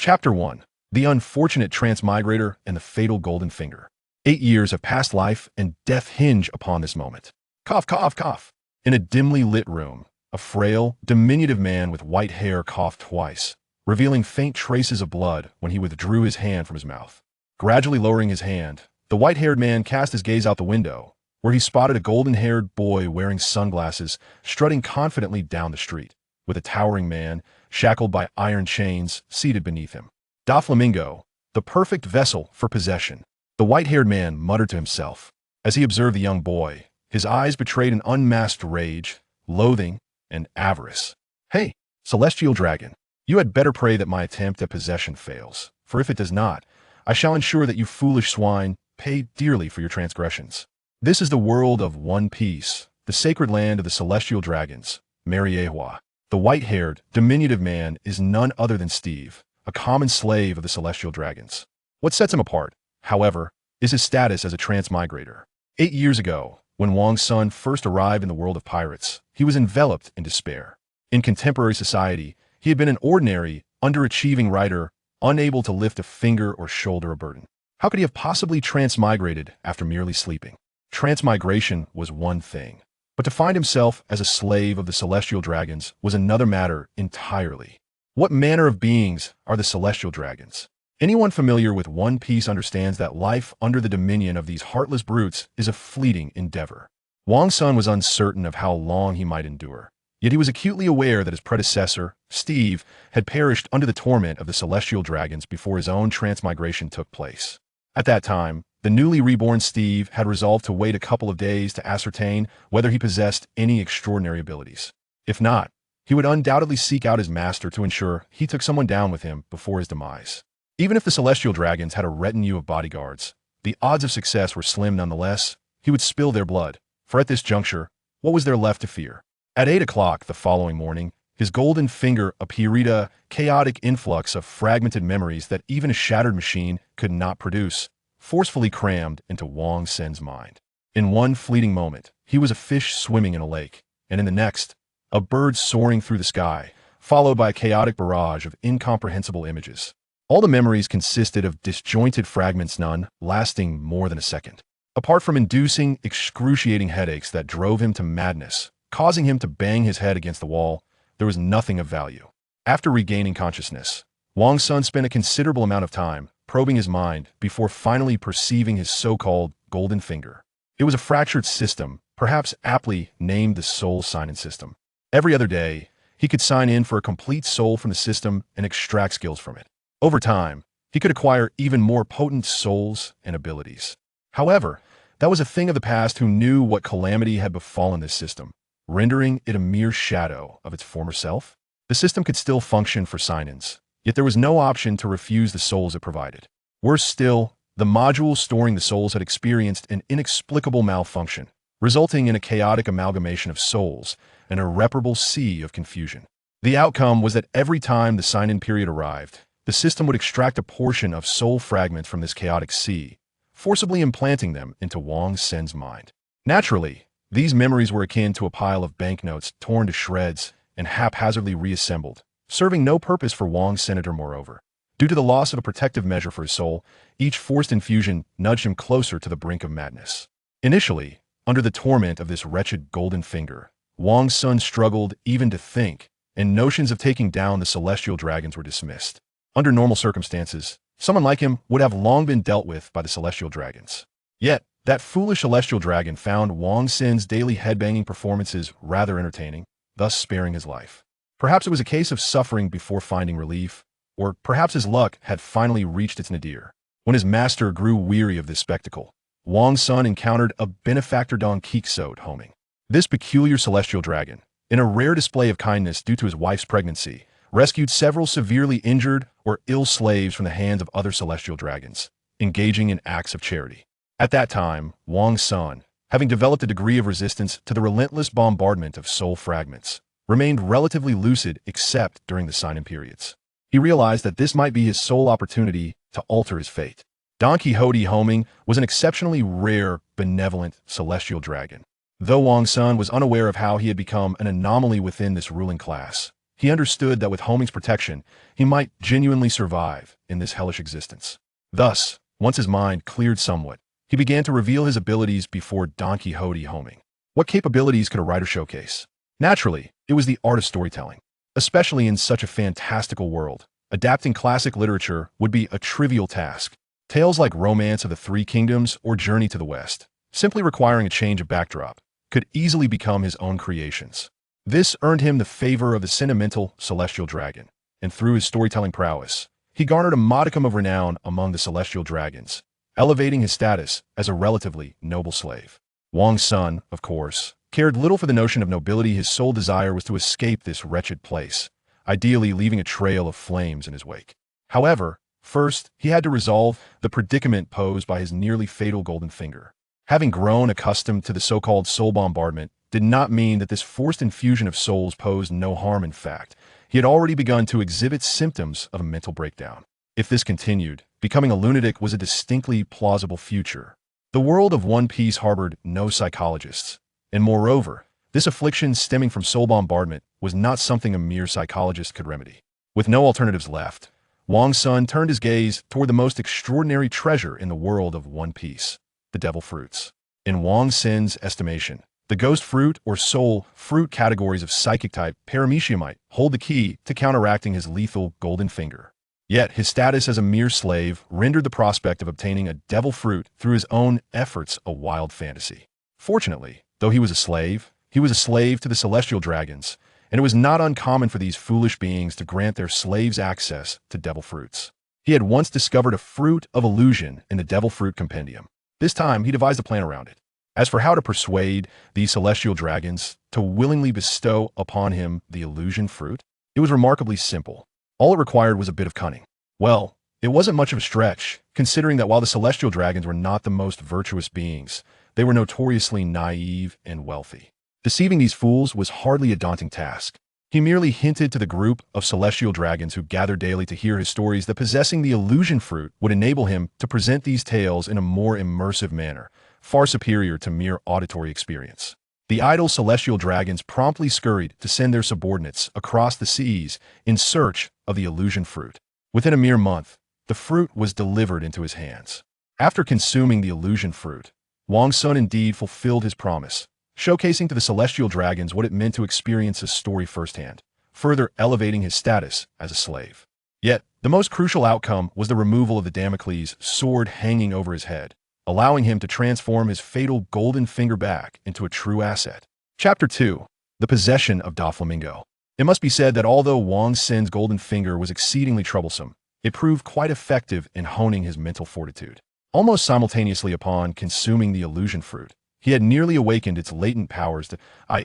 Chapter 1. The Unfortunate Transmigrator and the Fatal Golden Finger. 8 years of past life and death hinge upon this moment. Cough, cough, cough. In a dimly lit room, a frail, diminutive man with white hair coughed twice, revealing faint traces of blood when he withdrew his hand from his mouth. Gradually lowering his hand, the white-haired man cast his gaze out the window, where he spotted a golden-haired boy wearing sunglasses strutting confidently down the street, with a towering man, shackled by iron chains, seated beneath him. Doflamingo, the perfect vessel for possession. The white-haired man muttered to himself. As he observed the young boy, his eyes betrayed an unmasked rage, loathing, and avarice. "Hey, celestial dragon, you had better pray that my attempt at possession fails, for if it does not, I shall ensure that you foolish swine pay dearly for your transgressions." This is the world of One Piece, the sacred land of the celestial dragons, Mariewa. The white-haired, diminutive man is none other than Steve, a common slave of the celestial dragons. What sets him apart, however, is his status as a transmigrator. 8 years ago, when Wong's son first arrived in the world of pirates, he was enveloped in despair. In contemporary society, he had been an ordinary, underachieving writer, unable to lift a finger or shoulder a burden. How could he have possibly transmigrated after merely sleeping? Transmigration was one thing, but to find himself as a slave of the celestial dragons was another matter entirely. What manner of beings are the celestial dragons? Anyone familiar with One Piece understands that life under the dominion of these heartless brutes is a fleeting endeavor. Wong's son was uncertain of how long he might endure, yet he was acutely aware that his predecessor, Steve, had perished under the torment of the celestial dragons before his own transmigration took place. At that time, the newly reborn Steve had resolved to wait a couple of days to ascertain whether he possessed any extraordinary abilities. If not, he would undoubtedly seek out his master to ensure he took someone down with him before his demise. Even if the celestial dragons had a retinue of bodyguards, the odds of success were slim nonetheless. He would spill their blood, for at this juncture, what was there left to fear? At 8 o'clock the following morning, his golden finger appeared a chaotic influx of fragmented memories that even a shattered machine could not produce, forcefully crammed into Wong Sen's mind. In one fleeting moment, he was a fish swimming in a lake, and in the next, a bird soaring through the sky, followed by a chaotic barrage of incomprehensible images. All the memories consisted of disjointed fragments, none lasting more than a second. Apart from inducing excruciating headaches that drove him to madness, causing him to bang his head against the wall, there was nothing of value. After regaining consciousness, Wong's son spent a considerable amount of time probing his mind before finally perceiving his so-called golden finger. It was a fractured system, perhaps aptly named the soul sign-in system. Every other day, he could sign in for a complete soul from the system and extract skills from it. Over time, he could acquire even more potent souls and abilities. However, that was a thing of the past who knew what calamity had befallen this system, rendering it a mere shadow of its former self. The system could still function for sign-ins, yet there was no option to refuse the souls it provided. Worse still, the module storing the souls had experienced an inexplicable malfunction, resulting in a chaotic amalgamation of souls, an irreparable sea of confusion. The outcome was that every time the sign-in period arrived, the system would extract a portion of soul fragments from this chaotic sea, forcibly implanting them into Wong Sen's mind. Naturally, these memories were akin to a pile of banknotes torn to shreds and haphazardly reassembled, serving no purpose for Wong's senator. Moreover, due to the loss of a protective measure for his soul, each forced infusion nudged him closer to the brink of madness. Initially, under the torment of this wretched golden finger, Wong's son struggled even to think, and notions of taking down the celestial dragons were dismissed. Under normal circumstances, someone like him would have long been dealt with by the celestial dragons. Yet, that foolish celestial dragon found Wong Sen's daily headbanging performances rather entertaining, thus sparing his life. Perhaps it was a case of suffering before finding relief, or perhaps his luck had finally reached its nadir. When his master grew weary of this spectacle, Wong's son encountered a benefactor Don Quixote homing. This peculiar celestial dragon, in a rare display of kindness due to his wife's pregnancy, rescued several severely injured or ill slaves from the hands of other celestial dragons, engaging in acts of charity. At that time, Wong's son, having developed a degree of resistance to the relentless bombardment of soul fragments, remained relatively lucid except during the sign-in periods. He realized that this might be his sole opportunity to alter his fate. Don Quixote homing was an exceptionally rare, benevolent celestial dragon. Though Wong's son was unaware of how he had become an anomaly within this ruling class, he understood that with Homing's protection, he might genuinely survive in this hellish existence. Thus, once his mind cleared somewhat, he began to reveal his abilities before Don Quixote Homing. What capabilities could a writer showcase? Naturally, it was the art of storytelling. Especially in such a fantastical world, adapting classic literature would be a trivial task. Tales like Romance of the Three Kingdoms or Journey to the West, simply requiring a change of backdrop, could easily become his own creations. This earned him the favor of the sentimental celestial dragon, and through his storytelling prowess, he garnered a modicum of renown among the celestial dragons, elevating his status as a relatively noble slave. Wang's son, of course, cared little for the notion of nobility. His sole desire was to escape this wretched place, ideally leaving a trail of flames in his wake. However, first, he had to resolve the predicament posed by his nearly fatal golden finger. Having grown accustomed to the so-called soul bombardment did not mean that this forced infusion of souls posed no harm. In fact, he had already begun to exhibit symptoms of a mental breakdown. If this continued, becoming a lunatic was a distinctly plausible future. The world of One Piece harbored no psychologists, and moreover, this affliction stemming from soul bombardment was not something a mere psychologist could remedy. With no alternatives left, Wang's son turned his gaze toward the most extraordinary treasure in the world of One Piece, the devil fruits. In Wang Xin's estimation, the ghost fruit or soul fruit categories of psychic type parameciumite hold the key to counteracting his lethal golden finger. Yet his status as a mere slave rendered the prospect of obtaining a devil fruit through his own efforts a wild fantasy. Fortunately, though he was a slave to the celestial dragons, and it was not uncommon for these foolish beings to grant their slaves access to devil fruits. He had once discovered a fruit of illusion in the devil fruit compendium. This time, he devised a plan around it. As for how to persuade these celestial dragons to willingly bestow upon him the illusion fruit, it was remarkably simple. All it required was a bit of cunning. Well, it wasn't much of a stretch, considering that while the celestial dragons were not the most virtuous beings, they were notoriously naive and wealthy. Deceiving these fools was hardly a daunting task. He merely hinted to the group of celestial dragons who gathered daily to hear his stories that possessing the illusion fruit would enable him to present these tales in a more immersive manner, far superior to mere auditory experience. The idle celestial dragons promptly scurried to send their subordinates across the seas in search of the illusion fruit. Within a mere month, the fruit was delivered into his hands. After consuming the illusion fruit, Wang's son indeed fulfilled his promise, showcasing to the celestial dragons what it meant to experience a story firsthand, further elevating his status as a slave. Yet, the most crucial outcome was the removal of the Damocles sword hanging over his head, allowing him to transform his fatal golden finger back into a true asset. Chapter 2. The Possession of Doflamingo. It must be said that although Wang Xin's golden finger was exceedingly troublesome, it proved quite effective in honing his mental fortitude. Almost simultaneously upon consuming the illusion fruit, he had nearly awakened its latent powers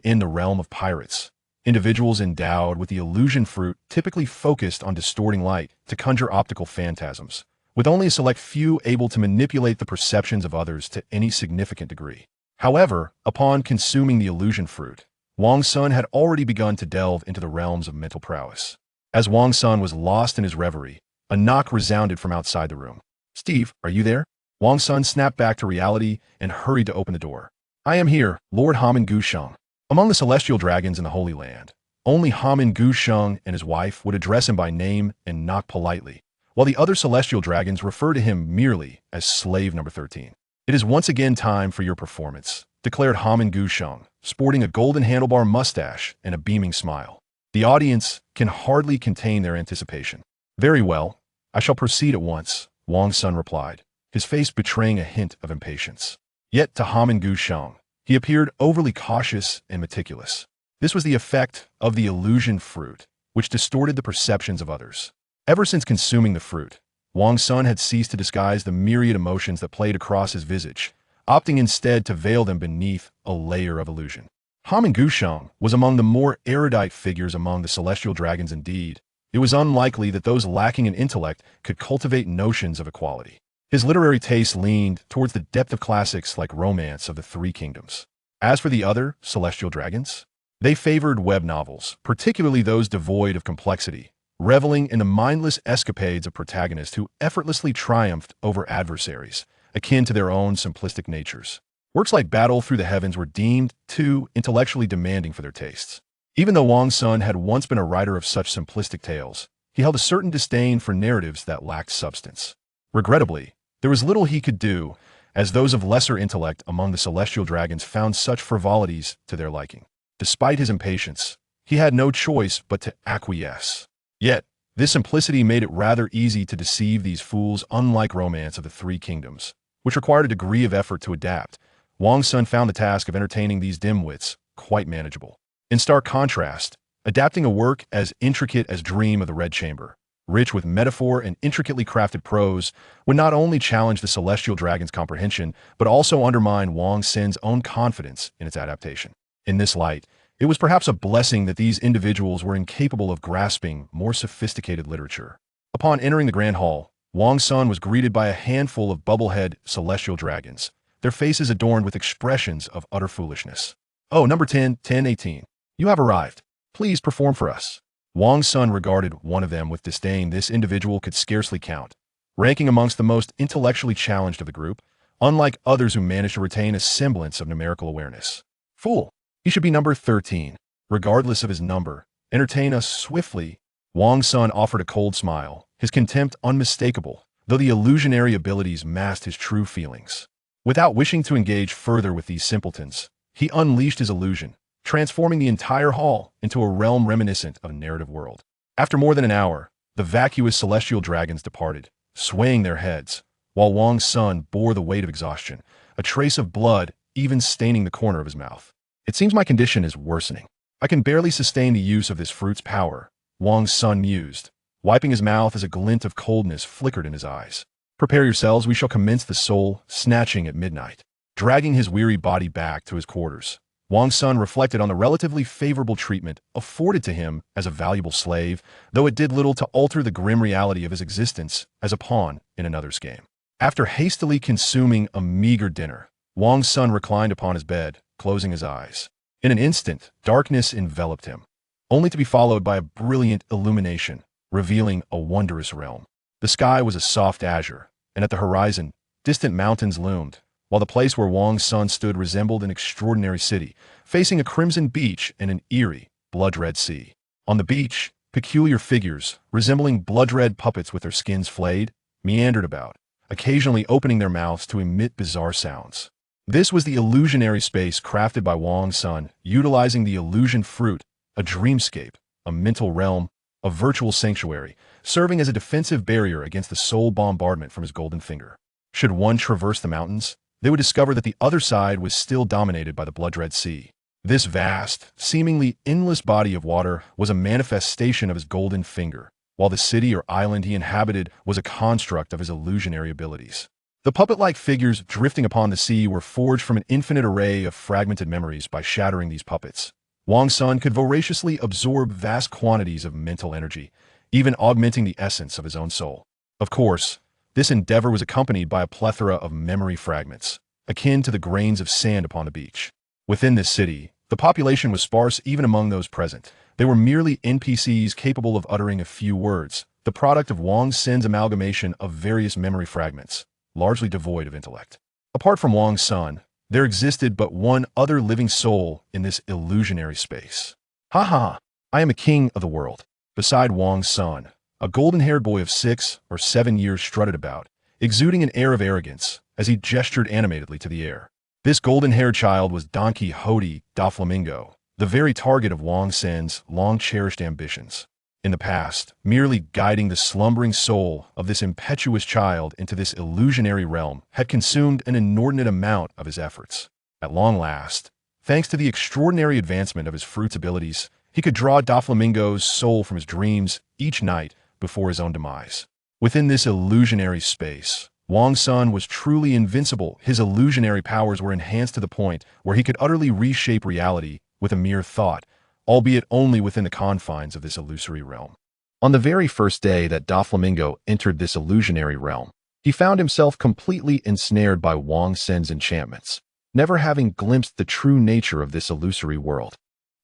in the realm of pirates. Individuals endowed with the illusion fruit typically focused on distorting light to conjure optical phantasms, with only a select few able to manipulate the perceptions of others to any significant degree. However, upon consuming the illusion fruit, Wang's son had already begun to delve into the realms of mental prowess. As Wang's son was lost in his reverie, a knock resounded from outside the room. "Steve, are you there?" Wang's son snapped back to reality and hurried to open the door. "I am here, Lord Haman Gusheng." Among the celestial dragons in the Holy Land, only Haman Gusheng and his wife would address him by name and knock politely, while the other celestial dragons refer to him merely as Slave Number 13. "It is once again time for your performance," declared Haman Gusheng, sporting a golden handlebar mustache and a beaming smile. The audience can hardly contain their anticipation. "Very well, I shall proceed at once," Wang's son replied, his face betraying a hint of impatience. Yet to Haman Gusheng, he appeared overly cautious and meticulous. This was the effect of the illusion fruit, which distorted the perceptions of others. Ever since consuming the fruit, Wang's son had ceased to disguise the myriad emotions that played across his visage, opting instead to veil them beneath a layer of illusion. Haman Gusheng was among the more erudite figures among the celestial dragons indeed. It was unlikely that those lacking in intellect could cultivate notions of equality. His literary taste leaned towards the depth of classics like Romance of the Three Kingdoms. As for the other celestial dragons, they favored web novels, particularly those devoid of complexity, reveling in the mindless escapades of protagonists who effortlessly triumphed over adversaries, akin to their own simplistic natures. Works like Battle Through the Heavens were deemed too intellectually demanding for their tastes. Even though Wang Sun had once been a writer of such simplistic tales, he held a certain disdain for narratives that lacked substance. Regrettably, there was little he could do, as those of lesser intellect among the celestial dragons found such frivolities to their liking. Despite his impatience, he had no choice but to acquiesce. Yet, this simplicity made it rather easy to deceive these fools. Unlike Romance of the Three Kingdoms, which required a degree of effort to adapt, Wang Sun found the task of entertaining these dim-wits quite manageable. In stark contrast, adapting a work as intricate as Dream of the Red Chamber, rich with metaphor and intricately crafted prose, would not only challenge the celestial dragon's comprehension, but also undermine Wang Sun's own confidence in its adaptation. In this light, it was perhaps a blessing that these individuals were incapable of grasping more sophisticated literature. Upon entering the Grand Hall, Wang Sun was greeted by a handful of bubblehead celestial dragons, their faces adorned with expressions of utter foolishness. "Oh, number 1018. You have arrived. Please perform for us." Wang Sun regarded one of them with disdain. This individual could scarcely count, ranking amongst the most intellectually challenged of the group, unlike others who managed to retain a semblance of numerical awareness. "Fool! He should be number 13. Regardless of his number, entertain us swiftly." Wang Sun offered a cold smile, his contempt unmistakable, though the illusionary abilities masked his true feelings. Without wishing to engage further with these simpletons, he unleashed his illusion, transforming the entire hall into a realm reminiscent of a narrative world. After more than an hour, the vacuous celestial dragons departed, swaying their heads, while Wang Sun bore the weight of exhaustion, a trace of blood even staining the corner of his mouth. "It seems my condition is worsening. I can barely sustain the use of this fruit's power," Wang Sun mused, wiping his mouth as a glint of coldness flickered in his eyes. "Prepare yourselves, we shall commence the soul snatching at midnight." Dragging his weary body back to his quarters, Wang Sun reflected on the relatively favorable treatment afforded to him as a valuable slave, though it did little to alter the grim reality of his existence as a pawn in another's game. After hastily consuming a meager dinner, Wang Sun reclined upon his bed, closing his eyes. In an instant, darkness enveloped him, only to be followed by a brilliant illumination, revealing a wondrous realm. The sky was a soft azure, and at the horizon, distant mountains loomed, while the place where Wang Sun stood resembled an extraordinary city, facing a crimson beach and an eerie, blood-red sea. On the beach, peculiar figures, resembling blood-red puppets with their skins flayed, meandered about, occasionally opening their mouths to emit bizarre sounds. This was the illusionary space crafted by Wang Sun, utilizing the illusion fruit, a dreamscape, a mental realm, a virtual sanctuary, serving as a defensive barrier against the soul bombardment from his golden finger. Should one traverse the mountains, they would discover that the other side was still dominated by the blood-red sea. This vast, seemingly endless body of water was a manifestation of his golden finger, while the city or island he inhabited was a construct of his illusionary abilities. The puppet-like figures drifting upon the sea were forged from an infinite array of fragmented memories. By shattering these puppets, Wang Sun could voraciously absorb vast quantities of mental energy, even augmenting the essence of his own soul. Of course, this endeavor was accompanied by a plethora of memory fragments, akin to the grains of sand upon the beach. Within this city, the population was sparse even among those present. They were merely NPCs capable of uttering a few words, the product of Wang Sun's amalgamation of various memory fragments, largely devoid of intellect. Apart from Wang Sun, there existed but one other living soul in this illusionary space. "Ha ha! I am a king of the world." Beside Wang Sun, a golden-haired boy of 6 or 7 years strutted about, exuding an air of arrogance as he gestured animatedly to the air. This golden-haired child was Don Quixote Doflamingo, the very target of Wang Sun's long-cherished ambitions. In the past, merely guiding the slumbering soul of this impetuous child into this illusionary realm had consumed an inordinate amount of his efforts. At long last, thanks to the extraordinary advancement of his fruit's abilities, he could draw Doflamingo's soul from his dreams each night before his own demise. Within this illusionary space, Wang Sun was truly invincible. His illusionary powers were enhanced to the point where he could utterly reshape reality with a mere thought, albeit only within the confines of this illusory realm. On the very first day that Doflamingo entered this illusionary realm, he found himself completely ensnared by Wang Sun's enchantments, never having glimpsed the true nature of this illusory world.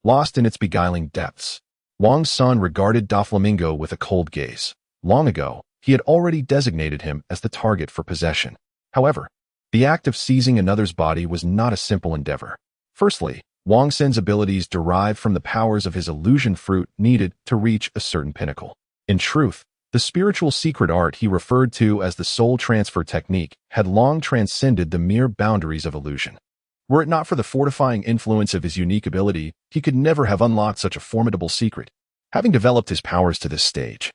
Lost in its beguiling depths, Wang Sun regarded Doflamingo with a cold gaze. Long ago, he had already designated him as the target for possession. However, the act of seizing another's body was not a simple endeavor. Firstly, Wang Xin's abilities derived from the powers of his illusion fruit needed to reach a certain pinnacle. In truth, the spiritual secret art he referred to as the soul transfer technique had long transcended the mere boundaries of illusion. Were it not for the fortifying influence of his unique ability, he could never have unlocked such a formidable secret. Having developed his powers to this stage,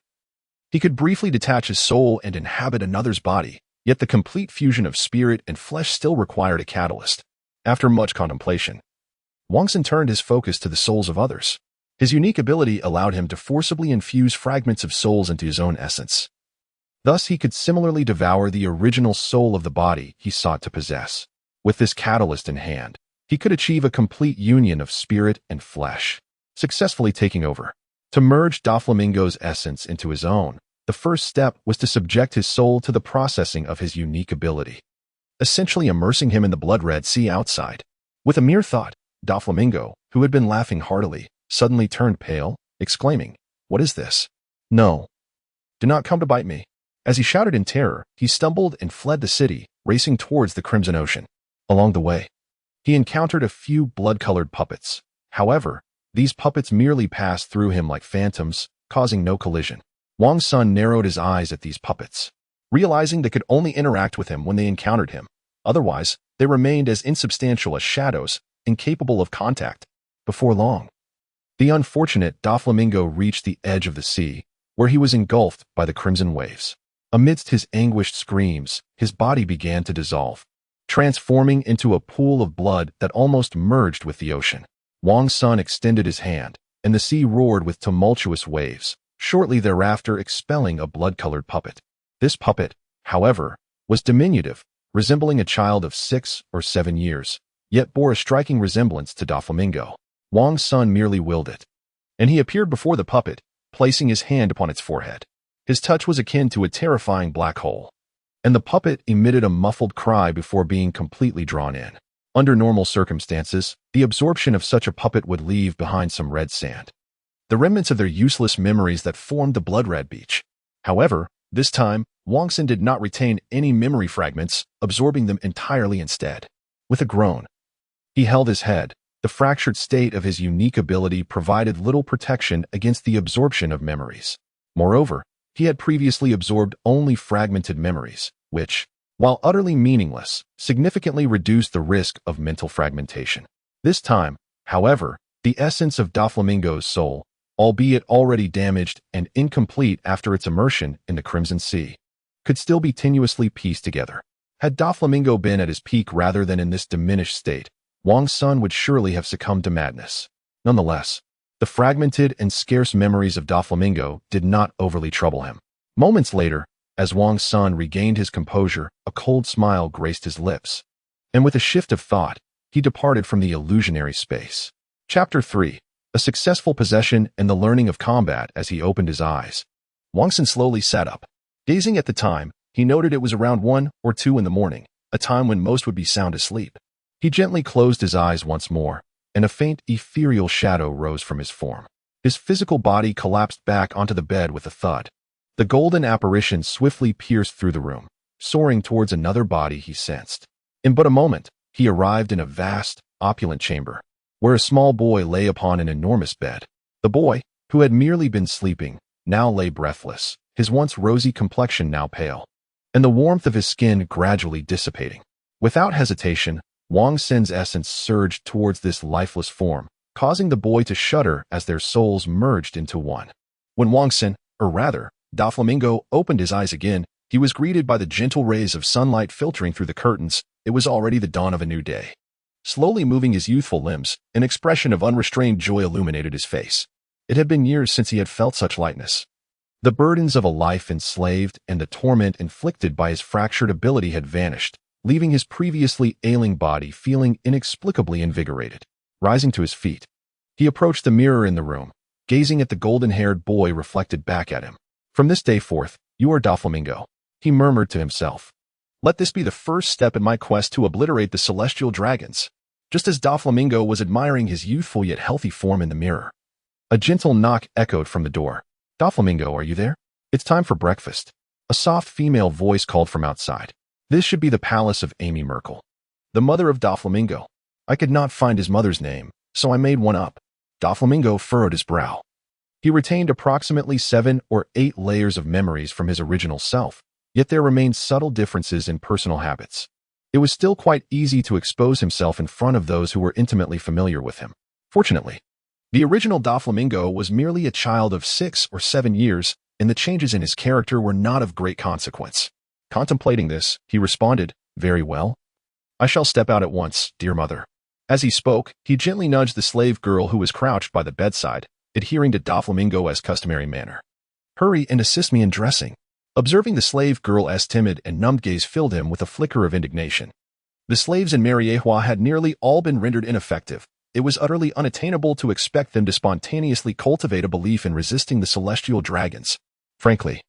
he could briefly detach his soul and inhabit another's body, yet the complete fusion of spirit and flesh still required a catalyst. After much contemplation, Wang Xin turned his focus to the souls of others. His unique ability allowed him to forcibly infuse fragments of souls into his own essence. Thus, he could similarly devour the original soul of the body he sought to possess. With this catalyst in hand, he could achieve a complete union of spirit and flesh, successfully taking over. To merge Doflamingo's essence into his own, the first step was to subject his soul to the processing of his unique ability, essentially immersing him in the blood-red sea outside. With a mere thought, Doflamingo, who had been laughing heartily, suddenly turned pale, exclaiming, "What is this? No. Do not come to bite me." As he shouted in terror, he stumbled and fled the city, racing towards the Crimson Ocean. Along the way, he encountered a few blood-colored puppets. However, these puppets merely passed through him like phantoms, causing no collision. Wang Xin narrowed his eyes at these puppets, realizing they could only interact with him when they encountered him. Otherwise, they remained as insubstantial as shadows, incapable of contact. Before long, the unfortunate Doflamingo reached the edge of the sea, where he was engulfed by the crimson waves. Amidst his anguished screams, his body began to dissolve, transforming into a pool of blood that almost merged with the ocean. Wang Xin extended his hand, and the sea roared with tumultuous waves, shortly thereafter expelling a blood-colored puppet. This puppet, however, was diminutive, resembling a child of 6 or 7 years, yet bore a striking resemblance to Doflamingo. Wang Xin merely willed it, and he appeared before the puppet, placing his hand upon its forehead. His touch was akin to a terrifying black hole, and the puppet emitted a muffled cry before being completely drawn in. Under normal circumstances, the absorption of such a puppet would leave behind some red sand, the remnants of their useless memories that formed the blood-red beach. However, this time, Wang Xin did not retain any memory fragments, absorbing them entirely instead. With a groan, he held his head. The fractured state of his unique ability provided little protection against the absorption of memories. Moreover, he had previously absorbed only fragmented memories, which, while utterly meaningless, significantly reduced the risk of mental fragmentation. This time, however, the essence of Doflamingo's soul, albeit already damaged and incomplete after its immersion in the Crimson Sea, could still be tenuously pieced together. Had Doflamingo been at his peak rather than in this diminished state, Wang Xin would surely have succumbed to madness. Nonetheless, the fragmented and scarce memories of Doflamingo did not overly trouble him. Moments later, as Wang Xin regained his composure, a cold smile graced his lips, and with a shift of thought, he departed from the illusionary space. Chapter 3. A successful possession and the learning of combat. As he opened his eyes, Wang Xin slowly sat up. Gazing at the time, he noted it was around 1 or 2 in the morning, a time when most would be sound asleep. He gently closed his eyes once more, and a faint, ethereal shadow rose from his form. His physical body collapsed back onto the bed with a thud. The golden apparition swiftly pierced through the room, soaring towards another body he sensed. In but a moment, he arrived in a vast, opulent chamber, where a small boy lay upon an enormous bed. The boy, who had merely been sleeping, now lay breathless, his once rosy complexion now pale, and the warmth of his skin gradually dissipating. Without hesitation, Wang Xin's essence surged towards this lifeless form, causing the boy to shudder as their souls merged into one. When Wang Xin, or rather, Doflamingo, opened his eyes again, he was greeted by the gentle rays of sunlight filtering through the curtains. It was already the dawn of a new day. Slowly moving his youthful limbs, an expression of unrestrained joy illuminated his face. It had been years since he had felt such lightness. The burdens of a life enslaved and the torment inflicted by his fractured ability had vanished, leaving his previously ailing body feeling inexplicably invigorated. Rising to his feet, he approached the mirror in the room, gazing at the golden-haired boy reflected back at him. "From this day forth, you are Doflamingo," he murmured to himself. "Let this be the first step in my quest to obliterate the celestial dragons." Just as Doflamingo was admiring his youthful yet healthy form in the mirror, a gentle knock echoed from the door. "Doflamingo, are you there? It's time for breakfast." A soft female voice called from outside. This should be the palace of Amy Merkel, the mother of Doflamingo. I could not find his mother's name, So I made one up. Doflamingo furrowed his brow. He retained approximately 7 or 8 layers of memories from his original self, yet there remained subtle differences in personal habits. It was still quite easy to expose himself in front of those who were intimately familiar with him. Fortunately, the original Doflamingo was merely a child of 6 or 7 years, and the changes in his character were not of great consequence. Contemplating this, he responded, "Very well. I shall step out at once, dear mother." As he spoke, he gently nudged the slave girl who was crouched by the bedside, adhering to Doflamingo's customary manner. "Hurry and assist me in dressing." Observing the slave girl's timid and numbed gaze filled him with a flicker of indignation. The slaves in Mariewa had nearly all been rendered ineffective. It was utterly unattainable to expect them to spontaneously cultivate a belief in resisting the celestial dragons. Frankly,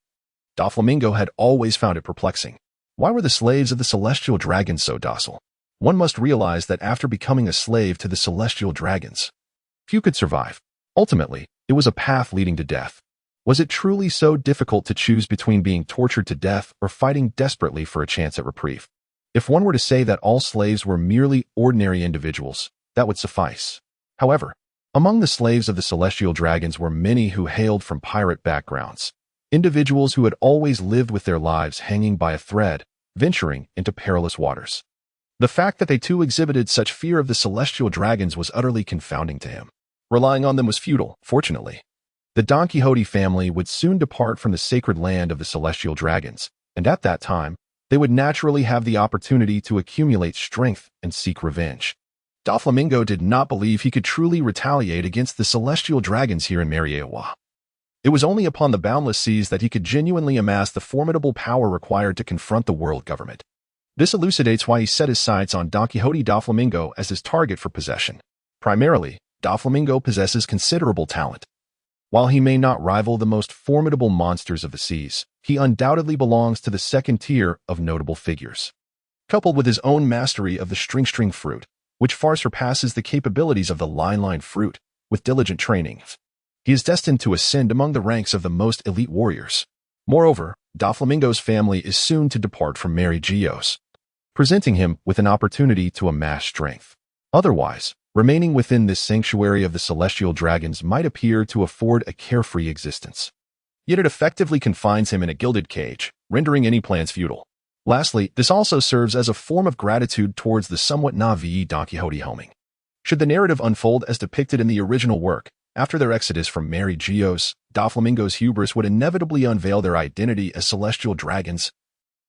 Doflamingo had always found it perplexing. Why were the slaves of the celestial dragons so docile? One must realize that after becoming a slave to the celestial dragons, few could survive. Ultimately, it was a path leading to death. Was it truly so difficult to choose between being tortured to death or fighting desperately for a chance at reprieve? If one were to say that all slaves were merely ordinary individuals, that would suffice. However, among the slaves of the celestial dragons were many who hailed from pirate backgrounds, individuals who had always lived with their lives hanging by a thread, venturing into perilous waters. The fact that they too exhibited such fear of the celestial dragons was utterly confounding to him. Relying on them was futile, fortunately. The Don Quixote family would soon depart from the sacred land of the celestial dragons, and at that time, they would naturally have the opportunity to accumulate strength and seek revenge. Doflamingo did not believe he could truly retaliate against the celestial dragons here in Mariewa. It was only upon the boundless seas that he could genuinely amass the formidable power required to confront the world government. This elucidates why he set his sights on Don Quixote Doflamingo as his target for possession. Primarily, Doflamingo possesses considerable talent. While he may not rival the most formidable monsters of the seas, he undoubtedly belongs to the second tier of notable figures. Coupled with his own mastery of the string fruit, which far surpasses the capabilities of the line fruit, with diligent training, he is destined to ascend among the ranks of the most elite warriors. Moreover, Doflamingo's family is soon to depart from Mary Geos, presenting him with an opportunity to amass strength. Otherwise, remaining within this sanctuary of the celestial dragons might appear to afford a carefree existence. Yet it effectively confines him in a gilded cage, rendering any plans futile. Lastly, this also serves as a form of gratitude towards the somewhat naive Don Quixote homing. Should the narrative unfold as depicted in the original work, after their exodus from Mary Geos, Doflamingo's hubris would inevitably unveil their identity as celestial dragons,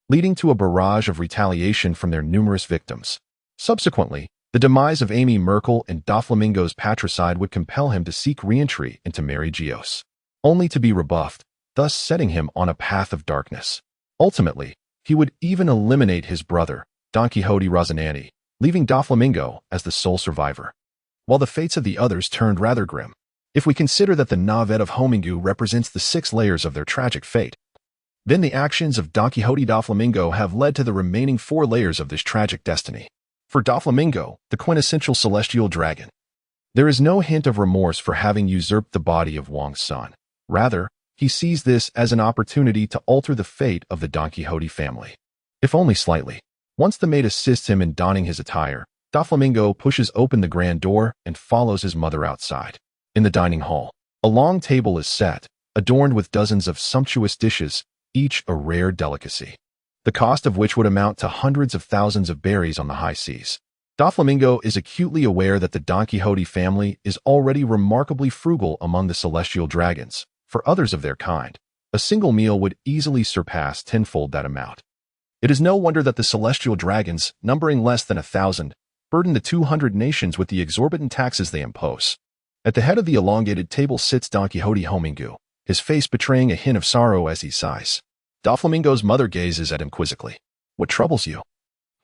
leading to a barrage of retaliation from their numerous victims. Subsequently, the demise of Amy Merkel and Doflamingo's patricide would compel him to seek re-entry into Mary Geos, only to be rebuffed, thus setting him on a path of darkness. Ultimately, he would even eliminate his brother, Don Quixote Rocinante, leaving Doflamingo as the sole survivor. While the fates of the others turned rather grim, if we consider that the Navet of Homingu represents the 6 layers of their tragic fate, then the actions of Don Quixote Doflamingo have led to the remaining 4 layers of this tragic destiny. For Doflamingo, the quintessential celestial dragon, there is no hint of remorse for having usurped the body of Wang's son. Rather, he sees this as an opportunity to alter the fate of the Don Quixote family, if only slightly. Once the maid assists him in donning his attire, Doflamingo pushes open the grand door and follows his mother outside. In the dining hall, a long table is set, adorned with dozens of sumptuous dishes, each a rare delicacy, the cost of which would amount to hundreds of thousands of berries on the high seas. Doflamingo is acutely aware that the Don Quixote family is already remarkably frugal among the celestial dragons. For others of their kind, a single meal would easily surpass tenfold that amount. It is no wonder that the celestial dragons, numbering less than 1,000, burden the 200 nations with the exorbitant taxes they impose. At the head of the elongated table sits Don Quixote Homingu, his face betraying a hint of sorrow as he sighs. Doflamingo's mother gazes at him quizzically. "What troubles you,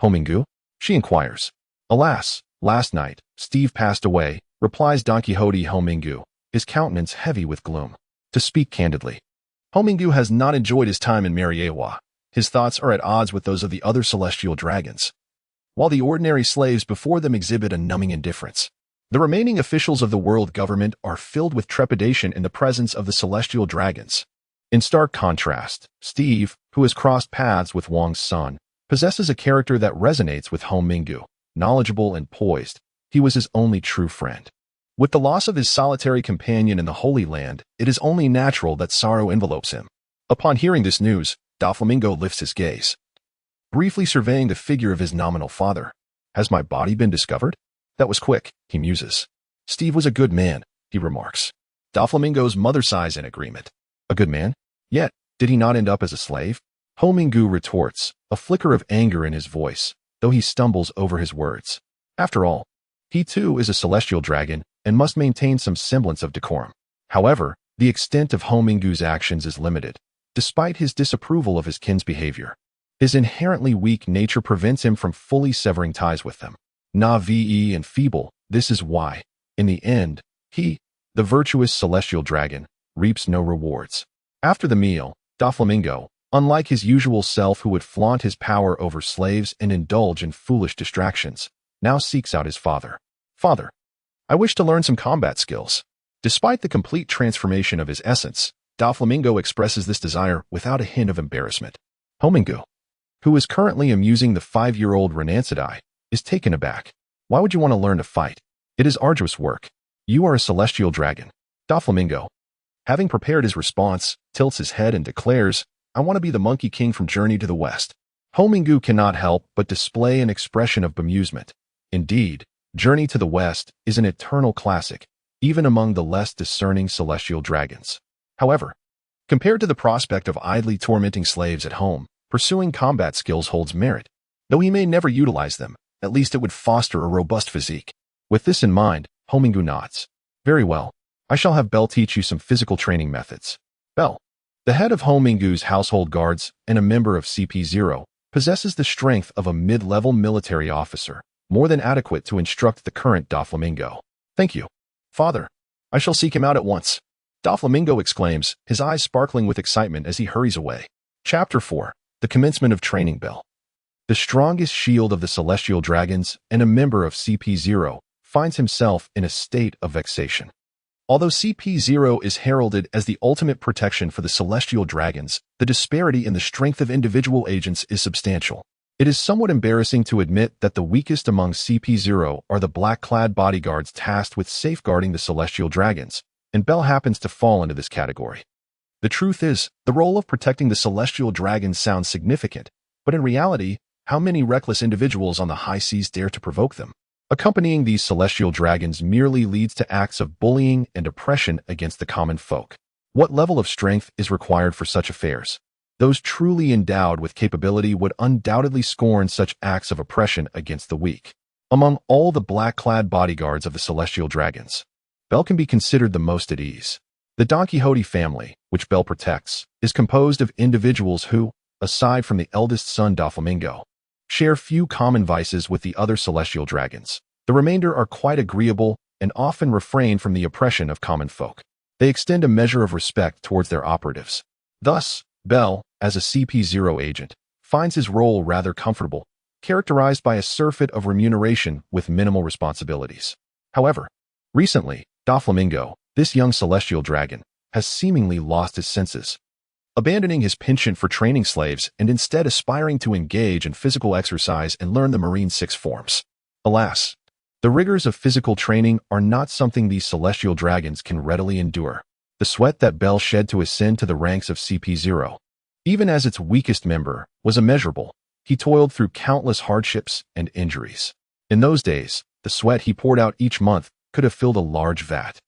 Homingu?" she inquires. "Alas, last night, Steve passed away," replies Don Quixote Homingu, his countenance heavy with gloom. To speak candidly, Homingu has not enjoyed his time in Mariewa. His thoughts are at odds with those of the other celestial dragons. While the ordinary slaves before them exhibit a numbing indifference, the remaining officials of the world government are filled with trepidation in the presence of the celestial dragons. In stark contrast, Steve, who has crossed paths with Wang's son, possesses a character that resonates with Homingu. Knowledgeable and poised, he was his only true friend. With the loss of his solitary companion in the Holy Land, it is only natural that sorrow envelopes him. Upon hearing this news, Doflamingo lifts his gaze, briefly surveying the figure of his nominal father. Has my body been discovered? That was quick, he muses. Steve was a good man, he remarks. Doflamingo's mother sighs in agreement. A good man? Yet, did he not end up as a slave? Homingu retorts, a flicker of anger in his voice, though he stumbles over his words. After all, he too is a celestial dragon and must maintain some semblance of decorum. However, the extent of Homingu's actions is limited, despite his disapproval of his kin's behavior. His inherently weak nature prevents him from fully severing ties with them. Naive and feeble, this is why, in the end, he, the virtuous celestial dragon, reaps no rewards. After the meal, Doflamingo, unlike his usual self who would flaunt his power over slaves and indulge in foolish distractions, now seeks out his father. Father, I wish to learn some combat skills. Despite the complete transformation of his essence, Doflamingo expresses this desire without a hint of embarrassment. Homingu, who is currently amusing the 5-year-old Renancidai, is taken aback. Why would you want to learn to fight? It is arduous work. You are a celestial dragon. Doflamingo, having prepared his response, tilts his head and declares, I want to be the Monkey King from Journey to the West. Homingu cannot help but display an expression of bemusement. Indeed, Journey to the West is an eternal classic, even among the less discerning celestial dragons. However, compared to the prospect of idly tormenting slaves at home, pursuing combat skills holds merit. Though he may never utilize them, at least it would foster a robust physique. With this in mind, Homingu nods. Very well. I shall have Bell teach you some physical training methods. Bell, the head of Homingu's household guards and a member of CP0, possesses the strength of a mid-level military officer, more than adequate to instruct the current Doflamingo. Thank you. Father, I shall seek him out at once. Doflamingo exclaims, his eyes sparkling with excitement as he hurries away. Chapter 4. The Commencement of Training Bell. The strongest shield of the celestial dragons and a member of CP0 finds himself in a state of vexation. Although CP0 is heralded as the ultimate protection for the celestial dragons, the disparity in the strength of individual agents is substantial. It is somewhat embarrassing to admit that the weakest among CP0 are the black-clad bodyguards tasked with safeguarding the celestial dragons, and Bell happens to fall into this category. The truth is, the role of protecting the celestial dragons sounds significant, but in reality, how many reckless individuals on the high seas dare to provoke them? Accompanying these celestial dragons merely leads to acts of bullying and oppression against the common folk. What level of strength is required for such affairs? Those truly endowed with capability would undoubtedly scorn such acts of oppression against the weak. Among all the black-clad bodyguards of the celestial dragons, Bell can be considered the most at ease. The Don Quixote family, which Bell protects, is composed of individuals who, aside from the eldest son Doflamingo, share few common vices with the other celestial dragons. The remainder are quite agreeable and often refrain from the oppression of common folk. They extend a measure of respect towards their operatives. Thus, Bell, as a CP0 agent, finds his role rather comfortable, characterized by a surfeit of remuneration with minimal responsibilities. However, recently, Doflamingo, this young celestial dragon, has seemingly lost his senses. Abandoning his penchant for training slaves and instead aspiring to engage in physical exercise and learn the Marine 6 forms. Alas, the rigors of physical training are not something these celestial dragons can readily endure. The sweat that Bell shed to ascend to the ranks of CP0, even as its weakest member, was immeasurable. He toiled through countless hardships and injuries. In those days, the sweat he poured out each month could have filled a large vat.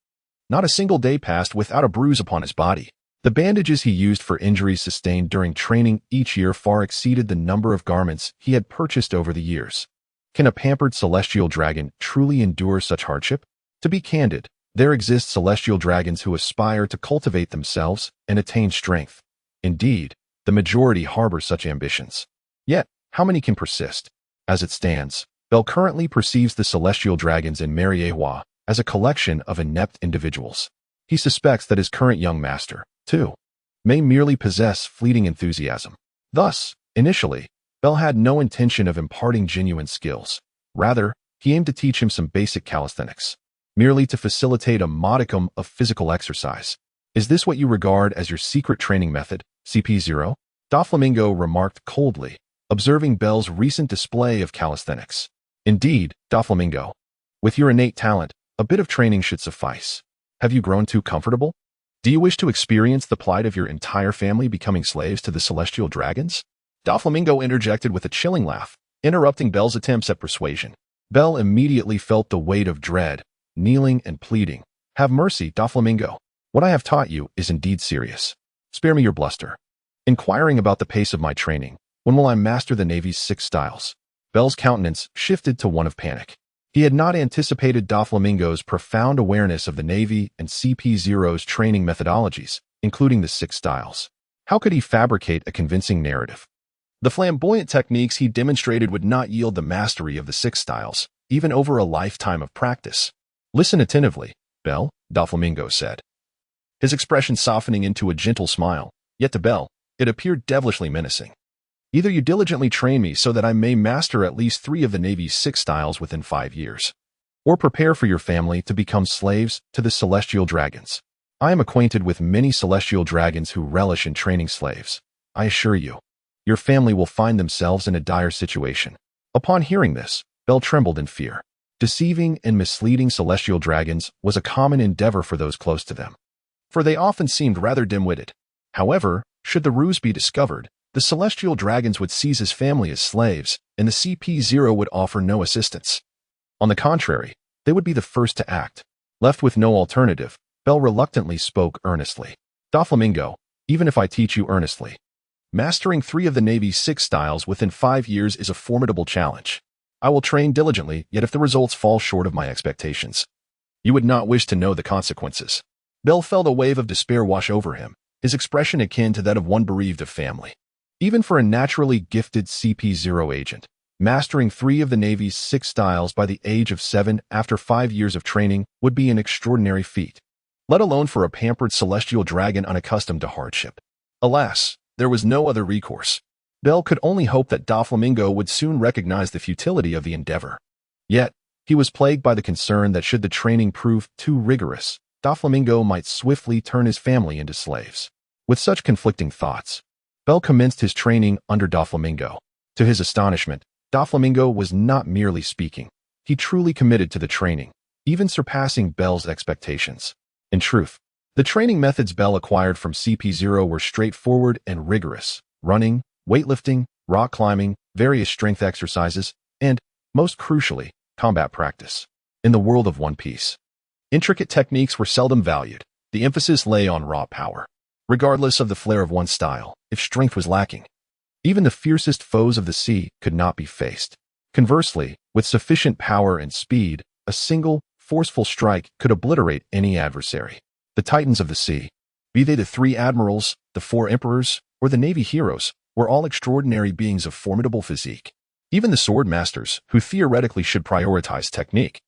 Not a single day passed without a bruise upon his body. The bandages he used for injuries sustained during training each year far exceeded the number of garments he had purchased over the years. Can a pampered celestial dragon truly endure such hardship? To be candid, there exist celestial dragons who aspire to cultivate themselves and attain strength. Indeed, the majority harbor such ambitions. Yet, how many can persist? As it stands, Bell currently perceives the celestial dragons in Mariewa as a collection of inept individuals. He suspects that his current young master, too, may merely possess fleeting enthusiasm. Thus, initially, Bell had no intention of imparting genuine skills. Rather, he aimed to teach him some basic calisthenics, merely to facilitate a modicum of physical exercise. Is this what you regard as your secret training method, CP0? Doflamingo remarked coldly, observing Bell's recent display of calisthenics. Indeed, Doflamingo, with your innate talent, A bit of training should suffice. Have you grown too comfortable? Do you wish to experience the plight of your entire family becoming slaves to the celestial dragons? Doflamingo interjected with a chilling laugh, interrupting Belle's attempts at persuasion. Belle immediately felt the weight of dread, kneeling and pleading. Have mercy, Doflamingo. What I have taught you is indeed serious. Spare me your bluster. Inquiring about the pace of my training, when will I master the Navy's 6 styles? Belle's countenance shifted to one of panic. He had not anticipated Doflamingo's profound awareness of the Navy and CP0's training methodologies, including the 6 styles. How could he fabricate a convincing narrative? The flamboyant techniques he demonstrated would not yield the mastery of the 6 styles, even over a lifetime of practice. Listen attentively, Belle, Doflamingo said, his expression softening into a gentle smile, yet to Belle, it appeared devilishly menacing. Either you diligently train me so that I may master at least 3 of the Navy's 6 styles within 5 years, or prepare for your family to become slaves to the celestial dragons. I am acquainted with many celestial dragons who relish in training slaves. I assure you, your family will find themselves in a dire situation. Upon hearing this, Belle trembled in fear. Deceiving and misleading celestial dragons was a common endeavor for those close to them, for they often seemed rather dim-witted. However, should the ruse be discovered, the celestial dragons would seize his family as slaves, and the CP0 would offer no assistance. On the contrary, they would be the first to act. Left with no alternative, Belle reluctantly spoke earnestly. Doflamingo, even if I teach you earnestly, mastering 3 of the Navy's 6 styles within 5 years is a formidable challenge. I will train diligently, yet if the results fall short of my expectations, you would not wish to know the consequences. Belle felt a wave of despair wash over him, his expression akin to that of one bereaved of family. Even for a naturally gifted CP0 agent, mastering 3 of the Navy's 6 styles by the age of 7 after 5 years of training would be an extraordinary feat, let alone for a pampered celestial dragon unaccustomed to hardship. Alas, there was no other recourse. Belle could only hope that Doflamingo would soon recognize the futility of the endeavor. Yet, he was plagued by the concern that should the training prove too rigorous, Doflamingo might swiftly turn his family into slaves. With such conflicting thoughts, Belle commenced his training under Doflamingo. To his astonishment, Doflamingo was not merely speaking. He truly committed to the training, even surpassing Belle's expectations. In truth, the training methods Belle acquired from CP0 were straightforward and rigorous: running, weightlifting, rock climbing, various strength exercises, and, most crucially, combat practice. In the world of One Piece, intricate techniques were seldom valued. The emphasis lay on raw power. Regardless of the flair of one's style, if strength was lacking, even the fiercest foes of the sea could not be faced. Conversely, with sufficient power and speed, a single, forceful strike could obliterate any adversary. The titans of the sea, be they the 3 admirals, the 4 emperors, or the Navy heroes, were all extraordinary beings of formidable physique. Even the sword masters, who theoretically should prioritize technique,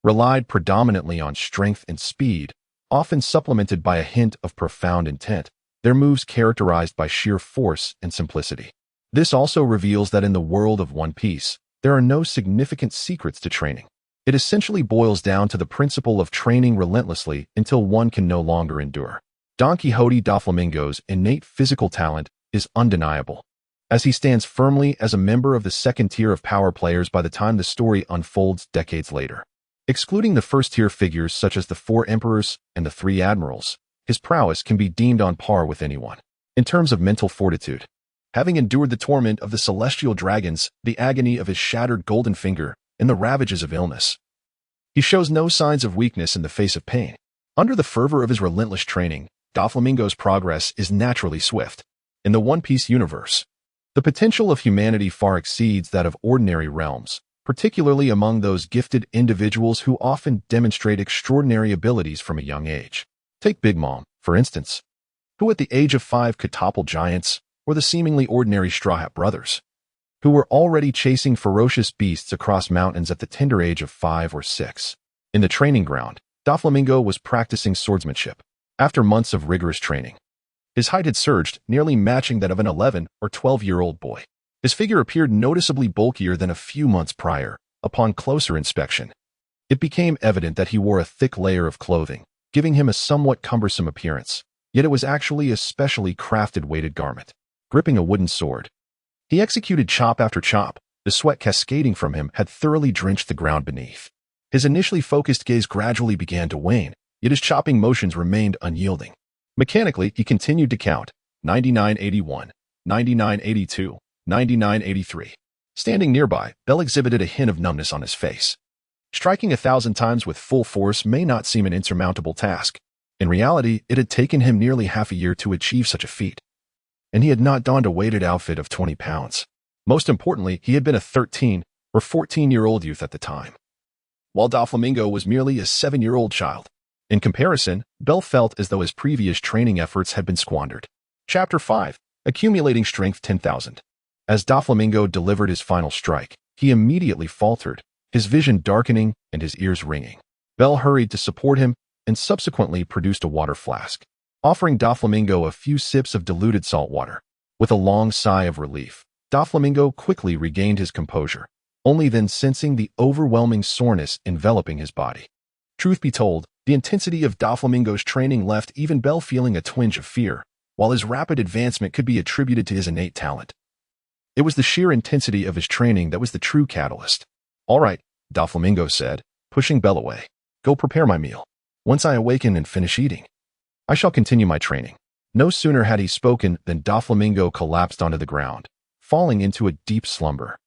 relied predominantly on strength and speed, often supplemented by a hint of profound intent, their moves characterized by sheer force and simplicity. This also reveals that in the world of One Piece, there are no significant secrets to training. It essentially boils down to the principle of training relentlessly until one can no longer endure. Don Quixote Doflamingo's innate physical talent is undeniable, as he stands firmly as a member of the second tier of power players by the time the story unfolds decades later. Excluding the first-tier figures such as the 4 emperors and the 3 admirals, his prowess can be deemed on par with anyone. In terms of mental fortitude, having endured the torment of the celestial dragons, the agony of his shattered golden finger, and the ravages of illness, he shows no signs of weakness in the face of pain. Under the fervor of his relentless training, Doflamingo's progress is naturally swift. In the One Piece universe, the potential of humanity far exceeds that of ordinary realms, particularly among those gifted individuals who often demonstrate extraordinary abilities from a young age. Take Big Mom, for instance, who at the age of 5 could topple giants, or the seemingly ordinary Straw Hat brothers, who were already chasing ferocious beasts across mountains at the tender age of 5 or 6. In the training ground, Doflamingo was practicing swordsmanship. After months of rigorous training, his height had surged, nearly matching that of an 11 or 12-year-old boy. His figure appeared noticeably bulkier than a few months prior. Upon closer inspection, it became evident that he wore a thick layer of clothing, giving him a somewhat cumbersome appearance, yet it was actually a specially crafted weighted garment. Gripping a wooden sword, he executed chop after chop. The sweat cascading from him had thoroughly drenched the ground beneath. His initially focused gaze gradually began to wane, yet his chopping motions remained unyielding. Mechanically, he continued to count 9981, 9982, 9983. Standing nearby, Bell exhibited a hint of numbness on his face. Striking 1,000 times with full force may not seem an insurmountable task. In reality, it had taken him nearly half a year to achieve such a feat. And he had not donned a weighted outfit of 20 pounds. Most importantly, he had been a 13 or 14-year-old youth at the time, while Doflamingo was merely a 7-year-old child. In comparison, Bell felt as though his previous training efforts had been squandered. Chapter 5. Accumulating Strength 10,000. As Doflamingo delivered his final strike, he immediately faltered, his vision darkening and his ears ringing. Bell hurried to support him and subsequently produced a water flask, offering Doflamingo a few sips of diluted salt water. With a long sigh of relief, Doflamingo quickly regained his composure, only then sensing the overwhelming soreness enveloping his body. Truth be told, the intensity of Doflamingo's training left even Bell feeling a twinge of fear, while his rapid advancement could be attributed to his innate talent. It was the sheer intensity of his training that was the true catalyst. "All right," Doflamingo said, pushing Bell away. "Go prepare my meal. Once I awaken and finish eating, I shall continue my training." No sooner had he spoken than Doflamingo collapsed onto the ground, falling into a deep slumber.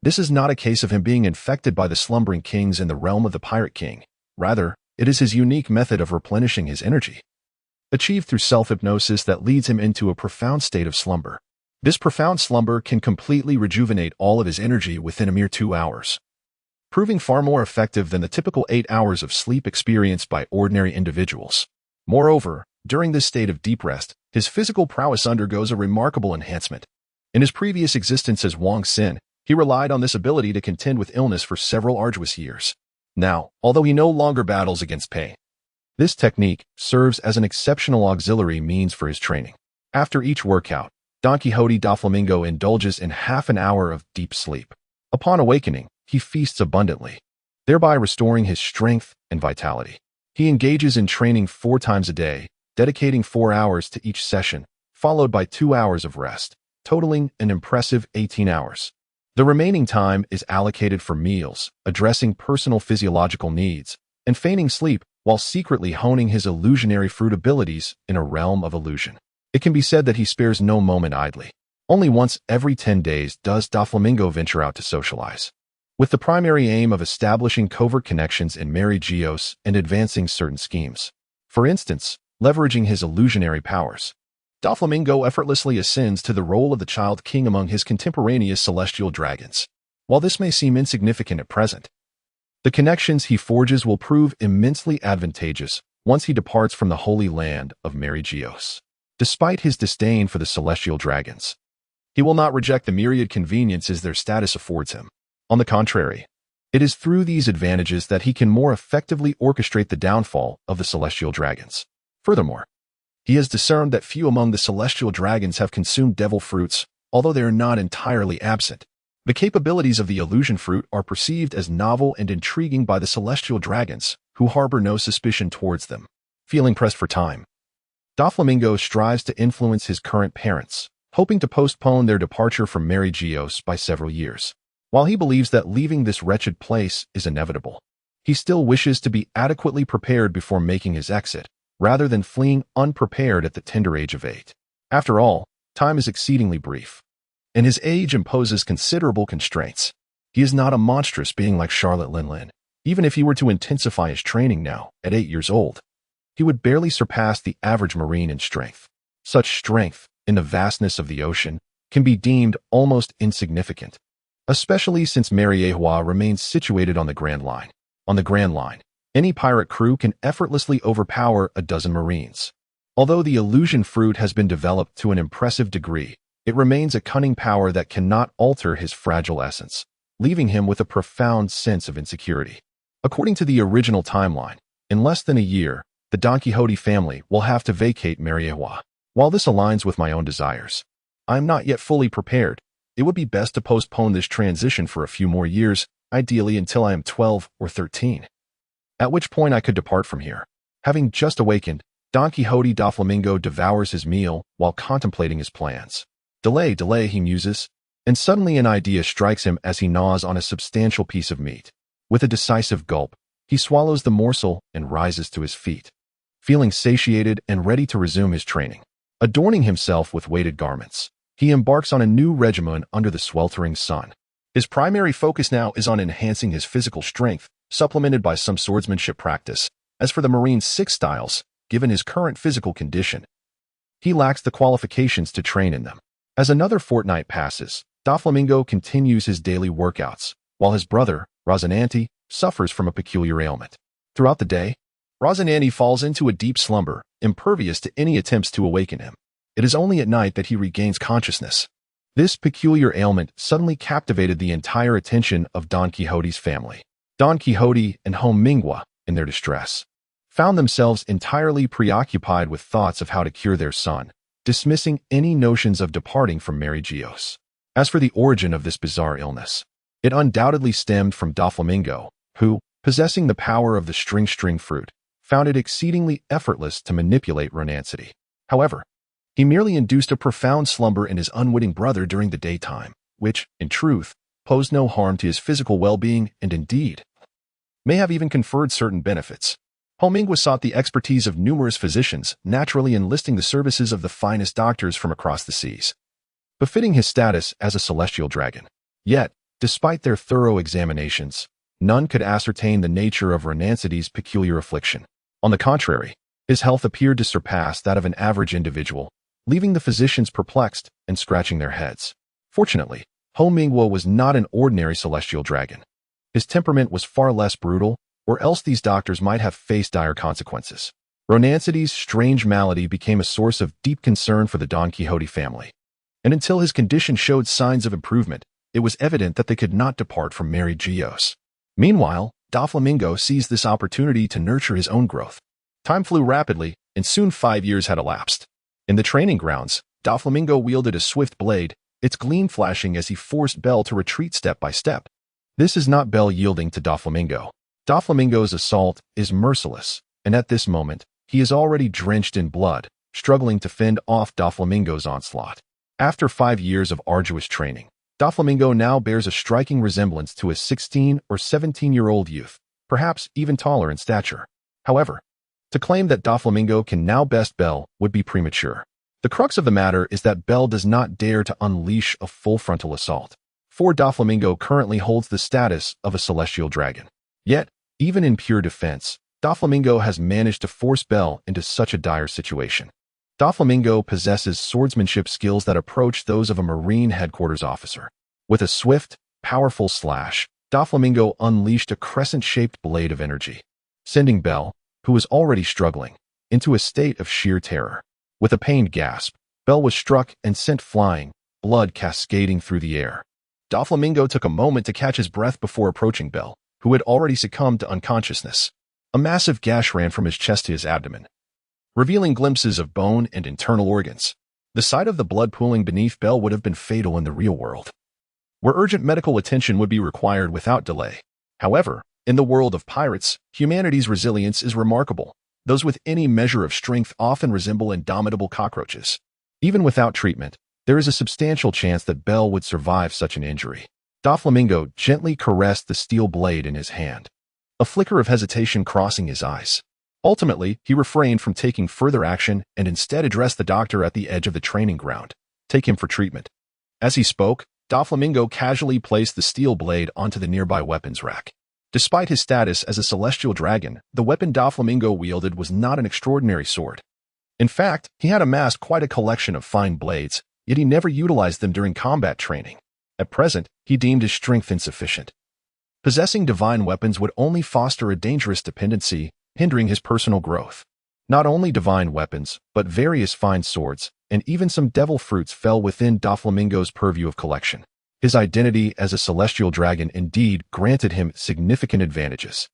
This is not a case of him being infected by the slumbering kings in the realm of the Pirate King. Rather, it is his unique method of replenishing his energy, achieved through self-hypnosis, that leads him into a profound state of slumber. This profound slumber can completely rejuvenate all of his energy within a mere 2 hours, proving far more effective than the typical 8 hours of sleep experienced by ordinary individuals. Moreover, during this state of deep rest, his physical prowess undergoes a remarkable enhancement. In his previous existence as Wong Sin, he relied on this ability to contend with illness for several arduous years. Now, although he no longer battles against pain, this technique serves as an exceptional auxiliary means for his training. After each workout, Don Quixote Doflamingo indulges in half an hour of deep sleep. Upon awakening, he feasts abundantly, thereby restoring his strength and vitality. He engages in training 4 times a day, dedicating 4 hours to each session, followed by 2 hours of rest, totaling an impressive 18 hours. The remaining time is allocated for meals, addressing personal physiological needs, and feigning sleep while secretly honing his illusionary fruit abilities in a realm of illusion. It can be said that he spares no moment idly. Only once every 10 days does Doflamingo venture out to socialize, with the primary aim of establishing covert connections in Mary Geos and advancing certain schemes. For instance, leveraging his illusionary powers, Doflamingo effortlessly ascends to the role of the child king among his contemporaneous celestial dragons. While this may seem insignificant at present, the connections he forges will prove immensely advantageous once he departs from the holy land of Mary Geos. Despite his disdain for the celestial dragons, he will not reject the myriad conveniences their status affords him. On the contrary, it is through these advantages that he can more effectively orchestrate the downfall of the celestial dragons. Furthermore, he has discerned that few among the celestial dragons have consumed devil fruits, although they are not entirely absent. The capabilities of the illusion fruit are perceived as novel and intriguing by the celestial dragons, who harbor no suspicion towards them. Feeling pressed for time, Doflamingo strives to influence his current parents, hoping to postpone their departure from Mary Geos by several years. While he believes that leaving this wretched place is inevitable, he still wishes to be adequately prepared before making his exit, rather than fleeing unprepared at the tender age of 8. After all, time is exceedingly brief, and his age imposes considerable constraints. He is not a monstrous being like Charlotte Linlin. Even if he were to intensify his training now, at 8 years old, he would barely surpass the average Marine in strength. Such strength, in the vastness of the ocean, can be deemed almost insignificant, especially since Mariejois remains situated on the Grand Line. On the Grand Line, any pirate crew can effortlessly overpower a dozen Marines. Although the illusion fruit has been developed to an impressive degree, it remains a cunning power that cannot alter his fragile essence, leaving him with a profound sense of insecurity. According to the original timeline, in less than a year, the Don Quixote family will have to vacate Mariejois. While this aligns with my own desires, I am not yet fully prepared. It would be best to postpone this transition for a few more years, ideally until I am 12 or 13. At which point I could depart from here. Having just awakened, Don Quixote Doflamingo devours his meal while contemplating his plans. Delay, he muses, and suddenly an idea strikes him as he gnaws on a substantial piece of meat. With a decisive gulp, He swallows the morsel and rises to his feet, feeling satiated and ready to resume his training. Adorning himself with weighted garments, he embarks on a new regimen under the sweltering sun. His primary focus now is on enhancing his physical strength, supplemented by some swordsmanship practice. As for the Marine 6 styles, given his current physical condition, he lacks the qualifications to train in them. As another fortnight passes, Doflamingo continues his daily workouts, while his brother, Rosinante, suffers from a peculiar ailment. Throughout the day, Rosinante falls into a deep slumber, impervious to any attempts to awaken him. It is only at night that he regains consciousness. This peculiar ailment suddenly captivated the entire attention of Don Quixote's family. Don Quixote and Homingua, in their distress, found themselves entirely preoccupied with thoughts of how to cure their son, dismissing any notions of departing from Mary Gios. As for the origin of this bizarre illness, it undoubtedly stemmed from Doflamingo, who, possessing the power of the string fruit, found it exceedingly effortless to manipulate Ronancity. However, he merely induced a profound slumber in his unwitting brother during the daytime, which, in truth, posed no harm to his physical well-being and indeed may have even conferred certain benefits. Homingua sought the expertise of numerous physicians, naturally enlisting the services of the finest doctors from across the seas, befitting his status as a celestial dragon. Yet, despite their thorough examinations, none could ascertain the nature of Ronancity's peculiar affliction. On the contrary, his health appeared to surpass that of an average individual, leaving the physicians perplexed and scratching their heads. Fortunately, Homingua was not an ordinary celestial dragon. His temperament was far less brutal, or else these doctors might have faced dire consequences. Ronancity's strange malady became a source of deep concern for the Don Quixote family, and until his condition showed signs of improvement, it was evident that they could not depart from Mary Gios. Meanwhile, Doflamingo seized this opportunity to nurture his own growth. Time flew rapidly, and soon 5 years had elapsed. In the training grounds, Doflamingo wielded a swift blade, its gleam flashing as he forced Belle to retreat step by step. This is not Belle yielding to Doflamingo. Doflamingo's assault is merciless, and at this moment, he is already drenched in blood, struggling to fend off Doflamingo's onslaught. After 5 years of arduous training, Doflamingo now bears a striking resemblance to a 16 or 17-year-old youth, perhaps even taller in stature. However, to claim that Doflamingo can now best Belle would be premature. The crux of the matter is that Belle does not dare to unleash a full frontal assault, for Doflamingo currently holds the status of a celestial dragon. Yet, even in pure defense, Doflamingo has managed to force Belle into such a dire situation. Doflamingo possesses swordsmanship skills that approach those of a Marine headquarters officer. With a swift, powerful slash, Doflamingo unleashed a crescent-shaped blade of energy, sending Belle, who was already struggling, into a state of sheer terror. With a pained gasp, Belle was struck and sent flying, blood cascading through the air. Doflamingo took a moment to catch his breath before approaching Belle, who had already succumbed to unconsciousness. A massive gash ran from his chest to his abdomen, revealing glimpses of bone and internal organs. The sight of the blood pooling beneath Belle would have been fatal in the real world, where urgent medical attention would be required without delay. However, in the world of pirates, humanity's resilience is remarkable. Those with any measure of strength often resemble indomitable cockroaches. Even without treatment, there is a substantial chance that Belle would survive such an injury. Doflamingo gently caressed the steel blade in his hand, a flicker of hesitation crossing his eyes. Ultimately, he refrained from taking further action and instead addressed the doctor at the edge of the training ground. Take him for treatment. As he spoke, Doflamingo casually placed the steel blade onto the nearby weapons rack. Despite his status as a celestial dragon, the weapon Doflamingo wielded was not an extraordinary sword. In fact, he had amassed quite a collection of fine blades, yet he never utilized them during combat training. At present, he deemed his strength insufficient. Possessing divine weapons would only foster a dangerous dependency, hindering his personal growth. Not only divine weapons, but various fine swords, and even some devil fruits fell within Doflamingo's purview of collection. His identity as a celestial dragon indeed granted him significant advantages.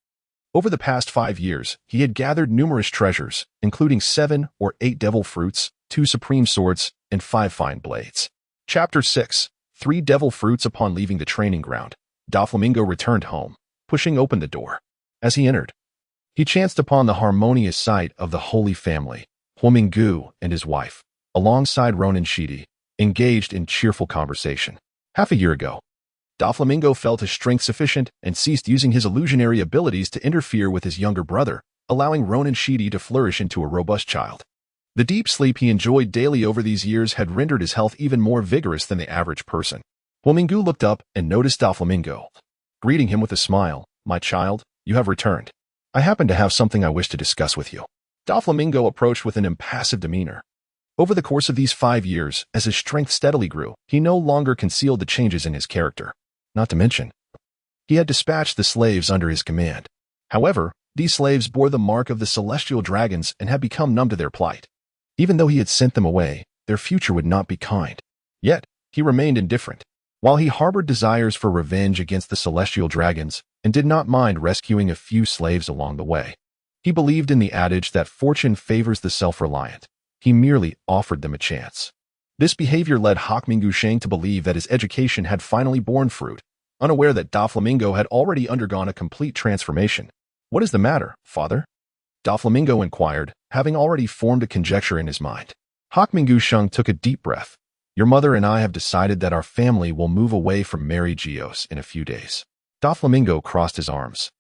Over the past 5 years, he had gathered numerous treasures, including 7 or 8 devil fruits, 2 supreme swords, and 5 fine blades. Chapter 6. 3 devil fruits. Upon leaving the training ground, Doflamingo returned home, pushing open the door. As he entered, he chanced upon the harmonious sight of the Holy Family, Doflamingo and his wife, alongside Ronan Shidi, engaged in cheerful conversation. Half a year ago, Doflamingo felt his strength sufficient and ceased using his illusionary abilities to interfere with his younger brother, allowing Ronan Shidi to flourish into a robust child. The deep sleep he enjoyed daily over these years had rendered his health even more vigorous than the average person. Weno looked up and noticed Doflamingo. Greeting him with a smile, "My child, you have returned. I happen to have something I wish to discuss with you." Doflamingo approached with an impassive demeanor. Over the course of these 5 years, as his strength steadily grew, he no longer concealed the changes in his character. Not to mention, he had dispatched the slaves under his command. However, these slaves bore the mark of the celestial dragons and had become numb to their plight. Even though he had sent them away, their future would not be kind. Yet, he remained indifferent. While he harbored desires for revenge against the celestial dragons and did not mind rescuing a few slaves along the way, he believed in the adage that fortune favors the self-reliant. He merely offered them a chance. This behavior led Hawkmingu Sheng to believe that his education had finally borne fruit, unaware that Doflamingo had already undergone a complete transformation. "What is the matter, father?" Doflamingo inquired, having already formed a conjecture in his mind. Hawkmingu Sheng took a deep breath. "Your mother and I have decided that our family will move away from Mary Geos in a few days." Doflamingo crossed his arms,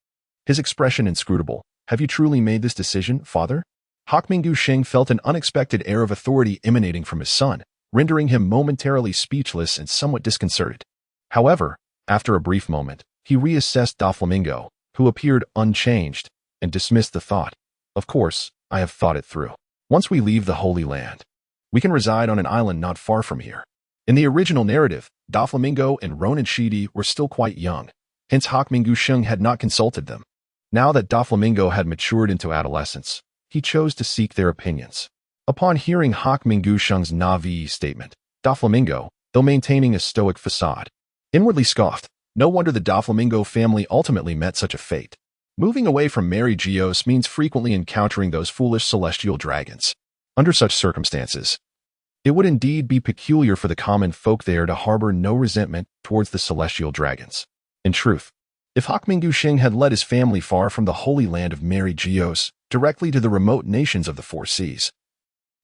his expression inscrutable. "Have you truly made this decision, father?" Hawkmingu Sheng felt an unexpected air of authority emanating from his son, rendering him momentarily speechless and somewhat disconcerted. However, after a brief moment, he reassessed Doflamingo, who appeared unchanged, and dismissed the thought. "Of course, I have thought it through. Once we leave the Holy Land, we can reside on an island not far from here." In the original narrative, Doflamingo and Ronan Shidi were still quite young, hence Hawkmingu Sheng had not consulted them. Now that Doflamingo had matured into adolescence, he chose to seek their opinions. Upon hearing Hawkmingu Sheng's Navi statement, Doflamingo, though maintaining a stoic facade, inwardly scoffed. No wonder the Doflamingo family ultimately met such a fate. Moving away from Mary Geos means frequently encountering those foolish celestial dragons. Under such circumstances, it would indeed be peculiar for the common folk there to harbor no resentment towards the celestial dragons. In truth, if Hawkmingu Sheng had led his family far from the holy land of Mary Geos, directly to the remote nations of the Four Seas,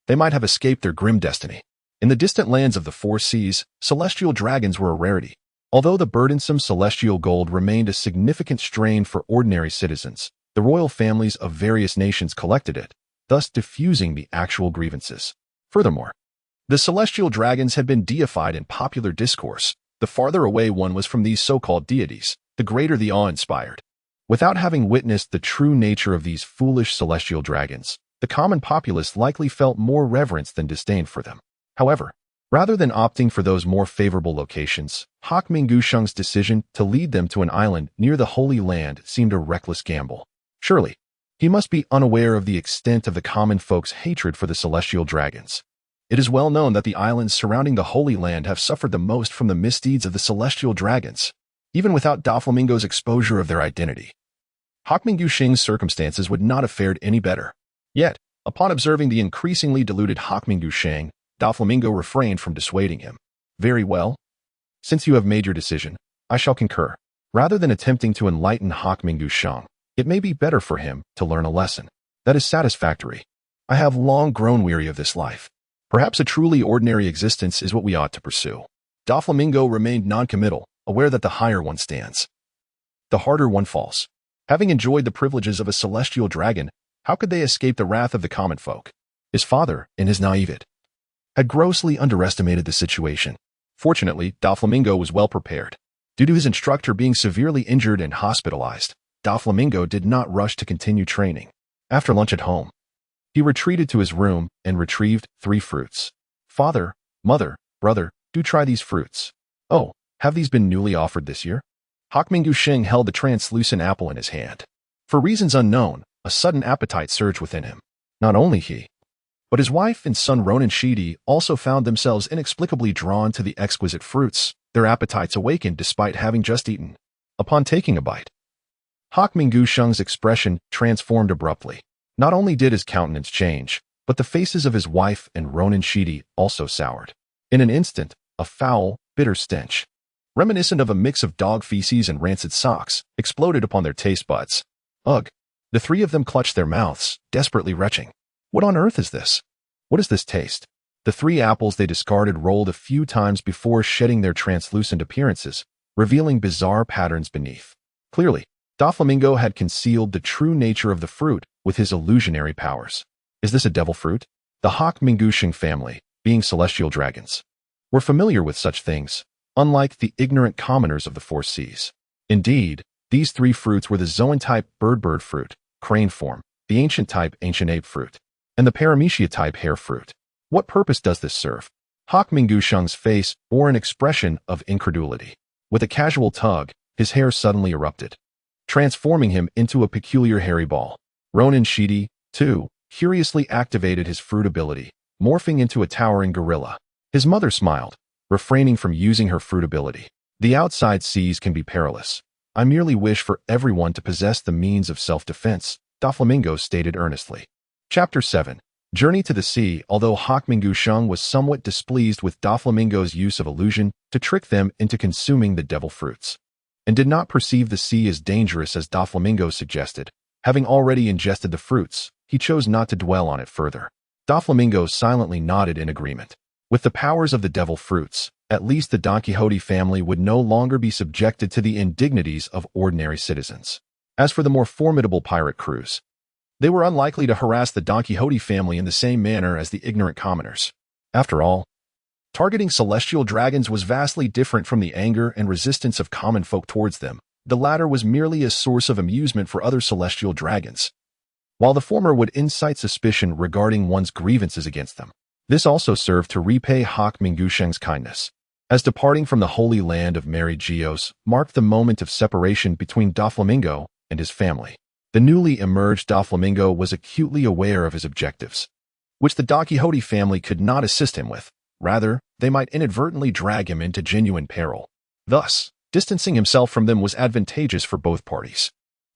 they might have escaped their grim destiny. In the distant lands of the Four Seas, celestial dragons were a rarity. Although the burdensome celestial gold remained a significant strain for ordinary citizens, the royal families of various nations collected it, thus diffusing the actual grievances. Furthermore, the celestial dragons had been deified in popular discourse. The farther away one was from these so-called deities, the greater the awe inspired. Without having witnessed the true nature of these foolish celestial dragons, the common populace likely felt more reverence than disdain for them. However, rather than opting for those more favorable locations, Hawkmingu Sheng's decision to lead them to an island near the Holy Land seemed a reckless gamble. Surely, he must be unaware of the extent of the common folk's hatred for the celestial dragons. It is well known that the islands surrounding the Holy Land have suffered the most from the misdeeds of the celestial dragons, even without Doflamingo's exposure of their identity. Hawkmingu Sheng's circumstances would not have fared any better. Yet, upon observing the increasingly deluded Hawkmingu Sheng, Doflamingo refrained from dissuading him. "Very well. Since you have made your decision, I shall concur." Rather than attempting to enlighten Hawkmingu Sheng, it may be better for him to learn a lesson. That is satisfactory. I have long grown weary of this life. Perhaps a truly ordinary existence is what we ought to pursue. Doflamingo remained noncommittal, aware that the higher one stands, the harder one falls. Having enjoyed the privileges of a celestial dragon, how could they escape the wrath of the common folk? His father, in his naivete, had grossly underestimated the situation. Fortunately, Doflamingo was well prepared. Due to his instructor being severely injured and hospitalized, Doflamingo did not rush to continue training. After lunch at home, he retreated to his room and retrieved 3 fruits. "Father, mother, brother, do try these fruits." "Oh, have these been newly offered this year?" Hawkmingu Sheng held the translucent apple in his hand. For reasons unknown, a sudden appetite surged within him. Not only he, but his wife and son Ronan Shidi also found themselves inexplicably drawn to the exquisite fruits, their appetites awakened despite having just eaten. Upon taking a bite, Hawkmingu Sheng's expression transformed abruptly. Not only did his countenance change, but the faces of his wife and Ronan Shidi also soured. In an instant, a foul, bitter stench, reminiscent of a mix of dog feces and rancid socks, exploded upon their taste buds. Ugh! The 3 of them clutched their mouths, desperately retching. What on earth is this? What is this taste? The 3 apples they discarded rolled a few times before shedding their translucent appearances, revealing bizarre patterns beneath. Clearly, Doflamingo had concealed the true nature of the fruit with his illusionary powers. Is this a devil fruit? The harrowing family, being celestial dragons, were familiar with such things, unlike the ignorant commoners of the four seas. Indeed, these three fruits were the zoan-type bird fruit, crane form, the ancient-type ancient ape fruit, and the paramecia-type hare fruit. What purpose does this serve? Harrowing's face bore an expression of incredulity. With a casual tug, his hair suddenly erupted, transforming him into a peculiar hairy ball. Ronan Shidi, too, curiously activated his fruit ability, morphing into a towering gorilla. His mother smiled, refraining from using her fruit ability. The outside seas can be perilous. I merely wish for everyone to possess the means of self-defense, Doflamingo stated earnestly. Chapter 7. Journey to the Sea. Although Harrowing was somewhat displeased with Doflamingo's use of illusion to trick them into consuming the devil fruits, and did not perceive the sea as dangerous as Doflamingo suggested, having already ingested the fruits, he chose not to dwell on it further. Doflamingo silently nodded in agreement. With the powers of the devil fruits, at least the Don Quixote family would no longer be subjected to the indignities of ordinary citizens. As for the more formidable pirate crews, they were unlikely to harass the Don Quixote family in the same manner as the ignorant commoners. After all, targeting celestial dragons was vastly different from the anger and resistance of common folk towards them. The latter was merely a source of amusement for other celestial dragons, while the former would incite suspicion regarding one's grievances against them. This also served to repay Harrowing's kindness, as departing from the holy land of Mary Geos marked the moment of separation between Doflamingo and his family. The newly emerged Doflamingo was acutely aware of his objectives, which the Don Quixote family could not assist him with. Rather, they might inadvertently drag him into genuine peril. Thus, distancing himself from them was advantageous for both parties.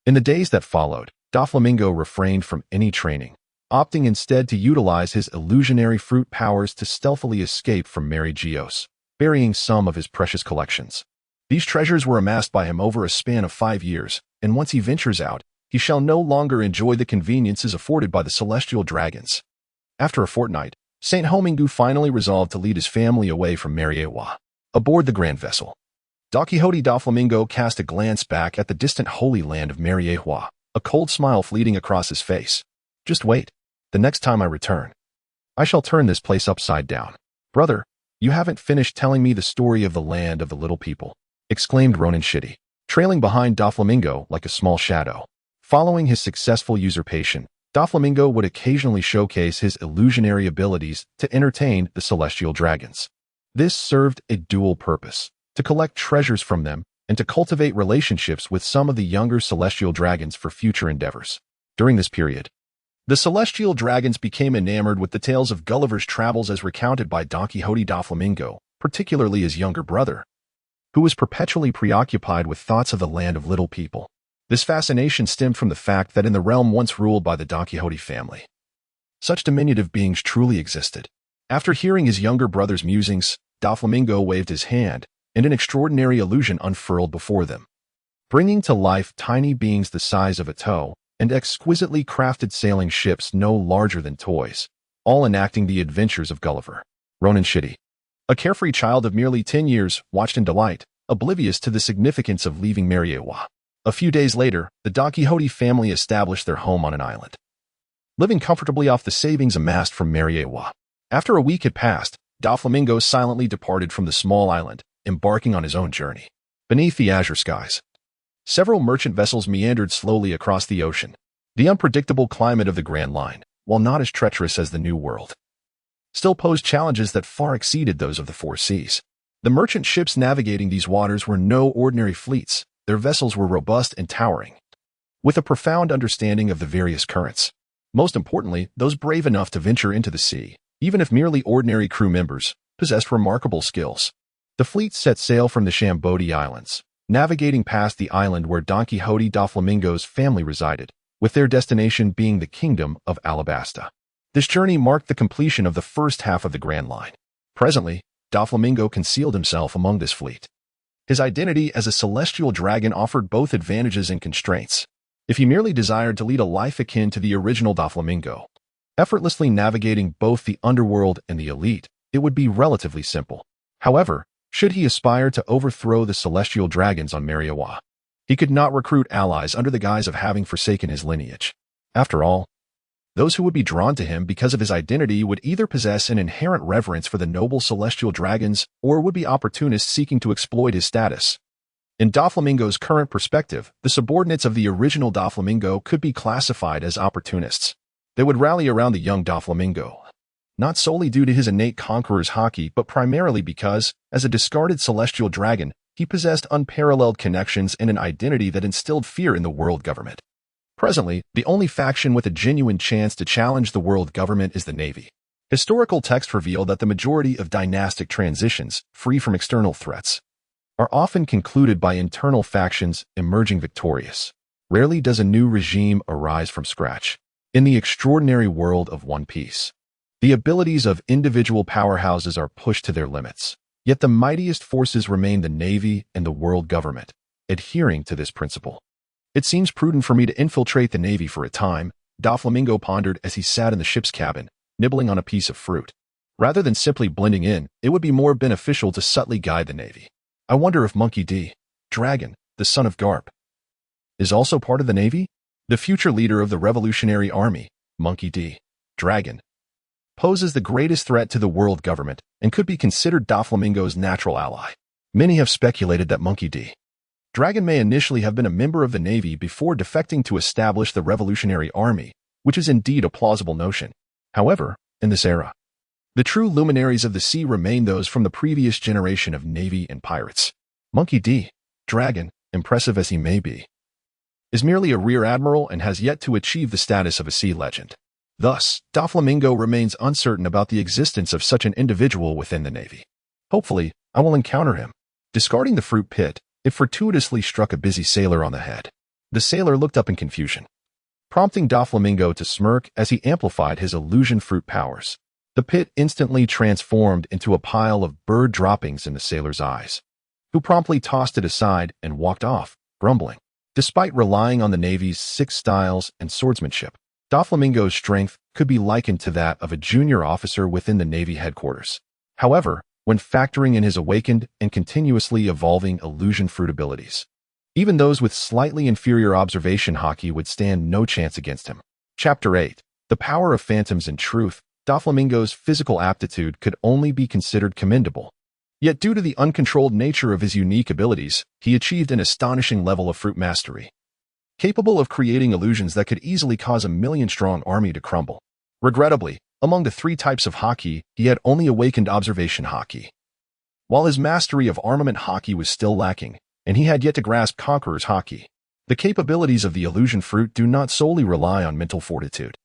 In the days that followed, Doflamingo refrained from any training, opting instead to utilize his illusionary fruit powers to stealthily escape from Mary Geos, burying some of his precious collections. These treasures were amassed by him over a span of 5 years, and once he ventures out, he shall no longer enjoy the conveniences afforded by the celestial dragons. After a fortnight, Saint Homingu finally resolved to lead his family away from Mariewa. Aboard the grand vessel, Don Quixote Doflamingo cast a glance back at the distant holy land of Mariewa, a cold smile fleeting across his face. Just wait. The next time I return, I shall turn this place upside down. Brother, you haven't finished telling me the story of the land of the little people, exclaimed Ronan Shidi, trailing behind Doflamingo like a small shadow. Following his successful usurpation, Doflamingo would occasionally showcase his illusionary abilities to entertain the celestial dragons. This served a dual purpose, to collect treasures from them and to cultivate relationships with some of the younger celestial dragons for future endeavors. During this period, the celestial dragons became enamored with the tales of Gulliver's travels as recounted by Don Quixote Doflamingo, particularly his younger brother, who was perpetually preoccupied with thoughts of the land of little people. This fascination stemmed from the fact that in the realm once ruled by the Don Quixote family, such diminutive beings truly existed. After hearing his younger brother's musings, Doflamingo waved his hand, and an extraordinary illusion unfurled before them, bringing to life tiny beings the size of a toe, and exquisitely crafted sailing ships no larger than toys, all enacting the adventures of Gulliver. Ronan Shidi, a carefree child of merely 10 years, watched in delight, oblivious to the significance of leaving Mariewa. A few days later, the Don Quixote family established their home on an island, living comfortably off the savings amassed from Mariewa. After a week had passed, Doflamingo silently departed from the small island, embarking on his own journey. Beneath the azure skies, several merchant vessels meandered slowly across the ocean. The unpredictable climate of the Grand Line, while not as treacherous as the New World, still posed challenges that far exceeded those of the four seas. The merchant ships navigating these waters were no ordinary fleets. Their vessels were robust and towering, with a profound understanding of the various currents. Most importantly, those brave enough to venture into the sea, even if merely ordinary crew members, possessed remarkable skills. The fleet set sail from the Shambodi Islands, navigating past the island where Don Quixote Doflamingo's family resided, with their destination being the kingdom of Alabasta. This journey marked the completion of the first half of the Grand Line. Presently, Doflamingo concealed himself among this fleet. His identity as a celestial dragon offered both advantages and constraints. If he merely desired to lead a life akin to the original Doflamingo, effortlessly navigating both the underworld and the elite, it would be relatively simple. However, Should he aspire to overthrow the celestial dragons on Mariawa, he could not recruit allies under the guise of having forsaken his lineage. After all, those who would be drawn to him because of his identity would either possess an inherent reverence for the noble celestial dragons or would be opportunists seeking to exploit his status. In Doflamingo's current perspective, the subordinates of the original Doflamingo could be classified as opportunists. They would rally around the young Doflamingo, not solely due to his innate conqueror's haki, but primarily because, as a discarded celestial dragon, he possessed unparalleled connections and an identity that instilled fear in the world government. Presently, the only faction with a genuine chance to challenge the world government is the Navy. Historical texts reveal that the majority of dynastic transitions, free from external threats, are often concluded by internal factions emerging victorious. Rarely does a new regime arise from scratch. In the extraordinary world of One Piece, the abilities of individual powerhouses are pushed to their limits. Yet the mightiest forces remain the Navy and the world government, adhering to this principle. It seems prudent for me to infiltrate the Navy for a time, Doflamingo pondered as he sat in the ship's cabin, nibbling on a piece of fruit. Rather than simply blending in, it would be more beneficial to subtly guide the Navy. I wonder if Monkey D. Dragon, the son of Garp, is also part of the Navy? The future leader of the Revolutionary Army, Monkey D. Dragon, poses the greatest threat to the world government and could be considered Doflamingo's natural ally. Many have speculated that Monkey D. Dragon may initially have been a member of the Navy before defecting to establish the Revolutionary Army, which is indeed a plausible notion. However, in this era, the true luminaries of the sea remain those from the previous generation of Navy and pirates. Monkey D. Dragon, impressive as he may be, is merely a rear admiral and has yet to achieve the status of a sea legend. Thus, Doflamingo remains uncertain about the existence of such an individual within the Navy. Hopefully, I will encounter him. Discarding the fruit pit, it fortuitously struck a busy sailor on the head. The sailor looked up in confusion, prompting Doflamingo to smirk as he amplified his illusion fruit powers. The pit instantly transformed into a pile of bird droppings in the sailor's eyes, who promptly tossed it aside and walked off, grumbling. Despite relying on the Navy's 6 styles and swordsmanship, Doflamingo's strength could be likened to that of a junior officer within the Navy headquarters. However, when factoring in his awakened and continuously evolving illusion fruit abilities, even those with slightly inferior observation haki would stand no chance against him. Chapter 8. The Power of Phantoms. In truth, Doflamingo's physical aptitude could only be considered commendable. Yet due to the uncontrolled nature of his unique abilities, he achieved an astonishing level of fruit mastery, capable of creating illusions that could easily cause a million-strong army to crumble. Regrettably, among the 3 types of haki, he had only awakened observation haki, while his mastery of armament haki was still lacking, and he had yet to grasp conqueror's haki. The capabilities of the illusion fruit do not solely rely on mental fortitude.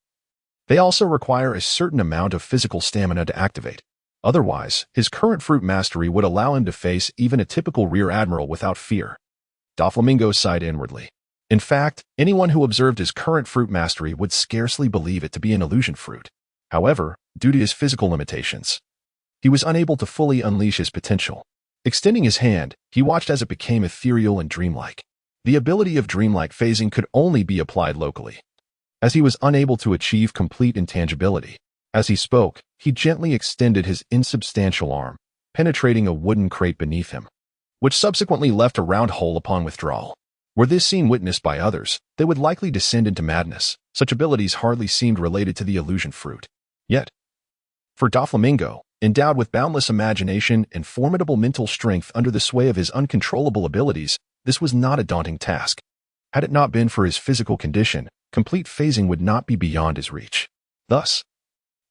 They also require a certain amount of physical stamina to activate. Otherwise, his current fruit mastery would allow him to face even a typical rear admiral without fear. Doflamingo sighed inwardly. In fact, anyone who observed his current fruit mastery would scarcely believe it to be an illusion fruit. However, due to his physical limitations, he was unable to fully unleash his potential. Extending his hand, he watched as it became ethereal and dreamlike. The ability of dreamlike phasing could only be applied locally, as he was unable to achieve complete intangibility. As he spoke, he gently extended his insubstantial arm, penetrating a wooden crate beneath him, which subsequently left a round hole upon withdrawal. Were this scene witnessed by others, they would likely descend into madness. Such abilities hardly seemed related to the illusion fruit. Yet, for Doflamingo, endowed with boundless imagination and formidable mental strength under the sway of his uncontrollable abilities, this was not a daunting task. Had it not been for his physical condition, complete phasing would not be beyond his reach. Thus,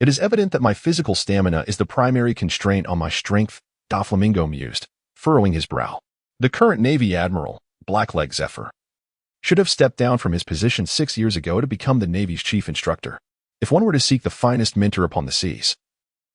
it is evident that my physical stamina is the primary constraint on my strength, Doflamingo mused, furrowing his brow. The current Navy Admiral, Blackleg Zephyr, should have stepped down from his position 6 years ago to become the Navy's chief instructor. If one were to seek the finest mentor upon the seas,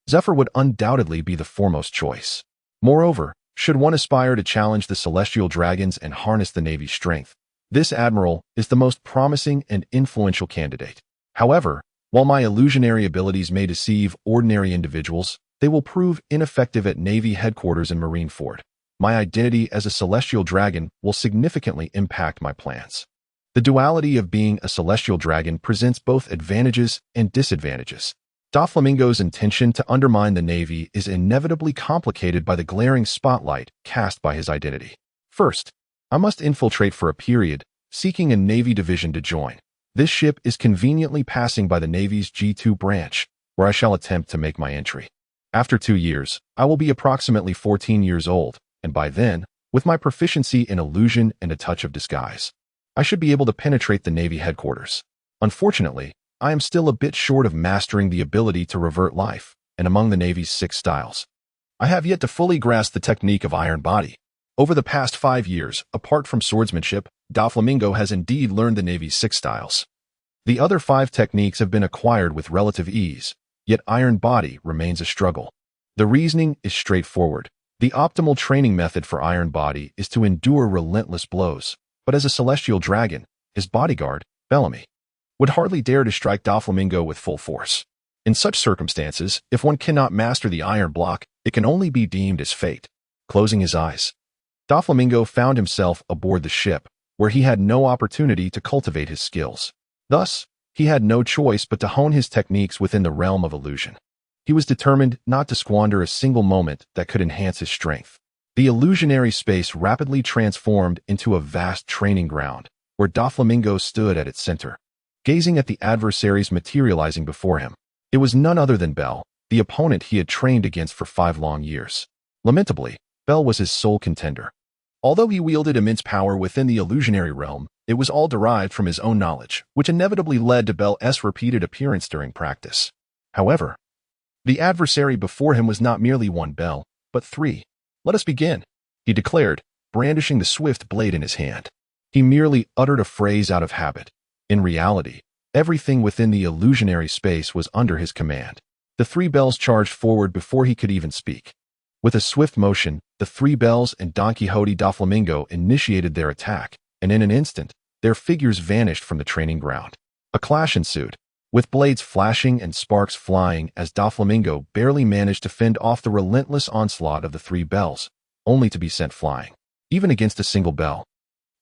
Zephyr would undoubtedly be the foremost choice. Moreover, should one aspire to challenge the celestial dragons and harness the Navy's strength, this admiral is the most promising and influential candidate. However, while my illusionary abilities may deceive ordinary individuals, they will prove ineffective at Navy headquarters in Marineford. My identity as a celestial dragon will significantly impact my plans. The duality of being a celestial dragon presents both advantages and disadvantages. Doflamingo's intention to undermine the Navy is inevitably complicated by the glaring spotlight cast by his identity. First, I must infiltrate for a period, seeking a Navy division to join. This ship is conveniently passing by the Navy's G2 branch, where I shall attempt to make my entry. After 2 years, I will be approximately 14 years old, and by then, with my proficiency in illusion and a touch of disguise, I should be able to penetrate the Navy headquarters. Unfortunately, I am still a bit short of mastering the ability to revert life, and among the Navy's 6 styles, I have yet to fully grasp the technique of iron body. Over the past 5 years, apart from swordsmanship, Doflamingo has indeed learned the Navy's 6 styles. The other 5 techniques have been acquired with relative ease, yet iron body remains a struggle. The reasoning is straightforward. The optimal training method for iron body is to endure relentless blows, but as a celestial dragon, his bodyguard, Bellamy, would hardly dare to strike Doflamingo with full force. In such circumstances, if one cannot master the iron block, it can only be deemed as fate. Closing his eyes, Doflamingo found himself aboard the ship, where he had no opportunity to cultivate his skills. Thus, he had no choice but to hone his techniques within the realm of illusion. He was determined not to squander a single moment that could enhance his strength. The illusionary space rapidly transformed into a vast training ground, where Doflamingo stood at its center, gazing at the adversaries materializing before him. It was none other than Bell, the opponent he had trained against for 5 long years. Lamentably, Bell was his sole contender. Although he wielded immense power within the illusionary realm, it was all derived from his own knowledge, which inevitably led to Bell's repeated appearance during practice. However, the adversary before him was not merely 1 Bell, but 3. "Let us begin," he declared, brandishing the swift blade in his hand. He merely uttered a phrase out of habit. In reality, everything within the illusionary space was under his command. The 3 Bells charged forward before he could even speak. With a swift motion, the 3 Bells and Don Quixote Doflamingo initiated their attack, and in an instant, their figures vanished from the training ground. A clash ensued, with blades flashing and sparks flying as Doflamingo barely managed to fend off the relentless onslaught of the 3 Bells, only to be sent flying. Even against a single Bell,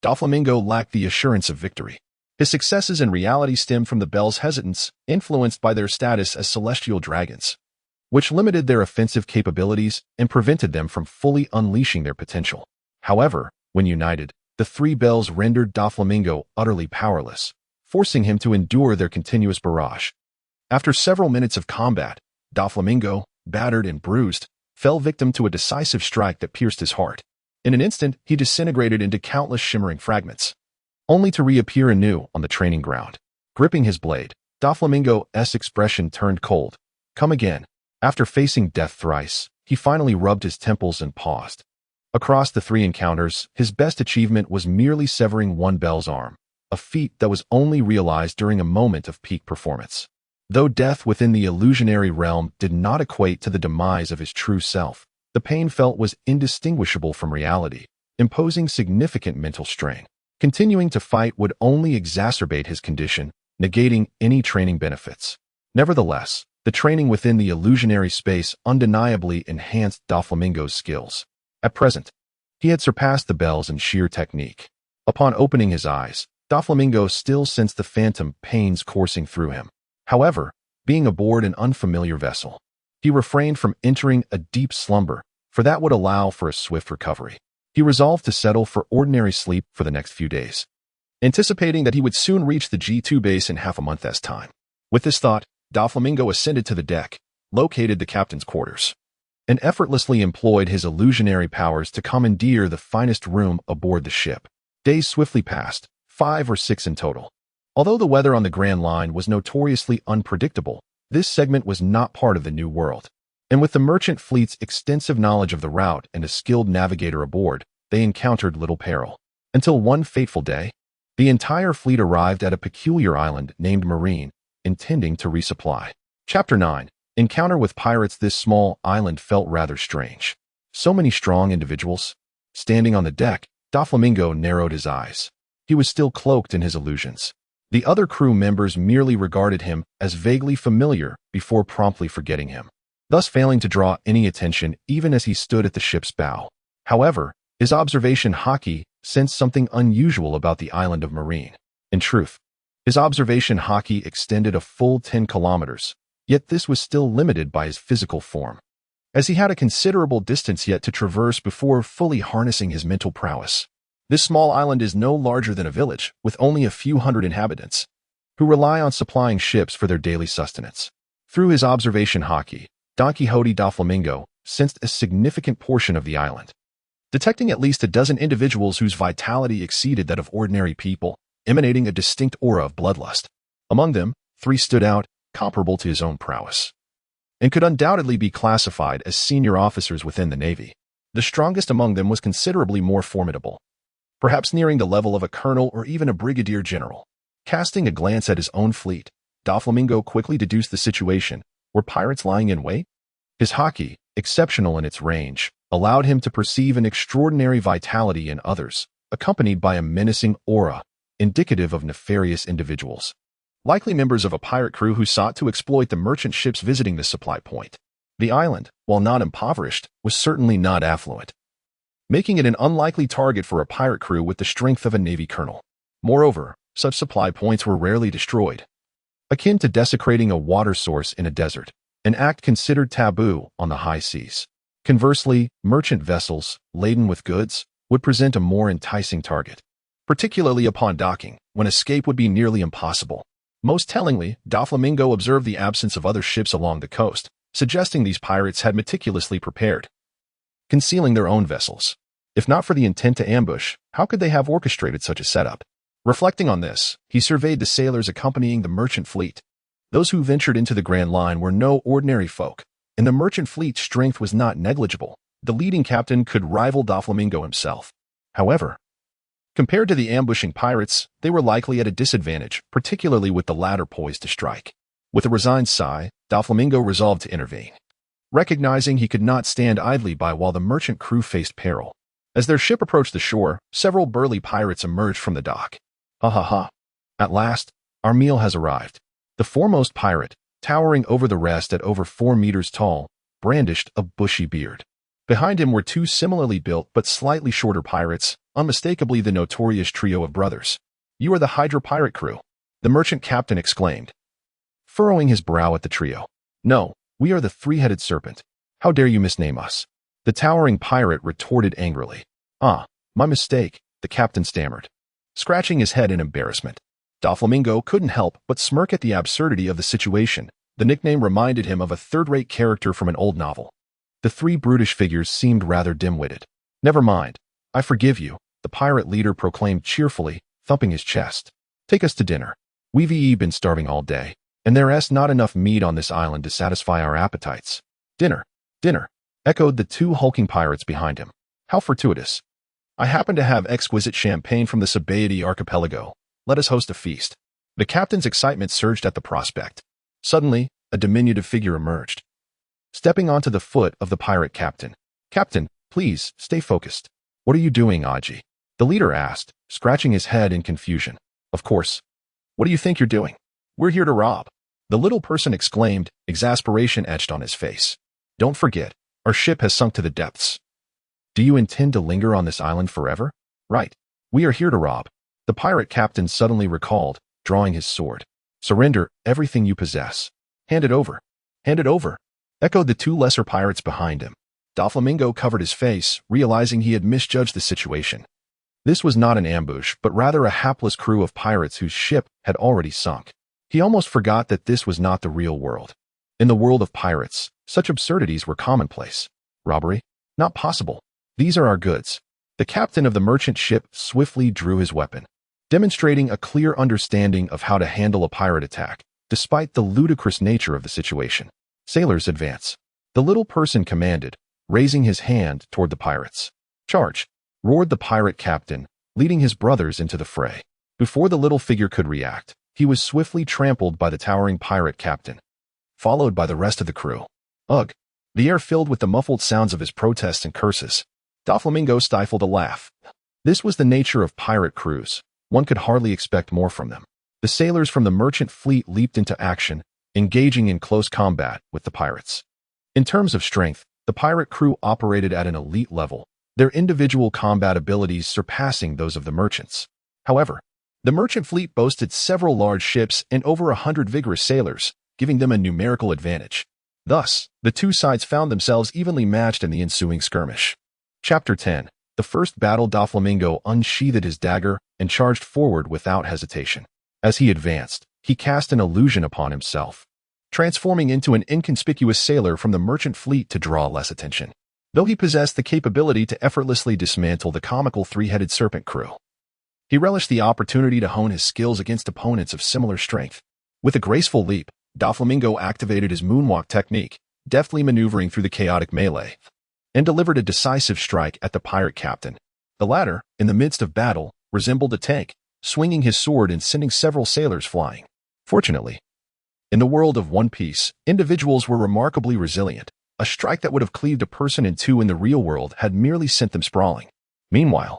Doflamingo lacked the assurance of victory. His successes in reality stemmed from the Bells' hesitance, influenced by their status as celestial dragons, which limited their offensive capabilities and prevented them from fully unleashing their potential. However, when united, the 3 Bells rendered Doflamingo utterly powerless, forcing him to endure their continuous barrage. After several minutes of combat, Doflamingo, battered and bruised, fell victim to a decisive strike that pierced his heart. In an instant, he disintegrated into countless shimmering fragments, only to reappear anew on the training ground. Gripping his blade, Doflamingo's expression turned cold. "Come again." After facing death thrice, he finally rubbed his temples and paused. Across the 3 encounters, his best achievement was merely severing 1 Bell's arm, a feat that was only realized during a moment of peak performance. Though death within the illusionary realm did not equate to the demise of his true self, the pain felt was indistinguishable from reality, imposing significant mental strain. Continuing to fight would only exacerbate his condition, negating any training benefits. Nevertheless, the training within the illusionary space undeniably enhanced Doflamingo's skills. At present, he had surpassed the Bells in sheer technique. Upon opening his eyes, Doflamingo still sensed the phantom pains coursing through him. However, being aboard an unfamiliar vessel, he refrained from entering a deep slumber, for that would allow for a swift recovery. He resolved to settle for ordinary sleep for the next few days, anticipating that he would soon reach the G2 base in half a month's time. With this thought, Doflamingo ascended to the deck, located the captain's quarters, and effortlessly employed his illusionary powers to commandeer the finest room aboard the ship. Days swiftly passed, 5 or 6 in total. Although the weather on the Grand Line was notoriously unpredictable, this segment was not part of the New World. And with the merchant fleet's extensive knowledge of the route and a skilled navigator aboard, they encountered little peril. Until one fateful day, the entire fleet arrived at a peculiar island named Marine, intending to resupply. Chapter 9. Encounter with pirates. This small island felt rather strange. So many strong individuals. Standing on the deck, Doflamingo narrowed his eyes. He was still cloaked in his illusions. The other crew members merely regarded him as vaguely familiar before promptly forgetting him, thus failing to draw any attention even as he stood at the ship's bow. However, his observation Haki sensed something unusual about the island of Marine. In truth, his observation Haki extended a full 10 kilometers, Yet this was still limited by his physical form, as he had a considerable distance yet to traverse before fully harnessing his mental prowess. This small island is no larger than a village, with only a few hundred inhabitants, who rely on supplying ships for their daily sustenance. Through his observation hockey, Don Quixote Doflamingo sensed a significant portion of the island, detecting at least a dozen individuals whose vitality exceeded that of ordinary people, emanating a distinct aura of bloodlust. Among them, 3 stood out, comparable to his own prowess, and could undoubtedly be classified as senior officers within the Navy. The strongest among them was considerably more formidable, perhaps nearing the level of a colonel or even a brigadier general. Casting a glance at his own fleet, Doflamingo quickly deduced the situation. Were pirates lying in wait? His hockey, exceptional in its range, allowed him to perceive an extraordinary vitality in others, accompanied by a menacing aura, indicative of nefarious individuals, likely members of a pirate crew who sought to exploit the merchant ships visiting the supply point. The island, while not impoverished, was certainly not affluent, making it an unlikely target for a pirate crew with the strength of a Navy colonel. Moreover, such supply points were rarely destroyed, akin to desecrating a water source in a desert, an act considered taboo on the high seas. Conversely, merchant vessels, laden with goods, would present a more enticing target, particularly upon docking, when escape would be nearly impossible. Most tellingly, Doflamingo observed the absence of other ships along the coast, suggesting these pirates had meticulously prepared, concealing their own vessels. If not for the intent to ambush, how could they have orchestrated such a setup? Reflecting on this, he surveyed the sailors accompanying the merchant fleet. Those who ventured into the Grand Line were no ordinary folk, and the merchant fleet's strength was not negligible. The leading captain could rival Doflamingo himself. However, compared to the ambushing pirates, they were likely at a disadvantage, particularly with the latter poised to strike. With a resigned sigh, Doflamingo resolved to intervene, recognizing he could not stand idly by while the merchant crew faced peril. As their ship approached the shore, several burly pirates emerged from the dock. Ha ha ha. At last, our meal has arrived. The foremost pirate, towering over the rest at over 4 meters tall, brandished a bushy beard. Behind him were 2 similarly built but slightly shorter pirates, unmistakably the notorious trio of brothers. You are the Hydra pirate crew, the merchant captain exclaimed, furrowing his brow at the trio. No, we are the 3-headed serpent. How dare you misname us? The towering pirate retorted angrily. Ah, my mistake, the captain stammered, scratching his head in embarrassment. Doflamingo couldn't help but smirk at the absurdity of the situation. The nickname reminded him of a third-rate character from an old novel. The 3 brutish figures seemed rather dim-witted. Never mind, I forgive you, the pirate leader proclaimed cheerfully, thumping his chest. Take us to dinner. We've been starving all day, and there's not enough meat on this island to satisfy our appetites. Dinner, dinner, echoed the 2 hulking pirates behind him. How fortuitous. I happen to have exquisite champagne from the Sabaody archipelago. Let us host a feast. The captain's excitement surged at the prospect. Suddenly, a diminutive figure emerged, stepping onto the foot of the pirate captain. Captain, please, stay focused. What are you doing, Aji? The leader asked, scratching his head in confusion. Of course. What do you think you're doing? We're here to rob. The little person exclaimed, exasperation etched on his face. Don't forget, our ship has sunk to the depths. Do you intend to linger on this island forever? Right. We are here to rob. The pirate captain suddenly recalled, drawing his sword. Surrender everything you possess. Hand it over. Hand it over, echoed the 2 lesser pirates behind him. Doflamingo covered his face, realizing he had misjudged the situation. This was not an ambush, but rather a hapless crew of pirates whose ship had already sunk. He almost forgot that this was not the real world. In the world of pirates, such absurdities were commonplace. Robbery? Not possible. These are our goods. The captain of the merchant ship swiftly drew his weapon, demonstrating a clear understanding of how to handle a pirate attack, despite the ludicrous nature of the situation. Sailors, advance. The little person commanded, raising his hand toward the pirates. Charge, roared the pirate captain, leading his brothers into the fray. Before the little figure could react, he was swiftly trampled by the towering pirate captain, followed by the rest of the crew. Ugh! The air filled with the muffled sounds of his protests and curses. Doflamingo stifled a laugh. This was the nature of pirate crews. One could hardly expect more from them. The sailors from the merchant fleet leaped into action, engaging in close combat with the pirates. In terms of strength, the pirate crew operated at an elite level, their individual combat abilities surpassing those of the merchants. However, the merchant fleet boasted several large ships and over 100 vigorous sailors, giving them a numerical advantage. Thus, the two sides found themselves evenly matched in the ensuing skirmish. Chapter 10. The first battle. Doflamingo unsheathed his dagger and charged forward without hesitation. As he advanced, he cast an illusion upon himself, transforming into an inconspicuous sailor from the merchant fleet to draw less attention, though he possessed the capability to effortlessly dismantle the comical three-headed serpent crew. He relished the opportunity to hone his skills against opponents of similar strength. With a graceful leap, Doflamingo activated his moonwalk technique, deftly maneuvering through the chaotic melee, and delivered a decisive strike at the pirate captain. The latter, in the midst of battle, resembled a tank, swinging his sword and sending several sailors flying. Fortunately, in the world of One Piece, individuals were remarkably resilient. A strike that would have cleaved a person in two in the real world had merely sent them sprawling. Meanwhile,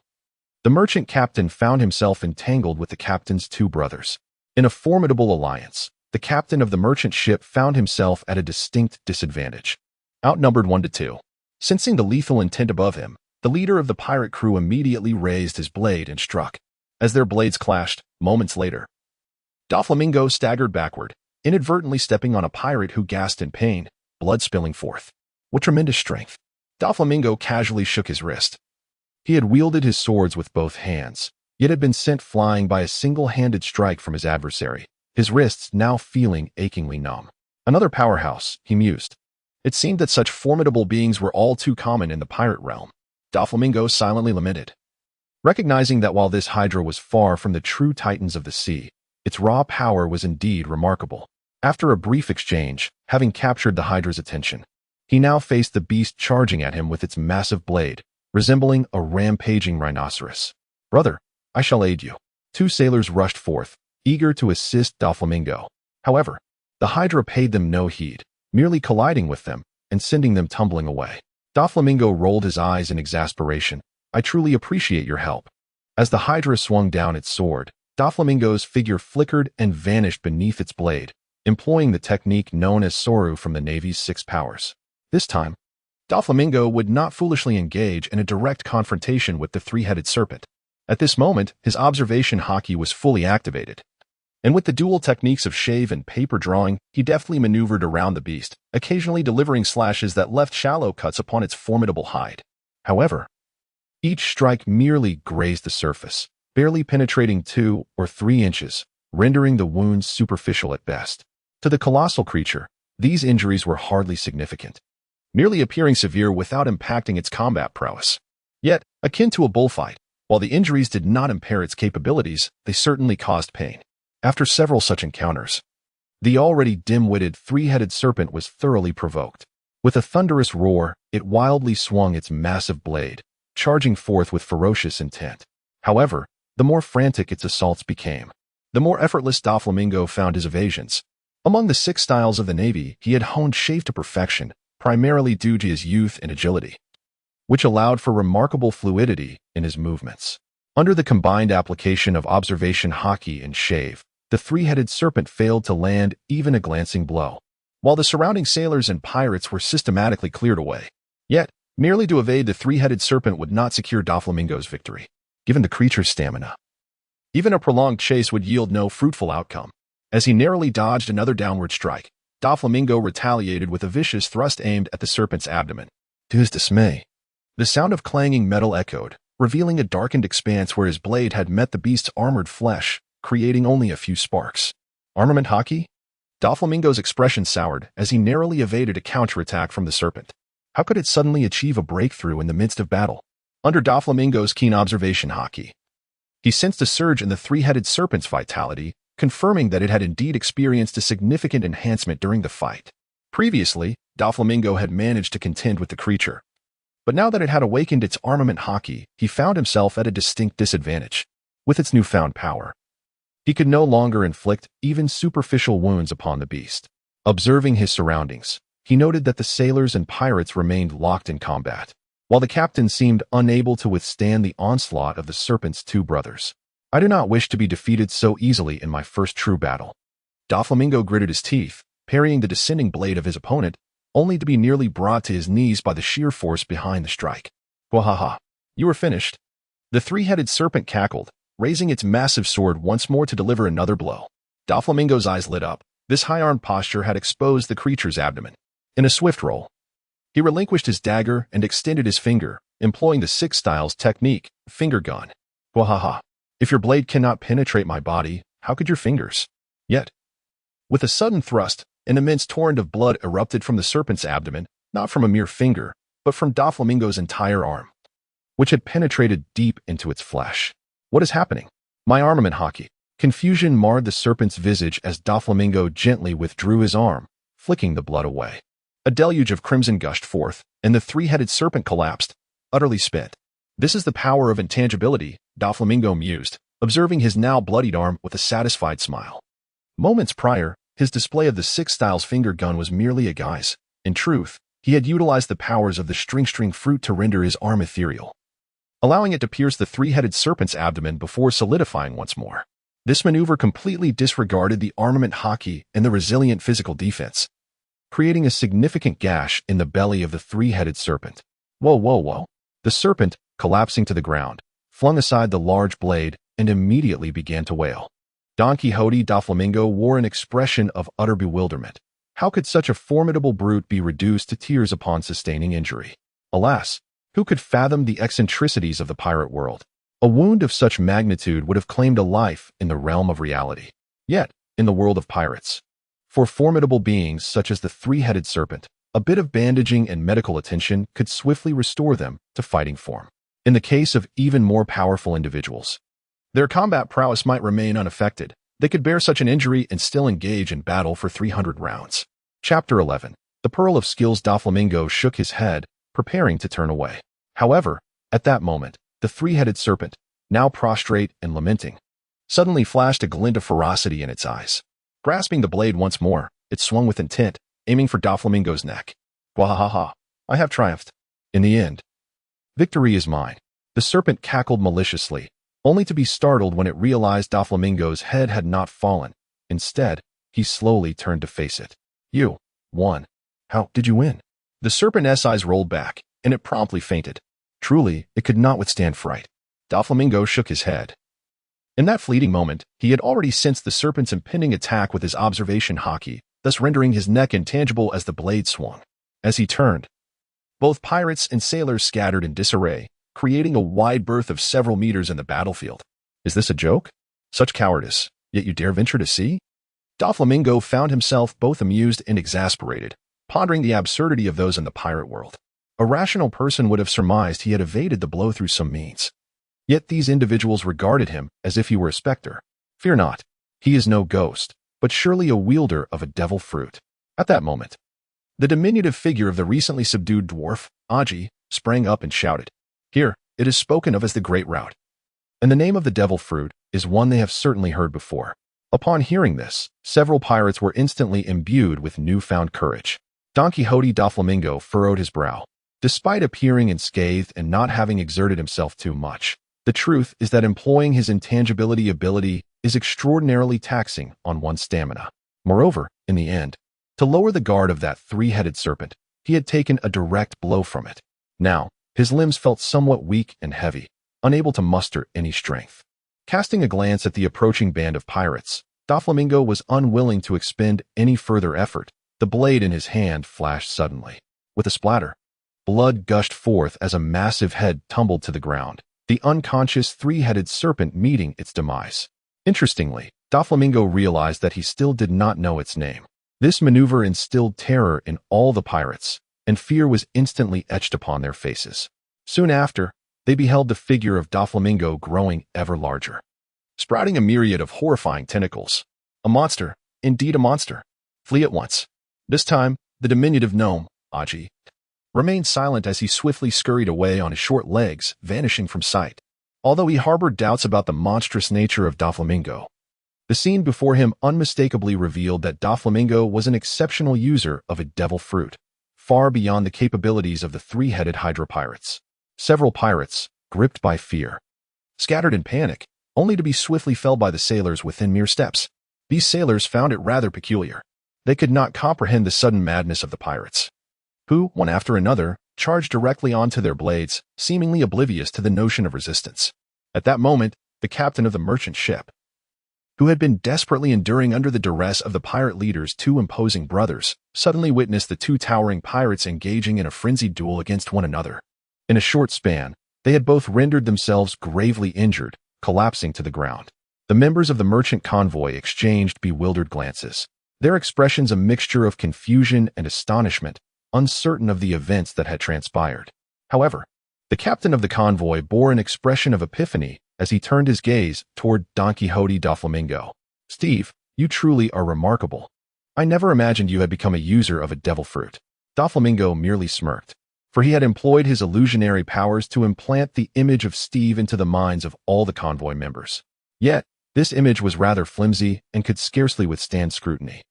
the merchant captain found himself entangled with the captain's two brothers. In a formidable alliance, the captain of the merchant ship found himself at a distinct disadvantage. Outnumbered 1-2. Sensing the lethal intent above him, the leader of the pirate crew immediately raised his blade and struck. As their blades clashed, moments later, Doflamingo staggered backward, inadvertently stepping on a pirate who gasped in pain, blood spilling forth. With tremendous strength, Doflamingo casually shook his wrist. He had wielded his swords with both hands, yet had been sent flying by a single-handed strike from his adversary, his wrists now feeling achingly numb. Another powerhouse, he mused. It seemed that such formidable beings were all too common in the pirate realm. Doflamingo silently lamented, recognizing that while this hydra was far from the true titans of the sea, its raw power was indeed remarkable. After a brief exchange, having captured the hydra's attention, he now faced the beast charging at him with its massive blade, resembling a rampaging rhinoceros. "Brother, I shall aid you." Two sailors rushed forth, eager to assist Doflamingo. However, the hydra paid them no heed, merely colliding with them and sending them tumbling away. Doflamingo rolled his eyes in exasperation. "I truly appreciate your help." As the hydra swung down its sword, Doflamingo's figure flickered and vanished beneath its blade, employing the technique known as Soru from the Navy's 6 powers. This time, Doflamingo would not foolishly engage in a direct confrontation with the three-headed serpent. At this moment, his observation haki was fully activated, and with the dual techniques of shave and paper drawing, he deftly maneuvered around the beast, occasionally delivering slashes that left shallow cuts upon its formidable hide. However, each strike merely grazed the surface, barely penetrating 2 or 3 inches, rendering the wounds superficial at best. To the colossal creature, these injuries were hardly significant, merely appearing severe without impacting its combat prowess. Yet, akin to a bullfight, while the injuries did not impair its capabilities, they certainly caused pain. After several such encounters, the already dim-witted three-headed serpent was thoroughly provoked. With a thunderous roar, it wildly swung its massive blade, charging forth with ferocious intent. However, the more frantic its assaults became, the more effortless Doflamingo found his evasions. Among the 6 styles of the Navy, he had honed shave to perfection, primarily due to his youth and agility, which allowed for remarkable fluidity in his movements. Under the combined application of observation haki and shave, the three-headed serpent failed to land even a glancing blow, while the surrounding sailors and pirates were systematically cleared away. Yet, merely to evade the three-headed serpent would not secure Doflamingo's victory. Given the creature's stamina, even a prolonged chase would yield no fruitful outcome. As he narrowly dodged another downward strike, Doflamingo retaliated with a vicious thrust aimed at the serpent's abdomen. To his dismay, the sound of clanging metal echoed, revealing a darkened expanse where his blade had met the beast's armored flesh, creating only a few sparks. Armament haki? Doflamingo's expression soured as he narrowly evaded a counterattack from the serpent. How could it suddenly achieve a breakthrough in the midst of battle? Under Doflamingo's keen observation haki, he sensed a surge in the three-headed serpent's vitality, confirming that it had indeed experienced a significant enhancement during the fight. Previously, Doflamingo had managed to contend with the creature, but now that it had awakened its armament haki, he found himself at a distinct disadvantage. With its newfound power, he could no longer inflict even superficial wounds upon the beast. Observing his surroundings, he noted that the sailors and pirates remained locked in combat, while the captain seemed unable to withstand the onslaught of the serpent's 2 brothers. "I do not wish to be defeated so easily in my first true battle." Doflamingo gritted his teeth, parrying the descending blade of his opponent, only to be nearly brought to his knees by the sheer force behind the strike. "Wahaha, you are finished." The three-headed serpent cackled, raising its massive sword once more to deliver another blow. Doflamingo's eyes lit up, This high-armed posture had exposed the creature's abdomen. In a swift roll, he relinquished his dagger and extended his finger, employing the Six Styles technique, finger gun. Wahaha. If your blade cannot penetrate my body, how could your fingers? Yet, with a sudden thrust, an immense torrent of blood erupted from the serpent's abdomen, not from a mere finger, but from Doflamingo's entire arm, which had penetrated deep into its flesh. What is happening? My armament hockey. Confusion marred the serpent's visage as Doflamingo gently withdrew his arm, flicking the blood away. A deluge of crimson gushed forth, and the three-headed serpent collapsed, utterly spent. This is the power of intangibility, Doflamingo mused, observing his now bloodied arm with a satisfied smile. Moments prior, his display of the Six Styles finger gun was merely a guise. In truth, he had utilized the powers of the string fruit to render his arm ethereal, allowing it to pierce the three-headed serpent's abdomen before solidifying once more. This maneuver completely disregarded the armament hockey and the resilient physical defense, creating a significant gash in the belly of the three-headed serpent. Whoa, whoa, whoa. The serpent, collapsing to the ground, flung aside the large blade and immediately began to wail. Don Quixote Doflamingo wore an expression of utter bewilderment. How could such a formidable brute be reduced to tears upon sustaining injury? Alas, who could fathom the eccentricities of the pirate world? A wound of such magnitude would have claimed a life in the realm of reality. Yet, in the world of pirates, for formidable beings such as the three-headed serpent, a bit of bandaging and medical attention could swiftly restore them to fighting form. In the case of even more powerful individuals, their combat prowess might remain unaffected. They could bear such an injury and still engage in battle for 300 rounds. Chapter 11. The Pearl of Skills. Doflamingo shook his head, preparing to turn away. However, at that moment, the three-headed serpent, now prostrate and lamenting, suddenly flashed a glint of ferocity in its eyes. Grasping the blade once more, it swung with intent, aiming for Doflamingo's neck. Wahaha! I have triumphed. In the end, victory is mine. The serpent cackled maliciously, only to be startled when it realized Doflamingo's head had not fallen. Instead, he slowly turned to face it. You won. How did you win? The serpent's eyes rolled back, and it promptly fainted. Truly, it could not withstand fright. Doflamingo shook his head. In that fleeting moment, he had already sensed the serpent's impending attack with his observation hockey, thus rendering his neck intangible as the blade swung. As he turned, both pirates and sailors scattered in disarray, creating a wide berth of several meters in the battlefield. Is this a joke? Such cowardice, yet you dare venture to sea? Doflamingo found himself both amused and exasperated, pondering the absurdity of those in the pirate world. A rational person would have surmised he had evaded the blow through some means. Yet these individuals regarded him as if he were a specter. Fear not, he is no ghost, but surely a wielder of a devil fruit. At that moment, the diminutive figure of the recently subdued dwarf, Aji, sprang up and shouted, "Here, it is spoken of as the Great Rout, and the name of the devil fruit is one they have certainly heard before." Upon hearing this, several pirates were instantly imbued with newfound courage. Don Quixote Doflamingo furrowed his brow. Despite appearing unscathed and not having exerted himself too much, the truth is that employing his intangibility ability is extraordinarily taxing on one's stamina. Moreover, in the end, to lower the guard of that three-headed serpent, he had taken a direct blow from it. Now, his limbs felt somewhat weak and heavy, unable to muster any strength. Casting a glance at the approaching band of pirates, Doflamingo was unwilling to expend any further effort. The blade in his hand flashed suddenly. With a splatter, blood gushed forth as a massive head tumbled to the ground, the unconscious three-headed serpent meeting its demise. Interestingly, Doflamingo realized that he still did not know its name. This maneuver instilled terror in all the pirates, and fear was instantly etched upon their faces. Soon after, they beheld the figure of Doflamingo growing ever larger, sprouting a myriad of horrifying tentacles. A monster, indeed a monster. Flee at once. This time, the diminutive gnome, Aji, remained silent as he swiftly scurried away on his short legs, vanishing from sight. Although he harbored doubts about the monstrous nature of Doflamingo, the scene before him unmistakably revealed that Doflamingo was an exceptional user of a devil fruit, far beyond the capabilities of the three-headed Hydra pirates. Several pirates, gripped by fear, scattered in panic, only to be swiftly felled by the sailors within mere steps. These sailors found it rather peculiar. They could not comprehend the sudden madness of the pirates, who, one after another, charged directly onto their blades, seemingly oblivious to the notion of resistance. At that moment, the captain of the merchant ship, who had been desperately enduring under the duress of the pirate leader's two imposing brothers, suddenly witnessed the two towering pirates engaging in a frenzied duel against one another. In a short span, they had both rendered themselves gravely injured, collapsing to the ground. The members of the merchant convoy exchanged bewildered glances, their expressions a mixture of confusion and astonishment, uncertain of the events that had transpired. However, the captain of the convoy bore an expression of epiphany as he turned his gaze toward Don Quixote Doflamingo. "Steve, you truly are remarkable. I never imagined you had become a user of a devil fruit." Doflamingo merely smirked, for he had employed his illusionary powers to implant the image of Steve into the minds of all the convoy members. Yet, this image was rather flimsy and could scarcely withstand scrutiny.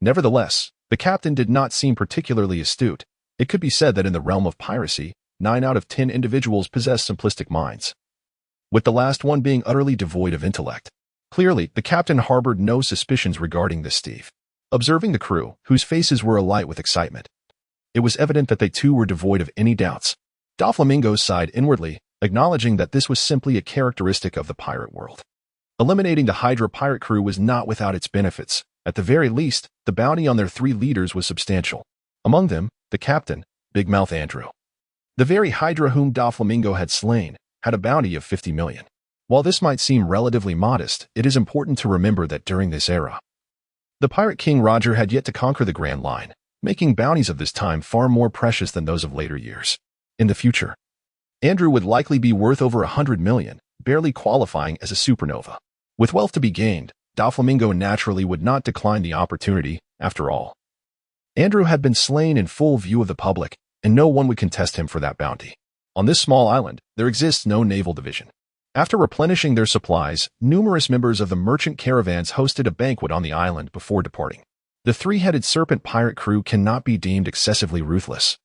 Nevertheless, the captain did not seem particularly astute. It could be said that in the realm of piracy, 9 out of 10 individuals possess simplistic minds, with the last one being utterly devoid of intellect. Clearly, the captain harbored no suspicions regarding this Steve. Observing the crew, whose faces were alight with excitement, it was evident that they too were devoid of any doubts. Doflamingo sighed inwardly, acknowledging that this was simply a characteristic of the pirate world. Eliminating the Hydra pirate crew was not without its benefits. At the very least, the bounty on their 3 leaders was substantial. Among them, the captain, Big Mouth Andrew. The very Hydra whom Doflamingo had slain had a bounty of 50 million. While this might seem relatively modest, it is important to remember that during this era, the pirate king Roger had yet to conquer the Grand Line, making bounties of this time far more precious than those of later years. In the future, Andrew would likely be worth over 100 million, barely qualifying as a supernova. With wealth to be gained, Doflamingo naturally would not decline the opportunity. After all, Andrew had been slain in full view of the public, and no one would contest him for that bounty. On this small island, there exists no naval division. After replenishing their supplies, numerous members of the merchant caravans hosted a banquet on the island before departing. The 3-headed serpent pirate crew cannot be deemed excessively ruthless.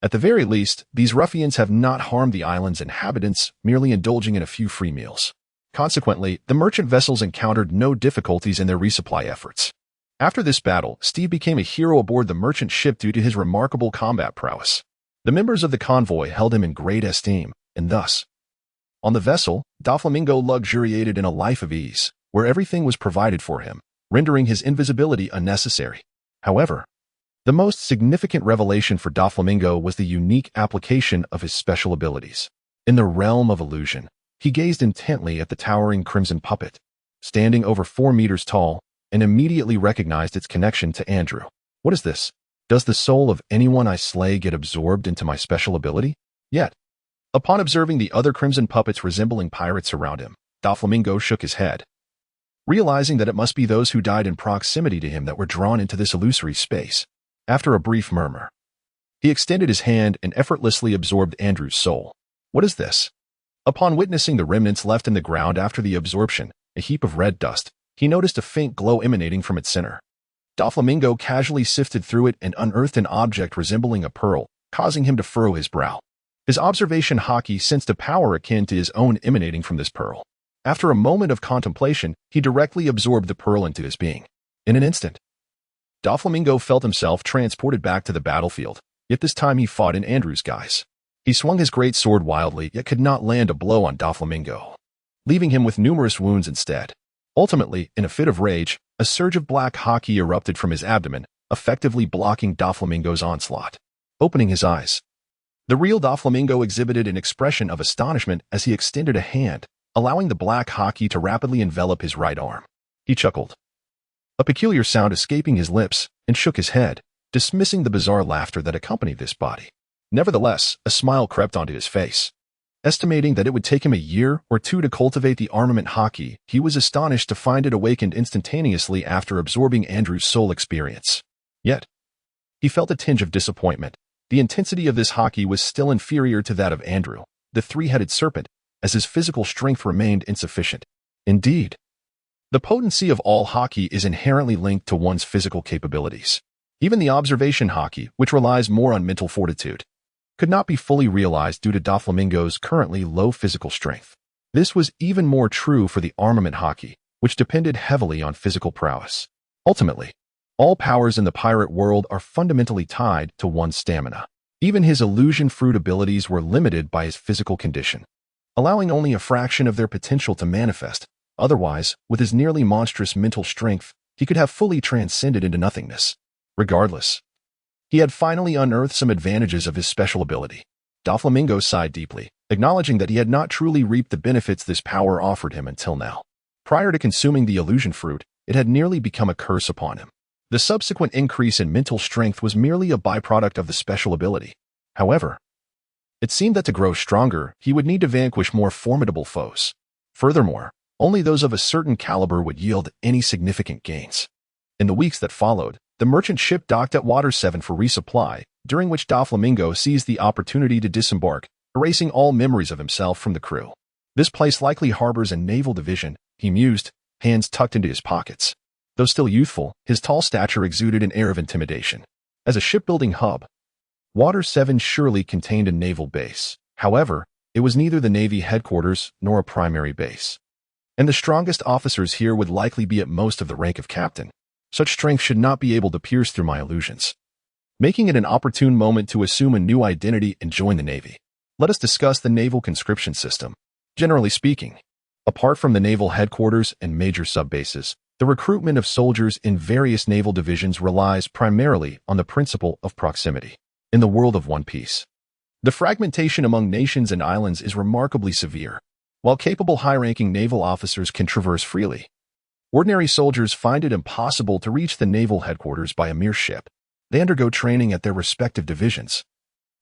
At the very least, these ruffians have not harmed the island's inhabitants, merely indulging in a few free meals. Consequently, the merchant vessels encountered no difficulties in their resupply efforts. After this battle, Steve became a hero aboard the merchant ship due to his remarkable combat prowess. The members of the convoy held him in great esteem, and thus, on the vessel, Doflamingo luxuriated in a life of ease, where everything was provided for him, rendering his invisibility unnecessary. However, the most significant revelation for Doflamingo was the unique application of his special abilities. In the realm of illusion, he gazed intently at the towering crimson puppet, standing over 4 meters tall, and immediately recognized its connection to Andrew. "What is this? Does the soul of anyone I slay get absorbed into my special ability?" Yet, upon observing the other crimson puppets resembling pirates around him, Doflamingo shook his head, realizing that it must be those who died in proximity to him that were drawn into this illusory space. After a brief murmur, he extended his hand and effortlessly absorbed Andrew's soul. "What is this?" Upon witnessing the remnants left in the ground after the absorption, a heap of red dust, he noticed a faint glow emanating from its center. Doflamingo casually sifted through it and unearthed an object resembling a pearl, causing him to furrow his brow. His observation hockey sensed a power akin to his own emanating from this pearl. After a moment of contemplation, he directly absorbed the pearl into his being. In an instant, Doflamingo felt himself transported back to the battlefield, yet this time he fought in Andrew's guise. He swung his great sword wildly, yet could not land a blow on Doflamingo, leaving him with numerous wounds instead. Ultimately, in a fit of rage, a surge of black hockey erupted from his abdomen, effectively blocking Doflamingo's onslaught. Opening his eyes, the real Doflamingo exhibited an expression of astonishment as he extended a hand, allowing the black hockey to rapidly envelop his right arm. He chuckled, a peculiar sound escaping his lips, and shook his head, dismissing the bizarre laughter that accompanied this body. Nevertheless, a smile crept onto his face. Estimating that it would take him a year or 2 to cultivate the armament hockey, he was astonished to find it awakened instantaneously after absorbing Andrew's soul experience. Yet, he felt a tinge of disappointment. The intensity of this hockey was still inferior to that of Andrew, the 3-headed serpent, as his physical strength remained insufficient. Indeed, the potency of all hockey is inherently linked to one's physical capabilities. Even the observation hockey, which relies more on mental fortitude, could not be fully realized due to Doflamingo's currently low physical strength. This was even more true for the armament hockey, which depended heavily on physical prowess. Ultimately, all powers in the pirate world are fundamentally tied to one's stamina. Even his illusion fruit abilities were limited by his physical condition, allowing only a fraction of their potential to manifest. Otherwise, with his nearly monstrous mental strength, he could have fully transcended into nothingness. Regardless, he had finally unearthed some advantages of his special ability. Doflamingo sighed deeply, acknowledging that he had not truly reaped the benefits this power offered him until now. Prior to consuming the illusion fruit, it had nearly become a curse upon him. The subsequent increase in mental strength was merely a byproduct of the special ability. However, it seemed that to grow stronger, he would need to vanquish more formidable foes. Furthermore, only those of a certain caliber would yield any significant gains. In the weeks that followed, the merchant ship docked at Water 7 for resupply, during which Doflamingo seized the opportunity to disembark, erasing all memories of himself from the crew. This place likely harbors a naval division, he mused, hands tucked into his pockets. Though still youthful, his tall stature exuded an air of intimidation. As a shipbuilding hub, Water 7 surely contained a naval base. However, it was neither the Navy headquarters nor a primary base. And the strongest officers here would likely be at most of the rank of captain. Such strength should not be able to pierce through my illusions. Making it an opportune moment to assume a new identity and join the Navy. Let us discuss the naval conscription system. Generally speaking, apart from the naval headquarters and major subbases, the recruitment of soldiers in various naval divisions relies primarily on the principle of proximity. In the world of One Piece, the fragmentation among nations and islands is remarkably severe. While capable high-ranking naval officers can traverse freely, ordinary soldiers find it impossible to reach the naval headquarters by a mere ship. They undergo training at their respective divisions,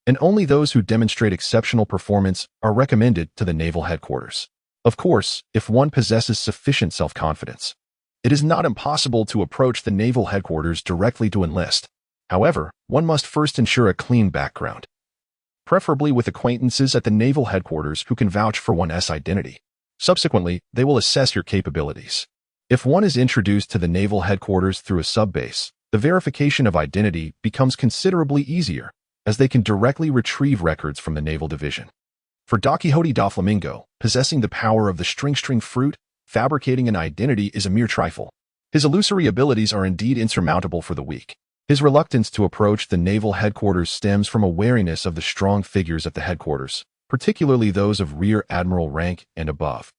and only those who demonstrate exceptional performance are recommended to the naval headquarters. Of course, if one possesses sufficient self-confidence, it is not impossible to approach the naval headquarters directly to enlist. However, one must first ensure a clean background, preferably with acquaintances at the naval headquarters who can vouch for one's identity. Subsequently, they will assess your capabilities. If one is introduced to the naval headquarters through a subbase, the verification of identity becomes considerably easier, as they can directly retrieve records from the naval division. For Don Quixote Doflamingo, possessing the power of the string fruit, fabricating an identity is a mere trifle. His illusory abilities are indeed insurmountable for the weak. His reluctance to approach the naval headquarters stems from a wariness of the strong figures at the headquarters, particularly those of rear admiral rank and above,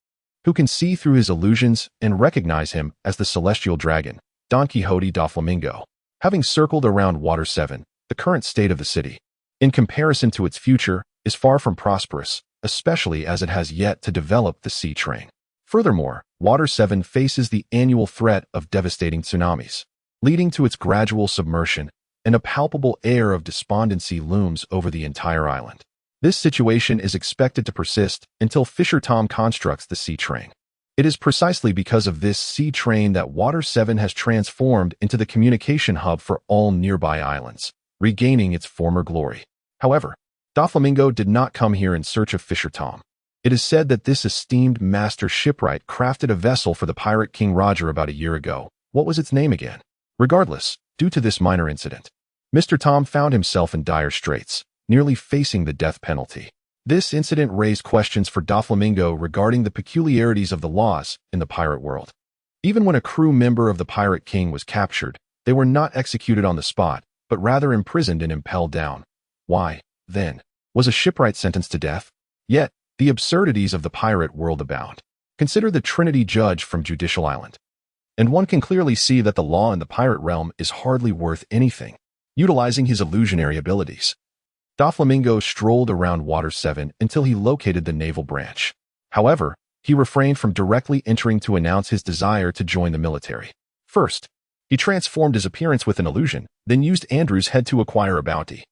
who can see through his illusions and recognize him as the celestial dragon, Don Quixote Doflamingo. Having circled around Water 7, the current state of the city, in comparison to its future, is far from prosperous, especially as it has yet to develop the sea train. Furthermore, Water 7 faces the annual threat of devastating tsunamis, leading to its gradual submersion, and a palpable air of despondency looms over the entire island. This situation is expected to persist until Fisher Tom constructs the sea train. It is precisely because of this sea train that Water 7 has transformed into the communication hub for all nearby islands, regaining its former glory. However, Doflamingo did not come here in search of Fisher Tom. It is said that this esteemed master shipwright crafted a vessel for the pirate King Roger about a year ago. What was its name again? Regardless, due to this minor incident, Mr. Tom found himself in dire straits, nearly facing the death penalty. This incident raised questions for Doflamingo regarding the peculiarities of the laws in the pirate world. Even when a crew member of the Pirate King was captured, they were not executed on the spot, but rather imprisoned and impelled down. Why, then, was a shipwright sentenced to death? Yet, the absurdities of the pirate world abound. Consider the Trinity Judge from Judicial Island, and one can clearly see that the law in the pirate realm is hardly worth anything. Utilizing his illusionary abilities, Doflamingo strolled around Water 7 until he located the naval branch. However, he refrained from directly entering to announce his desire to join the military. First, he transformed his appearance with an illusion, then used Andrew's head to acquire a bounty.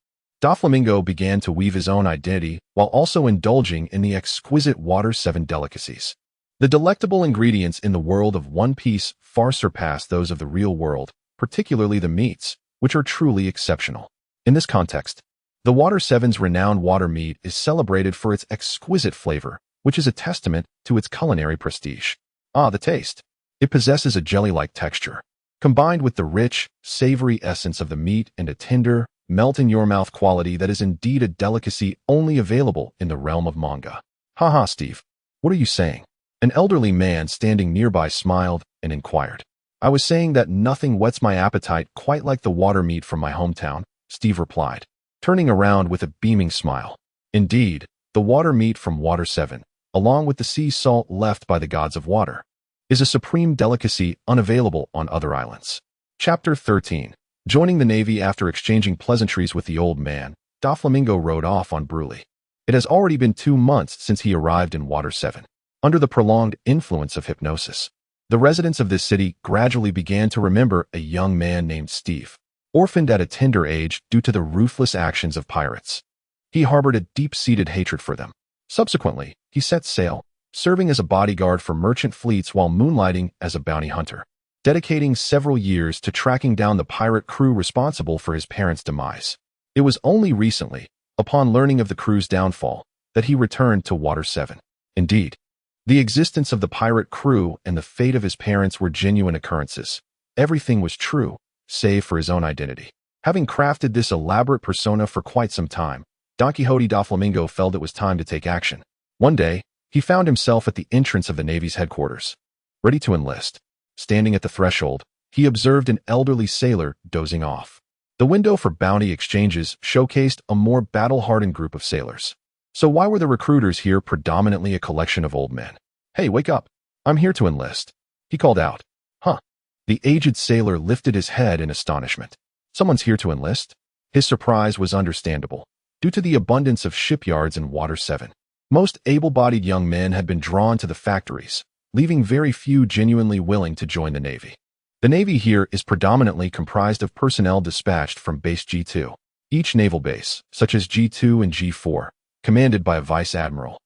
Doflamingo began to weave his own identity while also indulging in the exquisite Water 7 delicacies. The delectable ingredients in the world of One Piece far surpass those of the real world, particularly the meats, which are truly exceptional. In this context, the Water 7's renowned water meat is celebrated for its exquisite flavor, which is a testament to its culinary prestige. Ah, the taste. It possesses a jelly-like texture, combined with the rich, savory essence of the meat and a tender, melt-in-your-mouth quality that is indeed a delicacy only available in the realm of manga. Haha, Steve. What are you saying? An elderly man standing nearby smiled and inquired. I was saying that nothing whets my appetite quite like the water meat from my hometown, Steve replied, turning around with a beaming smile. Indeed, the water meat from Water 7, along with the sea salt left by the gods of water, is a supreme delicacy unavailable on other islands. Chapter 13. Joining the Navy after exchanging pleasantries with the old man, Doflamingo rode off on Bruley. It has already been 2 months since he arrived in Water 7. Under the prolonged influence of hypnosis, the residents of this city gradually began to remember a young man named Steve, orphaned at a tender age due to the ruthless actions of pirates. He harbored a deep-seated hatred for them. Subsequently, he set sail, serving as a bodyguard for merchant fleets while moonlighting as a bounty hunter, dedicating several years to tracking down the pirate crew responsible for his parents' demise. It was only recently, upon learning of the crew's downfall, that he returned to Water 7. Indeed, the existence of the pirate crew and the fate of his parents were genuine occurrences. Everything was true, save for his own identity. Having crafted this elaborate persona for quite some time, Don Quixote Doflamingo felt it was time to take action. One day, he found himself at the entrance of the Navy's headquarters, ready to enlist. Standing at the threshold, he observed an elderly sailor dozing off. The window for bounty exchanges showcased a more battle-hardened group of sailors. So why were the recruiters here predominantly a collection of old men? "Hey, wake up. I'm here to enlist," he called out. "Huh?" The aged sailor lifted his head in astonishment. Someone's here to enlist? His surprise was understandable, due to the abundance of shipyards in Water 7. Most able-bodied young men had been drawn to the factories, leaving very few genuinely willing to join the Navy. The Navy here is predominantly comprised of personnel dispatched from Base G2. Each naval base, such as G2 and G4, commanded by a vice admiral,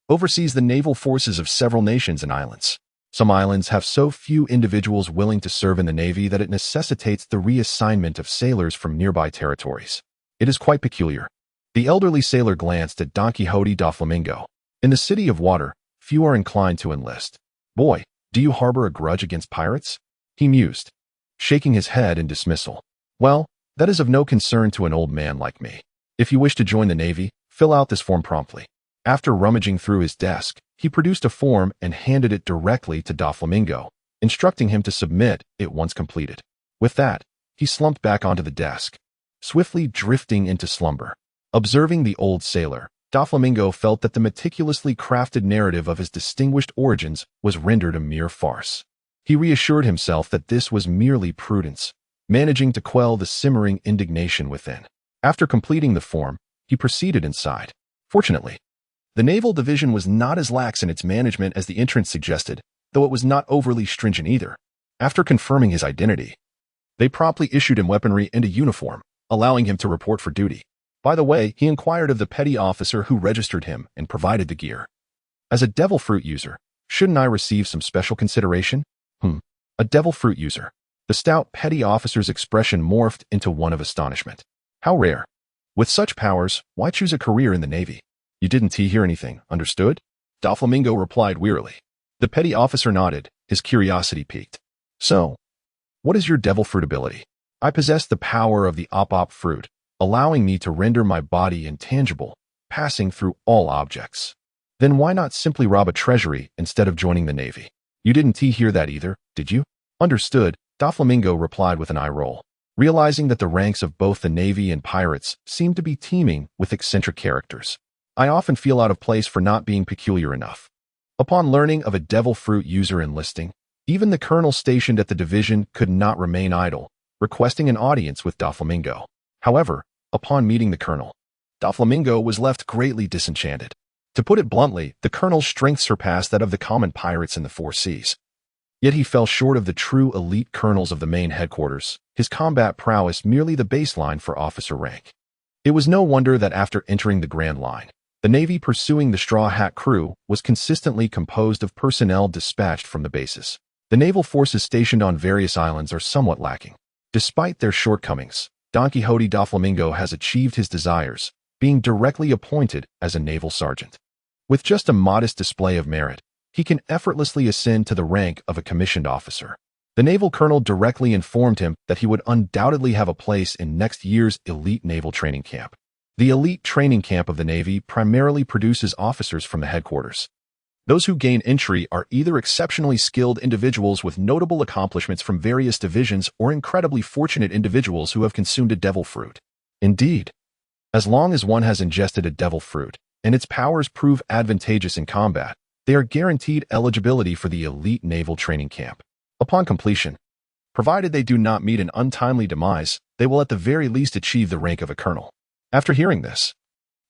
oversees the naval forces of several nations and islands. Some islands have so few individuals willing to serve in the Navy that it necessitates the reassignment of sailors from nearby territories. It is quite peculiar. The elderly sailor glanced at Don Quixote Doflamingo. In the City of Water, few are inclined to enlist. "Boy, do you harbor a grudge against pirates?" he mused, shaking his head in dismissal. "Well, that is of no concern to an old man like me. If you wish to join the Navy, fill out this form promptly." After rummaging through his desk, he produced a form and handed it directly to Doflamingo, instructing him to submit it once completed. With that, he slumped back onto the desk, swiftly drifting into slumber. Observing the old sailor, Doflamingo felt that the meticulously crafted narrative of his distinguished origins was rendered a mere farce. He reassured himself that this was merely prudence, managing to quell the simmering indignation within. After completing the form, he proceeded inside. Fortunately, the Naval Division was not as lax in its management as the entrance suggested, though it was not overly stringent either. After confirming his identity, they promptly issued him weaponry and a uniform, allowing him to report for duty. By the way, he inquired of the petty officer who registered him and provided the gear. "As a devil fruit user, shouldn't I receive some special consideration?" A devil fruit user. The stout petty officer's expression morphed into one of astonishment. "How rare. With such powers, why choose a career in the Navy? You didn't hear anything, understood?" Doflamingo replied wearily. The petty officer nodded, his curiosity piqued. "So, what is your devil fruit ability?" "I possess the power of the op fruit, allowing me to render my body intangible, passing through all objects." "Then why not simply rob a treasury instead of joining the Navy?" "You didn't hear that either, did you?" "Understood," Doflamingo replied with an eye roll, realizing that the ranks of both the Navy and pirates seemed to be teeming with eccentric characters. "I often feel out of place for not being peculiar enough." Upon learning of a devil fruit user enlisting, even the colonel stationed at the division could not remain idle, requesting an audience with Doflamingo. However, upon meeting the colonel, Doflamingo was left greatly disenchanted. To put it bluntly, the colonel's strength surpassed that of the common pirates in the 4 seas. Yet he fell short of the true elite colonels of the main headquarters, his combat prowess merely the baseline for officer rank. It was no wonder that after entering the Grand Line, the Navy pursuing the Straw Hat crew was consistently composed of personnel dispatched from the bases. The naval forces stationed on various islands are somewhat lacking. Despite their shortcomings, Don Quixote Doflamingo has achieved his desires, being directly appointed as a naval sergeant. With just a modest display of merit, he can effortlessly ascend to the rank of a commissioned officer. The naval colonel directly informed him that he would undoubtedly have a place in next year's elite naval training camp. The elite training camp of the Navy primarily produces officers from the headquarters. Those who gain entry are either exceptionally skilled individuals with notable accomplishments from various divisions or incredibly fortunate individuals who have consumed a devil fruit. Indeed, as long as one has ingested a devil fruit, and its powers prove advantageous in combat, they are guaranteed eligibility for the elite naval training camp. Upon completion, provided they do not meet an untimely demise, they will at the very least achieve the rank of a colonel. After hearing this,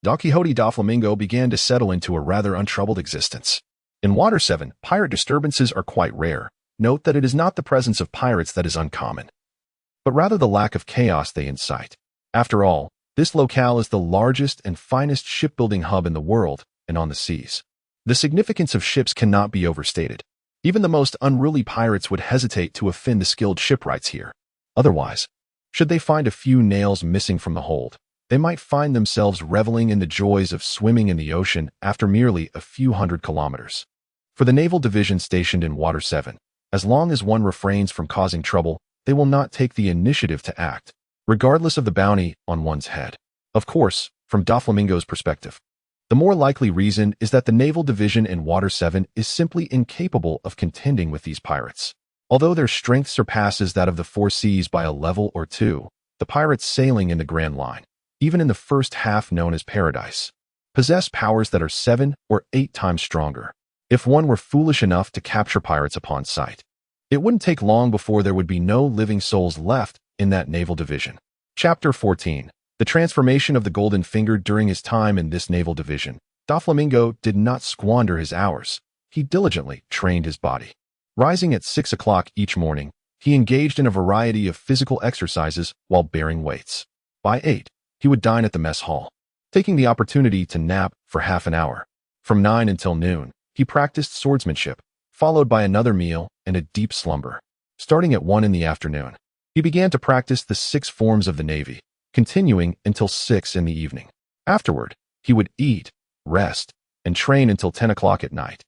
Don Quixote Doflamingo began to settle into a rather untroubled existence. In Water 7, pirate disturbances are quite rare. Note that it is not the presence of pirates that is uncommon, but rather the lack of chaos they incite. After all, this locale is the largest and finest shipbuilding hub in the world and on the seas. The significance of ships cannot be overstated. Even the most unruly pirates would hesitate to offend the skilled shipwrights here. Otherwise, should they find a few nails missing from the hold, they might find themselves reveling in the joys of swimming in the ocean after merely a few hundred kilometers. For the naval division stationed in Water 7, as long as one refrains from causing trouble, they will not take the initiative to act, regardless of the bounty on one's head. Of course, from Doflamingo's perspective, the more likely reason is that the naval division in Water 7 is simply incapable of contending with these pirates. Although their strength surpasses that of the four seas by a level or two, the pirates sailing in the Grand Line, even in the first half known as Paradise, possess powers that are 7 or 8 times stronger. If one were foolish enough to capture pirates upon sight, it wouldn't take long before there would be no living souls left in that naval division. Chapter 14. The transformation of the Golden Finger. During his time in this naval division, Doflamingo did not squander his hours. He diligently trained his body. Rising at 6 o'clock each morning, he engaged in a variety of physical exercises while bearing weights. By 8, he would dine at the mess hall, taking the opportunity to nap for half an hour. From 9 until noon, he practiced swordsmanship, followed by another meal and a deep slumber. Starting at 1 in the afternoon, he began to practice the 6 forms of the Navy, continuing until 6 in the evening. Afterward, he would eat, rest, and train until 10 o'clock at night,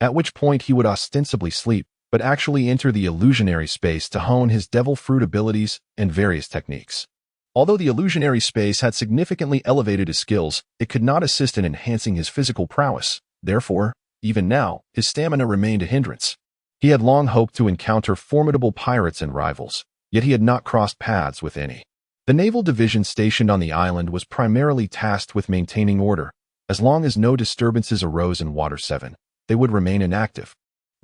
at which point he would ostensibly sleep, but actually enter the illusionary space to hone his devil fruit abilities and various techniques. Although the illusionary space had significantly elevated his skills, it could not assist in enhancing his physical prowess. Therefore, even now, his stamina remained a hindrance. He had long hoped to encounter formidable pirates and rivals, yet he had not crossed paths with any. The naval division stationed on the island was primarily tasked with maintaining order. As long as no disturbances arose in Water 7, they would remain inactive,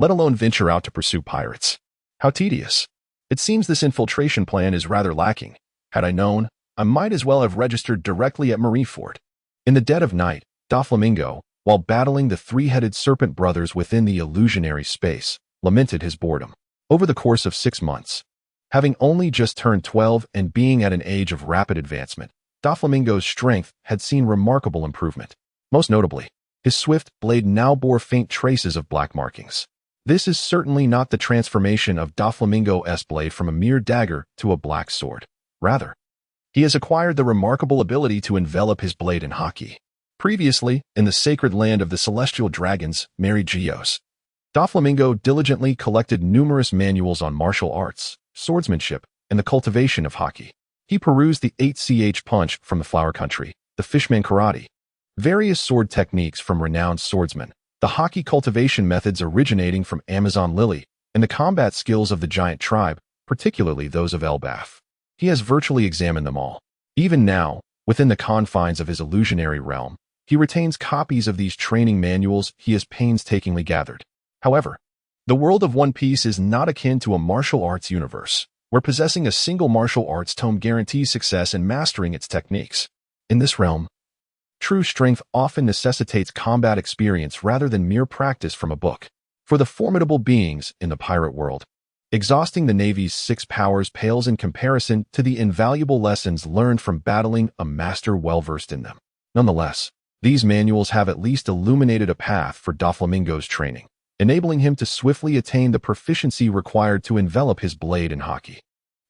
let alone venture out to pursue pirates. How tedious. It seems this infiltration plan is rather lacking. Had I known, I might as well have registered directly at Marineford. In the dead of night, Doflamingo, while battling the three-headed serpent brothers within the illusionary space, lamented his boredom. Over the course of 6 months, having only just turned 12 and being at an age of rapid advancement, Doflamingo's strength had seen remarkable improvement. Most notably, his swift blade now bore faint traces of black markings. This is certainly not the transformation of Doflamingo's blade from a mere dagger to a black sword. Rather, he has acquired the remarkable ability to envelop his blade in haki. Previously, in the sacred land of the celestial dragons, Mary Geos, Doflamingo diligently collected numerous manuals on martial arts, swordsmanship, and the cultivation of haki. He perused the 8ch punch from the flower country, the fishman karate, various sword techniques from renowned swordsmen, the haki cultivation methods originating from Amazon Lily, and the combat skills of the giant tribe, particularly those of Elbaf. He has virtually examined them all. Even now, within the confines of his illusionary realm, he retains copies of these training manuals he has painstakingly gathered. However, the world of One Piece is not akin to a martial arts universe, where possessing a single martial arts tome guarantees success in mastering its techniques. In this realm, true strength often necessitates combat experience rather than mere practice from a book. For the formidable beings in the pirate world, exhausting the Navy's 6 powers pales in comparison to the invaluable lessons learned from battling a master well-versed in them. Nonetheless, these manuals have at least illuminated a path for Doflamingo's training, enabling him to swiftly attain the proficiency required to envelop his blade in haki.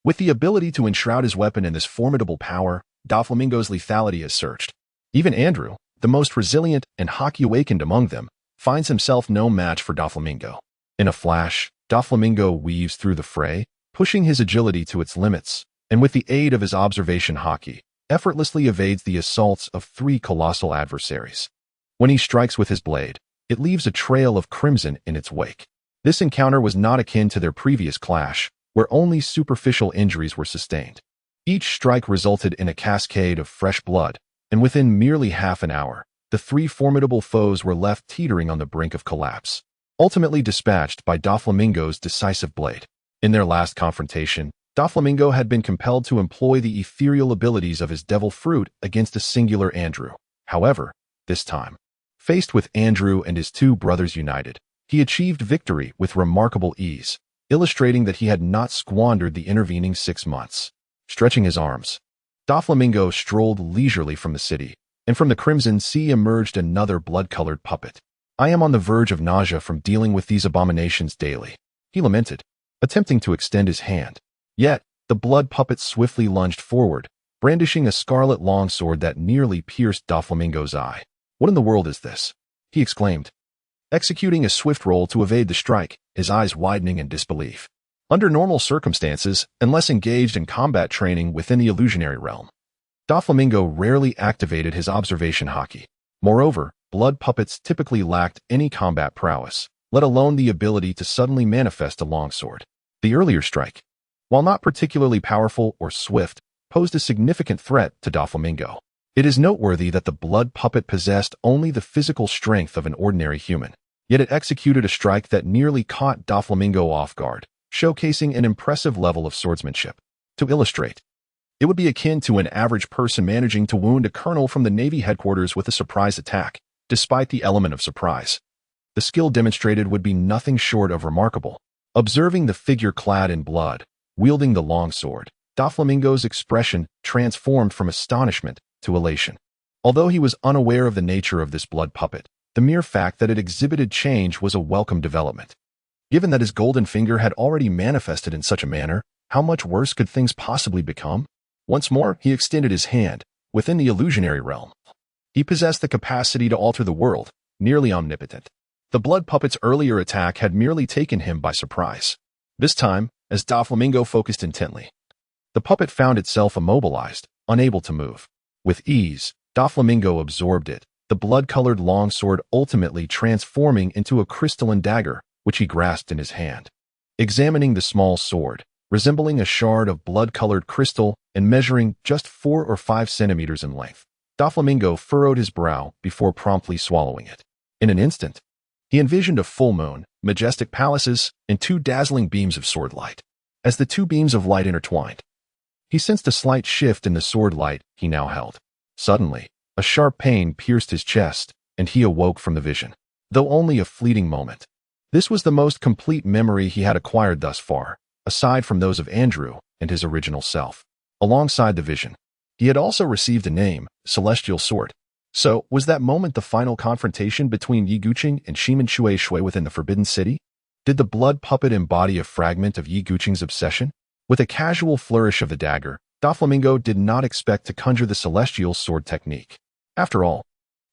With the ability to enshroud his weapon in this formidable power, Doflamingo's lethality is searched. Even Andrew, the most resilient and haki-awakened among them, finds himself no match for Doflamingo. In a flash, Doflamingo weaves through the fray, pushing his agility to its limits, and with the aid of his observation haki, effortlessly evades the assaults of 3 colossal adversaries. When he strikes with his blade, it leaves a trail of crimson in its wake. This encounter was not akin to their previous clash, where only superficial injuries were sustained. Each strike resulted in a cascade of fresh blood, and within merely half an hour, the three formidable foes were left teetering on the brink of collapse, ultimately dispatched by Doflamingo's decisive blade. In their last confrontation, Doflamingo had been compelled to employ the ethereal abilities of his devil fruit against a singular Andrew. However, this time, faced with Andrew and his two brothers united, he achieved victory with remarkable ease, illustrating that he had not squandered the intervening 6 months. Stretching his arms, Doflamingo strolled leisurely from the city, and from the crimson sea emerged another blood-colored puppet. "I am on the verge of nausea from dealing with these abominations daily," he lamented, attempting to extend his hand. Yet, the blood puppet swiftly lunged forward, brandishing a scarlet longsword that nearly pierced Doflamingo's eye. "What in the world is this?" he exclaimed, executing a swift roll to evade the strike, his eyes widening in disbelief. Under normal circumstances, unless engaged in combat training within the illusionary realm, Doflamingo rarely activated his observation haki. Moreover, blood puppets typically lacked any combat prowess, let alone the ability to suddenly manifest a longsword. The earlier strike, while not particularly powerful or swift, posed a significant threat to Doflamingo. It is noteworthy that the blood puppet possessed only the physical strength of an ordinary human, yet it executed a strike that nearly caught Doflamingo off guard, showcasing an impressive level of swordsmanship. To illustrate, it would be akin to an average person managing to wound a colonel from the Navy headquarters with a surprise attack, despite the element of surprise. The skill demonstrated would be nothing short of remarkable. Observing the figure clad in blood, wielding the longsword, Doflamingo's expression transformed from astonishment to elation. Although he was unaware of the nature of this blood puppet, the mere fact that it exhibited change was a welcome development. Given that his golden finger had already manifested in such a manner, how much worse could things possibly become? Once more, he extended his hand. Within the illusionary realm, he possessed the capacity to alter the world, nearly omnipotent. The blood puppet's earlier attack had merely taken him by surprise. This time, as Doflamingo focused intently, the puppet found itself immobilized, unable to move. With ease, Doflamingo absorbed it, the blood-colored longsword ultimately transforming into a crystalline dagger, which he grasped in his hand. Examining the small sword, resembling a shard of blood-colored crystal and measuring just 4 or 5 centimeters in length, Doflamingo furrowed his brow before promptly swallowing it. In an instant, he envisioned a full moon, majestic palaces, and 2 dazzling beams of sword light. As the 2 beams of light intertwined, he sensed a slight shift in the sword light he now held. Suddenly, a sharp pain pierced his chest, and he awoke from the vision. Though only a fleeting moment, this was the most complete memory he had acquired thus far, aside from those of Andrew and his original self. Alongside the vision, he had also received a name, Celestial Sword. So, was that moment the final confrontation between Yi Guqing and Shimen Shui Shui within the Forbidden City? Did the blood puppet embody a fragment of Yi Guqing's obsession? With a casual flourish of the dagger, Doflamingo did not expect to conjure the Celestial Sword technique. After all,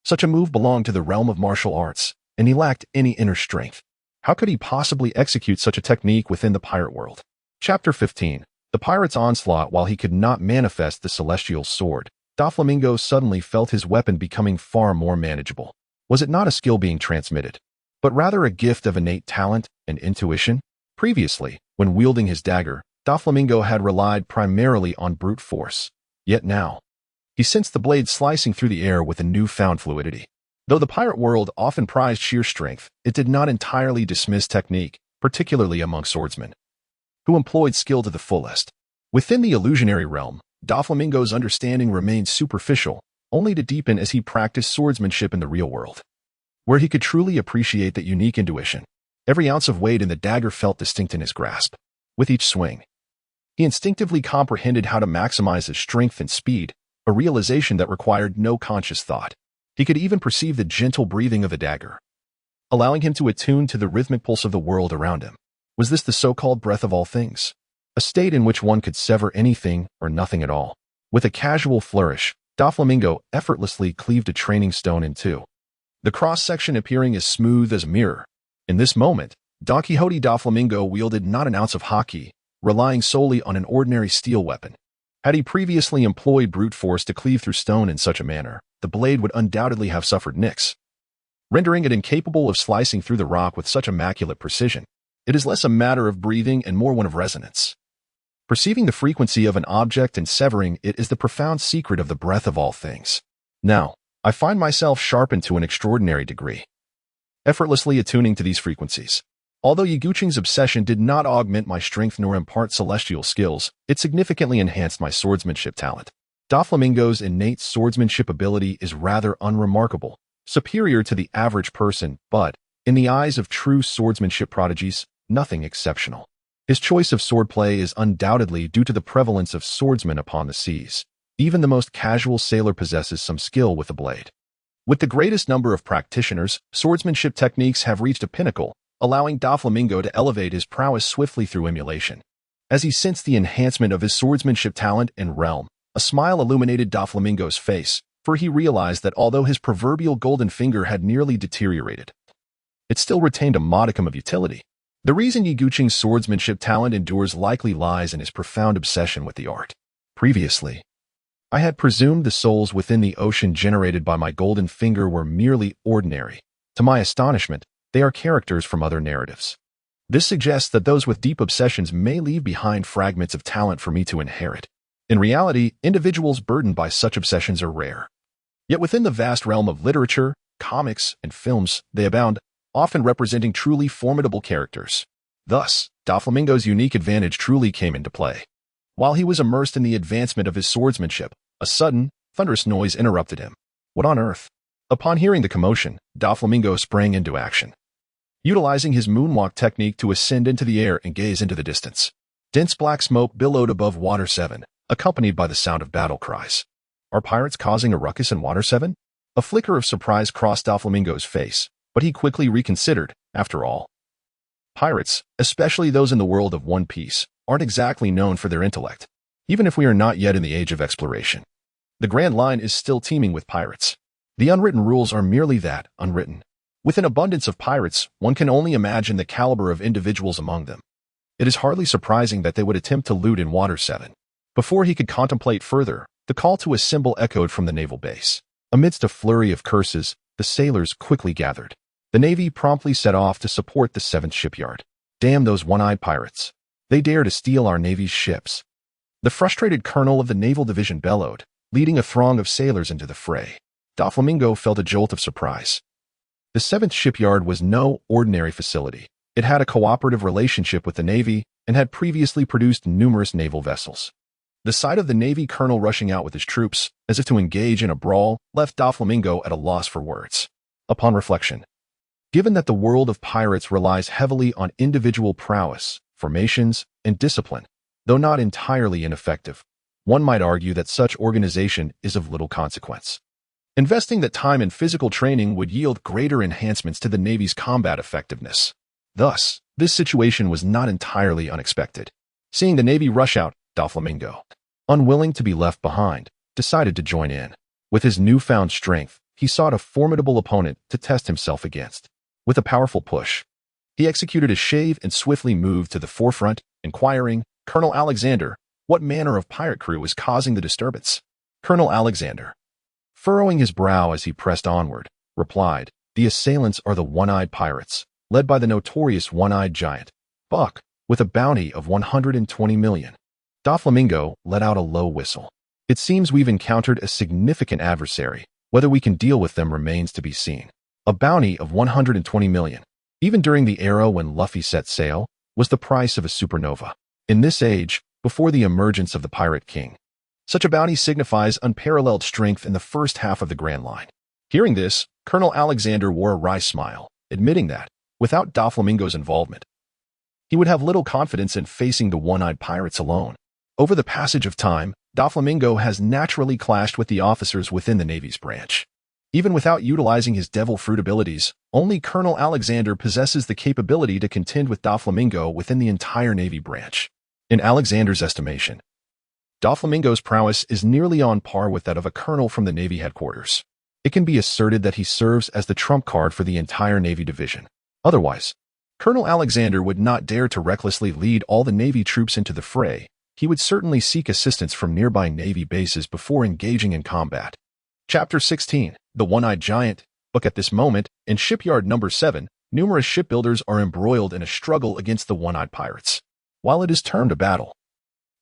such a move belonged to the realm of martial arts, and he lacked any inner strength. How could he possibly execute such a technique within the pirate world? Chapter 15. The Pirate's Onslaught. While he could not manifest the Celestial Sword, Doflamingo suddenly felt his weapon becoming far more manageable. Was it not a skill being transmitted, but rather a gift of innate talent and intuition? Previously, when wielding his dagger, Doflamingo had relied primarily on brute force. Yet now, he sensed the blade slicing through the air with a newfound fluidity. Though the pirate world often prized sheer strength, it did not entirely dismiss technique, particularly among swordsmen, who employed skill to the fullest. Within the illusionary realm, Doflamingo's understanding remained superficial, only to deepen as he practiced swordsmanship in the real world, where he could truly appreciate that unique intuition. Every ounce of weight in the dagger felt distinct in his grasp. With each swing, he instinctively comprehended how to maximize his strength and speed, a realization that required no conscious thought. He could even perceive the gentle breathing of the dagger, allowing him to attune to the rhythmic pulse of the world around him. Was this the so-called breath of all things? A state in which one could sever anything or nothing at all. With a casual flourish, Doflamingo effortlessly cleaved a training stone in 2, the cross-section appearing as smooth as a mirror. In this moment, Don Quixote Doflamingo wielded not an ounce of haki, relying solely on an ordinary steel weapon. Had he previously employed brute force to cleave through stone in such a manner, the blade would undoubtedly have suffered nicks, rendering it incapable of slicing through the rock with such immaculate precision. It is less a matter of breathing and more one of resonance. Perceiving the frequency of an object and severing it is the profound secret of the breath of all things. Now, I find myself sharpened to an extraordinary degree, effortlessly attuning to these frequencies. Although Yiguching's obsession did not augment my strength nor impart celestial skills, it significantly enhanced my swordsmanship talent. Doflamingo's innate swordsmanship ability is rather unremarkable, superior to the average person, but, in the eyes of true swordsmanship prodigies, nothing exceptional. His choice of swordplay is undoubtedly due to the prevalence of swordsmen upon the seas. Even the most casual sailor possesses some skill with a blade. With the greatest number of practitioners, swordsmanship techniques have reached a pinnacle, allowing Doflamingo to elevate his prowess swiftly through emulation. As he sensed the enhancement of his swordsmanship talent and realm, a smile illuminated Doflamingo's face, for he realized that although his proverbial golden finger had nearly deteriorated, it still retained a modicum of utility. The reason Yiguching's swordsmanship talent endures likely lies in his profound obsession with the art. Previously, I had presumed the souls within the ocean generated by my golden finger were merely ordinary. To my astonishment, they are characters from other narratives. This suggests that those with deep obsessions may leave behind fragments of talent for me to inherit. In reality, individuals burdened by such obsessions are rare. Yet within the vast realm of literature, comics, and films, they abound, often representing truly formidable characters. Thus, Doflamingo's unique advantage truly came into play. While he was immersed in the advancement of his swordsmanship, a sudden, thunderous noise interrupted him. What on earth? Upon hearing the commotion, Doflamingo sprang into action, utilizing his moonwalk technique to ascend into the air and gaze into the distance. Dense black smoke billowed above Water 7, accompanied by the sound of battle cries. Are pirates causing a ruckus in Water 7? A flicker of surprise crossed Doflamingo's face, but he quickly reconsidered. After all, pirates, especially those in the world of One Piece, aren't exactly known for their intellect, even if we are not yet in the age of exploration. The Grand Line is still teeming with pirates. The unwritten rules are merely that, unwritten. With an abundance of pirates, one can only imagine the caliber of individuals among them. It is hardly surprising that they would attempt to loot in Water 7. Before he could contemplate further, the call to assemble echoed from the naval base. Amidst a flurry of curses, the sailors quickly gathered. The Navy promptly set off to support the 7th shipyard. Damn those one-eyed pirates. They dare to steal our Navy's ships. The frustrated colonel of the Naval Division bellowed, leading a throng of sailors into the fray. Doflamingo felt a jolt of surprise. The 7th shipyard was no ordinary facility. It had a cooperative relationship with the Navy and had previously produced numerous naval vessels. The sight of the Navy colonel rushing out with his troops, as if to engage in a brawl, left Doflamingo at a loss for words. Upon reflection, given that the world of pirates relies heavily on individual prowess, formations, and discipline, though not entirely ineffective, one might argue that such organization is of little consequence. Investing that time in physical training would yield greater enhancements to the Navy's combat effectiveness. Thus, this situation was not entirely unexpected. Seeing the Navy rush out, Doflamingo, unwilling to be left behind, decided to join in. With his newfound strength, he sought a formidable opponent to test himself against. With a powerful push, he executed a shave and swiftly moved to the forefront, inquiring, "Colonel Alexander, what manner of pirate crew is causing the disturbance?" Colonel Alexander, furrowing his brow as he pressed onward, replied, "The assailants are the one-eyed pirates, led by the notorious one-eyed giant, Buck, with a bounty of 120 million. Doflamingo let out a low whistle. "It seems we've encountered a significant adversary. Whether we can deal with them remains to be seen." A bounty of 120 million, even during the era when Luffy set sail, was the price of a supernova. In this age, before the emergence of the Pirate King, such a bounty signifies unparalleled strength in the first half of the Grand Line. Hearing this, Colonel Alexander wore a wry smile, admitting that, without Doflamingo's involvement, he would have little confidence in facing the one-eyed pirates alone. Over the passage of time, Doflamingo has naturally clashed with the officers within the Navy's branch. Even without utilizing his devil fruit abilities, only Colonel Alexander possesses the capability to contend with Doflamingo within the entire Navy branch. In Alexander's estimation, Doflamingo's prowess is nearly on par with that of a colonel from the Navy headquarters. It can be asserted that he serves as the trump card for the entire Navy division. Otherwise, Colonel Alexander would not dare to recklessly lead all the Navy troops into the fray. He would certainly seek assistance from nearby Navy bases before engaging in combat. Chapter 16, The One-Eyed Giant. Look, at this moment, in shipyard number 7, numerous shipbuilders are embroiled in a struggle against the one-eyed pirates. While it is termed a battle,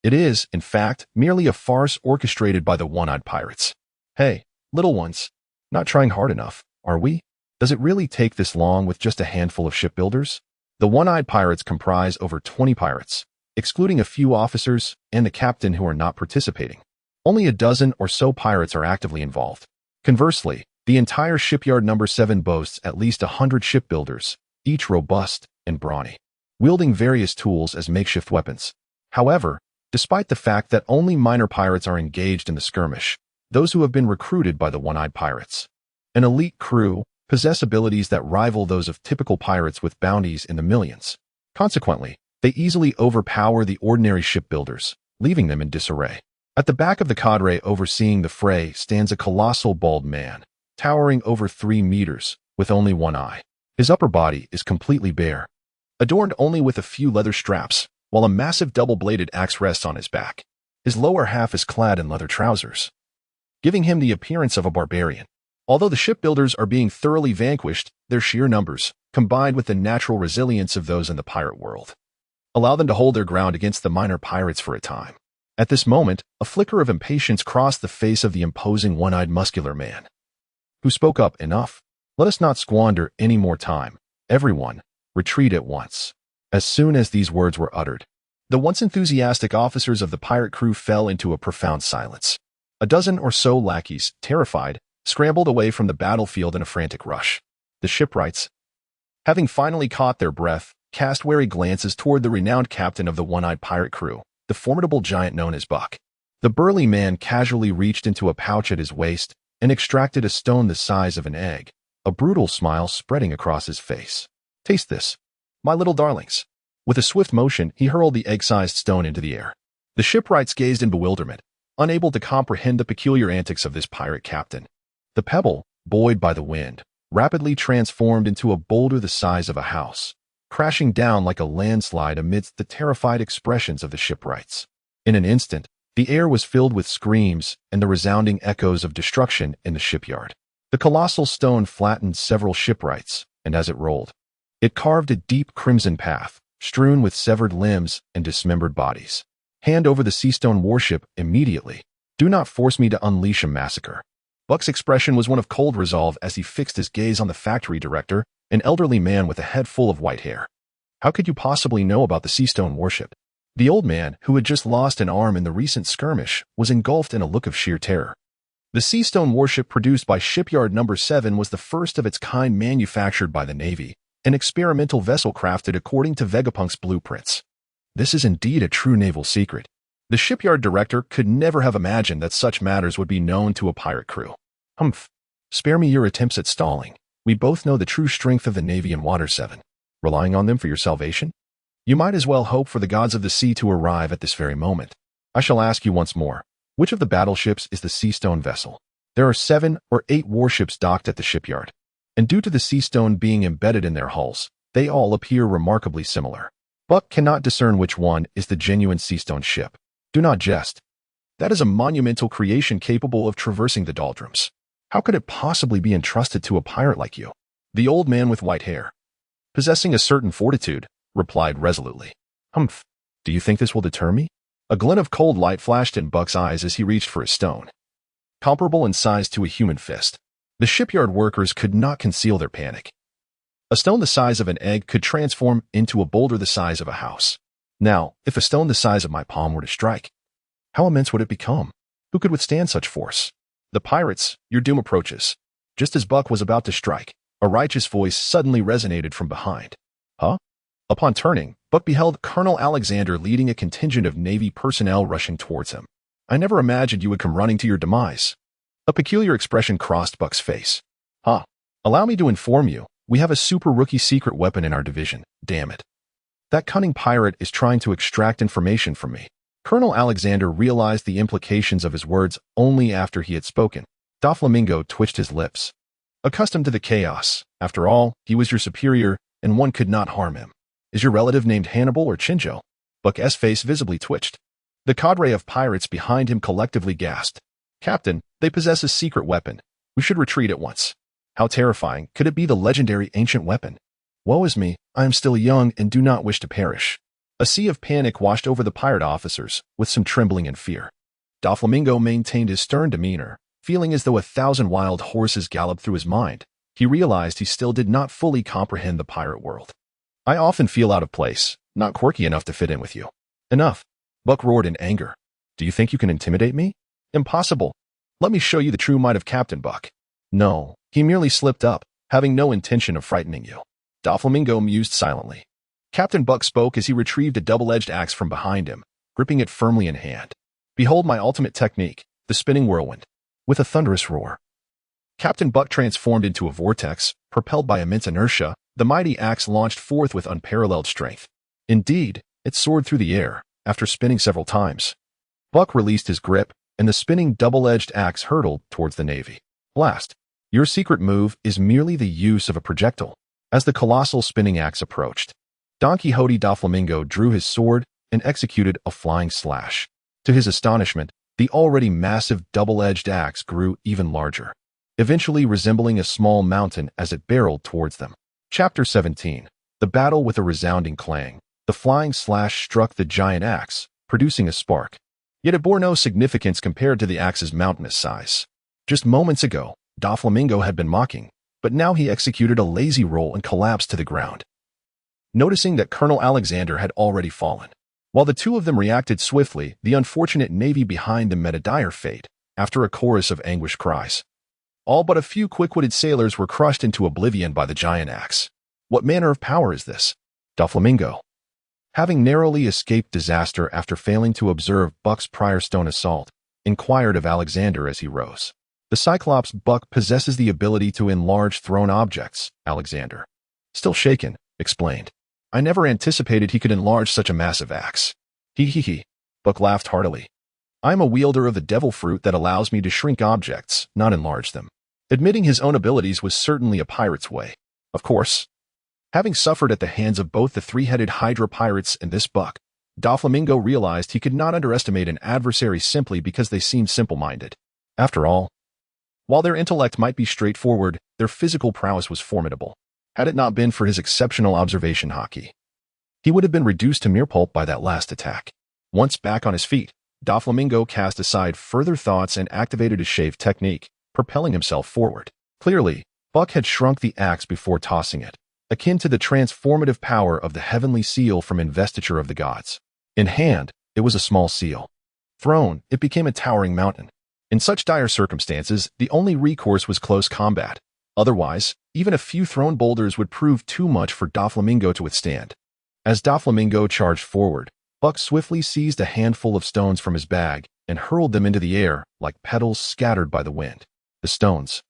it is, in fact, merely a farce orchestrated by the one-eyed pirates. Hey, little ones, Not trying hard enough, are we? Does it really take this long with just a handful of shipbuilders? The one-eyed pirates comprise over 20 pirates, excluding a few officers and the captain who are not participating. Only a dozen or so pirates are actively involved. Conversely, the entire shipyard number 7 boasts at least 100 shipbuilders, each robust and brawny, wielding various tools as makeshift weapons. However, despite the fact that only minor pirates are engaged in the skirmish, those who have been recruited by the one-eyed pirates, an elite crew, possess abilities that rival those of typical pirates with bounties in the millions. Consequently, they easily overpower the ordinary shipbuilders, leaving them in disarray. At the back of the cadre overseeing the fray stands a colossal bald man, towering over 3 meters, with only one eye. His upper body is completely bare, adorned only with a few leather straps, while a massive double-bladed axe rests on his back. His lower half is clad in leather trousers, giving him the appearance of a barbarian. Although the shipbuilders are being thoroughly vanquished, their sheer numbers, combined with the natural resilience of those in the pirate world, allow them to hold their ground against the minor pirates for a time. At this moment, a flicker of impatience crossed the face of the imposing one-eyed muscular man, who spoke up. Enough. Let us not squander any more time. Everyone, retreat at once. As soon as these words were uttered, the once enthusiastic officers of the pirate crew fell into a profound silence. A dozen or so lackeys, terrified, scrambled away from the battlefield in a frantic rush. The shipwrights, having finally caught their breath, cast wary glances toward the renowned captain of the one-eyed pirate crew, the formidable giant known as Buck. The burly man casually reached into a pouch at his waist and extracted a stone the size of an egg, a brutal smile spreading across his face. Taste this, my little darlings. With a swift motion, he hurled the egg-sized stone into the air. The shipwrights gazed in bewilderment, unable to comprehend the peculiar antics of this pirate captain. The pebble, buoyed by the wind, rapidly transformed into a boulder the size of a house, crashing down like a landslide amidst the terrified expressions of the shipwrights. In an instant, the air was filled with screams and the resounding echoes of destruction in the shipyard. The colossal stone flattened several shipwrights, and as it rolled, it carved a deep crimson path, strewn with severed limbs and dismembered bodies. Hand over the sea stone warship immediately. Do not force me to unleash a massacre. Buck's expression was one of cold resolve as he fixed his gaze on the factory director, an elderly man with a head full of white hair. How could you possibly know about the sea stone warship? The old man, who had just lost an arm in the recent skirmish, was engulfed in a look of sheer terror. The sea stone warship produced by Shipyard Number 7 was the first of its kind manufactured by the Navy, an experimental vessel crafted according to Vegapunk's blueprints. This is indeed a true naval secret. The shipyard director could never have imagined that such matters would be known to a pirate crew. Humph. Spare me your attempts at stalling. We both know the true strength of the Navy and Water 7. Relying on them for your salvation? You might as well hope for the gods of the sea to arrive at this very moment. I shall ask you once more, which of the battleships is the sea stone vessel? There are 7 or 8 warships docked at the shipyard, and due to the sea stone being embedded in their hulls, they all appear remarkably similar. Buck cannot discern which one is the genuine sea stone ship. Do not jest. That is a monumental creation capable of traversing the doldrums. How could it possibly be entrusted to a pirate like you? The old man with white hair, possessing a certain fortitude, replied resolutely. Humph. Do you think this will deter me? A glint of cold light flashed in Buck's eyes as he reached for a stone, comparable in size to a human fist. The shipyard workers could not conceal their panic. A stone the size of an egg could transform into a boulder the size of a house. Now, if a stone the size of my palm were to strike, how immense would it become? Who could withstand such force? The pirates, your doom approaches. Just as Buck was about to strike, a righteous voice suddenly resonated from behind. Huh? Upon turning, Buck beheld Colonel Alexander leading a contingent of Navy personnel rushing towards him. I never imagined you would come running to your demise. A peculiar expression crossed Buck's face. Huh? Allow me to inform you, we have a super rookie secret weapon in our division, damn it. That cunning pirate is trying to extract information from me. Colonel Alexander realized the implications of his words only after he had spoken. Doflamingo twitched his lips. Accustomed to the chaos, after all, he was your superior, and one could not harm him. Is your relative named Hannibal or Chinjo? Buck's face visibly twitched. The cadre of pirates behind him collectively gasped. Captain, they possess a secret weapon. We should retreat at once. How terrifying could it be, the legendary ancient weapon? Woe is me, I am still young and do not wish to perish. A sea of panic washed over the pirate officers, with some trembling and fear. Doflamingo maintained his stern demeanor, Feeling as though 1,000 wild horses galloped through his mind, he realized he still did not fully comprehend the pirate world. I often feel out of place, not quirky enough to fit in with you. Enough, Buck roared in anger. Do you think you can intimidate me? Impossible. Let me show you the true might of Captain Buck. No, he merely slipped up, having no intention of frightening you. Doflamingo mused silently. Captain Buck spoke as he retrieved a double-edged axe from behind him, gripping it firmly in hand. Behold my ultimate technique, the spinning whirlwind. With a thunderous roar, Captain Buck transformed into a vortex, propelled by immense inertia. The mighty axe launched forth with unparalleled strength. Indeed, it soared through the air, after spinning several times. Buck released his grip, and the spinning double-edged axe hurtled towards the navy. Blast. Your secret move is merely the use of a projectile. As the colossal spinning axe approached, Don Quixote Doflamingo drew his sword and executed a flying slash. To his astonishment, the already massive double-edged axe grew even larger, eventually resembling a small mountain as it barreled towards them. Chapter 17. The battle with a resounding clang. The flying slash struck the giant axe, producing a spark. Yet it bore no significance compared to the axe's mountainous size. Just moments ago, Doflamingo had been mocking, but now he executed a lazy roll and collapsed to the ground. Noticing that Colonel Alexander had already fallen, while the two of them reacted swiftly, the unfortunate navy behind them met a dire fate, after a chorus of anguished cries. All but a few quick-witted sailors were crushed into oblivion by the giant axe. What manner of power is this? Doflamingo, having narrowly escaped disaster after failing to observe Buck's prior stone assault, inquired of Alexander as he rose. The Cyclops Buck possesses the ability to enlarge thrown objects, Alexander, still shaken, explained. I never anticipated he could enlarge such a massive axe. He, Buck laughed heartily. I am a wielder of the devil fruit that allows me to shrink objects, not enlarge them. Admitting his own abilities was certainly a pirate's way. Of course, having suffered at the hands of both the three-headed Hydra pirates and this Buck, Doflamingo realized he could not underestimate an adversary simply because they seemed simple-minded. After all, while their intellect might be straightforward, their physical prowess was formidable. Had it not been for his exceptional observation hockey, he would have been reduced to mere pulp by that last attack. Once back on his feet, Doflamingo cast aside further thoughts and activated his shave technique, propelling himself forward. Clearly, Buck had shrunk the axe before tossing it, akin to the transformative power of the heavenly seal from Investiture of the Gods. In hand, it was a small seal. Thrown, it became a towering mountain. In such dire circumstances, the only recourse was close combat. Otherwise, even a few thrown boulders would prove too much for Doflamingo to withstand. As Doflamingo charged forward, Buck swiftly seized a handful of stones from his bag and hurled them into the air like petals scattered by the wind. The stones,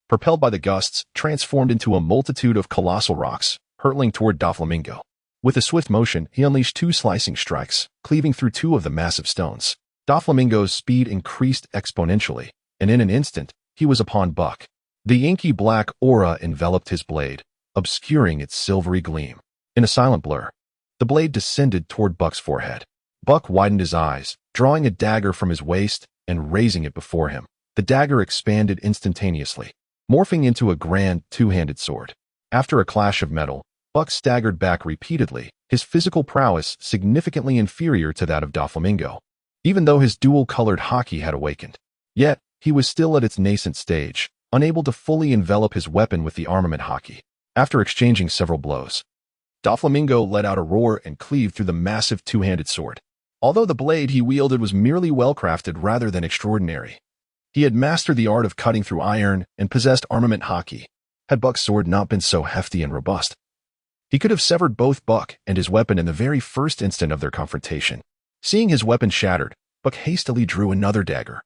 propelled by the gusts, transformed into a multitude of colossal rocks, hurtling toward Doflamingo. With a swift motion, he unleashed two slicing strikes, cleaving through two of the massive stones. Doflamingo's speed increased exponentially, and in an instant, he was upon Buck. The inky black aura enveloped his blade, obscuring its silvery gleam. In a silent blur, the blade descended toward Buck's forehead. Buck widened his eyes, drawing a dagger from his waist and raising it before him. The dagger expanded instantaneously, morphing into a grand two-handed sword. After a clash of metal, Buck staggered back repeatedly, his physical prowess significantly inferior to that of Doflamingo, even though his dual-colored hockey had awakened. Yet, he was still at its nascent stage, unable to fully envelop his weapon with the armament hockey. After exchanging several blows, Doflamingo let out a roar and cleaved through the massive two-handed sword. Although the blade he wielded was merely well-crafted rather than extraordinary, he had mastered the art of cutting through iron and possessed armament hockey. Had Buck's sword not been so hefty and robust, he could have severed both Buck and his weapon in the very first instant of their confrontation. Seeing his weapon shattered, Buck hastily drew another dagger,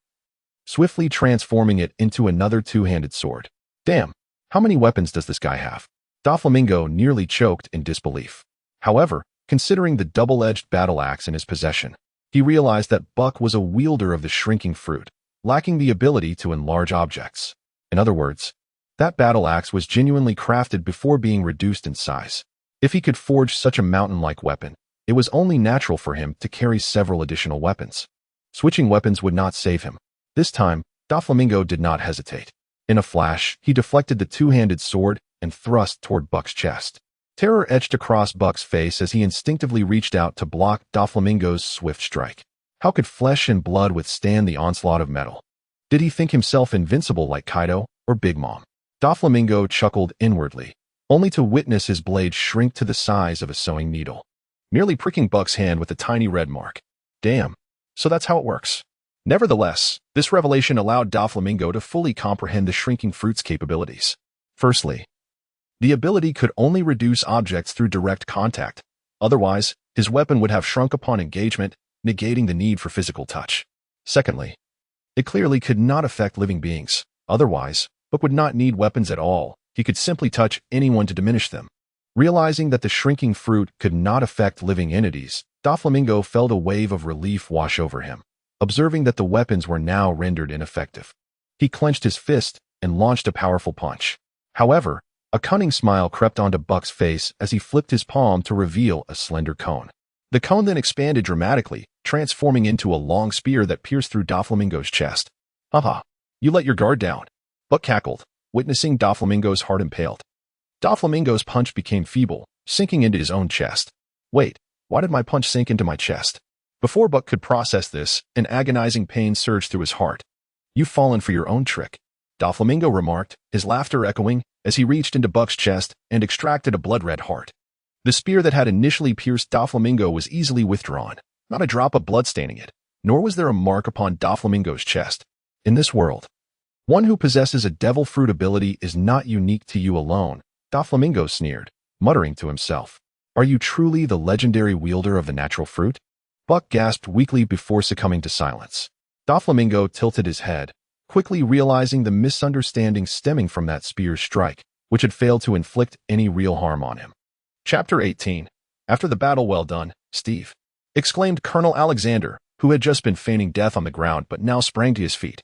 swiftly transforming it into another two-handed sword. Damn, how many weapons does this guy have? Doflamingo nearly choked in disbelief. However, considering the double-edged battle axe in his possession, he realized that Buck was a wielder of the shrinking fruit, lacking the ability to enlarge objects. In other words, that battle axe was genuinely crafted before being reduced in size. If he could forge such a mountain-like weapon, it was only natural for him to carry several additional weapons. Switching weapons would not save him. This time, Doflamingo did not hesitate. In a flash, he deflected the two-handed sword and thrust toward Buck's chest. Terror etched across Buck's face as he instinctively reached out to block Doflamingo's swift strike. How could flesh and blood withstand the onslaught of metal? Did he think himself invincible like Kaido or Big Mom? Doflamingo chuckled inwardly, only to witness his blade shrink to the size of a sewing needle, nearly pricking Buck's hand with a tiny red mark. Damn, so that's how it works. Nevertheless, this revelation allowed Doflamingo to fully comprehend the shrinking fruit's capabilities. Firstly, the ability could only reduce objects through direct contact. Otherwise, his weapon would have shrunk upon engagement, negating the need for physical touch. Secondly, it clearly could not affect living beings. Otherwise, Buck would not need weapons at all. He could simply touch anyone to diminish them. Realizing that the shrinking fruit could not affect living entities, Doflamingo felt a wave of relief wash over him, observing that the weapons were now rendered ineffective. He clenched his fist and launched a powerful punch. However, a cunning smile crept onto Buck's face as he flipped his palm to reveal a slender cone. The cone then expanded dramatically, transforming into a long spear that pierced through Doflamingo's chest. Haha, you let your guard down. Buck cackled, witnessing Doflamingo's heart impaled. Doflamingo's punch became feeble, sinking into his own chest. Wait, why did my punch sink into my chest? Before Buck could process this, an agonizing pain surged through his heart. You've fallen for your own trick, Doflamingo remarked, his laughter echoing as he reached into Buck's chest and extracted a blood-red heart. The spear that had initially pierced Doflamingo was easily withdrawn, not a drop of blood staining it, nor was there a mark upon Doflamingo's chest. In this world, one who possesses a devil fruit ability is not unique to you alone, Doflamingo sneered, muttering to himself. Are you truly the legendary wielder of the natural fruit? Buck gasped weakly before succumbing to silence. Doflamingo tilted his head, quickly realizing the misunderstanding stemming from that spear's strike, which had failed to inflict any real harm on him. Chapter 18. After the battle well done, Steve, exclaimed Colonel Alexander, who had just been feigning death on the ground but now sprang to his feet,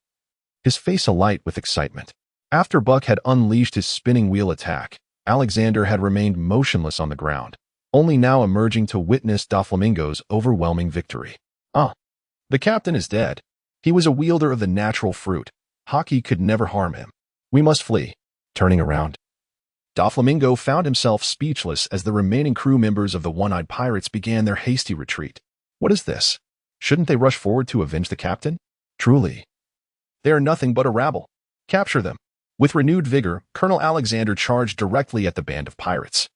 his face alight with excitement. After Buck had unleashed his spinning wheel attack, Alexander had remained motionless on the ground, only now emerging to witness Doflamingo's overwhelming victory. The captain is dead. He was a wielder of the natural fruit. Haki could never harm him. We must flee. Turning around, Doflamingo found himself speechless as the remaining crew members of the One-Eyed Pirates began their hasty retreat. What is this? Shouldn't they rush forward to avenge the captain? Truly, they are nothing but a rabble. Capture them. With renewed vigor, Colonel Alexander charged directly at the band of pirates.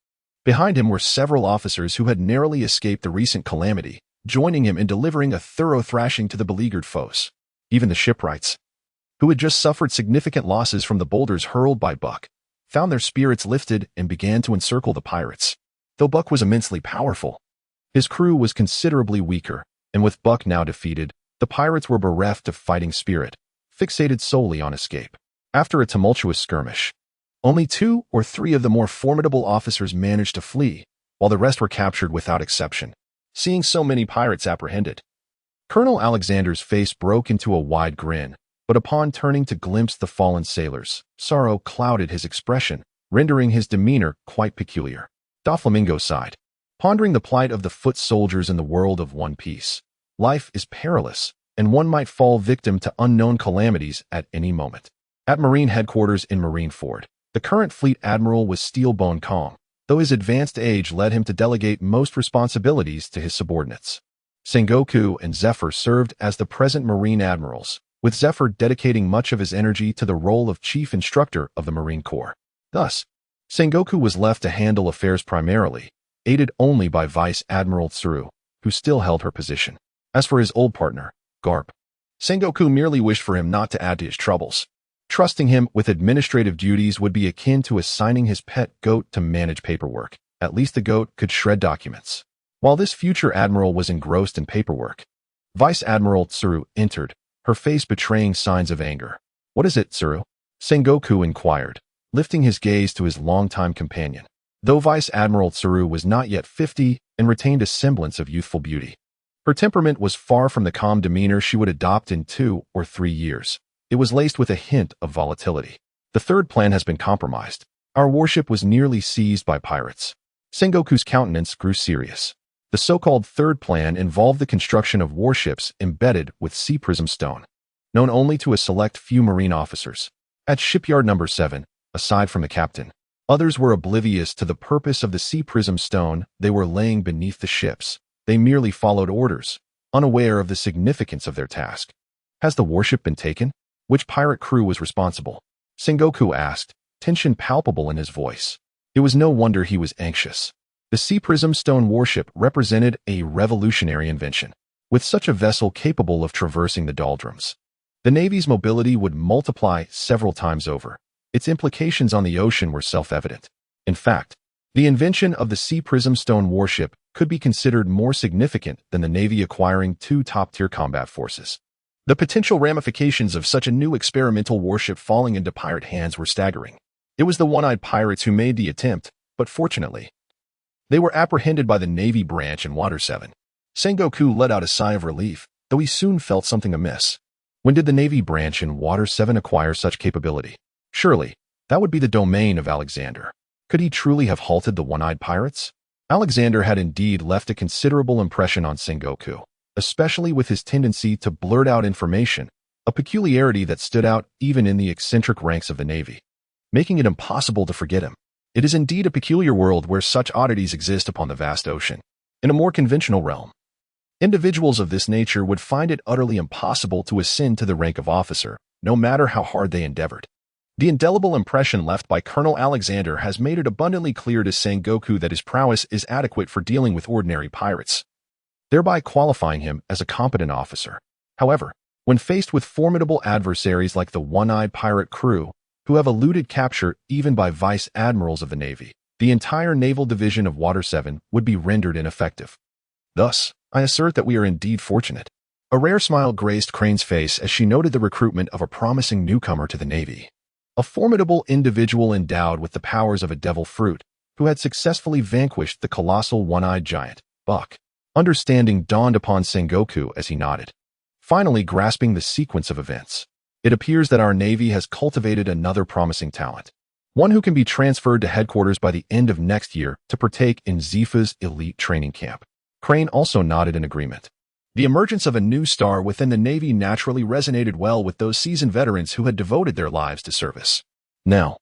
Behind him were several officers who had narrowly escaped the recent calamity, joining him in delivering a thorough thrashing to the beleaguered foes. Even the shipwrights, who had just suffered significant losses from the boulders hurled by Buck, found their spirits lifted and began to encircle the pirates. Though Buck was immensely powerful, his crew was considerably weaker, and with Buck now defeated, the pirates were bereft of fighting spirit, fixated solely on escape. After a tumultuous skirmish, only 2 or 3 of the more formidable officers managed to flee, while the rest were captured without exception. Seeing so many pirates apprehended, Colonel Alexander's face broke into a wide grin, but upon turning to glimpse the fallen sailors, sorrow clouded his expression, rendering his demeanor quite peculiar. Doflamingo sighed, pondering the plight of the foot soldiers in the world of One Piece. Life is perilous, and one might fall victim to unknown calamities at any moment. At Marine headquarters in Marineford, the current fleet admiral was steel-bone calm, though his advanced age led him to delegate most responsibilities to his subordinates. Sengoku and Zephyr served as the present Marine admirals, with Zephyr dedicating much of his energy to the role of chief instructor of the Marine Corps. Thus, Sengoku was left to handle affairs primarily, aided only by Vice Admiral Tsuru, who still held her position. As for his old partner, Garp, Sengoku merely wished for him not to add to his troubles. Trusting him with administrative duties would be akin to assigning his pet goat to manage paperwork. At least the goat could shred documents. While this future admiral was engrossed in paperwork, Vice Admiral Tsuru entered, her face betraying signs of anger. What is it, Tsuru? Sengoku inquired, lifting his gaze to his longtime companion. Though Vice Admiral Tsuru was not yet 50 and retained a semblance of youthful beauty, her temperament was far from the calm demeanor she would adopt in 2 or 3 years. It was laced with a hint of volatility. The third plan has been compromised. Our warship was nearly seized by pirates. Sengoku's countenance grew serious. The so-called third plan involved the construction of warships embedded with sea prism stone, known only to a select few Marine officers. At shipyard number 7, aside from the captain, others were oblivious to the purpose of the sea prism stone they were laying beneath the ships. They merely followed orders, unaware of the significance of their task. Has the warship been taken? Which pirate crew was responsible? Sengoku asked, tension palpable in his voice. It was no wonder he was anxious. The Sea Prism stone warship represented a revolutionary invention. With such a vessel capable of traversing the doldrums, the Navy's mobility would multiply several times over. Its implications on the ocean were self-evident. In fact, the invention of the Sea Prism stone warship could be considered more significant than the Navy acquiring two top-tier combat forces. The potential ramifications of such a new experimental warship falling into pirate hands were staggering. It was the one-eyed pirates who made the attempt, but fortunately, they were apprehended by the Navy branch in Water 7. Sengoku let out a sigh of relief, though he soon felt something amiss. When did the Navy branch in Water 7 acquire such capability? Surely, that would be the domain of Alexander. Could he truly have halted the one-eyed pirates? Alexander had indeed left a considerable impression on Sengoku, especially with his tendency to blurt out information, a peculiarity that stood out even in the eccentric ranks of the Navy, making it impossible to forget him. It is indeed a peculiar world where such oddities exist upon the vast ocean. In a more conventional realm, individuals of this nature would find it utterly impossible to ascend to the rank of officer, no matter how hard they endeavored. The indelible impression left by Colonel Alexander has made it abundantly clear to Sengoku that his prowess is adequate for dealing with ordinary pirates, thereby qualifying him as a competent officer. However, when faced with formidable adversaries like the one-eyed pirate crew, who have eluded capture even by vice admirals of the Navy, the entire naval division of Water 7 would be rendered ineffective. Thus, I assert that we are indeed fortunate. A rare smile graced Crane's face as she noted the recruitment of a promising newcomer to the Navy. A formidable individual endowed with the powers of a devil fruit, who had successfully vanquished the colossal one-eyed giant, Buck. Understanding dawned upon Sengoku as he nodded, finally grasping the sequence of events. It appears that our Navy has cultivated another promising talent, one who can be transferred to headquarters by the end of next year to partake in Zifa's elite training camp. Crane also nodded in agreement. The emergence of a new star within the Navy naturally resonated well with those seasoned veterans who had devoted their lives to service. Now,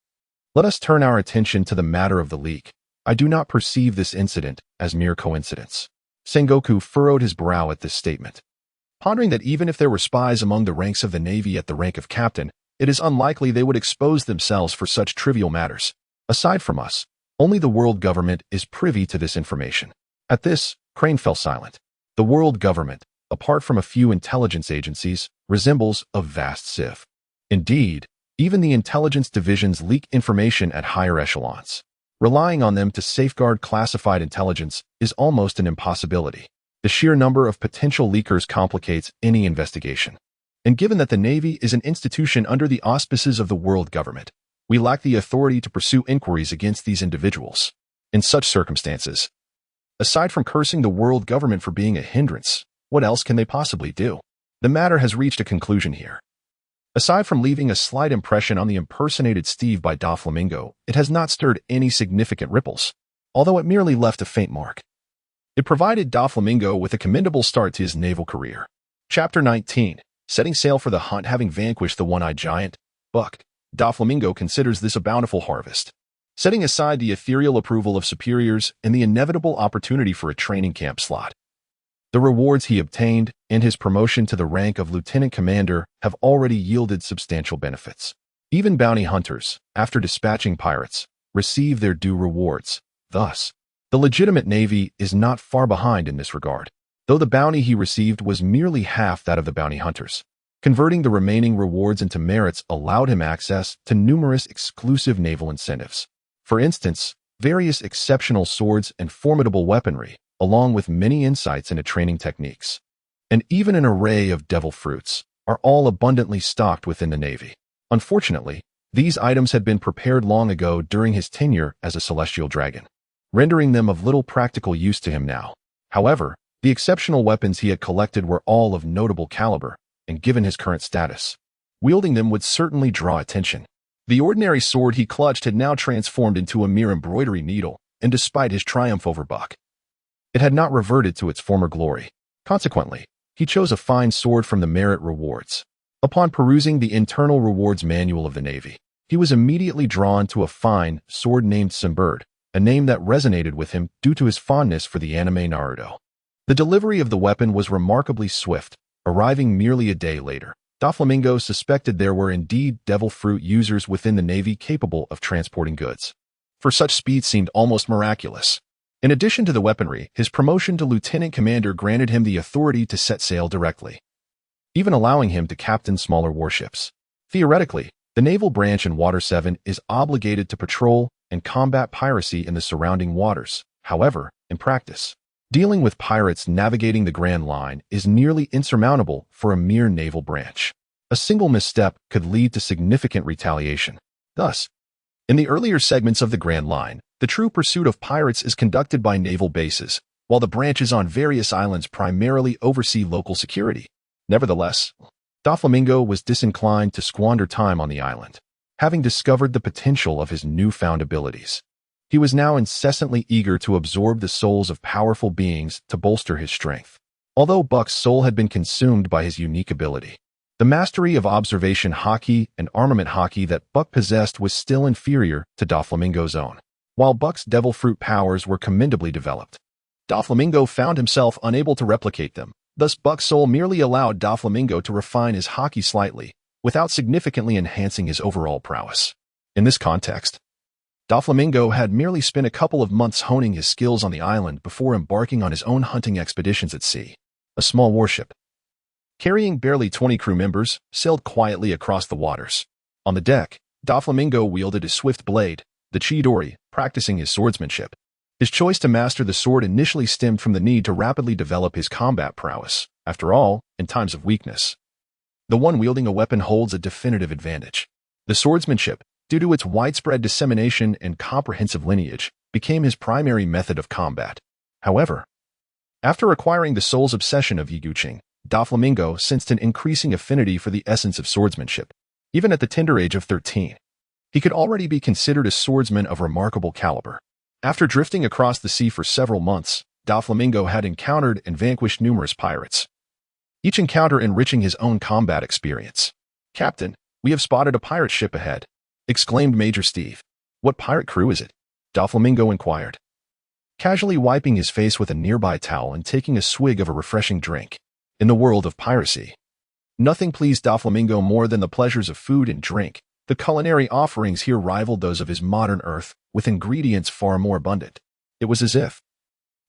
let us turn our attention to the matter of the leak. I do not perceive this incident as mere coincidence. Sengoku furrowed his brow at this statement, pondering that even if there were spies among the ranks of the Navy at the rank of captain, it is unlikely they would expose themselves for such trivial matters. Aside from us, only the world government is privy to this information. At this, Crane fell silent. The world government, apart from a few intelligence agencies, resembles a vast sieve. Indeed, even the intelligence divisions leak information at higher echelons. Relying on them to safeguard classified intelligence is almost an impossibility. The sheer number of potential leakers complicates any investigation. And given that the Navy is an institution under the auspices of the world government, we lack the authority to pursue inquiries against these individuals. In such circumstances, aside from cursing the world government for being a hindrance, what else can they possibly do? The matter has reached a conclusion here. Aside from leaving a slight impression on the impersonated Steve by Doflamingo, it has not stirred any significant ripples, although it merely left a faint mark. It provided Doflamingo with a commendable start to his naval career. Chapter 19. Setting sail for the hunt. Having vanquished the one-eyed giant, Buck, Doflamingo considers this a bountiful harvest. Setting aside the ethereal approval of superiors and the inevitable opportunity for a training camp slot, the rewards he obtained and his promotion to the rank of lieutenant commander have already yielded substantial benefits. Even bounty hunters, after dispatching pirates, receive their due rewards. Thus, the legitimate Navy is not far behind in this regard, though the bounty he received was merely half that of the bounty hunters. Converting the remaining rewards into merits allowed him access to numerous exclusive naval incentives. For instance, various exceptional swords and formidable weaponry, along with many insights into training techniques, and even an array of devil fruits, are all abundantly stocked within the Navy. Unfortunately, these items had been prepared long ago during his tenure as a celestial dragon, rendering them of little practical use to him now. However, the exceptional weapons he had collected were all of notable caliber, and given his current status, wielding them would certainly draw attention. The ordinary sword he clutched had now transformed into a mere embroidery needle, and despite his triumph over Buck, it had not reverted to its former glory. Consequently, he chose a fine sword from the merit rewards. Upon perusing the internal rewards manual of the Navy, he was immediately drawn to a fine sword named Simbird, a name that resonated with him due to his fondness for the anime Naruto. The delivery of the weapon was remarkably swift, arriving merely a day later. Doflamingo suspected there were indeed devil fruit users within the Navy capable of transporting goods, for such speed seemed almost miraculous. In addition to the weaponry, his promotion to lieutenant commander granted him the authority to set sail directly, even allowing him to captain smaller warships. Theoretically, the Naval Branch in Water 7 is obligated to patrol and combat piracy in the surrounding waters. However, in practice, dealing with pirates navigating the Grand Line is nearly insurmountable for a mere naval branch. A single misstep could lead to significant retaliation. Thus, in the earlier segments of the Grand Line, the true pursuit of pirates is conducted by naval bases, while the branches on various islands primarily oversee local security. Nevertheless, Doflamingo was disinclined to squander time on the island, having discovered the potential of his newfound abilities. He was now incessantly eager to absorb the souls of powerful beings to bolster his strength. Although Buck's soul had been consumed by his unique ability, the mastery of observation hockey and armament hockey that Buck possessed was still inferior to Doflamingo's own. While Buck's devil fruit powers were commendably developed, Doflamingo found himself unable to replicate them. Thus, Buck's soul merely allowed Doflamingo to refine his hockey slightly, without significantly enhancing his overall prowess. In this context, Doflamingo had merely spent a couple of months honing his skills on the island before embarking on his own hunting expeditions at sea. A small warship, carrying barely 20 crew members, sailed quietly across the waters. On the deck, Doflamingo wielded his swift blade, the Chidori, practicing his swordsmanship. His choice to master the sword initially stemmed from the need to rapidly develop his combat prowess. After all, in times of weakness, the one wielding a weapon holds a definitive advantage. The swordsmanship, due to its widespread dissemination and comprehensive lineage, became his primary method of combat. However, after acquiring the soul's obsession of Yiguching, Doflamingo sensed an increasing affinity for the essence of swordsmanship. Even at the tender age of 13, he could already be considered a swordsman of remarkable caliber. After drifting across the sea for several months, Doflamingo had encountered and vanquished numerous pirates, each encounter enriching his own combat experience. "Captain, we have spotted a pirate ship ahead," exclaimed Major Steve. "What pirate crew is it?" Doflamingo inquired, casually wiping his face with a nearby towel and taking a swig of a refreshing drink. In the world of piracy, nothing pleased Doflamingo more than the pleasures of food and drink. The culinary offerings here rivaled those of his modern Earth, with ingredients far more abundant. It was as if,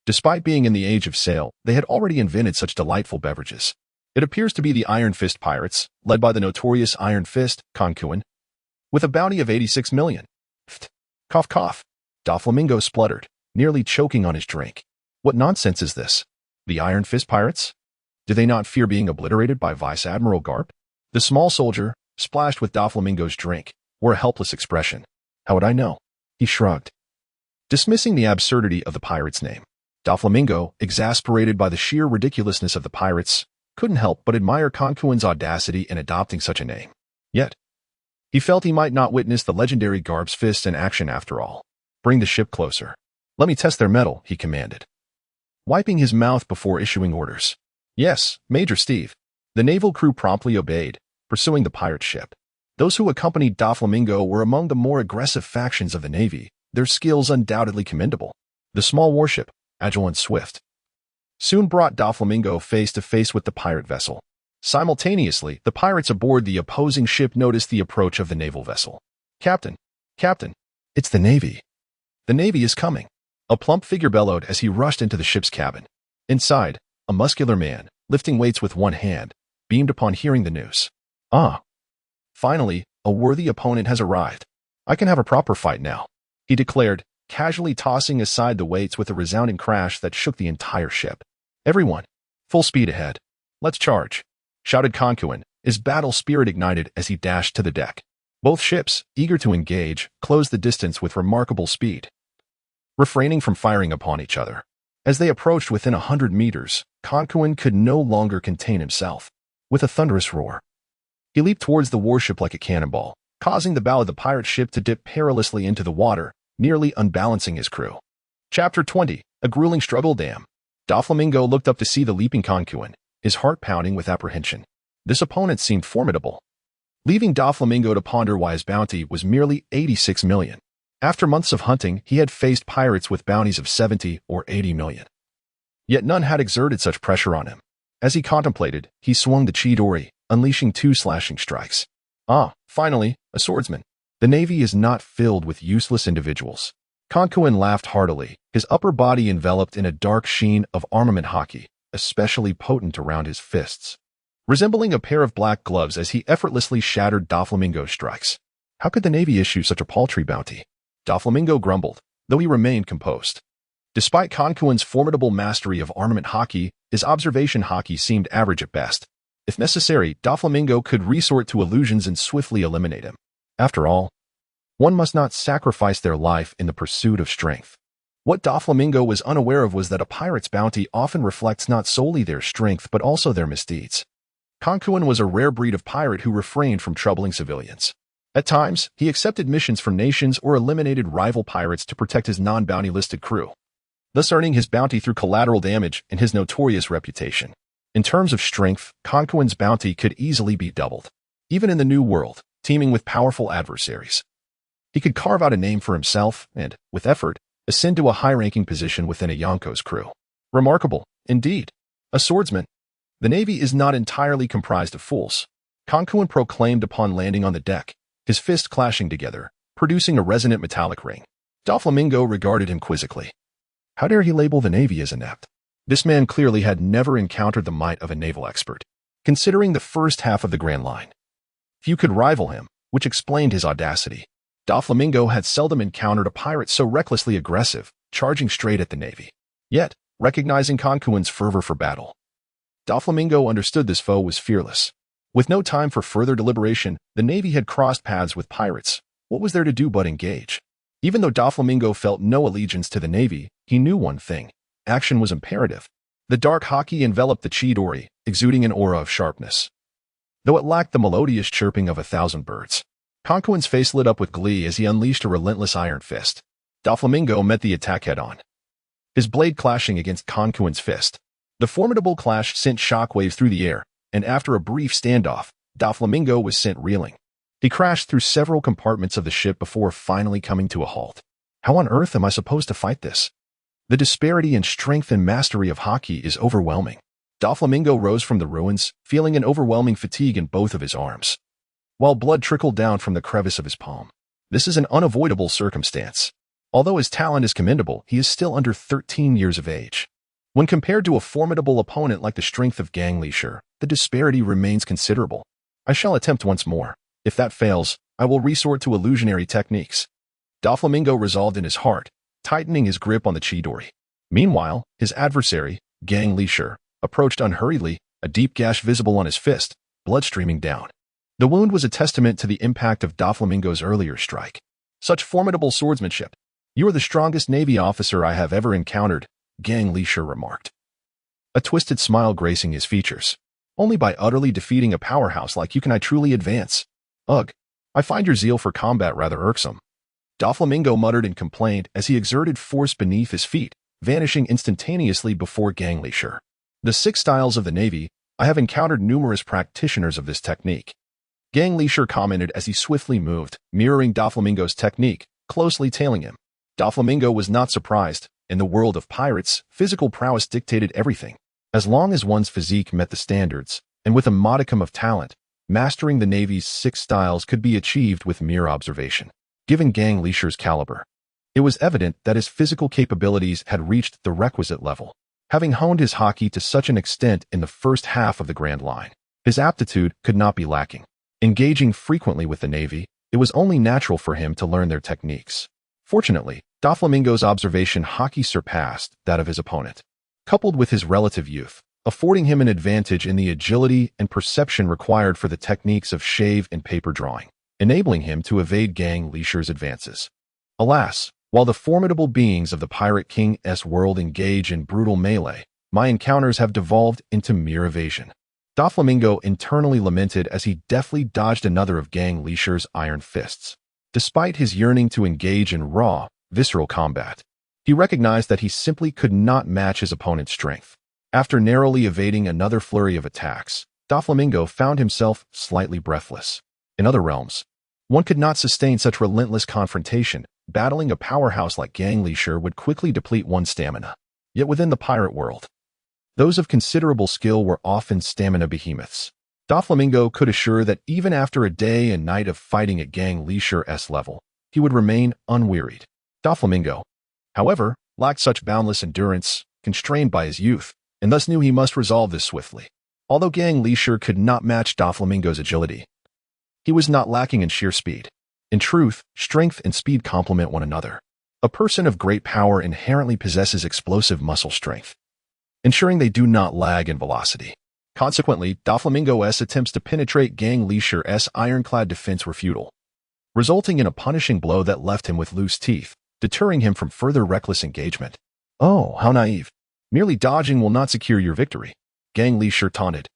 despite being in the age of sail, they had already invented such delightful beverages. It appears to be the Iron Fist pirates, led by the notorious Iron Fist, Conquin, with a bounty of 86 million. Cough, cough. Doflamingo spluttered, nearly choking on his drink. What nonsense is this? The Iron Fist pirates? Do they not fear being obliterated by Vice Admiral Garp? The small soldier, splashed with Doflamingo's drink, wore a helpless expression. How would I know? He shrugged, dismissing the absurdity of the pirate's name. Doflamingo, exasperated by the sheer ridiculousness of the pirates, couldn't help but admire Conquin's audacity in adopting such a name. Yet, he felt he might not witness the legendary Garp's fists in action after all. "Bring the ship closer. Let me test their mettle," he commanded, wiping his mouth before issuing orders. "Yes, Major Steve." The naval crew promptly obeyed, pursuing the pirate ship. Those who accompanied Doflamingo were among the more aggressive factions of the Navy, their skills undoubtedly commendable. The small warship, agile and swift, soon brought Doflamingo face to face with the pirate vessel. Simultaneously, the pirates aboard the opposing ship noticed the approach of the naval vessel. Captain, it's the Navy. The Navy is coming." A plump figure bellowed as he rushed into the ship's cabin. Inside, a muscular man, lifting weights with one hand, beamed upon hearing the news. "Ah. Finally, a worthy opponent has arrived. I can have a proper fight now," he declared, casually tossing aside the weights with a resounding crash that shook the entire ship. "Everyone, full speed ahead. Let's charge," shouted Conquin, his battle spirit ignited as he dashed to the deck. Both ships, eager to engage, closed the distance with remarkable speed, refraining from firing upon each other. As they approached within 100 meters, Conquin could no longer contain himself. With a thunderous roar, he leaped towards the warship like a cannonball, causing the bow of the pirate ship to dip perilously into the water, nearly unbalancing his crew. Chapter 20. A grueling struggle. Damn. Doflamingo looked up to see the leaping Conquin, his heart pounding with apprehension. This opponent seemed formidable, leaving Doflamingo to ponder why his bounty was merely 86 million. After months of hunting, he had faced pirates with bounties of 70 or 80 million. Yet none had exerted such pressure on him. As he contemplated, he swung the Chidori, unleashing 2 slashing strikes. Finally, a swordsman. The Navy is not filled with useless individuals. Conquin laughed heartily, his upper body enveloped in a dark sheen of armament hockey, especially potent around his fists, resembling a pair of black gloves as he effortlessly shattered Doflamingo's strikes. How could the Navy issue such a paltry bounty? Doflamingo grumbled, though he remained composed. Despite Conquin's formidable mastery of armament hockey, his observation hockey seemed average at best. If necessary, Doflamingo could resort to illusions and swiftly eliminate him. After all, one must not sacrifice their life in the pursuit of strength. What Doflamingo was unaware of was that a pirate's bounty often reflects not solely their strength but also their misdeeds. Conquin was a rare breed of pirate who refrained from troubling civilians. At times, he accepted missions for nations or eliminated rival pirates to protect his non-bounty-listed crew, thus earning his bounty through collateral damage and his notorious reputation. In terms of strength, Conquin's bounty could easily be doubled. Even in the New World, teeming with powerful adversaries, he could carve out a name for himself and, with effort, ascend to a high-ranking position within a Yonko's crew. Remarkable, indeed. A swordsman. The Navy is not entirely comprised of fools. Conquin proclaimed upon landing on the deck, his fists clashing together, producing a resonant metallic ring. Doflamingo regarded him quizzically. How dare he label the Navy as inept? This man clearly had never encountered the might of a naval expert, considering the first half of the Grand Line. Few could rival him, which explained his audacity. Doflamingo had seldom encountered a pirate so recklessly aggressive, charging straight at the Navy. Yet, recognizing Conquin's fervor for battle, Doflamingo understood this foe was fearless. With no time for further deliberation, the Navy had crossed paths with pirates. What was there to do but engage? Even though Doflamingo felt no allegiance to the Navy, he knew one thing. Action was imperative. The dark hockey enveloped the Chidori, exuding an aura of sharpness, though it lacked the melodious chirping of 1,000 birds. Conquin's face lit up with glee as he unleashed a relentless iron fist. Doflamingo met the attack head-on, his blade clashing against Conquin's fist. The formidable clash sent shockwaves through the air, and after a brief standoff, Doflamingo was sent reeling. He crashed through several compartments of the ship before finally coming to a halt. How on earth am I supposed to fight this? The disparity in strength and mastery of hockey is overwhelming. Doflamingo rose from the ruins, feeling an overwhelming fatigue in both of his arms, while blood trickled down from the crevice of his palm. This is an unavoidable circumstance. Although his talent is commendable, he is still under 13 years of age. When compared to a formidable opponent like the strength of Ganglishire, the disparity remains considerable. I shall attempt once more. If that fails, I will resort to illusionary techniques. Doflamingo resolved in his heart, tightening his grip on the Chidori. Meanwhile, his adversary, Ganglishire, approached unhurriedly, a deep gash visible on his fist, blood streaming down. The wound was a testament to the impact of Doflamingo's earlier strike. Such formidable swordsmanship. You are the strongest Navy officer I have ever encountered, Ganglishire remarked, a twisted smile gracing his features. Only by utterly defeating a powerhouse like you can I truly advance. Ugh, I find your zeal for combat rather irksome. Doflamingo muttered and complained as he exerted force beneath his feet, vanishing instantaneously before Ganglishire. The 6 styles of the Navy, I have encountered numerous practitioners of this technique, Ganglishire commented as he swiftly moved, mirroring Doflamingo's technique, closely tailing him. Doflamingo was not surprised. In the world of pirates, physical prowess dictated everything. As long as one's physique met the standards, and with a modicum of talent, mastering the Navy's 6 styles could be achieved with mere observation. Given Ganglishire's caliber, it was evident that his physical capabilities had reached the requisite level. Having honed his hockey to such an extent in the first half of the Grand Line, his aptitude could not be lacking. Engaging frequently with the Navy, it was only natural for him to learn their techniques. Fortunately, Doflamingo's observation hockey surpassed that of his opponent, coupled with his relative youth, affording him an advantage in the agility and perception required for the techniques of shave and paper drawing, enabling him to evade Ganglishire's advances. Alas, while the formidable beings of the Pirate King's world engage in brutal melee, my encounters have devolved into mere evasion. Doflamingo internally lamented as he deftly dodged another of Ganglishire's iron fists. Despite his yearning to engage in raw, visceral combat, he recognized that he simply could not match his opponent's strength. After narrowly evading another flurry of attacks, Doflamingo found himself slightly breathless. In other realms, one could not sustain such relentless confrontation. Battling a powerhouse like Ganglishire would quickly deplete one's stamina. Yet within the pirate world, those of considerable skill were often stamina behemoths. Doflamingo could assure that even after a day and night of fighting at Gang Leisure's level, he would remain unwearied. Doflamingo, however, lacked such boundless endurance, constrained by his youth, and thus knew he must resolve this swiftly. Although Gang Leisure could not match Doflamingo's agility, he was not lacking in sheer speed. In truth, strength and speed complement one another. A person of great power inherently possesses explosive muscle strength, ensuring they do not lag in velocity. Consequently, Doflamingo's attempts to penetrate Gang Leisure's ironclad defense were futile, resulting in a punishing blow that left him with loose teeth, deterring him from further reckless engagement. Oh, how naive. Merely dodging will not secure your victory, Gang Leisure taunted.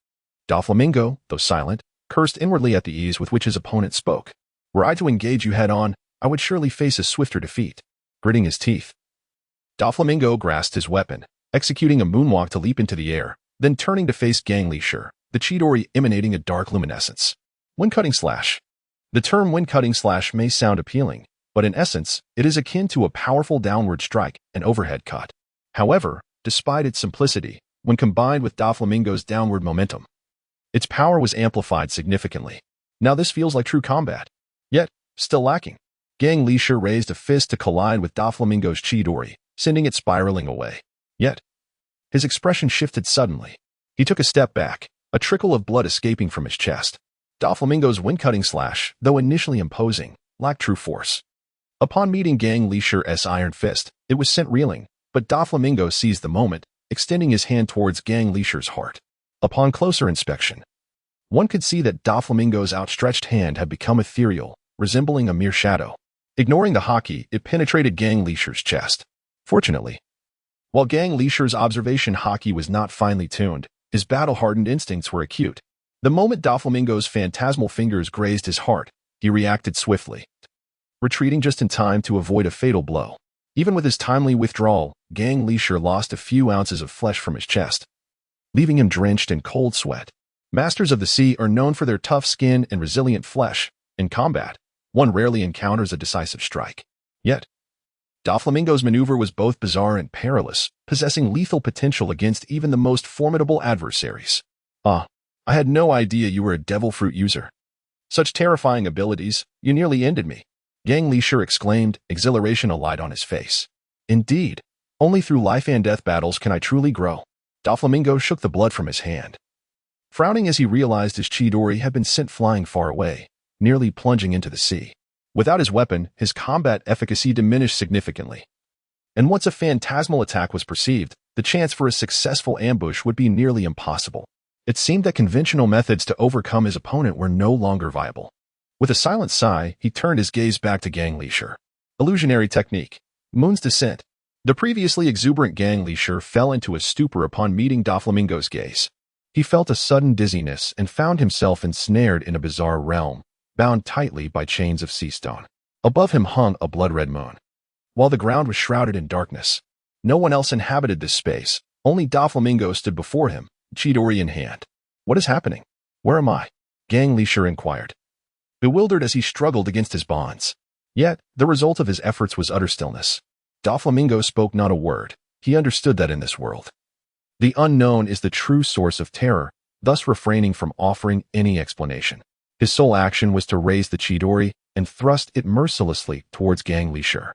Doflamingo, though silent, cursed inwardly at the ease with which his opponent spoke. Were I to engage you head-on, I would surely face a swifter defeat. Gritting his teeth, Doflamingo grasped his weapon, executing a moonwalk to leap into the air, then turning to face Gang Leisure, the Chidori emanating a dark luminescence. Wind-cutting slash. The term wind-cutting slash may sound appealing, but in essence, it is akin to a powerful downward strike, an overhead cut. However, despite its simplicity, when combined with Doflamingo's downward momentum, its power was amplified significantly. Now this feels like true combat. Yet, still lacking. Gang Leisure raised a fist to collide with Doflamingo's Chidori, sending it spiraling away. Yet, his expression shifted suddenly. He took a step back, a trickle of blood escaping from his chest. Doflamingo's wind-cutting slash, though initially imposing, lacked true force. Upon meeting Gang Leisure's iron fist, it was sent reeling, but Doflamingo seized the moment, extending his hand towards Gang Leisure's heart. Upon closer inspection, one could see that Doflamingo's outstretched hand had become ethereal, resembling a mere shadow. Ignoring the hockey, it penetrated Gang Leisure's chest. Fortunately, while Gang Leisure's observation hockey was not finely tuned, his battle-hardened instincts were acute. The moment Doflamingo's phantasmal fingers grazed his heart, he reacted swiftly, retreating just in time to avoid a fatal blow. Even with his timely withdrawal, Gang Leisure lost a few ounces of flesh from his chest, leaving him drenched in cold sweat. Masters of the sea are known for their tough skin and resilient flesh. In combat, one rarely encounters a decisive strike. Yet, Doflamingo's maneuver was both bizarre and perilous, possessing lethal potential against even the most formidable adversaries. I had no idea you were a devil fruit user. Such terrifying abilities, you nearly ended me. Gang Leisure exclaimed, exhilaration alight on his face. Indeed, only through life and death battles can I truly grow. Doflamingo shook the blood from his hand, frowning as he realized his Chidori had been sent flying far away, nearly plunging into the sea. Without his weapon, his combat efficacy diminished significantly. And once a phantasmal attack was perceived, the chance for a successful ambush would be nearly impossible. It seemed that conventional methods to overcome his opponent were no longer viable. With a silent sigh, he turned his gaze back to Gang Leisure. Illusionary technique. Moon's descent. The previously exuberant Gang Leisure fell into a stupor upon meeting Doflamingo's gaze. He felt a sudden dizziness and found himself ensnared in a bizarre realm, bound tightly by chains of sea stone. Above him hung a blood-red moon, while the ground was shrouded in darkness. No one else inhabited this space. Only Doflamingo stood before him, Chidori in hand. What is happening? Where am I? Gang Leisure inquired, bewildered as he struggled against his bonds. Yet, the result of his efforts was utter stillness. Doflamingo spoke not a word. He understood that in this world, the unknown is the true source of terror, thus refraining from offering any explanation. His sole action was to raise the Chidori and thrust it mercilessly towards Gang Leisure.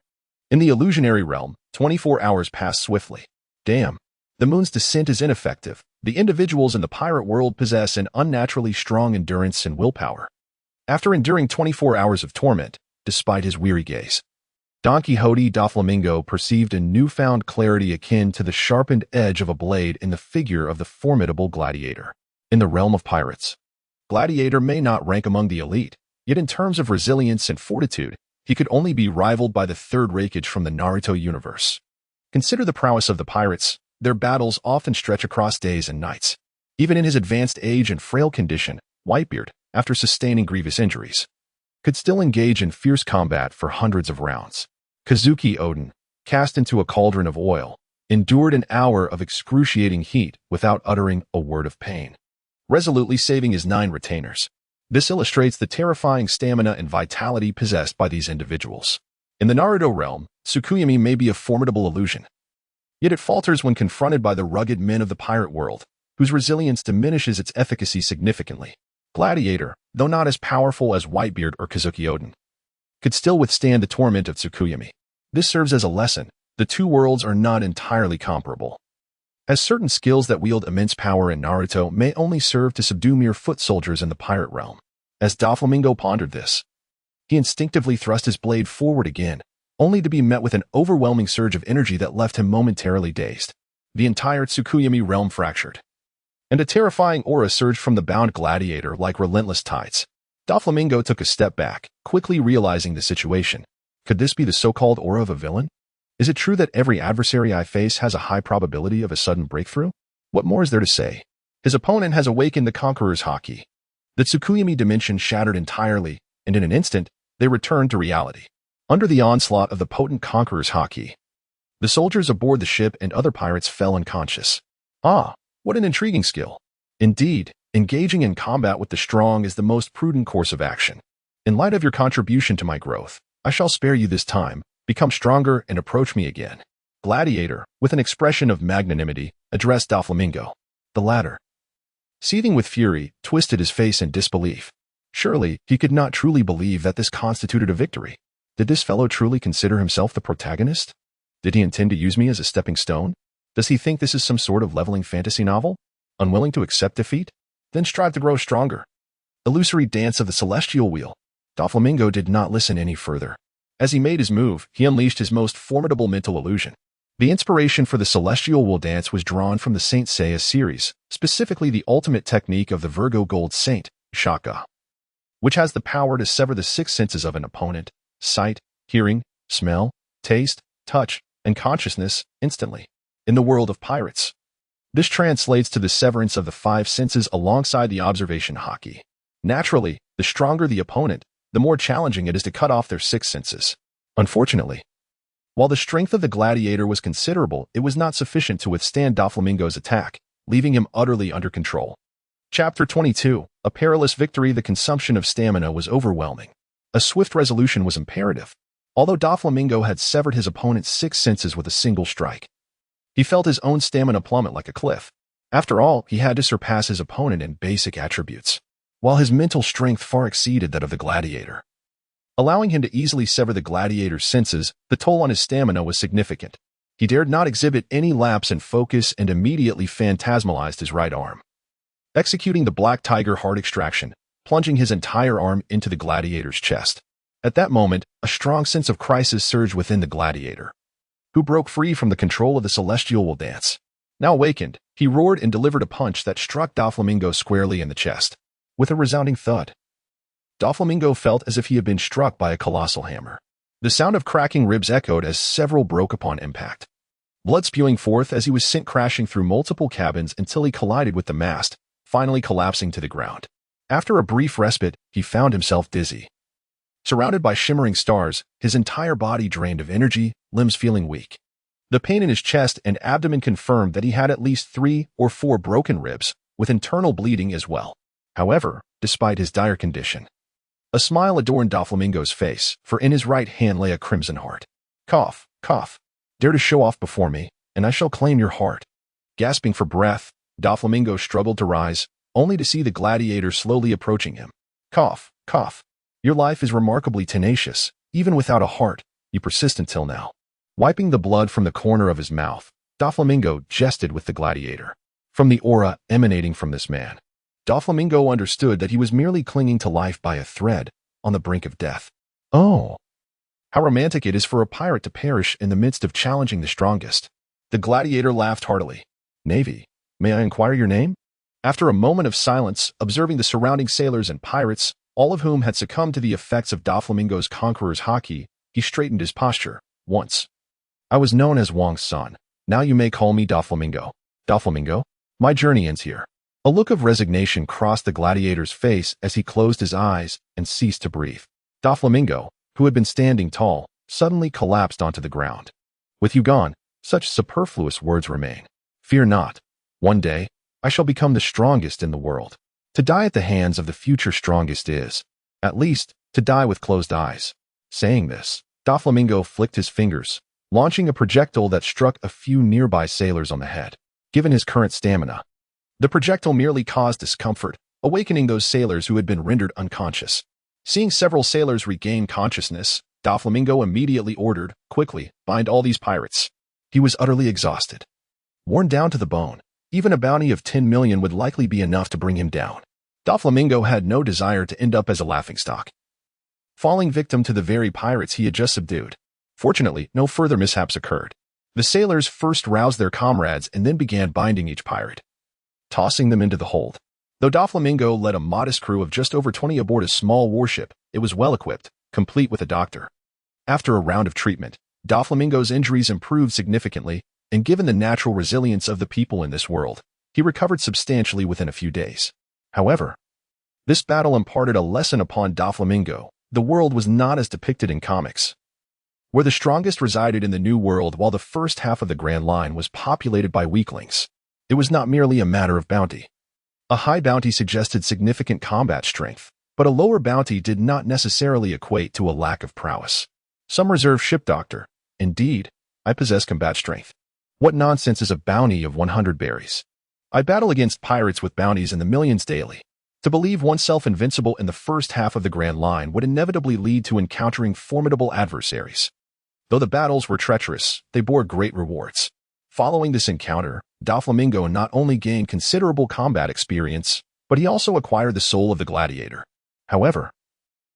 In the illusionary realm, 24 hours passed swiftly. Damn. The moon's descent is ineffective. The individuals in the pirate world possess an unnaturally strong endurance and willpower. After enduring 24 hours of torment, despite his weary gaze, Don Quixote Doflamingo perceived a newfound clarity akin to the sharpened edge of a blade in the figure of the formidable gladiator. In the realm of pirates, Gladiator may not rank among the elite, yet in terms of resilience and fortitude, he could only be rivaled by the third rankage from the Naruto universe. Consider the prowess of the pirates. Their battles often stretch across days and nights. Even in his advanced age and frail condition, Whitebeard, after sustaining grievous injuries, could still engage in fierce combat for hundreds of rounds. Kazuki Oden, cast into a cauldron of oil, endured an hour of excruciating heat without uttering a word of pain, resolutely saving his 9 retainers. This illustrates the terrifying stamina and vitality possessed by these individuals. In the Naruto realm, Tsukuyomi may be a formidable illusion, yet it falters when confronted by the rugged men of the pirate world, whose resilience diminishes its efficacy significantly. Gladiator, though not as powerful as Whitebeard or Kazuki Oden, could still withstand the torment of Tsukuyomi. This serves as a lesson. The two worlds are not entirely comparable, as certain skills that wield immense power in Naruto may only serve to subdue mere foot soldiers in the pirate realm. As Doflamingo pondered this, he instinctively thrust his blade forward again, only to be met with an overwhelming surge of energy that left him momentarily dazed. The entire Tsukuyomi realm fractured, and a terrifying aura surged from the bound gladiator like relentless tides. Doflamingo took a step back, quickly realizing the situation. Could this be the so-called aura of a villain? Is it true that every adversary I face has a high probability of a sudden breakthrough? What more is there to say? His opponent has awakened the Conqueror's Haki. The Tsukuyomi dimension shattered entirely, and in an instant, they returned to reality. Under the onslaught of the potent Conqueror's Haki, the soldiers aboard the ship and other pirates fell unconscious. Ah, what an intriguing skill. Indeed, engaging in combat with the strong is the most prudent course of action. In light of your contribution to my growth, I shall spare you this time. Become stronger and approach me again. Gladiator, with an expression of magnanimity, addressed Doflamingo. The latter, seething with fury, twisted his face in disbelief. Surely, he could not truly believe that this constituted a victory. Did this fellow truly consider himself the protagonist? Did he intend to use me as a stepping stone? Does he think this is some sort of leveling fantasy novel? Unwilling to accept defeat? Then strive to grow stronger. Illusory dance of the celestial wheel. Doflamingo did not listen any further. As he made his move, he unleashed his most formidable mental illusion. The inspiration for the celestial wheel dance was drawn from the Saint Seiya series, specifically the ultimate technique of the Virgo Gold Saint, Shaka, which has the power to sever the six senses of an opponent: sight, hearing, smell, taste, touch, and consciousness instantly. In the world of pirates, this translates to the severance of the five senses alongside the observation haki. Naturally, the stronger the opponent, the more challenging it is to cut off their six senses. Unfortunately, while the strength of the gladiator was considerable, it was not sufficient to withstand Doflamingo's attack, leaving him utterly under control. Chapter 22. A perilous victory. The consumption of stamina was overwhelming. A swift resolution was imperative. Although Doflamingo had severed his opponent's six senses with a single strike, he felt his own stamina plummet like a cliff. After all, he had to surpass his opponent in basic attributes, while his mental strength far exceeded that of the gladiator. Allowing him to easily sever the gladiator's senses, the toll on his stamina was significant. He dared not exhibit any lapse in focus and immediately phantasmalized his right arm, executing the Black Tiger heart extraction, plunging his entire arm into the gladiator's chest. At that moment, a strong sense of crisis surged within the gladiator, who broke free from the control of the celestial will dance. Now awakened, he roared and delivered a punch that struck Doflamingo squarely in the chest. With a resounding thud, Doflamingo felt as if he had been struck by a colossal hammer. The sound of cracking ribs echoed as several broke upon impact, blood spewing forth as he was sent crashing through multiple cabins until he collided with the mast, finally collapsing to the ground. After a brief respite, he found himself dizzy. Surrounded by shimmering stars, his entire body drained of energy, limbs feeling weak. The pain in his chest and abdomen confirmed that he had at least 3 or 4 broken ribs, with internal bleeding as well. However, despite his dire condition, a smile adorned Doflamingo's face, for in his right hand lay a crimson heart. Cough, cough. Dare to show off before me, and I shall claim your heart. Gasping for breath, Doflamingo struggled to rise, only to see the gladiator slowly approaching him. Cough, cough. Your life is remarkably tenacious. Even without a heart, you persist until now. Wiping the blood from the corner of his mouth, Doflamingo jested with the gladiator. From the aura emanating from this man, Doflamingo understood that he was merely clinging to life by a thread, on the brink of death. Oh, how romantic it is for a pirate to perish in the midst of challenging the strongest. The gladiator laughed heartily. Navy, may I inquire your name? After a moment of silence, observing the surrounding sailors and pirates, all of whom had succumbed to the effects of Doflamingo's conqueror's haki, he straightened his posture. Once, I was known as Wang's son. Now you may call me Doflamingo. Doflamingo, my journey ends here. A look of resignation crossed the gladiator's face as he closed his eyes and ceased to breathe. Doflamingo, who had been standing tall, suddenly collapsed onto the ground. With you gone, such superfluous words remain. Fear not. One day, I shall become the strongest in the world. To die at the hands of the future strongest is, at least, to die with closed eyes. Saying this, Doflamingo flicked his fingers, launching a projectile that struck a few nearby sailors on the head. Given his current stamina, the projectile merely caused discomfort, awakening those sailors who had been rendered unconscious. Seeing several sailors regain consciousness, Doflamingo immediately ordered, "Quickly, bind all these pirates." He was utterly exhausted. Worn down to the bone, even a bounty of 10 million would likely be enough to bring him down. Doflamingo had no desire to end up as a laughingstock, falling victim to the very pirates he had just subdued. Fortunately, no further mishaps occurred. The sailors first roused their comrades and then began binding each pirate, tossing them into the hold. Though Doflamingo led a modest crew of just over 20 aboard a small warship, it was well-equipped, complete with a doctor. After a round of treatment, Doflamingo's injuries improved significantly, and given the natural resilience of the people in this world, he recovered substantially within a few days. However, this battle imparted a lesson upon Doflamingo. The world was not as depicted in comics, where the strongest resided in the New World while the first half of the Grand Line was populated by weaklings. It was not merely a matter of bounty. A high bounty suggested significant combat strength, but a lower bounty did not necessarily equate to a lack of prowess. Some reserve ship doctor. Indeed, I possess combat strength. What nonsense is a bounty of 100 berries? I battle against pirates with bounties in the millions daily. To believe oneself invincible in the first half of the Grand Line would inevitably lead to encountering formidable adversaries. Though the battles were treacherous, they bore great rewards. Following this encounter, Doflamingo not only gained considerable combat experience, but he also acquired the soul of the gladiator. However,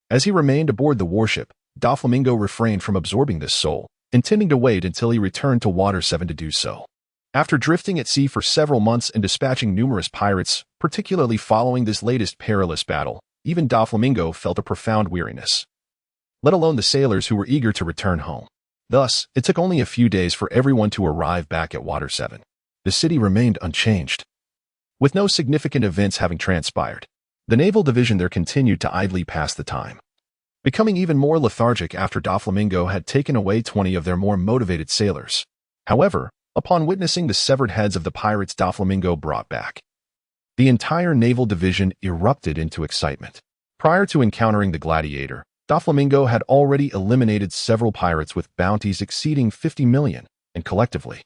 as he remained aboard the warship, Doflamingo refrained from absorbing this soul, intending to wait until he returned to Water 7 to do so. After drifting at sea for several months and dispatching numerous pirates, particularly following this latest perilous battle, even Doflamingo felt a profound weariness, let alone the sailors who were eager to return home. Thus, it took only a few days for everyone to arrive back at Water 7. The city remained unchanged, with no significant events having transpired. The naval division there continued to idly pass the time, becoming even more lethargic after Doflamingo had taken away 20 of their more motivated sailors. However, upon witnessing the severed heads of the pirates Doflamingo brought back, the entire naval division erupted into excitement. Prior to encountering the gladiator, Doflamingo had already eliminated several pirates with bounties exceeding 50 million, and collectively,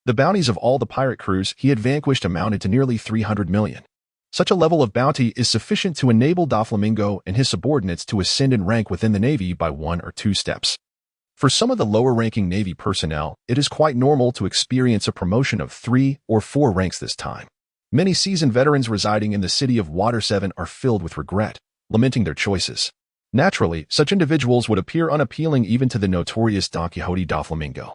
the bounties of all the pirate crews he had vanquished amounted to nearly 300 million. Such a level of bounty is sufficient to enable Doflamingo and his subordinates to ascend in rank within the Navy by 1 or 2 steps. For some of the lower-ranking Navy personnel, it is quite normal to experience a promotion of 3 or 4 ranks this time. Many seasoned veterans residing in the city of Water 7 are filled with regret, lamenting their choices. Naturally, such individuals would appear unappealing even to the notorious Don Quixote Doflamingo.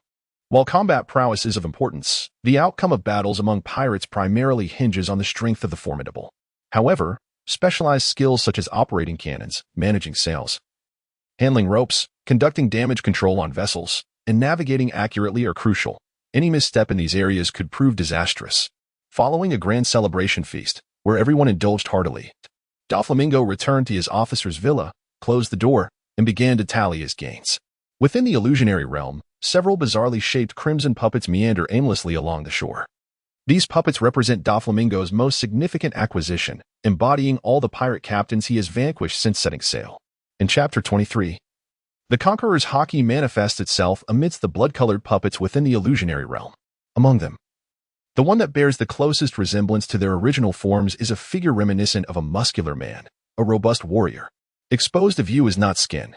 While combat prowess is of importance, the outcome of battles among pirates primarily hinges on the strength of the formidable. However, specialized skills such as operating cannons, managing sails, handling ropes, conducting damage control on vessels, and navigating accurately are crucial. Any misstep in these areas could prove disastrous. Following a grand celebration feast, where everyone indulged heartily, Doflamingo returned to his officer's villa, closed the door, and began to tally his gains. Within the illusionary realm, several bizarrely shaped crimson puppets meander aimlessly along the shore. These puppets represent Doflamingo's most significant acquisition, embodying all the pirate captains he has vanquished since setting sail. In Chapter 23, the Conqueror's haki manifests itself amidst the blood-colored puppets within the illusionary realm. Among them, the one that bears the closest resemblance to their original forms is a figure reminiscent of a muscular man, a robust warrior. Exposed to view is not skin,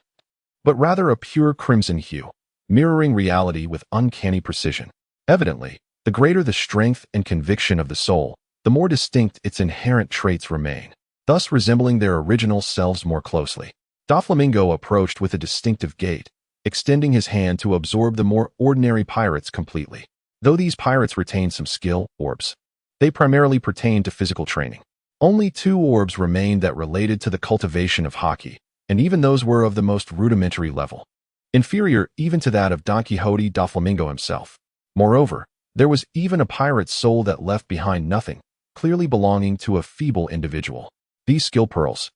but rather a pure crimson hue, mirroring reality with uncanny precision. Evidently, the greater the strength and conviction of the soul, the more distinct its inherent traits remain, thus resembling their original selves more closely. Doflamingo approached with a distinctive gait, extending his hand to absorb the more ordinary pirates completely. Though these pirates retained some skill, orbs, they primarily pertained to physical training. Only 2 orbs remained that related to the cultivation of haki, and even those were of the most rudimentary level, inferior even to that of Don Quixote Doflamingo himself. Moreover, there was even a pirate's soul that left behind nothing, clearly belonging to a feeble individual. These skill pearls,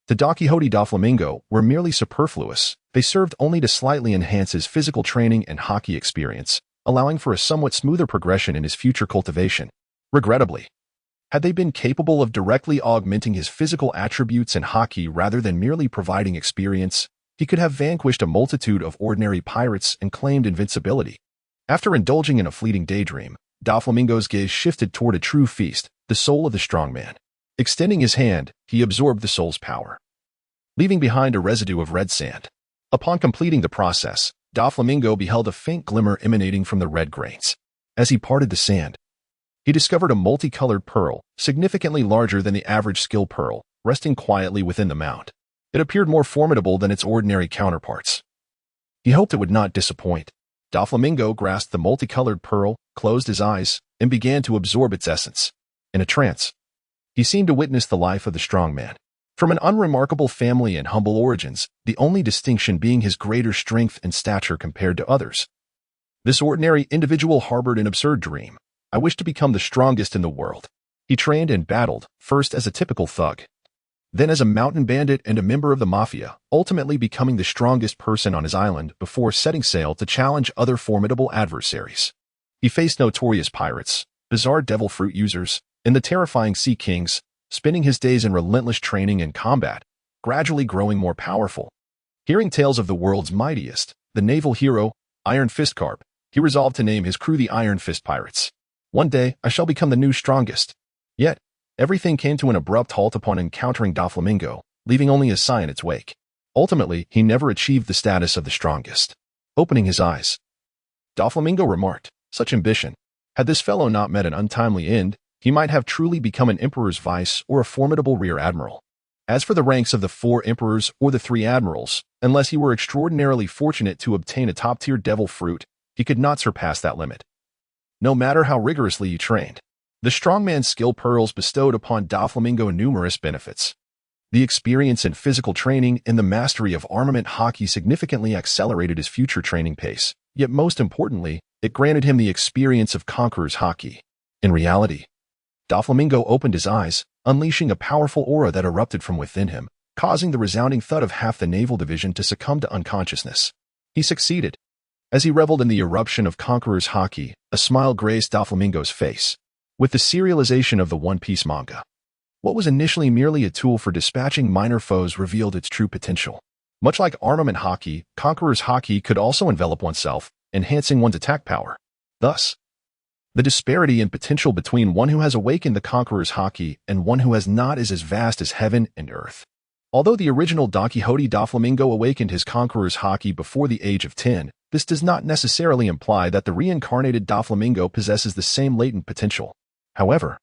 to Don Quixote Doflamingo, were merely superfluous. They served only to slightly enhance his physical training and haki experience, allowing for a somewhat smoother progression in his future cultivation. Regrettably, had they been capable of directly augmenting his physical attributes and haki rather than merely providing experience, he could have vanquished a multitude of ordinary pirates and claimed invincibility. After indulging in a fleeting daydream, Doflamingo's gaze shifted toward a true feast, the soul of the strong man. Extending his hand, he absorbed the soul's power, leaving behind a residue of red sand. Upon completing the process, Doflamingo beheld a faint glimmer emanating from the red grains. As he parted the sand, he discovered a multicolored pearl, significantly larger than the average skill pearl, resting quietly within the mound. It appeared more formidable than its ordinary counterparts. He hoped it would not disappoint. Doflamingo grasped the multicolored pearl, closed his eyes, and began to absorb its essence. In a trance, he seemed to witness the life of the strong man. From an unremarkable family and humble origins, the only distinction being his greater strength and stature compared to others. This ordinary individual harbored an absurd dream. I wish to become the strongest in the world. He trained and battled, first as a typical thug, then as a mountain bandit and a member of the mafia, ultimately becoming the strongest person on his island before setting sail to challenge other formidable adversaries. He faced notorious pirates, bizarre devil fruit users, and the terrifying sea kings, spending his days in relentless training and combat, gradually growing more powerful. Hearing tales of the world's mightiest, the naval hero, Iron Fist Carp, he resolved to name his crew the Iron Fist Pirates. One day, I shall become the new strongest. Yet, everything came to an abrupt halt upon encountering Doflamingo, leaving only a sigh in its wake. Ultimately, he never achieved the status of the strongest. Opening his eyes, Doflamingo remarked, "Such ambition. Had this fellow not met an untimely end, he might have truly become an emperor's vice or a formidable rear admiral. As for the ranks of the 4 emperors or the 3 admirals, unless he were extraordinarily fortunate to obtain a top-tier devil fruit, he could not surpass that limit. No matter how rigorously he trained." The strongman's skill pearls bestowed upon Doflamingo numerous benefits. The experience in physical training and the mastery of armament hockey significantly accelerated his future training pace, yet most importantly, it granted him the experience of conqueror's hockey. In reality, Doflamingo opened his eyes, unleashing a powerful aura that erupted from within him, causing the resounding thud of half the naval division to succumb to unconsciousness. He succeeded. As he reveled in the eruption of conqueror's hockey, a smile graced Doflamingo's face. With the serialization of the One Piece manga, what was initially merely a tool for dispatching minor foes revealed its true potential. Much like armament hockey, conqueror's hockey could also envelop oneself, enhancing one's attack power. Thus, the disparity in potential between one who has awakened the conqueror's hockey and one who has not is as vast as heaven and earth. Although the original Don Quixote Doflamingo awakened his conqueror's hockey before the age of 10, this does not necessarily imply that the reincarnated Doflamingo possesses the same latent potential. However,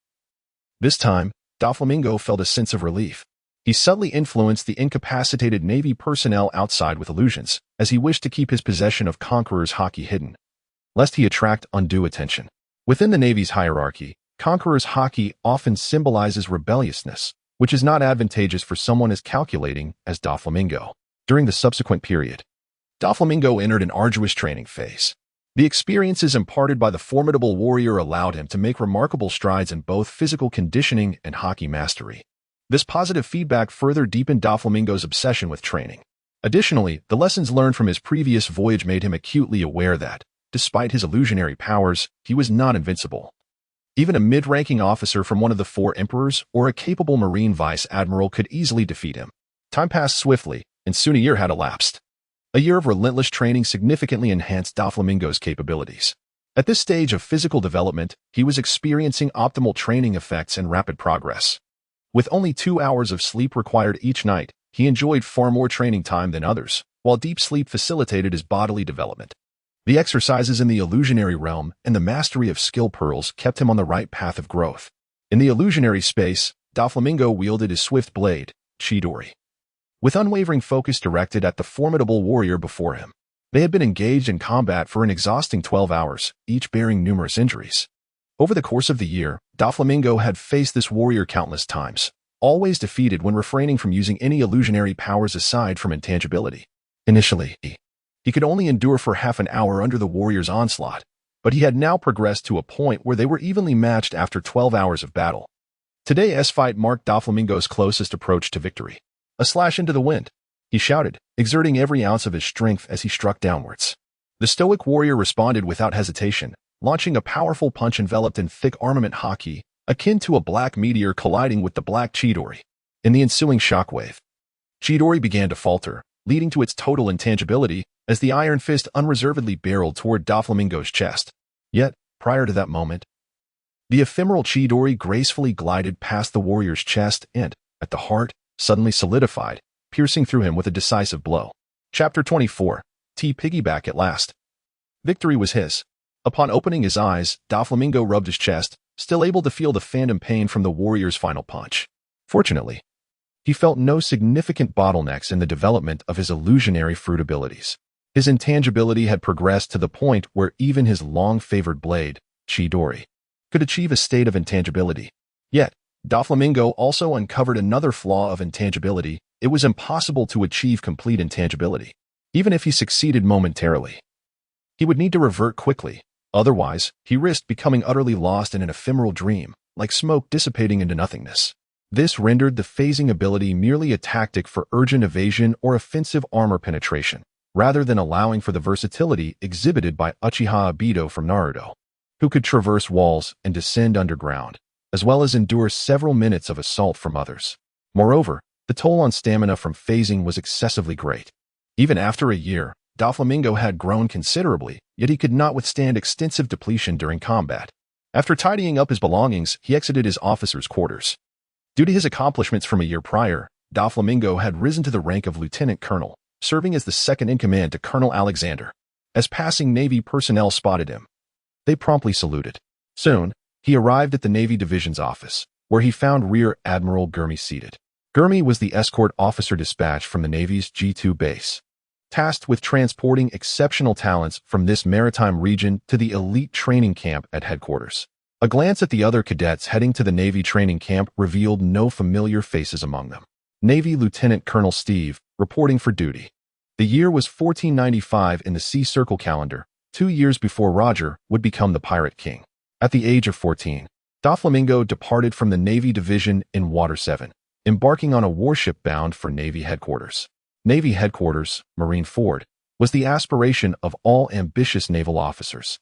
this time, Doflamingo felt a sense of relief. He subtly influenced the incapacitated Navy personnel outside with illusions, as he wished to keep his possession of conqueror's hockey hidden, lest he attract undue attention. Within the Navy's hierarchy, conqueror's hockey often symbolizes rebelliousness, which is not advantageous for someone as calculating as Doflamingo. During the subsequent period, Doflamingo entered an arduous training phase. The experiences imparted by the formidable warrior allowed him to make remarkable strides in both physical conditioning and hockey mastery. This positive feedback further deepened Doflamingo's obsession with training. Additionally, the lessons learned from his previous voyage made him acutely aware that, despite his illusionary powers, he was not invincible. Even a mid-ranking officer from one of the 4 emperors or a capable marine vice admiral could easily defeat him. Time passed swiftly, and soon a year had elapsed. A year of relentless training significantly enhanced Doflamingo's capabilities. At this stage of physical development, he was experiencing optimal training effects and rapid progress. With only 2 hours of sleep required each night, he enjoyed far more training time than others, while deep sleep facilitated his bodily development. The exercises in the illusionary realm and the mastery of skill pearls kept him on the right path of growth. In the illusionary space, Doflamingo wielded his swift blade, Chidori, with unwavering focus directed at the formidable warrior before him. They had been engaged in combat for an exhausting 12 hours, each bearing numerous injuries. Over the course of the year, Doflamingo had faced this warrior countless times, always defeated when refraining from using any illusionary powers aside from intangibility. Initially, he could only endure for half an hour under the warrior's onslaught, but he had now progressed to a point where they were evenly matched after 12 hours of battle. Today's fight marked Doflamingo's closest approach to victory. A slash into the wind, he shouted, exerting every ounce of his strength as he struck downwards. The stoic warrior responded without hesitation, launching a powerful punch enveloped in thick armament hockey, akin to a black meteor colliding with the black Chidori. In the ensuing shockwave, Chidori began to falter, leading to its total intangibility as the iron fist unreservedly barreled toward Doflamingo's chest. Yet, prior to that moment, The ephemeral Chidori gracefully glided past the warrior's chest and, at the heart, suddenly solidified, piercing through him with a decisive blow. Chapter 24. Piggyback at last. Victory was his. Upon opening his eyes, Doflamingo rubbed his chest, still able to feel the phantom pain from the warrior's final punch. Fortunately, he felt no significant bottlenecks in the development of his illusionary fruit abilities. His intangibility had progressed to the point where even his long-favored blade, Chidori, could achieve a state of intangibility. Yet, Doflamingo also uncovered another flaw of intangibility. It was impossible to achieve complete intangibility. Even if he succeeded momentarily, he would need to revert quickly. Otherwise, he risked becoming utterly lost in an ephemeral dream, like smoke dissipating into nothingness. This rendered the phasing ability merely a tactic for urgent evasion or offensive armor penetration, rather than allowing for the versatility exhibited by Uchiha Obito from Naruto, who could traverse walls and descend underground, as well as endure several minutes of assault from others. Moreover, the toll on stamina from phasing was excessively great. Even after a year, Doflamingo had grown considerably, yet he could not withstand extensive depletion during combat. After tidying up his belongings, he exited his officer's quarters. Due to his accomplishments from a year prior, Doflamingo had risen to the rank of lieutenant colonel, serving as the second-in-command to Colonel Alexander. As passing Navy personnel spotted him, they promptly saluted. Soon, he arrived at the Navy Division's office, where he found Rear Admiral Gurmy seated. Gurmy was the escort officer dispatched from the Navy's G2 base, tasked with transporting exceptional talents from this maritime region to the elite training camp at headquarters. A glance at the other cadets heading to the Navy training camp revealed no familiar faces among them. Navy Lieutenant Colonel Steve, reporting for duty. The year was 1495 in the Sea Circle calendar, 2 years before Roger would become the Pirate King. At the age of 14, Doflamingo departed from the Navy Division in Water 7, embarking on a warship bound for Navy headquarters. Navy headquarters, Marine Ford, was the aspiration of all ambitious naval officers.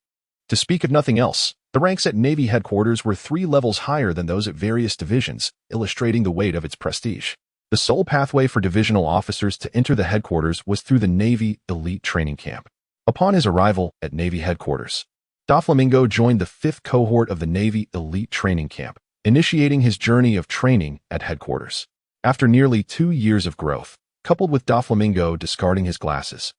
To speak of nothing else, the ranks at Navy headquarters were 3 levels higher than those at various divisions, illustrating the weight of its prestige. The sole pathway for divisional officers to enter the headquarters was through the Navy Elite Training Camp. Upon his arrival at Navy headquarters, Doflamingo joined the 5th cohort of the Navy Elite Training Camp, initiating his journey of training at headquarters. After nearly 2 years of growth, coupled with Doflamingo discarding his glasses,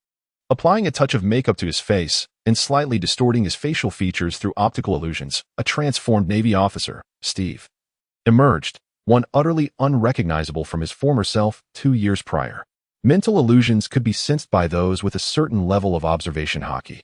applying a touch of makeup to his face, and slightly distorting his facial features through optical illusions, a transformed Navy officer, Steve, emerged, one utterly unrecognizable from his former self 2 years prior. Mental illusions could be sensed by those with a certain level of observation hockey.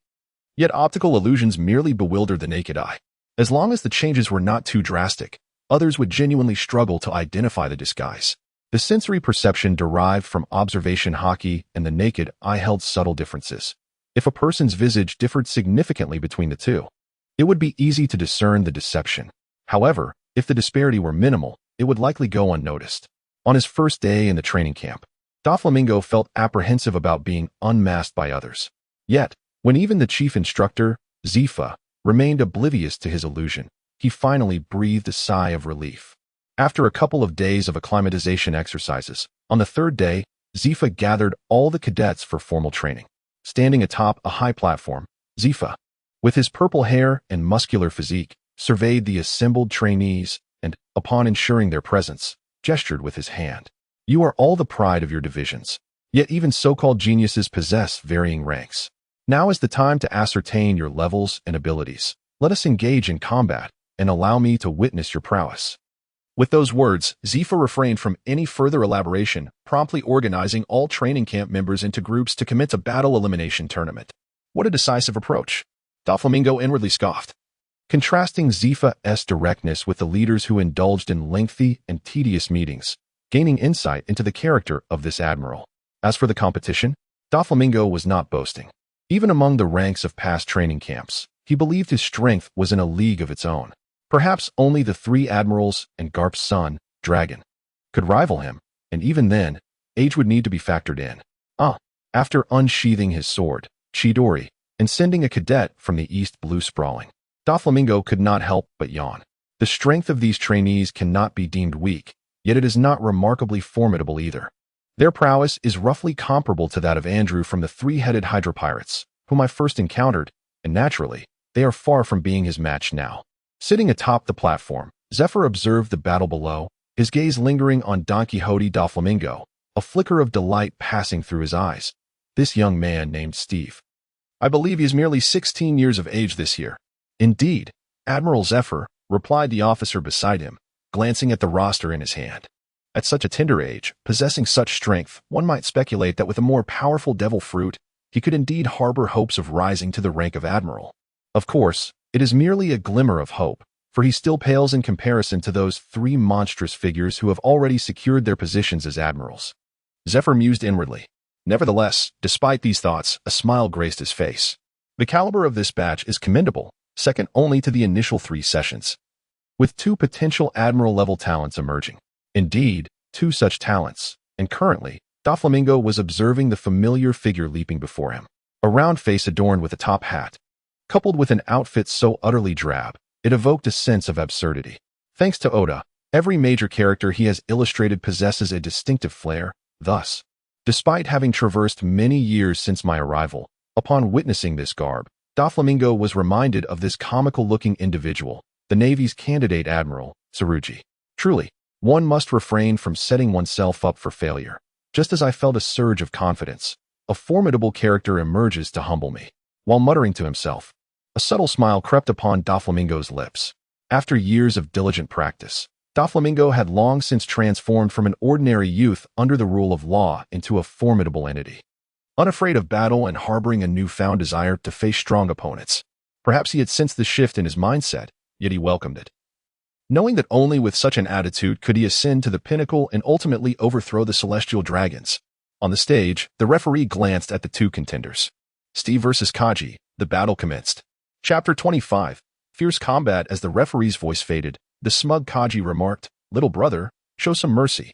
Yet optical illusions merely bewildered the naked eye. As long as the changes were not too drastic, others would genuinely struggle to identify the disguise. The sensory perception derived from observation hockey and the naked eye held subtle differences. If a person's visage differed significantly between the two, it would be easy to discern the deception. However, if the disparity were minimal, it would likely go unnoticed. On his first day in the training camp, Doflamingo felt apprehensive about being unmasked by others. Yet, when even the chief instructor, Zifa, remained oblivious to his illusion, he finally breathed a sigh of relief. After a couple of days of acclimatization exercises, on the 3rd day, Zifa gathered all the cadets for formal training. Standing atop a high platform, Zifa, with his purple hair and muscular physique, surveyed the assembled trainees and, upon ensuring their presence, gestured with his hand. You are all the pride of your divisions, yet even so-called geniuses possess varying ranks. Now is the time to ascertain your levels and abilities. Let us engage in combat, and allow me to witness your prowess. With those words, Zifa refrained from any further elaboration, promptly organizing all training camp members into groups to commence a battle elimination tournament. What a decisive approach! Doflamingo inwardly scoffed, contrasting Zifa's directness with the leaders who indulged in lengthy and tedious meetings, gaining insight into the character of this admiral. As for the competition, Doflamingo was not boasting. Even among the ranks of past training camps, he believed his strength was in a league of its own. Perhaps only the 3 admirals and Garp's son, Dragon, could rival him, and even then, age would need to be factored in. After unsheathing his sword, Chidori, and sending a cadet from the East Blue sprawling, Doflamingo could not help but yawn. The strength of these trainees cannot be deemed weak, yet it is not remarkably formidable either. Their prowess is roughly comparable to that of Andrew from the 3-headed Hydra pirates, whom I first encountered, and naturally, they are far from being his match now. Sitting atop the platform, Zephyr observed the battle below, his gaze lingering on Don Quixote Doflamingo, a flicker of delight passing through his eyes. This young man named Steve. I believe he is merely 16 years of age this year. Indeed, Admiral Zephyr, replied the officer beside him, glancing at the roster in his hand. At such a tender age, possessing such strength, one might speculate that with a more powerful devil fruit, he could indeed harbor hopes of rising to the rank of admiral. Of course, it is merely a glimmer of hope, for he still pales in comparison to those three monstrous figures who have already secured their positions as admirals. Zephyr mused inwardly. Nevertheless, despite these thoughts, a smile graced his face. The caliber of this batch is commendable, second only to the initial 3 sessions, with 2 potential admiral-level talents emerging. Indeed, 2 such talents, and currently, Doflamingo was observing the familiar figure leaping before him. A round face adorned with a top hat, coupled with an outfit so utterly drab, it evoked a sense of absurdity. Thanks to Oda, every major character he has illustrated possesses a distinctive flair. Thus, despite having traversed many years since my arrival, upon witnessing this garb, Doflamingo was reminded of this comical-looking individual, the Navy's candidate admiral, Tsurugi. Truly, one must refrain from setting oneself up for failure. Just as I felt a surge of confidence, a formidable character emerges to humble me. While muttering to himself, a subtle smile crept upon Doflamingo's lips. After years of diligent practice, Doflamingo had long since transformed from an ordinary youth under the rule of law into a formidable entity. Unafraid of battle and harboring a newfound desire to face strong opponents. Perhaps he had sensed the shift in his mindset, yet he welcomed it. Knowing that only with such an attitude could he ascend to the pinnacle and ultimately overthrow the celestial dragons. On the stage, the referee glanced at the 2 contenders. Steve versus Kaji, the battle commenced. Chapter 25. Fierce combat. As the referee's voice faded, the smug Kaji remarked, "Little brother, show some mercy."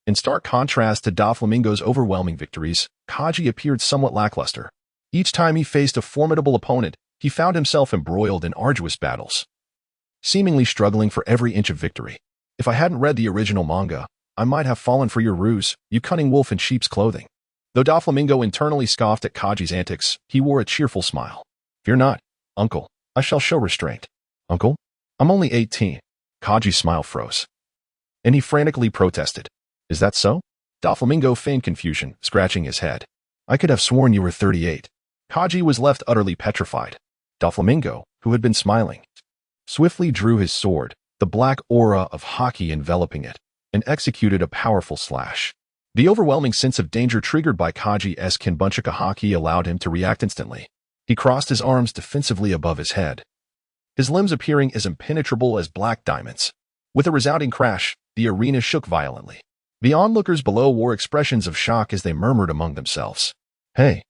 In stark contrast to Doflamingo's overwhelming victories, Kaji appeared somewhat lackluster. Each time he faced a formidable opponent, he found himself embroiled in arduous battles, seemingly struggling for every inch of victory. If I hadn't read the original manga, I might have fallen for your ruse, you cunning wolf in sheep's clothing. Though Doflamingo internally scoffed at Kaji's antics, he wore a cheerful smile. Fear not, uncle, I shall show restraint. Uncle? I'm only 18. Kaji's smile froze, and he frantically protested. Is that so? Doflamingo feigned confusion, scratching his head. I could have sworn you were 38. Kaji was left utterly petrified. Doflamingo, who had been smiling, swiftly drew his sword, the black aura of haki enveloping it, and executed a powerful slash. The overwhelming sense of danger triggered by Kaji's Kinbunchika haki allowed him to react instantly. He crossed his arms defensively above his head, his limbs appearing as impenetrable as black diamonds. With a resounding crash, the arena shook violently. The onlookers below wore expressions of shock as they murmured among themselves. Hey,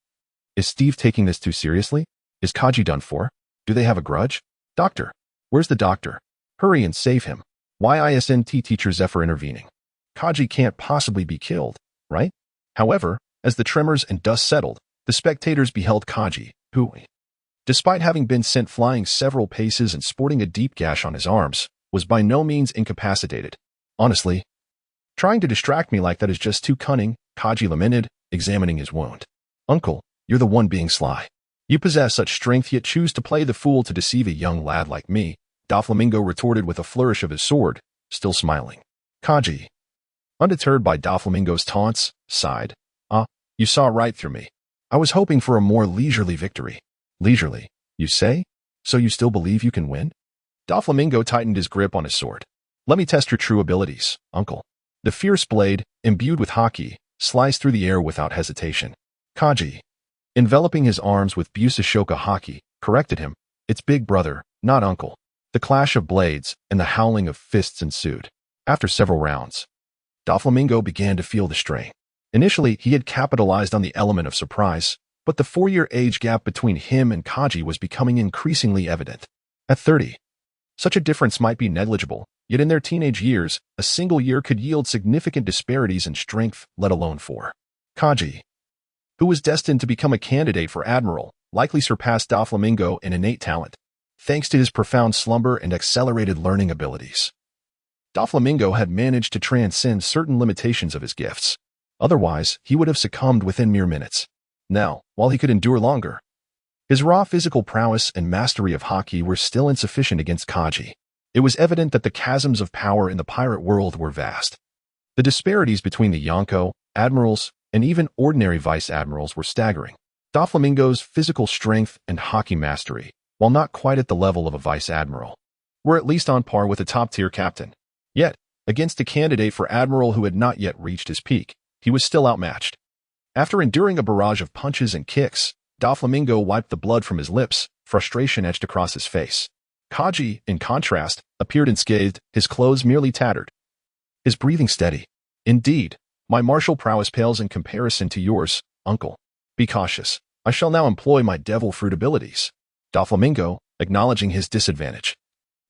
is Steve taking this too seriously? Is Kaji done for? Do they have a grudge? Doctor, where's the doctor? Hurry and save him. YISNT teacher Zephyr intervening. Kaji can't possibly be killed, right? However, as the tremors and dust settled, the spectators beheld Kaji, who, despite having been sent flying several paces and sporting a deep gash on his arms, was by no means incapacitated. Honestly, trying to distract me like that is just too cunning, Kaji lamented, examining his wound. Uncle, you're the one being sly. You possess such strength yet choose to play the fool to deceive a young lad like me, Doflamingo retorted with a flourish of his sword, still smiling. Kaji, undeterred by Doflamingo's taunts, sighed. You saw right through me. I was hoping for a more leisurely victory. Leisurely, you say? So you still believe you can win? Doflamingo tightened his grip on his sword. Let me test your true abilities, uncle. The fierce blade, imbued with haki, sliced through the air without hesitation. Kaji, enveloping his arms with Busashoka haki, corrected him. It's big brother, not uncle. The clash of blades and the howling of fists ensued. After several rounds, Doflamingo began to feel the strain. Initially, he had capitalized on the element of surprise, but the 4-year age gap between him and Kaji was becoming increasingly evident. At 30, such a difference might be negligible, yet in their teenage years, a single year could yield significant disparities in strength, let alone for Kaji, who was destined to become a candidate for admiral, likely surpassed Doflamingo in innate talent, thanks to his profound slumber and accelerated learning abilities. Doflamingo had managed to transcend certain limitations of his gifts. Otherwise, he would have succumbed within mere minutes. Now, while he could endure longer, his raw physical prowess and mastery of haki were still insufficient against Kaji. It was evident that the chasms of power in the pirate world were vast. The disparities between the Yonko, admirals, and even ordinary vice-admirals were staggering. Doflamingo's physical strength and hockey mastery, while not quite at the level of a vice-admiral, were at least on par with a top-tier captain. Yet, against a candidate for admiral who had not yet reached his peak, he was still outmatched. After enduring a barrage of punches and kicks, Doflamingo wiped the blood from his lips, frustration etched across his face. Kaji, in contrast, appeared unscathed, his clothes merely tattered. His breathing steady. Indeed, my martial prowess pales in comparison to yours, uncle. Be cautious. I shall now employ my devil fruit abilities. Doflamingo, acknowledging his disadvantage,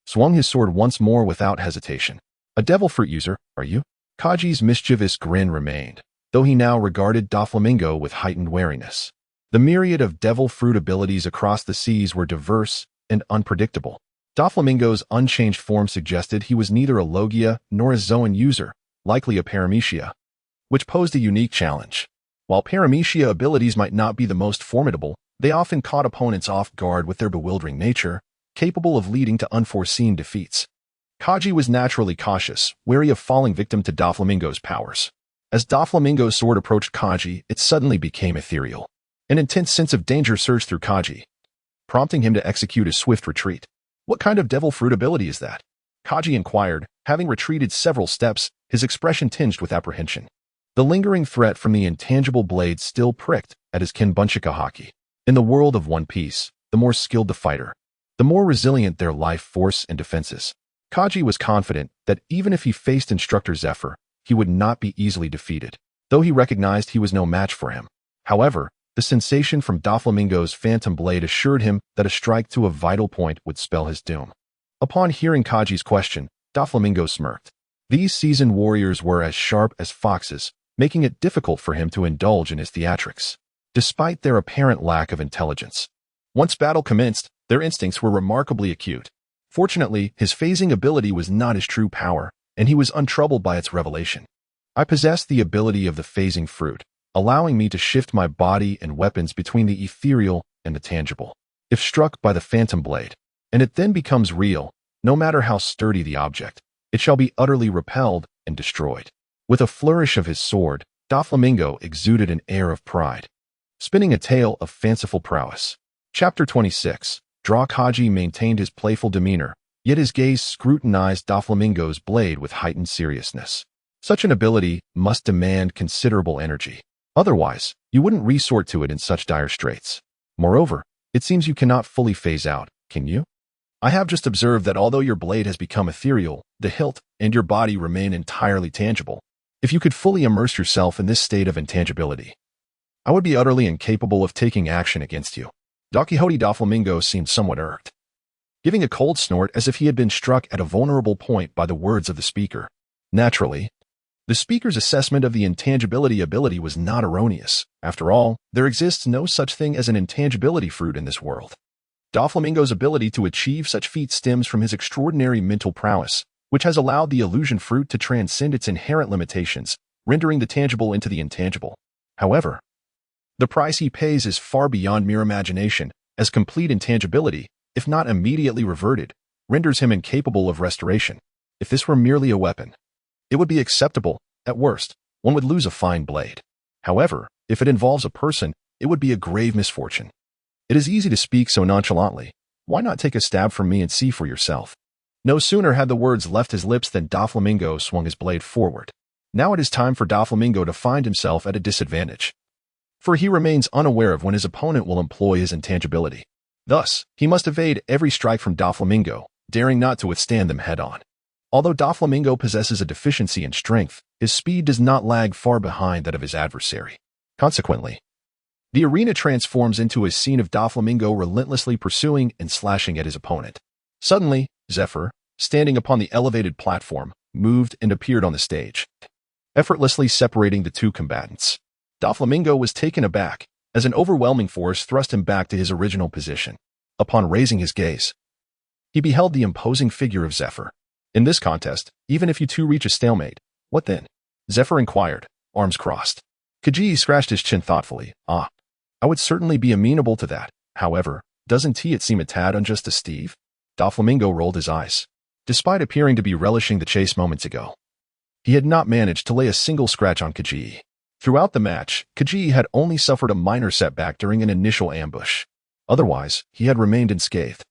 swung his sword once more without hesitation. A devil fruit user, are you? Kaji's mischievous grin remained, though he now regarded Doflamingo with heightened wariness. The myriad of devil fruit abilities across the seas were diverse and unpredictable. Doflamingo's unchanged form suggested he was neither a Logia nor a Zoan user, likely a Paramecia, which posed a unique challenge. While Paramecia abilities might not be the most formidable, they often caught opponents off guard with their bewildering nature, capable of leading to unforeseen defeats. Kaji was naturally cautious, wary of falling victim to Doflamingo's powers. As Doflamingo's sword approached Kaji, it suddenly became ethereal. An intense sense of danger surged through Kaji, prompting him to execute a swift retreat. What kind of devil fruit ability is that? Kaji inquired, having retreated several steps, his expression tinged with apprehension. The lingering threat from the intangible blade still pricked at his Kinbunchika haki. In the world of One Piece, the more skilled the fighter, the more resilient their life force and defenses. Kaji was confident that even if he faced Instructor Zephyr, he would not be easily defeated, though he recognized he was no match for him. However, the sensation from Doflamingo's phantom blade assured him that a strike to a vital point would spell his doom. Upon hearing Kaji's question, Doflamingo smirked. These seasoned warriors were as sharp as foxes, making it difficult for him to indulge in his theatrics, despite their apparent lack of intelligence. Once battle commenced, their instincts were remarkably acute. Fortunately, his phasing ability was not his true power, and he was untroubled by its revelation. I possessed the ability of the phasing fruit, allowing me to shift my body and weapons between the ethereal and the tangible. If struck by the phantom blade, and it then becomes real, no matter how sturdy the object, it shall be utterly repelled and destroyed. With a flourish of his sword, Doflamingo exuded an air of pride, spinning a tale of fanciful prowess. Chapter 26. Kaji maintained his playful demeanor, yet his gaze scrutinized Doflamingo's blade with heightened seriousness. Such an ability must demand considerable energy. Otherwise, you wouldn't resort to it in such dire straits. Moreover, it seems you cannot fully phase out, can you? I have just observed that although your blade has become ethereal, the hilt and your body remain entirely tangible. If you could fully immerse yourself in this state of intangibility, I would be utterly incapable of taking action against you. Don Quixote Doflamingo seemed somewhat irked, giving a cold snort as if he had been struck at a vulnerable point by the words of the speaker. Naturally, the speaker's assessment of the intangibility ability was not erroneous. After all, there exists no such thing as an intangibility fruit in this world. Doflamingo's ability to achieve such feats stems from his extraordinary mental prowess, which has allowed the illusion fruit to transcend its inherent limitations, rendering the tangible into the intangible. However, the price he pays is far beyond mere imagination, as complete intangibility, if not immediately reverted, renders him incapable of restoration. If this were merely a weapon, it would be acceptable. At worst, one would lose a fine blade. However, if it involves a person, it would be a grave misfortune. It is easy to speak so nonchalantly. Why not take a stab from me and see for yourself? No sooner had the words left his lips than Doflamingo swung his blade forward. Now it is time for Doflamingo to find himself at a disadvantage, for he remains unaware of when his opponent will employ his intangibility. Thus, he must evade every strike from Doflamingo, daring not to withstand them head-on. Although Doflamingo possesses a deficiency in strength, his speed does not lag far behind that of his adversary. Consequently, the arena transforms into a scene of Doflamingo relentlessly pursuing and slashing at his opponent. Suddenly, Zephyr, standing upon the elevated platform, moved and appeared on the stage, effortlessly separating the two combatants. Doflamingo was taken aback, as an overwhelming force thrust him back to his original position. Upon raising his gaze, he beheld the imposing figure of Zephyr. In this contest, even if you two reach a stalemate, what then? Zephyr inquired, arms crossed. Kaji scratched his chin thoughtfully. I would certainly be amenable to that. However, doesn't it seem a tad unjust to Steve? Doflamingo rolled his eyes. despite appearing to be relishing the chase moments ago. He had not managed to lay a single scratch on Kajii. Throughout the match, Kajii had only suffered a minor setback during an initial ambush. Otherwise, he had remained unscathed.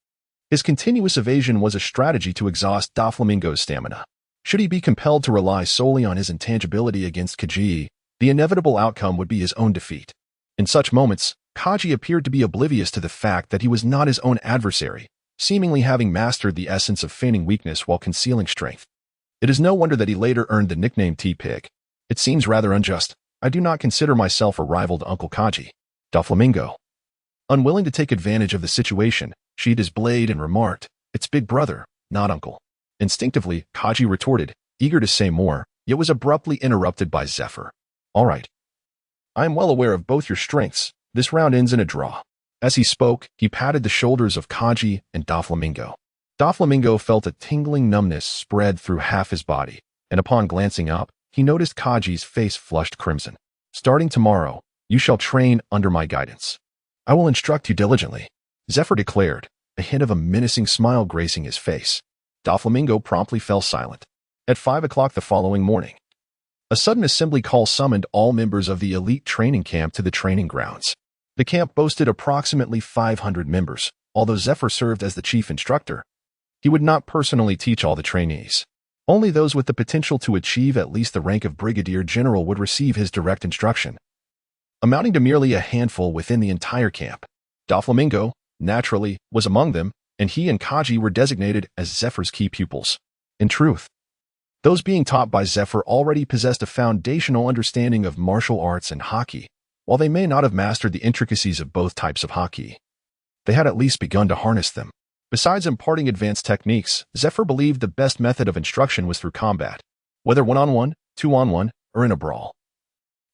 His continuous evasion was a strategy to exhaust Doflamingo's stamina. Should he be compelled to rely solely on his intangibility against Kajii, the inevitable outcome would be his own defeat. In such moments, Kajii appeared to be oblivious to the fact that he was not his own adversary, seemingly having mastered the essence of feigning weakness while concealing strength. It is no wonder that he later earned the nickname T-Pig. It seems rather unjust. I do not consider myself a rival to Uncle Kajii. Doflamingo. Unwilling to take advantage of the situation, sheathed his blade and remarked, "It's big brother, not uncle." Instinctively, Kajii retorted, eager to say more, yet was abruptly interrupted by Zephyr. "All right. I am well aware of both your strengths. This round ends in a draw." As he spoke, he patted the shoulders of Kajii and Doflamingo. Doflamingo felt a tingling numbness spread through half his body, and upon glancing up, he noticed Kaji's face flushed crimson. "Starting tomorrow, you shall train under my guidance. I will instruct you diligently," Zephyr declared, a hint of a menacing smile gracing his face. Doflamingo promptly fell silent. At 5 o'clock the following morning, a sudden assembly call summoned all members of the elite training camp to the training grounds. The camp boasted approximately 500 members. Although Zephyr served as the chief instructor, he would not personally teach all the trainees. Only those with the potential to achieve at least the rank of brigadier general would receive his direct instruction, amounting to merely a handful within the entire camp. Doflamingo, naturally, was among them, and he and Kajii were designated as Zephyr's key pupils. In truth, those being taught by Zephyr already possessed a foundational understanding of martial arts and hockey. While they may not have mastered the intricacies of both types of hockey, they had at least begun to harness them. Besides imparting advanced techniques, Zephyr believed the best method of instruction was through combat, whether one-on-one, two-on-one, or in a brawl.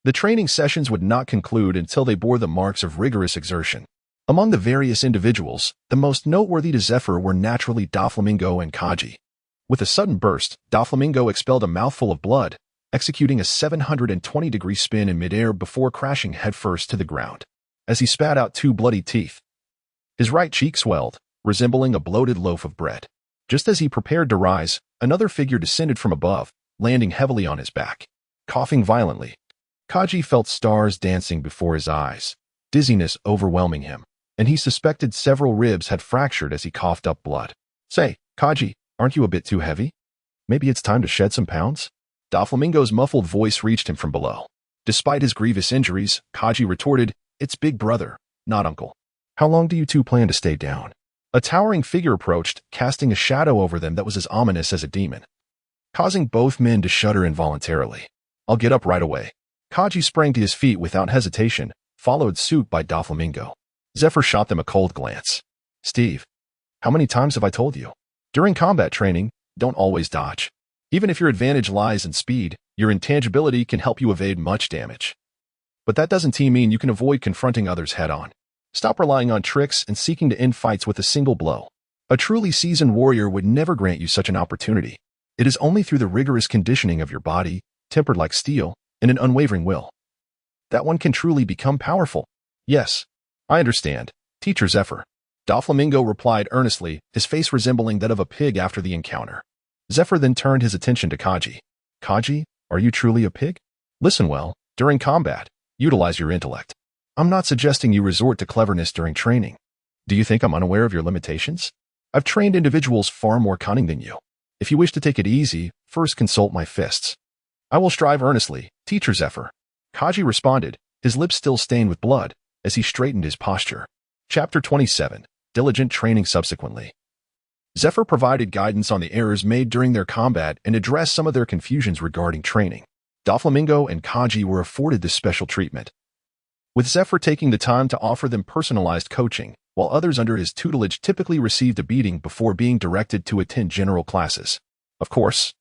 The training sessions would not conclude until they bore the marks of rigorous exertion. Among the various individuals, the most noteworthy to Zephyr were naturally Doflamingo and Kajii. With a sudden burst, Doflamingo expelled a mouthful of blood, executing a 720-degree spin in midair before crashing headfirst to the ground. As he spat out 2 bloody teeth, his right cheek swelled, resembling a bloated loaf of bread. Just as he prepared to rise, another figure descended from above, landing heavily on his back. Coughing violently, Kajii felt stars dancing before his eyes, dizziness overwhelming him, and he suspected several ribs had fractured as he coughed up blood. "Say, Kajii, aren't you a bit too heavy? Maybe it's time to shed some pounds?" Doflamingo's muffled voice reached him from below. Despite his grievous injuries, Kajii retorted, "It's big brother, not uncle. How long do you two plan to stay down?" A towering figure approached, casting a shadow over them that was as ominous as a demon, causing both men to shudder involuntarily. "I'll get up right away." Kajii sprang to his feet without hesitation, followed suit by Doflamingo. Zephyr shot them a cold glance. "Steve, how many times have I told you? During combat training, don't always dodge. Even if your advantage lies in speed, your intangibility can help you evade much damage. But that doesn't mean you can avoid confronting others head-on. Stop relying on tricks and seeking to end fights with a single blow. A truly seasoned warrior would never grant you such an opportunity. It is only through the rigorous conditioning of your body, tempered like steel, and an unwavering will, that one can truly become powerful." "Yes, I understand, Teacher Zephyr," Doflamingo replied earnestly, his face resembling that of a pig after the encounter. Zephyr then turned his attention to Kajii. "Kajii, are you truly a pig? Listen well, during combat, utilize your intellect. I'm not suggesting you resort to cleverness during training. Do you think I'm unaware of your limitations? I've trained individuals far more cunning than you. If you wish to take it easy, first consult my fists." "I will strive earnestly, Teacher Zephyr," Kajii responded, his lips still stained with blood, as he straightened his posture. Chapter 27. Diligent Training Subsequently. Zephyr provided guidance on the errors made during their combat and addressed some of their confusions regarding training. Doflamingo and Kajii were afforded this special treatment, with Zephyr taking the time to offer them personalized coaching, while others under his tutelage typically received a beating before being directed to attend general classes. Of course,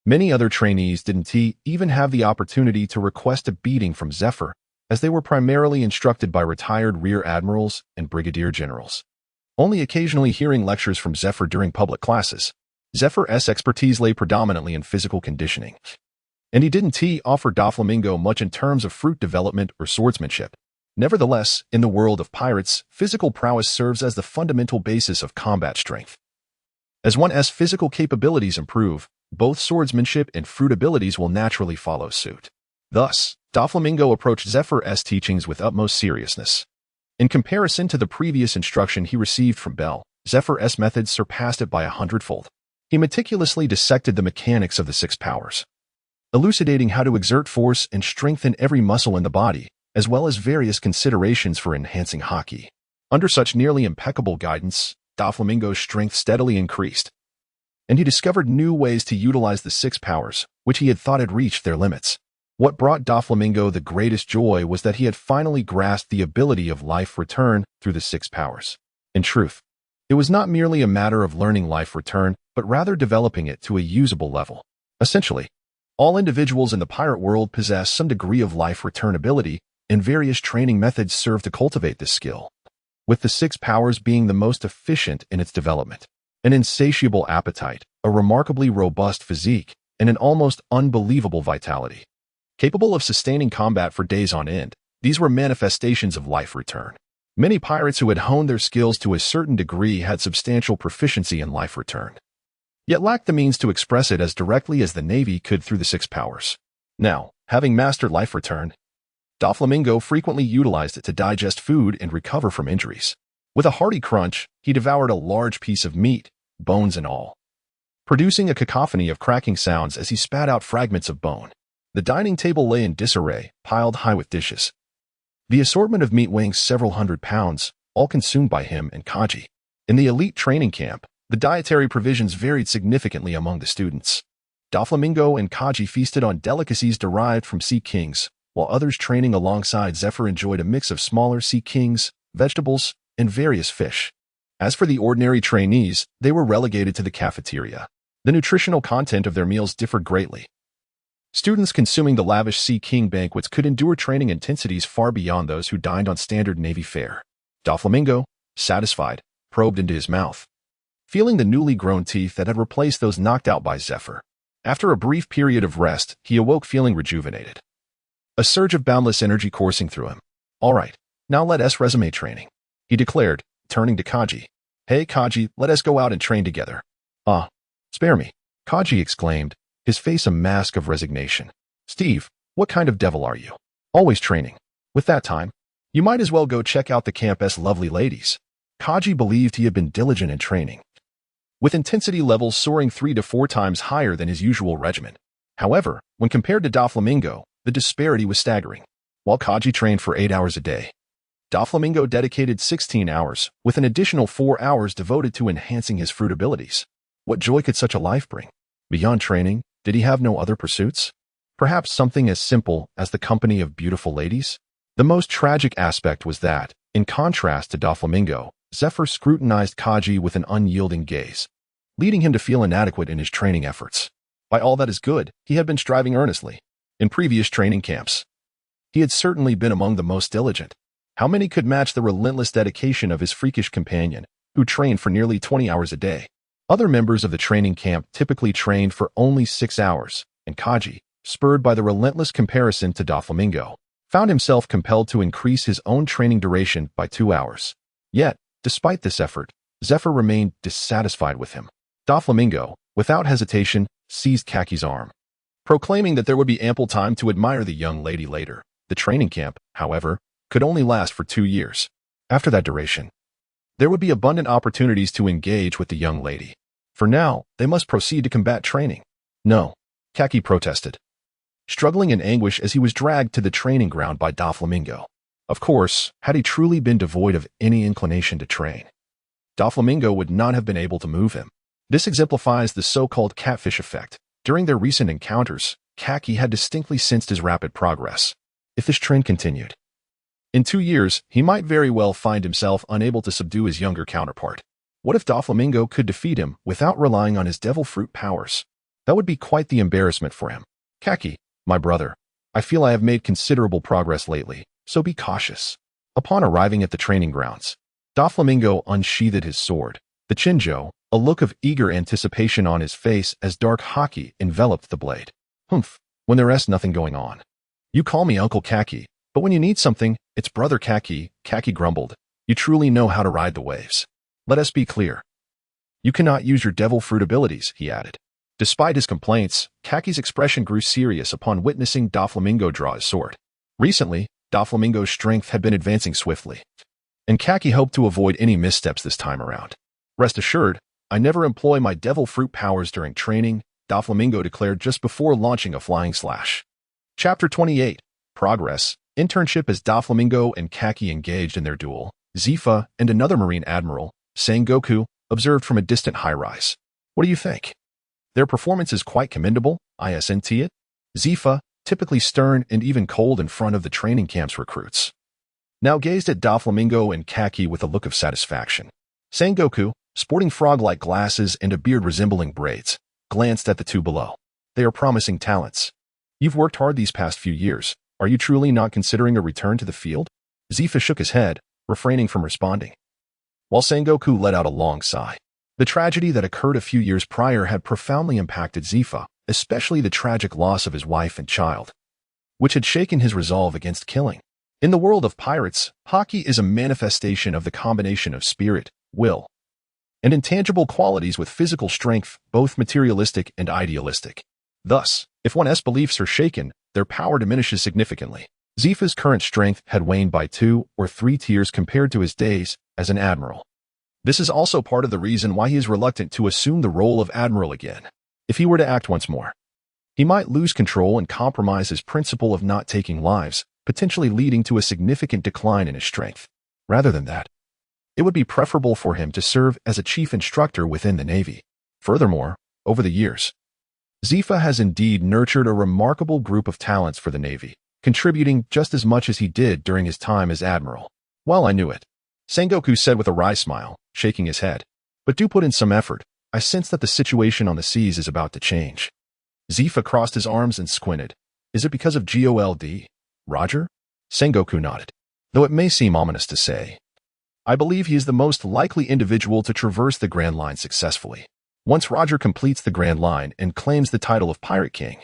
many other trainees didn't even have the opportunity to request a beating from Zephyr, as they were primarily instructed by retired rear admirals and brigadier generals, only occasionally hearing lectures from Zephyr during public classes. Zephyr's expertise lay predominantly in physical conditioning, and he didn't offer Doflamingo much in terms of fruit development or swordsmanship. Nevertheless, in the world of pirates, physical prowess serves as the fundamental basis of combat strength. As one's physical capabilities improve, both swordsmanship and fruit abilities will naturally follow suit. Thus, Doflamingo approached Zephyr's teachings with utmost seriousness. In comparison to the previous instruction he received from Bell, Zephyr's methods surpassed it by 100-fold. He meticulously dissected the mechanics of the six powers, elucidating how to exert force and strengthen every muscle in the body, as well as various considerations for enhancing haki. Under such nearly impeccable guidance, Doflamingo's strength steadily increased, and he discovered new ways to utilize the six powers, which he had thought had reached their limits. What brought Doflamingo the greatest joy was that he had finally grasped the ability of life return through the six powers. In truth, it was not merely a matter of learning life return, but rather developing it to a usable level. Essentially, all individuals in the pirate world possess some degree of life return ability, and various training methods serve to cultivate this skill, with the six powers being the most efficient in its development. An insatiable appetite, a remarkably robust physique, and an almost unbelievable vitality. Capable of sustaining combat for days on end, these were manifestations of life return. Many pirates who had honed their skills to a certain degree had substantial proficiency in life return, yet lacked the means to express it as directly as the Navy could through the six powers. Now, having mastered life return, Doflamingo frequently utilized it to digest food and recover from injuries. With a hearty crunch, he devoured a large piece of meat, bones and all, producing a cacophony of cracking sounds as he spat out fragments of bone. The dining table lay in disarray, piled high with dishes. The assortment of meat weighing several hundred pounds, all consumed by him and Kaji. In the elite training camp, the dietary provisions varied significantly among the students. Doflamingo and Kaji feasted on delicacies derived from sea kings, while others training alongside Zephyr enjoyed a mix of smaller sea kings, vegetables, and various fish. As for the ordinary trainees, they were relegated to the cafeteria. The nutritional content of their meals differed greatly. Students consuming the lavish Sea King banquets could endure training intensities far beyond those who dined on standard Navy fare. Doflamingo, satisfied, probed into his mouth, feeling the newly grown teeth that had replaced those knocked out by Zephyr. After a brief period of rest, he awoke feeling rejuvenated. A surge of boundless energy coursing through him. All right, now let us resume training, he declared, turning to Kaji. Hey Kaji, let us go out and train together. Spare me, Kaji exclaimed, his face a mask of resignation. Steve, what kind of devil are you? Always training. With that time, you might as well go check out the camp's lovely ladies. Kaji believed he had been diligent in training, with intensity levels soaring 3 to 4 times higher than his usual regimen. However, when compared to Doflamingo, the disparity was staggering. While Kaji trained for 8 hours a day, Doflamingo dedicated 16 hours, with an additional 4 hours devoted to enhancing his fruit abilities. What joy could such a life bring? Beyond training, did he have no other pursuits? Perhaps something as simple as the company of beautiful ladies? The most tragic aspect was that, in contrast to Doflamingo, Zephyr scrutinized Kaji with an unyielding gaze, leading him to feel inadequate in his training efforts. By all that is good, he had been striving earnestly. In previous training camps, he had certainly been among the most diligent. How many could match the relentless dedication of his freakish companion, who trained for nearly 20 hours a day? Other members of the training camp typically trained for only 6 hours, and Kaji, spurred by the relentless comparison to Doflamingo, found himself compelled to increase his own training duration by 2 hours. Yet, despite this effort, Zephyr remained dissatisfied with him. Doflamingo, without hesitation, seized Kaki's arm, proclaiming that there would be ample time to admire the young lady later. The training camp, however, could only last for 2 years. After that duration, there would be abundant opportunities to engage with the young lady. For now, they must proceed to combat training. No, Kaki protested, struggling in anguish as he was dragged to the training ground by Doflamingo. Of course, had he truly been devoid of any inclination to train, Doflamingo would not have been able to move him. This exemplifies the so-called catfish effect. During their recent encounters, Kaki had distinctly sensed his rapid progress. If this trend continued, in 2 years, he might very well find himself unable to subdue his younger counterpart. What if Doflamingo could defeat him without relying on his devil fruit powers? That would be quite the embarrassment for him. Kaki, my brother, I feel I have made considerable progress lately, so be cautious. Upon arriving at the training grounds, Doflamingo unsheathed his sword, the Chinjo, a look of eager anticipation on his face as dark haki enveloped the blade. Humph, when there's nothing going on. You call me Uncle Kaki, but when you need something, it's Brother Kaki, Kaki grumbled. You truly know how to ride the waves. Let us be clear. You cannot use your devil fruit abilities, he added. Despite his complaints, Kaki's expression grew serious upon witnessing Doflamingo draw his sword. Recently, Doflamingo's strength had been advancing swiftly, and Kaki hoped to avoid any missteps this time around. Rest assured, I never employ my devil fruit powers during training, Doflamingo declared just before launching a flying slash. Chapter 28. Progress. Internship. As Doflamingo and Kaki engaged in their duel, Zifa and another Marine Admiral, Sengoku, observed from a distant high-rise. What do you think? Their performance is quite commendable, isn't it? Zifa, typically stern and even cold in front of the training camp's recruits, now gazed at Doflamingo and Kaki with a look of satisfaction. Sengoku, sporting frog-like glasses and a beard resembling braids, glanced at the two below. They are promising talents. You've worked hard these past few years. Are you truly not considering a return to the field? Zifa shook his head, refraining from responding, while Sengoku let out a long sigh. The tragedy that occurred a few years prior had profoundly impacted Zifa, especially the tragic loss of his wife and child, which had shaken his resolve against killing. In the world of pirates, Haki is a manifestation of the combination of spirit, will, and intangible qualities with physical strength, both materialistic and idealistic. Thus, if one's beliefs are shaken, their power diminishes significantly. Zifa's current strength had waned by 2 or 3 tiers compared to his days as an admiral. This is also part of the reason why he is reluctant to assume the role of admiral again. If he were to act once more, he might lose control and compromise his principle of not taking lives, potentially leading to a significant decline in his strength. Rather than that, it would be preferable for him to serve as a chief instructor within the Navy. Furthermore, over the years, Zifa has indeed nurtured a remarkable group of talents for the Navy, contributing just as much as he did during his time as admiral. Well, I knew it, Sengoku said with a wry smile, shaking his head. But do put in some effort. I sense that the situation on the seas is about to change. Zifa crossed his arms and squinted. Is it because of GOLD? Roger? Sengoku nodded. Though it may seem ominous to say, I believe he is the most likely individual to traverse the Grand Line successfully. Once Roger completes the Grand Line and claims the title of Pirate King,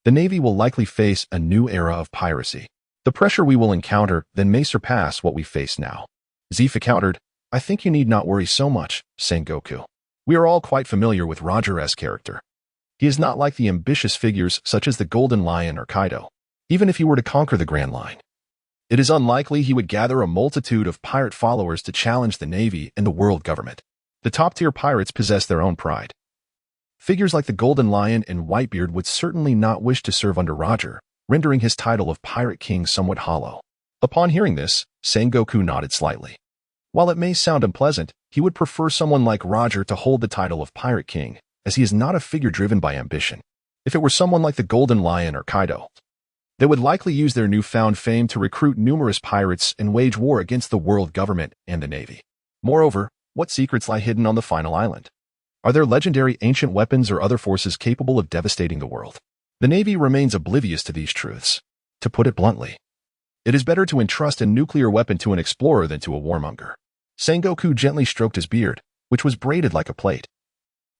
the Navy will likely face a new era of piracy. The pressure we will encounter then may surpass what we face now. Zifa countered, I think you need not worry so much, Sengoku. We are all quite familiar with Roger's character. He is not like the ambitious figures such as the Golden Lion or Kaido. Even if he were to conquer the Grand Line, it is unlikely he would gather a multitude of pirate followers to challenge the Navy and the world government. The top-tier pirates possess their own pride. Figures like the Golden Lion and Whitebeard would certainly not wish to serve under Roger, rendering his title of Pirate King somewhat hollow. Upon hearing this, Sengoku nodded slightly. While it may sound unpleasant, he would prefer someone like Roger to hold the title of Pirate King, as he is not a figure driven by ambition. If it were someone like the Golden Lion or Kaido, they would likely use their newfound fame to recruit numerous pirates and wage war against the world government and the Navy. Moreover, what secrets lie hidden on the final island? Are there legendary ancient weapons or other forces capable of devastating the world? The Navy remains oblivious to these truths. To put it bluntly, it is better to entrust a nuclear weapon to an explorer than to a warmonger. Sengoku gently stroked his beard, which was braided like a plate,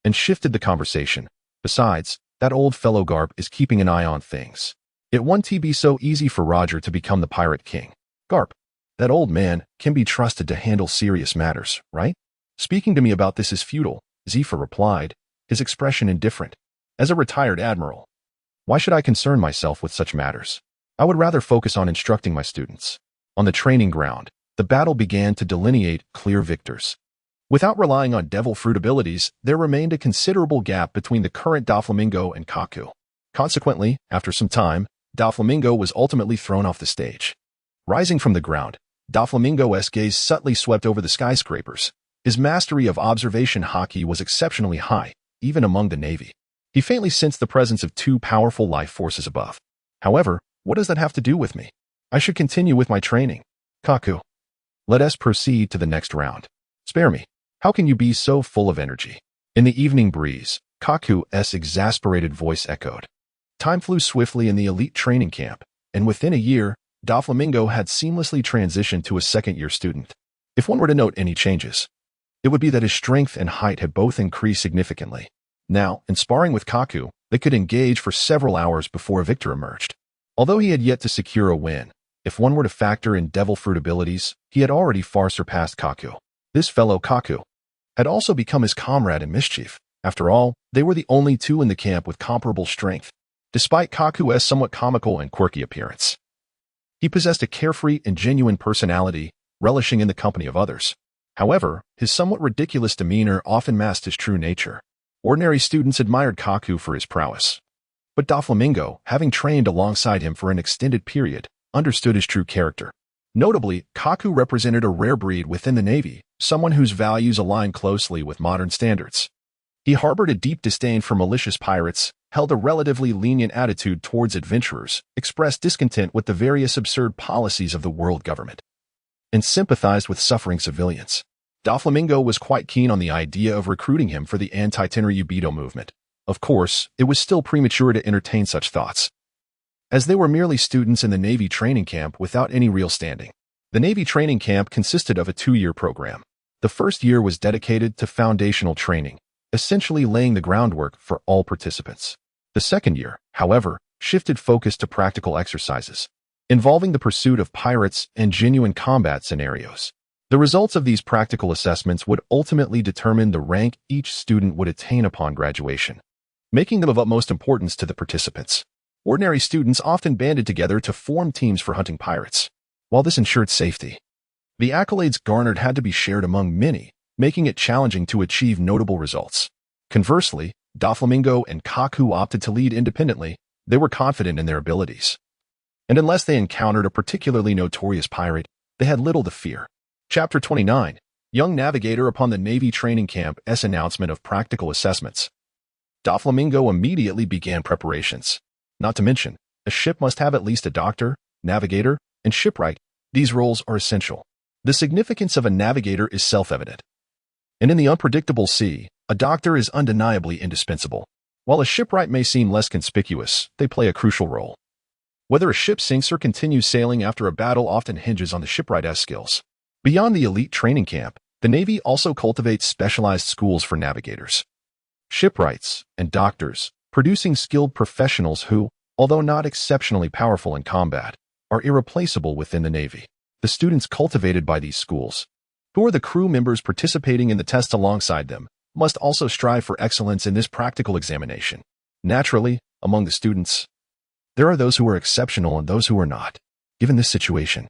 and shifted the conversation. Besides, that old fellow Garp is keeping an eye on things. It won't be so easy for Roger to become the Pirate King. Garp, that old man can be trusted to handle serious matters, right? Speaking to me about this is futile, Zifa replied, his expression indifferent. As a retired admiral, why should I concern myself with such matters? I would rather focus on instructing my students. On the training ground, the battle began to delineate clear victors. Without relying on devil fruit abilities, there remained a considerable gap between the current Doflamingo and Kaku. Consequently, after some time, Doflamingo was ultimately thrown off the stage. Rising from the ground, Doflamingo's gaze subtly swept over the skyscrapers. His mastery of observation haki was exceptionally high, even among the Navy. He faintly sensed the presence of 2 powerful life forces above. However, what does that have to do with me? I should continue with my training. Kaku, let us proceed to the next round. Spare me. How can you be so full of energy? In the evening breeze, Kaku's exasperated voice echoed. Time flew swiftly in the elite training camp, and within a year, Doflamingo had seamlessly transitioned to a second-year student. If one were to note any changes, it would be that his strength and height had both increased significantly. Now, in sparring with Kaku, they could engage for several hours before a victor emerged. Although he had yet to secure a win, if one were to factor in devil fruit abilities, he had already far surpassed Kaku. This fellow Kaku, had also become his comrade in mischief. After all, they were the only two in the camp with comparable strength, despite Kaku's somewhat comical and quirky appearance. He possessed a carefree and genuine personality, relishing in the company of others. However, his somewhat ridiculous demeanor often masked his true nature. Ordinary students admired Kaku for his prowess. But Doflamingo, having trained alongside him for an extended period, understood his true character. Notably, Kaku represented a rare breed within the Navy, someone whose values aligned closely with modern standards. He harbored a deep disdain for malicious pirates, held a relatively lenient attitude towards adventurers, expressed discontent with the various absurd policies of the world government, and sympathized with suffering civilians. Doflamingo was quite keen on the idea of recruiting him for the anti-Tenryubito movement. Of course, it was still premature to entertain such thoughts, as they were merely students in the Navy training camp without any real standing. The Navy training camp consisted of a 2-year program. The first year was dedicated to foundational training, essentially laying the groundwork for all participants. The second year, however, shifted focus to practical exercises, involving the pursuit of pirates and genuine combat scenarios. The results of these practical assessments would ultimately determine the rank each student would attain upon graduation, making them of utmost importance to the participants. Ordinary students often banded together to form teams for hunting pirates. While this ensured safety, the accolades garnered had to be shared among many, making it challenging to achieve notable results. Conversely, Doflamingo and Kaku opted to lead independently. They were confident in their abilities, and unless they encountered a particularly notorious pirate, they had little to fear. Chapter 29. Young Navigator upon the Navy Training Camp's announcement of practical assessments. Doflamingo immediately began preparations. Not to mention, a ship must have at least a doctor, navigator, and shipwright. These roles are essential. The significance of a navigator is self-evident, and in the unpredictable sea, a doctor is undeniably indispensable. While a shipwright may seem less conspicuous, they play a crucial role. Whether a ship sinks or continues sailing after a battle often hinges on the shipwright's skills. Beyond the elite training camp, the Navy also cultivates specialized schools for navigators, shipwrights, and doctors, producing skilled professionals who, although not exceptionally powerful in combat, are irreplaceable within the Navy. The students cultivated by these schools, who are the crew members participating in the test alongside them, must also strive for excellence in this practical examination. Naturally, among the students, there are those who are exceptional and those who are not. Given this situation,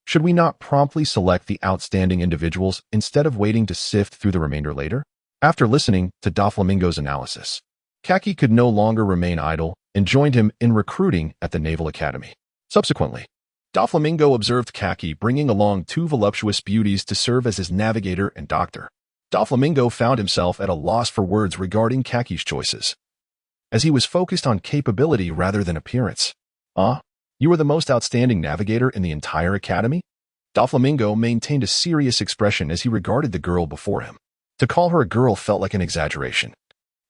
should we not promptly select the outstanding individuals instead of waiting to sift through the remainder later? After listening to Doflamingo's analysis, Kaki could no longer remain idle and joined him in recruiting at the Naval Academy. Subsequently, Doflamingo observed Kaki bringing along 2 voluptuous beauties to serve as his navigator and doctor. Doflamingo found himself at a loss for words regarding Kaki's choices, as he was focused on capability rather than appearance. You are the most outstanding navigator in the entire academy? Doflamingo maintained a serious expression as he regarded the girl before him. To call her a girl felt like an exaggeration.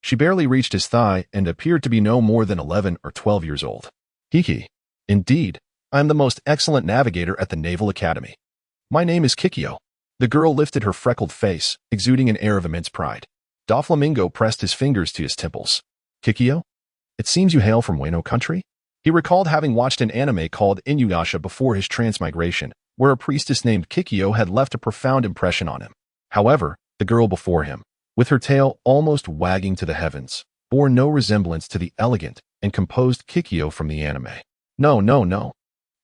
She barely reached his thigh and appeared to be no more than 11 or 12 years old. Kiki. Indeed, I am the most excellent navigator at the Naval Academy. My name is Kikyo. The girl lifted her freckled face, exuding an air of immense pride. Doflamingo pressed his fingers to his temples. Kikyo? It seems you hail from Weno country? He recalled having watched an anime called Inuyasha before his transmigration, where a priestess named Kikyo had left a profound impression on him. However, the girl before him, with her tail almost wagging to the heavens, bore no resemblance to the elegant and composed Kikyo from the anime. No.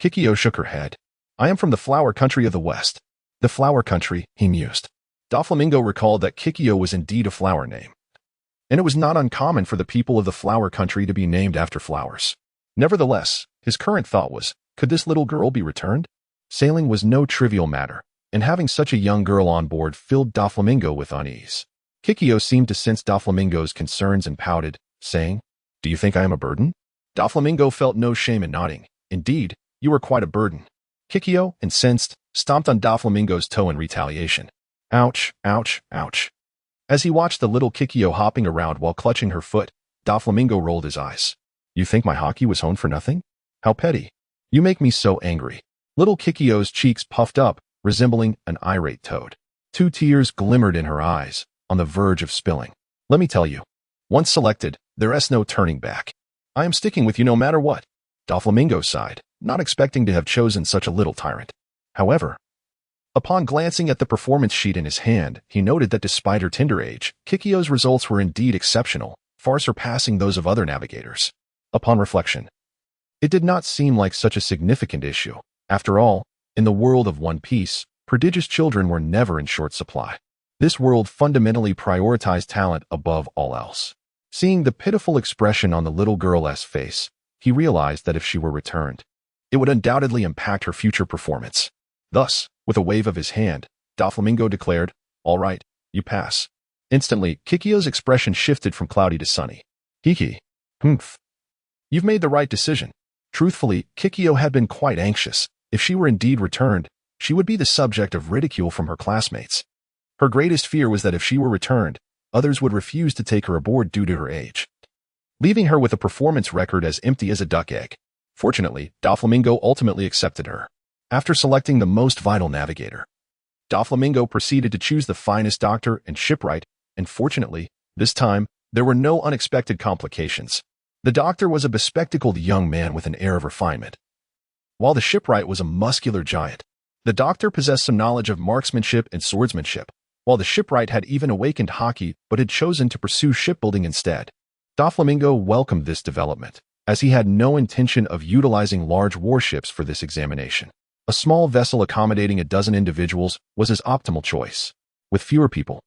Kikyo shook her head. I am from the flower country of the West. The flower country, he mused. Doflamingo recalled that Kikyo was indeed a flower name, and it was not uncommon for the people of the flower country to be named after flowers. Nevertheless, his current thought was, could this little girl be returned? Sailing was no trivial matter, and having such a young girl on board filled Doflamingo with unease. Kikyo seemed to sense Doflamingo's concerns and pouted, saying, Do you think I am a burden? Doflamingo felt no shame in nodding. Indeed, you are quite a burden. Kikyo, incensed, stomped on Doflamingo's toe in retaliation. Ouch, ouch, ouch. As he watched the little Kikyo hopping around while clutching her foot, Doflamingo rolled his eyes. You think my hockey was honed for nothing? How petty. You make me so angry. Little Kikyo's cheeks puffed up, resembling an irate toad. 2 tears glimmered in her eyes, on the verge of spilling. Let me tell you, once selected, there's no turning back. I am sticking with you no matter what. Doflamingo sighed, not expecting to have chosen such a little tyrant. However, Upon glancing at the performance sheet in his hand, he noted that despite her tender age, Kikyo's results were indeed exceptional, far surpassing those of other navigators. Upon reflection, it did not seem like such a significant issue. After all, in the world of One Piece, prodigious children were never in short supply. This world fundamentally prioritized talent above all else. Seeing the pitiful expression on the little girl's face, he realized that if she were returned, it would undoubtedly impact her future performance. Thus, with a wave of his hand, Doflamingo declared, "All right, you pass." Instantly, Kikyo's expression shifted from cloudy to sunny. "Kiki, humph. You've made the right decision." Truthfully, Kikyo had been quite anxious. If she were indeed returned, she would be the subject of ridicule from her classmates. Her greatest fear was that if she were returned, others would refuse to take her aboard due to her age, leaving her with a performance record as empty as a duck egg. Fortunately, Doflamingo ultimately accepted her. After selecting the most vital navigator, Doflamingo proceeded to choose the finest doctor and shipwright, and fortunately, this time, there were no unexpected complications. The doctor was a bespectacled young man with an air of refinement, while the shipwright was a muscular giant. The doctor possessed some knowledge of marksmanship and swordsmanship, while the shipwright had even awakened hockey but had chosen to pursue shipbuilding instead. Doflamingo welcomed this development, as he had no intention of utilizing large warships for this examination. A small vessel accommodating a dozen individuals was his optimal choice. With fewer people,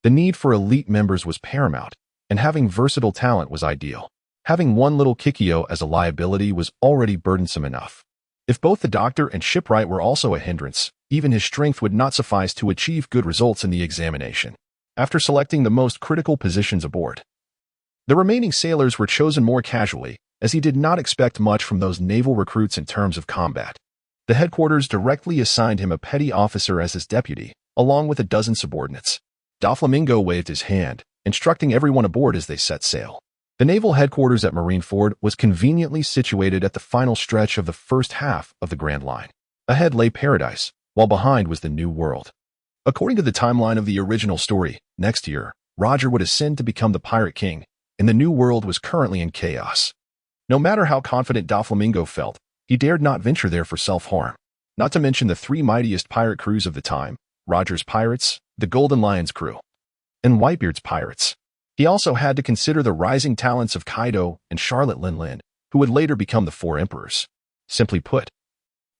the need for elite members was paramount, and having versatile talent was ideal. Having one little Kikyo as a liability was already burdensome enough. If both the doctor and shipwright were also a hindrance, even his strength would not suffice to achieve good results in the examination. After selecting the most critical positions aboard, the remaining sailors were chosen more casually, as he did not expect much from those naval recruits in terms of combat. The headquarters directly assigned him a petty officer as his deputy, along with a dozen subordinates. Doflamingo waved his hand, instructing everyone aboard as they set sail. The naval headquarters at Marineford was conveniently situated at the final stretch of the first half of the Grand Line. Ahead lay paradise, while behind was the New World. According to the timeline of the original story, next year, Roger would ascend to become the Pirate King, and the New World was currently in chaos. No matter how confident Doflamingo felt, he dared not venture there for self-harm. Not to mention the three mightiest pirate crews of the time, Roger's Pirates, the Golden Lion's crew, and Whitebeard's Pirates. He also had to consider the rising talents of Kaido and Charlotte Lin, who would later become the Four Emperors. Simply put,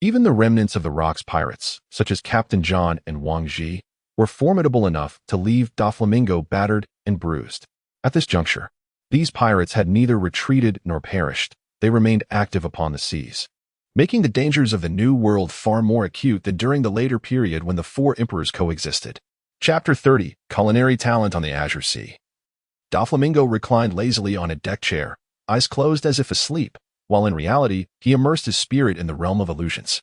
even the remnants of the Rock's pirates, such as Captain John and Wang Ji, were formidable enough to leave Doflamingo battered and bruised. At this juncture, these pirates had neither retreated nor perished. They remained active upon the seas, making the dangers of the New World far more acute than during the later period when the Four Emperors coexisted. Chapter 30, Culinary Talent on the Azure Sea. Doflamingo reclined lazily on a deck chair, eyes closed as if asleep, while in reality, he immersed his spirit in the realm of illusions.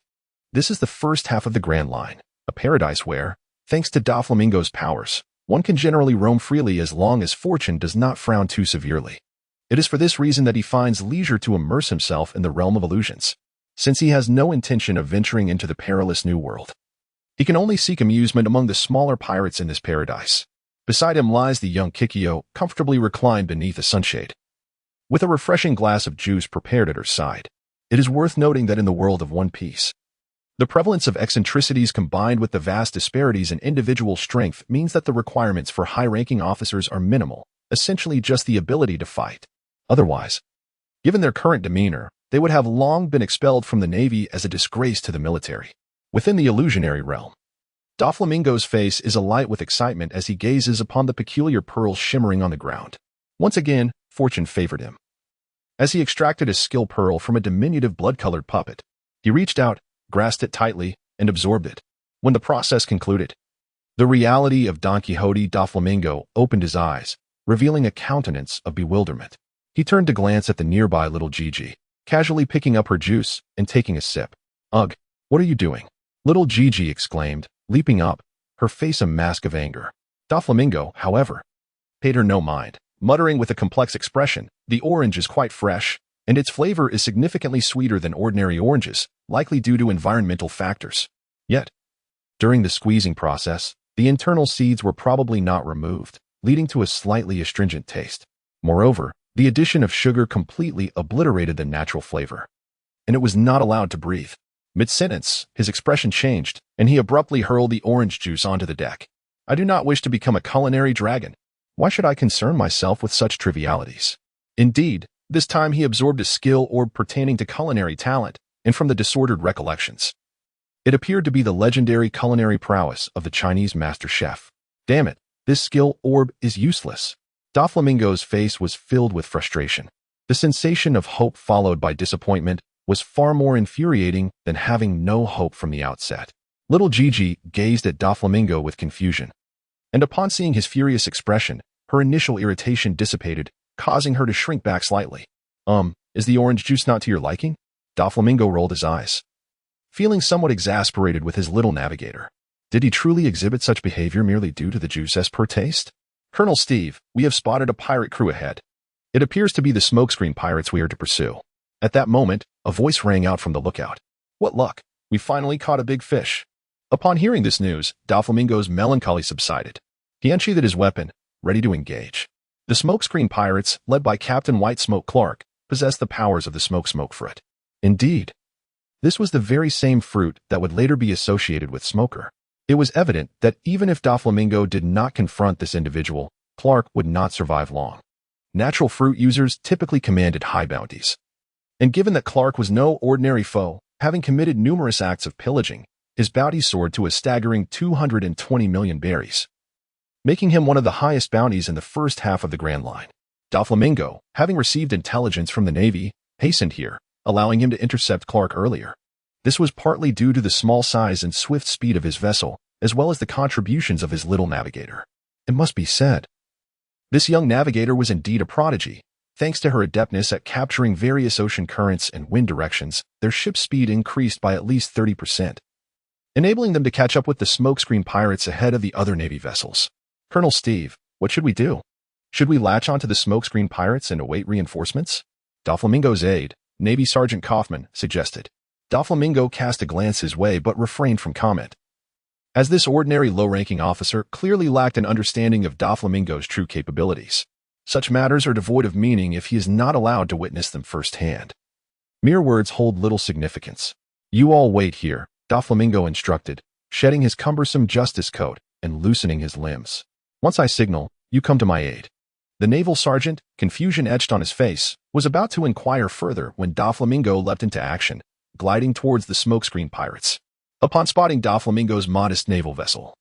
This is the first half of the Grand Line, a paradise where, thanks to Doflamingo's powers, one can generally roam freely as long as fortune does not frown too severely. It is for this reason that he finds leisure to immerse himself in the realm of illusions, since he has no intention of venturing into the perilous New World. He can only seek amusement among the smaller pirates in this paradise. Beside him lies the young Kikyo, comfortably reclined beneath a sunshade, with a refreshing glass of juice prepared at her side. It is worth noting that in the world of One Piece, the prevalence of eccentricities combined with the vast disparities in individual strength means that the requirements for high-ranking officers are minimal, essentially just the ability to fight. Otherwise, given their current demeanor, they would have long been expelled from the Navy as a disgrace to the military. Within the illusionary realm, Doflamingo's face is alight with excitement as he gazes upon the peculiar pearls shimmering on the ground. Once again, fortune favored him. As he extracted a skill pearl from a diminutive blood-colored puppet, he reached out, grasped it tightly, and absorbed it. When the process concluded, the reality of Don Quixote Doflamingo opened his eyes, revealing a countenance of bewilderment. He turned to glance at the nearby little Gigi, casually picking up her juice and taking a sip. "Ugh, what are you doing?" Little Gigi exclaimed, leaping up, her face a mask of anger. Doflamingo, however, paid her no mind, muttering with a complex expression, "The orange is quite fresh, and its flavor is significantly sweeter than ordinary oranges, likely due to environmental factors." Yet, during the squeezing process, the internal seeds were probably not removed, leading to a slightly astringent taste. Moreover, the addition of sugar completely obliterated the natural flavor, and it was not allowed to breathe. Mid-sentence, his expression changed, and he abruptly hurled the orange juice onto the deck. I do not wish to become a culinary dragon. Why should I concern myself with such trivialities? Indeed, this time he absorbed a skill orb pertaining to culinary talent, and from the disordered recollections, it appeared to be the legendary culinary prowess of the Chinese master chef. Damn it, this skill orb is useless. Doflamingo's face was filled with frustration. The sensation of hope followed by disappointment was far more infuriating than having no hope from the outset. Little Gigi gazed at Doflamingo with confusion, and upon seeing his furious expression, her initial irritation dissipated, causing her to shrink back slightly. Is the orange juice not to your liking? Doflamingo rolled his eyes, feeling somewhat exasperated with his little navigator. Did he truly exhibit such behavior merely due to the juice as per taste? Colonel Steve, we have spotted a pirate crew ahead. It appears to be the smokescreen pirates we are to pursue. At that moment, a voice rang out from the lookout. What luck! We finally caught a big fish. Upon hearing this news, Doflamingo's melancholy subsided. He unsheathed his weapon, ready to engage. The smokescreen pirates, led by Captain White Smoke Clark, possessed the powers of the smoke fruit. Indeed, this was the very same fruit that would later be associated with Smoker. It was evident that even if Doflamingo did not confront this individual, Clark would not survive long. Natural fruit users typically commanded high bounties. And given that Clark was no ordinary foe, having committed numerous acts of pillaging, his bounty soared to a staggering 220 million berries, making him one of the highest bounties in the first half of the Grand Line. Doflamingo, having received intelligence from the Navy, hastened here, allowing him to intercept Clark earlier. This was partly due to the small size and swift speed of his vessel, as well as the contributions of his little navigator. It must be said, this young navigator was indeed a prodigy. Thanks to her adeptness at capturing various ocean currents and wind directions, their ship's speed increased by at least 30%, enabling them to catch up with the smokescreen pirates ahead of the other Navy vessels. Colonel Steve, what should we do? Should we latch onto the smokescreen pirates and await reinforcements? Doflamingo's aide, Navy Sergeant Kaufman, suggested. Doflamingo cast a glance his way but refrained from comment, as this ordinary low-ranking officer clearly lacked an understanding of Doflamingo's true capabilities. Such matters are devoid of meaning if he is not allowed to witness them firsthand. Mere words hold little significance. You all wait here, Doflamingo instructed, shedding his cumbersome justice coat and loosening his limbs. Once I signal, you come to my aid. The naval sergeant, confusion etched on his face, was about to inquire further when Doflamingo leapt into action, gliding towards the smokescreen pirates. Upon spotting Doflamingo's modest naval vessel,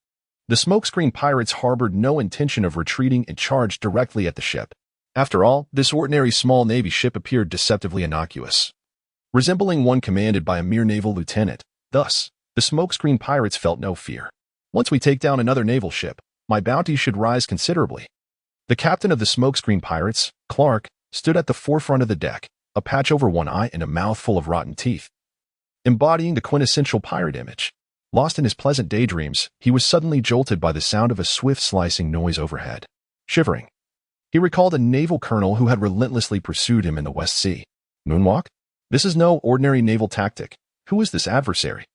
the smokescreen pirates harbored no intention of retreating and charged directly at the ship. After all, this ordinary small Navy ship appeared deceptively innocuous, resembling one commanded by a mere naval lieutenant. Thus, the smokescreen pirates felt no fear. Once we take down another naval ship, my bounty should rise considerably. The captain of the smokescreen pirates, Clark, stood at the forefront of the deck, a patch over one eye and a mouthful of rotten teeth, embodying the quintessential pirate image. Lost in his pleasant daydreams, he was suddenly jolted by the sound of a swift slicing noise overhead. Shivering, he recalled a naval colonel who had relentlessly pursued him in the West Sea. Moonwalk? This is no ordinary naval tactic. Who is this adversary?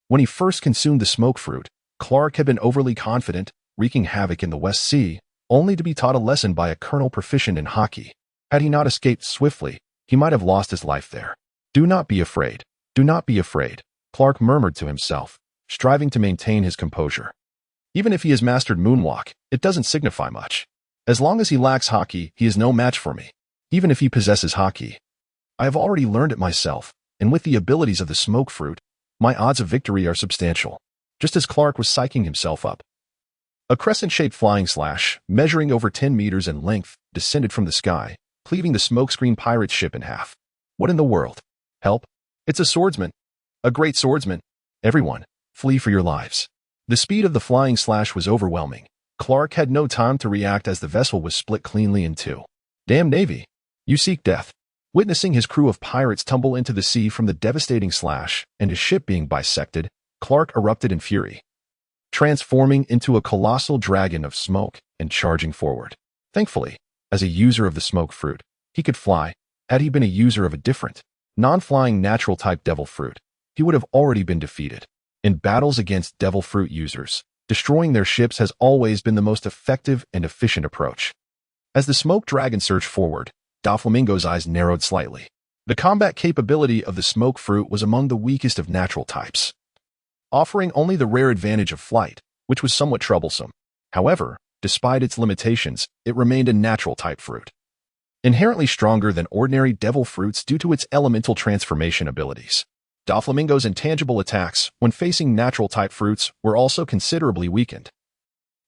When he first consumed the smoke fruit, Clark had been overly confident, wreaking havoc in the West Sea, only to be taught a lesson by a colonel proficient in hockey. Had he not escaped swiftly, he might have lost his life there. Do not be afraid. Do not be afraid, Clark murmured to himself, striving to maintain his composure. Even if he has mastered moonwalk, it doesn't signify much. As long as he lacks hockey, he is no match for me. Even if he possesses hockey, I have already learned it myself, and with the abilities of the smoke fruit, my odds of victory are substantial. Just as Clark was psyching himself up, a crescent-shaped flying slash, measuring over 10 meters in length, descended from the sky, cleaving the smokescreen pirate ship in half. What in the world? Help! It's a swordsman. A great swordsman. Everyone, flee for your lives. The speed of the flying slash was overwhelming. Clark had no time to react as the vessel was split cleanly in two. Damn Navy! You seek death. Witnessing his crew of pirates tumble into the sea from the devastating slash and his ship being bisected, Clark erupted in fury, transforming into a colossal dragon of smoke and charging forward. Thankfully, as a user of the smoke fruit, he could fly. Had he been a user of a different, non-flying natural-type devil fruit, he would have already been defeated. In battles against devil fruit users, destroying their ships has always been the most effective and efficient approach. As the smoke dragon surged forward, Doflamingo's eyes narrowed slightly. The combat capability of the smoke fruit was among the weakest of natural types, offering only the rare advantage of flight, which was somewhat troublesome. However, despite its limitations, it remained a natural type fruit, inherently stronger than ordinary devil fruits due to its elemental transformation abilities. Doflamingo's intangible attacks, when facing natural type fruits, were also considerably weakened,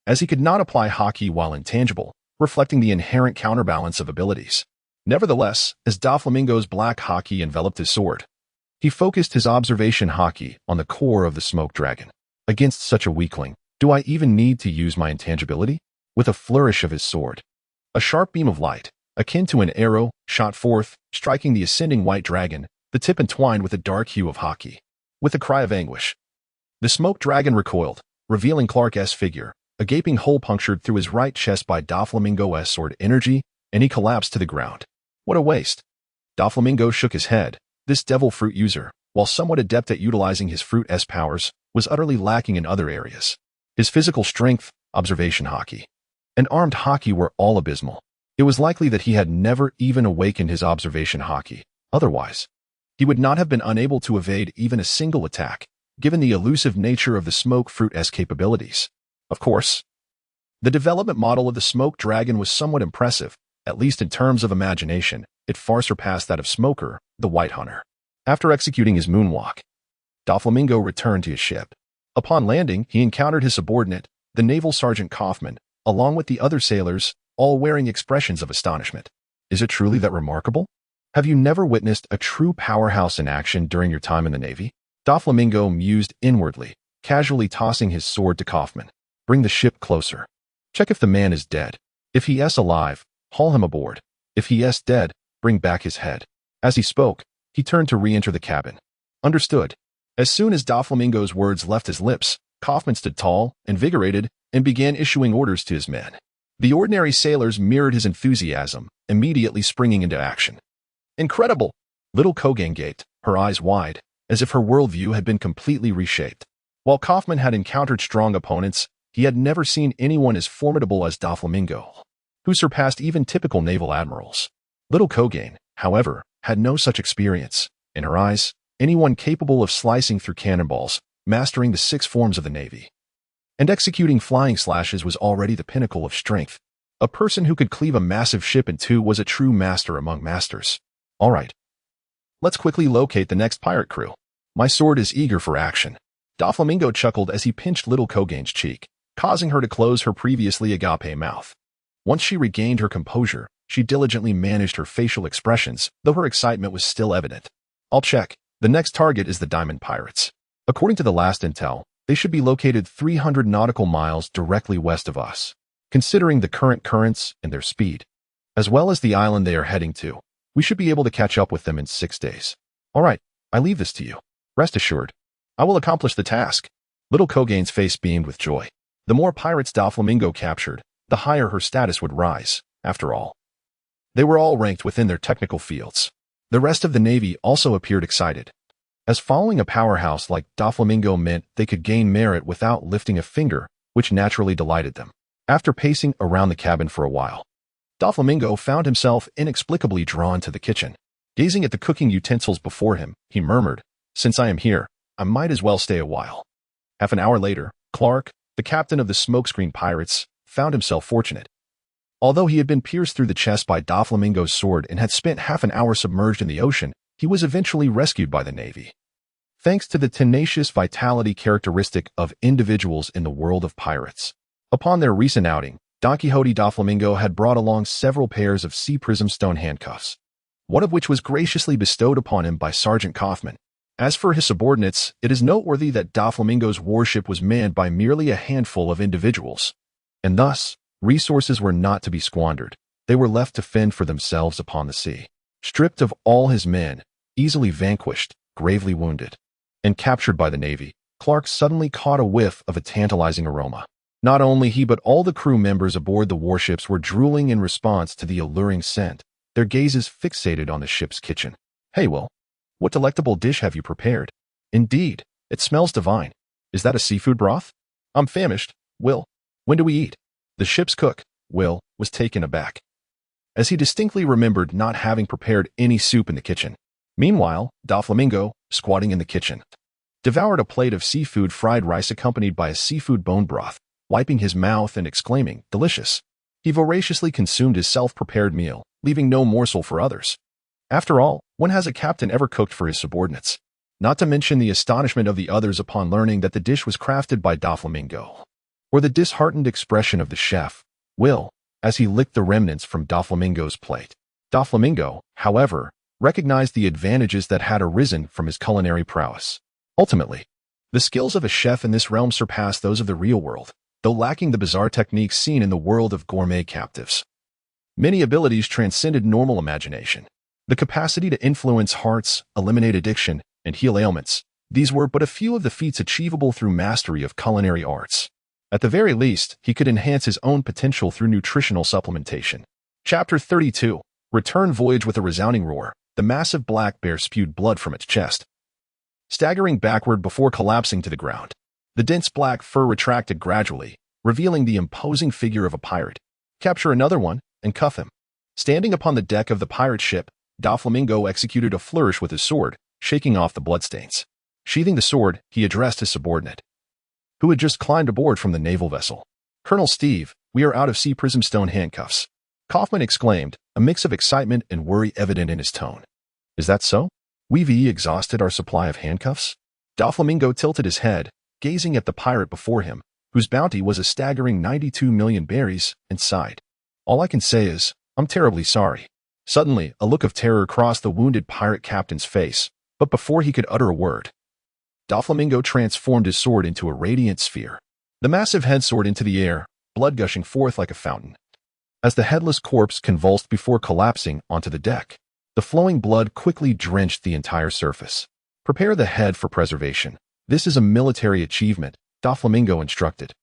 as he could not apply haki while intangible, reflecting the inherent counterbalance of abilities. Nevertheless, as Doflamingo's black haki enveloped his sword, he focused his observation haki on the core of the smoke dragon. Against such a weakling, do I even need to use my intangibility? With a flourish of his sword, a sharp beam of light, akin to an arrow, shot forth, striking the ascending white dragon, the tip entwined with a dark hue of haki. With a cry of anguish, the smoke dragon recoiled, revealing Clark's figure, a gaping hole punctured through his right chest by Doflamingo's sword energy, and he collapsed to the ground. What a waste! Doflamingo shook his head. This devil fruit user, while somewhat adept at utilizing his fruit S powers, was utterly lacking in other areas. His physical strength, observation haki, and armed haki were all abysmal. It was likely that he had never even awakened his observation haki. Otherwise, he would not have been unable to evade even a single attack, given the elusive nature of the smoke fruit S capabilities. Of course, the development model of the smoke dragon was somewhat impressive, at least in terms of imagination. It far surpassed that of Smoker, the White Hunter. After executing his moonwalk, Doflamingo returned to his ship. Upon landing, he encountered his subordinate, the naval sergeant Kaufman, along with the other sailors, all wearing expressions of astonishment. Is it truly that remarkable? Have you never witnessed a true powerhouse in action during your time in the Navy? Doflamingo mused inwardly, casually tossing his sword to Kaufman. Bring the ship closer. Check if the man is dead. If he is alive, haul him aboard. If he is dead, bring back his head. As he spoke, he turned to re-enter the cabin. Understood. As soon as Doflamingo's words left his lips, Kaufman stood tall, invigorated, and began issuing orders to his men. The ordinary sailors mirrored his enthusiasm, immediately springing into action. Incredible! Little Kogan gaped, her eyes wide, as if her worldview had been completely reshaped. While Kaufman had encountered strong opponents, he had never seen anyone as formidable as Doflamingo, who surpassed even typical naval admirals. Little Kogan, however, had no such experience. In her eyes, anyone capable of slicing through cannonballs, mastering the 6 forms of the Navy, and executing flying slashes was already the pinnacle of strength. A person who could cleave a massive ship in two was a true master among masters. All right. Let's quickly locate the next pirate crew. My sword is eager for action. Doflamingo chuckled as he pinched little Kogan's cheek, causing her to close her previously agape mouth. Once she regained her composure, she diligently managed her facial expressions, though her excitement was still evident. I'll check. The next target is the Diamond Pirates. According to the last intel, they should be located 300 nautical miles directly west of us. Considering the current currents and their speed, as well as the island they are heading to, we should be able to catch up with them in 6 days. All right, I leave this to you. Rest assured, I will accomplish the task. Little Kogan's face beamed with joy. The more pirates Doflamingo captured, the higher her status would rise. After all, they were all ranked within their technical fields. The rest of the Navy also appeared excited, as following a powerhouse like Doflamingo meant they could gain merit without lifting a finger, which naturally delighted them. After pacing around the cabin for a while, Doflamingo found himself inexplicably drawn to the kitchen. Gazing at the cooking utensils before him, he murmured, "Since I am here, I might as well stay a while." Half an hour later, Clark, the captain of the smokescreen pirates, found himself fortunate. Although he had been pierced through the chest by Doflamingo's sword and had spent half an hour submerged in the ocean, he was eventually rescued by the Navy. Thanks to the tenacious vitality characteristic of individuals in the world of pirates. Upon their recent outing, Don Quixote Doflamingo had brought along several pairs of sea prism stone handcuffs, one of which was graciously bestowed upon him by Sergeant Kaufman. As for his subordinates, it is noteworthy that Doflamingo's warship was manned by merely a handful of individuals, and thus, resources were not to be squandered. They were left to fend for themselves upon the sea. Stripped of all his men, easily vanquished, gravely wounded, and captured by the Navy, Clark suddenly caught a whiff of a tantalizing aroma. Not only he but all the crew members aboard the warships were drooling in response to the alluring scent, their gazes fixated on the ship's kitchen. "Hey, Will, what delectable dish have you prepared? Indeed, it smells divine. Is that a seafood broth? I'm famished, Will. When do we eat?" The ship's cook, Will, was taken aback, as he distinctly remembered not having prepared any soup in the kitchen. Meanwhile, Doflamingo, squatting in the kitchen, devoured a plate of seafood fried rice accompanied by a seafood bone broth, wiping his mouth and exclaiming, "Delicious." He voraciously consumed his self-prepared meal, leaving no morsel for others. After all, when has a captain ever cooked for his subordinates? Not to mention the astonishment of the others upon learning that the dish was crafted by Doflamingo. Or the disheartened expression of the chef, Will, as he licked the remnants from Doflamingo's plate. Doflamingo, however, recognized the advantages that had arisen from his culinary prowess. Ultimately, the skills of a chef in this realm surpassed those of the real world, though lacking the bizarre techniques seen in the world of gourmet captives. Many abilities transcended normal imagination. The capacity to influence hearts, eliminate addiction, and heal ailments. These were but a few of the feats achievable through mastery of culinary arts. At the very least, he could enhance his own potential through nutritional supplementation. Chapter 32. Return voyage. With a resounding roar, the massive black bear spewed blood from its chest, staggering backward before collapsing to the ground. The dense black fur retracted gradually, revealing the imposing figure of a pirate. Capture another one and cuff him. Standing upon the deck of the pirate ship, Doflamingo executed a flourish with his sword, shaking off the bloodstains. Sheathing the sword, he addressed his subordinate, who had just climbed aboard from the naval vessel. "Colonel Steve, we are out of sea prismstone handcuffs." Kaufman exclaimed, a mix of excitement and worry evident in his tone. "Is that so? We've exhausted our supply of handcuffs?" Doflamingo tilted his head, gazing at the pirate before him, whose bounty was a staggering 92 million berries, and sighed. "All I can say is, I'm terribly sorry." Suddenly, a look of terror crossed the wounded pirate captain's face, but before he could utter a word, Doflamingo transformed his sword into a radiant sphere. The massive head soared into the air, blood gushing forth like a fountain. As the headless corpse convulsed before collapsing onto the deck, the flowing blood quickly drenched the entire surface. "Prepare the head for preservation. This is a military achievement," Doflamingo instructed,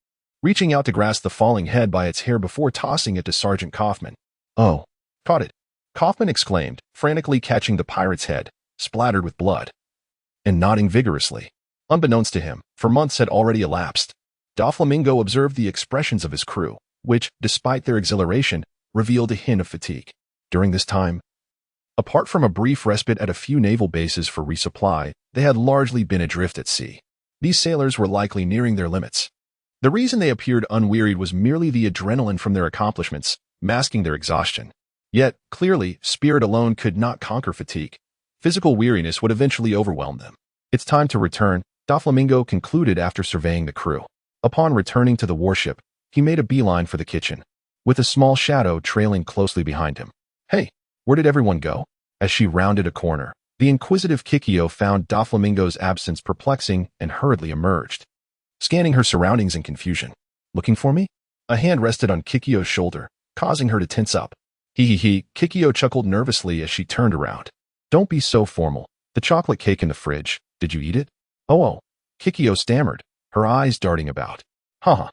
reaching out to grasp the falling head by its hair before tossing it to Sergeant Kaufman. "Oh, caught it," Kaufman exclaimed, frantically catching the pirate's head, splattered with blood, and nodding vigorously. Unbeknownst to him, for months had already elapsed. Doflamingo observed the expressions of his crew, which, despite their exhilaration, revealed a hint of fatigue. During this time, apart from a brief respite at a few naval bases for resupply, they had largely been adrift at sea. These sailors were likely nearing their limits. The reason they appeared unwearied was merely the adrenaline from their accomplishments, masking their exhaustion. Yet, clearly, spirit alone could not conquer fatigue. Physical weariness would eventually overwhelm them. "It's time to return," Doflamingo concluded after surveying the crew. Upon returning to the warship, he made a beeline for the kitchen, with a small shadow trailing closely behind him. "Hey, where did everyone go?" As she rounded a corner, the inquisitive Kikyo found Doflamingo's absence perplexing and hurriedly emerged, scanning her surroundings in confusion. "Looking for me?" A hand rested on Kikyo's shoulder, causing her to tense up. He, Kikyo chuckled nervously as she turned around. "Don't be so formal. The chocolate cake in the fridge, did you eat it?" Oh, Kikyo stammered, her eyes darting about. "Huh.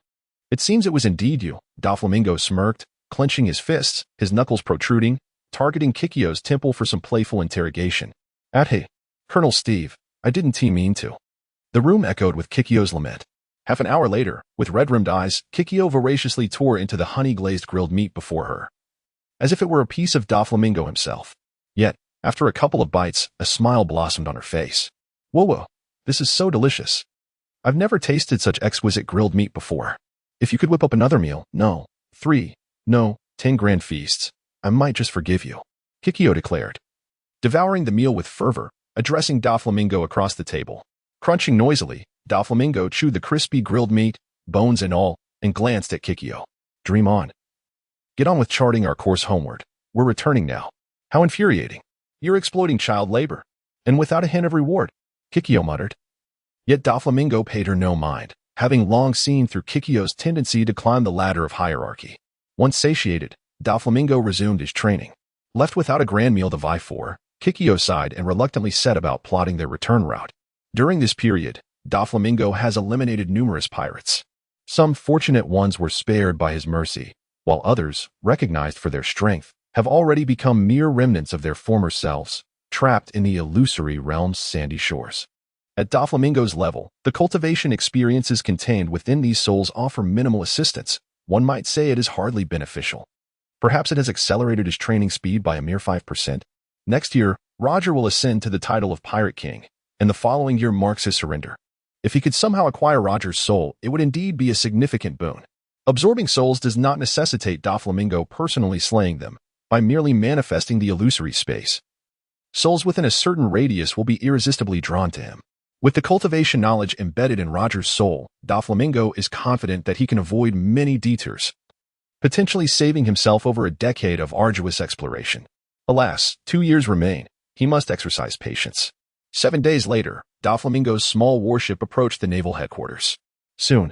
It seems it was indeed you," Doflamingo smirked, clenching his fists, his knuckles protruding, targeting Kikyo's temple for some playful interrogation. "Hey, Colonel Steve, I didn't mean to." The room echoed with Kikyo's lament. Half an hour later, with red-rimmed eyes, Kikyo voraciously tore into the honey-glazed grilled meat before her, as if it were a piece of Doflamingo himself. Yet, after a couple of bites, a smile blossomed on her face. Whoa, this is so delicious. I've never tasted such exquisite grilled meat before. If you could whip up another meal, 10 grand feasts, I might just forgive you," Kikyo declared, devouring the meal with fervor, addressing Doflamingo across the table. Crunching noisily, Doflamingo chewed the crispy grilled meat, bones and all, and glanced at Kikyo. "Dream on. Get on with charting our course homeward. We're returning now." "How infuriating. You're exploiting child labor. And without a hint of reward," Kikyo muttered. Yet Doflamingo paid her no mind, having long seen through Kikyo's tendency to climb the ladder of hierarchy. Once satiated, Doflamingo resumed his training. Left without a grand meal to vie for, Kikyo sighed and reluctantly set about plotting their return route. During this period, Doflamingo has eliminated numerous pirates. Some fortunate ones were spared by his mercy, while others, recognized for their strength, have already become mere remnants of their former selves, trapped in the illusory realm's sandy shores. At Doflamingo's level, the cultivation experiences contained within these souls offer minimal assistance. One might say it is hardly beneficial. Perhaps it has accelerated his training speed by a mere 5%. Next year, Roger will ascend to the title of Pirate King, and the following year marks his surrender. If he could somehow acquire Roger's soul, it would indeed be a significant boon. Absorbing souls does not necessitate Doflamingo personally slaying them, by merely manifesting the illusory space. Souls within a certain radius will be irresistibly drawn to him. With the cultivation knowledge embedded in Roger's soul, Doflamingo is confident that he can avoid many detours, potentially saving himself over a decade of arduous exploration. Alas, 2 years remain. He must exercise patience. 7 days later, Doflamingo's small warship approached the naval headquarters. Soon,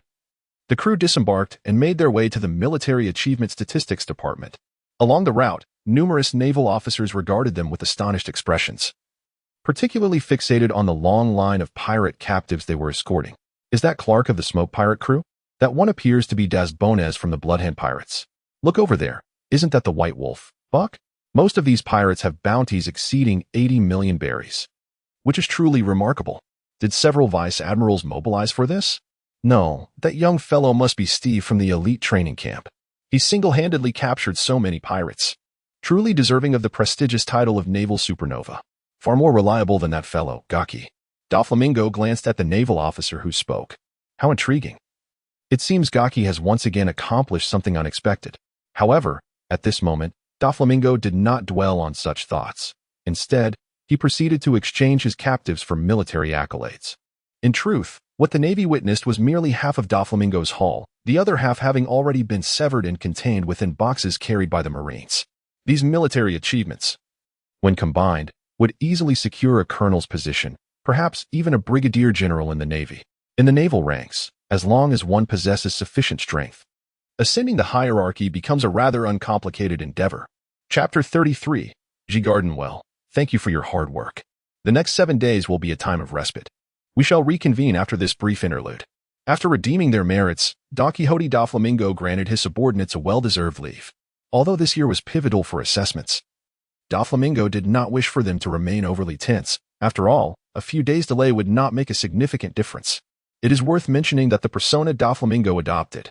the crew disembarked and made their way to the Military Achievement Statistics Department. Along the route, numerous naval officers regarded them with astonished expressions, particularly fixated on the long line of pirate captives they were escorting. Is that Clark of the Smoke Pirate crew? That one appears to be Das Bones from the Bloodhand Pirates. Look over there. Isn't that the White Wolf, Buck? Most of these pirates have bounties exceeding 80 million berries, which is truly remarkable. Did several vice admirals mobilize for this? No, that young fellow must be Steve from the elite training camp. He single-handedly captured so many pirates, truly deserving of the prestigious title of Naval Supernova. Far more reliable than that fellow, Gaki. Doflamingo glanced at the naval officer who spoke. How intriguing. It seems Gaki has once again accomplished something unexpected. However, at this moment, Doflamingo did not dwell on such thoughts. Instead, he proceeded to exchange his captives for military accolades. In truth, what the Navy witnessed was merely half of Doflamingo's haul, the other half having already been severed and contained within boxes carried by the Marines. These military achievements, when combined, would easily secure a colonel's position, perhaps even a brigadier general in the Navy. In the naval ranks, as long as one possesses sufficient strength, ascending the hierarchy becomes a rather uncomplicated endeavor. Chapter 33. G. Gardenwell, thank you for your hard work. The next 7 days will be a time of respite. We shall reconvene after this brief interlude. After redeeming their merits, Don Quixote Doflamingo granted his subordinates a well-deserved leave. Although this year was pivotal for assessments, Doflamingo did not wish for them to remain overly tense. After all, a few days' delay would not make a significant difference. It is worth mentioning that the persona Doflamingo adopted,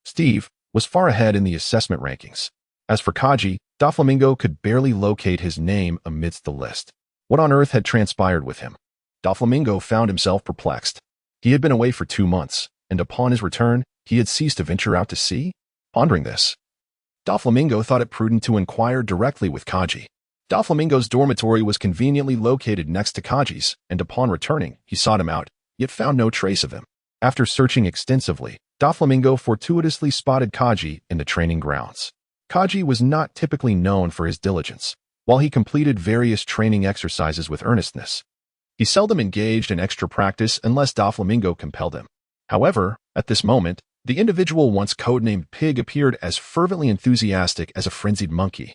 Steve, was far ahead in the assessment rankings. As for Kaji, Doflamingo could barely locate his name amidst the list. What on earth had transpired with him? Doflamingo found himself perplexed. He had been away for 2 months, and upon his return, he had ceased to venture out to sea? Pondering this, Doflamingo thought it prudent to inquire directly with Kaji. Doflamingo's dormitory was conveniently located next to Kaji's, and upon returning, he sought him out, yet found no trace of him. After searching extensively, Doflamingo fortuitously spotted Kaji in the training grounds. Kaji was not typically known for his diligence. While he completed various training exercises with earnestness, he seldom engaged in extra practice unless Doflamingo compelled him. However, at this moment, the individual once codenamed Pig appeared as fervently enthusiastic as a frenzied monkey,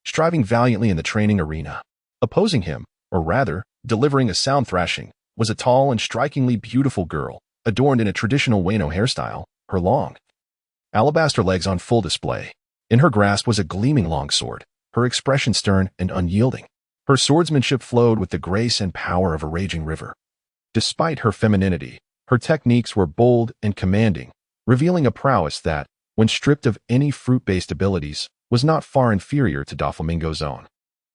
striving valiantly in the training arena. Opposing him, or rather, delivering a sound thrashing, was a tall and strikingly beautiful girl, adorned in a traditional Weno hairstyle, her long, alabaster legs on full display. In her grasp was a gleaming longsword, her expression stern and unyielding. Her swordsmanship flowed with the grace and power of a raging river. Despite her femininity, her techniques were bold and commanding, revealing a prowess that, when stripped of any fruit-based abilities, was not far inferior to Doflamingo's own.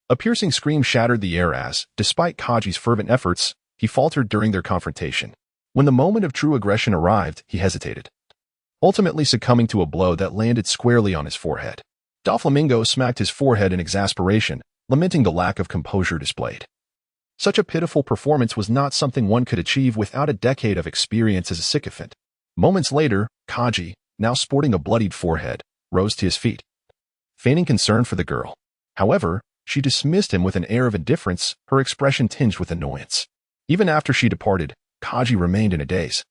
A piercing scream shattered the air as, despite Kaji's fervent efforts, he faltered during their confrontation. When the moment of true aggression arrived, he hesitated, ultimately succumbing to a blow that landed squarely on his forehead. Doflamingo smacked his forehead in exasperation, lamenting the lack of composure displayed. Such a pitiful performance was not something one could achieve without a decade of experience as a sycophant. Moments later, Kaji, now sporting a bloodied forehead, rose to his feet, feigning concern for the girl. However, she dismissed him with an air of indifference, her expression tinged with annoyance. Even after she departed, Kaji remained in a daze,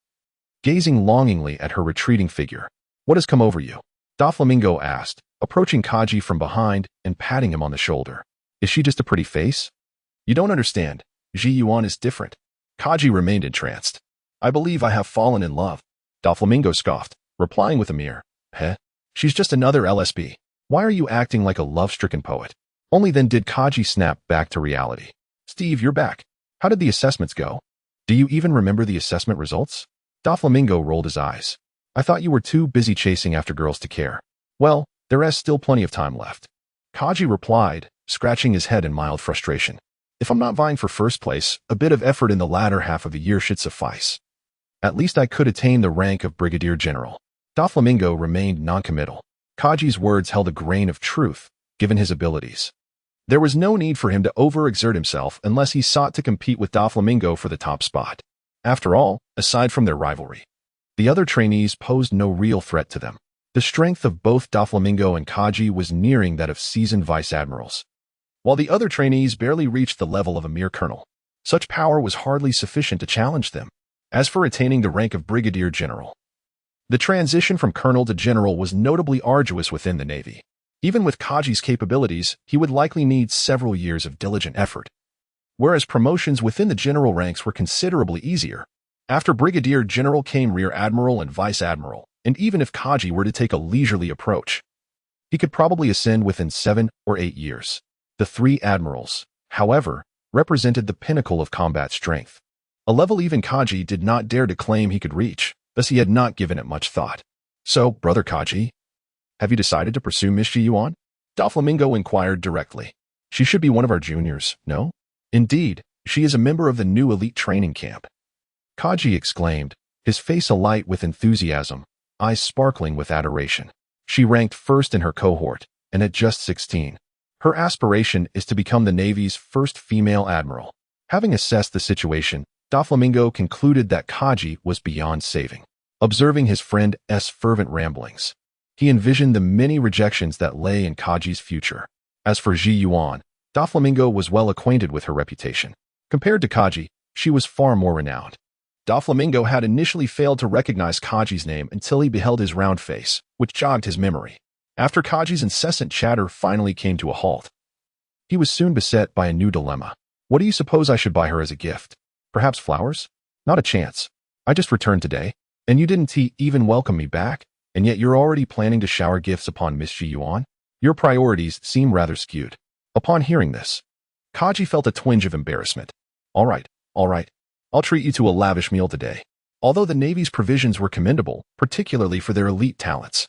gazing longingly at her retreating figure. What has come over you? Doflamingo asked, approaching Kaji from behind and patting him on the shoulder. Is she just a pretty face? You don't understand. Ji Yuan is different. Kaji remained entranced. I believe I have fallen in love. Doflamingo scoffed, replying with a mere, she's just another LSB. Why are you acting like a love-stricken poet? Only then did Kaji snap back to reality. Steve, you're back. How did the assessments go? Do you even remember the assessment results? Doflamingo rolled his eyes. I thought you were too busy chasing after girls to care. Well, there is still plenty of time left. Kaji replied, scratching his head in mild frustration. If I'm not vying for first place, a bit of effort in the latter half of the year should suffice. At least I could attain the rank of brigadier general. Doflamingo remained noncommittal. Kaji's words held a grain of truth, given his abilities. There was no need for him to overexert himself unless he sought to compete with Doflamingo for the top spot. After all, aside from their rivalry, the other trainees posed no real threat to them. The strength of both Doflamingo and Kaji was nearing that of seasoned vice admirals, while the other trainees barely reached the level of a mere colonel. Such power was hardly sufficient to challenge them. As for attaining the rank of brigadier general, the transition from colonel to general was notably arduous within the Navy. Even with Kaji's capabilities, he would likely need several years of diligent effort, whereas promotions within the general ranks were considerably easier. After brigadier general came rear admiral and vice admiral, and even if Kaji were to take a leisurely approach, he could probably ascend within 7 or 8 years. The 3 admirals, however, represented the pinnacle of combat strength, a level even Kaji did not dare to claim he could reach, thus he had not given it much thought. So, brother Kaji, have you decided to pursue Miss Ji-yuan? Doflamingo inquired directly. She should be one of our juniors, no? Indeed, she is a member of the new elite training camp. Kaji exclaimed, his face alight with enthusiasm, eyes sparkling with adoration. She ranked first in her cohort, and at just 16. Her aspiration is to become the Navy's first female admiral. Having assessed the situation, Doflamingo concluded that Kaji was beyond saving. Observing his friend's fervent ramblings, he envisioned the many rejections that lay in Kaji's future. As for Ji-yuan, Doflamingo was well acquainted with her reputation. Compared to Kaji, she was far more renowned. Doflamingo had initially failed to recognize Kaji's name until he beheld his round face, which jogged his memory. After Kaji's incessant chatter finally came to a halt, he was soon beset by a new dilemma. What do you suppose I should buy her as a gift? Perhaps flowers? Not a chance. I just returned today, and you didn't even welcome me back, and yet you're already planning to shower gifts upon Miss Ji-yuan? Your priorities seem rather skewed. Upon hearing this, Kaji felt a twinge of embarrassment. All right. I'll treat you to a lavish meal today. Although the Navy's provisions were commendable, particularly for their elite talents,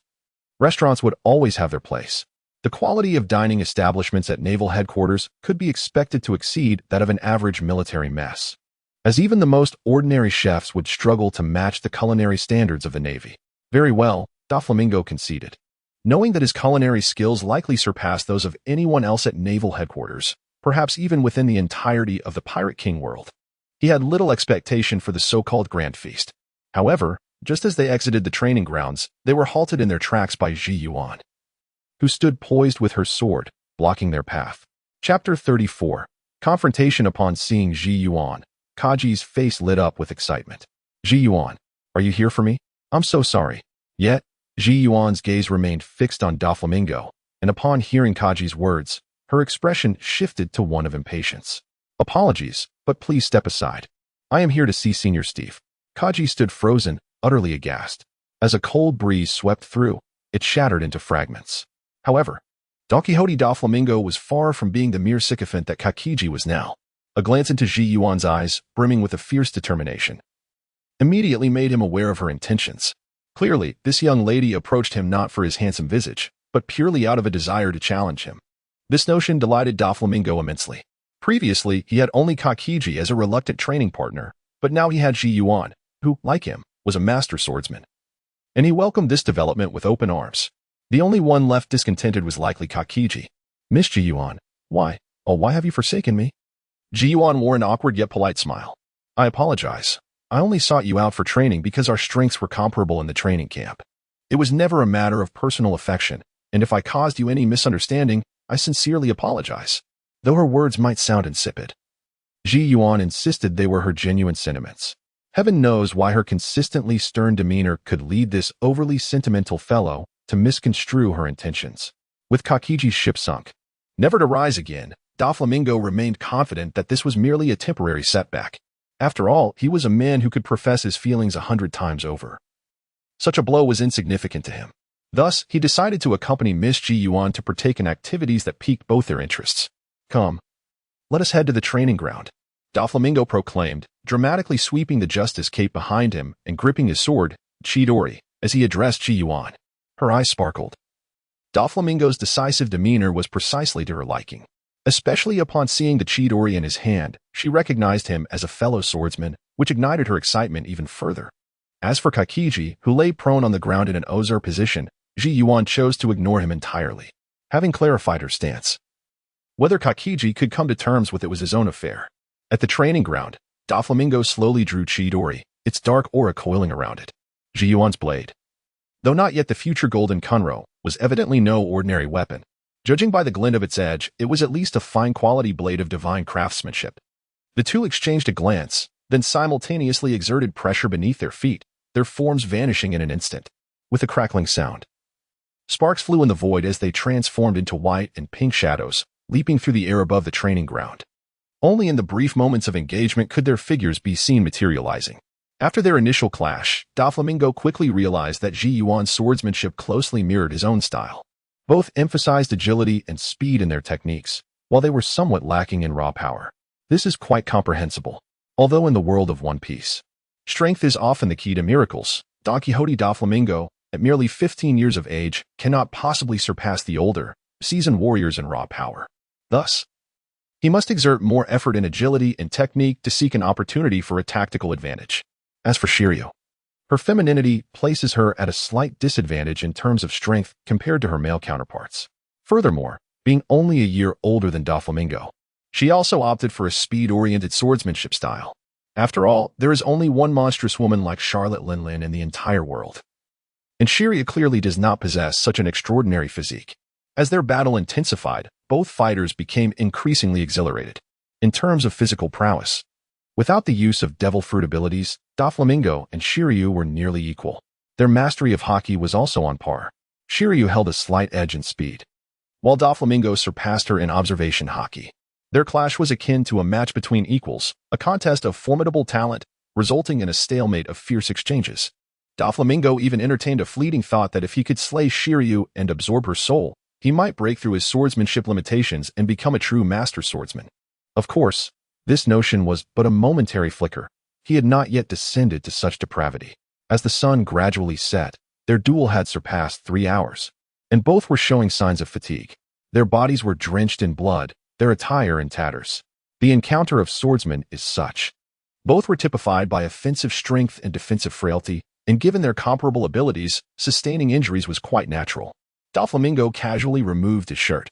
restaurants would always have their place. The quality of dining establishments at naval headquarters could be expected to exceed that of an average military mess, as even the most ordinary chefs would struggle to match the culinary standards of the Navy. Very well, Doflamingo conceded. Knowing that his culinary skills likely surpassed those of anyone else at naval headquarters, perhaps even within the entirety of the Pirate King world, he had little expectation for the so-called grand feast. However, just as they exited the training grounds, they were halted in their tracks by Ji-yuan, who stood poised with her sword, blocking their path. Chapter 34. Confrontation. Upon seeing Ji-yuan, Kaji's face lit up with excitement. Ji-yuan, are you here for me? I'm so sorry. Yet, Ji-yuan's gaze remained fixed on Doflamingo, and upon hearing Kaji's words, her expression shifted to one of impatience. Apologies, but please step aside. I am here to see Senior Steve. Kaji stood frozen, utterly aghast. As a cold breeze swept through, it shattered into fragments. However, Don Quixote Doflamingo was far from being the mere sycophant that Kakiji was now. A glance into Ji-yuan's eyes, brimming with a fierce determination, immediately made him aware of her intentions. Clearly, this young lady approached him not for his handsome visage, but purely out of a desire to challenge him. This notion delighted Doflamingo immensely. Previously, he had only Kakiji as a reluctant training partner, but now he had Ji-yuan, who, like him, was a master swordsman. And he welcomed this development with open arms. The only one left discontented was likely Kakiji. Miss Ji-yuan, why have you forsaken me? Ji-yuan wore an awkward yet polite smile. I apologize. I only sought you out for training because our strengths were comparable in the training camp. It was never a matter of personal affection, and if I caused you any misunderstanding, I sincerely apologize. Though her words might sound insipid, Ji-yuan insisted they were her genuine sentiments. Heaven knows why her consistently stern demeanor could lead this overly sentimental fellow to misconstrue her intentions. With Kakiji's ship sunk, never to rise again, Doflamingo remained confident that this was merely a temporary setback. After all, he was a man who could profess his feelings 100 times over. Such a blow was insignificant to him. Thus, he decided to accompany Miss Ji-yuan to partake in activities that piqued both their interests. Come, let us head to the training ground, Doflamingo proclaimed, dramatically sweeping the justice cape behind him and gripping his sword, Chidori, as he addressed Ji-yuan. Her eyes sparkled. Doflamingo's decisive demeanor was precisely to her liking. Especially upon seeing the Chidori in his hand, she recognized him as a fellow swordsman, which ignited her excitement even further. As for Kakiji, who lay prone on the ground in an Ozar position, Ji Yuan chose to ignore him entirely, having clarified her stance. Whether Kakiji could come to terms with it was his own affair. At the training ground, Doflamingo slowly drew Chidori, its dark aura coiling around it. Ji Yuan's blade, though not yet the future golden Kunro, was evidently no ordinary weapon. Judging by the glint of its edge, it was at least a fine-quality blade of divine craftsmanship. The two exchanged a glance, then simultaneously exerted pressure beneath their feet, their forms vanishing in an instant. With a crackling sound, sparks flew in the void as they transformed into white and pink shadows, leaping through the air above the training ground. Only in the brief moments of engagement could their figures be seen materializing. After their initial clash, Doflamingo quickly realized that Ji Yuan's swordsmanship closely mirrored his own style. Both emphasized agility and speed in their techniques, while they were somewhat lacking in raw power. This is quite comprehensible. Although in the world of One Piece, strength is often the key to miracles, Don Quixote Doflamingo, at merely 15 years of age, cannot possibly surpass the older, seasoned warriors in raw power. Thus, he must exert more effort in agility and technique to seek an opportunity for a tactical advantage. As for Shiryu, her femininity places her at a slight disadvantage in terms of strength compared to her male counterparts. Furthermore, being only a year older than Doflamingo, she also opted for a speed-oriented swordsmanship style. After all, there is only one monstrous woman like Charlotte Linlin in the entire world. And Shiryu clearly does not possess such an extraordinary physique. As their battle intensified, both fighters became increasingly exhilarated. In terms of physical prowess, without the use of devil fruit abilities, Doflamingo and Shiryu were nearly equal. Their mastery of Haki was also on par. Shiryu held a slight edge in speed, while Doflamingo surpassed her in observation Haki. Their clash was akin to a match between equals, a contest of formidable talent, resulting in a stalemate of fierce exchanges. Doflamingo even entertained a fleeting thought that if he could slay Shiryu and absorb her soul, he might break through his swordsmanship limitations and become a true master swordsman. Of course, this notion was but a momentary flicker. He had not yet descended to such depravity. As the sun gradually set, their duel had surpassed 3 hours, and both were showing signs of fatigue. Their bodies were drenched in blood, their attire in tatters. The encounter of swordsmen is such. Both were typified by offensive strength and defensive frailty, and given their comparable abilities, sustaining injuries was quite natural. Doflamingo casually removed his shirt,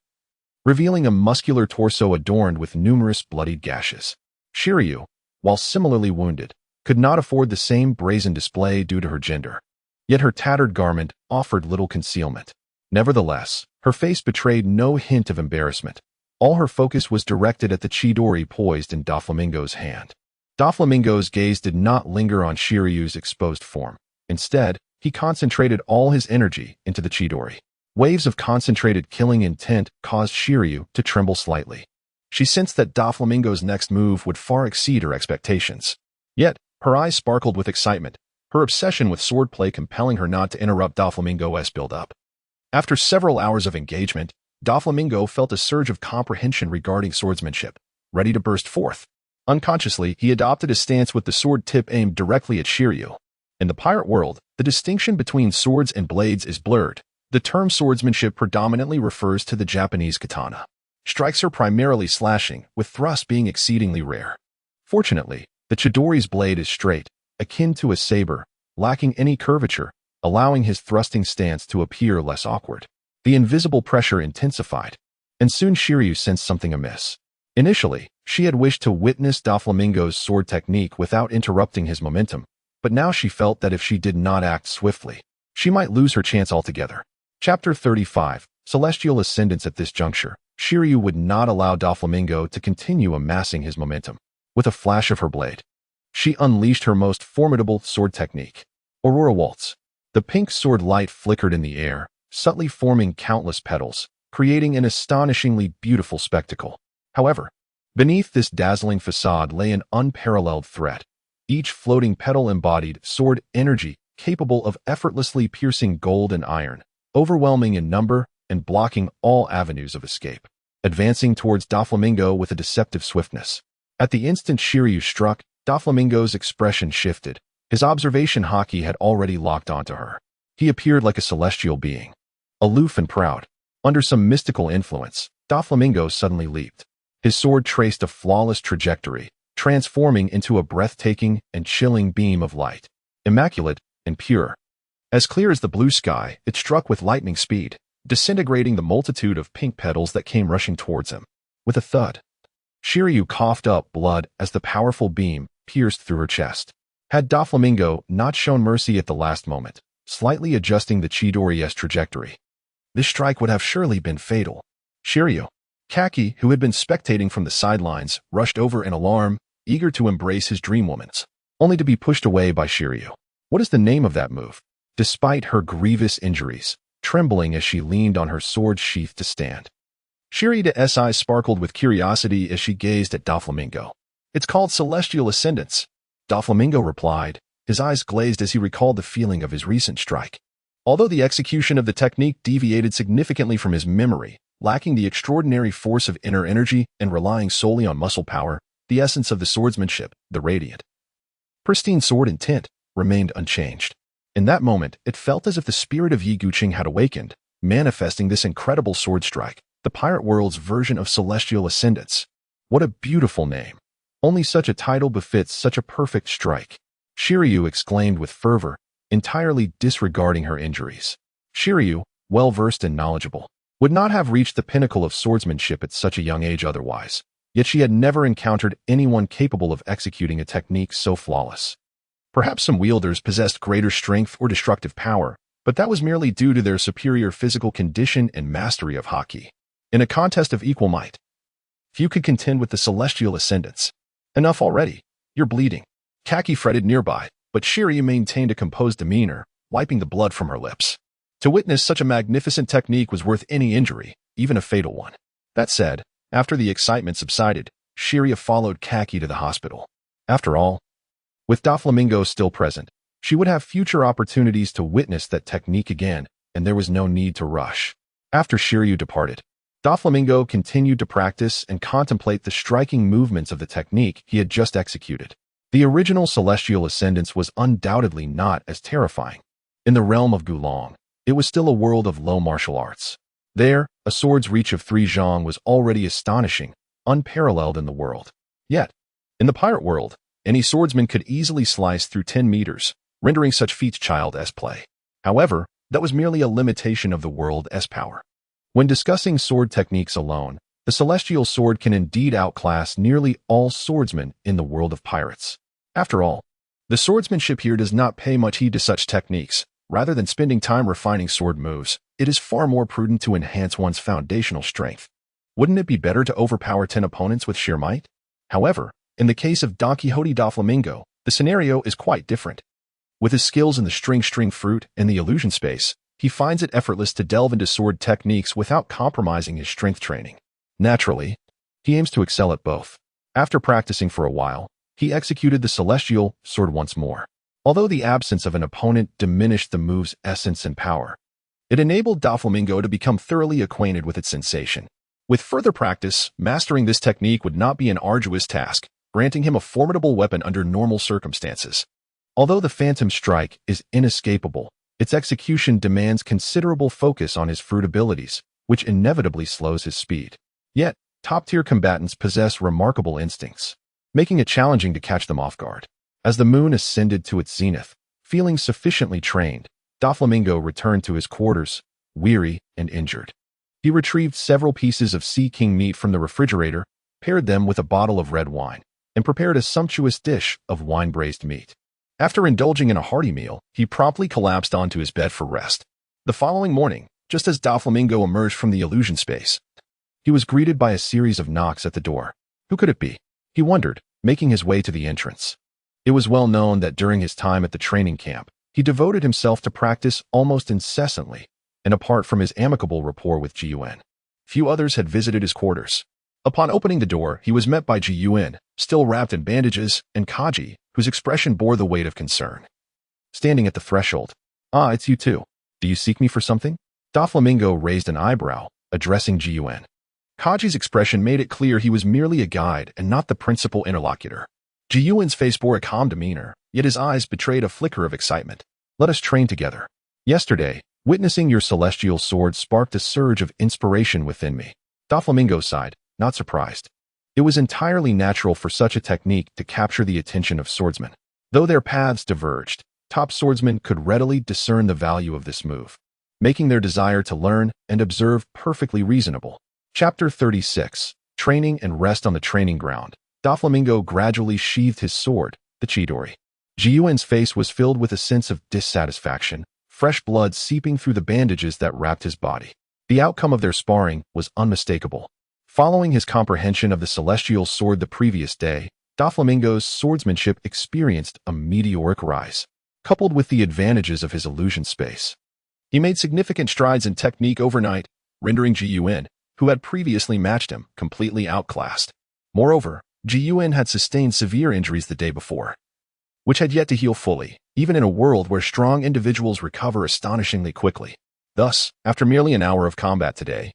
revealing a muscular torso adorned with numerous bloodied gashes. Shiryu, while similarly wounded, could not afford the same brazen display due to her gender. Yet her tattered garment offered little concealment. Nevertheless, her face betrayed no hint of embarrassment. All her focus was directed at the Chidori poised in Doflamingo's hand. Doflamingo's gaze did not linger on Shiryu's exposed form. Instead, he concentrated all his energy into the Chidori. Waves of concentrated killing intent caused Shiryu to tremble slightly. She sensed that Doflamingo's next move would far exceed her expectations. Yet, her eyes sparkled with excitement, her obsession with swordplay compelling her not to interrupt Doflamingo's build-up. After several hours of engagement, Doflamingo felt a surge of comprehension regarding swordsmanship, ready to burst forth. Unconsciously, he adopted a stance with the sword tip aimed directly at Shiryu. In the pirate world, the distinction between swords and blades is blurred. The term swordsmanship predominantly refers to the Japanese katana. Strikes are primarily slashing, with thrusts being exceedingly rare. Fortunately, the Chidori's blade is straight, akin to a saber, lacking any curvature, allowing his thrusting stance to appear less awkward. The invisible pressure intensified, and soon Shiryu sensed something amiss. Initially, she had wished to witness Doflamingo's sword technique without interrupting his momentum, but now she felt that if she did not act swiftly, she might lose her chance altogether. Chapter 35, Celestial Ascendance. At this juncture, Shiryu would not allow Doflamingo to continue amassing his momentum. With a flash of her blade, she unleashed her most formidable sword technique, Aurora Waltz. The pink sword light flickered in the air, subtly forming countless petals, creating an astonishingly beautiful spectacle. However, beneath this dazzling facade lay an unparalleled threat. Each floating petal embodied sword energy capable of effortlessly piercing gold and iron, overwhelming in number and blocking all avenues of escape, advancing towards Doflamingo with a deceptive swiftness. At the instant Shiryu struck, Doflamingo's expression shifted. His observation Haki had already locked onto her. He appeared like a celestial being, aloof and proud, under some mystical influence. Doflamingo suddenly leaped. His sword traced a flawless trajectory, transforming into a breathtaking and chilling beam of light. Immaculate and pure. As clear as the blue sky, it struck with lightning speed, disintegrating the multitude of pink petals that came rushing towards him. With a thud, Shiryu coughed up blood as the powerful beam pierced through her chest. Had Doflamingo not shown mercy at the last moment, slightly adjusting the Chidori's trajectory, this strike would have surely been fatal. Shiryu, Kaki, who had been spectating from the sidelines, rushed over in alarm, eager to embrace his dream woman's, only to be pushed away by Shiryu. What is the name of that move? Despite her grievous injuries, trembling as she leaned on her sword sheath to stand, Shiryu's eyes sparkled with curiosity as she gazed at Doflamingo. It's called Celestial Ascendance, Doflamingo replied, his eyes glazed as he recalled the feeling of his recent strike. Although the execution of the technique deviated significantly from his memory, lacking the extraordinary force of inner energy and relying solely on muscle power, the essence of the swordsmanship, the radiant, pristine sword intent, remained unchanged. In that moment, it felt as if the spirit of Yi Guqing had awakened, manifesting this incredible sword strike, the pirate world's version of Celestial Ascendance. What a beautiful name. Only such a title befits such a perfect strike. Shiryu exclaimed with fervor, entirely disregarding her injuries. Shiryu, well-versed and knowledgeable, would not have reached the pinnacle of swordsmanship at such a young age otherwise, yet she had never encountered anyone capable of executing a technique so flawless. Perhaps some wielders possessed greater strength or destructive power, but that was merely due to their superior physical condition and mastery of haki. In a contest of equal might, few could contend with the Celestial Ascendance. Enough already. You're bleeding. Kaki fretted nearby, but Shiryu maintained a composed demeanor, wiping the blood from her lips. To witness such a magnificent technique was worth any injury, even a fatal one. That said, after the excitement subsided, Shiryu followed Kaki to the hospital. After all, with Doflamingo still present, she would have future opportunities to witness that technique again, and there was no need to rush. After Shiryu departed, Doflamingo continued to practice and contemplate the striking movements of the technique he had just executed. The original Celestial Ascendance was undoubtedly not as terrifying. In the realm of Gulong, it was still a world of low martial arts. There, a sword's reach of 3 zhang was already astonishing, unparalleled in the world. Yet, in the pirate world, any swordsman could easily slice through 10 meters, rendering such feats child's play. However, that was merely a limitation of the world's power. When discussing sword techniques alone, the celestial sword can indeed outclass nearly all swordsmen in the world of pirates. After all, the swordsmanship here does not pay much heed to such techniques. Rather than spending time refining sword moves, it is far more prudent to enhance one's foundational strength. Wouldn't it be better to overpower 10 opponents with sheer might? However, in the case of Don Quixote Doflamingo, the scenario is quite different. With his skills in the string fruit and the illusion space, he finds it effortless to delve into sword techniques without compromising his strength training. Naturally, he aims to excel at both. After practicing for a while, he executed the celestial sword once more. Although the absence of an opponent diminished the move's essence and power, it enabled Doflamingo to become thoroughly acquainted with its sensation. With further practice, mastering this technique would not be an arduous task, granting him a formidable weapon under normal circumstances. Although the Phantom Strike is inescapable, its execution demands considerable focus on his fruit abilities, which inevitably slows his speed. Yet, top-tier combatants possess remarkable instincts, making it challenging to catch them off guard. As the moon ascended to its zenith, feeling sufficiently trained, Doflamingo returned to his quarters, weary and injured. He retrieved several pieces of sea king meat from the refrigerator, paired them with a bottle of red wine, and prepared a sumptuous dish of wine-braised meat. After indulging in a hearty meal, he promptly collapsed onto his bed for rest. The following morning, just as Doflamingo emerged from the illusion space, he was greeted by a series of knocks at the door. Who could it be? He wondered, making his way to the entrance. It was well known that during his time at the training camp, he devoted himself to practice almost incessantly, and apart from his amicable rapport with Ji-Yuan, few others had visited his quarters. Upon opening the door, he was met by Ji-Yuan, still wrapped in bandages, and Kaji, whose expression bore the weight of concern. Standing at the threshold, "Ah, it's you too. Do you seek me for something?" Doflamingo raised an eyebrow, addressing Ji-Yuan. Kaji's expression made it clear he was merely a guide and not the principal interlocutor. Ji-Yuan's face bore a calm demeanor, yet his eyes betrayed a flicker of excitement. "Let us train together. Yesterday, witnessing your celestial sword sparked a surge of inspiration within me. Doflamingo sighed, not surprised. It was entirely natural for such a technique to capture the attention of swordsmen. Though their paths diverged, top swordsmen could readily discern the value of this move, making their desire to learn and observe perfectly reasonable. Chapter 36. Training and Rest on the Training Ground. Doflamingo gradually sheathed his sword, the Chidori. Jiyuan's face was filled with a sense of dissatisfaction, fresh blood seeping through the bandages that wrapped his body. The outcome of their sparring was unmistakable. Following his comprehension of the celestial sword the previous day, Doflamingo's swordsmanship experienced a meteoric rise, coupled with the advantages of his illusion space. He made significant strides in technique overnight, rendering Jiyuan, who had previously matched him, completely outclassed. Moreover, Jiyuan had sustained severe injuries the day before, which had yet to heal fully, even in a world where strong individuals recover astonishingly quickly. Thus, after merely an hour of combat today,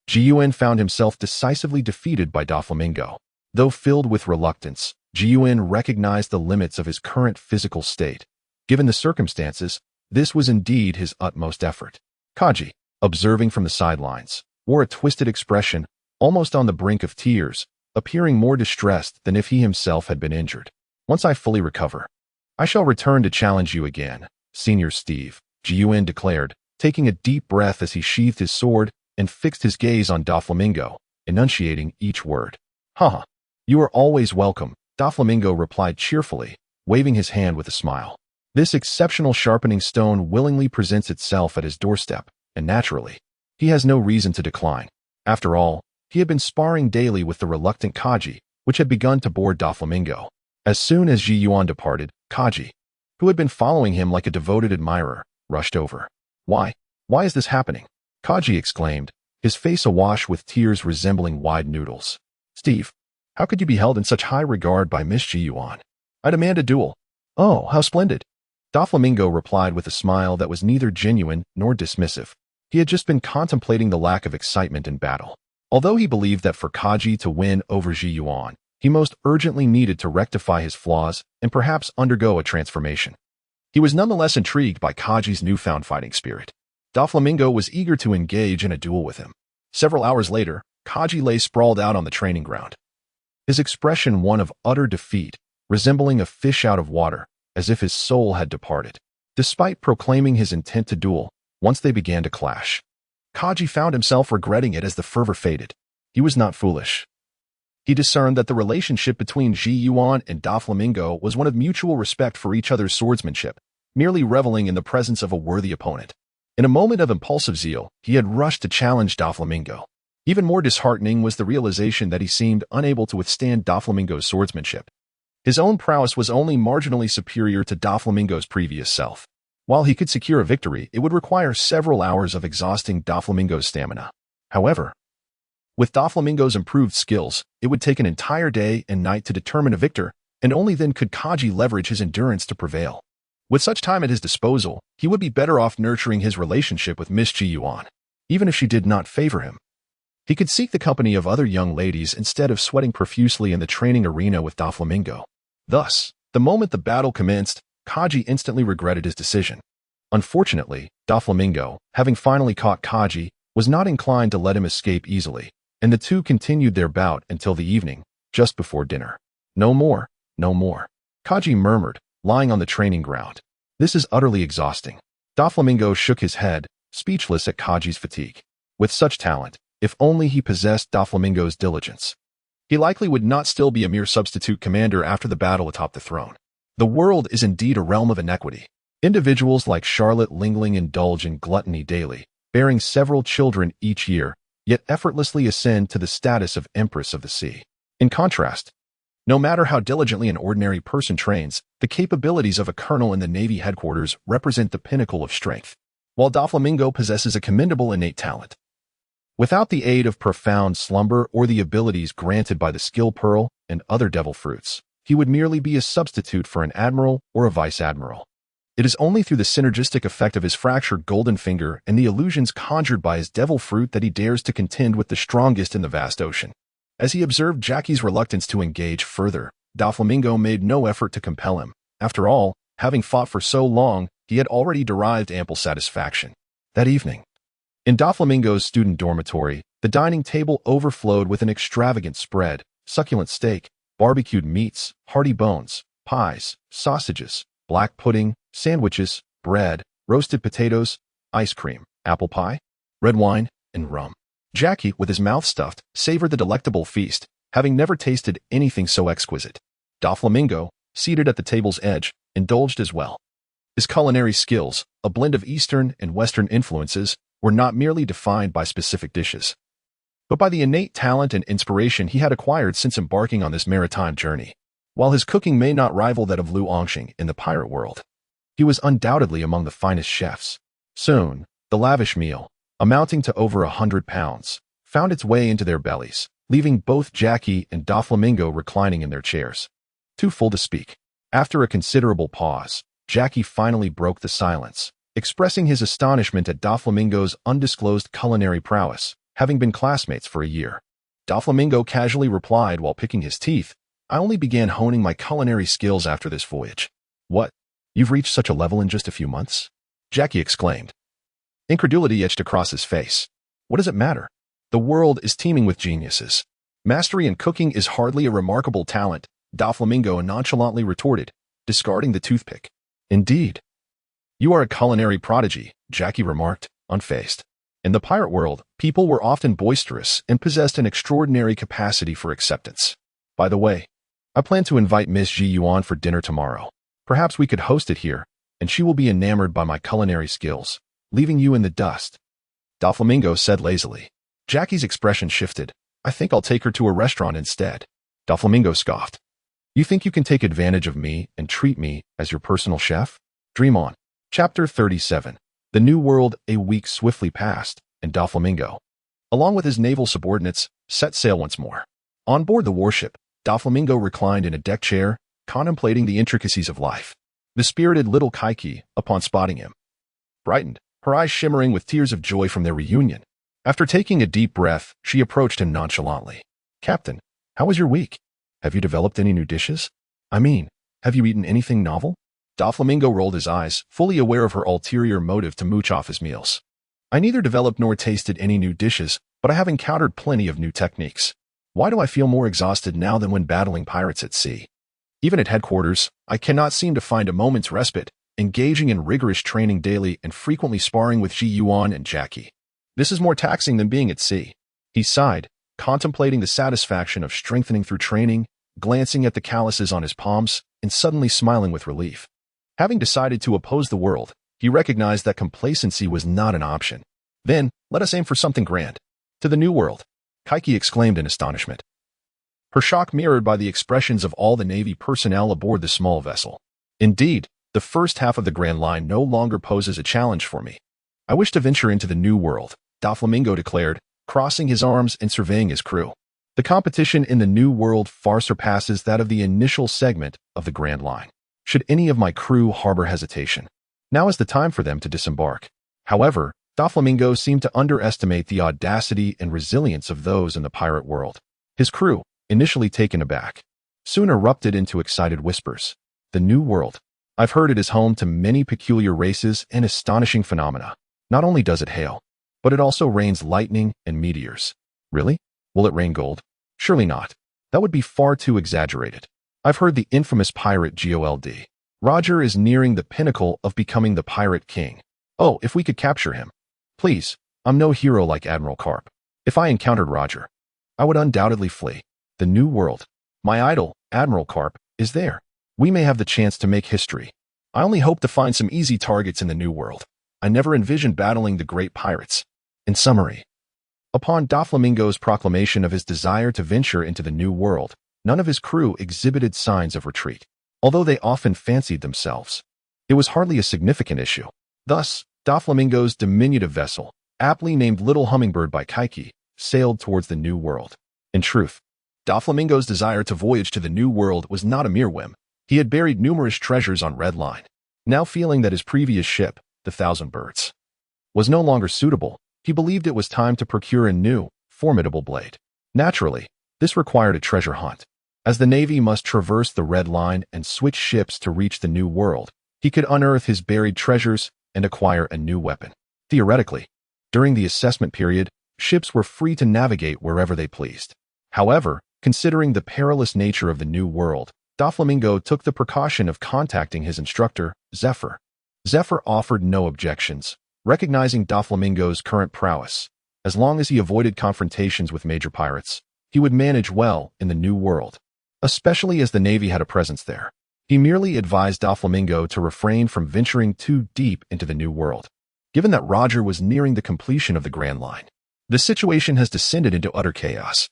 Jiyuan found himself decisively defeated by Doflamingo. Though filled with reluctance, Jiyuan recognized the limits of his current physical state. Given the circumstances, this was indeed his utmost effort. Kaji, observing from the sidelines, wore a twisted expression, almost on the brink of tears, appearing more distressed than if he himself had been injured. Once I fully recover, I shall return to challenge you again, Senior Steve, Jiyuan declared, taking a deep breath as he sheathed his sword and fixed his gaze on Doflamingo, enunciating each word. Haha, you are always welcome, Doflamingo replied cheerfully, waving his hand with a smile. This exceptional sharpening stone willingly presents itself at his doorstep, and naturally, he has no reason to decline. After all, he had been sparring daily with the reluctant Kaji, which had begun to bore Doflamingo. As soon as Jiyuan departed, Kaji, who had been following him like a devoted admirer, rushed over. Why is this happening? Kaji exclaimed, his face awash with tears resembling wide noodles. Steve, how could you be held in such high regard by Miss Jiyuan? I demand a duel. Oh, how splendid. Doflamingo replied with a smile that was neither genuine nor dismissive. He had just been contemplating the lack of excitement in battle. Although he believed that for Kaji to win over Jiyuan, he most urgently needed to rectify his flaws and perhaps undergo a transformation. He was nonetheless intrigued by Kaji's newfound fighting spirit. Doflamingo was eager to engage in a duel with him. Several hours later, Kaji lay sprawled out on the training ground, his expression one of utter defeat, resembling a fish out of water, as if his soul had departed. Despite proclaiming his intent to duel, once they began to clash, Kaji found himself regretting it as the fervor faded. He was not foolish. He discerned that the relationship between Jiyuan and Doflamingo was one of mutual respect for each other's swordsmanship, merely reveling in the presence of a worthy opponent. In a moment of impulsive zeal, he had rushed to challenge Doflamingo. Even more disheartening was the realization that he seemed unable to withstand Doflamingo's swordsmanship. His own prowess was only marginally superior to Doflamingo's previous self. While he could secure a victory, it would require several hours of exhausting Doflamingo's stamina. However, with Doflamingo's improved skills, it would take an entire day and night to determine a victor, and only then could Kaji leverage his endurance to prevail. With such time at his disposal, he would be better off nurturing his relationship with Miss Jiyuan, even if she did not favor him. He could seek the company of other young ladies instead of sweating profusely in the training arena with Doflamingo. Thus, the moment the battle commenced, Kaji instantly regretted his decision. Unfortunately, Doflamingo, having finally caught Kaji, was not inclined to let him escape easily, and the two continued their bout until the evening, just before dinner. No more, no more, Kaji murmured, lying on the training ground. This is utterly exhausting. Doflamingo shook his head, speechless at Kaji's fatigue. With such talent, if only he possessed Doflamingo's diligence, he likely would not still be a mere substitute commander after the battle atop the throne. The world is indeed a realm of inequity. Individuals like Charlotte Lingling indulge in gluttony daily, bearing several children each year, yet effortlessly ascend to the status of Empress of the Sea. In contrast, no matter how diligently an ordinary person trains, the capabilities of a colonel in the Navy headquarters represent the pinnacle of strength. While Doflamingo possesses a commendable innate talent, without the aid of profound slumber or the abilities granted by the skill pearl and other devil fruits, he would merely be a substitute for an admiral or a vice-admiral. It is only through the synergistic effect of his fractured golden finger and the illusions conjured by his devil fruit that he dares to contend with the strongest in the vast ocean. As he observed Jackie's reluctance to engage further, Doflamingo made no effort to compel him. After all, having fought for so long, he had already derived ample satisfaction. That evening, in Doflamingo's student dormitory, The dining table overflowed with an extravagant spread: succulent steak, barbecued meats, hearty bones, pies, sausages, black pudding, sandwiches, bread, roasted potatoes, ice cream, apple pie, red wine, and rum. Jackie, with his mouth stuffed, savored the delectable feast, having never tasted anything so exquisite. Doflamingo, seated at the table's edge, indulged as well. His culinary skills, a blend of Eastern and Western influences, were not merely defined by specific dishes, but by the innate talent and inspiration he had acquired since embarking on this maritime journey. While his cooking may not rival that of Lu Ongxing in the pirate world, he was undoubtedly among the finest chefs. Soon, the lavish meal, amounting to over 100 pounds, found its way into their bellies, leaving both Jackie and Doflamingo reclining in their chairs, too full to speak. After a considerable pause, Jackie finally broke the silence, expressing his astonishment at Doflamingo's undisclosed culinary prowess, having been classmates for a year. Doflamingo casually replied while picking his teeth, "I only began honing my culinary skills after this voyage." "What? You've reached such a level in just a few months?" Jackie exclaimed. Incredulity etched across his face. "What does it matter? The world is teeming with geniuses. Mastery in cooking is hardly a remarkable talent," Doflamingo nonchalantly retorted, discarding the toothpick. "Indeed. You are a culinary prodigy," Jackie remarked, unfazed. In the pirate world, people were often boisterous and possessed an extraordinary capacity for acceptance. "By the way, I plan to invite Miss Ji Yuan for dinner tomorrow. Perhaps we could host it here, and she will be enamored by my culinary skills, leaving you in the dust," Doflamingo said lazily. Jackie's expression shifted. "I think I'll take her to a restaurant instead." Doflamingo scoffed. "You think you can take advantage of me and treat me as your personal chef? Dream on." Chapter 37. The New World. A week swiftly passed, and Doflamingo, along with his naval subordinates, set sail once more. On board the warship, Doflamingo reclined in a deck chair, contemplating the intricacies of life. The spirited little Kaiki, upon spotting him, brightened, her eyes shimmering with tears of joy from their reunion. After taking a deep breath, she approached him nonchalantly. "Captain, how was your week? Have you developed any new dishes? I mean, have you eaten anything novel?" Doflamingo rolled his eyes, fully aware of her ulterior motive to mooch off his meals. "I neither developed nor tasted any new dishes, but I have encountered plenty of new techniques. Why do I feel more exhausted now than when battling pirates at sea? Even at headquarters, I cannot seem to find a moment's respite, engaging in rigorous training daily and frequently sparring with Ji Yuan and Jackie. This is more taxing than being at sea." He sighed, contemplating the satisfaction of strengthening through training, glancing at the calluses on his palms, and suddenly smiling with relief. Having decided to oppose the world, he recognized that complacency was not an option. "Then, let us aim for something grand. To the New World," Kaiki exclaimed in astonishment, her shock mirrored by the expressions of all the Navy personnel aboard the small vessel. "Indeed, the first half of the Grand Line no longer poses a challenge for me. I wish to venture into the New World," Doflamingo declared, crossing his arms and surveying his crew. "The competition in the New World far surpasses that of the initial segment of the Grand Line. Should any of my crew harbor hesitation, now is the time for them to disembark." However, Doflamingo seemed to underestimate the audacity and resilience of those in the pirate world. His crew, initially taken aback, soon erupted into excited whispers. "The New World. I've heard it is home to many peculiar races and astonishing phenomena. Not only does it hail, but it also rains lightning and meteors." "Really? Will it rain gold?" "Surely not. That would be far too exaggerated. I've heard the infamous pirate Gold Roger is nearing the pinnacle of becoming the pirate king. Oh, if we could capture him. Please, I'm no hero like Admiral Carp. If I encountered Roger, I would undoubtedly flee. The New World. My idol, Admiral Carp, is there. We may have the chance to make history. I only hope to find some easy targets in the New World. I never envisioned battling the great pirates." In summary, upon Doflamingo's proclamation of his desire to venture into the New World, none of his crew exhibited signs of retreat. Although they often fancied themselves, it was hardly a significant issue. Thus, Doflamingo's diminutive vessel, aptly named Little Hummingbird by Kaiki, sailed towards the New World. In truth, Doflamingo's desire to voyage to the New World was not a mere whim. He had buried numerous treasures on Red Line. Now feeling that his previous ship, the Thousand Birds, was no longer suitable, he believed it was time to procure a new, formidable blade. Naturally, this required a treasure hunt. As the Navy must traverse the Red Line and switch ships to reach the New World, he could unearth his buried treasures and acquire a new weapon. Theoretically, during the assessment period, ships were free to navigate wherever they pleased. However, considering the perilous nature of the New World, Doflamingo took the precaution of contacting his instructor, Zephyr. Zephyr offered no objections, recognizing Doflamingo's current prowess. As long as he avoided confrontations with major pirates, he would manage well in the New World, especially as the Navy had a presence there. He merely advised Doflamingo to refrain from venturing too deep into the New World, given that Roger was nearing the completion of the Grand Line. The situation has descended into utter chaos.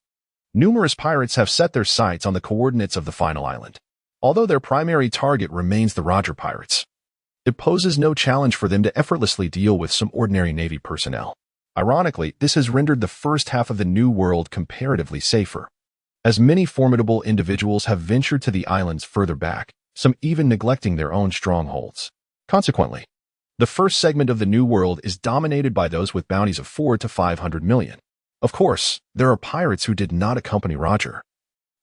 Numerous pirates have set their sights on the coordinates of the final island, although their primary target remains the Roger pirates. It poses no challenge for them to effortlessly deal with some ordinary Navy personnel. Ironically, this has rendered the first half of the New World comparatively safer, as many formidable individuals have ventured to the islands further back, some even neglecting their own strongholds. Consequently, the first segment of the New World is dominated by those with bounties of 4 to 500 million. Of course, there are pirates who did not accompany Roger,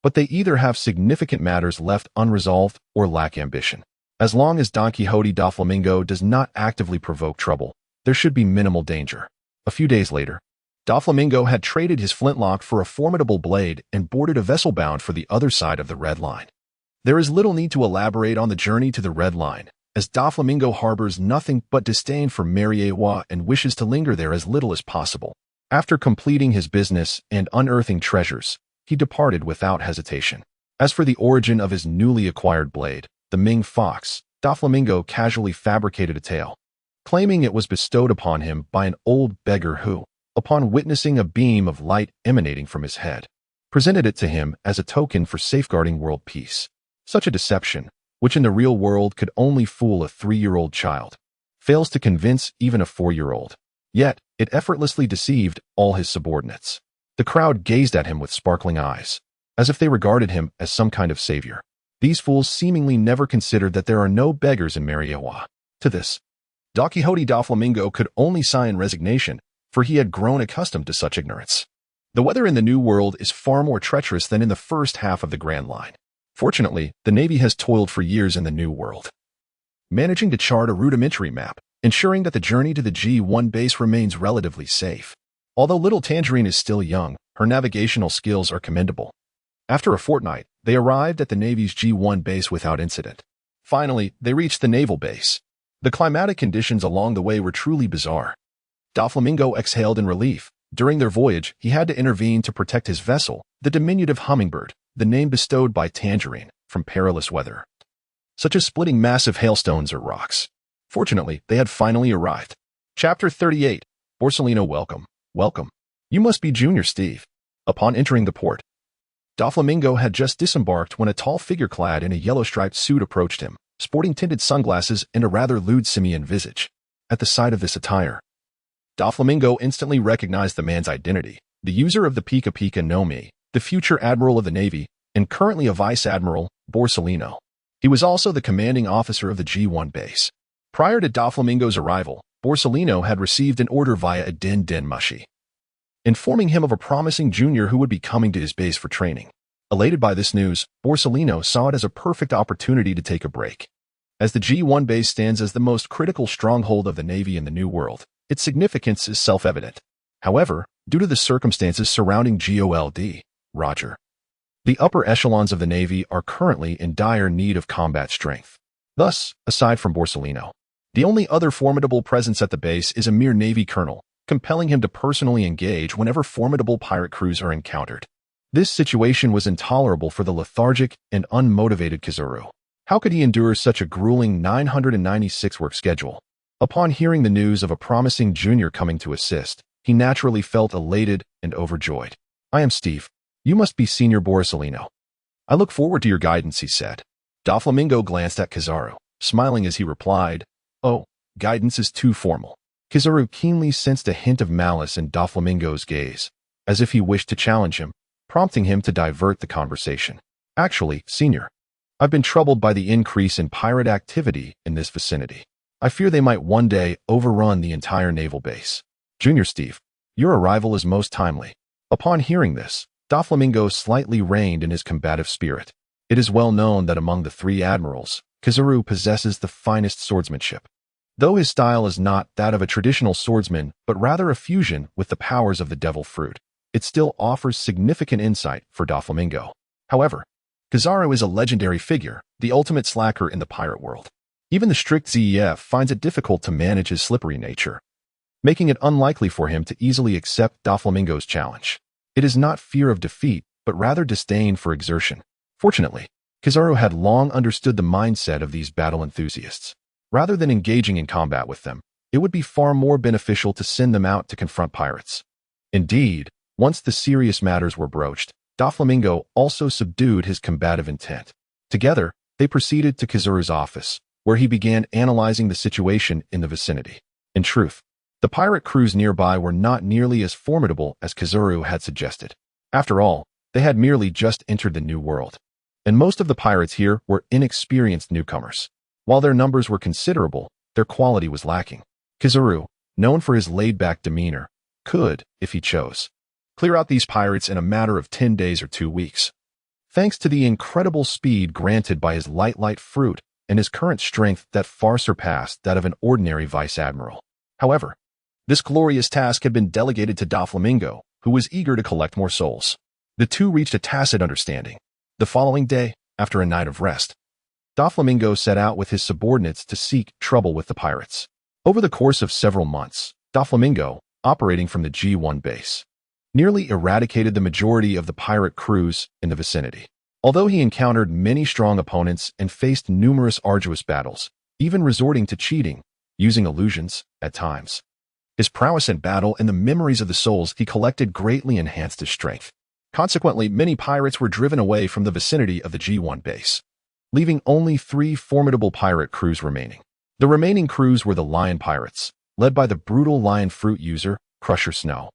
but they either have significant matters left unresolved or lack ambition. As long as Don Quixote Doflamingo does not actively provoke trouble, there should be minimal danger. A few days later, Doflamingo had traded his flintlock for a formidable blade and boarded a vessel bound for the other side of the Red Line. There is little need to elaborate on the journey to the Red Line, as Doflamingo harbors nothing but disdain for Mariewa and wishes to linger there as little as possible. After completing his business and unearthing treasures, he departed without hesitation. As for the origin of his newly acquired blade, the Ming Fox, Doflamingo casually fabricated a tale, claiming it was bestowed upon him by an old beggar who, upon witnessing a beam of light emanating from his head, presented it to him as a token for safeguarding world peace. Such a deception, which in the real world could only fool a 3-year-old child, fails to convince even a 4-year-old. Yet, it effortlessly deceived all his subordinates. The crowd gazed at him with sparkling eyes, as if they regarded him as some kind of savior. These fools seemingly never considered that there are no beggars in Mariewa. To this, Don Quixote Doflamingo could only sigh in resignation, for he had grown accustomed to such ignorance. The weather in the New World is far more treacherous than in the first half of the Grand Line. Fortunately, the Navy has toiled for years in the New World, managing to chart a rudimentary map, ensuring that the journey to the G1 base remains relatively safe. Although little Tangerine is still young, her navigational skills are commendable. After a fortnight, they arrived at the Navy's G1 base without incident. Finally, they reached the naval base. The climatic conditions along the way were truly bizarre. Doflamingo exhaled in relief. During their voyage, he had to intervene to protect his vessel, the diminutive Hummingbird, the name bestowed by Tangerine, from perilous weather, such as splitting massive hailstones or rocks. Fortunately, they had finally arrived. Chapter 38. Borsalino, welcome. Welcome. You must be Junior Steve. Upon entering the port, Doflamingo had just disembarked when a tall figure clad in a yellow-striped suit approached him, sporting tinted sunglasses and a rather lewd simian visage. At the sight of this attire, Doflamingo instantly recognized the man's identity, the user of the Pika Pika no Mi, the future Admiral of the Navy, and currently a Vice Admiral, Borsalino. He was also the commanding officer of the G1 base. Prior to Doflamingo's arrival, Borsalino had received an order via a Den Mushi, informing him of a promising junior who would be coming to his base for training. Elated by this news, Borsalino saw it as a perfect opportunity to take a break. As the G1 base stands as the most critical stronghold of the Navy in the New World, its significance is self-evident. However, due to the circumstances surrounding GOLD, Roger, the upper echelons of the Navy are currently in dire need of combat strength. Thus, aside from Borsalino, the only other formidable presence at the base is a mere Navy colonel, compelling him to personally engage whenever formidable pirate crews are encountered. This situation was intolerable for the lethargic and unmotivated Kizaru. How could he endure such a grueling 996-work schedule? Upon hearing the news of a promising junior coming to assist, he naturally felt elated and overjoyed. I am Steve. You must be Senior Borsalino. I look forward to your guidance, he said. Doflamingo glanced at Kizaru, smiling as he replied, Oh, guidance is too formal. Kizaru keenly sensed a hint of malice in Doflamingo's gaze, as if he wished to challenge him, prompting him to divert the conversation. Actually, Senior, I've been troubled by the increase in pirate activity in this vicinity. I fear they might one day overrun the entire naval base. Junior Steve, your arrival is most timely. Upon hearing this, Doflamingo slightly reined in his combative spirit. It is well known that among the 3 admirals, Kizaru possesses the finest swordsmanship. Though his style is not that of a traditional swordsman, but rather a fusion with the powers of the devil fruit, it still offers significant insight for Doflamingo. However, Kizaru is a legendary figure, the ultimate slacker in the pirate world. Even the strict ZEF finds it difficult to manage his slippery nature, making it unlikely for him to easily accept Doflamingo's challenge. It is not fear of defeat, but rather disdain for exertion. Fortunately, Kizaru had long understood the mindset of these battle enthusiasts. Rather than engaging in combat with them, it would be far more beneficial to send them out to confront pirates. Indeed, once the serious matters were broached, Doflamingo also subdued his combative intent. Together, they proceeded to Kizaru's office, where he began analyzing the situation in the vicinity. In truth, the pirate crews nearby were not nearly as formidable as Kizaru had suggested. After all, they had merely just entered the New World, and most of the pirates here were inexperienced newcomers. While their numbers were considerable, their quality was lacking. Kizaru, known for his laid-back demeanor, could, if he chose, clear out these pirates in a matter of 10 days or 2 weeks. Thanks to the incredible speed granted by his light fruit and his current strength that far surpassed that of an ordinary vice-admiral. However, this glorious task had been delegated to Doflamingo, who was eager to collect more souls. The two reached a tacit understanding. The following day, after a night of rest, Doflamingo set out with his subordinates to seek trouble with the pirates. Over the course of several months, Doflamingo, operating from the G1 base, nearly eradicated the majority of the pirate crews in the vicinity. Although he encountered many strong opponents and faced numerous arduous battles, even resorting to cheating, using illusions, at times, his prowess in battle and the memories of the souls he collected greatly enhanced his strength. Consequently, many pirates were driven away from the vicinity of the G1 base, leaving only 3 formidable pirate crews remaining. The remaining crews were the Lion Pirates, led by the brutal lion fruit user, Crusher Snow,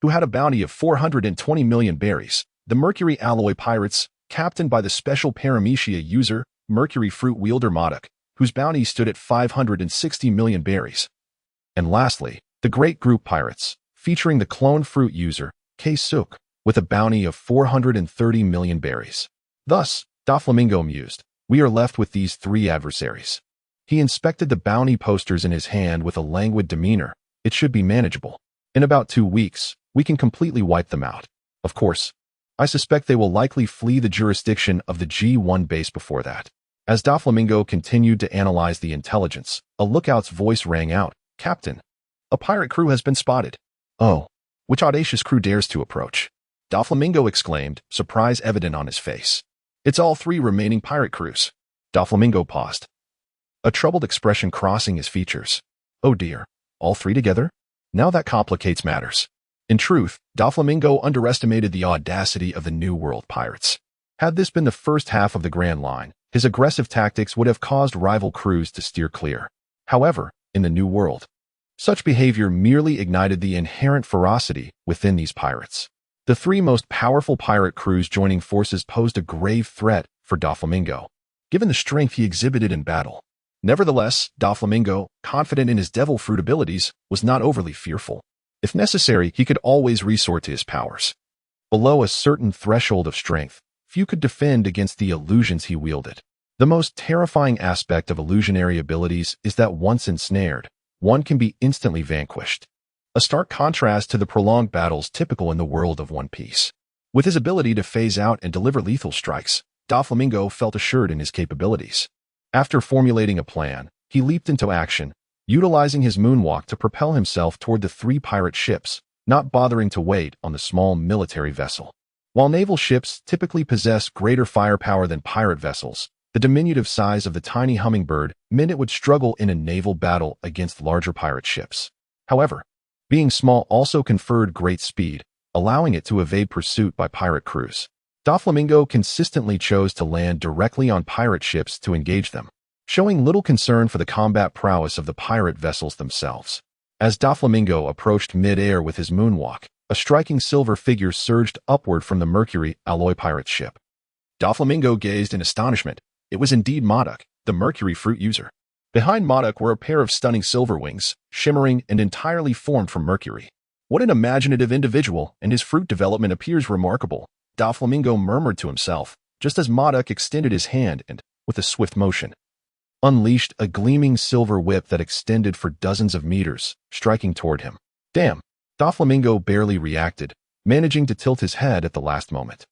who had a bounty of 420 million berries, the Mercury Alloy Pirates, captained by the special Paramecia user, Mercury Fruit Wielder Modok, whose bounty stood at 560 million berries. And lastly, the Great Group Pirates, featuring the clone fruit user, K-Suk, with a bounty of 430 million berries. Thus, Doflamingo mused, we are left with these 3 adversaries. He inspected the bounty posters in his hand with a languid demeanor. It should be manageable. In about 2 weeks, we can completely wipe them out. Of course, I suspect they will likely flee the jurisdiction of the G1 base before that. As Doflamingo continued to analyze the intelligence, a lookout's voice rang out, Captain, a pirate crew has been spotted. Oh, which audacious crew dares to approach? Doflamingo exclaimed, surprise evident on his face. It's all 3 remaining pirate crews. Doflamingo paused, a troubled expression crossing his features. Oh dear, all 3 together? Now that complicates matters. In truth, Doflamingo underestimated the audacity of the New World pirates. Had this been the first half of the Grand Line, his aggressive tactics would have caused rival crews to steer clear. However, in the New World, such behavior merely ignited the inherent ferocity within these pirates. The 3 most powerful pirate crews joining forces posed a grave threat for Doflamingo, given the strength he exhibited in battle. Nevertheless, Doflamingo, confident in his devil fruit abilities, was not overly fearful. If necessary, he could always resort to his powers. Below a certain threshold of strength, few could defend against the illusions he wielded. The most terrifying aspect of illusionary abilities is that once ensnared, one can be instantly vanquished. A stark contrast to the prolonged battles typical in the world of One Piece. With his ability to phase out and deliver lethal strikes, Doflamingo felt assured in his capabilities. After formulating a plan, he leaped into action, utilizing his moonwalk to propel himself toward the 3 pirate ships, not bothering to wait on the small military vessel. While naval ships typically possess greater firepower than pirate vessels, the diminutive size of the tiny hummingbird meant it would struggle in a naval battle against larger pirate ships. However, being small also conferred great speed, allowing it to evade pursuit by pirate crews. Doflamingo consistently chose to land directly on pirate ships to engage them, showing little concern for the combat prowess of the pirate vessels themselves. As Doflamingo approached mid-air with his moonwalk, a striking silver figure surged upward from the Mercury Alloy pirate ship. Doflamingo gazed in astonishment. It was indeed Modok, the Mercury fruit user. Behind Modok were a pair of stunning silver wings, shimmering and entirely formed from mercury. What an imaginative individual, and his fruit development appears remarkable, Doflamingo murmured to himself, just as Modok extended his hand and, with a swift motion, unleashed a gleaming silver whip that extended for dozens of meters, striking toward him. Damn! Doflamingo barely reacted, managing to tilt his head at the last moment.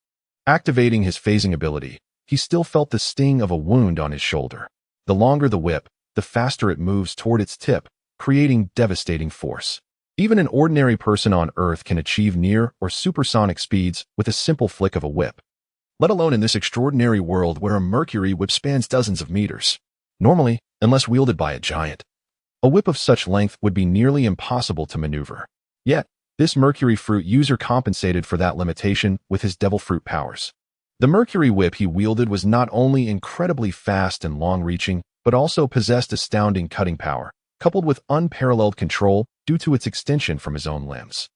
Activating his phasing ability, he still felt the sting of a wound on his shoulder. The longer the whip, the faster it moves toward its tip, creating devastating force. Even an ordinary person on Earth can achieve near or supersonic speeds with a simple flick of a whip, let alone in this extraordinary world where a mercury whip spans dozens of meters. Normally, unless wielded by a giant, a whip of such length would be nearly impossible to maneuver. Yet, this mercury fruit user compensated for that limitation with his devil fruit powers. The mercury whip he wielded was not only incredibly fast and long-reaching, but also possessed astounding cutting power, coupled with unparalleled control due to its extension from his own limbs.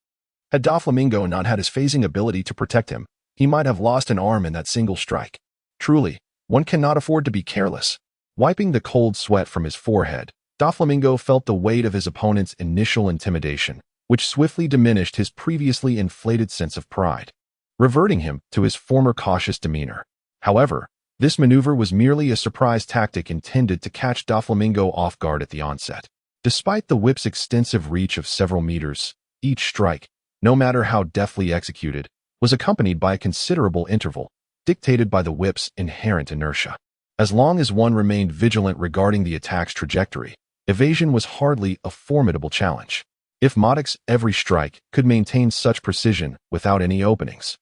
Had Doflamingo not had his phasing ability to protect him, he might have lost an arm in that single strike. Truly, one cannot afford to be careless. Wiping the cold sweat from his forehead, Doflamingo felt the weight of his opponent's initial intimidation, which swiftly diminished his previously inflated sense of pride, reverting him to his former cautious demeanor. However, this maneuver was merely a surprise tactic intended to catch Doflamingo off guard at the onset. Despite the whip's extensive reach of several meters, each strike, no matter how deftly executed, was accompanied by a considerable interval, dictated by the whip's inherent inertia. As long as one remained vigilant regarding the attack's trajectory, evasion was hardly a formidable challenge. If Modoc's every strike could maintain such precision without any openings,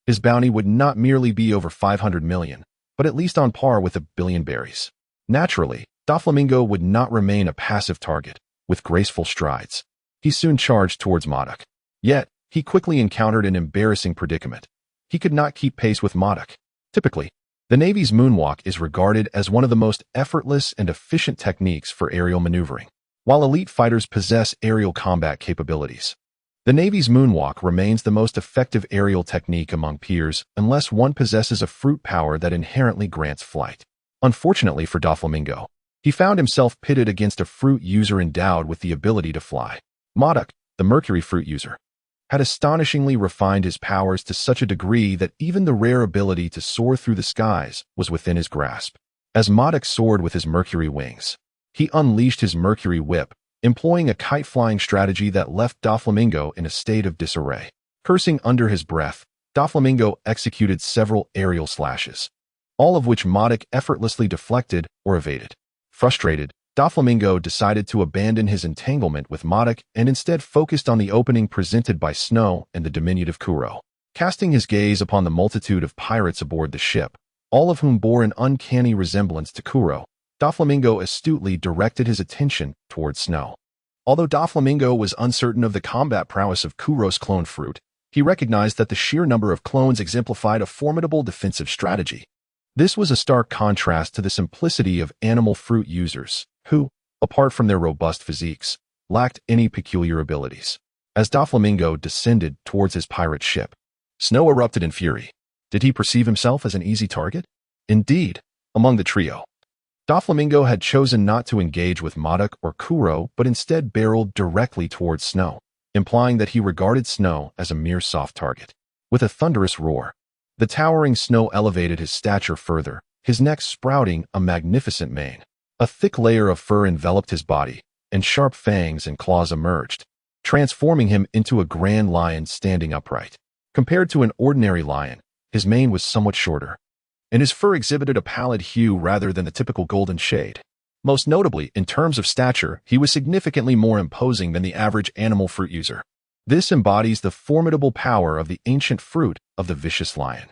his bounty would not merely be over 500 million, but at least on par with 1 billion berries. Naturally, Doflamingo would not remain a passive target. With graceful strides, he soon charged towards Modoc. Yet, he quickly encountered an embarrassing predicament. He could not keep pace with Modoc. Typically, the Navy's moonwalk is regarded as one of the most effortless and efficient techniques for aerial maneuvering. While elite fighters possess aerial combat capabilities, the Navy's moonwalk remains the most effective aerial technique among peers unless one possesses a fruit power that inherently grants flight. Unfortunately for Doflamingo, he found himself pitted against a fruit user endowed with the ability to fly. Modoc, the mercury fruit user, had astonishingly refined his powers to such a degree that even the rare ability to soar through the skies was within his grasp. As Modoc soared with his mercury wings, he unleashed his mercury whip, employing a kite-flying strategy that left Doflamingo in a state of disarray. Cursing under his breath, Doflamingo executed several aerial slashes, all of which Modoc effortlessly deflected or evaded. Frustrated, Doflamingo decided to abandon his entanglement with Modoc and instead focused on the opening presented by Snow and the diminutive Kuro. Casting his gaze upon the multitude of pirates aboard the ship, all of whom bore an uncanny resemblance to Kuro, Doflamingo astutely directed his attention towards Snow. Although Doflamingo was uncertain of the combat prowess of Kuro's clone fruit, he recognized that the sheer number of clones exemplified a formidable defensive strategy. This was a stark contrast to the simplicity of animal fruit users, who, apart from their robust physiques, lacked any peculiar abilities. As Doflamingo descended towards his pirate ship, Snow erupted in fury. Did he perceive himself as an easy target? Indeed, among the trio, Doflamingo had chosen not to engage with Modoc or Kuro, but instead barreled directly towards Snow, implying that he regarded Snow as a mere soft target. With a thunderous roar, the towering Snow elevated his stature further, his neck sprouting a magnificent mane. A thick layer of fur enveloped his body, and sharp fangs and claws emerged, transforming him into a grand lion standing upright. Compared to an ordinary lion, his mane was somewhat shorter, and his fur exhibited a pallid hue rather than the typical golden shade. Most notably, in terms of stature, he was significantly more imposing than the average animal fruit user. This embodies the formidable power of the ancient fruit of the vicious lion.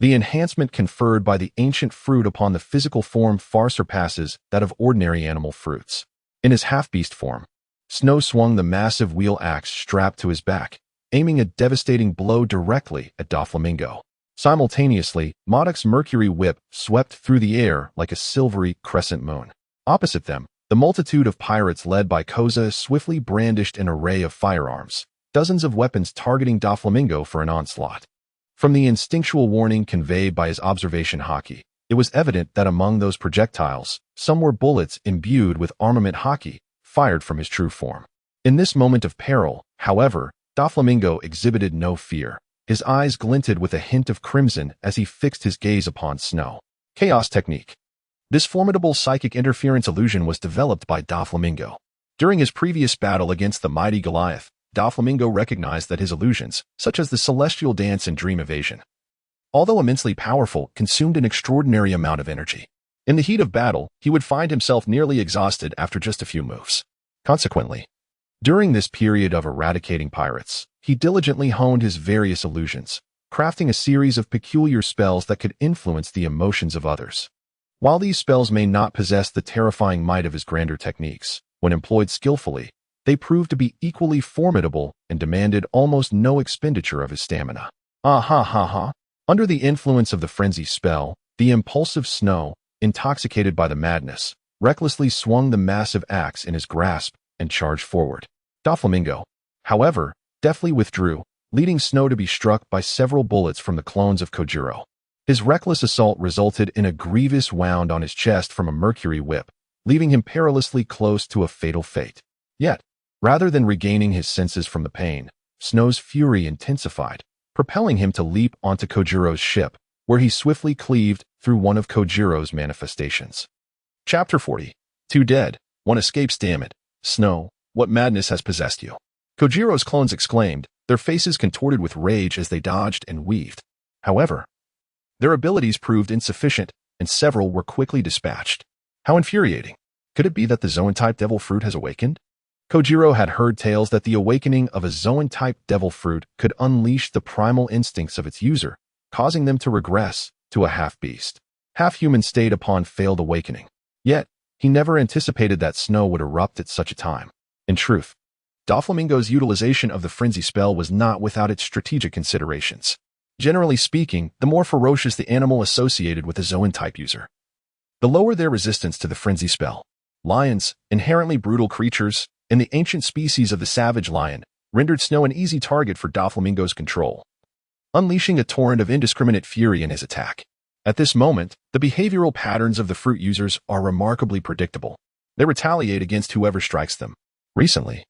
The enhancement conferred by the ancient fruit upon the physical form far surpasses that of ordinary animal fruits. In his half-beast form, Snow swung the massive wheel axe strapped to his back, aiming a devastating blow directly at Doflamingo. Simultaneously, Modoc's mercury whip swept through the air like a silvery crescent moon. Opposite them, the multitude of pirates led by Koza swiftly brandished an array of firearms, dozens of weapons targeting Doflamingo for an onslaught. From the instinctual warning conveyed by his observation hockey, it was evident that among those projectiles, some were bullets imbued with armament hockey, fired from his true form. In this moment of peril, however, Doflamingo exhibited no fear. His eyes glinted with a hint of crimson as he fixed his gaze upon Snow. Chaos technique. This formidable psychic interference illusion was developed by Doflamingo. During his previous battle against the mighty Goliath, Doflamingo recognized that his illusions, such as the celestial dance and dream evasion, although immensely powerful, consumed an extraordinary amount of energy. In the heat of battle, he would find himself nearly exhausted after just a few moves. Consequently, during this period of eradicating pirates, he diligently honed his various illusions, crafting a series of peculiar spells that could influence the emotions of others. While these spells may not possess the terrifying might of his grander techniques, when employed skillfully, they proved to be equally formidable and demanded almost no expenditure of his stamina. Under the influence of the frenzy spell, the impulsive Snow, intoxicated by the madness, recklessly swung the massive axe in his grasp and charged forward. Doflamingo, however, deftly withdrew, leading Snow to be struck by several bullets from the clones of Kojiro. His reckless assault resulted in a grievous wound on his chest from a mercury whip, leaving him perilously close to a fatal fate. Yet, rather than regaining his senses from the pain, Snow's fury intensified, propelling him to leap onto Kojiro's ship, where he swiftly cleaved through one of Kojiro's manifestations. Chapter 40. 2 dead, 1 escapes. Damn it, Snow, what madness has possessed you? Kojiro's clones exclaimed, their faces contorted with rage as they dodged and weaved. However, their abilities proved insufficient, and several were quickly dispatched. How infuriating. Could it be that the Zoan-type devil fruit has awakened? Kojiro had heard tales that the awakening of a Zoan-type devil fruit could unleash the primal instincts of its user, causing them to regress to a half-beast, half-human state upon failed awakening. Yet, he never anticipated that Snow would erupt at such a time. In truth, Doflamingo's utilization of the frenzy spell was not without its strategic considerations. Generally speaking, the more ferocious the animal associated with a Zoan-type user, the lower their resistance to the frenzy spell. Lions, inherently brutal creatures, and the ancient species of the savage lion, rendered Snow an easy target for Doflamingo's control, unleashing a torrent of indiscriminate fury in his attack. At this moment, the behavioral patterns of the fruit users are remarkably predictable. They retaliate against whoever strikes them. Recently,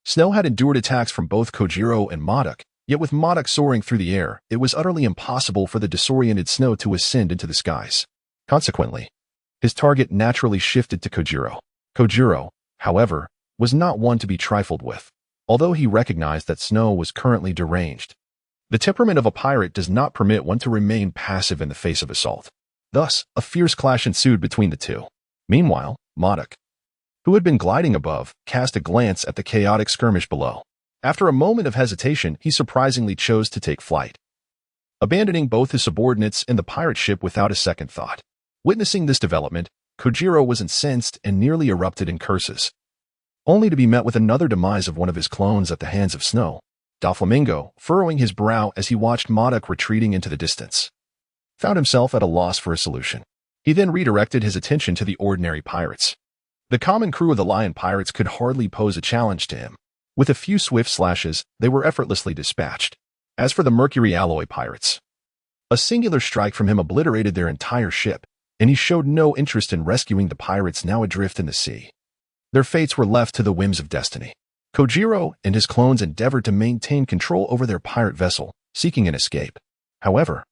Snow had endured attacks from both Kojiro and Modok, yet with Modok soaring through the air, it was utterly impossible for the disoriented Snow to ascend into the skies. Consequently, his target naturally shifted to Kojiro. Kojiro, however, was not one to be trifled with, although he recognized that Snow was currently deranged. The temperament of a pirate does not permit one to remain passive in the face of assault. Thus, a fierce clash ensued between the two. Meanwhile, Modok, who had been gliding above, cast a glance at the chaotic skirmish below. After a moment of hesitation, he surprisingly chose to take flight, abandoning both his subordinates and the pirate ship without a second thought. Witnessing this development, Kojiro was incensed and nearly erupted in curses, only to be met with another demise of one of his clones at the hands of Snow. Doflamingo, furrowing his brow as he watched Modok retreating into the distance, found himself at a loss for a solution. He then redirected his attention to the ordinary pirates. The common crew of the lion pirates could hardly pose a challenge to him. With a few swift slashes, they were effortlessly dispatched. As for the mercury alloy pirates, a singular strike from him obliterated their entire ship, and he showed no interest in rescuing the pirates now adrift in the sea. Their fates were left to the whims of destiny. Kojiro and his clones endeavored to maintain control over their pirate vessel, seeking an escape. However,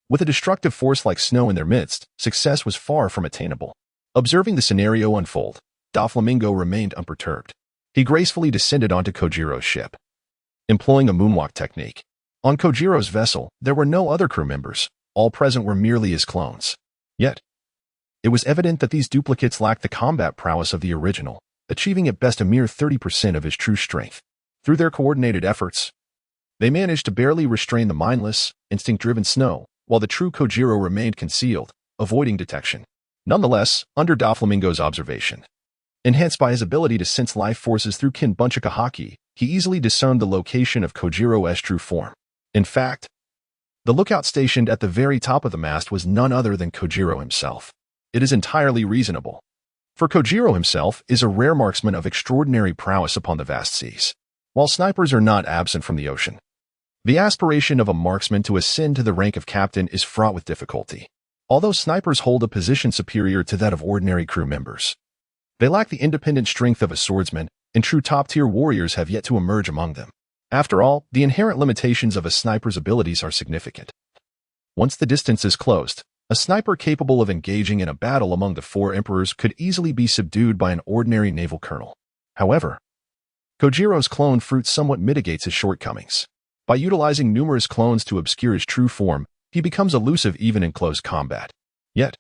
with a destructive force like Snow in their midst, success was far from attainable. Observing the scenario unfold, Doflamingo remained unperturbed. He gracefully descended onto Kojiro's ship, employing a moonwalk technique. On Kojiro's vessel, there were no other crew members. All present were merely his clones. Yet, it was evident that these duplicates lacked the combat prowess of the original, achieving at best a mere 30% of his true strength. Through their coordinated efforts, they managed to barely restrain the mindless, instinct-driven Snow, while the true Kojiro remained concealed, avoiding detection. Nonetheless, under Doflamingo's observation, enhanced by his ability to sense life forces through Kinbunchika Haki, he easily discerned the location of Kojiro's true form. In fact, the lookout stationed at the very top of the mast was none other than Kojiro himself. It is entirely reasonable, for Kojiro himself is a rare marksman of extraordinary prowess upon the vast seas. While snipers are not absent from the ocean, the aspiration of a marksman to ascend to the rank of captain is fraught with difficulty. Although snipers hold a position superior to that of ordinary crew members, they lack the independent strength of a swordsman, and true top-tier warriors have yet to emerge among them. After all, the inherent limitations of a sniper's abilities are significant. Once the distance is closed, A sniper capable of engaging in a battle among the four emperors could easily be subdued by an ordinary naval colonel. However, Kojiro's clone fruit somewhat mitigates his shortcomings. By utilizing numerous clones to obscure his true form, he becomes elusive even in close combat. Yet,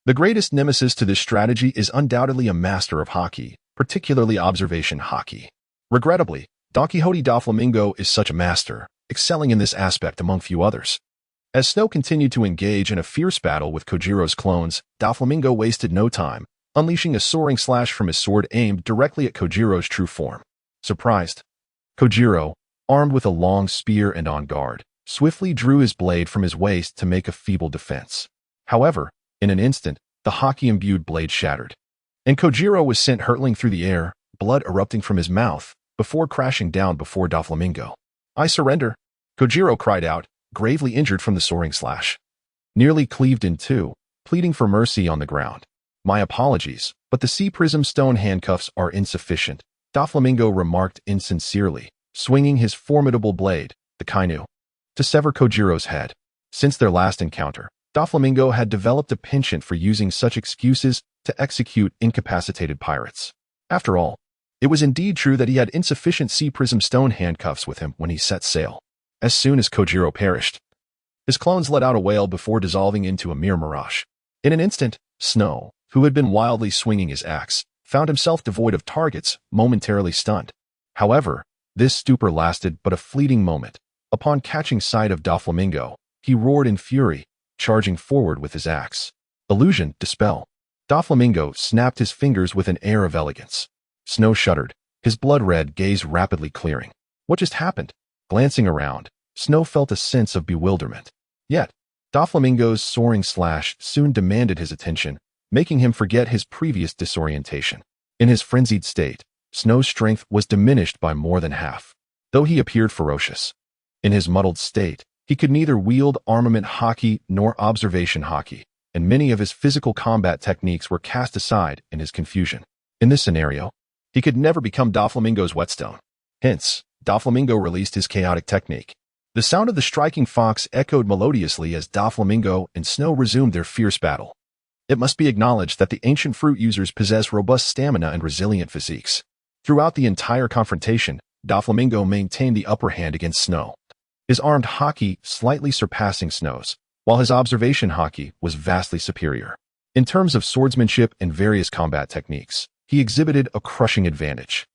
the greatest nemesis to this strategy is undoubtedly a master of hockey, particularly observation hockey. Regrettably, Don Quixote Doflamingo is such a master, excelling in this aspect among few others. As Snow continued to engage in a fierce battle with Kojiro's clones, Doflamingo wasted no time, unleashing a soaring slash from his sword aimed directly at Kojiro's true form. Surprised, Kojiro, armed with a long spear and on guard, swiftly drew his blade from his waist to make a feeble defense. However, in an instant, the hockey-imbued blade shattered, and Kojiro was sent hurtling through the air, blood erupting from his mouth, before crashing down before Doflamingo. "I surrender," Kojiro cried out, gravely injured from the soaring slash. Nearly cleaved in two, pleading for mercy on the ground. "My apologies, but the sea prism stone handcuffs are insufficient," Doflamingo remarked insincerely, swinging his formidable blade, the kainu, to sever Kojiro's head. Since their last encounter, Doflamingo had developed a penchant for using such excuses to execute incapacitated pirates. After all, it was indeed true that he had insufficient sea prism stone handcuffs with him when he set sail. As soon as Kojiro perished, his clones let out a wail before dissolving into a mere mirage. In an instant, Snow, who had been wildly swinging his axe, found himself devoid of targets, momentarily stunned. However, this stupor lasted but a fleeting moment. Upon catching sight of Doflamingo, he roared in fury, charging forward with his axe. Illusion, dispel. Doflamingo snapped his fingers with an air of elegance. Snow shuddered, his blood-red gaze rapidly clearing. What just happened? Glancing around, Snow felt a sense of bewilderment. Yet, Doflamingo's soaring slash soon demanded his attention, making him forget his previous disorientation. In his frenzied state, Snow's strength was diminished by more than half, though he appeared ferocious. In his muddled state, he could neither wield armament hockey nor observation hockey, and many of his physical combat techniques were cast aside in his confusion. In this scenario, he could never become Doflamingo's whetstone. Hence, Doflamingo released his chaotic technique. The sound of the striking fox echoed melodiously as Doflamingo and Snow resumed their fierce battle. It must be acknowledged that the ancient fruit users possess robust stamina and resilient physiques. Throughout the entire confrontation, Doflamingo maintained the upper hand against Snow, his armed hockey slightly surpassing Snow's, while his observation hockey was vastly superior. In terms of swordsmanship and various combat techniques, he exhibited a crushing advantage.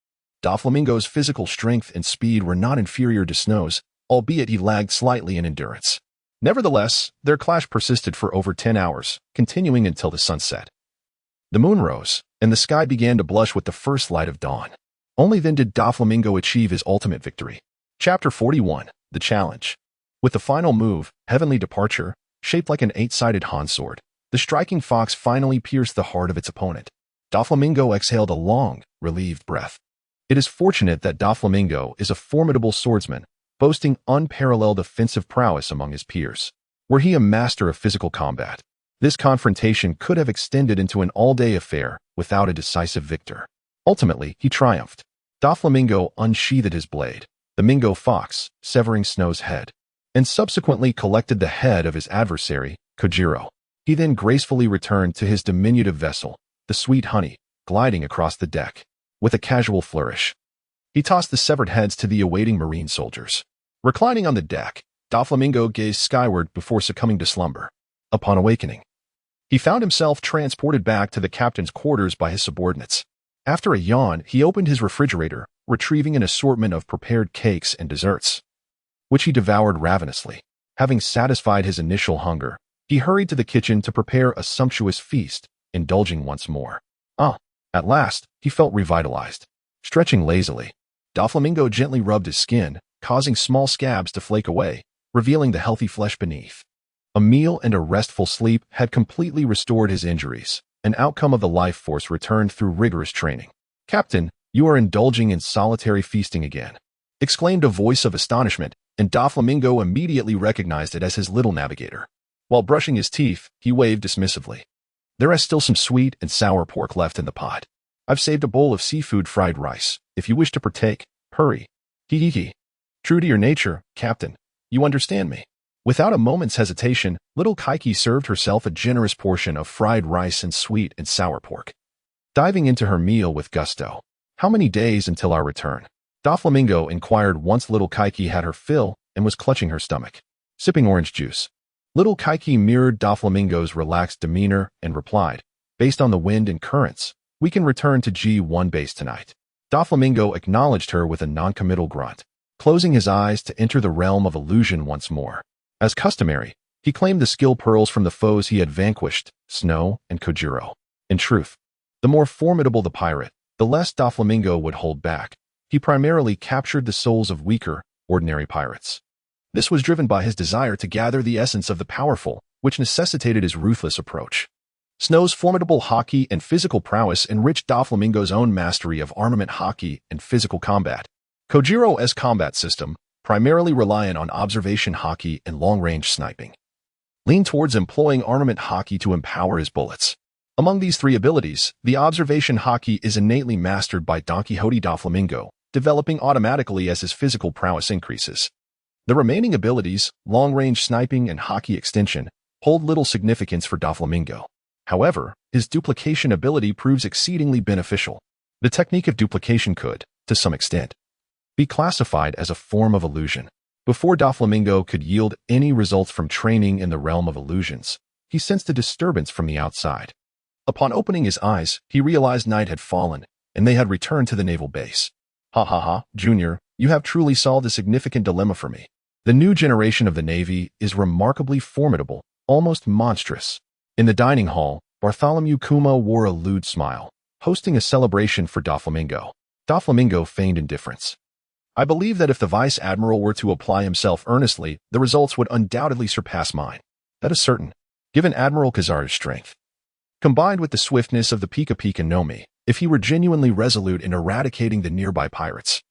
Doflamingo's physical strength and speed were not inferior to Snow's, albeit he lagged slightly in endurance. Nevertheless, their clash persisted for over 10 hours, continuing until the sun set. The moon rose, and the sky began to blush with the first light of dawn. Only then did Doflamingo achieve his ultimate victory. Chapter 41, The Challenge. With the final move, Heavenly Departure, shaped like an 8-sided Han sword, the striking fox finally pierced the heart of its opponent. Doflamingo exhaled a long, relieved breath. It is fortunate that Doflamingo is a formidable swordsman, boasting unparalleled offensive prowess among his peers. Were he a master of physical combat, this confrontation could have extended into an all-day affair without a decisive victor. Ultimately, he triumphed. Doflamingo unsheathed his blade, the Mingo fox, severing Snow's head, and subsequently collected the head of his adversary, Kojiro. He then gracefully returned to his diminutive vessel, the Sweet Honey, gliding across the deck. With a casual flourish, he tossed the severed heads to the awaiting marine soldiers. Reclining on the deck, Doflamingo gazed skyward before succumbing to slumber. Upon awakening, he found himself transported back to the captain's quarters by his subordinates. After a yawn, he opened his refrigerator, retrieving an assortment of prepared cakes and desserts, which he devoured ravenously. Having satisfied his initial hunger, he hurried to the kitchen to prepare a sumptuous feast, indulging once more. At last, he felt revitalized. Stretching lazily, Doflamingo gently rubbed his skin, causing small scabs to flake away, revealing the healthy flesh beneath. A meal and a restful sleep had completely restored his injuries, an outcome of the life force returned through rigorous training. "Captain, you are indulging in solitary feasting again," exclaimed a voice of astonishment, and Doflamingo immediately recognized it as his little navigator. While brushing his teeth, he waved dismissively. "There is still some sweet and sour pork left in the pot. I've saved a bowl of seafood fried rice. If you wish to partake, hurry." Hee. True to your nature, Captain. You understand me. Without a moment's hesitation, little Kaiki served herself a generous portion of fried rice and sweet and sour pork, diving into her meal with gusto. "How many days until our return?" Doflamingo inquired once little Kaiki had her fill and was clutching her stomach, sipping orange juice. Little Kaiki mirrored Doflamingo's relaxed demeanor and replied, "Based on the wind and currents, we can return to G1 base tonight." Doflamingo acknowledged her with a noncommittal grunt, closing his eyes to enter the realm of illusion once more. As customary, he claimed the skill pearls from the foes he had vanquished, Snow and Kojiro. In truth, the more formidable the pirate, the less Doflamingo would hold back. He primarily captured the souls of weaker, ordinary pirates. This was driven by his desire to gather the essence of the powerful, which necessitated his ruthless approach. Snow's formidable hockey and physical prowess enriched Doflamingo's own mastery of armament hockey and physical combat. Kojiro's combat system, primarily reliant on observation hockey and long-range sniping, leaned towards employing armament hockey to empower his bullets. Among these three abilities, the observation hockey is innately mastered by Don Quixote Doflamingo, developing automatically as his physical prowess increases. The remaining abilities, long-range sniping and hockey extension, hold little significance for Doflamingo. However, his duplication ability proves exceedingly beneficial. The technique of duplication could, to some extent, be classified as a form of illusion. Before Doflamingo could yield any results from training in the realm of illusions, he sensed a disturbance from the outside. Upon opening his eyes, he realized night had fallen, and they had returned to the naval base. "Ha ha ha, Junior, you have truly solved a significant dilemma for me. The new generation of the Navy is remarkably formidable, almost monstrous." In the dining hall, Bartholomew Kuma wore a lewd smile, hosting a celebration for Doflamingo. Doflamingo feigned indifference. "I believe that if the Vice Admiral were to apply himself earnestly, the results would undoubtedly surpass mine. That is certain, given Admiral Kizaru's strength, combined with the swiftness of the Pika Pika Nomi. If he were genuinely resolute in eradicating the nearby pirates,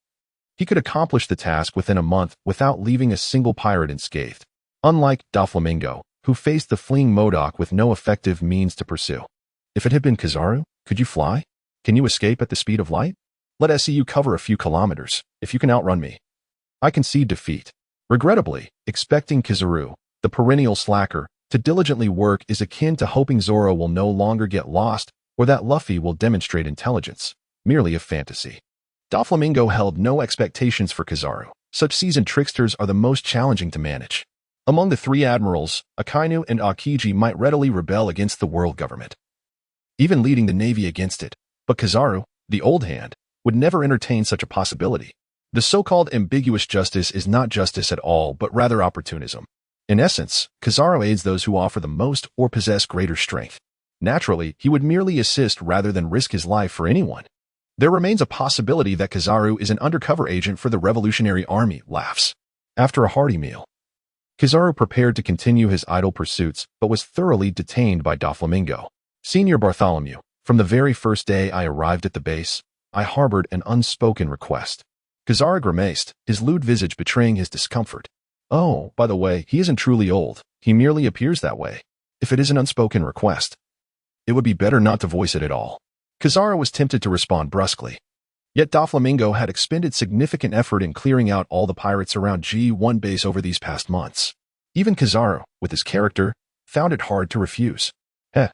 he could accomplish the task within a month without leaving a single pirate unscathed. Unlike Doflamingo, who faced the fleeing Modoc with no effective means to pursue. If it had been Kizaru, could you fly? Can you escape at the speed of light? Let us see you cover a few kilometers, if you can outrun me." I concede defeat. Regrettably, expecting Kizaru, the perennial slacker, to diligently work is akin to hoping Zoro will no longer get lost or that Luffy will demonstrate intelligence, merely a fantasy. Doflamingo held no expectations for Kizaru. Such seasoned tricksters are the most challenging to manage. Among the three admirals, Akainu and Akiji might readily rebel against the world government, even leading the navy against it. But Kizaru, the old hand, would never entertain such a possibility. The so-called ambiguous justice is not justice at all, but rather opportunism. In essence, Kizaru aids those who offer the most or possess greater strength. Naturally, he would merely assist rather than risk his life for anyone. There remains a possibility that Kizaru is an undercover agent for the Revolutionary Army, laughs. After a hearty meal, Kizaru prepared to continue his idle pursuits, but was thoroughly detained by Doflamingo. "Senior Bartholomew, from the very first day I arrived at the base, I harbored an unspoken request." Kizaru grimaced, his lewd visage betraying his discomfort. "Oh, by the way, he isn't truly old. He merely appears that way. If it is an unspoken request, it would be better not to voice it at all." Kizaru was tempted to respond brusquely. Yet Doflamingo had expended significant effort in clearing out all the pirates around G1 base over these past months. Even Kizaru, with his character, found it hard to refuse. "Heh."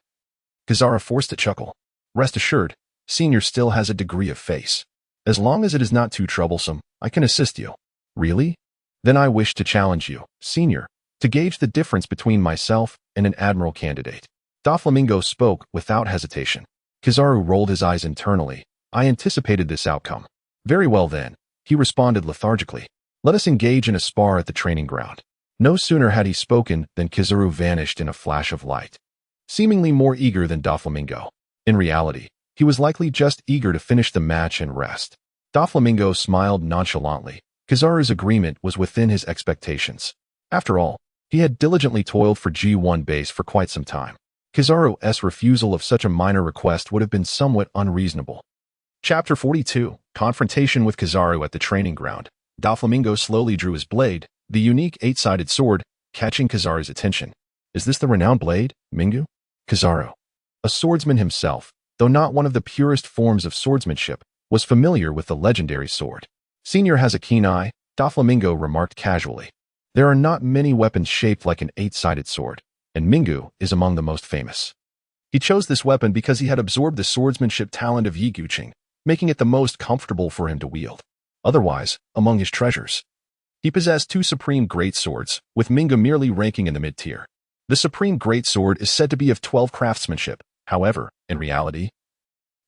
Kizaru forced a chuckle. "Rest assured, Senior still has a degree of face. As long as it is not too troublesome, I can assist you." "Really? Then I wish to challenge you, Senior, to gauge the difference between myself and an admiral candidate." Doflamingo spoke without hesitation. Kizaru rolled his eyes internally. "I anticipated this outcome." "Very well then," he responded lethargically. "Let us engage in a spar at the training ground." No sooner had he spoken than Kizaru vanished in a flash of light, seemingly more eager than Doflamingo. In reality, he was likely just eager to finish the match and rest. Doflamingo smiled nonchalantly. Kizaru's agreement was within his expectations. After all, he had diligently toiled for G1 base for quite some time. Kizaru's refusal of such a minor request would have been somewhat unreasonable. Chapter 42, Confrontation with Kizaru at the Training Ground. Doflamingo slowly drew his blade, the unique 8-sided sword, catching Kizaru's attention. "Is this the renowned blade, Mingu?" Kizaru, a swordsman himself, though not one of the purest forms of swordsmanship, was familiar with the legendary sword. "Senior has a keen eye," Doflamingo remarked casually. There are not many weapons shaped like an 8-sided sword, and Mingu is among the most famous. He chose this weapon because he had absorbed the swordsmanship talent of Yi Guqing, making it the most comfortable for him to wield. Otherwise, among his treasures, he possessed 2 supreme greatswords, with Mingu merely ranking in the mid-tier. The supreme greatsword is said to be of 12 craftsmanship. However, in reality,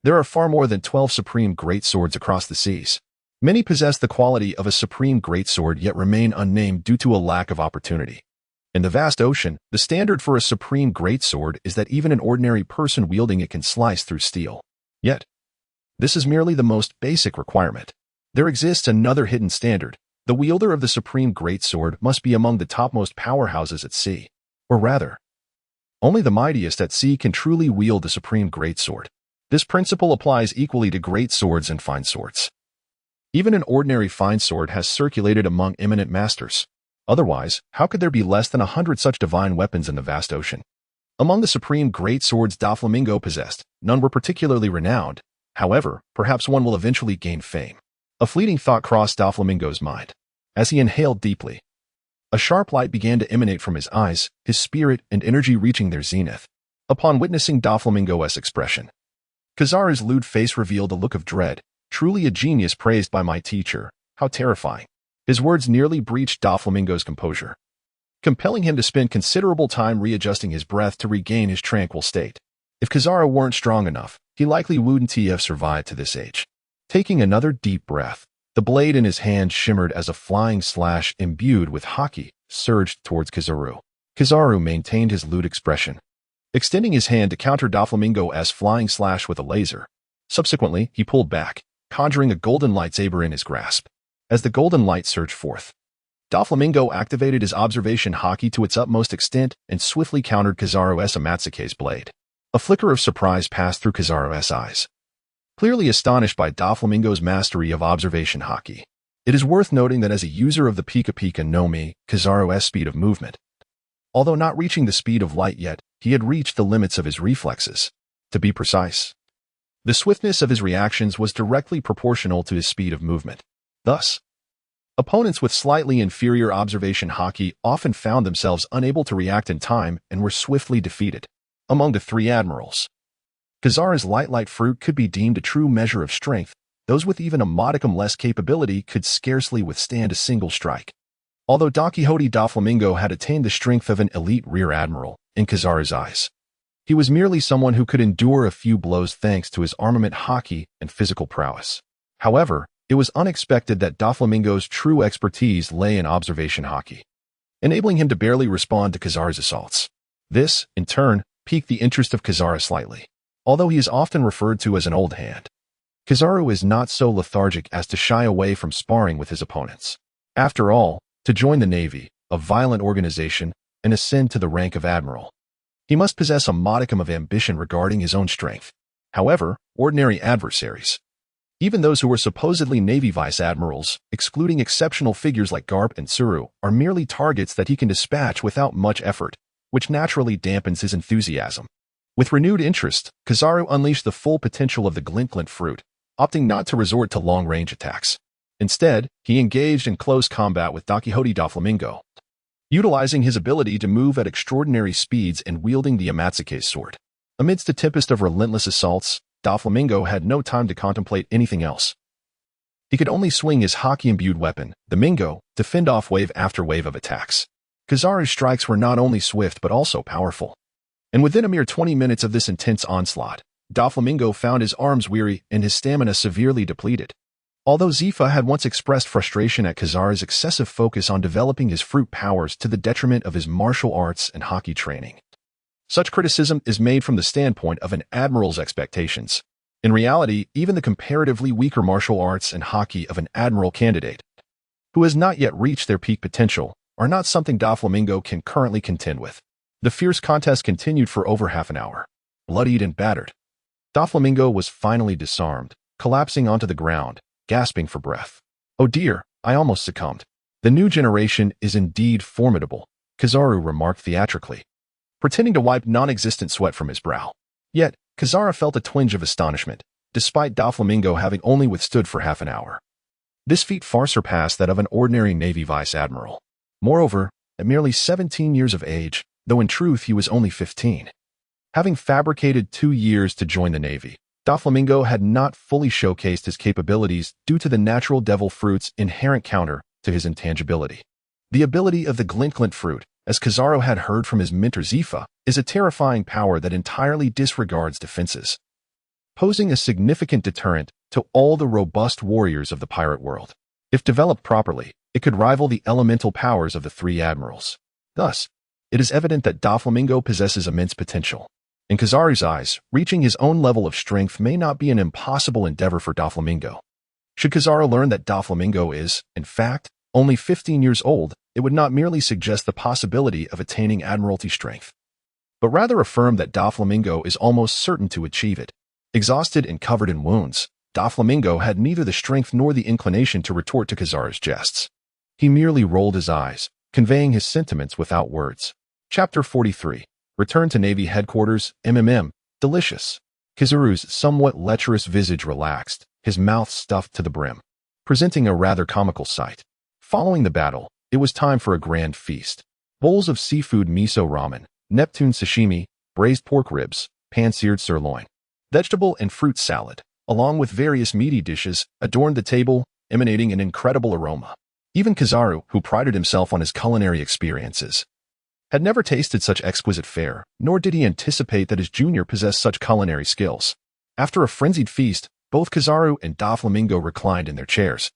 there are far more than 12 supreme greatswords across the seas. Many possess the quality of a supreme greatsword yet remain unnamed due to a lack of opportunity. In the vast ocean, the standard for a supreme greatsword is that even an ordinary person wielding it can slice through steel. Yet, this is merely the most basic requirement. There exists another hidden standard. The wielder of the supreme greatsword must be among the topmost powerhouses at sea. Or rather, only the mightiest at sea can truly wield the supreme greatsword. This principle applies equally to great swords and fine swords. Even an ordinary fine sword has circulated among eminent masters. Otherwise, how could there be less than 100 such divine weapons in the vast ocean? Among the supreme great swords Doflamingo possessed, none were particularly renowned. However, perhaps one will eventually gain fame. A fleeting thought crossed Doflamingo's mind. As he inhaled deeply, a sharp light began to emanate from his eyes, his spirit and energy reaching their zenith. Upon witnessing Doflamingo's expression, Kizaru's lewd face revealed a look of dread. Truly a genius praised by my teacher. How terrifying. His words nearly breached Doflamingo's composure, compelling him to spend considerable time readjusting his breath to regain his tranquil state. If Kizaru weren't strong enough, he likely wouldn't have survived to this age. Taking another deep breath, the blade in his hand shimmered as a flying slash imbued with haki surged towards Kizaru. Kizaru maintained his lewd expression, extending his hand to counter Doflamingo's flying slash with a laser. Subsequently, he pulled back, conjuring a golden lightsaber in his grasp. As the golden light surged forth, Doflamingo activated his observation haki to its utmost extent and swiftly countered Kizaru's Amatsuke's blade. A flicker of surprise passed through Kizaru's eyes, clearly astonished by Doflamingo's mastery of observation haki. It is worth noting that as a user of the Pika Pika no Mi, Kizaru's speed of movement, although not reaching the speed of light yet, he had reached the limits of his reflexes. To be precise, the swiftness of his reactions was directly proportional to his speed of movement. Thus, opponents with slightly inferior observation haki often found themselves unable to react in time and were swiftly defeated. Among the 3 admirals, Kizaru's light fruit could be deemed a true measure of strength. Those with even a modicum less capability could scarcely withstand a single strike. Although Don Quixote Doflamingo had attained the strength of an elite rear admiral, in Kizaru's eyes, he was merely someone who could endure a few blows thanks to his armament haki and physical prowess. However, it was unexpected that Doflamingo's true expertise lay in observation haki, enabling him to barely respond to Kizaru's assaults. This, in turn, piqued the interest of Kizaru slightly. Although he is often referred to as an old hand, Kizaru is not so lethargic as to shy away from sparring with his opponents. After all, to join the Navy, a violent organization, and ascend to the rank of admiral, he must possess a modicum of ambition regarding his own strength. However, ordinary adversaries, even those who were supposedly Navy vice admirals, excluding exceptional figures like Garp and Tsuru, are merely targets that he can dispatch without much effort, which naturally dampens his enthusiasm. With renewed interest, Kizaru unleashed the full potential of the glint fruit, opting not to resort to long-range attacks. Instead, he engaged in close combat with Don Quixote Doflamingo, utilizing his ability to move at extraordinary speeds and wielding the Amatsuke's sword. Amidst a tempest of relentless assaults, Doflamingo had no time to contemplate anything else. He could only swing his haki-imbued weapon, the Mingo, to fend off wave after wave of attacks. Kizaru's strikes were not only swift but also powerful. And within a mere 20 minutes of this intense onslaught, Doflamingo found his arms weary and his stamina severely depleted. Although Zifa had once expressed frustration at Kizaru's excessive focus on developing his fruit powers to the detriment of his martial arts and haki training, such criticism is made from the standpoint of an admiral's expectations. In reality, even the comparatively weaker martial arts and haki of an admiral candidate, who has not yet reached their peak potential, are not something Doflamingo can currently contend with. The fierce contest continued for over half an hour. Bloodied and battered, Doflamingo was finally disarmed, collapsing onto the ground, gasping for breath. "Oh dear, I almost succumbed. The new generation is indeed formidable," Kizaru remarked theatrically, pretending to wipe non-existent sweat from his brow. Yet, Kizaru felt a twinge of astonishment, despite Doflamingo having only withstood for half an hour. This feat far surpassed that of an ordinary Navy vice admiral. Moreover, at merely 17 years of age, though in truth he was only 15, having fabricated 2 years to join the Navy, Doflamingo had not fully showcased his capabilities due to the natural devil fruit's inherent counter to his intangibility. The ability of the glint fruit, as Kizaru had heard from his mentor Zifa, is a terrifying power that entirely disregards defenses, posing a significant deterrent to all the robust warriors of the pirate world. If developed properly, it could rival the elemental powers of the three admirals. Thus, it is evident that Doflamingo possesses immense potential. In Kizaru's eyes, reaching his own level of strength may not be an impossible endeavor for Doflamingo. Should Kizaru learn that Doflamingo is, in fact, only 15 years old, it would not merely suggest the possibility of attaining admiralty strength, but rather affirm that Doflamingo is almost certain to achieve it. Exhausted and covered in wounds, Doflamingo had neither the strength nor the inclination to retort to Kizaru's jests. He merely rolled his eyes, conveying his sentiments without words. Chapter 43. Return to Navy Headquarters, delicious. Kizaru's somewhat lecherous visage relaxed, his mouth stuffed to the brim, presenting a rather comical sight. Following the battle, it was time for a grand feast. Bowls of seafood miso ramen, Neptune sashimi, braised pork ribs, pan-seared sirloin, vegetable and fruit salad, along with various meaty dishes, adorned the table, emanating an incredible aroma. Even Kizaru, who prided himself on his culinary experiences, had never tasted such exquisite fare, nor did he anticipate that his junior possessed such culinary skills. After a frenzied feast, both Kizaru and Doflamingo reclined in their chairs,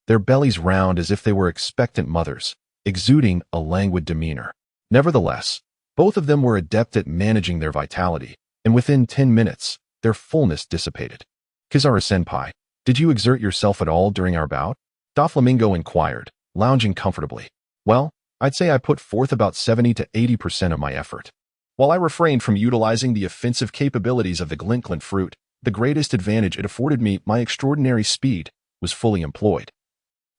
their bellies round as if they were expectant mothers, exuding a languid demeanor. Nevertheless, both of them were adept at managing their vitality, and within 10 minutes, their fullness dissipated. Kizaru-senpai, did you exert yourself at all during our bout? Doflamingo inquired, lounging comfortably. Well, I'd say I put forth about 70 to 80% of my effort. While I refrained from utilizing the offensive capabilities of the glint fruit, the greatest advantage it afforded me, my extraordinary speed, was fully employed.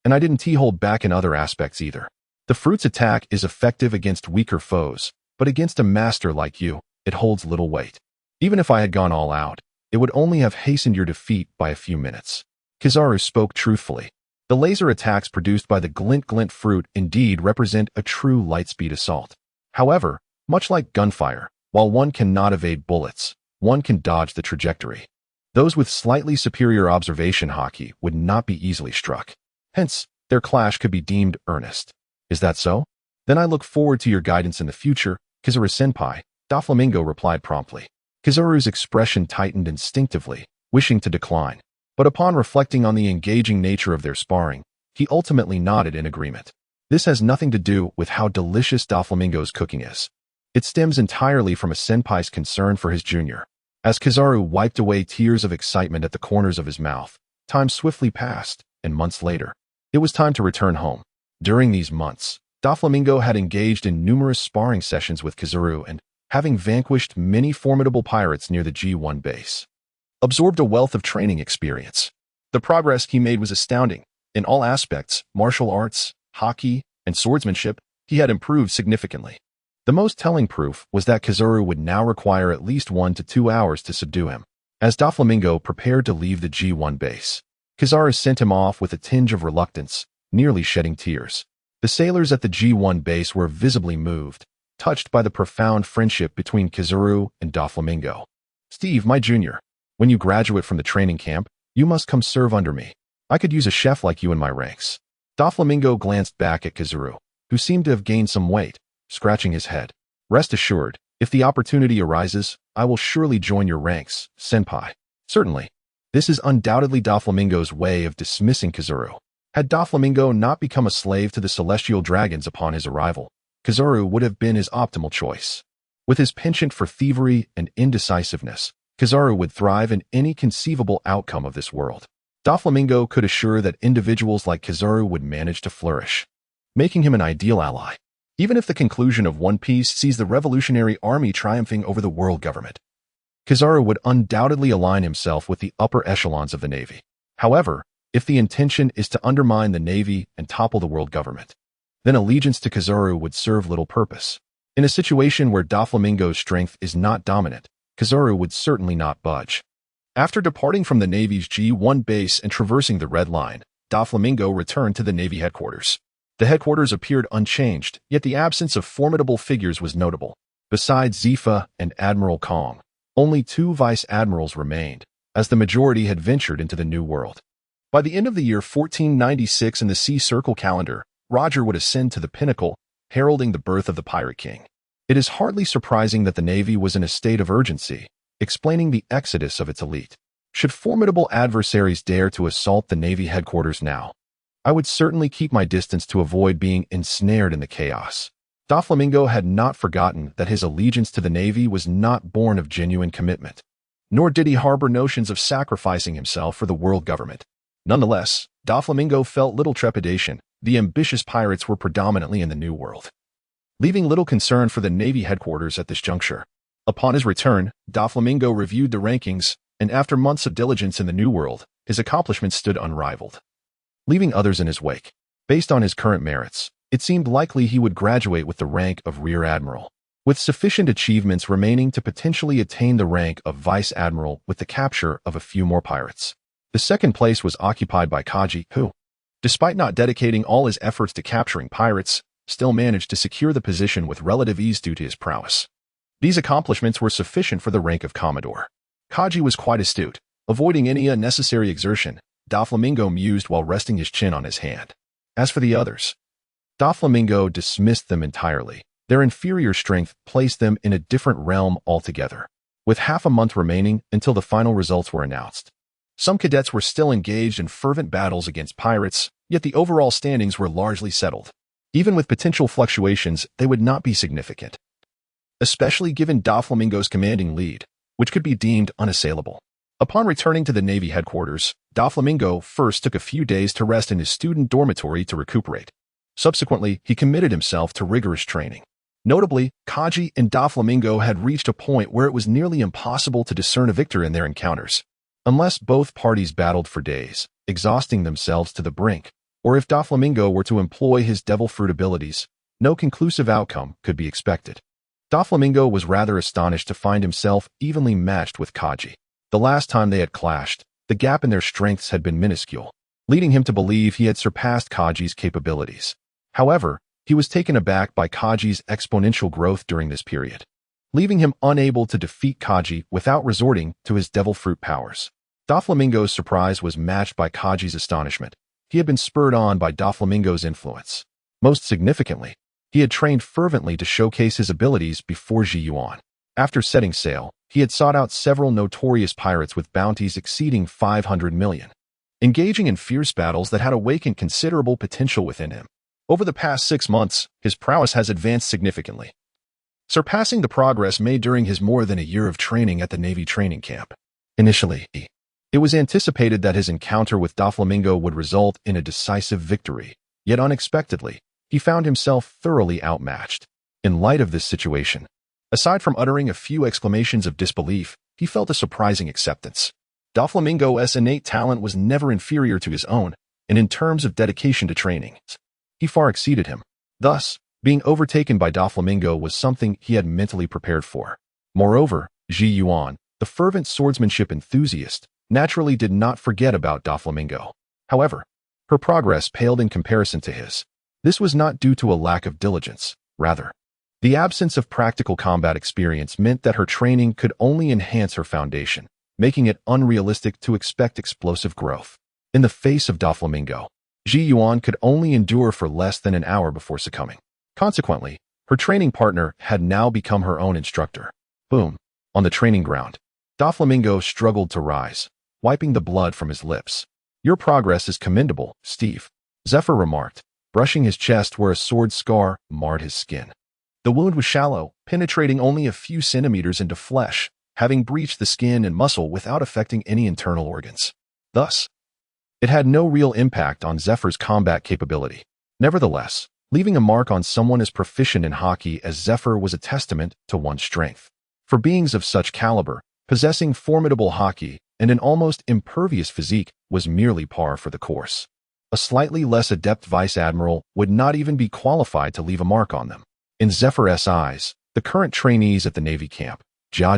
And I didn't hold back in other aspects either. The fruit's attack is effective against weaker foes, but against a master like you, it holds little weight. Even if I had gone all out, it would only have hastened your defeat by a few minutes. Kizaru spoke truthfully. The laser attacks produced by the glint fruit indeed represent a true lightspeed assault. However, much like gunfire, while one cannot evade bullets, one can dodge the trajectory. Those with slightly superior observation haki would not be easily struck. Hence, their clash could be deemed earnest. Is that so? Then I look forward to your guidance in the future, Kizaru-senpai, Doflamingo replied promptly. Kizaru's expression tightened instinctively, wishing to decline. But upon reflecting on the engaging nature of their sparring, he ultimately nodded in agreement. This has nothing to do with how delicious Doflamingo's cooking is. It stems entirely from a senpai's concern for his junior. As Kizaru wiped away tears of excitement at the corners of his mouth, time swiftly passed, and months later, it was time to return home. During these months, Doflamingo had engaged in numerous sparring sessions with Kizaru and, having vanquished many formidable pirates near the G1 base, absorbed a wealth of training experience. The progress he made was astounding. In all aspects, martial arts, haki, and swordsmanship, he had improved significantly. The most telling proof was that Kizaru would now require at least 1 to 2 hours to subdue him. As Doflamingo prepared to leave the G1 base, Kizaru sent him off with a tinge of reluctance, nearly shedding tears. The sailors at the G1 base were visibly moved, touched by the profound friendship between Kizaru and Doflamingo. Steve, my junior, when you graduate from the training camp, you must come serve under me. I could use a chef like you in my ranks. Doflamingo glanced back at Kizaru, who seemed to have gained some weight, scratching his head. Rest assured, if the opportunity arises, I will surely join your ranks, senpai. Certainly. This is undoubtedly Doflamingo's way of dismissing Kizaru. Had Doflamingo not become a slave to the celestial dragons upon his arrival, Kizaru would have been his optimal choice. With his penchant for thievery and indecisiveness, Kizaru would thrive in any conceivable outcome of this world. Doflamingo could assure that individuals like Kizaru would manage to flourish, making him an ideal ally, even if the conclusion of One Piece sees the Revolutionary Army triumphing over the world government. Kizaru would undoubtedly align himself with the upper echelons of the Navy. However, if the intention is to undermine the Navy and topple the world government, then allegiance to Kizaru would serve little purpose. In a situation where Doflamingo's strength is not dominant, Kizaru would certainly not budge. After departing from the Navy's G1 base and traversing the Red Line, Doflamingo returned to the Navy headquarters. The headquarters appeared unchanged, yet the absence of formidable figures was notable. Besides Zifa and Admiral Kong, only 2 vice admirals remained, as the majority had ventured into the New World. By the end of the year 1496 in the Sea Circle calendar, Roger would ascend to the pinnacle, heralding the birth of the Pirate King. It is hardly surprising that the Navy was in a state of urgency, explaining the exodus of its elite. Should formidable adversaries dare to assault the Navy headquarters now, I would certainly keep my distance to avoid being ensnared in the chaos. Doflamingo had not forgotten that his allegiance to the Navy was not born of genuine commitment, nor did he harbor notions of sacrificing himself for the world government. Nonetheless, Doflamingo felt little trepidation. The ambitious pirates were predominantly in the New World, leaving little concern for the Navy headquarters at this juncture. Upon his return, Doflamingo reviewed the rankings, and after months of diligence in the New World, his accomplishments stood unrivaled, leaving others in his wake. Based on his current merits, it seemed likely he would graduate with the rank of Rear Admiral, with sufficient achievements remaining to potentially attain the rank of Vice Admiral with the capture of a few more pirates. The second place was occupied by Kaji, who, despite not dedicating all his efforts to capturing pirates, still managed to secure the position with relative ease due to his prowess. These accomplishments were sufficient for the rank of Commodore. Kaji was quite astute. Avoiding any unnecessary exertion, Doflamingo mused while resting his chin on his hand. As for the others, Doflamingo dismissed them entirely. Their inferior strength placed them in a different realm altogether. With half a month remaining until the final results were announced, some cadets were still engaged in fervent battles against pirates, yet the overall standings were largely settled. Even with potential fluctuations, they would not be significant, especially given Doflamingo's commanding lead, which could be deemed unassailable. Upon returning to the Navy headquarters, Doflamingo first took a few days to rest in his student dormitory to recuperate. Subsequently, he committed himself to rigorous training. Notably, Kaji and Doflamingo had reached a point where it was nearly impossible to discern a victor in their encounters, unless both parties battled for days, exhausting themselves to the brink, or if Doflamingo were to employ his devil fruit abilities, no conclusive outcome could be expected. Doflamingo was rather astonished to find himself evenly matched with Kaji. The last time they had clashed, the gap in their strengths had been minuscule, leading him to believe he had surpassed Kaji's capabilities. However, he was taken aback by Kaji's exponential growth during this period, leaving him unable to defeat Kaji without resorting to his devil fruit powers. Doflamingo's surprise was matched by Kaji's astonishment. He had been spurred on by Doflamingo's influence. Most significantly, he had trained fervently to showcase his abilities before Ji Yuan. After setting sail, he had sought out several notorious pirates with bounties exceeding 500 million, engaging in fierce battles that had awakened considerable potential within him. Over the past 6 months, his prowess has advanced significantly, surpassing the progress made during his more than a year of training at the Navy training camp. Initially, it was anticipated that his encounter with Doflamingo would result in a decisive victory, yet unexpectedly, he found himself thoroughly outmatched. In light of this situation, aside from uttering a few exclamations of disbelief, he felt a surprising acceptance. Doflamingo's innate talent was never inferior to his own, and in terms of dedication to training, he far exceeded him. Thus, being overtaken by Doflamingo was something he had mentally prepared for. Moreover, Ji Yuan, the fervent swordsmanship enthusiast, naturally did not forget about Doflamingo. However, her progress paled in comparison to his. This was not due to a lack of diligence. Rather, the absence of practical combat experience meant that her training could only enhance her foundation, making it unrealistic to expect explosive growth. In the face of Doflamingo, Ji Yuan could only endure for less than an hour before succumbing. Consequently, her training partner had now become her own instructor. Boom. On the training ground, Doflamingo struggled to rise, wiping the blood from his lips. "Your progress is commendable, Steve," Zephyr remarked, brushing his chest where a sword scar marred his skin. The wound was shallow, penetrating only a few centimeters into flesh, having breached the skin and muscle without affecting any internal organs. Thus, it had no real impact on Zephyr's combat capability. Nevertheless, leaving a mark on someone as proficient in hockey as Zephyr was a testament to one's strength. For beings of such caliber, possessing formidable hockey and an almost impervious physique was merely par for the course. A slightly less adept vice admiral would not even be qualified to leave a mark on them. In Zephyr's eyes, the current trainees at the Navy camp, Ji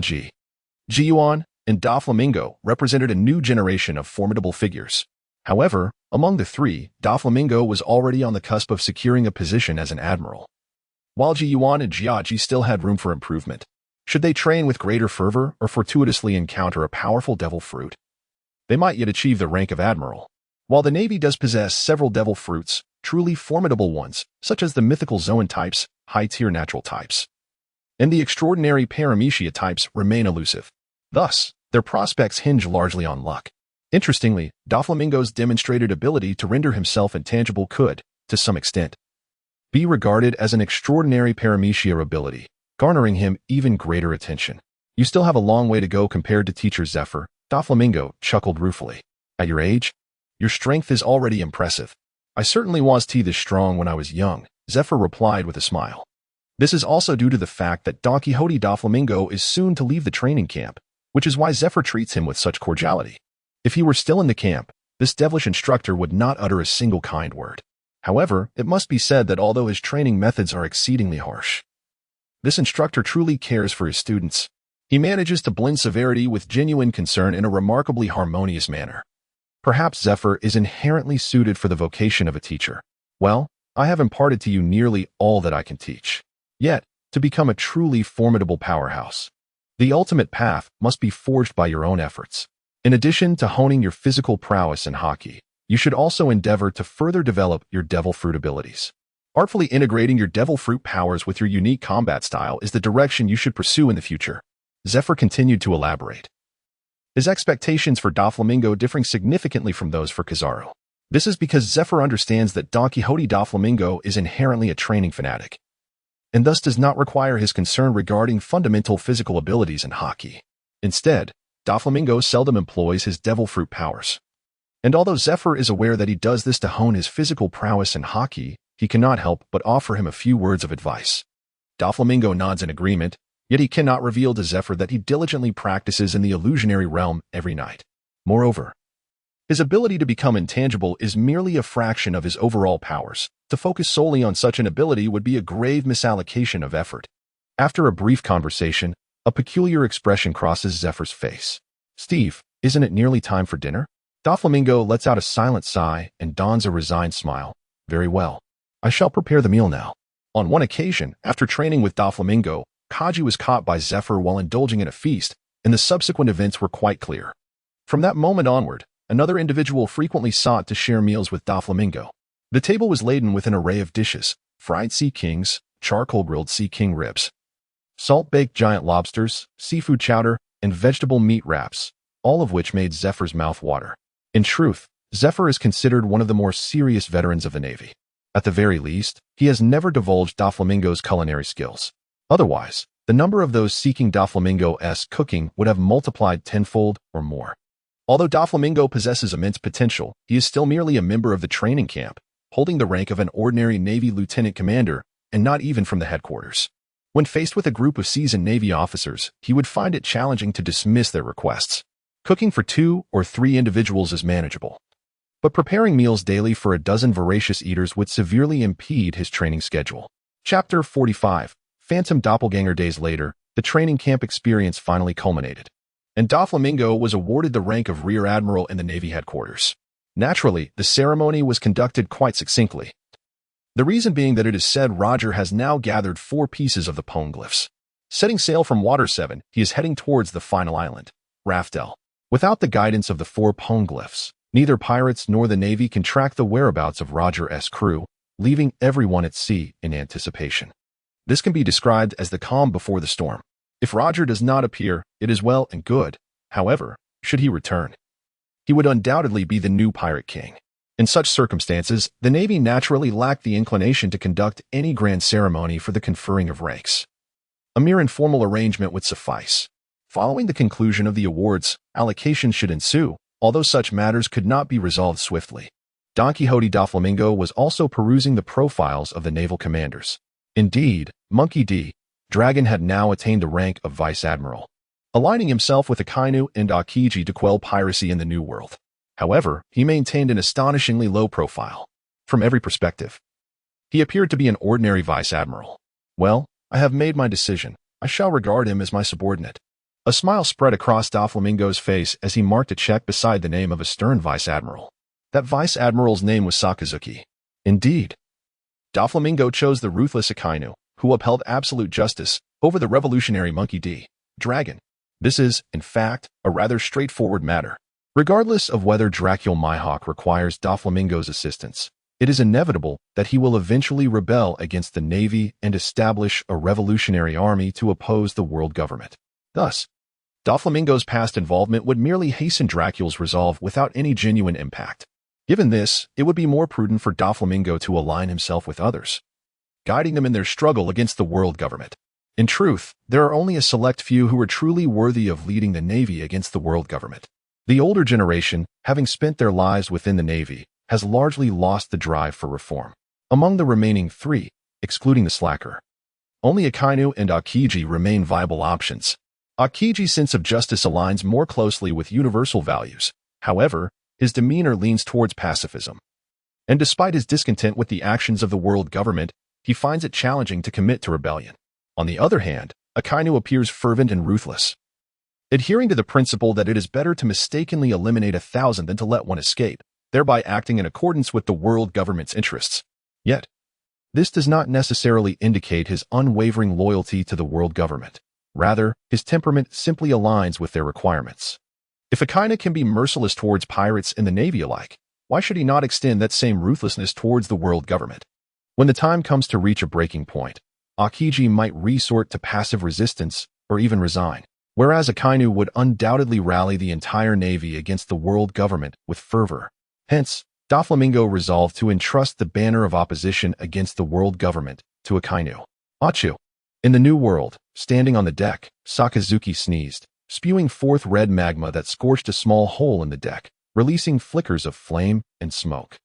Yuan, and Doflamingo represented a new generation of formidable figures. However, Among the three, Doflamingo was already on the cusp of securing a position as an admiral, while Jiyuan and Jiaji still had room for improvement. Should they train with greater fervor or fortuitously encounter a powerful devil fruit, they might yet achieve the rank of admiral. While the Navy does possess several devil fruits, truly formidable ones, such as the mythical Zoan types, high-tier natural types, and the extraordinary Paramecia types remain elusive. Thus, their prospects hinge largely on luck. Interestingly, Doflamingo's demonstrated ability to render himself intangible could, to some extent, be regarded as an extraordinary Paramecia ability, garnering him even greater attention. You still have a long way to go compared to teacher Zephyr, Doflamingo chuckled ruefully. At your age, your strength is already impressive. I certainly was this strong when I was young, Zephyr replied with a smile. This is also due to the fact that Don Quixote Doflamingo is soon to leave the training camp, which is why Zephyr treats him with such cordiality. If he were still in the camp, this devilish instructor would not utter a single kind word. However, it must be said that although his training methods are exceedingly harsh, this instructor truly cares for his students. He manages to blend severity with genuine concern in a remarkably harmonious manner. Perhaps Zephyr is inherently suited for the vocation of a teacher. Well, I have imparted to you nearly all that I can teach. Yet, to become a truly formidable powerhouse, the ultimate path must be forged by your own efforts. In addition to honing your physical prowess in hockey, you should also endeavor to further develop your devil fruit abilities. Artfully integrating your devil fruit powers with your unique combat style is the direction you should pursue in the future. Zephyr continued to elaborate, his expectations for Doflamingo differing significantly from those for Kizaru. This is because Zephyr understands that Don Quixote Doflamingo is inherently a training fanatic, and thus does not require his concern regarding fundamental physical abilities in hockey. Instead, Doflamingo seldom employs his devil fruit powers. And although Zephyr is aware that he does this to hone his physical prowess in hockey, he cannot help but offer him a few words of advice. Doflamingo nods in agreement, yet he cannot reveal to Zephyr that he diligently practices in the illusionary realm every night. Moreover, his ability to become intangible is merely a fraction of his overall powers. To focus solely on such an ability would be a grave misallocation of effort. After a brief conversation, a peculiar expression crosses Zephyr's face. Steve, isn't it nearly time for dinner? Doflamingo lets out a silent sigh and dons a resigned smile. Very well. I shall prepare the meal now. On one occasion, after training with Doflamingo, Kaji was caught by Zephyr while indulging in a feast, and the subsequent events were quite clear. From that moment onward, another individual frequently sought to share meals with Doflamingo. The table was laden with an array of dishes: fried sea kings, charcoal-grilled sea king ribs, salt-baked giant lobsters, seafood chowder, and vegetable meat wraps, all of which made Zephyr's mouth water. In truth, Zephyr is considered one of the more serious veterans of the Navy. At the very least, he has never divulged Doflamingo's culinary skills. Otherwise, the number of those seeking Doflamingo-esque cooking would have multiplied tenfold or more. Although Doflamingo possesses immense potential, he is still merely a member of the training camp, holding the rank of an ordinary Navy lieutenant commander, and not even from the headquarters. When faced with a group of seasoned Navy officers, he would find it challenging to dismiss their requests. Cooking for 2 or 3 individuals is manageable, but preparing meals daily for a dozen voracious eaters would severely impede his training schedule. Chapter 45. Phantom Doppelganger. Days later, the training camp experience finally culminated, and Doflamingo was awarded the rank of Rear Admiral in the Navy headquarters. Naturally, the ceremony was conducted quite succinctly. The reason being that it is said Roger has now gathered 4 pieces of the poneglyphs. Setting sail from Water 7, he is heading towards the final island, Raftel. Without the guidance of the 4 poneglyphs, neither pirates nor the Navy can track the whereabouts of Roger's crew, leaving everyone at sea in anticipation. This can be described as the calm before the storm. If Roger does not appear, it is well and good. However, should he return, he would undoubtedly be the new pirate king. In such circumstances, the Navy naturally lacked the inclination to conduct any grand ceremony for the conferring of ranks. A mere informal arrangement would suffice. Following the conclusion of the awards, allocations should ensue, although such matters could not be resolved swiftly. Don Quixote Doflamingo was also perusing the profiles of the naval commanders. Indeed, Monkey D. Dragon had now attained the rank of Vice Admiral, aligning himself with Akainu and Akiji to quell piracy in the New World. However, he maintained an astonishingly low profile. From every perspective, he appeared to be an ordinary Vice Admiral. Well, I have made my decision. I shall regard him as my subordinate. A smile spread across Doflamingo's face as he marked a check beside the name of a stern Vice Admiral. That vice admiral's name was Sakazuki. Indeed. Doflamingo chose the ruthless Akainu, who upheld absolute justice, over the revolutionary monkey D. Dragon. This is, in fact, a rather straightforward matter. Regardless of whether Dracul Mihawk requires Doflamingo's assistance, it is inevitable that he will eventually rebel against the Navy and establish a revolutionary army to oppose the world government. Thus, Doflamingo's past involvement would merely hasten Dracul's resolve without any genuine impact. Given this, it would be more prudent for Doflamingo to align himself with others, guiding them in their struggle against the world government. In truth, there are only a select few who are truly worthy of leading the Navy against the world government. The older generation, having spent their lives within the Navy, has largely lost the drive for reform. Among the remaining three, excluding the slacker, only Akainu and Akiji remain viable options. Akiji's sense of justice aligns more closely with universal values. However, his demeanor leans towards pacifism. And despite his discontent with the actions of the world government, he finds it challenging to commit to rebellion. On the other hand, Akainu appears fervent and ruthless, adhering to the principle that it is better to mistakenly eliminate 1,000 than to let one escape, thereby acting in accordance with the world government's interests. Yet, this does not necessarily indicate his unwavering loyalty to the world government. Rather, his temperament simply aligns with their requirements. If Akainu can be merciless towards pirates and the Navy alike, why should he not extend that same ruthlessness towards the world government? When the time comes to reach a breaking point, Akiji might resort to passive resistance or even resign, whereas Akainu would undoubtedly rally the entire Navy against the world government with fervor. Hence, Doflamingo resolved to entrust the banner of opposition against the world government to Akainu. Achu. In the New World, standing on the deck, Sakazuki sneezed, spewing forth red magma that scorched a small hole in the deck, releasing flickers of flame and smoke.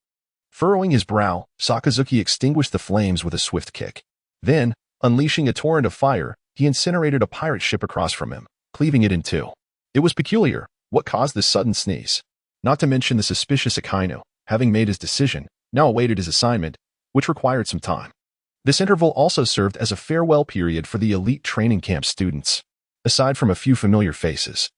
Furrowing his brow, Sakazuki extinguished the flames with a swift kick. Then, unleashing a torrent of fire, he incinerated a pirate ship across from him, cleaving it in two. It was peculiar what caused this sudden sneeze. Not to mention the suspicious Akainu, having made his decision, now awaited his assignment, which required some time. This interval also served as a farewell period for the elite training camp students. Aside from a few familiar faces,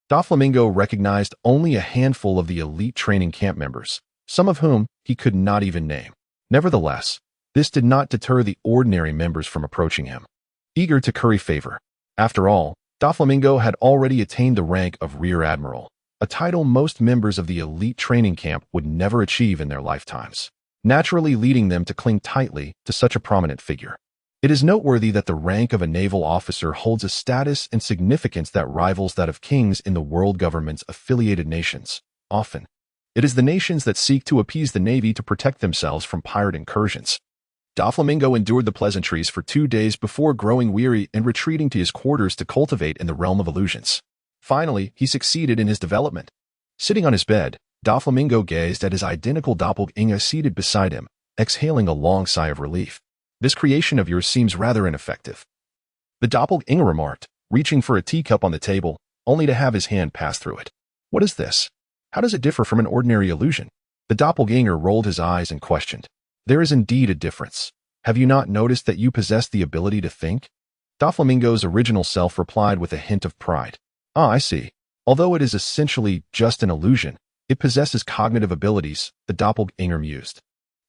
Doflamingo recognized only a handful of the elite training camp members, some of whom he could not even name. Nevertheless, this did not deter the ordinary members from approaching him, eager to curry favor. After all, Doflamingo had already attained the rank of Rear Admiral, a title most members of the elite training camp would never achieve in their lifetimes, naturally leading them to cling tightly to such a prominent figure. It is noteworthy that the rank of a naval officer holds a status and significance that rivals that of kings in the world government's affiliated nations. Often, it is the nations that seek to appease the Navy to protect themselves from pirate incursions. Doflamingo endured the pleasantries for 2 days before growing weary and retreating to his quarters to cultivate in the realm of illusions. Finally, he succeeded in his development. Sitting on his bed, Doflamingo gazed at his identical doppelganger seated beside him, exhaling a long sigh of relief. This creation of yours seems rather ineffective. The doppelganger remarked, reaching for a teacup on the table, only to have his hand pass through it. What is this? How does it differ from an ordinary illusion? The doppelganger rolled his eyes and questioned. There is indeed a difference. Have you not noticed that you possess the ability to think? Doflamingo's original self replied with a hint of pride. Ah, I see. Although it is essentially just an illusion, it possesses cognitive abilities, the doppelganger mused,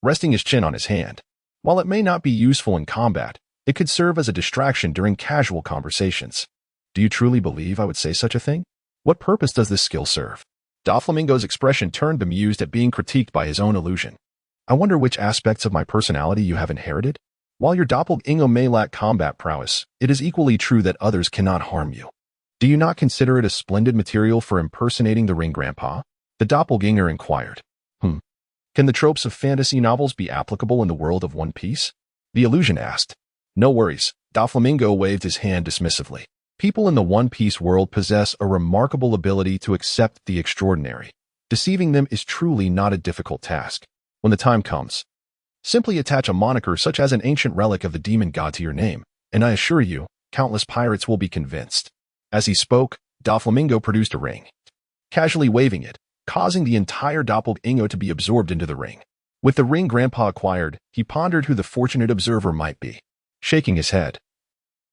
resting his chin on his hand. While it may not be useful in combat, it could serve as a distraction during casual conversations. Do you truly believe I would say such a thing? What purpose does this skill serve? Doflamingo's expression turned bemused at being critiqued by his own illusion. I wonder which aspects of my personality you have inherited? While your doppelganger may lack combat prowess, it is equally true that others cannot harm you. Do you not consider it a splendid material for impersonating the ring grandpa? The doppelganger inquired. Can the tropes of fantasy novels be applicable in the world of One Piece? The illusion asked. No worries, Doflamingo waved his hand dismissively. People in the One Piece world possess a remarkable ability to accept the extraordinary. Deceiving them is truly not a difficult task. When the time comes, simply attach a moniker such as an ancient relic of the demon god to your name, and I assure you, countless pirates will be convinced. As he spoke, Doflamingo produced a ring, casually waving it, causing the entire doppelganger to be absorbed into the ring. With the ring Grandpa acquired, he pondered who the fortunate observer might be. Shaking his head,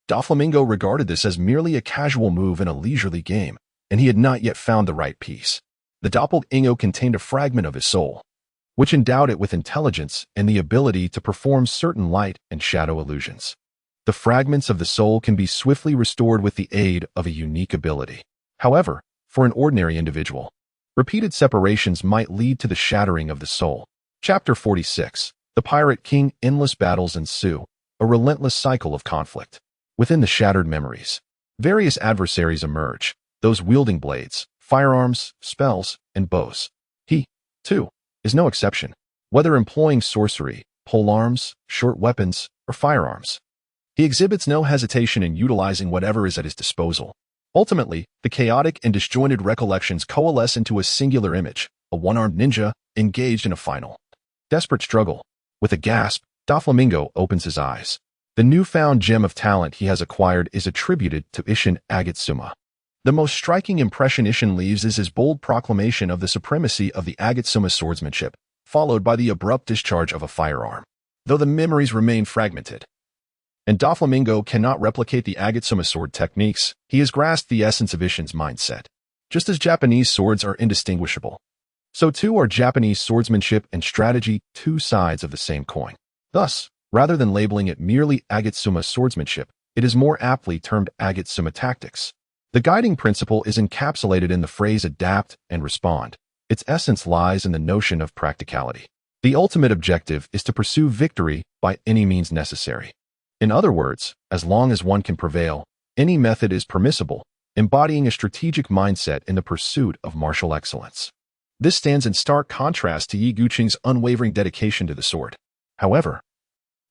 Doflamingo regarded this as merely a casual move in a leisurely game, and he had not yet found the right piece. The Doflamingo contained a fragment of his soul, which endowed it with intelligence and the ability to perform certain light and shadow illusions. The fragments of the soul can be swiftly restored with the aid of a unique ability. However, for an ordinary individual, repeated separations might lead to the shattering of the soul. Chapter 46. The Pirate King. Endless battles ensue, a relentless cycle of conflict. Within the shattered memories, various adversaries emerge, those wielding blades, firearms, spells, and bows. He, too, is no exception, whether employing sorcery, polearms, short weapons, or firearms. He exhibits no hesitation in utilizing whatever is at his disposal. Ultimately, the chaotic and disjointed recollections coalesce into a singular image, a one-armed ninja engaged in a final, desperate struggle. With a gasp, Doflamingo opens his eyes. The newfound gem of talent he has acquired is attributed to Isshin Agatsuma. The most striking impression Isshin leaves is his bold proclamation of the supremacy of the Agatsuma swordsmanship, followed by the abrupt discharge of a firearm. Though the memories remain fragmented, and Doflamingo cannot replicate the Agatsuma sword techniques, he has grasped the essence of Isshin's mindset. Just as Japanese swords are indistinguishable, so too are Japanese swordsmanship and strategy, two sides of the same coin. Thus, rather than labeling it merely Agatsuma swordsmanship, it is more aptly termed Agatsuma tactics. The guiding principle is encapsulated in the phrase adapt and respond. Its essence lies in the notion of practicality. The ultimate objective is to pursue victory by any means necessary. In other words, as long as one can prevail, any method is permissible, embodying a strategic mindset in the pursuit of martial excellence. This stands in stark contrast to Yi Guqing's unwavering dedication to the sword. However,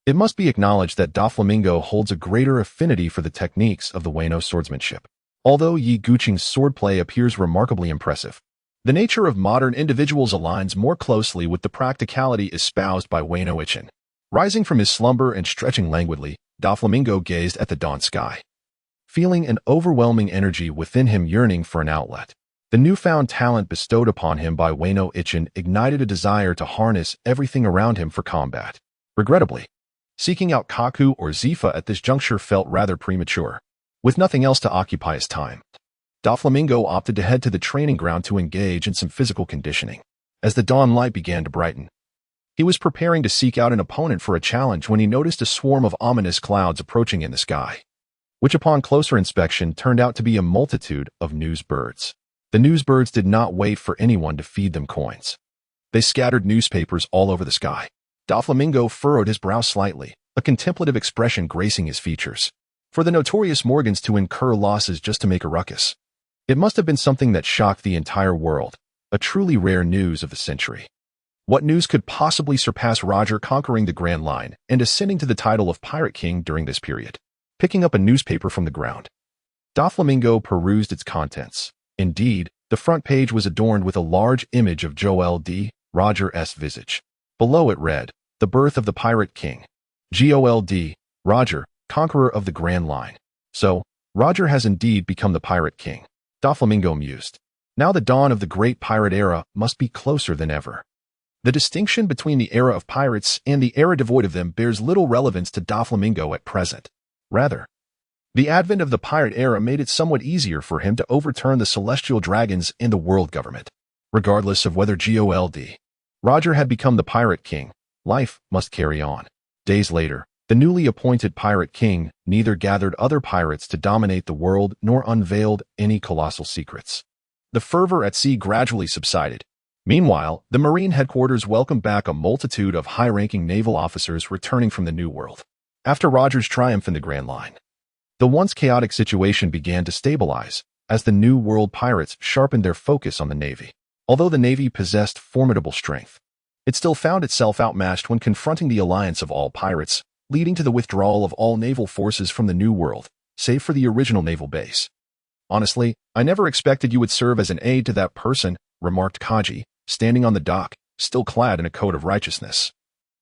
it must be acknowledged that Doflamingo holds a greater affinity for the techniques of the Weno swordsmanship. Although Yi Guqing's swordplay appears remarkably impressive, the nature of modern individuals aligns more closely with the practicality espoused by Weno Isshin. Rising from his slumber and stretching languidly, Doflamingo gazed at the dawn sky, feeling an overwhelming energy within him yearning for an outlet. The newfound talent bestowed upon him by Weno Isshin ignited a desire to harness everything around him for combat. Regrettably, seeking out Kaku or Zifa at this juncture felt rather premature. With nothing else to occupy his time, Doflamingo opted to head to the training ground to engage in some physical conditioning. As the dawn light began to brighten, he was preparing to seek out an opponent for a challenge when he noticed a swarm of ominous clouds approaching in the sky, which upon closer inspection turned out to be a multitude of newsbirds. The newsbirds did not wait for anyone to feed them coins. They scattered newspapers all over the sky. Doflamingo furrowed his brow slightly, a contemplative expression gracing his features. For the notorious Morgans to incur losses just to make a ruckus, it must have been something that shocked the entire world, a truly rare news of the century. What news could possibly surpass Roger conquering the Grand Line and ascending to the title of Pirate King during this period? Picking up a newspaper from the ground, Doflamingo perused its contents. Indeed, the front page was adorned with a large image of Joel D. Roger's visage. Below it read, "The birth of the Pirate King. Gold, Roger, conqueror of the Grand Line." So, Roger has indeed become the Pirate King. Doflamingo mused. Now the dawn of the great pirate era must be closer than ever. The distinction between the era of pirates and the era devoid of them bears little relevance to Doflamingo at present. Rather, the advent of the pirate era made it somewhat easier for him to overturn the celestial dragons and the world government. Regardless of whether Gold, Roger had become the Pirate King, life must carry on. Days later, the newly appointed Pirate King neither gathered other pirates to dominate the world nor unveiled any colossal secrets. The fervor at sea gradually subsided. Meanwhile, the Marine headquarters welcomed back a multitude of high-ranking naval officers returning from the New World. After Roger's triumph in the Grand Line, the once chaotic situation began to stabilize as the New World pirates sharpened their focus on the Navy. Although the Navy possessed formidable strength, it still found itself outmatched when confronting the alliance of all pirates, leading to the withdrawal of all naval forces from the New World, save for the original naval base. "Honestly, I never expected you would serve as an aide to that person," remarked Kaji, standing on the dock, still clad in a coat of righteousness,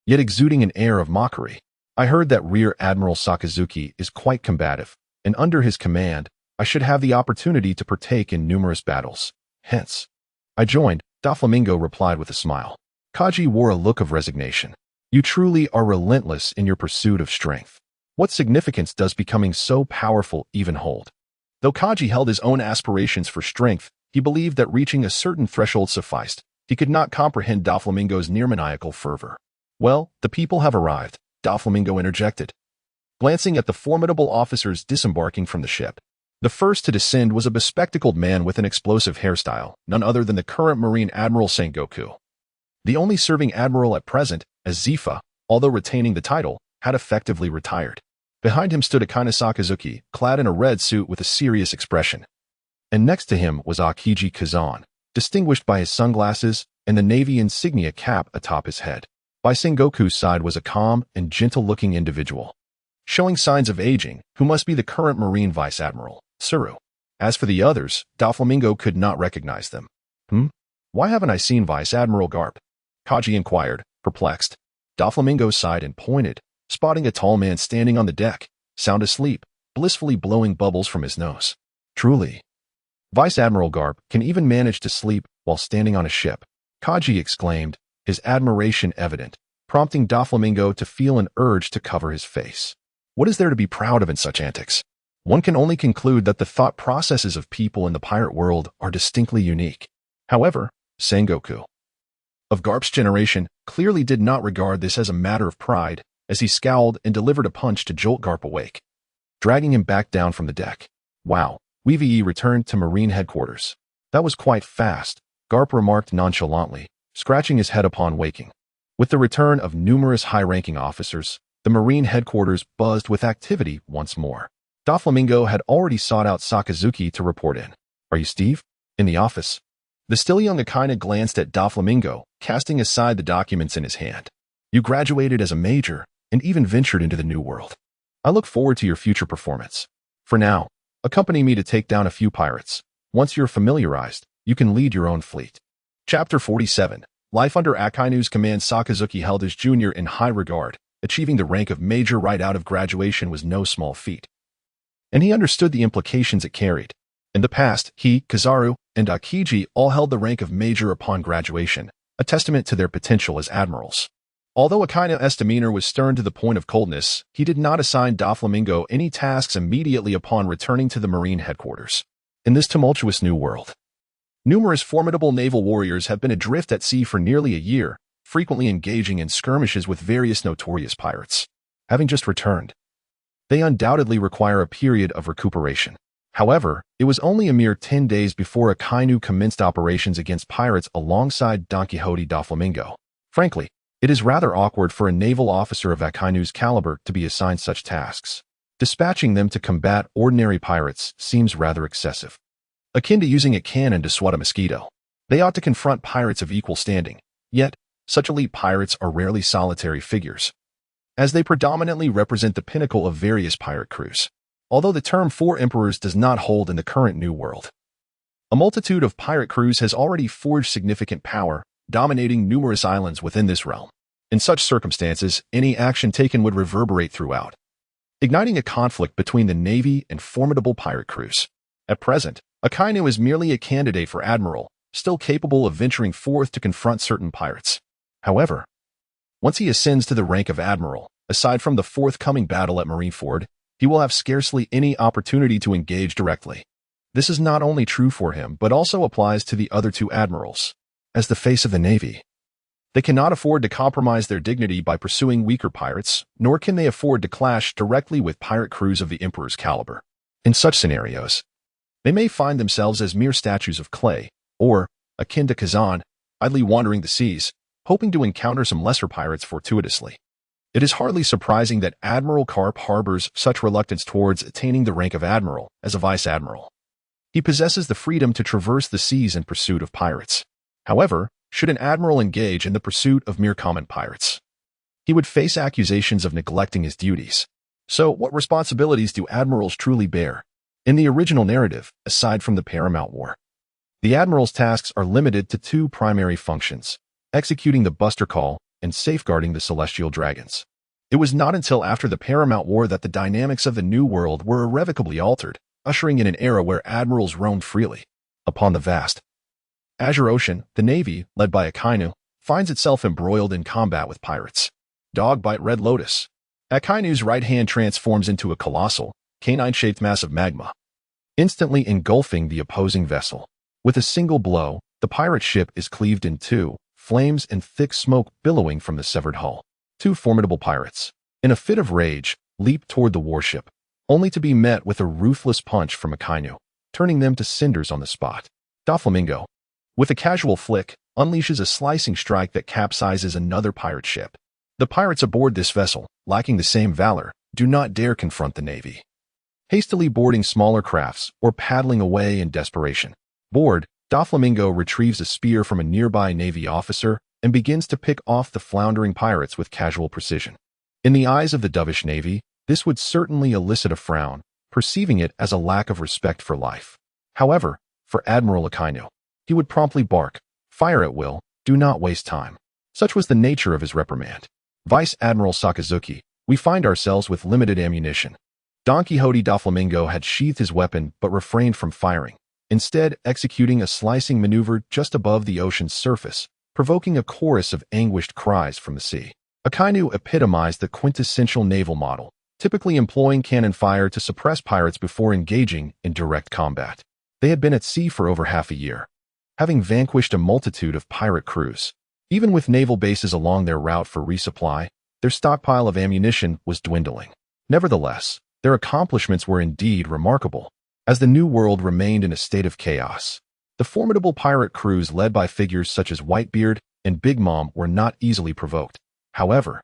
yet exuding an air of mockery. "I heard that Rear Admiral Sakazuki is quite combative, and under his command, I should have the opportunity to partake in numerous battles. Hence, I joined," Doflamingo replied with a smile. Kaji wore a look of resignation. "You truly are relentless in your pursuit of strength. What significance does becoming so powerful even hold?" Though Kaji held his own aspirations for strength, He believed that reaching a certain threshold sufficed. He could not comprehend Doflamingo's near-maniacal fervor. "Well, the people have arrived," Doflamingo interjected, glancing at the formidable officers disembarking from the ship. The first to descend was a bespectacled man with an explosive hairstyle, none other than the current Marine Admiral Sengoku. The only serving admiral at present, as Zifa, although retaining the title, had effectively retired. Behind him stood Akane Sakazuki, clad in a red suit with a serious expression. And next to him was Akiji Kazan, distinguished by his sunglasses and the navy insignia cap atop his head. By Sengoku's side was a calm and gentle-looking individual, showing signs of aging, who must be the current Marine Vice Admiral, Tsuru. As for the others, Doflamingo could not recognize them. Why haven't I seen Vice Admiral Garp? Kaji inquired, perplexed. Doflamingo sighed and pointed, spotting a tall man standing on the deck, sound asleep, blissfully blowing bubbles from his nose. Truly, Vice Admiral Garp can even manage to sleep while standing on a ship, Kaji exclaimed, his admiration evident, prompting Doflamingo to feel an urge to cover his face. What is there to be proud of in such antics? One can only conclude that the thought processes of people in the pirate world are distinctly unique. However, Sengoku, of Garp's generation, clearly did not regard this as a matter of pride, as he scowled and delivered a punch to jolt Garp awake, dragging him back down from the deck. Wow, WVE returned to Marine headquarters. That was quite fast, Garp remarked nonchalantly, scratching his head upon waking. With the return of numerous high-ranking officers, the Marine headquarters buzzed with activity once more. Doflamingo had already sought out Sakazuki to report in. "Are you Steve? In the office?" The still young Akane glanced at Doflamingo, casting aside the documents in his hand. "You graduated as a major and even ventured into the new world. I look forward to your future performance. For now, accompany me to take down a few pirates. Once you're familiarized, you can lead your own fleet." Chapter 47. Life under Akainu's command. Sakazuki held his junior in high regard. Achieving the rank of major right out of graduation was no small feat, and he understood the implications it carried. In the past, he, Kizaru, and Akiji all held the rank of major upon graduation, a testament to their potential as admirals. Although Akainu's demeanor was stern to the point of coldness, he did not assign Doflamingo any tasks immediately upon returning to the Marine headquarters. In this tumultuous new world, numerous formidable naval warriors have been adrift at sea for nearly a year, frequently engaging in skirmishes with various notorious pirates. Having just returned, they undoubtedly require a period of recuperation. However, it was only a mere 10 days before Akainu commenced operations against pirates alongside Don Quixote Doflamingo. Frankly, it is rather awkward for a naval officer of Akainu's caliber to be assigned such tasks. Dispatching them to combat ordinary pirates seems rather excessive, akin to using a cannon to swat a mosquito. They ought to confront pirates of equal standing. Yet, such elite pirates are rarely solitary figures, as they predominantly represent the pinnacle of various pirate crews. Although the term Four Emperors does not hold in the current New World, a multitude of pirate crews has already forged significant power, dominating numerous islands within this realm. In such circumstances, any action taken would reverberate throughout, igniting a conflict between the Navy and formidable pirate crews. At present, Akainu is merely a candidate for admiral, still capable of venturing forth to confront certain pirates. However, once he ascends to the rank of admiral, aside from the forthcoming battle at Marineford, he will have scarcely any opportunity to engage directly. This is not only true for him, but also applies to the other two admirals. As the face of the Navy, they cannot afford to compromise their dignity by pursuing weaker pirates, nor can they afford to clash directly with pirate crews of the Emperor's caliber. In such scenarios, they may find themselves as mere statues of clay, or, akin to Kazan, idly wandering the seas, hoping to encounter some lesser pirates fortuitously. It is hardly surprising that Admiral Karp harbors such reluctance towards attaining the rank of admiral as a vice admiral. He possesses the freedom to traverse the seas in pursuit of pirates. However, should an admiral engage in the pursuit of mere common pirates, he would face accusations of neglecting his duties. So, what responsibilities do admirals truly bear? In the original narrative, aside from the Paramount War, the admiral's tasks are limited to two primary functions: executing the Buster Call and safeguarding the celestial dragons. It was not until after the Paramount War that the dynamics of the New World were irrevocably altered, ushering in an era where admirals roamed freely. Upon the vast Azure Ocean, the Navy, led by Akainu, finds itself embroiled in combat with pirates. Dog bite Red Lotus. Akainu's right hand transforms into a colossal, canine-shaped mass of magma, instantly engulfing the opposing vessel. With a single blow, the pirate ship is cleaved in two, flames and thick smoke billowing from the severed hull. Two formidable pirates, in a fit of rage, leap toward the warship, only to be met with a ruthless punch from Akainu, turning them to cinders on the spot. Doflamingo, with a casual flick, unleashes a slicing strike that capsizes another pirate ship. The pirates aboard this vessel, lacking the same valor, do not dare confront the navy, hastily boarding smaller crafts or paddling away in desperation. Bored, Doflamingo retrieves a spear from a nearby navy officer and begins to pick off the floundering pirates with casual precision. In the eyes of the dovish navy, this would certainly elicit a frown, perceiving it as a lack of respect for life. However, for Admiral Akainu, he would promptly bark, "Fire at will, do not waste time." Such was the nature of his reprimand. Vice Admiral Sakazuki, we find ourselves with limited ammunition. Don Quixote Doflamingo had sheathed his weapon but refrained from firing, instead executing a slicing maneuver just above the ocean's surface, provoking a chorus of anguished cries from the sea. Akainu epitomized the quintessential naval model, typically employing cannon fire to suppress pirates before engaging in direct combat. They had been at sea for over half a year, having vanquished a multitude of pirate crews. Even with naval bases along their route for resupply, their stockpile of ammunition was dwindling. Nevertheless, their accomplishments were indeed remarkable, as the New World remained in a state of chaos. The formidable pirate crews led by figures such as Whitebeard and Big Mom were not easily provoked. However,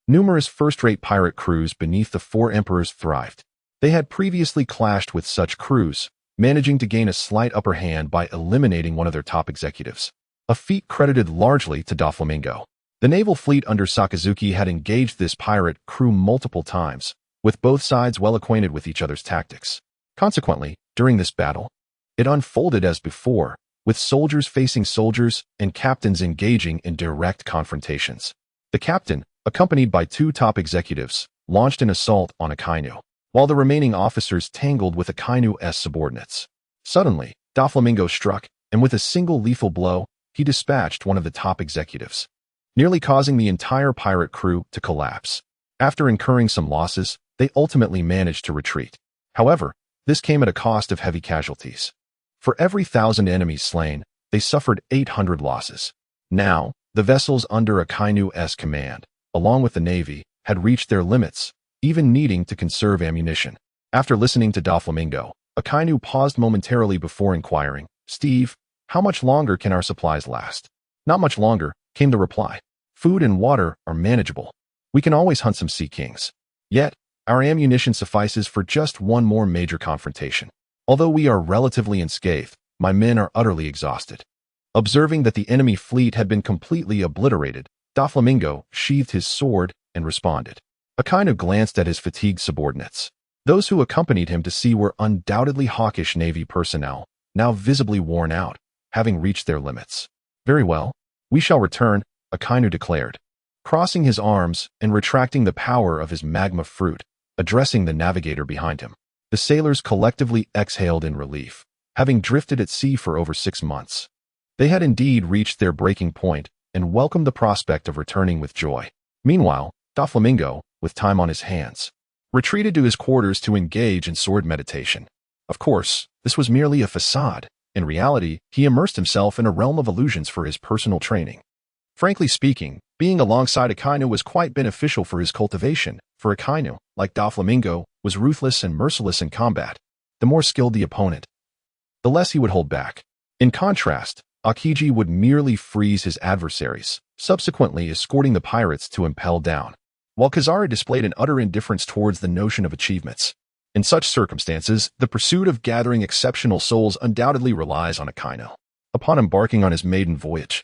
numerous first-rate pirate crews beneath the Four Emperors thrived. They had previously clashed with such crews, managing to gain a slight upper hand by eliminating one of their top executives, a feat credited largely to Doflamingo. The naval fleet under Sakazuki had engaged this pirate crew multiple times, with both sides well acquainted with each other's tactics. Consequently, during this battle, it unfolded as before, with soldiers facing soldiers and captains engaging in direct confrontations. The captain, accompanied by two top executives, launched an assault on Akainu, while the remaining officers tangled with Akainu's subordinates. Suddenly, Doflamingo struck, and with a single lethal blow, he dispatched one of the top executives, nearly causing the entire pirate crew to collapse. After incurring some losses, they ultimately managed to retreat. However, this came at a cost of heavy casualties. For every 1,000 enemies slain, they suffered 800 losses. Now, the vessels under Akainu's command, along with the navy, had reached their limits, even needing to conserve ammunition. After listening to Doflamingo, Akainu paused momentarily before inquiring, "Steve, how much longer can our supplies last?" "Not much longer," came the reply. "Food and water are manageable. We can always hunt some sea kings. Yet, our ammunition suffices for just one more major confrontation. Although we are relatively unscathed, my men are utterly exhausted." Observing that the enemy fleet had been completely obliterated, Doflamingo sheathed his sword and responded. Akainu glanced at his fatigued subordinates. Those who accompanied him to sea were undoubtedly hawkish navy personnel, now visibly worn out, having reached their limits. "Very well, we shall return," Akainu declared, crossing his arms and retracting the power of his magma fruit, addressing the navigator behind him. The sailors collectively exhaled in relief, having drifted at sea for over 6 months. They had indeed reached their breaking point and welcomed the prospect of returning with joy. Meanwhile, Doflamingo, with time on his hands, retreated to his quarters to engage in sword meditation. Of course, this was merely a facade. In reality, he immersed himself in a realm of illusions for his personal training. Frankly speaking, being alongside Akainu was quite beneficial for his cultivation, for Akainu, like Doflamingo, was ruthless and merciless in combat. The more skilled the opponent, the less he would hold back. In contrast, Akiji would merely freeze his adversaries, subsequently escorting the pirates to impel down, while Kazara displayed an utter indifference towards the notion of achievements. In such circumstances, the pursuit of gathering exceptional souls undoubtedly relies on Akainu. Upon embarking on his maiden voyage,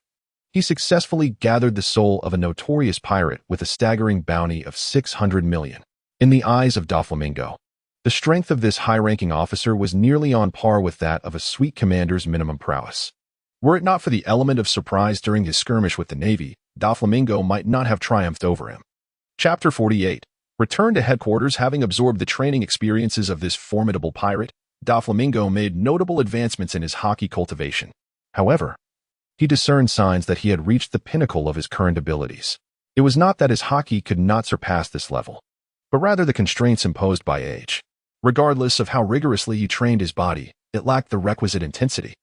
he successfully gathered the soul of a notorious pirate with a staggering bounty of 600 million. In the eyes of Doflamingo, the strength of this high-ranking officer was nearly on par with that of a suite commander's minimum prowess. Were it not for the element of surprise during his skirmish with the Navy, Doflamingo might not have triumphed over him. Chapter 48. Returned to headquarters. Having absorbed the training experiences of this formidable pirate, Doflamingo made notable advancements in his hockey cultivation. However, he discerned signs that he had reached the pinnacle of his current abilities. It was not that his hockey could not surpass this level, but rather the constraints imposed by age. Regardless of how rigorously he trained his body, it lacked the requisite intensity.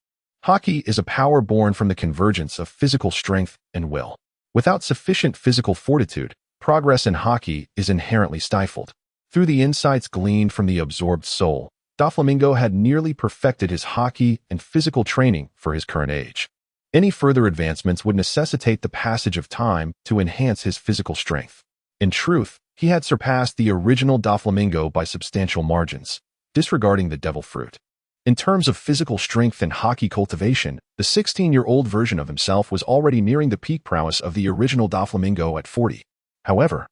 Hockey is a power born from the convergence of physical strength and will. Without sufficient physical fortitude, progress in hockey is inherently stifled. Through the insights gleaned from the absorbed soul, Doflamingo had nearly perfected his hockey and physical training for his current age. Any further advancements would necessitate the passage of time to enhance his physical strength. In truth, he had surpassed the original Doflamingo by substantial margins, disregarding the devil fruit. In terms of physical strength and hockey cultivation, the 16-year-old version of himself was already nearing the peak prowess of the original Doflamingo at 40. However,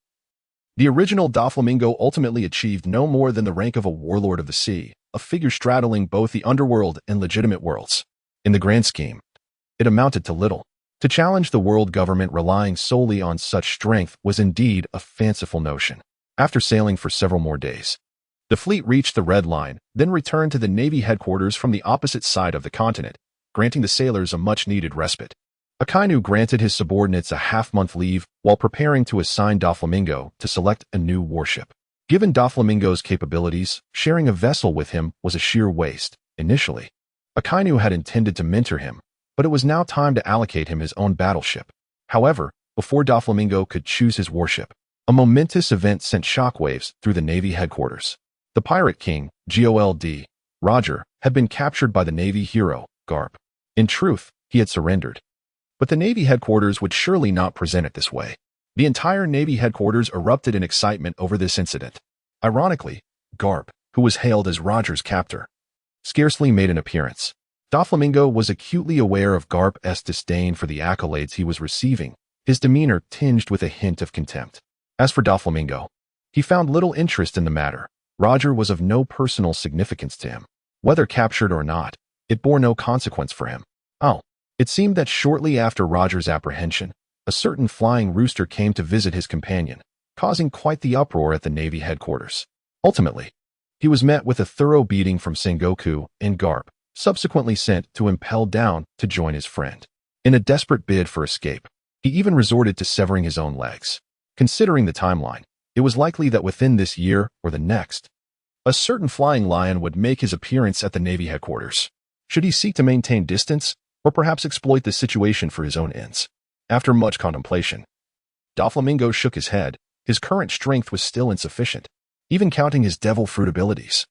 the original Doflamingo ultimately achieved no more than the rank of a warlord of the sea, a figure straddling both the underworld and legitimate worlds. In the grand scheme, it amounted to little. To challenge the world government relying solely on such strength was indeed a fanciful notion. After sailing for several more days, the fleet reached the Red Line, then returned to the Navy headquarters from the opposite side of the continent, granting the sailors a much-needed respite. Akainu granted his subordinates a half-month leave while preparing to assign Doflamingo to select a new warship. Given Doflamingo's capabilities, sharing a vessel with him was a sheer waste. Initially, Akainu had intended to mentor him, but it was now time to allocate him his own battleship. However, before Doflamingo could choose his warship, a momentous event sent shockwaves through the Navy headquarters. The pirate king, Gold, Roger, had been captured by the Navy hero, Garp. In truth, he had surrendered. But the Navy headquarters would surely not present it this way. The entire Navy headquarters erupted in excitement over this incident. Ironically, Garp, who was hailed as Roger's captor, scarcely made an appearance. Doflamingo was acutely aware of Garp's disdain for the accolades he was receiving, his demeanor tinged with a hint of contempt. As for Doflamingo, he found little interest in the matter. Roger was of no personal significance to him. Whether captured or not, it bore no consequence for him. It seemed that shortly after Roger's apprehension, a certain flying rooster came to visit his companion, causing quite the uproar at the Navy headquarters. Ultimately, he was met with a thorough beating from Sengoku and Garp, subsequently sent to impel down to join his friend. In a desperate bid for escape, he even resorted to severing his own legs. Considering the timeline, it was likely that within this year or the next, a certain flying lion would make his appearance at the Navy headquarters. Should he seek to maintain distance, or perhaps exploit the situation for his own ends? After much contemplation, Doflamingo shook his head. His current strength was still insufficient, even counting his devil fruit abilities.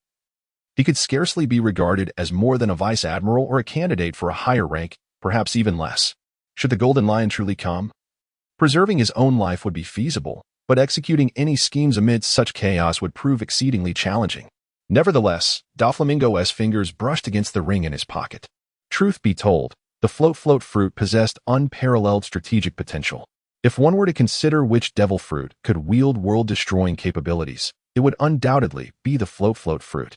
He could scarcely be regarded as more than a vice admiral or a candidate for a higher rank, perhaps even less. Should the Golden Lion truly come, preserving his own life would be feasible, but executing any schemes amidst such chaos would prove exceedingly challenging. Nevertheless, Doflamingo's fingers brushed against the ring in his pocket. Truth be told, the float fruit possessed unparalleled strategic potential. If one were to consider which devil fruit could wield world-destroying capabilities, it would undoubtedly be the float fruit,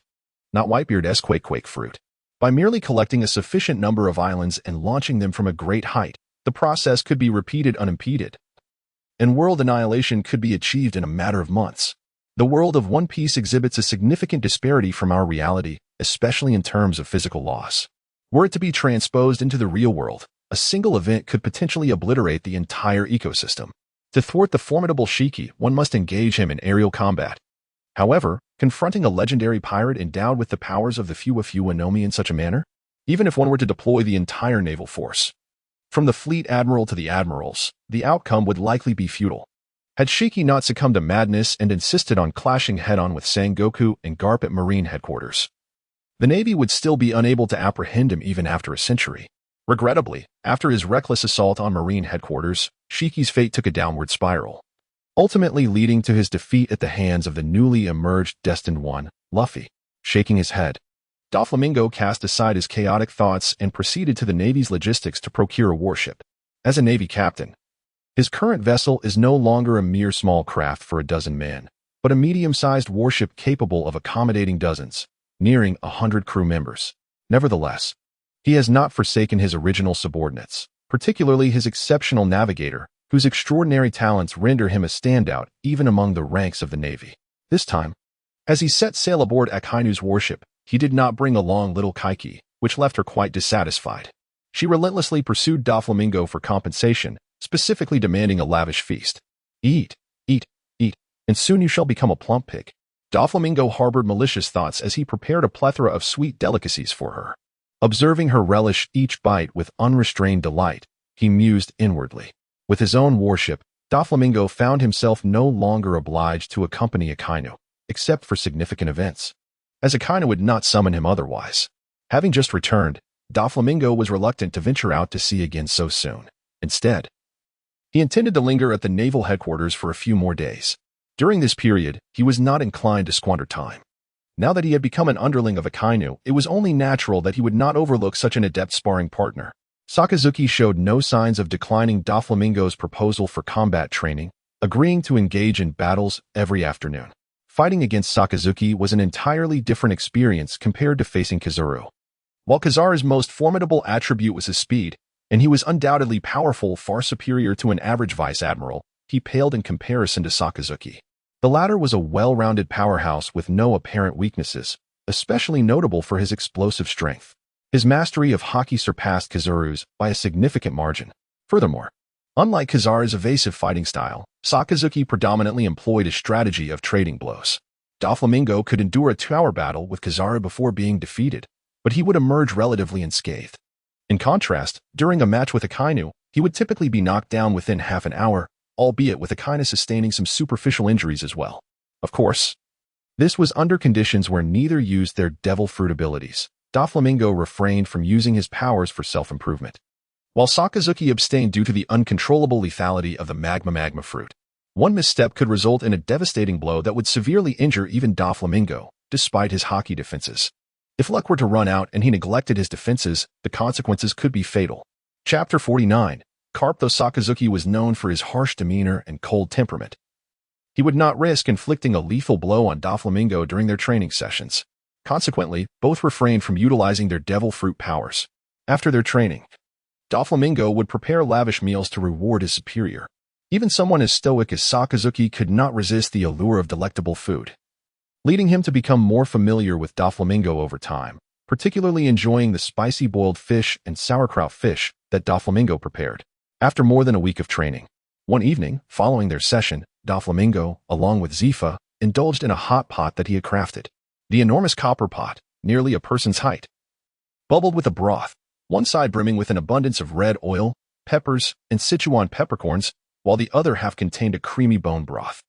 not Whitebeard's quake fruit. By merely collecting a sufficient number of islands and launching them from a great height, the process could be repeated unimpeded, and world annihilation could be achieved in a matter of months. The world of One Piece exhibits a significant disparity from our reality, especially in terms of physical loss. Were it to be transposed into the real world, a single event could potentially obliterate the entire ecosystem. To thwart the formidable Shiki, one must engage him in aerial combat. However, confronting a legendary pirate endowed with the powers of the few Wenomi in such a manner, even if one were to deploy the entire naval force, from the fleet admiral to the admirals, the outcome would likely be futile. Had Shiki not succumbed to madness and insisted on clashing head-on with Sengoku and Garp at Marine headquarters, the Navy would still be unable to apprehend him even after a century. Regrettably, after his reckless assault on Marine headquarters, Shiki's fate took a downward spiral, ultimately leading to his defeat at the hands of the newly emerged Destined One, Luffy. Shaking his head, Doflamingo cast aside his chaotic thoughts and proceeded to the Navy's logistics to procure a warship. As a Navy captain, his current vessel is no longer a mere small craft for a dozen men, but a medium-sized warship capable of accommodating dozens, nearing 100 crew members. Nevertheless, he has not forsaken his original subordinates, particularly his exceptional navigator, whose extraordinary talents render him a standout even among the ranks of the Navy. This time, as he set sail aboard Akainu's warship, he did not bring along little Kaiki, which left her quite dissatisfied. She relentlessly pursued Doflamingo for compensation, specifically demanding a lavish feast. Eat, eat, eat, and soon you shall become a plump pig. Doflamingo harbored malicious thoughts as he prepared a plethora of sweet delicacies for her. Observing her relish each bite with unrestrained delight, he mused inwardly. With his own warship, Doflamingo found himself no longer obliged to accompany Akainu, except for significant events, as Akainu would not summon him otherwise. Having just returned, Doflamingo was reluctant to venture out to sea again so soon. Instead, he intended to linger at the naval headquarters for a few more days. During this period, he was not inclined to squander time. Now that he had become an underling of Akainu, it was only natural that he would not overlook such an adept sparring partner. Sakazuki showed no signs of declining Doflamingo's proposal for combat training, agreeing to engage in battles every afternoon. Fighting against Sakazuki was an entirely different experience compared to facing Kizaru. While Kizaru's most formidable attribute was his speed, and he was undoubtedly powerful, far superior to an average vice admiral, he paled in comparison to Sakazuki. The latter was a well-rounded powerhouse with no apparent weaknesses, especially notable for his explosive strength. His mastery of haki surpassed Kizaru's by a significant margin. Furthermore, unlike Kizaru's evasive fighting style, Sakazuki predominantly employed a strategy of trading blows. Doflamingo could endure a 2-hour battle with Kizaru before being defeated, but he would emerge relatively unscathed. In contrast, during a match with Akainu, he would typically be knocked down within half an hour, albeit with Akainu sustaining some superficial injuries as well. Of course, this was under conditions where neither used their devil fruit abilities. Doflamingo refrained from using his powers for self-improvement, while Sakazuki abstained due to the uncontrollable lethality of the magma fruit. One misstep could result in a devastating blow that would severely injure even Doflamingo, despite his haki defenses. If luck were to run out and he neglected his defenses, the consequences could be fatal. Chapter 49. Carp. Though Sakazuki was known for his harsh demeanor and cold temperament, he would not risk inflicting a lethal blow on Doflamingo during their training sessions. Consequently, both refrained from utilizing their devil fruit powers. After their training, Doflamingo would prepare lavish meals to reward his superior. Even someone as stoic as Sakazuki could not resist the allure of delectable food, leading him to become more familiar with Doflamingo over time, particularly enjoying the spicy boiled fish and sauerkraut fish that Doflamingo prepared. After more than a week of training, one evening, following their session, Doflamingo, along with Zifa, indulged in a hot pot that he had crafted. The enormous copper pot, nearly a person's height, bubbled with a broth, one side brimming with an abundance of red oil, peppers, and Sichuan peppercorns, while the other half contained a creamy bone broth,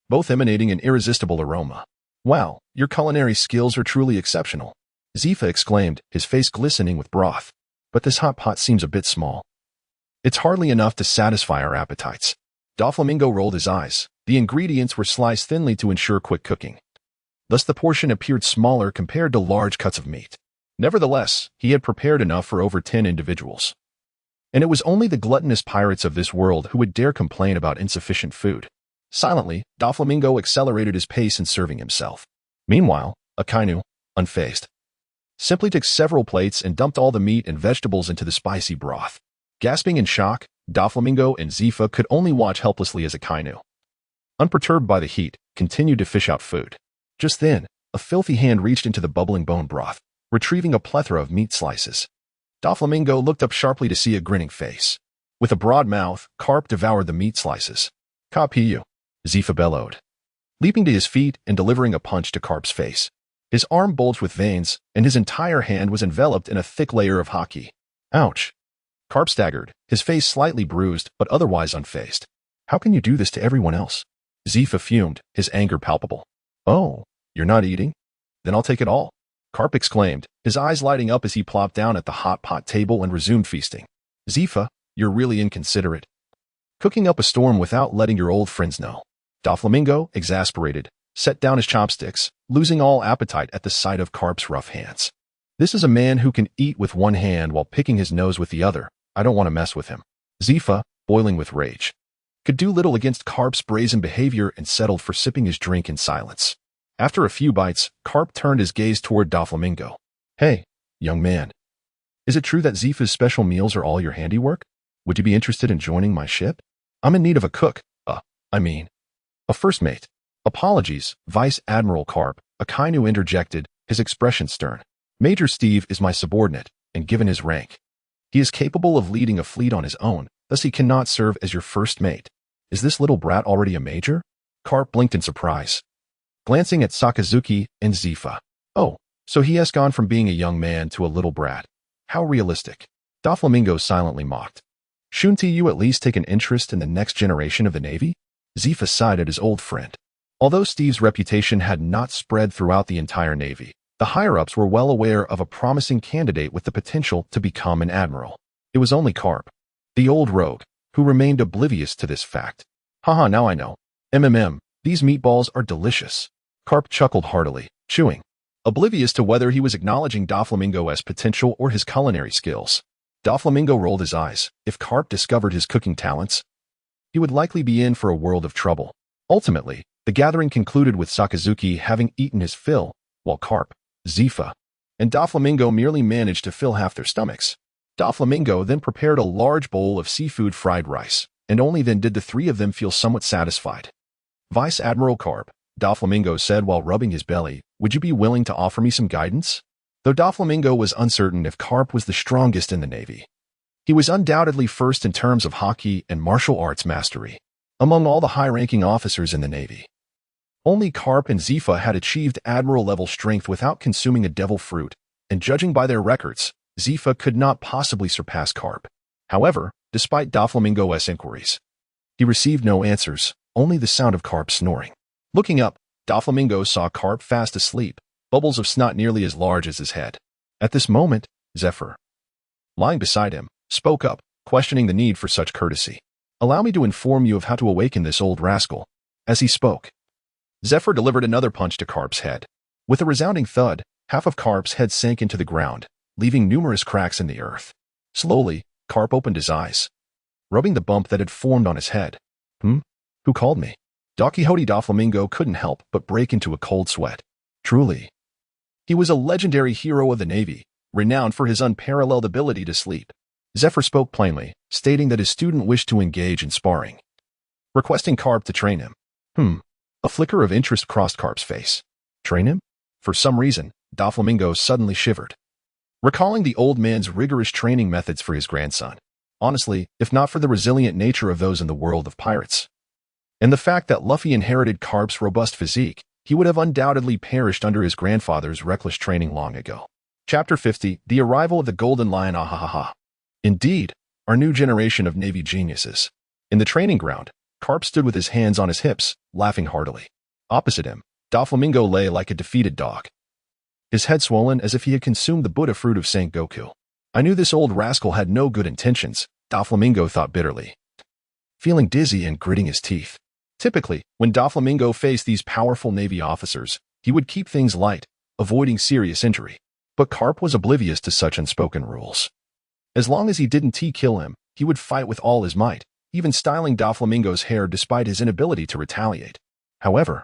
both emanating an irresistible aroma. "Wow, your culinary skills are truly exceptional," Zifa exclaimed, his face glistening with broth. "But this hot pot seems a bit small. It's hardly enough to satisfy our appetites." Doflamingo rolled his eyes. The ingredients were sliced thinly to ensure quick cooking. Thus the portion appeared smaller compared to large cuts of meat. Nevertheless, he had prepared enough for over 10 individuals. And it was only the gluttonous pirates of this world who would dare complain about insufficient food. Silently, Doflamingo accelerated his pace in serving himself. Meanwhile, Akainu, unfazed, simply took several plates and dumped all the meat and vegetables into the spicy broth. Gasping in shock, Doflamingo and Zifa could only watch helplessly as Akainu, unperturbed by the heat, continued to fish out food. Just then, a filthy hand reached into the bubbling bone broth, retrieving a plethora of meat slices. Doflamingo looked up sharply to see a grinning face. With a broad mouth, Carp devoured the meat slices. "Capiyu," Zifa bellowed, leaping to his feet and delivering a punch to Carp's face. His arm bulged with veins, and his entire hand was enveloped in a thick layer of haki. "Ouch." Carp staggered, his face slightly bruised, but otherwise unfazed. "How can you do this to everyone else?" Zifa fumed, his anger palpable. "Oh, you're not eating? Then I'll take it all," Carp exclaimed, his eyes lighting up as he plopped down at the hot pot table and resumed feasting. "Zifa, you're really inconsiderate. Cooking up a storm without letting your old friends know." Doflamingo, exasperated, set down his chopsticks, losing all appetite at the sight of Carp's rough hands. "This is a man who can eat with one hand while picking his nose with the other. I don't want to mess with him." Zifa, boiling with rage, could do little against Carp's brazen behavior and settled for sipping his drink in silence. After a few bites, Carp turned his gaze toward Doflamingo. "Hey, young man. Is it true that Zifa's special meals are all your handiwork? Would you be interested in joining my ship? I'm in need of a cook. A first mate." "Apologies, Vice Admiral Carp," Akainu interjected, his expression stern. "Major Steve is my subordinate, and given his rank, he is capable of leading a fleet on his own, thus he cannot serve as your first mate. Is this little brat already a major?" Carp blinked in surprise, glancing at Sakazuki and Zifa. "Oh, So he has gone from being a young man to a little brat. How realistic. Doflamingo silently mocked. Shouldn't you at least take an interest in the next generation of the Navy? Zephyr sighed at his old friend. Although Steve's reputation had not spread throughout the entire Navy, the higher-ups were well aware of a promising candidate with the potential to become an admiral. It was only Carp, the old rogue, who remained oblivious to this fact. Haha, now I know. These meatballs are delicious. Carp chuckled heartily, chewing, oblivious to whether he was acknowledging Doflamingo's potential or his culinary skills. Doflamingo rolled his eyes. If Carp discovered his cooking talents, he would likely be in for a world of trouble. Ultimately, the gathering concluded with Sakazuki having eaten his fill, while Carp, Zephyr, and Doflamingo merely managed to fill half their stomachs. Doflamingo then prepared a large bowl of seafood fried rice, and only then did the three of them feel somewhat satisfied. Vice Admiral Carp, Doflamingo said while rubbing his belly, would you be willing to offer me some guidance? Though Doflamingo was uncertain if Carp was the strongest in the Navy, he was undoubtedly first in terms of hockey and martial arts mastery. Among all the high-ranking officers in the Navy, only Carp and Zephyr had achieved admiral-level strength without consuming a devil fruit, and judging by their records, Zephyr could not possibly surpass Carp. However, despite Doflamingo's inquiries, he received no answers, only the sound of Carp snoring. Looking up, Doflamingo saw Carp fast asleep, bubbles of snot nearly as large as his head. At this moment, Zephyr, lying beside him, spoke up, questioning the need for such courtesy. Allow me to inform you of how to awaken this old rascal. As he spoke, Zephyr delivered another punch to Carp's head. With a resounding thud, half of Carp's head sank into the ground, leaving numerous cracks in the earth. Slowly, Carp opened his eyes, rubbing the bump that had formed on his head. Who called me? Don Quixote Doflamingo couldn't help but break into a cold sweat. Truly, he was a legendary hero of the Navy, renowned for his unparalleled ability to sleep. Zephyr spoke plainly, stating that his student wished to engage in sparring, requesting Carp to train him. A flicker of interest crossed Carp's face. Train him? For some reason, Doflamingo suddenly shivered, recalling the old man's rigorous training methods for his grandson. Honestly, if not for the resilient nature of those in the world of pirates, and the fact that Luffy inherited Carp's robust physique, he would have undoubtedly perished under his grandfather's reckless training long ago. Chapter 50, The Arrival of the Golden Lion. Ahahaha. Indeed, our new generation of Navy geniuses. In the training ground, Carp stood with his hands on his hips, laughing heartily. Opposite him, Doflamingo lay like a defeated dog, his head swollen as if he had consumed the Buddha fruit of St. Goku. I knew this old rascal had no good intentions, Doflamingo thought bitterly, feeling dizzy and gritting his teeth. Typically, when Doflamingo faced these powerful Navy officers, he would keep things light, avoiding serious injury. But Carp was oblivious to such unspoken rules. As long as he didn't kill him, he would fight with all his might, even styling Doflamingo's hair despite his inability to retaliate. However,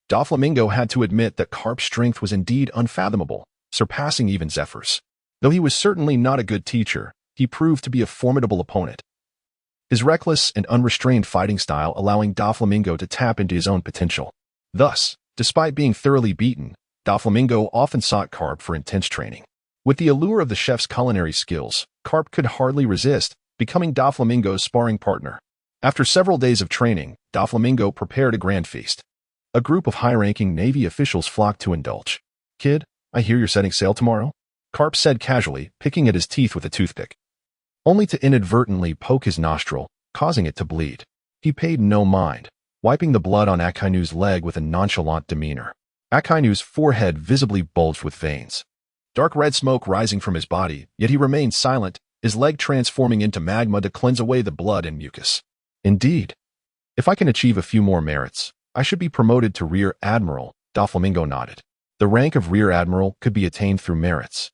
Doflamingo had to admit that Carp's strength was indeed unfathomable, surpassing even Zephyr's. Though he was certainly not a good teacher, he proved to be a formidable opponent, his reckless and unrestrained fighting style allowing Doflamingo to tap into his own potential. Thus, despite being thoroughly beaten, Doflamingo often sought Carp for intense training. With the allure of the chef's culinary skills, Carp could hardly resist, becoming Doflamingo's sparring partner. After several days of training, Doflamingo prepared a grand feast. A group of high-ranking Navy officials flocked to indulge. Kid, I hear you're setting sail tomorrow? Carp said casually, picking at his teeth with a toothpick, only to inadvertently poke his nostril, causing it to bleed. He paid no mind, wiping the blood on Akainu's leg with a nonchalant demeanor. Akainu's forehead visibly bulged with veins, dark red smoke rising from his body, yet he remained silent, his leg transforming into magma to cleanse away the blood and mucus. Indeed, if I can achieve a few more merits, I should be promoted to Rear Admiral, Doflamingo nodded. The rank of Rear Admiral could be attained through merits,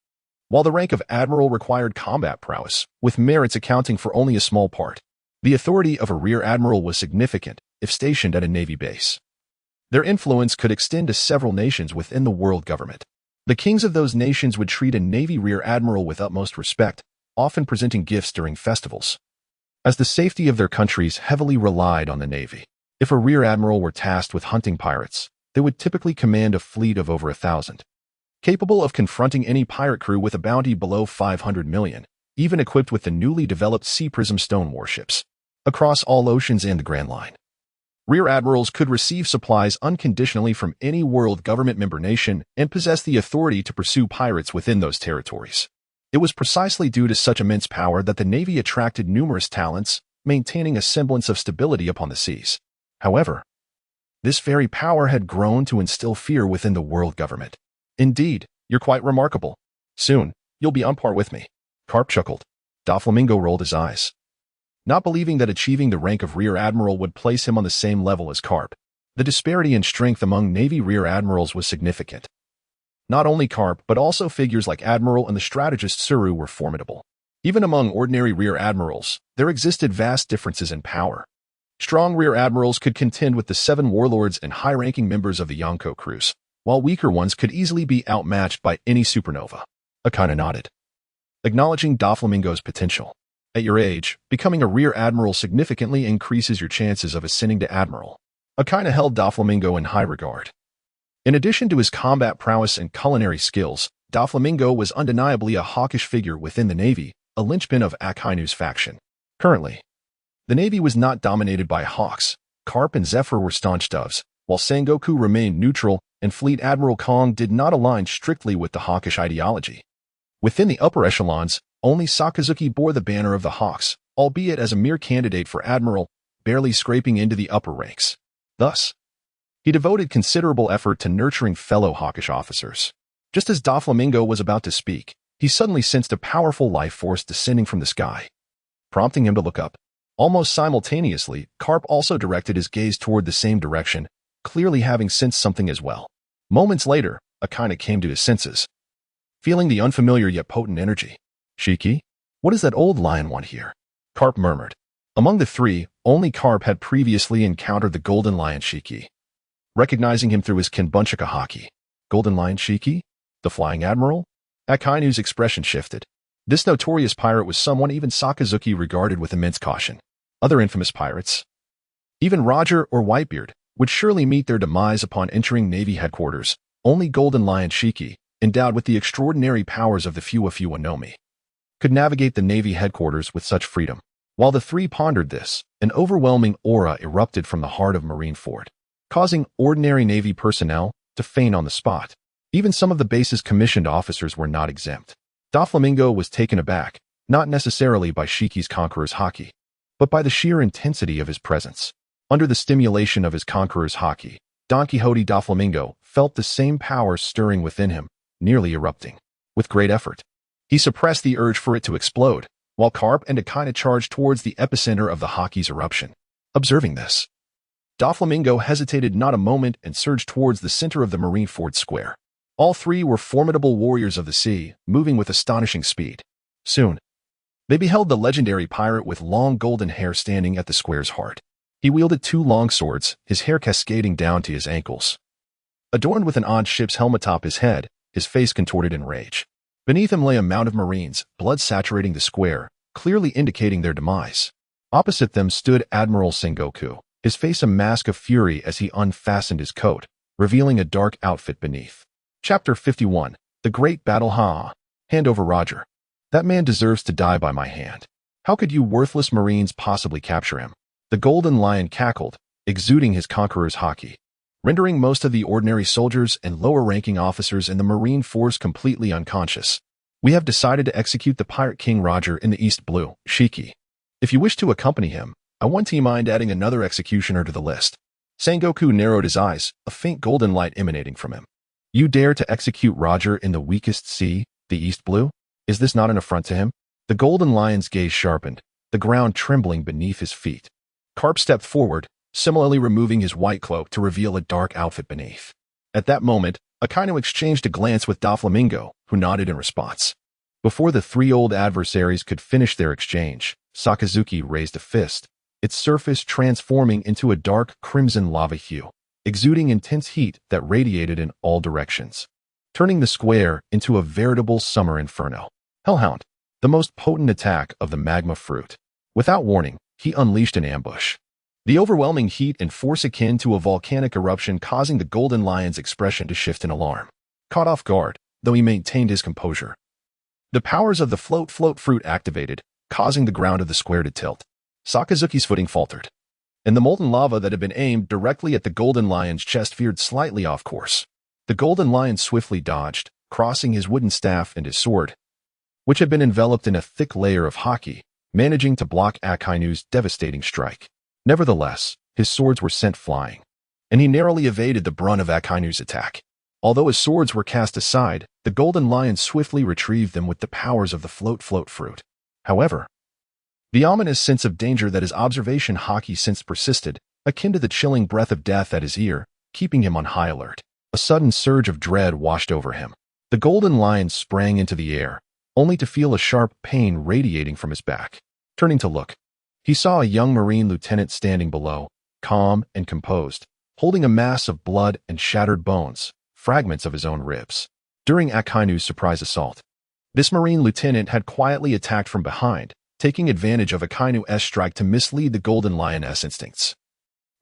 while the rank of Admiral required combat prowess, with merits accounting for only a small part. The authority of a Rear Admiral was significant if stationed at a Navy base. Their influence could extend to several nations within the world government. The kings of those nations would treat a Navy Rear Admiral with utmost respect, often presenting gifts during festivals, as the safety of their countries heavily relied on the Navy. If a Rear Admiral were tasked with hunting pirates, they would typically command a fleet of over 1,000, capable of confronting any pirate crew with a bounty below 500 million, even equipped with the newly developed Sea Prism stone warships, across all oceans and the Grand Line. Rear admirals could receive supplies unconditionally from any world government member nation and possess the authority to pursue pirates within those territories. It was precisely due to such immense power that the Navy attracted numerous talents, maintaining a semblance of stability upon the seas. However, this very power had grown to instill fear within the world government. Indeed, you're quite remarkable. Soon, you'll be on par with me. Carp chuckled. Doflamingo rolled his eyes, not believing that achieving the rank of Rear Admiral would place him on the same level as Carp. The disparity in strength among Navy Rear Admirals was significant. Not only Carp, but also figures like Admiral and the strategist Suru were formidable. Even among ordinary Rear Admirals, there existed vast differences in power. Strong Rear Admirals could contend with the 7 warlords and high-ranking members of the Yonko crews, while weaker ones could easily be outmatched by any supernova. Akana nodded, acknowledging Doflamingo's potential. At your age, becoming a Rear Admiral significantly increases your chances of ascending to Admiral. Akana held Doflamingo in high regard. In addition to his combat prowess and culinary skills, Doflamingo was undeniably a hawkish figure within the Navy, a linchpin of Akainu's faction. Currently, the Navy was not dominated by hawks. Carp and Zephyr were staunch doves, while Sengoku remained neutral, and Fleet Admiral Kong did not align strictly with the hawkish ideology. Within the upper echelons, only Sakazuki bore the banner of the Hawks, albeit as a mere candidate for Admiral, barely scraping into the upper ranks. Thus, he devoted considerable effort to nurturing fellow hawkish officers. Just as Doflamingo was about to speak, he suddenly sensed a powerful life force descending from the sky, prompting him to look up. Almost simultaneously, Carp also directed his gaze toward the same direction, clearly having sensed something as well. Moments later, Akana came to his senses, feeling the unfamiliar yet potent energy. Shiki? What does that old lion want here? Carp murmured. Among the three, only Carp had previously encountered the golden lion Shiki. Recognizing him through his Kenbunchika haki. Golden lion Shiki? The flying admiral? Akainu's expression shifted. This notorious pirate was someone even Sakazuki regarded with immense caution. Other infamous pirates, even Roger or Whitebeard, would surely meet their demise upon entering Navy headquarters. Only Golden Lion Shiki, endowed with the extraordinary powers of the Fuwa Nomi, could navigate the Navy headquarters with such freedom. While the three pondered this, an overwhelming aura erupted from the heart of Marineford, causing ordinary Navy personnel to faint on the spot. Even some of the base's commissioned officers were not exempt. Doflamingo was taken aback, not necessarily by Shiki's conqueror's haki, but by the sheer intensity of his presence. Under the stimulation of his conqueror's haki, Don Quixote Doflamingo felt the same power stirring within him, nearly erupting. With great effort, he suppressed the urge for it to explode, while Carp and Akina charged towards the epicenter of the haki's eruption. Observing this, Doflamingo hesitated not a moment and surged towards the center of the Marineford square. All three were formidable warriors of the sea, moving with astonishing speed. Soon, they beheld the legendary pirate with long golden hair standing at the square's heart. He wielded 2 long swords, his hair cascading down to his ankles. Adorned with an odd ship's helmet atop his head, his face contorted in rage. Beneath him lay a mound of Marines, blood saturating the square, clearly indicating their demise. Opposite them stood Admiral Sengoku, his face a mask of fury as he unfastened his coat, revealing a dark outfit beneath. Chapter 51. The Great Battle. Hand over Roger. That man deserves to die by my hand. How could you worthless Marines possibly capture him? The Golden Lion cackled, exuding his conqueror's haki, rendering most of the ordinary soldiers and lower-ranking officers in the Marine force completely unconscious. We have decided to execute the Pirate King Roger in the East Blue, Shiki. If you wish to accompany him, I want to mind adding another executioner to the list. Sengoku narrowed his eyes, a faint golden light emanating from him. You dare to execute Roger in the weakest sea, the East Blue? Is this not an affront to him? The Golden Lion's gaze sharpened, the ground trembling beneath his feet. Carp stepped forward, similarly removing his white cloak to reveal a dark outfit beneath. At that moment, Akino exchanged a glance with Doflamingo, who nodded in response. Before the 3 old adversaries could finish their exchange, Sakazuki raised a fist, its surface transforming into a dark crimson lava hue, exuding intense heat that radiated in all directions, turning the square into a veritable summer inferno. Hellhound, the most potent attack of the magma fruit. Without warning, he unleashed an ambush. The overwhelming heat and force akin to a volcanic eruption causing the Golden Lion's expression to shift in alarm. Caught off guard, though he maintained his composure, the powers of the float fruit activated, causing the ground of the square to tilt. Sakazuki's footing faltered. and the molten lava that had been aimed directly at the golden lion's chest veered slightly off course. The golden lion swiftly dodged, crossing his wooden staff and his sword, which had been enveloped in a thick layer of haki, managing to block Akainu's devastating strike. Nevertheless, his swords were sent flying, and he narrowly evaded the brunt of Akainu's attack. Although his swords were cast aside, the golden lion swiftly retrieved them with the powers of the float fruit. However, the ominous sense of danger that his observation haki sensed persisted, akin to the chilling breath of death at his ear, keeping him on high alert. A sudden surge of dread washed over him. The golden lion sprang into the air, only to feel a sharp pain radiating from his back. Turning to look, he saw a young Marine lieutenant standing below, calm and composed, holding a mass of blood and shattered bones, fragments of his own ribs. During Akainu's surprise assault, this Marine lieutenant had quietly attacked from behind, taking advantage of Akainu's strike to mislead the golden lion's instincts,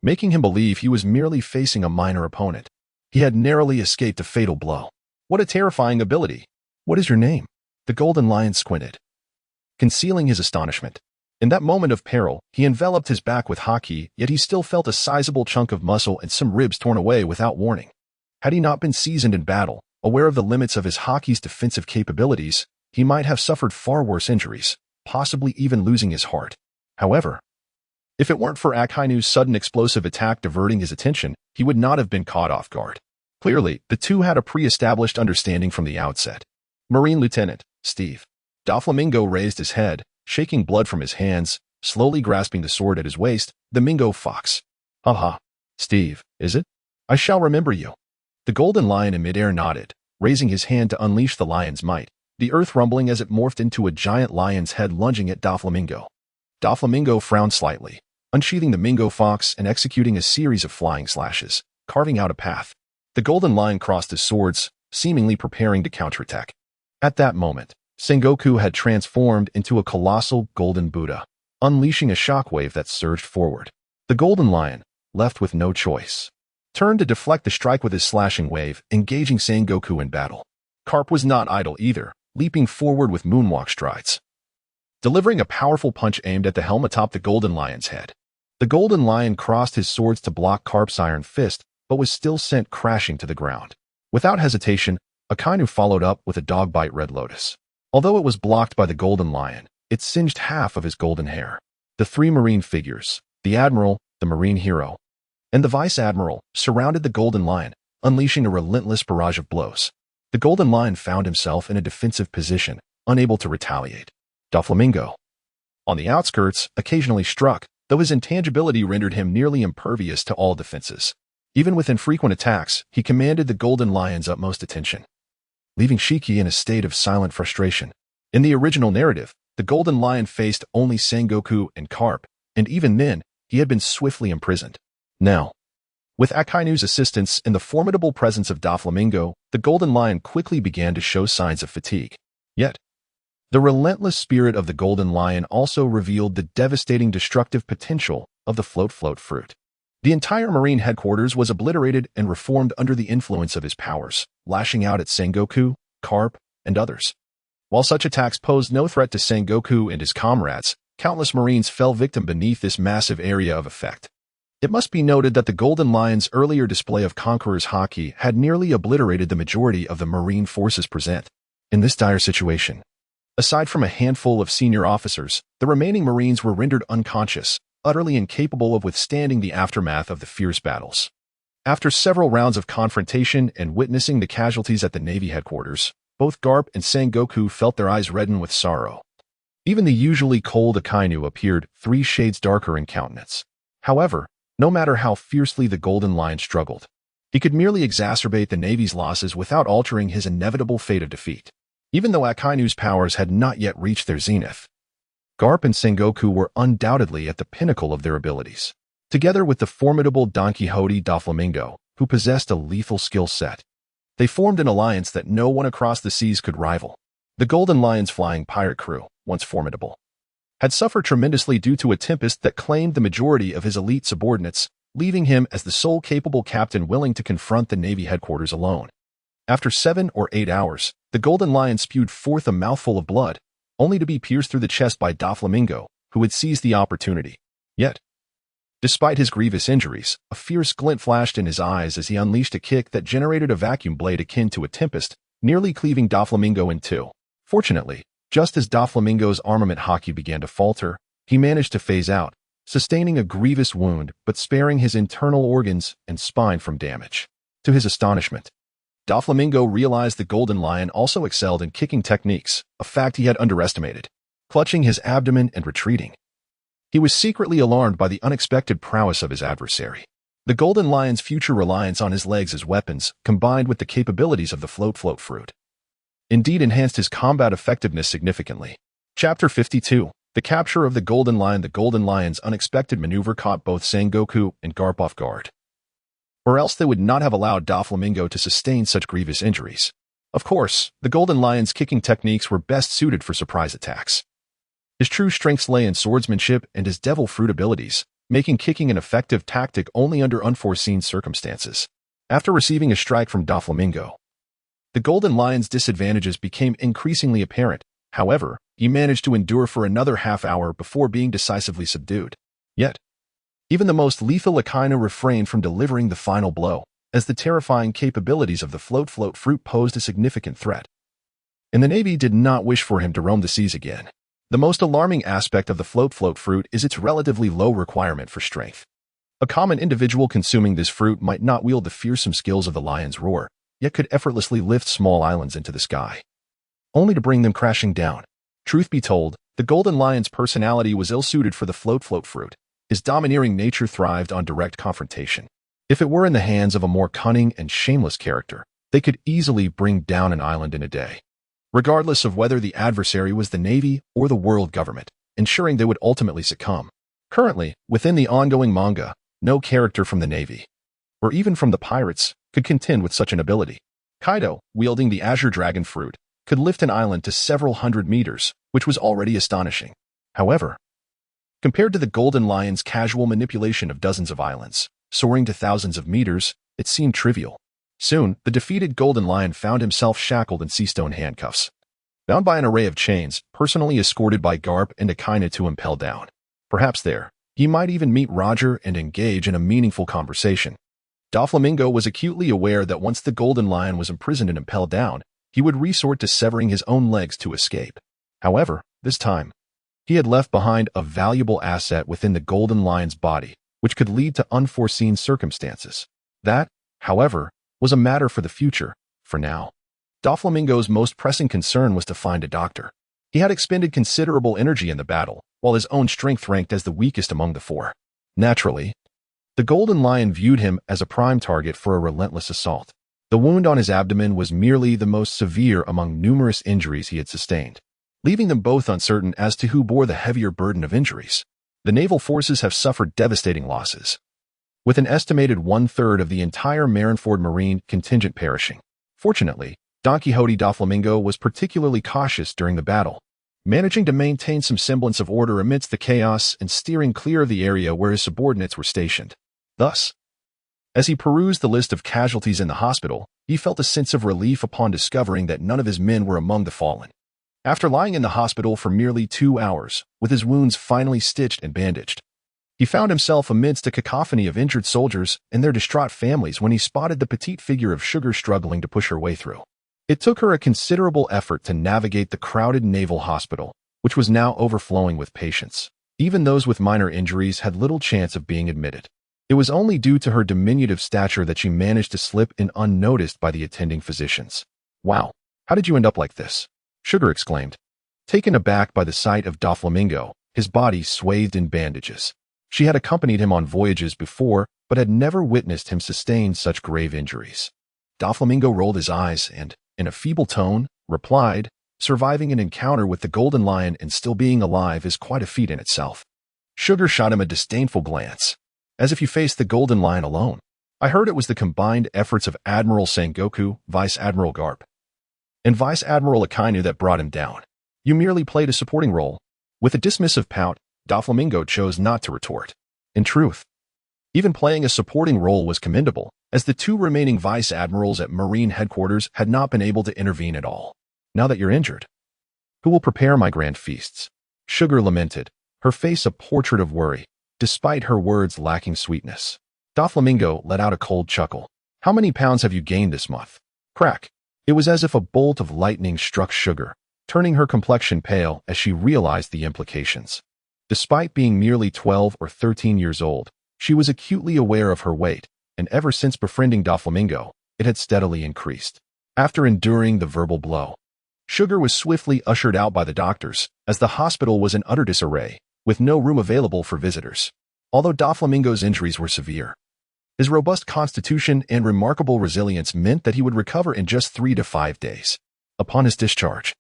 making him believe he was merely facing a minor opponent. He had narrowly escaped a fatal blow. What a terrifying ability! What is your name? The golden lion squinted, concealing his astonishment. In that moment of peril, he enveloped his back with haki, yet he still felt a sizable chunk of muscle and some ribs torn away without warning. Had he not been seasoned in battle, aware of the limits of his haki's defensive capabilities, he might have suffered far worse injuries, possibly even losing his heart. However, if it weren't for Akainu's sudden explosive attack diverting his attention, he would not have been caught off guard. Clearly, the two had a pre-established understanding from the outset. Marine Lieutenant, Steve. Doflamingo raised his head, shaking blood from his hands, slowly grasping the sword at his waist. The Mingo Fox. Haha. Steve, is it? I shall remember you. The golden lion in midair nodded, raising his hand to unleash the lion's might, the earth rumbling as it morphed into a giant lion's head lunging at Doflamingo. Doflamingo frowned slightly, unsheathing the Mingo Fox and executing a series of flying slashes, carving out a path. The golden lion crossed his swords, seemingly preparing to counterattack. At that moment, Sengoku had transformed into a colossal golden Buddha, unleashing a shockwave that surged forward. The golden lion, left with no choice, turned to deflect the strike with his slashing wave, engaging Sengoku in battle. Carp was not idle either, leaping forward with moonwalk strides, delivering a powerful punch aimed at the helm atop the golden lion's head. The golden lion crossed his swords to block Carp's iron fist, but was still sent crashing to the ground. Without hesitation, Akainu followed up with a dog-bite red lotus. Although it was blocked by the golden lion, it singed half of his golden hair. The three marine figures, the admiral, the marine hero, and the vice admiral, surrounded the golden lion, unleashing a relentless barrage of blows. The golden lion found himself in a defensive position, unable to retaliate. Doflamingo, on the outskirts, occasionally struck, though his intangibility rendered him nearly impervious to all defenses. Even with infrequent attacks, he commanded the golden lion's utmost attention, leaving Shiki in a state of silent frustration. In the original narrative, the golden lion faced only Sengoku and Carp, and even then, he had been swiftly imprisoned. Now, with Akainu's assistance and the formidable presence of Doflamingo, the golden lion quickly began to show signs of fatigue. Yet, the relentless spirit of the golden lion also revealed the devastating destructive potential of the float fruit. The entire marine headquarters was obliterated and reformed under the influence of his powers, lashing out at Sengoku, Carp, and others. While such attacks posed no threat to Sengoku and his comrades, countless marines fell victim beneath this massive area of effect. It must be noted that the golden lion's earlier display of Conqueror's haki had nearly obliterated the majority of the marine forces present. In this dire situation, aside from a handful of senior officers, the remaining marines were rendered unconscious, utterly incapable of withstanding the aftermath of the fierce battles. After several rounds of confrontation and witnessing the casualties at the Navy headquarters, both Garp and Sengoku felt their eyes redden with sorrow. Even the usually cold Akainu appeared 3 shades darker in countenance. However, no matter how fiercely the golden lion struggled, he could merely exacerbate the Navy's losses without altering his inevitable fate of defeat. Even though Akainu's powers had not yet reached their zenith, Garp and Sengoku were undoubtedly at the pinnacle of their abilities. Together with the formidable Don Quixote Doflamingo, who possessed a lethal skill set, they formed an alliance that no one across the seas could rival. The Golden Lion's flying pirate crew, once formidable, had suffered tremendously due to a tempest that claimed the majority of his elite subordinates, leaving him as the sole capable captain willing to confront the Navy headquarters alone. After 7 or 8 hours, the Golden Lion spewed forth a mouthful of blood, only to be pierced through the chest by Doflamingo, who had seized the opportunity. Yet, Despite his grievous injuries, a fierce glint flashed in his eyes as he unleashed a kick that generated a vacuum blade akin to a tempest, nearly cleaving Doflamingo in two. Fortunately, just as Doflamingo's armament hockey began to falter, he managed to phase out, sustaining a grievous wound but sparing his internal organs and spine from damage. To his astonishment, Doflamingo realized the Golden Lion also excelled in kicking techniques, a fact he had underestimated. Clutching his abdomen and retreating, he was secretly alarmed by the unexpected prowess of his adversary. The Golden Lion's future reliance on his legs as weapons, combined with the capabilities of the float fruit, indeed enhanced his combat effectiveness significantly. Chapter 52. The capture of the Golden Lion. The Golden Lion's unexpected maneuver caught both Sengoku and Garp off guard, or else they would not have allowed Doflamingo to sustain such grievous injuries. Of course, the Golden Lion's kicking techniques were best suited for surprise attacks. His true strengths lay in swordsmanship and his devil fruit abilities, making kicking an effective tactic only under unforeseen circumstances. After receiving a strike from Doflamingo, the Golden Lion's disadvantages became increasingly apparent. However, he managed to endure for another half hour before being decisively subdued. Yet, even the most lethal Akainu refrained from delivering the final blow, as the terrifying capabilities of the float fruit posed a significant threat. And the Navy did not wish for him to roam the seas again. The most alarming aspect of the float fruit is its relatively low requirement for strength. A common individual consuming this fruit might not wield the fearsome skills of the lion's roar, yet could effortlessly lift small islands into the sky, only to bring them crashing down. Truth be told, the Golden Lion's personality was ill-suited for the float fruit. His domineering nature thrived on direct confrontation. If it were in the hands of a more cunning and shameless character, they could easily bring down an island in a day, regardless of whether the adversary was the Navy or the world government, ensuring they would ultimately succumb. Currently, within the ongoing manga, no character from the Navy, or even from the pirates, could contend with such an ability. Kaido, wielding the Azure Dragon fruit, could lift an island to several hundred meters, which was already astonishing. However, compared to the Golden Lion's casual manipulation of dozens of islands, soaring to thousands of meters, it seemed trivial. Soon, the defeated Golden Lion found himself shackled in sea-stone handcuffs, bound by an array of chains, personally escorted by Garp and Akainu to impel down. Perhaps there, he might even meet Roger and engage in a meaningful conversation. Doflamingo was acutely aware that once the Golden Lion was imprisoned and impelled down, he would resort to severing his own legs to escape. However, this time, he had left behind a valuable asset within the Golden Lion's body, which could lead to unforeseen circumstances. That, however, was a matter for the future. For now, Doflamingo's most pressing concern was to find a doctor. He had expended considerable energy in the battle, while his own strength ranked as the weakest among the four. Naturally, the Golden Lion viewed him as a prime target for a relentless assault. The wound on his abdomen was merely the most severe among numerous injuries he had sustained, leaving them both uncertain as to who bore the heavier burden of injuries. The naval forces have suffered devastating losses, with an estimated one-third of the entire Marineford Marine contingent perishing. Fortunately, Don Quixote Doflamingo was particularly cautious during the battle, managing to maintain some semblance of order amidst the chaos and steering clear of the area where his subordinates were stationed. Thus, as he perused the list of casualties in the hospital, he felt a sense of relief upon discovering that none of his men were among the fallen. After lying in the hospital for merely 2 hours, with his wounds finally stitched and bandaged, he found himself amidst a cacophony of injured soldiers and their distraught families when he spotted the petite figure of Sugar struggling to push her way through. It took her a considerable effort to navigate the crowded naval hospital, which was now overflowing with patients. Even those with minor injuries had little chance of being admitted. It was only due to her diminutive stature that she managed to slip in unnoticed by the attending physicians. "Wow, how did you end up like this?" Sugar exclaimed, taken aback by the sight of Doflamingo, his body swathed in bandages. She had accompanied him on voyages before, but had never witnessed him sustain such grave injuries. Doflamingo rolled his eyes and, in a feeble tone, replied, "Surviving an encounter with the Golden Lion and still being alive is quite a feat in itself." Sugar shot him a disdainful glance, as if you faced the Golden Lion alone. "I heard it was the combined efforts of Admiral Sengoku, Vice Admiral Garp, and Vice Admiral Akainu that brought him down. You merely played a supporting role." With a dismissive pout, Doflamingo chose not to retort. In truth, even playing a supporting role was commendable, as the 2 remaining vice admirals at Marine headquarters had not been able to intervene at all. "Now that you're injured, who will prepare my grand feasts?" Sugar lamented, her face a portrait of worry. despite her words lacking sweetness. Doflamingo let out a cold chuckle. How many pounds have you gained this month? Crack. It was as if a bolt of lightning struck Sugar, turning her complexion pale as she realized the implications. Despite being merely 12 or 13 years old, she was acutely aware of her weight, and ever since befriending Doflamingo, it had steadily increased. After enduring the verbal blow, Sugar was swiftly ushered out by the doctors, as the hospital was in utter disarray, with no room available for visitors. Although Doflamingo's injuries were severe, his robust constitution and remarkable resilience meant that he would recover in just 3 to 5 days. Upon his discharge,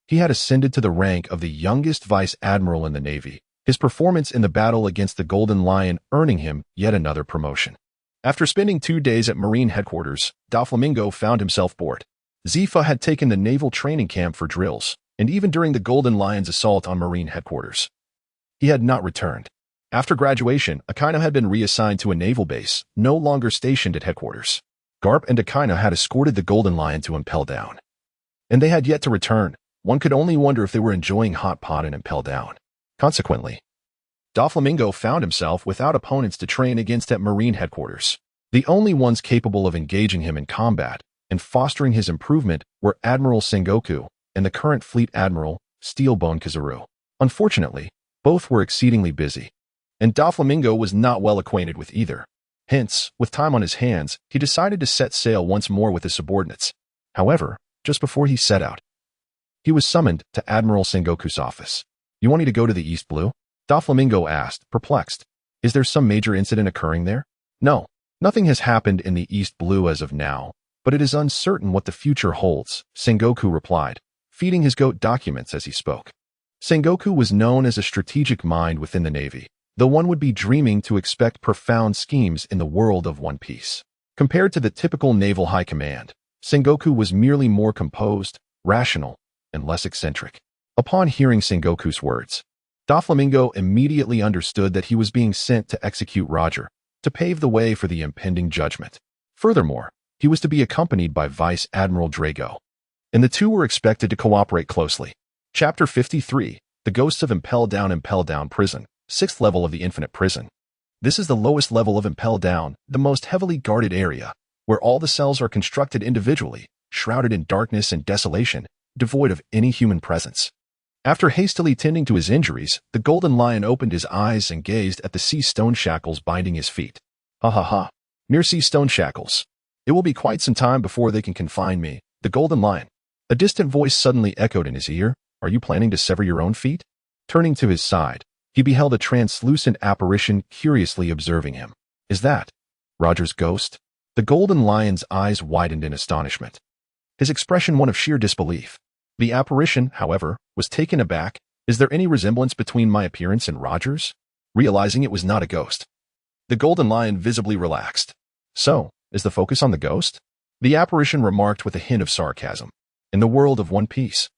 he had ascended to the rank of the youngest vice admiral in the Navy, his performance in the battle against the Golden Lion earning him yet another promotion. After spending 2 days at Marine headquarters, Doflamingo found himself bored. Zifa had taken the naval training camp for drills, and even during the Golden Lion's assault on Marine headquarters, he had not returned. After graduation, Akaino had been reassigned to a naval base, no longer stationed at headquarters. Garp and Akaino had escorted the Golden Lion to Impel Down, and they had yet to return. One could only wonder if they were enjoying hot pot in Impel Down. Consequently, Doflamingo found himself without opponents to train against at Marine headquarters. The only ones capable of engaging him in combat and fostering his improvement were Admiral Sengoku and the current Fleet Admiral, Steelbone Kizaru. Unfortunately, both were exceedingly busy, and Doflamingo was not well acquainted with either. Hence, with time on his hands, he decided to set sail once more with his subordinates. However, just before he set out, he was summoned to Admiral Sengoku's office. "You want me to go to the East Blue?" Doflamingo asked, perplexed. "Is there some major incident occurring there?" "No, nothing has happened in the East Blue as of now, but it is uncertain what the future holds," Sengoku replied, feeding his goat documents as he spoke. Sengoku was known as a strategic mind within the Navy, though one would be dreaming to expect profound schemes in the world of One Piece. Compared to the typical naval high command, Sengoku was merely more composed, rational, and less eccentric. Upon hearing Sengoku's words, Doflamingo immediately understood that he was being sent to execute Roger, to pave the way for the impending judgment. Furthermore, he was to be accompanied by Vice Admiral Drago, and the two were expected to cooperate closely. Chapter 53, The Ghosts of Impel Down Prison, 6th level of the Infinite Prison. This is the lowest level of Impel Down, the most heavily guarded area, where all the cells are constructed individually, shrouded in darkness and desolation, devoid of any human presence. After hastily tending to his injuries, the Golden Lion opened his eyes and gazed at the sea stone shackles binding his feet. "Ha ha ha. Mere sea stone shackles. It will be quite some time before they can confine me." The Golden Lion. A distant voice suddenly echoed in his ear. "Are you planning to sever your own feet?" Turning to his side, he beheld a translucent apparition curiously observing him. "Is that Roger's ghost?" The Golden Lion's eyes widened in astonishment, his expression one of sheer disbelief. The apparition, however, was taken aback. "Is there any resemblance between my appearance and Roger's?" Realizing it was not a ghost, the Golden Lion visibly relaxed. "So, is the focus on the ghost?" The apparition remarked with a hint of sarcasm. "In the world of One Piece,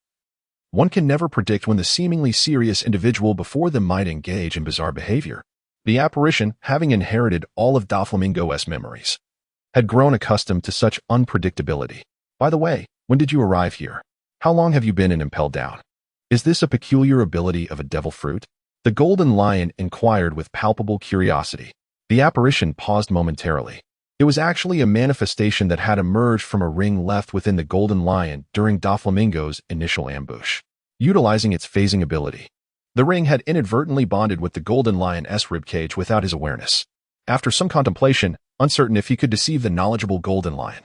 one can never predict when the seemingly serious individual before them might engage in bizarre behavior." The apparition, having inherited all of Doflamingo's memories, had grown accustomed to such unpredictability. "By the way, when did you arrive here? How long have you been in Impel Down? Is this a peculiar ability of a devil fruit?" The Golden Lion inquired with palpable curiosity. The apparition paused momentarily. It was actually a manifestation that had emerged from a ring left within the Golden Lion during Doflamingo's initial ambush. Utilizing its phasing ability, the ring had inadvertently bonded with the Golden Lion's ribcage without his awareness. After some contemplation, uncertain if he could deceive the knowledgeable Golden Lion,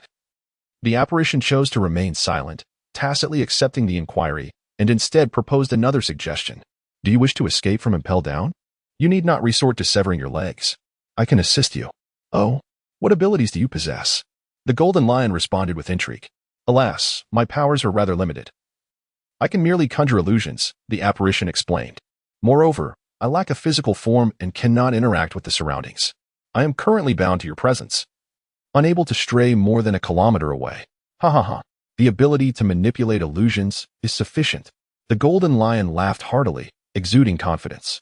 the apparition chose to remain silent, tacitly accepting the inquiry, and instead proposed another suggestion. "Do you wish to escape from Impel Down? You need not resort to severing your legs. I can assist you." "Oh, what abilities do you possess?" The Golden Lion responded with intrigue. "Alas, my powers are rather limited. I can merely conjure illusions," the apparition explained. "Moreover, I lack a physical form and cannot interact with the surroundings. I am currently bound to your presence, unable to stray more than a kilometer away." "Ha ha ha. The ability to manipulate illusions is sufficient." The Golden Lion laughed heartily, exuding confidence.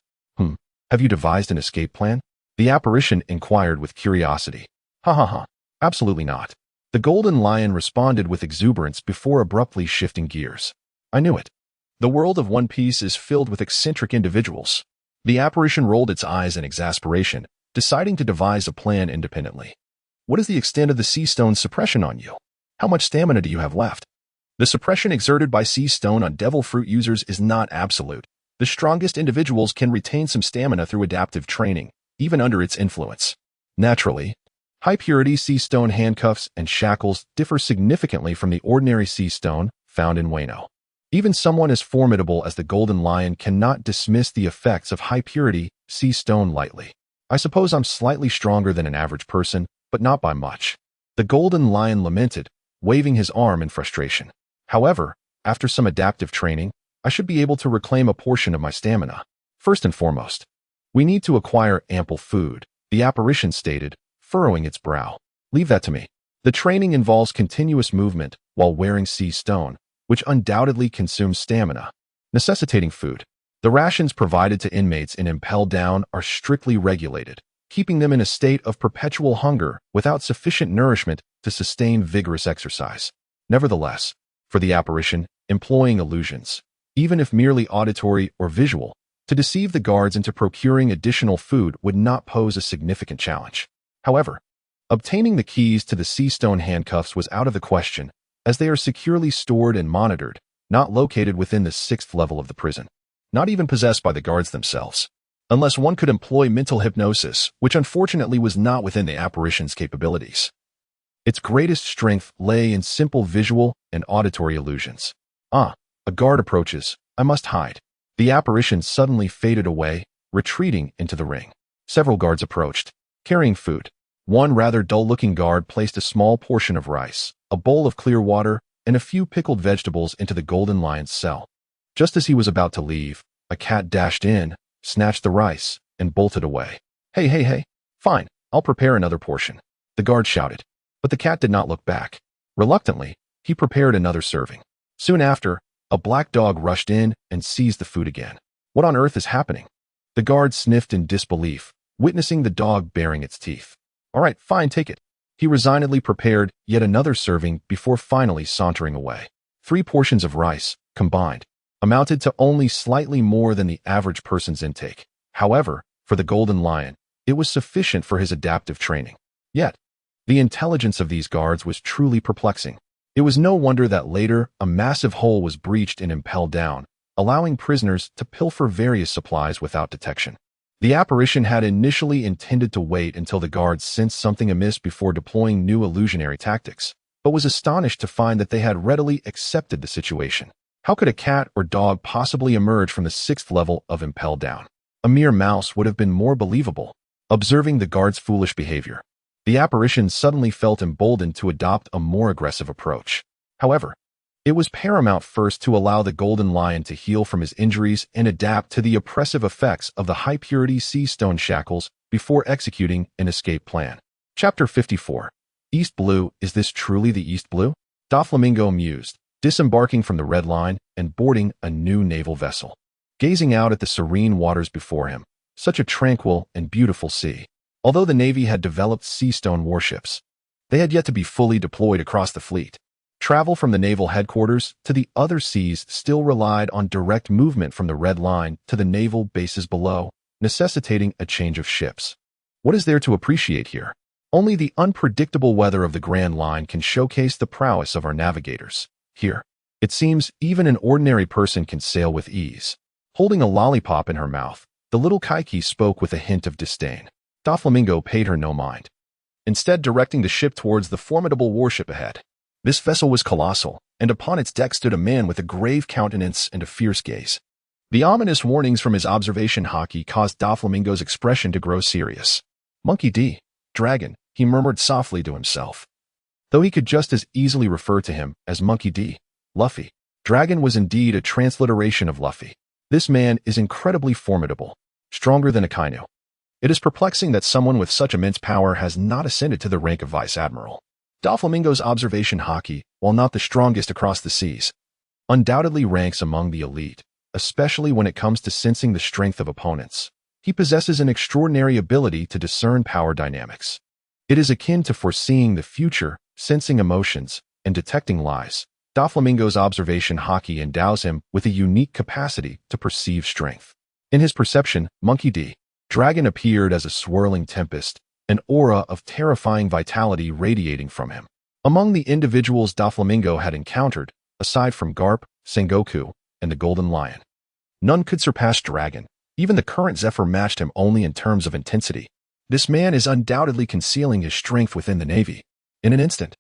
Have you devised an escape plan?" the apparition inquired with curiosity. "Ha ha ha. Absolutely not." The Golden Lion responded with exuberance before abruptly shifting gears. "I knew it. The world of One Piece is filled with eccentric individuals. The apparition rolled its eyes in exasperation, deciding to devise a plan independently. What is the extent of the sea stone's suppression on you? How much stamina do you have left? The suppression exerted by sea stone on devil fruit users is not absolute. The strongest individuals can retain some stamina through adaptive training, even under its influence. Naturally, high-purity sea stone handcuffs and shackles differ significantly from the ordinary sea stone found in Weno. Even someone as formidable as the Golden Lion cannot dismiss the effects of high-purity sea stone lightly. I suppose I'm slightly stronger than an average person, but not by much. The Golden Lion lamented, waving his arm in frustration. However, after some adaptive training, I should be able to reclaim a portion of my stamina. First and foremost, we need to acquire ample food, the apparition stated, furrowing its brow. Leave that to me. The training involves continuous movement while wearing sea stone, which undoubtedly consumes stamina, necessitating food. The rations provided to inmates in Impel Down are strictly regulated, keeping them in a state of perpetual hunger without sufficient nourishment to sustain vigorous exercise. Nevertheless, for the apparition, employing illusions, even if merely auditory or visual, to deceive the guards into procuring additional food would not pose a significant challenge. However, obtaining the keys to the sea stone handcuffs was out of the question, as they are securely stored and monitored, not located within the 6th level of the prison, not even possessed by the guards themselves, unless one could employ mental hypnosis, which unfortunately was not within the apparition's capabilities. Its greatest strength lay in simple visual and auditory illusions. A guard approaches. I must hide. The apparition suddenly faded away, retreating into the ring. Several guards approached, carrying food. One rather dull-looking guard placed a small portion of rice, a bowl of clear water, and a few pickled vegetables into the Golden Lion's cell. Just as he was about to leave, a cat dashed in, snatched the rice, and bolted away. Hey. Fine, I'll prepare another portion. The guard shouted, but the cat did not look back. Reluctantly, he prepared another serving. Soon after, a black dog rushed in and seized the food again. What on earth is happening? The guard sniffed in disbelief, witnessing the dog baring its teeth. All right, fine, take it. He resignedly prepared yet another serving before finally sauntering away. 3 portions of rice, combined, amounted to only slightly more than the average person's intake. However, for the Golden Lion, it was sufficient for his adaptive training. Yet, the intelligence of these guards was truly perplexing. It was no wonder that later a massive hole was breached and impelled down, allowing prisoners to pilfer various supplies without detection. The apparition had initially intended to wait until the guards sensed something amiss before deploying new illusionary tactics, but was astonished to find that they had readily accepted the situation. How could a cat or dog possibly emerge from the 6th level of Impel Down? A mere mouse would have been more believable. Observing the guards' foolish behavior, the apparition suddenly felt emboldened to adopt a more aggressive approach. However, it was paramount first to allow the Golden Lion to heal from his injuries and adapt to the oppressive effects of the high-purity sea stone shackles before executing an escape plan. Chapter 54. East Blue. Is this truly the East Blue? Doflamingo mused, disembarking from the Red Line and boarding a new naval vessel. Gazing out at the serene waters before him, such a tranquil and beautiful sea. Although the Navy had developed sea stone warships, they had yet to be fully deployed across the fleet. Travel from the naval headquarters to the other seas still relied on direct movement from the Red Line to the naval bases below, necessitating a change of ships. What is there to appreciate here? Only the unpredictable weather of the Grand Line can showcase the prowess of our navigators. Here, it seems even an ordinary person can sail with ease. Holding a lollipop in her mouth, the little Kaiki spoke with a hint of disdain. Doflamingo paid her no mind, instead directing the ship towards the formidable warship ahead. This vessel was colossal, and upon its deck stood a man with a grave countenance and a fierce gaze. The ominous warnings from his observation hockey caused Doflamingo's expression to grow serious. Monkey D. Dragon, he murmured softly to himself. Though he could just as easily refer to him as Monkey D. Luffy. Dragon was indeed a transliteration of Luffy. This man is incredibly formidable, stronger than Akainu. It is perplexing that someone with such immense power has not ascended to the rank of Vice Admiral. Doflamingo's observation hockey, while not the strongest across the seas, undoubtedly ranks among the elite, especially when it comes to sensing the strength of opponents. He possesses an extraordinary ability to discern power dynamics. It is akin to foreseeing the future, sensing emotions, and detecting lies. Doflamingo's observation hockey endows him with a unique capacity to perceive strength. In his perception, Monkey D. Dragon appeared as a swirling tempest, an aura of terrifying vitality radiating from him. Among the individuals Doflamingo had encountered, aside from Garp, Sengoku, and the Golden Lion, none could surpass Dragon. Even the current Zephyr matched him only in terms of intensity. This man is undoubtedly concealing his strength within the Navy. In an instant,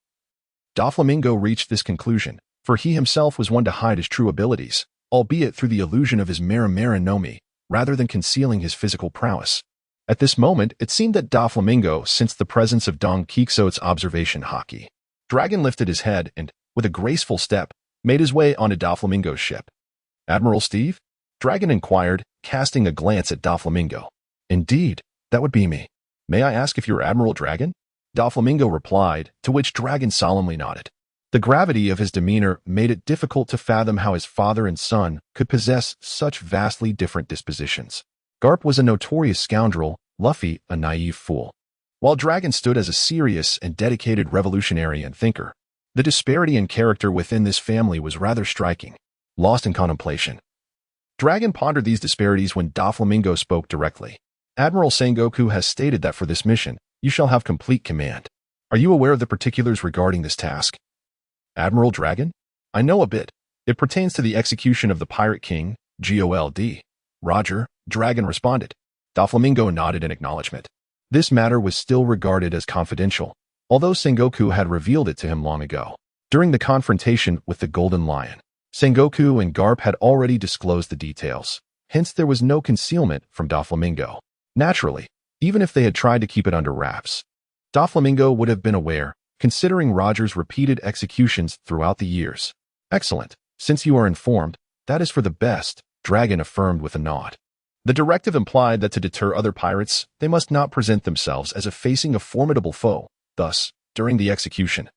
Doflamingo reached this conclusion, for he himself was one to hide his true abilities, albeit through the illusion of his Marimara no Mi, rather than concealing his physical prowess. At this moment, it seemed that Doflamingo sensed the presence of Don Quixote's observation haki. Dragon lifted his head and, with a graceful step, made his way onto Doflamingo's ship. "Admiral Steve?" Dragon inquired, casting a glance at Doflamingo. "Indeed, that would be me. May I ask if you're Admiral Dragon?" Doflamingo replied, to which Dragon solemnly nodded. The gravity of his demeanor made it difficult to fathom how his father and son could possess such vastly different dispositions. Garp was a notorious scoundrel, Luffy a naive fool, while Dragon stood as a serious and dedicated revolutionary and thinker. The disparity in character within this family was rather striking. Lost in contemplation, Dragon pondered these disparities when Doflamingo spoke directly. "Admiral Sengoku has stated that for this mission, you shall have complete command. Are you aware of the particulars regarding this task?" "Admiral Dragon? I know a bit. It pertains to the execution of the Pirate King, Gold. Roger," Dragon responded. Doflamingo nodded in acknowledgement. This matter was still regarded as confidential, although Sengoku had revealed it to him long ago. During the confrontation with the Golden Lion, Sengoku and Garp had already disclosed the details. Hence there was no concealment from Doflamingo. Naturally, even if they had tried to keep it under wraps, Doflamingo would have been aware, considering Roger's repeated executions throughout the years. "Excellent. Since you are informed, that is for the best," Dragon affirmed with a nod. The directive implied that to deter other pirates, they must not present themselves as facing a formidable foe. Thus, during the execution,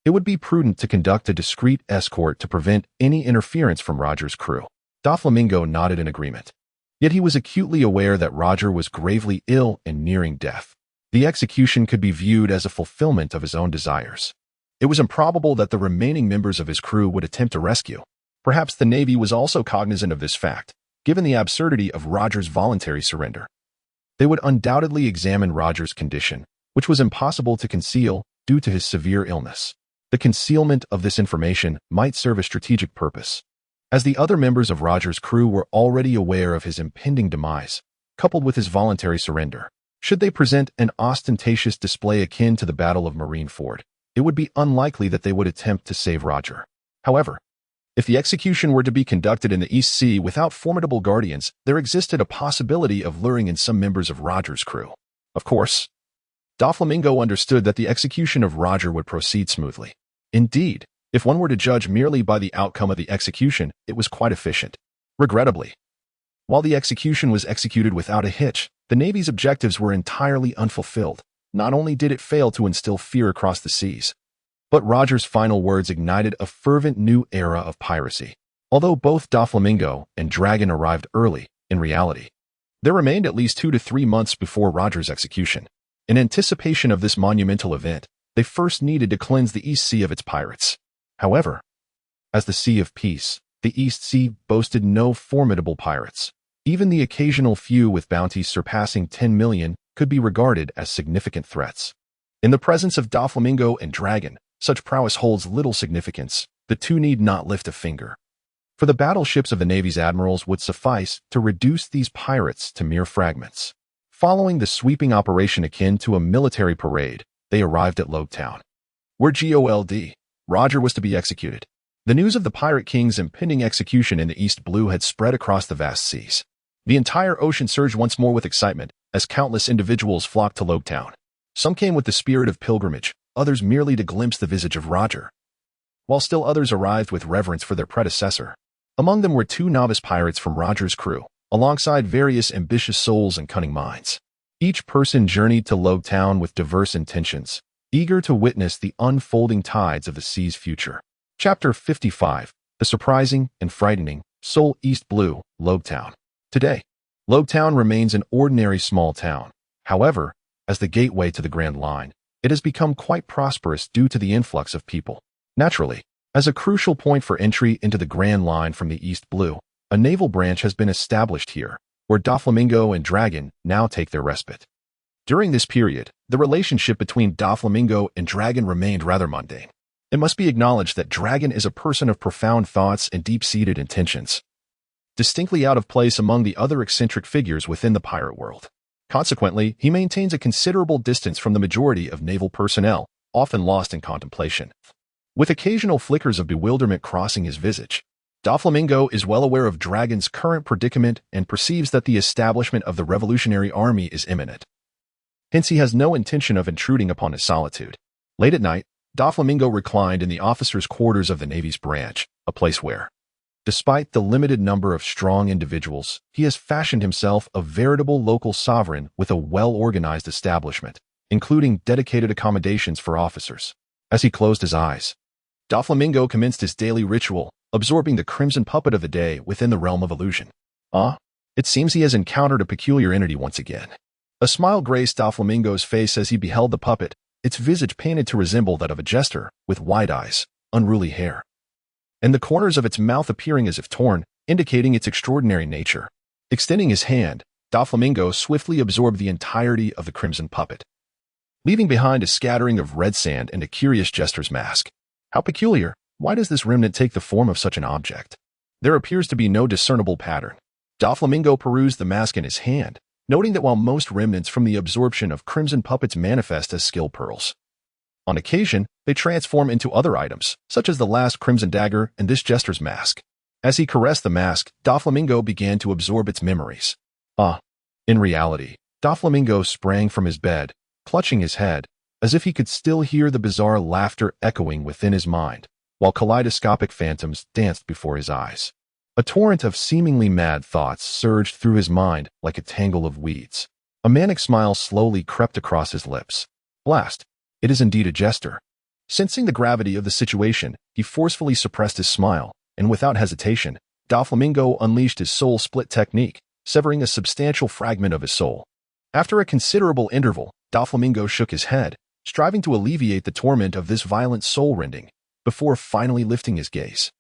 it would be prudent to conduct a discreet escort to prevent any interference from Roger's crew. Doflamingo nodded in agreement. Yet he was acutely aware that Roger was gravely ill and nearing death. The execution could be viewed as a fulfillment of his own desires. It was improbable that the remaining members of his crew would attempt to rescue. Perhaps the Navy was also cognizant of this fact, given the absurdity of Roger's voluntary surrender. They would undoubtedly examine Roger's condition, which was impossible to conceal due to his severe illness. The concealment of this information might serve a strategic purpose, as the other members of Roger's crew were already aware of his impending demise, coupled with his voluntary surrender. Should they present an ostentatious display akin to the Battle of Marineford, it would be unlikely that they would attempt to save Roger. However, if the execution were to be conducted in the East Sea without formidable guardians, there existed a possibility of luring in some members of Roger's crew. Of course, Doflamingo understood that the execution of Roger would proceed smoothly. Indeed, if one were to judge merely by the outcome of the execution, it was quite efficient. Regrettably, while the execution was executed without a hitch, the Navy's objectives were entirely unfulfilled. Not only did it fail to instill fear across the seas, but Roger's final words ignited a fervent new era of piracy. Although both Doflamingo and Dragon arrived early, in reality, there remained at least 2 to 3 months before Roger's execution. In anticipation of this monumental event, they first needed to cleanse the East Sea of its pirates. However, as the Sea of Peace, the East Sea boasted no formidable pirates. Even the occasional few with bounties surpassing 10 million could be regarded as significant threats. In the presence of Doflamingo and Dragon, such prowess holds little significance. The two need not lift a finger, for the battleships of the Navy's admirals would suffice to reduce these pirates to mere fragments. Following the sweeping operation akin to a military parade, they arrived at Logtown, where Gold. Roger was to be executed. The news of the Pirate King's impending execution in the East Blue had spread across the vast seas. The entire ocean surged once more with excitement as countless individuals flocked to Logtown. Some came with the spirit of pilgrimage, others merely to glimpse the visage of Roger, while still others arrived with reverence for their predecessor. Among them were 2 novice pirates from Roger's crew, alongside various ambitious souls and cunning minds. Each person journeyed to Logtown with diverse intentions, eager to witness the unfolding tides of the sea's future. Chapter 55, The Surprising and Frightening, Seoul East Blue, Logtown. Today, Logtown remains an ordinary small town. However, as the gateway to the Grand Line, it has become quite prosperous due to the influx of people. Naturally, as a crucial point for entry into the Grand Line from the East Blue, a naval branch has been established here, where Doflamingo and Dragon now take their respite. During this period, the relationship between Doflamingo and Dragon remained rather mundane. It must be acknowledged that Dragon is a person of profound thoughts and deep-seated intentions, distinctly out of place among the other eccentric figures within the pirate world. Consequently, he maintains a considerable distance from the majority of naval personnel, often lost in contemplation. With occasional flickers of bewilderment crossing his visage, Doflamingo is well aware of Dragon's current predicament and perceives that the establishment of the Revolutionary Army is imminent. Hence, he has no intention of intruding upon his solitude. Late at night, Doflamingo reclined in the officers' quarters of the Navy's branch, a place where, despite the limited number of strong individuals, he has fashioned himself a veritable local sovereign with a well-organized establishment, including dedicated accommodations for officers. As he closed his eyes, Doflamingo commenced his daily ritual, absorbing the crimson puppet of the day within the realm of illusion. It seems he has encountered a peculiar entity once again. A smile graced Doflamingo's face as he beheld the puppet, its visage painted to resemble that of a jester, with wide eyes, unruly hair, and the corners of its mouth appearing as if torn, indicating its extraordinary nature. Extending his hand, Doflamingo swiftly absorbed the entirety of the crimson puppet, leaving behind a scattering of red sand and a curious jester's mask. How peculiar! Why does this remnant take the form of such an object? There appears to be no discernible pattern. Doflamingo perused the mask in his hand, noting that while most remnants from the absorption of crimson puppets manifest as skill pearls, on occasion, they transform into other items, such as the last crimson dagger and this jester's mask. As he caressed the mask, Doflamingo began to absorb its memories. In reality, Doflamingo sprang from his bed, clutching his head, as if he could still hear the bizarre laughter echoing within his mind, while kaleidoscopic phantoms danced before his eyes. A torrent of seemingly mad thoughts surged through his mind like a tangle of weeds. A manic smile slowly crept across his lips. Blast! It is indeed a jester. Sensing the gravity of the situation, he forcefully suppressed his smile, and without hesitation, Doflamingo unleashed his soul split technique, severing a substantial fragment of his soul. After a considerable interval, Doflamingo shook his head, striving to alleviate the torment of this violent soul-rending, before finally lifting his gaze.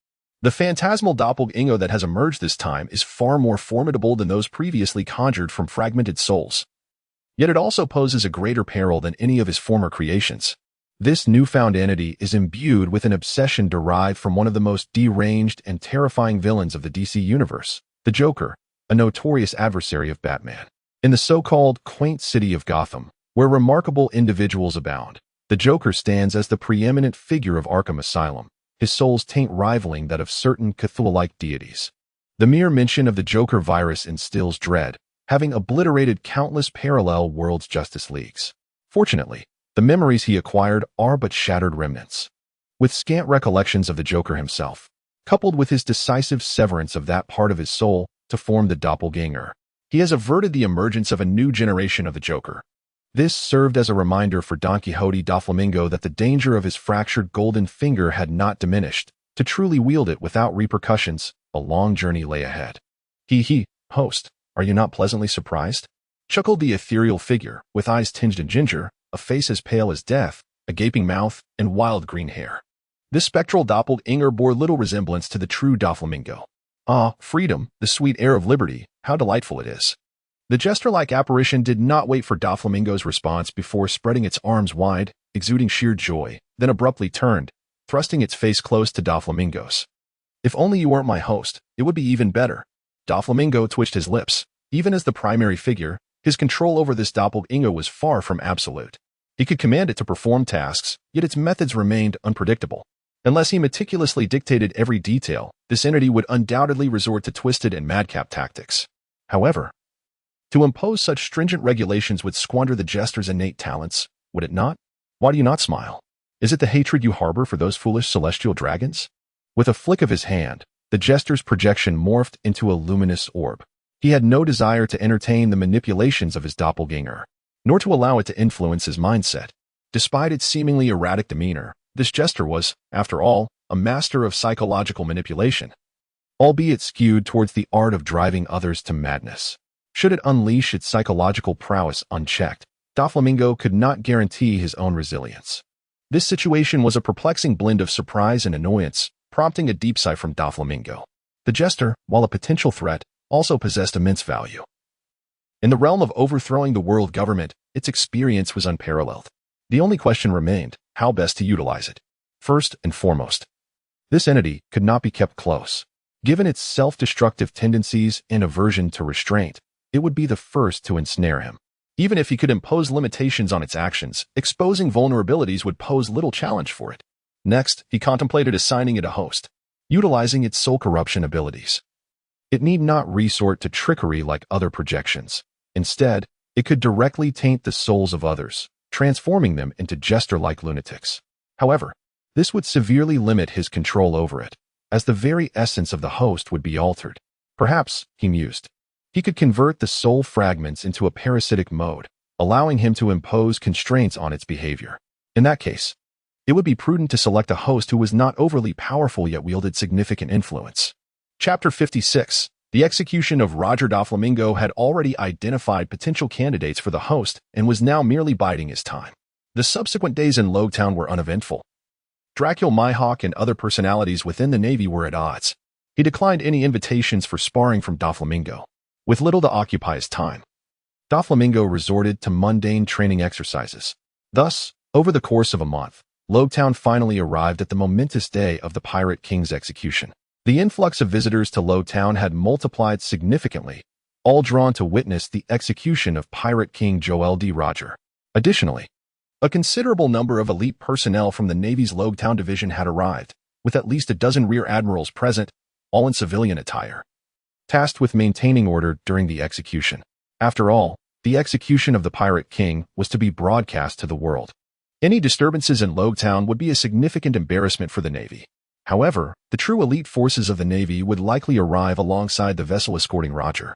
The phantasmal Doppelganger that has emerged this time is far more formidable than those previously conjured from fragmented souls. Yet it also poses a greater peril than any of his former creations. This newfound entity is imbued with an obsession derived from one of the most deranged and terrifying villains of the DC universe, the Joker, a notorious adversary of Batman. In the so-called quaint city of Gotham, where remarkable individuals abound, the Joker stands as the preeminent figure of Arkham Asylum, his soul's taint rivaling that of certain Cthulhu-like deities. The mere mention of the Joker virus instills dread, having obliterated countless parallel worlds' Justice Leagues. Fortunately, the memories he acquired are but shattered remnants. With scant recollections of the Joker himself, coupled with his decisive severance of that part of his soul to form the Doppelganger, he has averted the emergence of a new generation of the Joker. This served as a reminder for Don Quixote Doflamingo that the danger of his fractured golden finger had not diminished. To truly wield it without repercussions, a long journey lay ahead. Host, are you not pleasantly surprised? Chuckled the ethereal figure, with eyes tinged in ginger, a face as pale as death, a gaping mouth, and wild green hair. This spectral doppelganger bore little resemblance to the true Doflamingo. Freedom, the sweet air of liberty, how delightful it is. The jester-like apparition did not wait for Doflamingo's response before spreading its arms wide, exuding sheer joy, then abruptly turned, thrusting its face close to Doflamingo's. If only you weren't my host, it would be even better. Doflamingo twitched his lips. Even as the primary figure, his control over this doppelganger was far from absolute. He could command it to perform tasks, yet its methods remained unpredictable. Unless he meticulously dictated every detail, this entity would undoubtedly resort to twisted and madcap tactics. However, to impose such stringent regulations would squander the jester's innate talents, would it not? Why do you not smile? Is it the hatred you harbor for those foolish celestial dragons? With a flick of his hand, the jester's projection morphed into a luminous orb. He had no desire to entertain the manipulations of his doppelganger, nor to allow it to influence his mindset. Despite its seemingly erratic demeanor, this jester was, after all, a master of psychological manipulation, albeit skewed towards the art of driving others to madness. Should it unleash its psychological prowess unchecked, Doflamingo could not guarantee his own resilience. This situation was a perplexing blend of surprise and annoyance, prompting a deep sigh from Doflamingo. The jester, while a potential threat, also possessed immense value. In the realm of overthrowing the world government, its experience was unparalleled. The only question remained, how best to utilize it. First and foremost, this entity could not be kept close. Given its self-destructive tendencies and aversion to restraint, it would be the first to ensnare him. Even if he could impose limitations on its actions, exposing vulnerabilities would pose little challenge for it. Next, he contemplated assigning it a host, utilizing its soul corruption abilities. It need not resort to trickery like other projections. Instead, it could directly taint the souls of others, transforming them into jester-like lunatics. However, this would severely limit his control over it, as the very essence of the host would be altered. Perhaps, he mused, he could convert the soul fragments into a parasitic mode, allowing him to impose constraints on its behavior. In that case, it would be prudent to select a host who was not overly powerful yet wielded significant influence. Chapter 56. The execution of Roger Doflamingo had already identified potential candidates for the host and was now merely biding his time. The subsequent days in Logtown were uneventful. Dracul Myhawk and other personalities within the Navy were at odds. He declined any invitations for sparring from Doflamingo. With little to occupy his time, Doflamingo resorted to mundane training exercises. Thus, over the course of a month, Logtown finally arrived at the momentous day of the Pirate King's execution. The influx of visitors to Logtown had multiplied significantly, all drawn to witness the execution of Pirate King Joel D. Roger. Additionally, a considerable number of elite personnel from the Navy's Logtown division had arrived, with at least a dozen rear admirals present, all in civilian attire, tasked with maintaining order during the execution. After all, the execution of the Pirate King was to be broadcast to the world. Any disturbances in Logtown would be a significant embarrassment for the Navy. However, the true elite forces of the Navy would likely arrive alongside the vessel escorting Roger.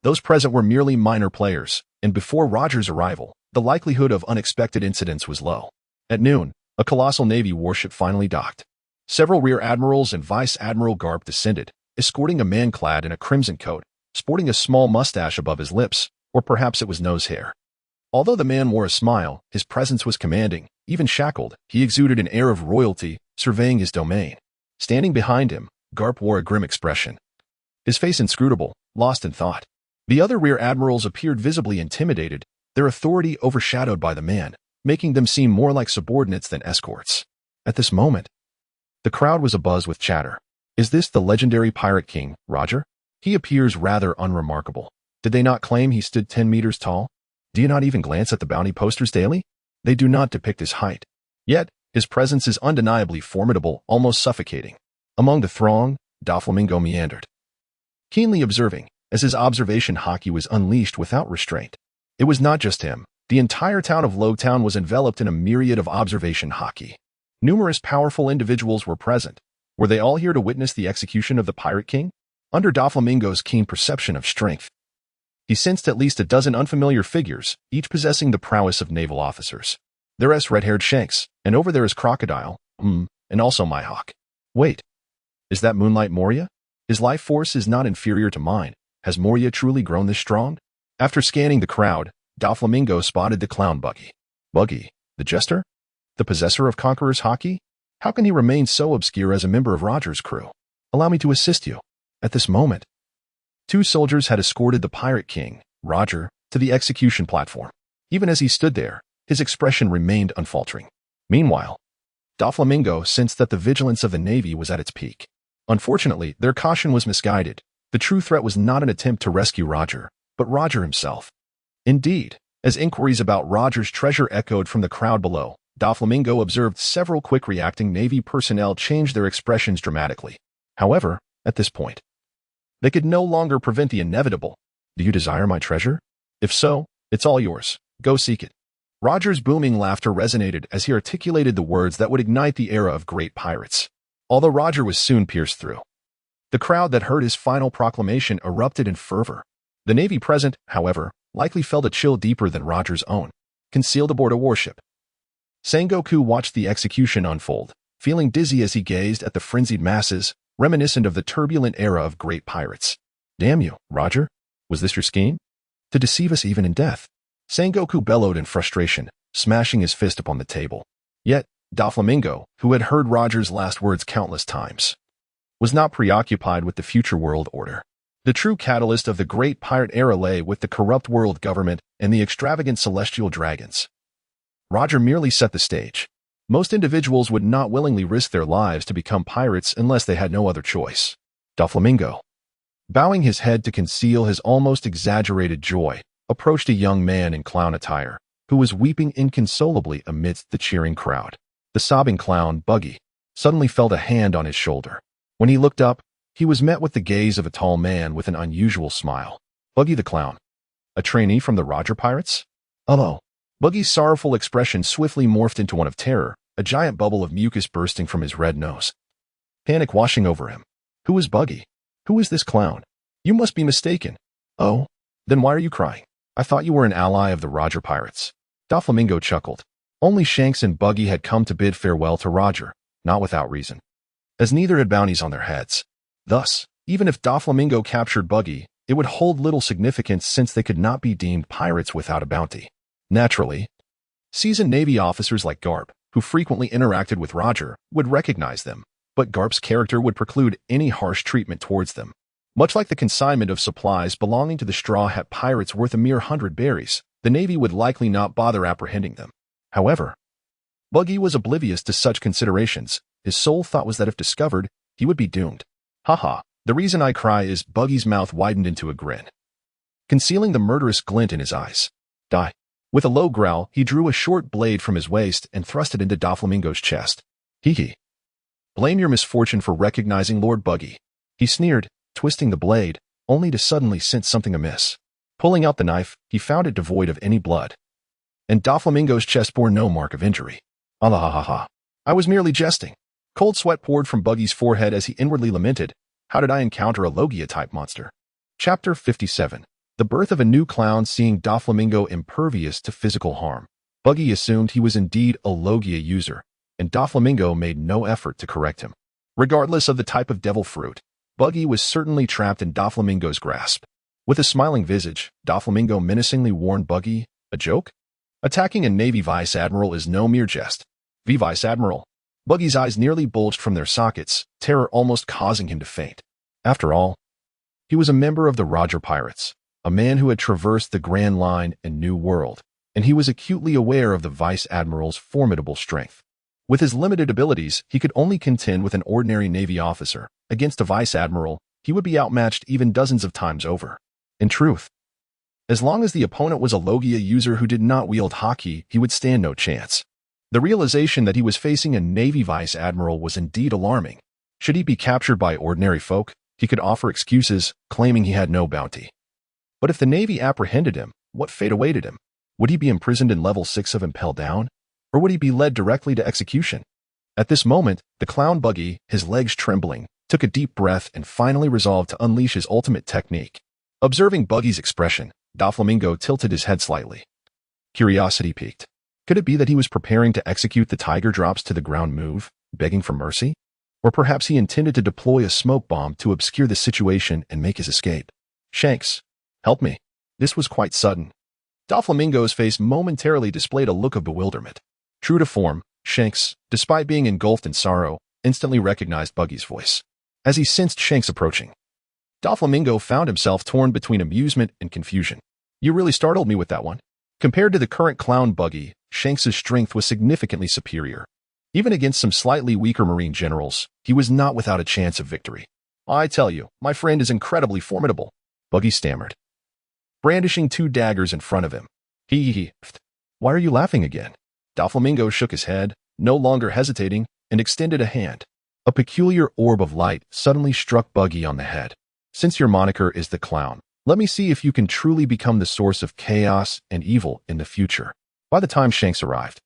Those present were merely minor players, and before Roger's arrival, the likelihood of unexpected incidents was low. At noon, a colossal Navy warship finally docked. Several rear admirals and vice admiral garb descended, escorting a man clad in a crimson coat, sporting a small mustache above his lips, or perhaps it was nose hair. Although the man wore a smile, his presence was commanding. Even shackled, he exuded an air of royalty, surveying his domain. Standing behind him, Garp wore a grim expression, his face inscrutable, lost in thought. The other rear admirals appeared visibly intimidated, their authority overshadowed by the man, making them seem more like subordinates than escorts. At this moment, the crowd was abuzz with chatter. Is this the legendary Pirate King, Roger? He appears rather unremarkable. Did they not claim he stood 10 meters tall? Do you not even glance at the bounty posters daily? They do not depict his height. Yet, his presence is undeniably formidable, almost suffocating. Among the throng, Doflamingo meandered, keenly observing, as his observation hockey was unleashed without restraint. It was not just him. The entire town of Logtown was enveloped in a myriad of observation hockey. Numerous powerful individuals were present. Were they all here to witness the execution of the Pirate King? Under Doflamingo's keen perception of strength, he sensed at least a dozen unfamiliar figures, each possessing the prowess of naval officers. There's red-haired Shanks, and over there is Crocodile, and also Myhawk. Wait, is that Moonlight Moria? His life force is not inferior to mine. Has Moria truly grown this strong? After scanning the crowd, Doflamingo spotted the clown Buggy. Buggy, the jester? The possessor of Conqueror's hockey? How can he remain so obscure as a member of Roger's crew? Allow me to assist you. At this moment, 2 soldiers had escorted the Pirate King, Roger, to the execution platform. Even as he stood there, his expression remained unfaltering. Meanwhile, Doflamingo sensed that the vigilance of the Navy was at its peak. Unfortunately, their caution was misguided. The true threat was not an attempt to rescue Roger, but Roger himself. Indeed, as inquiries about Roger's treasure echoed from the crowd below, Doflamingo observed several quick-reacting Navy personnel change their expressions dramatically. However, at this point, they could no longer prevent the inevitable. Do you desire my treasure? If so, it's all yours. Go seek it. Roger's booming laughter resonated as he articulated the words that would ignite the era of great pirates. Although Roger was soon pierced through, the crowd that heard his final proclamation erupted in fervor. The Navy present, however, likely felt a chill deeper than Roger's own. Concealed aboard a warship, Sengoku watched the execution unfold, feeling dizzy as he gazed at the frenzied masses, reminiscent of the turbulent era of great pirates. Damn you, Roger. Was this your scheme? To deceive us even in death? Sengoku bellowed in frustration, smashing his fist upon the table. Yet, Doflamingo, who had heard Roger's last words countless times, was not preoccupied with the future world order. The true catalyst of the great pirate era lay with the corrupt world government and the extravagant celestial dragons. Roger merely set the stage. Most individuals would not willingly risk their lives to become pirates unless they had no other choice. Doflamingo, bowing his head to conceal his almost exaggerated joy, approached a young man in clown attire, who was weeping inconsolably amidst the cheering crowd. The sobbing clown, Buggy, suddenly felt a hand on his shoulder. When he looked up, he was met with the gaze of a tall man with an unusual smile. Buggy the clown. A trainee from the Roger Pirates? Hello. Buggy's sorrowful expression swiftly morphed into one of terror, a giant bubble of mucus bursting from his red nose. Panic washing over him. Who is Buggy? Who is this clown? You must be mistaken. Oh? Then why are you crying? I thought you were an ally of the Roger Pirates. Doflamingo chuckled. Only Shanks and Buggy had come to bid farewell to Roger, not without reason, as neither had bounties on their heads. Thus, even if Doflamingo captured Buggy, it would hold little significance since they could not be deemed pirates without a bounty. Naturally, seasoned Navy officers like Garp, who frequently interacted with Roger, would recognize them, but Garp's character would preclude any harsh treatment towards them. Much like the consignment of supplies belonging to the Straw Hat Pirates worth a mere 100 berries, the Navy would likely not bother apprehending them. However, Buggy was oblivious to such considerations. His sole thought was that if discovered, he would be doomed. Haha, the reason I cry is Buggy's mouth widened into a grin, concealing the murderous glint in his eyes. Die. With a low growl, he drew a short blade from his waist and thrust it into Doflamingo's chest. Hee. Blame your misfortune for recognizing Lord Buggy. He sneered, twisting the blade, only to suddenly sense something amiss. Pulling out the knife, he found it devoid of any blood, and Doflamingo's chest bore no mark of injury. Alahaha. I was merely jesting. Cold sweat poured from Buggy's forehead as he inwardly lamented, how did I encounter a Logia-type monster? Chapter 57. The birth of a new clown. Seeing Doflamingo impervious to physical harm, Buggy assumed he was indeed a Logia user, and Doflamingo made no effort to correct him. Regardless of the type of devil fruit, Buggy was certainly trapped in Doflamingo's grasp. With a smiling visage, Doflamingo menacingly warned Buggy, a joke? Attacking a Navy Vice Admiral is no mere jest. Vice Admiral. Buggy's eyes nearly bulged from their sockets, terror almost causing him to faint. After all, he was a member of the Roger Pirates, a man who had traversed the Grand Line and New World, and he was acutely aware of the Vice Admiral's formidable strength. With his limited abilities, he could only contend with an ordinary Navy officer. Against a Vice Admiral, he would be outmatched even dozens of times over. In truth, as long as the opponent was a Logia user who did not wield haki, he would stand no chance. The realization that he was facing a Navy Vice Admiral was indeed alarming. Should he be captured by ordinary folk, he could offer excuses, claiming he had no bounty. But if the Navy apprehended him, what fate awaited him? Would he be imprisoned in level 6 of Impel Down? Or would he be led directly to execution? At this moment, the clown Buggy, his legs trembling, took a deep breath and finally resolved to unleash his ultimate technique. Observing Buggy's expression, Doflamingo tilted his head slightly. Curiosity piqued. Could it be that he was preparing to execute the tiger drops to the ground move, begging for mercy? Or perhaps he intended to deploy a smoke bomb to obscure the situation and make his escape. Shanks, help me. This was quite sudden. Doflamingo's face momentarily displayed a look of bewilderment. True to form, Shanks, despite being engulfed in sorrow, instantly recognized Buggy's voice. As he sensed Shanks approaching, Doflamingo found himself torn between amusement and confusion. You really startled me with that one. Compared to the current clown Buggy, Shanks' strength was significantly superior. Even against some slightly weaker Marine generals, he was not without a chance of victory. I tell you, my friend is incredibly formidable, Buggy stammered, brandishing 2 daggers in front of him. He. Why are you laughing again? Doflamingo shook his head, no longer hesitating, and extended a hand. A peculiar orb of light suddenly struck Buggy on the head. Since your moniker is the clown, let me see if you can truly become the source of chaos and evil in the future. By the time Shanks arrived,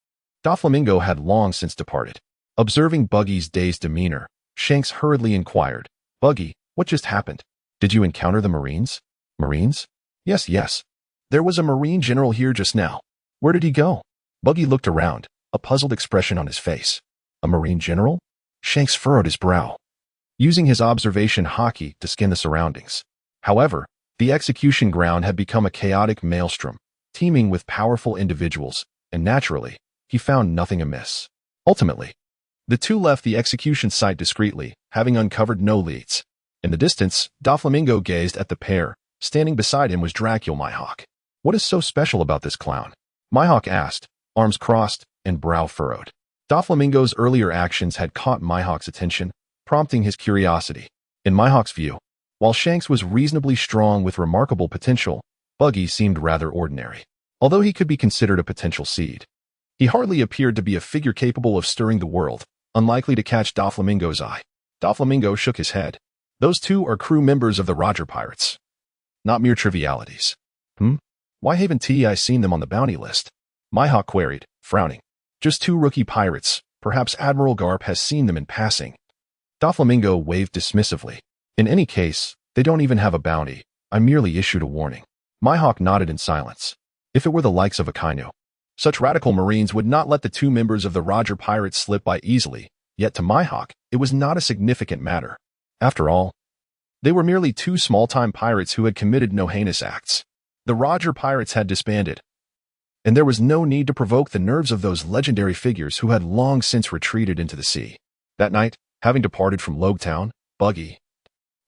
Doflamingo had long since departed. Observing Buggy's dazed demeanor, Shanks hurriedly inquired, Buggy, what just happened? Did you encounter the Marines? Marines? Yes. There was a Marine general here just now. Where did he go? Buggy looked around, a puzzled expression on his face. A Marine general? Shanks furrowed his brow, using his observation haki to scan the surroundings. However, the execution ground had become a chaotic maelstrom, teeming with powerful individuals, and naturally, he found nothing amiss. Ultimately, the two left the execution site discreetly, having uncovered no leads. In the distance, Doflamingo gazed at the pair. Standing beside him was Dracula Mihawk. What is so special about this clown? Mihawk asked, arms crossed and brow furrowed. Doflamingo's earlier actions had caught Mihawk's attention, prompting his curiosity. In Mihawk's view, while Shanks was reasonably strong with remarkable potential, Buggy seemed rather ordinary. Although he could be considered a potential seed, he hardly appeared to be a figure capable of stirring the world, unlikely to catch Doflamingo's eye. Doflamingo shook his head. Those two are crew members of the Roger Pirates. Not mere trivialities. Why haven't I seen them on the bounty list? Mihawk queried, frowning. Just two rookie pirates. Perhaps Admiral Garp has seen them in passing. Doflamingo waved dismissively. In any case, they don't even have a bounty. I merely issued a warning. Mihawk nodded in silence. If it were the likes of Akainu, such radical Marines would not let the two members of the Roger Pirates slip by easily, yet to Mihawk, it was not a significant matter. After all, they were merely two small-time pirates who had committed no heinous acts. The Roger Pirates had disbanded, and there was no need to provoke the nerves of those legendary figures who had long since retreated into the sea. That night, having departed from Logtown, Buggy,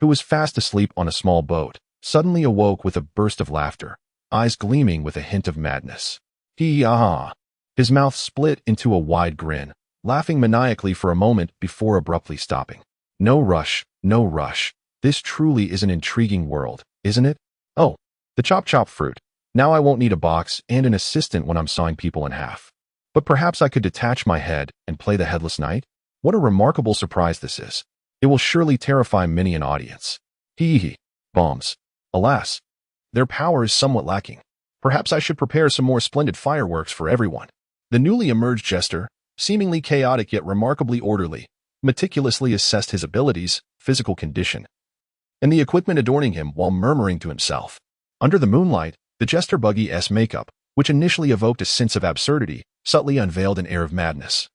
who was fast asleep on a small boat, suddenly awoke with a burst of laughter, eyes gleaming with a hint of madness. Hee-ah! His mouth split into a wide grin, laughing maniacally for a moment before abruptly stopping. No rush, no rush. This truly is an intriguing world, isn't it? Oh, the chop-chop fruit. Now I won't need a box and an assistant when I'm sawing people in half. But perhaps I could detach my head and play the headless knight? What a remarkable surprise this is. It will surely terrify many an audience. Hee-hee. Bombs. Alas, their power is somewhat lacking. Perhaps I should prepare some more splendid fireworks for everyone. The newly emerged jester, seemingly chaotic yet remarkably orderly, meticulously assessed his abilities, physical condition, and the equipment adorning him while murmuring to himself. Under the moonlight, the jester Buggy's makeup, which initially evoked a sense of absurdity, subtly unveiled an air of madness,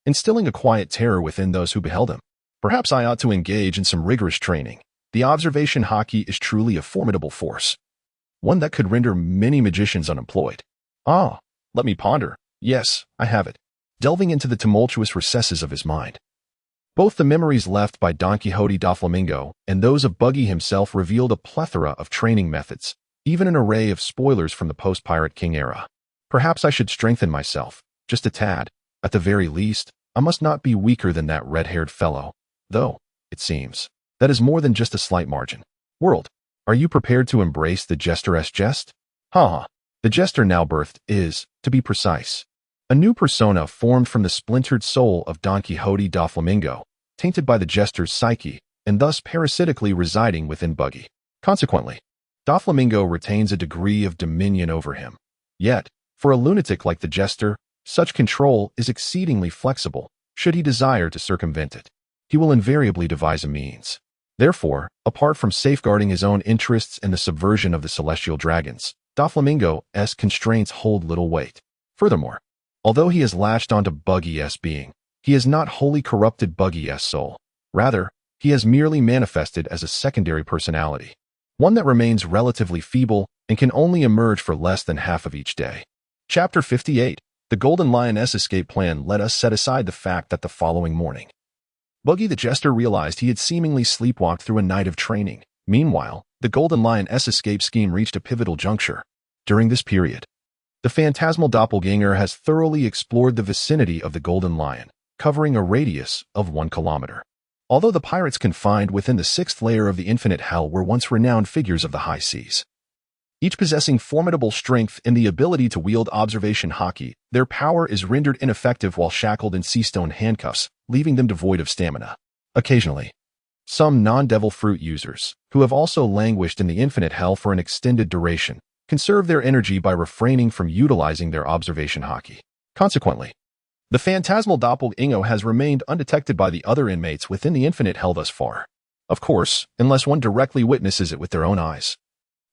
instilling a quiet terror within those who beheld him. Perhaps I ought to engage in some rigorous training. The observation hockey is truly a formidable force, one that could render many magicians unemployed. Ah, let me ponder. Yes, I have it. Delving into the tumultuous recesses of his mind, both the memories left by Don Quixote Doflamingo and those of Buggy himself revealed a plethora of training methods, even an array of spoilers from the post-Pirate King era. Perhaps I should strengthen myself, just a tad. At the very least, I must not be weaker than that red-haired fellow, though, it seems, that is more than just a slight margin. World, are you prepared to embrace the jester's jest? Ha! The jester now birthed is, to be precise, a new persona formed from the splintered soul of Don Quixote Doflamingo, tainted by the jester's psyche, and thus parasitically residing within Buggy. Consequently, Doflamingo retains a degree of dominion over him. Yet, for a lunatic like the jester, such control is exceedingly flexible. Should he desire to circumvent it, he will invariably devise a means. Therefore, apart from safeguarding his own interests and the subversion of the celestial dragons, Doflamingo's constraints hold little weight. Furthermore, although he has latched onto Buggy's being, he has not wholly corrupted Buggy's soul. Rather, he has merely manifested as a secondary personality, one that remains relatively feeble and can only emerge for less than half of each day. Chapter 58. The Golden Lioness escape plan. Let us set aside the fact that the following morning, Buggy the Jester realized he had seemingly sleepwalked through a night of training. Meanwhile, the Golden Lioness escape scheme reached a pivotal juncture. During this period, the phantasmal doppelganger has thoroughly explored the vicinity of the Golden Lion, covering a radius of 1 kilometer. Although the pirates confined within the 6th layer of the infinite hell were once renowned figures of the high seas, each possessing formidable strength and the ability to wield observation hockey, their power is rendered ineffective while shackled in sea-stone handcuffs, leaving them devoid of stamina. Occasionally, some non-devil fruit users, who have also languished in the infinite hell for an extended duration, conserve their energy by refraining from utilizing their observation hockey. Consequently, the phantasmal doppelganger has remained undetected by the other inmates within the infinite hell thus far. Of course, unless one directly witnesses it with their own eyes.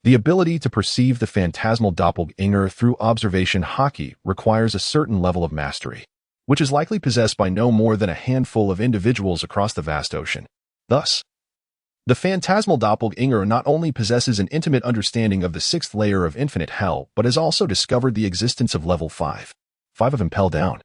The ability to perceive the phantasmal doppelganger through observation hockey requires a certain level of mastery, which is likely possessed by no more than a handful of individuals across the vast ocean. Thus, the phantasmal doppelganger not only possesses an intimate understanding of the 6th layer of infinite hell, but has also discovered the existence of level 5 of Impel Down,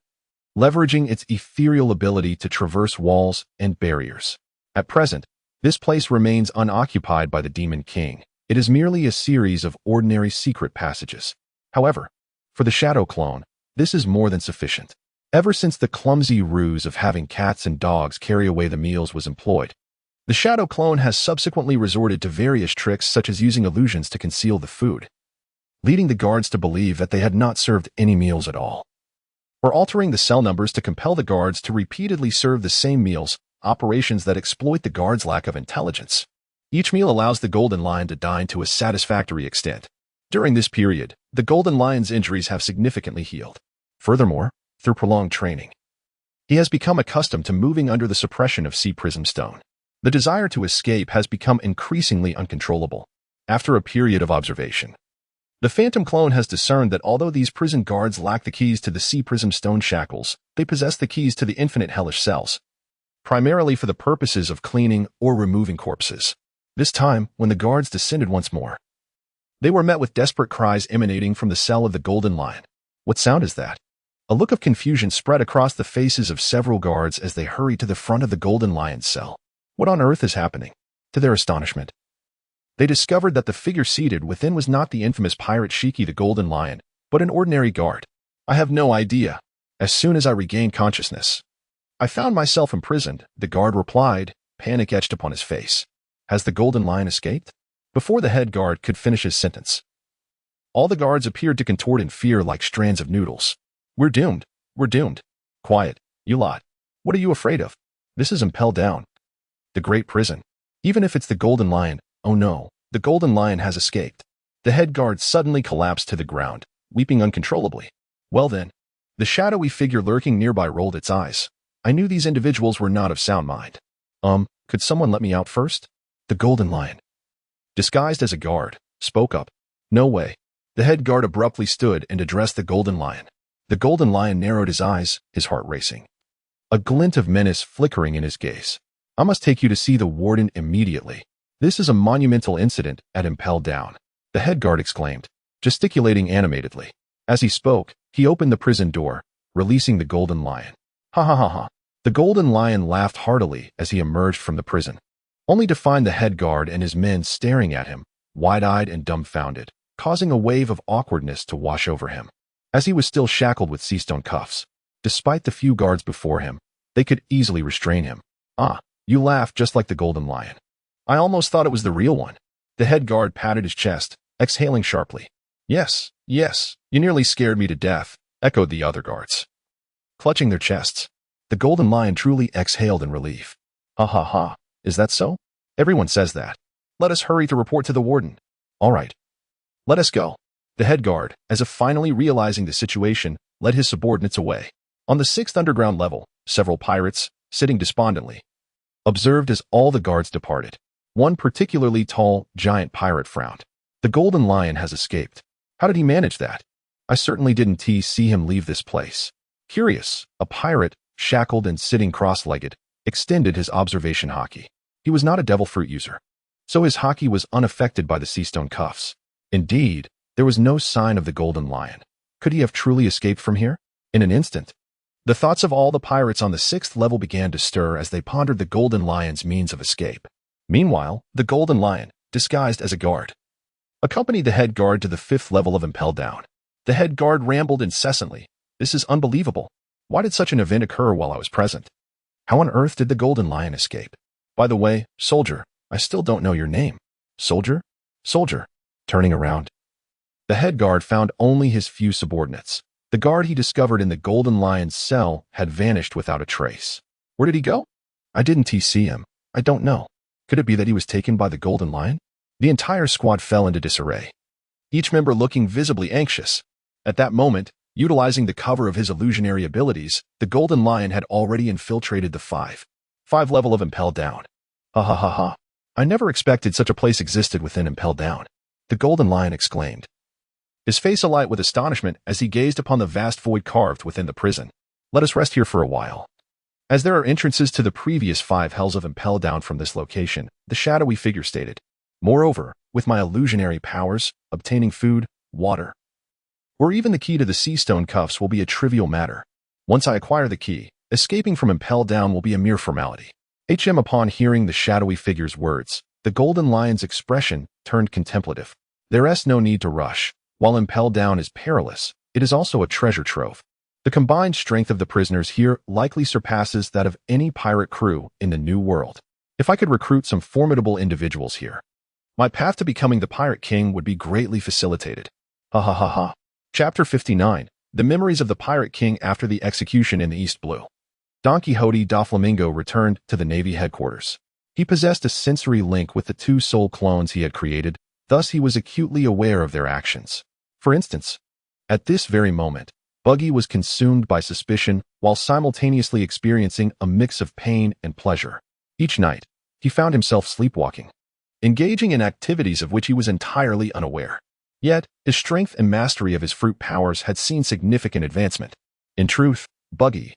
leveraging its ethereal ability to traverse walls and barriers. At present, This place remains unoccupied by the Demon King. It is merely a series of ordinary secret passages. However, for the Shadow Clone, this is more than sufficient. Ever since the clumsy ruse of having cats and dogs carry away the meals was employed, the Shadow Clone has subsequently resorted to various tricks such as using illusions to conceal the food, leading the guards to believe that they had not served any meals at all, or altering the cell numbers to compel the guards to repeatedly serve the same meals, operations that exploit the guards' lack of intelligence. Each meal allows the Golden Lion to dine to a satisfactory extent. During this period, the Golden Lion's injuries have significantly healed. Furthermore, through prolonged training, he has become accustomed to moving under the suppression of sea prism stone. The desire to escape has become increasingly uncontrollable. After a period of observation, the Phantom Clone has discerned that although these prison guards lack the keys to the sea prism stone shackles, they possess the keys to the infinite hellish cells, primarily for the purposes of cleaning or removing corpses. This time, when the guards descended once more, they were met with desperate cries emanating from the cell of the Golden Lion. What sound is that? A look of confusion spread across the faces of several guards as they hurried to the front of the Golden Lion's cell. What on earth is happening? To their astonishment, they discovered that the figure seated within was not the infamous pirate Shiki the Golden Lion, but an ordinary guard. I have no idea. As soon as I regained consciousness, I found myself imprisoned, the guard replied, panic etched upon his face. Has the Golden Lion escaped? Before the head guard could finish his sentence, all the guards appeared to contort in fear like strands of noodles. We're doomed. We're doomed. Quiet, you lot. What are you afraid of? This is Impel Down, the great prison. Even if it's the Golden Lion, oh no, the Golden Lion has escaped. The head guard suddenly collapsed to the ground, weeping uncontrollably. Well then, the shadowy figure lurking nearby rolled its eyes. I knew these individuals were not of sound mind. Could someone let me out first? The Golden Lion, disguised as a guard, spoke up. No way. The head guard abruptly stood and addressed the Golden Lion. The Golden Lion narrowed his eyes, his heart racing, a glint of menace flickering in his gaze. I must take you to see the warden immediately. This is a monumental incident at Impel Down, the head guard exclaimed, gesticulating animatedly. As he spoke, he opened the prison door, releasing the Golden Lion. Ha ha ha ha. The Golden Lion laughed heartily as he emerged from the prison, only to find the head guard and his men staring at him, wide-eyed and dumbfounded, causing a wave of awkwardness to wash over him. As he was still shackled with sea stone cuffs, despite the few guards before him, they could easily restrain him. Ah, you laughed just like the Golden Lion. I almost thought it was the real one. The head guard patted his chest, exhaling sharply. Yes, yes, you nearly scared me to death, echoed the other guards, clutching their chests. The Golden Lion truly exhaled in relief. Ha ha ha, is that so? Everyone says that. Let us hurry to report to the warden. All right. Let us go. The head guard, as if finally realizing the situation, led his subordinates away. On the 6th underground level, several pirates, sitting despondently, observed as all the guards departed. One particularly tall, giant pirate frowned. The Golden Lion has escaped. How did he manage that? I certainly didn't see him leave this place. Curious, a pirate, shackled and sitting cross-legged, extended his observation hockey. He was not a devil fruit user, so his hockey was unaffected by the sea stone cuffs. Indeed, there was no sign of the Golden Lion. Could he have truly escaped from here? In an instant, the thoughts of all the pirates on the 6th level began to stir as they pondered the Golden Lion's means of escape. Meanwhile, the Golden Lion, disguised as a guard, accompanied the head guard to the 5th level of Impel Down. The head guard rambled incessantly. This is unbelievable. Why did such an event occur while I was present? How on earth did the Golden Lion escape? By the way, soldier, I still don't know your name. Soldier? Soldier. Turning around, the head guard found only his few subordinates. The guard he discovered in the Golden Lion's cell had vanished without a trace. Where did he go? I didn't see him. I don't know. Could it be that he was taken by the Golden Lion? The entire squad fell into disarray, each member looking visibly anxious. At that moment, utilizing the cover of his illusionary abilities, the Golden Lion had already infiltrated the 5 level of Impel Down. Ha ha ha ha. I never expected such a place existed within Impel Down, the Golden Lion exclaimed, his face alight with astonishment as he gazed upon the vast void carved within the prison. Let us rest here for a while, as there are entrances to the previous 5 hells of Impel Down from this location, the shadowy figure stated. Moreover, with my illusionary powers, obtaining food, water, or even the key to the sea stone cuffs will be a trivial matter. Once I acquire the key, escaping from Impel Down will be a mere formality. Upon hearing the shadowy figure's words, the golden lion's expression turned contemplative. There's no need to rush. While impelled down is perilous, it is also a treasure trove. The combined strength of the prisoners here likely surpasses that of any pirate crew in the New World. If I could recruit some formidable individuals here, my path to becoming the Pirate King would be greatly facilitated. Ha ha ha ha. Chapter 59. The Memories of the Pirate King after the execution in the East Blue. Don Quixote Doflamingo returned to the Navy headquarters. He possessed a sensory link with the two soul clones he had created, thus he was acutely aware of their actions. For instance, at this very moment, Buggy was consumed by suspicion while simultaneously experiencing a mix of pain and pleasure. Each night, he found himself sleepwalking, engaging in activities of which he was entirely unaware. Yet, his strength and mastery of his fruit powers had seen significant advancement. In truth, Buggy,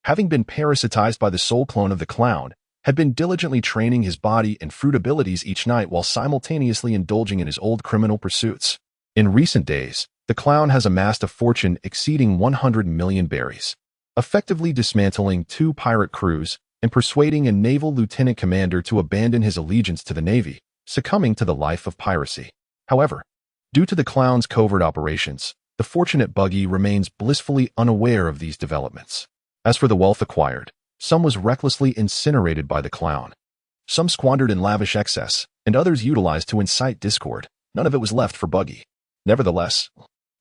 having been parasitized by the soul clone of the clown, had been diligently training his body and fruit abilities each night while simultaneously indulging in his old criminal pursuits. In recent days, the clown has amassed a fortune exceeding 100 million berries, effectively dismantling 2 pirate crews and persuading a naval lieutenant commander to abandon his allegiance to the Navy, succumbing to the life of piracy. However, due to the clown's covert operations, the fortunate Buggy remains blissfully unaware of these developments. As for the wealth acquired, some was recklessly incinerated by the clown. Some squandered in lavish excess, and others utilized to incite discord. None of it was left for Buggy. Nevertheless,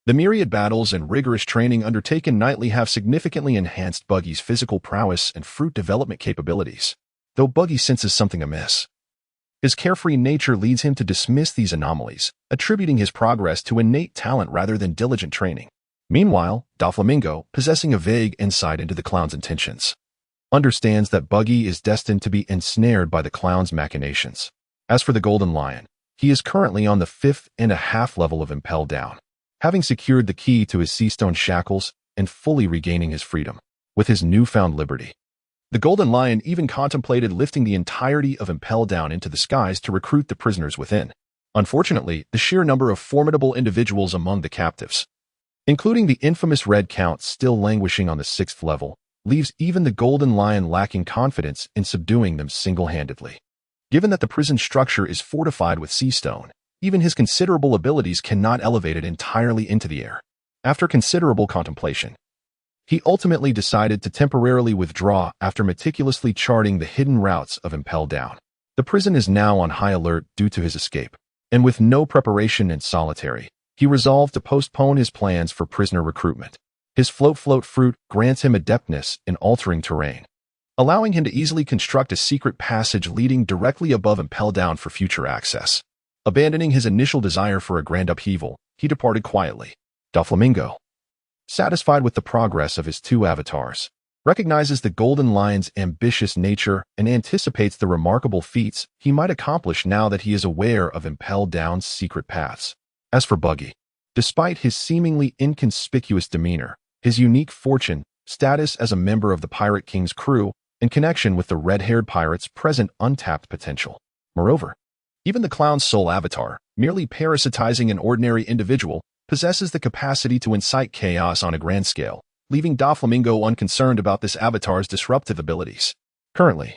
the myriad battles and rigorous training undertaken nightly have significantly enhanced Buggy's physical prowess and fruit development capabilities. Though Buggy senses something amiss, his carefree nature leads him to dismiss these anomalies, attributing his progress to innate talent rather than diligent training. Meanwhile, Doflamingo, possessing a vague insight into the clown's intentions, understands that Buggy is destined to be ensnared by the clown's machinations. As for the Golden Lion, he is currently on the 5.5 level of Impel Down, having secured the key to his sea-stone shackles and fully regaining his freedom. With his newfound liberty, the Golden Lion even contemplated lifting the entirety of Impel Down into the skies to recruit the prisoners within. Unfortunately, the sheer number of formidable individuals among the captives, including the infamous Red Count still languishing on the 6th level, leaves even the Golden Lion lacking confidence in subduing them single-handedly. Given that the prison structure is fortified with sea stone, even his considerable abilities cannot elevate it entirely into the air. After considerable contemplation, he ultimately decided to temporarily withdraw after meticulously charting the hidden routes of Impel Down. The prison is now on high alert due to his escape, and with no preparation and solitary, he resolved to postpone his plans for prisoner recruitment. His float fruit grants him adeptness in altering terrain, allowing him to easily construct a secret passage leading directly above Impel Down for future access. Abandoning his initial desire for a grand upheaval, he departed quietly. Doflamingo, satisfied with the progress of his 2 avatars, recognizes the Golden Lion's ambitious nature and anticipates the remarkable feats he might accomplish now that he is aware of Impel Down's secret paths. As for Buggy, despite his seemingly inconspicuous demeanor, his unique fortune, status as a member of the Pirate King's crew, and connection with the red-haired pirates present untapped potential. Moreover, even the clown's sole avatar, merely parasitizing an ordinary individual, possesses the capacity to incite chaos on a grand scale, leaving Doflamingo unconcerned about this avatar's disruptive abilities. Currently,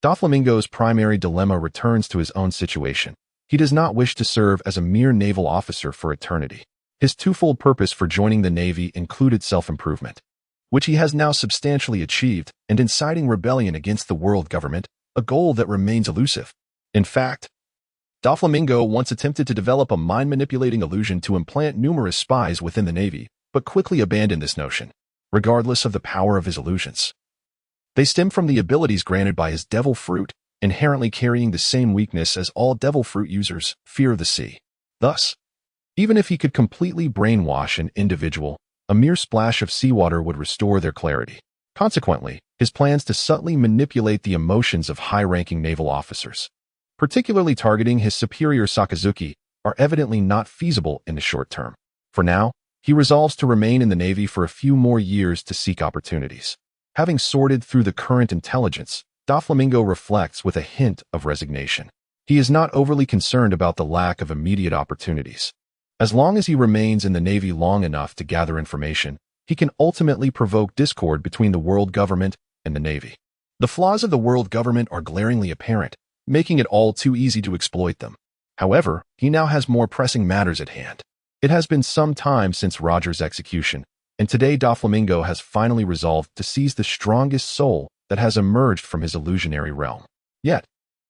Doflamingo's primary dilemma returns to his own situation. He does not wish to serve as a mere naval officer for eternity. His twofold purpose for joining the Navy included self-improvement, which he has now substantially achieved, and inciting rebellion against the world government, a goal that remains elusive. In fact, Doflamingo once attempted to develop a mind-manipulating illusion to implant numerous spies within the Navy, but quickly abandoned this notion, regardless of the power of his illusions. They stem from the abilities granted by his devil fruit, inherently carrying the same weakness as all devil fruit users, fear of the sea. Thus, even if he could completely brainwash an individual, a mere splash of seawater would restore their clarity. Consequently, his plans to subtly manipulate the emotions of high-ranking naval officers, particularly targeting his superior Sakazuki, are evidently not feasible in the short term. For now, he resolves to remain in the Navy for a few more years to seek opportunities. Having sorted through the current intelligence, Doflamingo reflects with a hint of resignation. He is not overly concerned about the lack of immediate opportunities. As long as he remains in the Navy long enough to gather information, he can ultimately provoke discord between the world government and the Navy. The flaws of the world government are glaringly apparent, making it all too easy to exploit them. However, he now has more pressing matters at hand. It has been some time since Roger's execution, and today Doflamingo has finally resolved to seize the strongest soul that has emerged from his illusionary realm. Yet,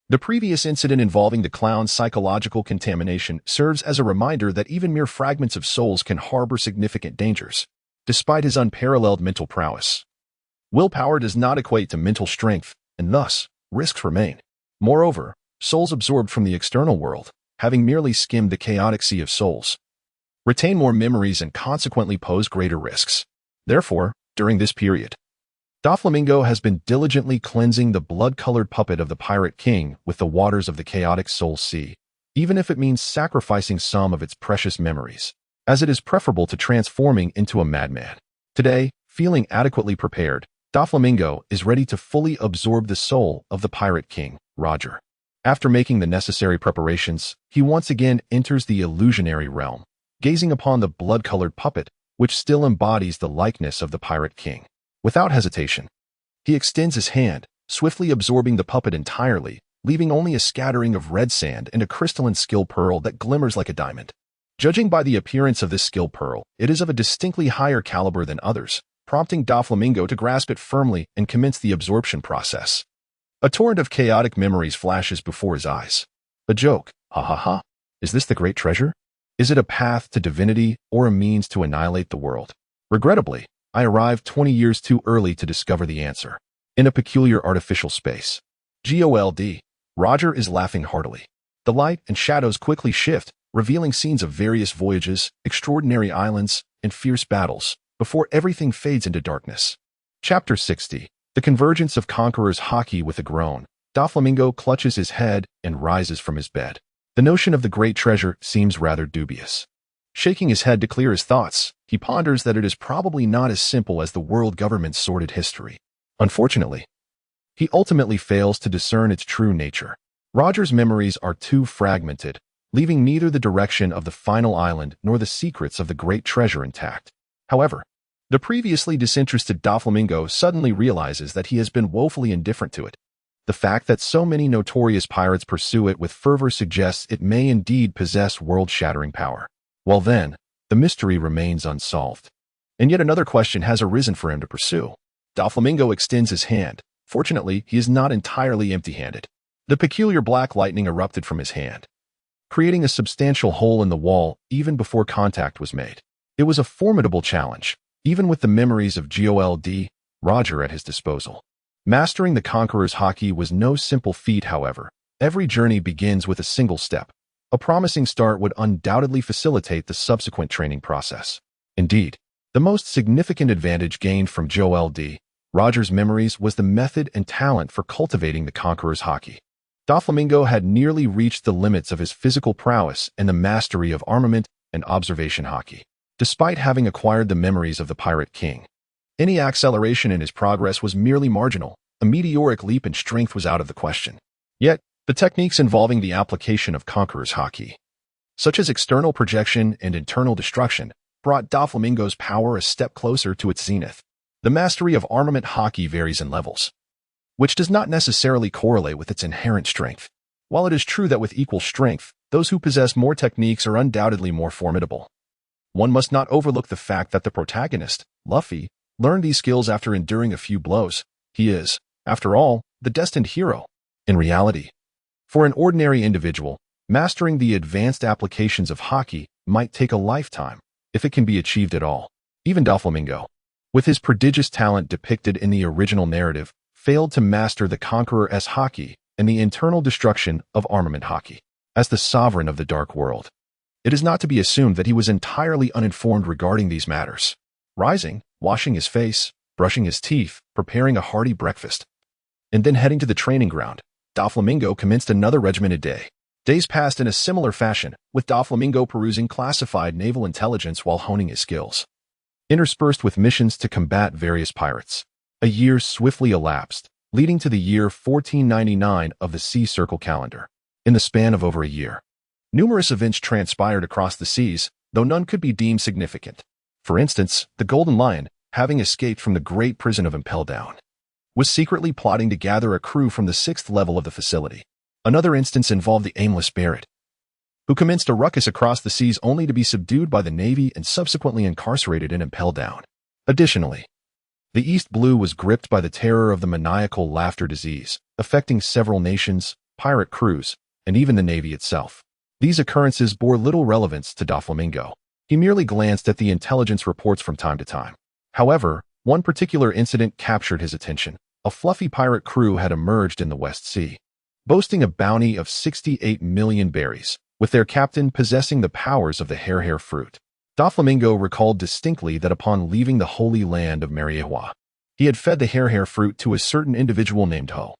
the previous incident involving the clown's psychological contamination serves as a reminder that even mere fragments of souls can harbor significant dangers, despite his unparalleled mental prowess. Willpower does not equate to mental strength, and thus, risks remain. Moreover, souls absorbed from the external world, having merely skimmed the chaotic sea of souls, retain more memories and consequently pose greater risks. Therefore, during this period, Doflamingo has been diligently cleansing the blood-colored puppet of the Pirate King with the waters of the chaotic soul sea, even if it means sacrificing some of its precious memories, as it is preferable to transforming into a madman. Today, feeling adequately prepared, Doflamingo is ready to fully absorb the soul of the Pirate King, Roger. After making the necessary preparations, he once again enters the illusionary realm, gazing upon the blood-colored puppet, which still embodies the likeness of the Pirate King. Without hesitation, he extends his hand, swiftly absorbing the puppet entirely, leaving only a scattering of red sand and a crystalline skill pearl that glimmers like a diamond. Judging by the appearance of this skill pearl, it is of a distinctly higher caliber than others, prompting Doflamingo to grasp it firmly and commence the absorption process. A torrent of chaotic memories flashes before his eyes. A joke, ha ha ha. Is this the great treasure? Is it a path to divinity or a means to annihilate the world? Regrettably, I arrived 20 years too early to discover the answer. In a peculiar artificial space. GOLD. Roger is laughing heartily. The light and shadows quickly shift, revealing scenes of various voyages, extraordinary islands, and fierce battles, before everything fades into darkness. Chapter 60. The Convergence of Conquerors. Hockey. With a groan, Doflamingo clutches his head and rises from his bed. The notion of the great treasure seems rather dubious. Shaking his head to clear his thoughts, he ponders that it is probably not as simple as the world government's sordid history. Unfortunately, he ultimately fails to discern its true nature. Roger's memories are too fragmented, leaving neither the direction of the final island nor the secrets of the great treasure intact. However, the previously disinterested Doflamingo suddenly realizes that he has been woefully indifferent to it. The fact that so many notorious pirates pursue it with fervor suggests it may indeed possess world-shattering power. Well then, the mystery remains unsolved. And yet another question has arisen for him to pursue. Doflamingo extends his hand. Fortunately, he is not entirely empty-handed. The peculiar black lightning erupted from his hand, creating a substantial hole in the wall even before contact was made. It was a formidable challenge, even with the memories of GOLD, Roger at his disposal. Mastering the Conqueror's Hockey was no simple feat, however. Every journey begins with a single step. A promising start would undoubtedly facilitate the subsequent training process. Indeed, the most significant advantage gained from GOLD, Roger's memories was the method and talent for cultivating the Conqueror's Hockey. Doflamingo had nearly reached the limits of his physical prowess and the mastery of armament and observation hockey. Despite having acquired the memories of the Pirate King, any acceleration in his progress was merely marginal. A meteoric leap in strength was out of the question. Yet, the techniques involving the application of Conqueror's Hockey, such as external projection and internal destruction, brought Doflamingo's power a step closer to its zenith. The mastery of armament hockey varies in levels, which does not necessarily correlate with its inherent strength. While it is true that with equal strength, those who possess more techniques are undoubtedly more formidable, one must not overlook the fact that the protagonist, Luffy, learned these skills after enduring a few blows. He is, after all, the destined hero. In reality, for an ordinary individual, mastering the advanced applications of hockey might take a lifetime, if it can be achieved at all. Even Doflamingo, with his prodigious talent depicted in the original narrative, failed to master the Conqueror's Hockey and the internal destruction of armament hockey. As the sovereign of the Dark World, it is not to be assumed that he was entirely uninformed regarding these matters. Rising, washing his face, brushing his teeth, preparing a hearty breakfast, and then heading to the training ground, Doflamingo commenced another regimented day. Days passed in a similar fashion, with Doflamingo perusing classified naval intelligence while honing his skills, interspersed with missions to combat various pirates. A year swiftly elapsed, leading to the year 1499 of the Sea Circle calendar. In the span of over a year, numerous events transpired across the seas, though none could be deemed significant. For instance, the Golden Lion, having escaped from the great prison of Impel Down, was secretly plotting to gather a crew from the 6th level of the facility. Another instance involved the aimless Barrett, who commenced a ruckus across the seas only to be subdued by the Navy and subsequently incarcerated and impelled down. Additionally, the East Blue was gripped by the terror of the maniacal laughter disease, affecting several nations, pirate crews, and even the Navy itself. These occurrences bore little relevance to Doflamingo. He merely glanced at the intelligence reports from time to time. However, one particular incident captured his attention. A fluffy pirate crew had emerged in the West Sea, boasting a bounty of 68 million berries, with their captain possessing the powers of the hair fruit. Doflamingo recalled distinctly that upon leaving the holy land of Mariehua, he had fed the hair fruit to a certain individual named Ho.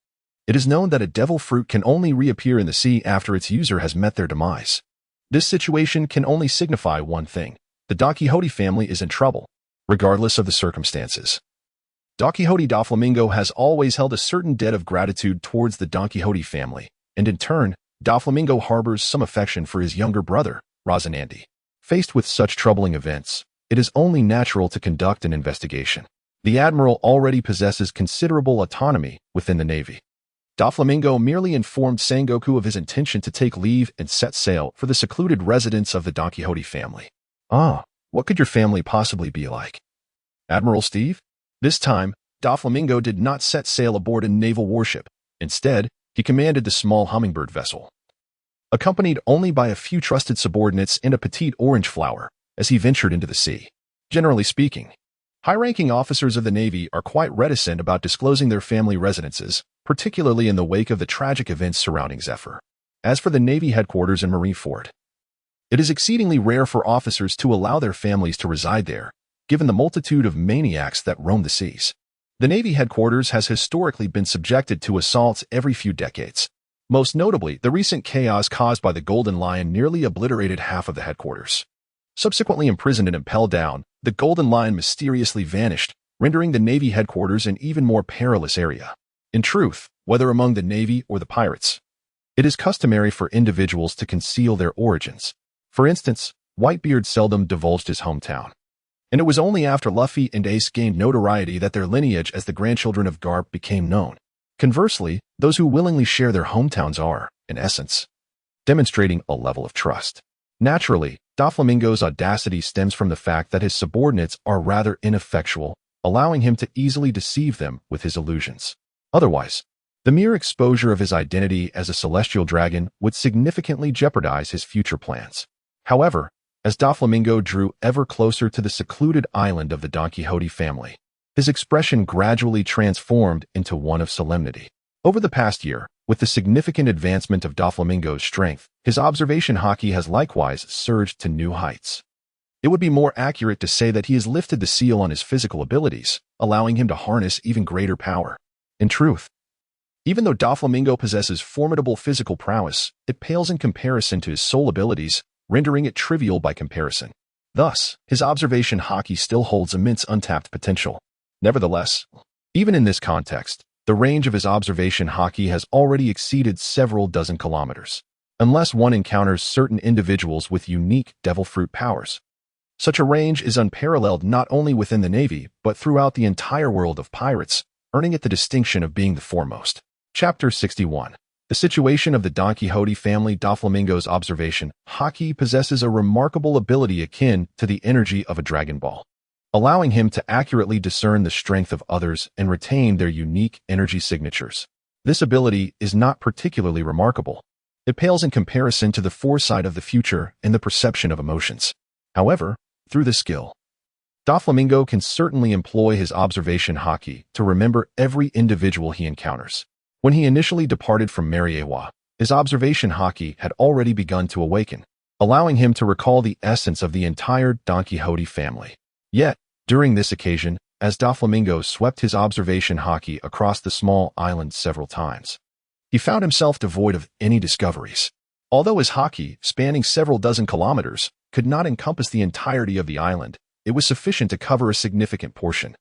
It is known that a devil fruit can only reappear in the sea after its user has met their demise. This situation can only signify one thing: the Don Quixote family is in trouble, regardless of the circumstances. Don Quixote Doflamingo has always held a certain debt of gratitude towards the Don Quixote family, and in turn, Doflamingo harbors some affection for his younger brother, Rosinante. Faced with such troubling events, it is only natural to conduct an investigation. The Admiral already possesses considerable autonomy within the Navy. Doflamingo merely informed Sengoku of his intention to take leave and set sail for the secluded residence of the Don Quixote family. Ah, what could your family possibly be like? Admiral Steve? This time, Doflamingo did not set sail aboard a naval warship. Instead, he commanded the small hummingbird vessel, accompanied only by a few trusted subordinates and a petite orange flower, as he ventured into the sea. Generally speaking, high-ranking officers of the Navy are quite reticent about disclosing their family residences, particularly in the wake of the tragic events surrounding Zephyr. As for the Navy headquarters in Marineford, it is exceedingly rare for officers to allow their families to reside there, given the multitude of maniacs that roam the seas. The Navy headquarters has historically been subjected to assaults every few decades. Most notably, the recent chaos caused by the Golden Lion nearly obliterated half of the headquarters. Subsequently imprisoned and impelled down, the Golden Lion mysteriously vanished, rendering the Navy headquarters an even more perilous area. In truth, whether among the Navy or the pirates, it is customary for individuals to conceal their origins. For instance, Whitebeard seldom divulged his hometown, and it was only after Luffy and Ace gained notoriety that their lineage as the grandchildren of Garp became known. Conversely, those who willingly share their hometowns are, in essence, demonstrating a level of trust. Naturally, Doflamingo's audacity stems from the fact that his subordinates are rather ineffectual, allowing him to easily deceive them with his illusions. Otherwise, the mere exposure of his identity as a celestial dragon would significantly jeopardize his future plans. However, as Doflamingo drew ever closer to the secluded island of the Don Quixote family, his expression gradually transformed into one of solemnity. Over the past year, with the significant advancement of Doflamingo's strength, his observation haki has likewise surged to new heights. It would be more accurate to say that he has lifted the seal on his physical abilities, allowing him to harness even greater power. In truth, even though Doflamingo possesses formidable physical prowess, it pales in comparison to his soul abilities, rendering it trivial by comparison. Thus, his observation haki still holds immense untapped potential. Nevertheless, even in this context, the range of his observation haki has already exceeded several dozen kilometers. Unless one encounters certain individuals with unique devil fruit powers, such a range is unparalleled not only within the Navy, but throughout the entire world of pirates, earning it the distinction of being the foremost. Chapter 61. The situation of the Don Quixote family. Doflamingo's observation haki possesses a remarkable ability akin to the energy of a Dragon Ball, allowing him to accurately discern the strength of others and retain their unique energy signatures. This ability is not particularly remarkable. It pales in comparison to the foresight of the future and the perception of emotions. However, through this skill, Doflamingo can certainly employ his observation haki to remember every individual he encounters. When he initially departed from Mariehua, his observation haki had already begun to awaken, allowing him to recall the essence of the entire Don Quixote family. Yet, during this occasion, as Doflamingo swept his observation haki across the small island several times, he found himself devoid of any discoveries. Although his haki, spanning several dozen kilometers, could not encompass the entirety of the island, it was sufficient to cover a significant portion,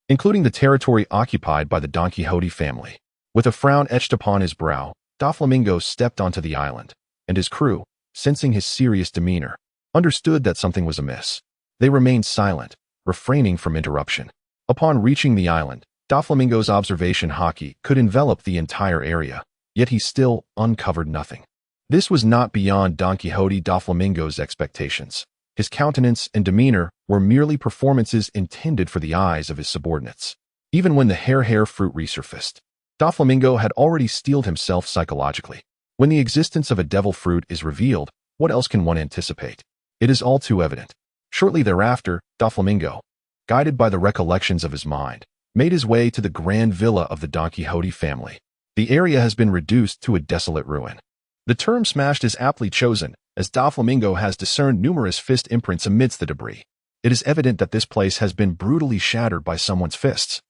including the territory occupied by the Don Quixote family. With a frown etched upon his brow, Doflamingo stepped onto the island, and his crew, sensing his serious demeanor, understood that something was amiss. They remained silent, refraining from interruption. Upon reaching the island, Doflamingo's observation hockey could envelop the entire area, yet he still uncovered nothing. This was not beyond Don Quixote Doflamingo's expectations. His countenance and demeanor were merely performances intended for the eyes of his subordinates. Even when the hair fruit resurfaced, Doflamingo had already steeled himself psychologically. When the existence of a devil fruit is revealed, what else can one anticipate? It is all too evident. Shortly thereafter, Doflamingo, guided by the recollections of his mind, made his way to the grand villa of the Don Quixote family. The area has been reduced to a desolate ruin. The term smashed is aptly chosen, as Doflamingo has discerned numerous fist imprints amidst the debris. It is evident that this place has been brutally shattered by someone's fists,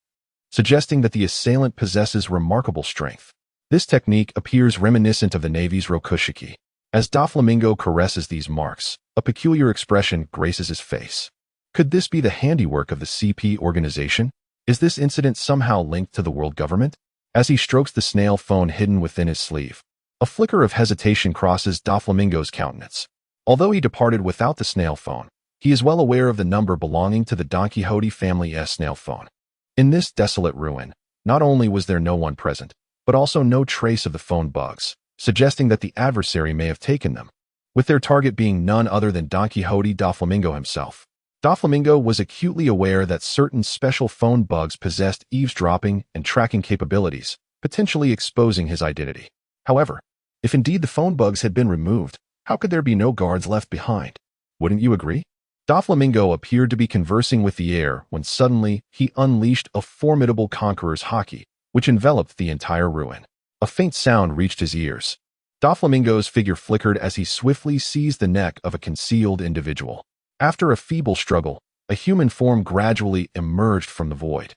suggesting that the assailant possesses remarkable strength. This technique appears reminiscent of the Navy's rokushiki. As Doflamingo caresses these marks, a peculiar expression graces his face. Could this be the handiwork of the CP organization? Is this incident somehow linked to the world government? As he strokes the snail phone hidden within his sleeve, a flicker of hesitation crosses Doflamingo's countenance. Although he departed without the snail phone, he is well aware of the number belonging to the Don Quixote family's snail phone. In this desolate ruin, not only was there no one present, but also no trace of the phone bugs, suggesting that the adversary may have taken them, with their target being none other than Don Quixote Doflamingo himself. Doflamingo was acutely aware that certain special phone bugs possessed eavesdropping and tracking capabilities, potentially exposing his identity. However, if indeed the phone bugs had been removed, how could there be no guards left behind? Wouldn't you agree? Doflamingo appeared to be conversing with the air when suddenly he unleashed a formidable conqueror's haki, which enveloped the entire ruin. A faint sound reached his ears. Doflamingo's figure flickered as he swiftly seized the neck of a concealed individual. After a feeble struggle, a human form gradually emerged from the void,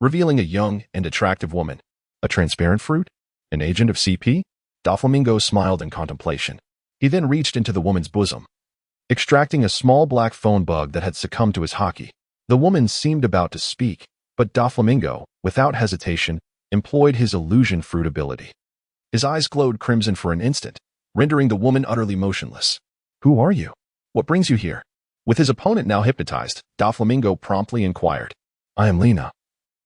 revealing a young and attractive woman. A transparent fruit? An agent of CP? Doflamingo smiled in contemplation. He then reached into the woman's bosom, extracting a small black phone bug that had succumbed to his haki. The woman seemed about to speak, but Doflamingo, without hesitation, employed his illusion fruit ability. His eyes glowed crimson for an instant, rendering the woman utterly motionless. Who are you? What brings you here? With his opponent now hypnotized, Doflamingo promptly inquired. I am Lena,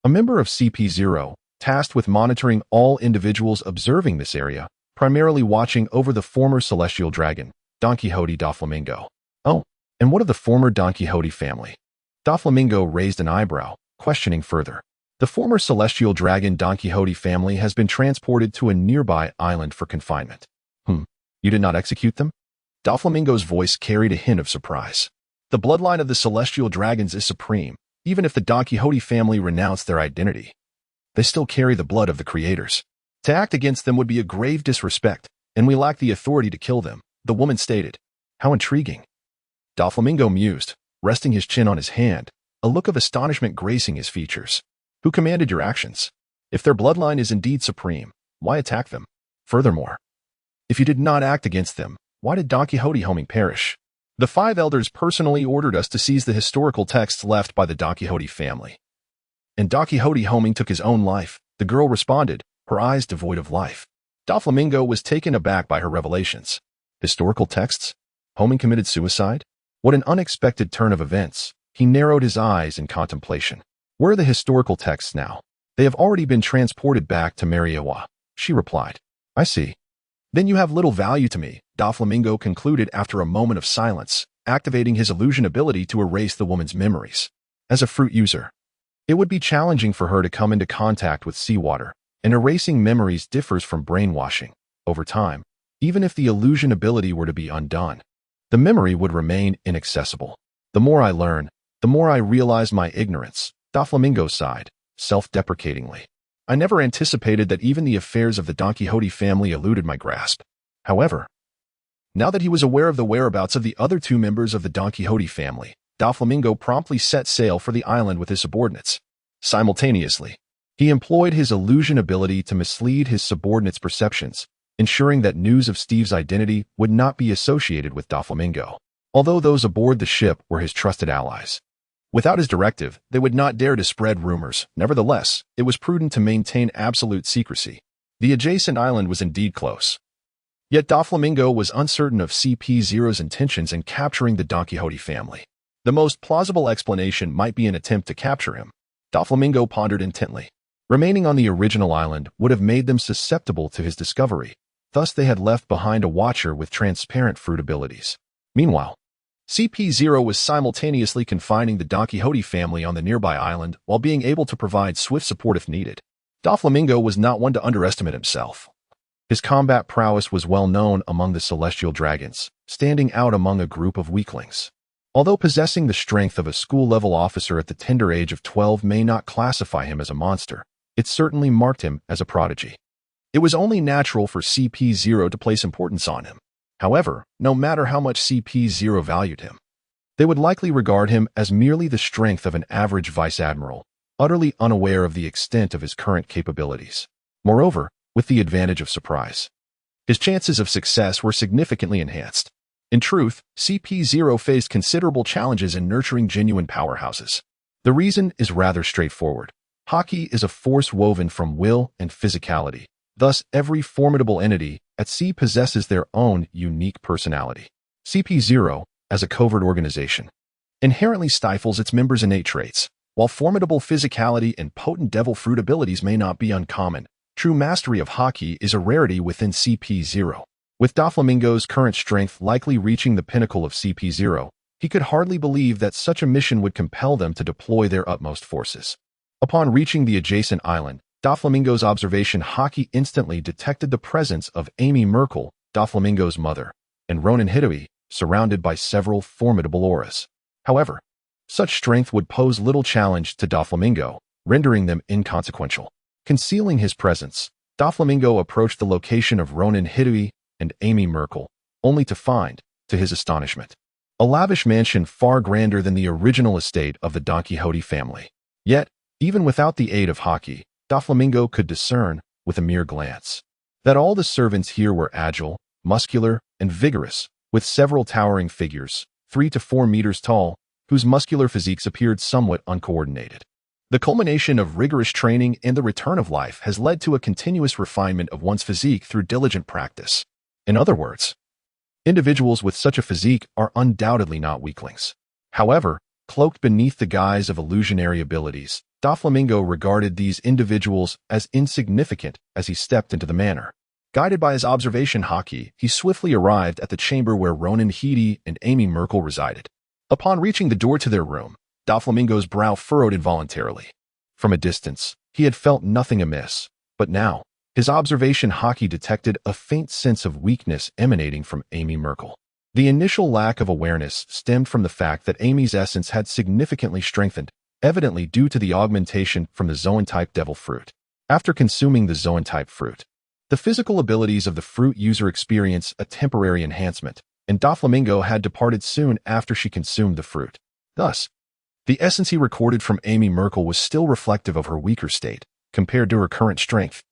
a member of CP0, tasked with monitoring all individuals observing this area, primarily watching over the former celestial dragon, Don Quixote Doflamingo. Oh, and what of the former Don Quixote family? Doflamingo raised an eyebrow, questioning further. The former celestial dragon Don Quixote family has been transported to a nearby island for confinement. You did not execute them? Doflamingo's voice carried a hint of surprise. The bloodline of the celestial dragons is supreme, even if the Don Quixote family renounced their identity. They still carry the blood of the creators. To act against them would be a grave disrespect, and we lack the authority to kill them, the woman stated. How intriguing. Doflamingo mused, resting his chin on his hand, a look of astonishment gracing his features. Who commanded your actions? If their bloodline is indeed supreme, why attack them? Furthermore, if you did not act against them, why did Don Quixote homing perish? The 5 elders personally ordered us to seize the historical texts left by the Don Quixote family. And Don Quixote homing took his own life, the girl responded, her eyes devoid of life. Doflamingo was taken aback by her revelations. Historical texts? Homing committed suicide? What an unexpected turn of events. He narrowed his eyes in contemplation. Where are the historical texts now? They have already been transported back to Mariewa, she replied. I see. Then you have little value to me, Doflamingo concluded after a moment of silence, activating his illusion ability to erase the woman's memories. As a fruit user, it would be challenging for her to come into contact with seawater, and erasing memories differs from brainwashing. Over time, even if the illusion ability were to be undone, the memory would remain inaccessible. The more I learn, the more I realize my ignorance, Doflamingo sighed, self-deprecatingly. I never anticipated that even the affairs of the Don Quixote family eluded my grasp. However, now that he was aware of the whereabouts of the other 2 members of the Don Quixote family, Doflamingo promptly set sail for the island with his subordinates. Simultaneously, he employed his illusion ability to mislead his subordinates' perceptions, ensuring that news of Steve's identity would not be associated with Doflamingo, although those aboard the ship were his trusted allies. Without his directive, they would not dare to spread rumors. Nevertheless, it was prudent to maintain absolute secrecy. The adjacent island was indeed close. Yet Doflamingo was uncertain of CP0's intentions in capturing the Don Quixote family. The most plausible explanation might be an attempt to capture him. Doflamingo pondered intently. Remaining on the original island would have made them susceptible to his discovery. Thus, they had left behind a watcher with transparent fruit abilities. Meanwhile, CP0 was simultaneously confining the Don Quixote family on the nearby island while being able to provide swift support if needed. Doflamingo was not one to underestimate himself. His combat prowess was well known among the celestial dragons, standing out among a group of weaklings. Although possessing the strength of a school-level officer at the tender age of 12 may not classify him as a monster, it certainly marked him as a prodigy. It was only natural for CP0 to place importance on him. However, no matter how much CP0 valued him, they would likely regard him as merely the strength of an average vice admiral, utterly unaware of the extent of his current capabilities. Moreover, with the advantage of surprise, his chances of success were significantly enhanced. In truth, CP0 faced considerable challenges in nurturing genuine powerhouses. The reason is rather straightforward. Hockey is a force woven from will and physicality. Thus, every formidable entity at sea possesses their own unique personality. CP0, as a covert organization, inherently stifles its members' innate traits. While formidable physicality and potent devil fruit abilities may not be uncommon, true mastery of hockey is a rarity within CP0. With Doflamingo's current strength likely reaching the pinnacle of CP0, he could hardly believe that such a mission would compel them to deploy their utmost forces. Upon reaching the adjacent island, Doflamingo's observation hockey instantly detected the presence of Amy Merkel, Doflamingo's mother, and Ronan Hidoi, surrounded by several formidable auras. However, such strength would pose little challenge to Doflamingo, rendering them inconsequential. Concealing his presence, Doflamingo approached the location of Ronan Hidoi and Amy Merkel, only to find, to his astonishment, a lavish mansion far grander than the original estate of the Don Quixote family. Yet, even without the aid of hockey, Doflamingo could discern, with a mere glance, that all the servants here were agile, muscular, and vigorous, with several towering figures, 3 to 4 meters tall, whose muscular physiques appeared somewhat uncoordinated. The culmination of rigorous training and the return of life has led to a continuous refinement of one's physique through diligent practice. In other words, individuals with such a physique are undoubtedly not weaklings. However, cloaked beneath the guise of illusionary abilities, Doflamingo regarded these individuals as insignificant as he stepped into the manor. Guided by his observation hockey, he swiftly arrived at the chamber where Ronan Hidoi and Amy Merkel resided. Upon reaching the door to their room, Doflamingo's brow furrowed involuntarily. From a distance, he had felt nothing amiss, but now, his observation hockey detected a faint sense of weakness emanating from Amy Merkel. The initial lack of awareness stemmed from the fact that Amy's essence had significantly strengthened, evidently due to the augmentation from the Zoan-type devil fruit. After consuming the Zoan-type fruit, the physical abilities of the fruit user experience a temporary enhancement, and Doflamingo had departed soon after she consumed the fruit. Thus, the essence he recorded from Amy Merkel was still reflective of her weaker state, compared to her current strength.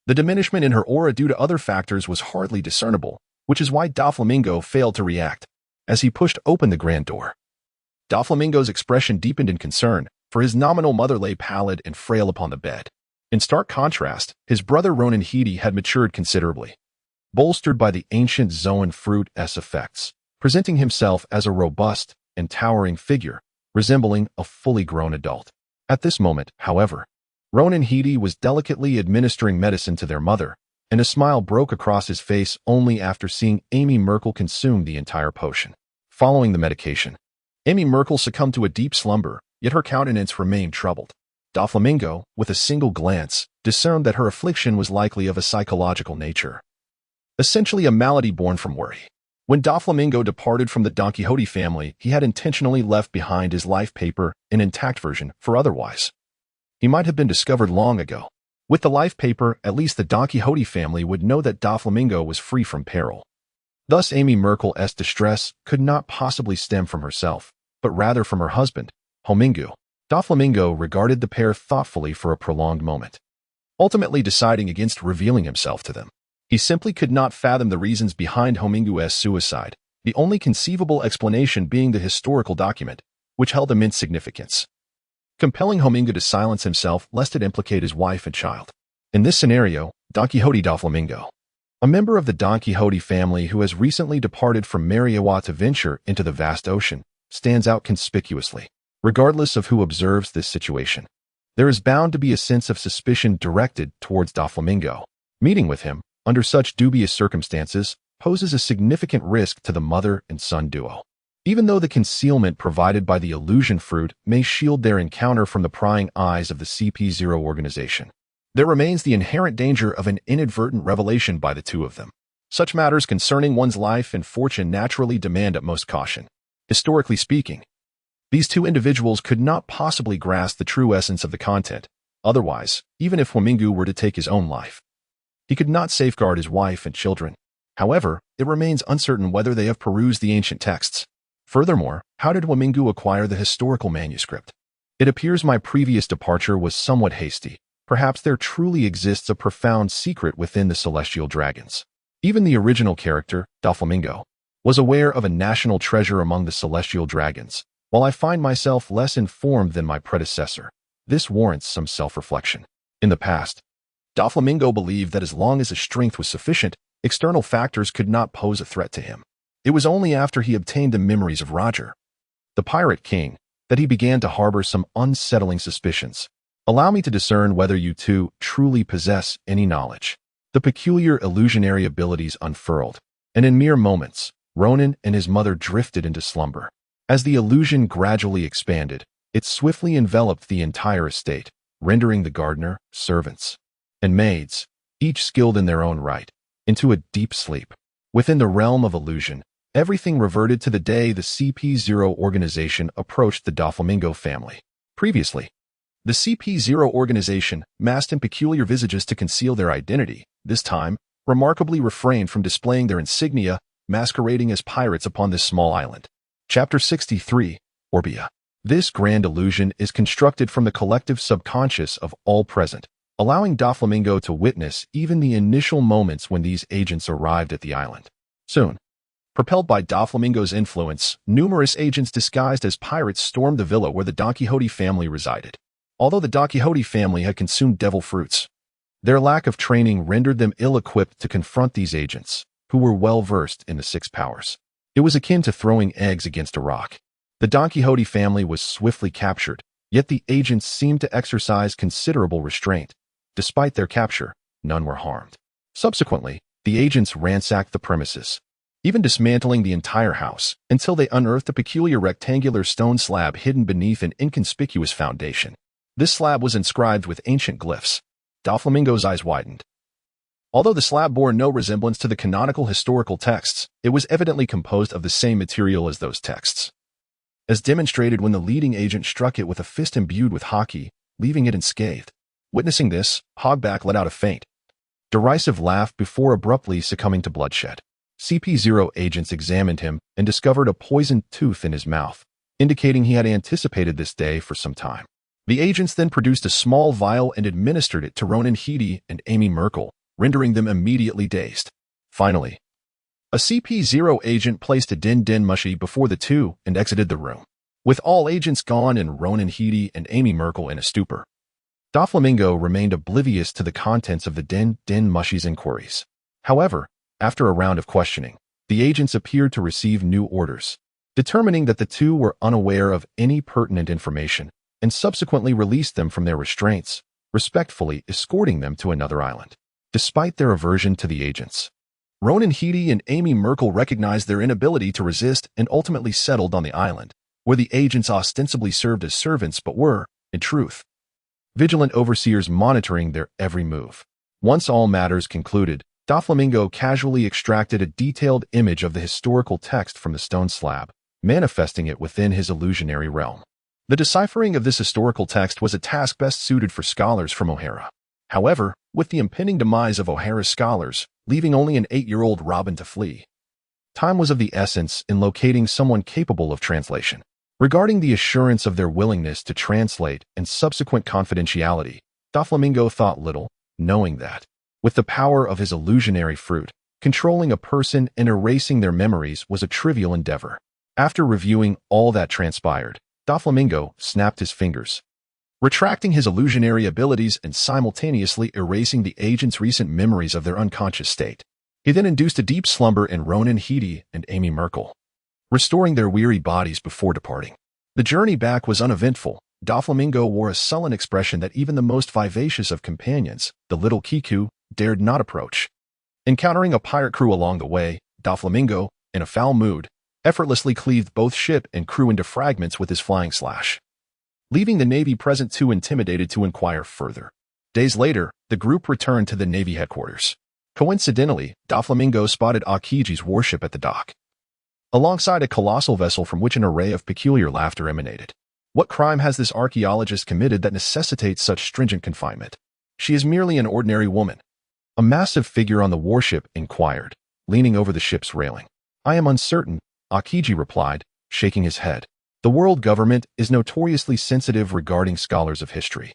The diminishment in her aura due to other factors was hardly discernible, which is why Doflamingo failed to react. As he pushed open the grand door, Doflamingo's expression deepened in concern, for his nominal mother lay pallid and frail upon the bed. In stark contrast, his brother Ronan Hidoi had matured considerably, bolstered by the ancient Zoan fruit-s effects, presenting himself as a robust and towering figure, resembling a fully grown adult. At this moment, however, Ronan Hidoi was delicately administering medicine to their mother, and a smile broke across his face only after seeing Amy Merkel consume the entire potion. Following the medication, Amy Merkel succumbed to a deep slumber, yet her countenance remained troubled. Doflamingo, with a single glance, discerned that her affliction was likely of a psychological nature, essentially a malady born from worry. When Doflamingo departed from the Don Quixote family, he had intentionally left behind his life paper, an intact version, for otherwise he might have been discovered long ago. With the life paper, at least the Don Quixote family would know that Doflamingo was free from peril. Thus, Amy Merkel's distress could not possibly stem from herself, but rather from her husband, Homingu. Doflamingo regarded the pair thoughtfully for a prolonged moment, ultimately deciding against revealing himself to them. He simply could not fathom the reasons behind Homingu's suicide, the only conceivable explanation being the historical document, which held immense significance, compelling Homingu to silence himself lest it implicate his wife and child. In this scenario, Don Quixote Doflamingo, a member of the Don Quixote family who has recently departed from Mariawa to venture into the vast ocean, stands out conspicuously, regardless of who observes this situation. there is bound to be a sense of suspicion directed towards Doflamingo. Meeting with him, under such dubious circumstances, poses a significant risk to the mother and son duo. Even though the concealment provided by the illusion fruit may shield their encounter from the prying eyes of the CP0 organization, there remains the inherent danger of an inadvertent revelation by the two of them. Such matters concerning one's life and fortune naturally demand utmost caution. Historically speaking, these two individuals could not possibly grasp the true essence of the content. Otherwise, even if Doflamingo were to take his own life, he could not safeguard his wife and children. However, it remains uncertain whether they have perused the ancient texts. Furthermore, how did Doflamingo acquire the historical manuscript? It appears my previous departure was somewhat hasty. Perhaps there truly exists a profound secret within the celestial dragons. Even the original character, Doflamingo, was aware of a national treasure among the celestial dragons. While I find myself less informed than my predecessor, this warrants some self-reflection. In the past, Doflamingo believed that as long as his strength was sufficient, external factors could not pose a threat to him. It was only after he obtained the memories of Roger, the Pirate King, that he began to harbor some unsettling suspicions. Allow me to discern whether you two truly possess any knowledge. The peculiar illusionary abilities unfurled, and in mere moments, Ronan and his mother drifted into slumber. As the illusion gradually expanded, it swiftly enveloped the entire estate, rendering the gardener, servants, and maids, each skilled in their own right, into a deep sleep. Within the realm of illusion, everything reverted to the day the CP0 organization approached the Doflamingo family. Previously, the CP0 organization masked in peculiar visages to conceal their identity. This time, remarkably refrained from displaying their insignia, masquerading as pirates upon this small island. Chapter 63, Orbia. This grand illusion is constructed from the collective subconscious of all present, allowing Doflamingo to witness even the initial moments when these agents arrived at the island. Soon, propelled by Doflamingo's influence, numerous agents disguised as pirates stormed the villa where the Don Quixote family resided. Although the Don Quixote family had consumed devil fruits, their lack of training rendered them ill-equipped to confront these agents, who were well-versed in the six powers. It was akin to throwing eggs against a rock. The Don Quixote family was swiftly captured, yet the agents seemed to exercise considerable restraint. Despite their capture, none were harmed. Subsequently, the agents ransacked the premises, even dismantling the entire house, until they unearthed a peculiar rectangular stone slab hidden beneath an inconspicuous foundation. This slab was inscribed with ancient glyphs. Doflamingo's eyes widened. Although the slab bore no resemblance to the canonical historical texts, it was evidently composed of the same material as those texts, as demonstrated when the leading agent struck it with a fist imbued with hockey, leaving it unscathed. Witnessing this, Hogback let out a faint, derisive laugh before abruptly succumbing to bloodshed. CP0 agents examined him and discovered a poisoned tooth in his mouth, indicating he had anticipated this day for some time. The agents then produced a small vial and administered it to Ronan Heedy and Amy Merkel, rendering them immediately dazed. Finally, a CP0 agent placed a din mushy before the two and exited the room. With all agents gone and Ronan Heedy and Amy Merkel in a stupor, Doflamingo remained oblivious to the contents of the din mushy's inquiries. However, after a round of questioning, the agents appeared to receive new orders, determining that the two were unaware of any pertinent information, and subsequently released them from their restraints, respectfully escorting them to another island. Despite their aversion to the agents, Ronan Heedy and Amy Merkel recognized their inability to resist and ultimately settled on the island, where the agents ostensibly served as servants but were, in truth, vigilant overseers monitoring their every move. Once all matters concluded, Doflamingo casually extracted a detailed image of the historical text from the stone slab, manifesting it within his illusionary realm. The deciphering of this historical text was a task best suited for scholars from O'Hara. However, with the impending demise of O'Hara's scholars, leaving only an 8-year-old Robin to flee, time was of the essence in locating someone capable of translation. Regarding the assurance of their willingness to translate and subsequent confidentiality, Doflamingo thought little, knowing that, with the power of his illusionary fruit, controlling a person and erasing their memories was a trivial endeavor. After reviewing all that transpired, Doflamingo snapped his fingers, retracting his illusionary abilities and simultaneously erasing the agent's recent memories of their unconscious state. He then induced a deep slumber in Ronan Heedy and Amy Merkel, restoring their weary bodies before departing. The journey back was uneventful, Doflamingo wore a sullen expression that even the most vivacious of companions, the little Kiku, dared not approach. Encountering a pirate crew along the way, Doflamingo, in a foul mood, effortlessly cleaved both ship and crew into fragments with his flying slash, leaving the Navy present too intimidated to inquire further. Days later, the group returned to the Navy headquarters. Coincidentally, Doflamingo spotted Akiji's warship at the dock, alongside a colossal vessel from which an array of peculiar laughter emanated. What crime has this archaeologist committed that necessitates such stringent confinement? She is merely an ordinary woman. A massive figure on the warship inquired, leaning over the ship's railing. I am uncertain, Akiji replied, shaking his head. The world government is notoriously sensitive regarding scholars of history,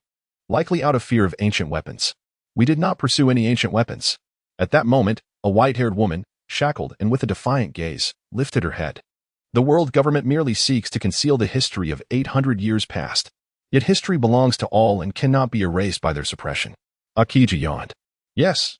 likely out of fear of ancient weapons. We did not pursue any ancient weapons. At that moment, a white-haired woman, shackled and with a defiant gaze, lifted her head. The world government merely seeks to conceal the history of 800 years past. Yet history belongs to all and cannot be erased by their suppression. Akiji yawned. Yes.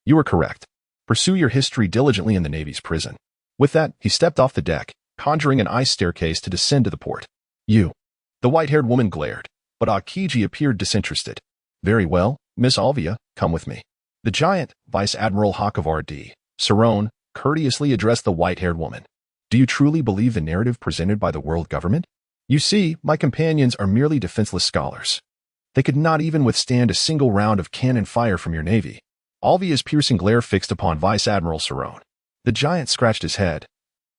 You are correct. Pursue your history diligently in the Navy's prison. With that, he stepped off the deck, conjuring an ice staircase to descend to the port. You. The white-haired woman glared, but Akiji appeared disinterested. Very well, Miss Alvia, come with me. The giant, Vice Admiral Hakovar D. Cerrone, courteously addressed the white-haired woman. Do you truly believe the narrative presented by the world government? You see, my companions are merely defenseless scholars. They could not even withstand a single round of cannon fire from your Navy. Alvia's piercing glare fixed upon Vice Admiral Cerrone. The giant scratched his head,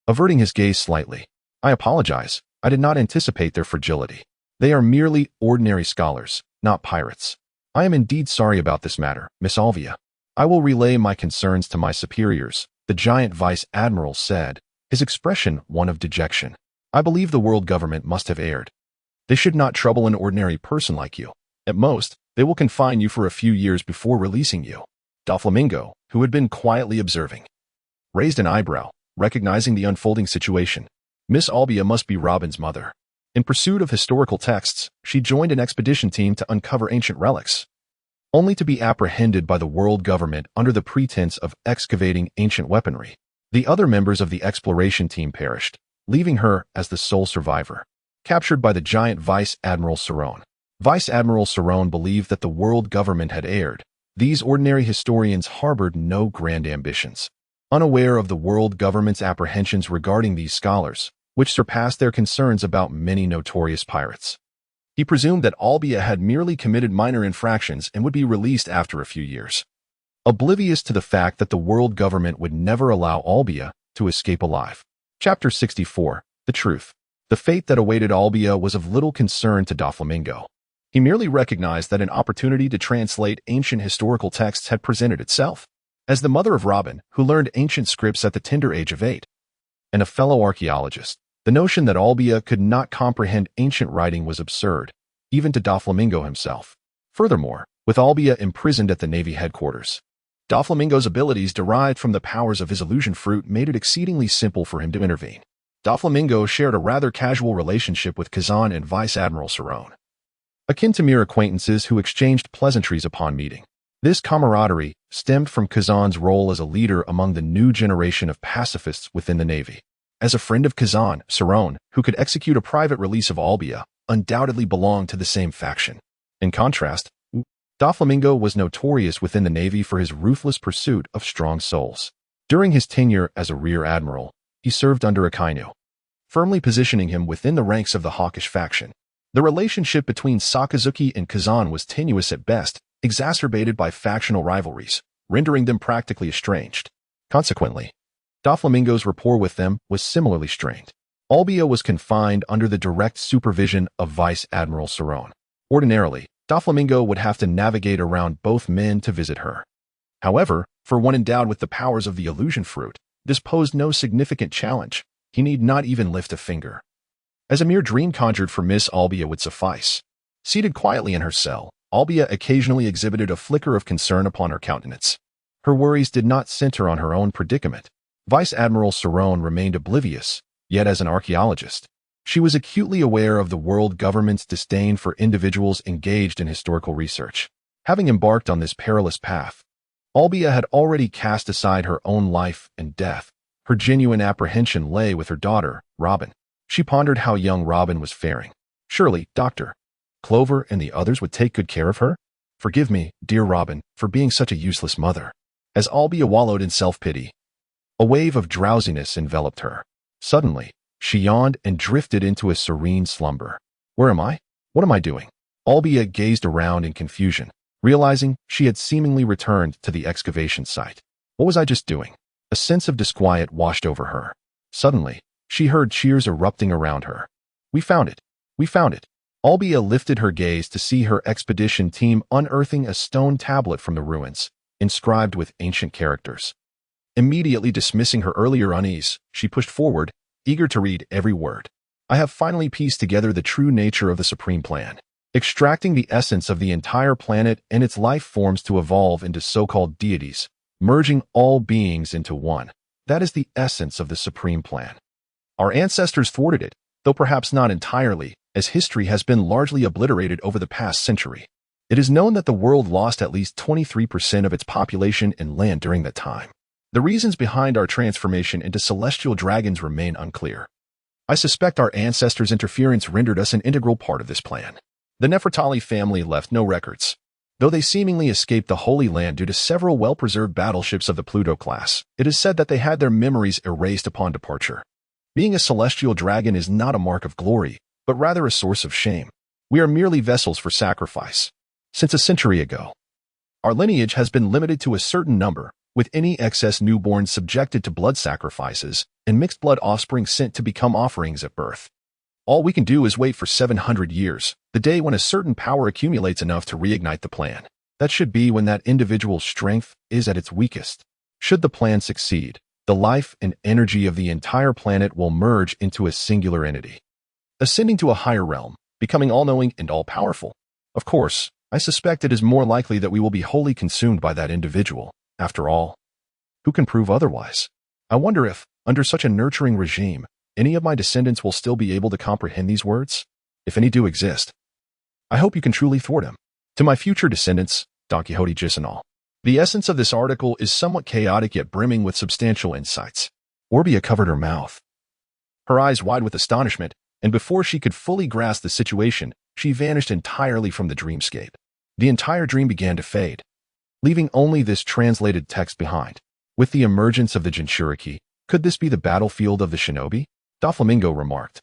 averting his gaze slightly. I apologize. I did not anticipate their fragility. They are merely ordinary scholars, not pirates. I am indeed sorry about this matter, Miss Alvia. I will relay my concerns to my superiors, the giant Vice Admiral said, his expression one of dejection. I believe the world government must have erred. They should not trouble an ordinary person like you. At most, they will confine you for a few years before releasing you. Doflamingo, who had been quietly observing, raised an eyebrow, recognizing the unfolding situation. Miss Albia must be Robin's mother. In pursuit of historical texts, she joined an expedition team to uncover ancient relics, only to be apprehended by the world government under the pretense of excavating ancient weaponry. The other members of the exploration team perished, leaving her as the sole survivor, captured by the giant Vice Admiral Cerrone. Vice Admiral Cerrone believed that the world government had erred. These ordinary historians harbored no grand ambitions, unaware of the world government's apprehensions regarding these scholars, which surpassed their concerns about many notorious pirates. He presumed that Albia had merely committed minor infractions and would be released after a few years, oblivious to the fact that the world government would never allow Albia to escape alive. Chapter 64. The Truth. The fate that awaited Albia was of little concern to Doflamingo. He merely recognized that an opportunity to translate ancient historical texts had presented itself. As the mother of Robin, who learned ancient scripts at the tender age of 8, and a fellow archaeologist, the notion that Albia could not comprehend ancient writing was absurd, even to Doflamingo himself. Furthermore, with Albia imprisoned at the Navy headquarters, Doflamingo's abilities derived from the powers of his illusion fruit made it exceedingly simple for him to intervene. Doflamingo shared a rather casual relationship with Kazan and Vice Admiral Cerrone, akin to mere acquaintances who exchanged pleasantries upon meeting. This camaraderie stemmed from Kazan's role as a leader among the new generation of pacifists within the Navy. As a friend of Kazan, Cerrone, who could execute a private release of Albia, undoubtedly belonged to the same faction. In contrast, Doflamingo was notorious within the Navy for his ruthless pursuit of strong souls. During his tenure as a rear admiral, he served under Akainu, firmly positioning him within the ranks of the hawkish faction. The relationship between Sakazuki and Kazan was tenuous at best, exacerbated by factional rivalries, rendering them practically estranged. Consequently, Doflamingo's rapport with them was similarly strained. Albia was confined under the direct supervision of Vice Admiral Cerrone. Ordinarily, Doflamingo would have to navigate around both men to visit her. However, for one endowed with the powers of the illusion fruit, this posed no significant challenge. He need not even lift a finger, as a mere dream conjured for Miss Albia would suffice. Seated quietly in her cell, Albia occasionally exhibited a flicker of concern upon her countenance. Her worries did not center on her own predicament. Vice Admiral Cerrone remained oblivious, yet as an archaeologist, she was acutely aware of the world government's disdain for individuals engaged in historical research. Having embarked on this perilous path, Albia had already cast aside her own life and death. Her genuine apprehension lay with her daughter, Robin. She pondered how young Robin was faring. Surely, Doctor Clover and the others would take good care of her? Forgive me, dear Robin, for being such a useless mother. As Albia wallowed in self-pity, a wave of drowsiness enveloped her. Suddenly, she yawned and drifted into a serene slumber. Where am I? What am I doing? Albia gazed around in confusion, realizing she had seemingly returned to the excavation site. What was I just doing? A sense of disquiet washed over her. Suddenly, she heard cheers erupting around her. We found it. We found it. Albia lifted her gaze to see her expedition team unearthing a stone tablet from the ruins, inscribed with ancient characters. Immediately dismissing her earlier unease, she pushed forward, eager to read every word. I have finally pieced together the true nature of the Supreme Plan, extracting the essence of the entire planet and its life forms to evolve into so-called deities, merging all beings into one. That is the essence of the Supreme Plan. Our ancestors thwarted it, though perhaps not entirely, as history has been largely obliterated over the past century. It is known that the world lost at least 23% of its population and land during that time. The reasons behind our transformation into celestial dragons remain unclear. I suspect our ancestors' interference rendered us an integral part of this plan. The Nefertali family left no records. Though they seemingly escaped the Holy Land due to several well-preserved battleships of the Pluto class, it is said that they had their memories erased upon departure. Being a celestial dragon is not a mark of glory, but rather a source of shame. We are merely vessels for sacrifice. Since a century ago, our lineage has been limited to a certain number, with any excess newborns subjected to blood sacrifices and mixed blood offspring sent to become offerings at birth. All we can do is wait for 700 years, the day when a certain power accumulates enough to reignite the plan. That should be when that individual's strength is at its weakest. Should the plan succeed, the life and energy of the entire planet will merge into a singular entity, ascending to a higher realm, becoming all-knowing and all-powerful. Of course, I suspect it is more likely that we will be wholly consumed by that individual. After all, who can prove otherwise? I wonder if, under such a nurturing regime, any of my descendants will still be able to comprehend these words, if any do exist. I hope you can truly thwart him. To my future descendants, Don Quixote Gisonol. The essence of this article is somewhat chaotic yet brimming with substantial insights. Orbia covered her mouth, her eyes wide with astonishment, and before she could fully grasp the situation, she vanished entirely from the dreamscape. The entire dream began to fade, leaving only this translated text behind. With the emergence of the Jinchuriki, could this be the battlefield of the shinobi? Doflamingo remarked,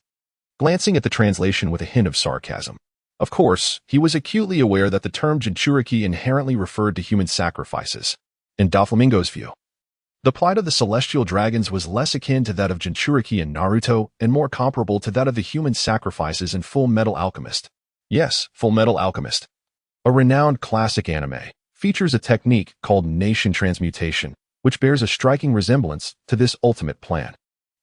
glancing at the translation with a hint of sarcasm. Of course, he was acutely aware that the term Jinchuriki inherently referred to human sacrifices. In Doflamingo's view, the plight of the celestial dragons was less akin to that of Jinchuriki in Naruto and more comparable to that of the human sacrifices in Full Metal Alchemist. Yes, Full Metal Alchemist, a renowned classic anime, features a technique called nation transmutation, which bears a striking resemblance to this ultimate plan.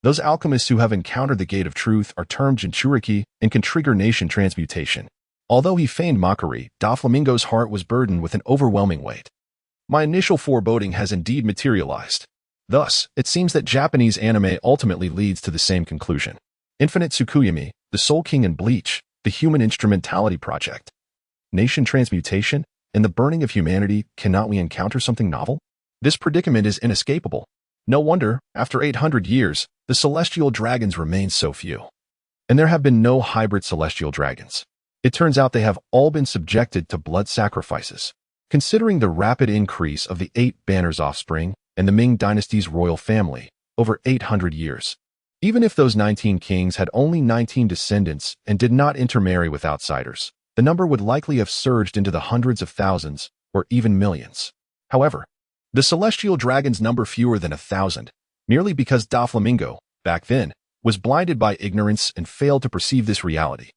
Those alchemists who have encountered the Gate of Truth are termed Jinchuriki and can trigger nation transmutation. Although he feigned mockery, Doflamingo's heart was burdened with an overwhelming weight. My initial foreboding has indeed materialized. Thus, it seems that Japanese anime ultimately leads to the same conclusion. Infinite Tsukuyomi, the Soul King and Bleach, the Human Instrumentality Project, nation transmutation, and the burning of humanity. Cannot we encounter something novel? This predicament is inescapable. No wonder, after 800 years, the celestial dragons remain so few. And there have been no hybrid celestial dragons. It turns out they have all been subjected to blood sacrifices. Considering the rapid increase of the 8 Banners offspring and the Ming Dynasty's royal family over 800 years, even if those 19 kings had only 19 descendants and did not intermarry with outsiders, the number would likely have surged into the hundreds of thousands or even millions. However, the celestial dragons number fewer than 1,000, merely because Doflamingo, back then, was blinded by ignorance and failed to perceive this reality.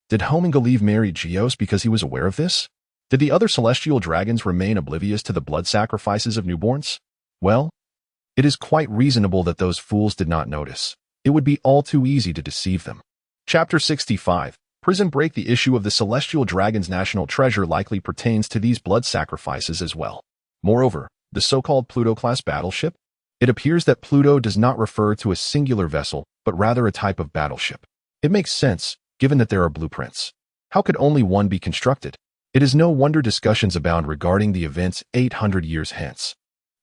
Did Homingolive marry Geos because he was aware of this? Did the other celestial dragons remain oblivious to the blood sacrifices of newborns? Well, it is quite reasonable that those fools did not notice. It would be all too easy to deceive them. Chapter 65. Prison Break. The issue of the celestial dragon's national treasure likely pertains to these blood sacrifices as well. Moreover, the so-called Pluto-class battleship? It appears that Pluto does not refer to a singular vessel, but rather a type of battleship. It makes sense, given that there are blueprints. How could only one be constructed? It is no wonder discussions abound regarding the events 800 years hence,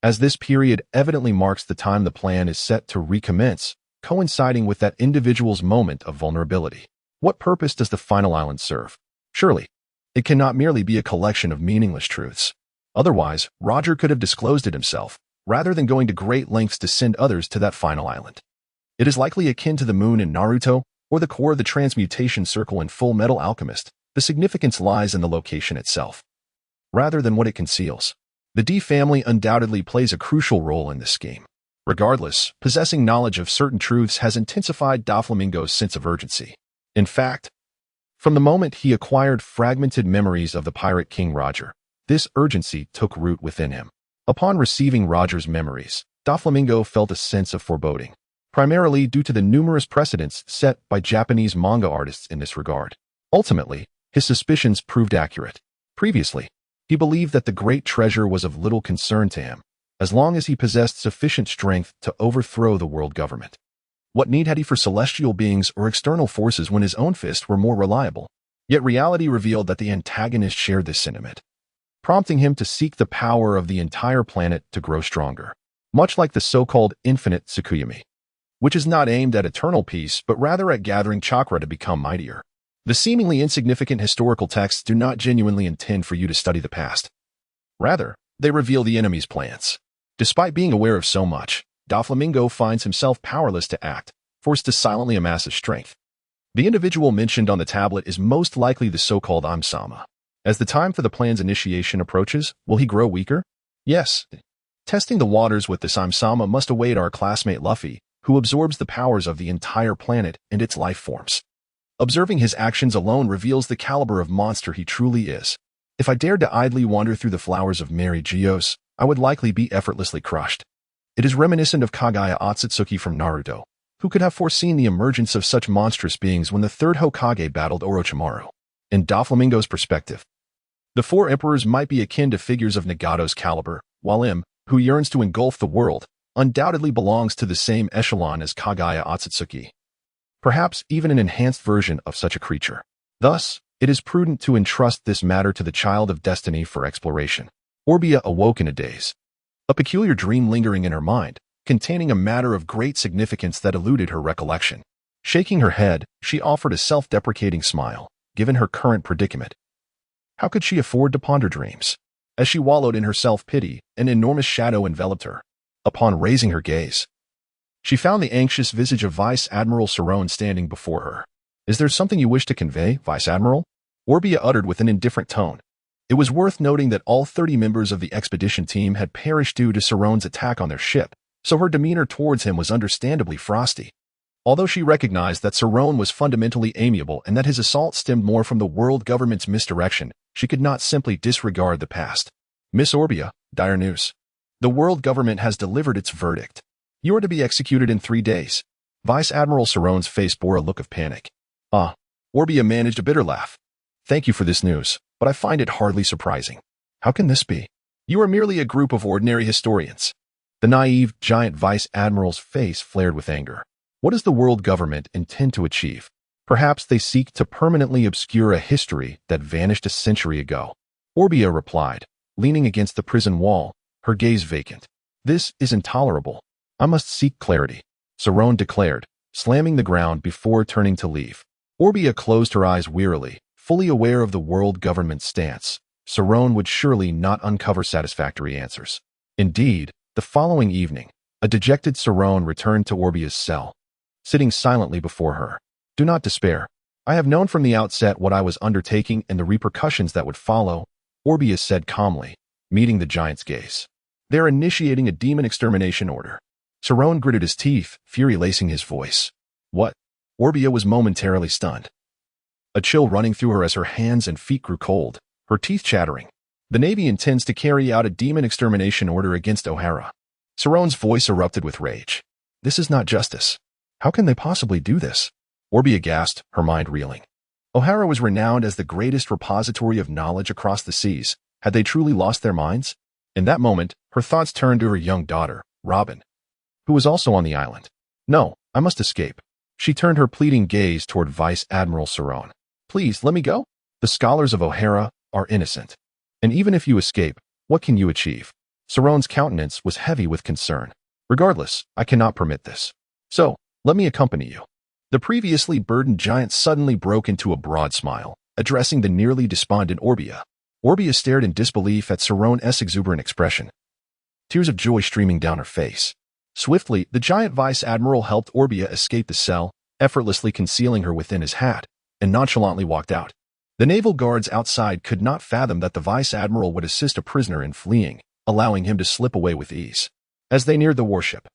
as this period evidently marks the time the plan is set to recommence, coinciding with that individual's moment of vulnerability. What purpose does the final island serve? Surely, it cannot merely be a collection of meaningless truths. Otherwise, Roger could have disclosed it himself, rather than going to great lengths to send others to that final island. It is likely akin to the moon in Naruto, or the core of the transmutation circle in Full Metal Alchemist. The significance lies in the location itself, rather than what it conceals. The D family undoubtedly plays a crucial role in this scheme. Regardless, possessing knowledge of certain truths has intensified Doflamingo's sense of urgency. In fact, from the moment he acquired fragmented memories of the pirate King Roger, this urgency took root within him. Upon receiving Roger's memories, Doflamingo felt a sense of foreboding, primarily due to the numerous precedents set by Japanese manga artists in this regard. Ultimately, his suspicions proved accurate. Previously, he believed that the great treasure was of little concern to him, as long as he possessed sufficient strength to overthrow the world government. What need had he for celestial beings or external forces when his own fists were more reliable? Yet reality revealed that the antagonist shared this sentiment, prompting him to seek the power of the entire planet to grow stronger, much like the so-called infinite Tsukuyomi, which is not aimed at eternal peace but rather at gathering chakra to become mightier. The seemingly insignificant historical texts do not genuinely intend for you to study the past. Rather, they reveal the enemy's plans. Despite being aware of so much, Doflamingo finds himself powerless to act, forced to silently amass his strength. The individual mentioned on the tablet is most likely the so-called Amsama. As the time for the plan's initiation approaches, will he grow weaker? Yes. Testing the waters with this Amsama must await our classmate Luffy, who absorbs the powers of the entire planet and its life forms. Observing his actions alone reveals the caliber of monster he truly is. If I dared to idly wander through the flowers of Mary Geos, I would likely be effortlessly crushed. It is reminiscent of Kagaya Otsutsuki from Naruto, who could have foreseen the emergence of such monstrous beings when the third Hokage battled Orochimaru. In Doflamingo's perspective, the four emperors might be akin to figures of Nagato's caliber, while M, who yearns to engulf the world, undoubtedly belongs to the same echelon as Kagaya Otsutsuki, perhaps even an enhanced version of such a creature. Thus, it is prudent to entrust this matter to the child of destiny for exploration. Orbia awoke in a daze, a peculiar dream lingering in her mind, containing a matter of great significance that eluded her recollection. Shaking her head, she offered a self-deprecating smile, given her current predicament. How could she afford to ponder dreams? As she wallowed in her self-pity, an enormous shadow enveloped her. Upon raising her gaze, she found the anxious visage of Vice Admiral Cerrone standing before her. Is there something you wish to convey, Vice Admiral? Orbia uttered with an indifferent tone. It was worth noting that all 30 members of the expedition team had perished due to Cerrone's attack on their ship, so her demeanor towards him was understandably frosty. Although she recognized that Cerrone was fundamentally amiable and that his assault stemmed more from the world government's misdirection, she could not simply disregard the past. Miss Orbia, dire news. The world government has delivered its verdict. You are to be executed in 3 days. Vice Admiral Cerrone's face bore a look of panic. Orbia managed a bitter laugh. Thank you for this news, but I find it hardly surprising. How can this be? You are merely a group of ordinary historians. The naive, giant Vice Admiral's face flared with anger. What does the world government intend to achieve? Perhaps they seek to permanently obscure a history that vanished a century ago. Orbia replied, leaning against the prison wall, her gaze vacant. This is intolerable. I must seek clarity, Cerrone declared, slamming the ground before turning to leave. Orbia closed her eyes wearily, fully aware of the world government's stance. Cerrone would surely not uncover satisfactory answers. Indeed, the following evening, a dejected Cerrone returned to Orbia's cell, sitting silently before her. Do not despair. I have known from the outset what I was undertaking and the repercussions that would follow, Orbia said calmly, meeting the giant's gaze. They're initiating a demon extermination order. Cerrone gritted his teeth, fury lacing his voice. What? Orbia was momentarily stunned, a chill running through her as her hands and feet grew cold, her teeth chattering. The Navy intends to carry out a demon extermination order against O'Hara. Cerrone's voice erupted with rage. This is not justice. How can they possibly do this? Orbia gasped, her mind reeling. O'Hara was renowned as the greatest repository of knowledge across the seas. Had they truly lost their minds? In that moment, her thoughts turned to her young daughter, Robin, who was also on the island. No, I must escape. She turned her pleading gaze toward Vice Admiral Cerrone. Please, let me go. The scholars of O'Hara are innocent. And even if you escape, what can you achieve? Cerrone's countenance was heavy with concern. Regardless, I cannot permit this. So, let me accompany you. The previously burdened giant suddenly broke into a broad smile, addressing the nearly despondent Orbia. Orbia stared in disbelief at Sarone's exuberant expression, tears of joy streaming down her face. Swiftly, the giant vice admiral helped Orbia escape the cell, effortlessly concealing her within his hat, and nonchalantly walked out. The naval guards outside could not fathom that the vice admiral would assist a prisoner in fleeing, allowing him to slip away with ease. As they neared the warship,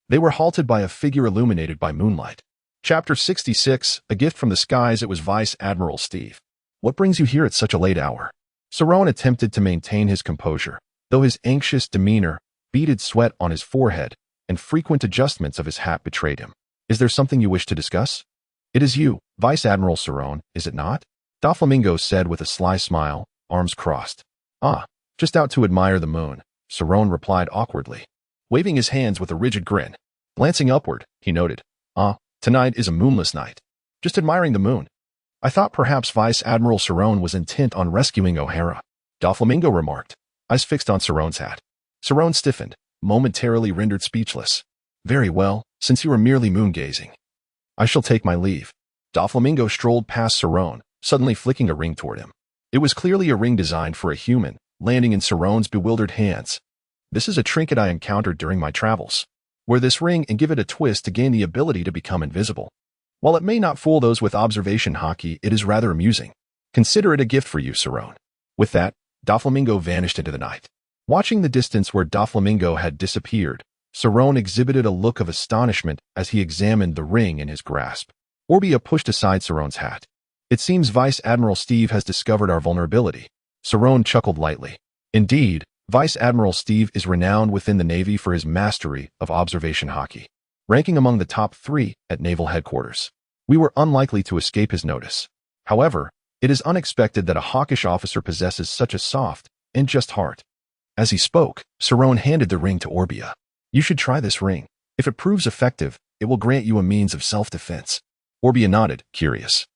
they were halted by a figure illuminated by moonlight. Chapter 66, A Gift from the Skies. It was Vice Admiral Steve. What brings you here at such a late hour? Sarone attempted to maintain his composure, though his anxious demeanor, beaded sweat on his forehead, and frequent adjustments of his hat betrayed him. Is there something you wish to discuss? It is you, Vice Admiral Sarone, is it not? Doflamingo said with a sly smile, arms crossed. Ah, just out to admire the moon, Sarone replied awkwardly, waving his hands with a rigid grin. Glancing upward, he noted, Ah, tonight is a moonless night. Just admiring the moon. I thought perhaps Vice Admiral Sarone was intent on rescuing O'Hara. Doflamingo remarked, eyes fixed on Sarone's hat. Sarone stiffened, momentarily rendered speechless. Very well, since you are merely moon-gazing. I shall take my leave. Doflamingo strolled past Sarone, suddenly flicking a ring toward him. It was clearly a ring designed for a human, landing in Sarone's bewildered hands. This is a trinket I encountered during my travels. Wear this ring and give it a twist to gain the ability to become invisible. While it may not fool those with observation hockey, it is rather amusing. Consider it a gift for you, Sarone. With that, Doflamingo vanished into the night. Watching the distance where Doflamingo had disappeared, Sarone exhibited a look of astonishment as he examined the ring in his grasp. Orbia pushed aside Sarone's hat. It seems Vice Admiral Steve has discovered our vulnerability. Sarone chuckled lightly. Indeed, Vice Admiral Steve is renowned within the Navy for his mastery of observation hockey, ranking among the top 3 at naval headquarters. We were unlikely to escape his notice. However, it is unexpected that a hawkish officer possesses such a soft and just heart. As he spoke, Sarone handed the ring to Orbia. You should try this ring. If it proves effective, it will grant you a means of self-defense. Orbia nodded, curious,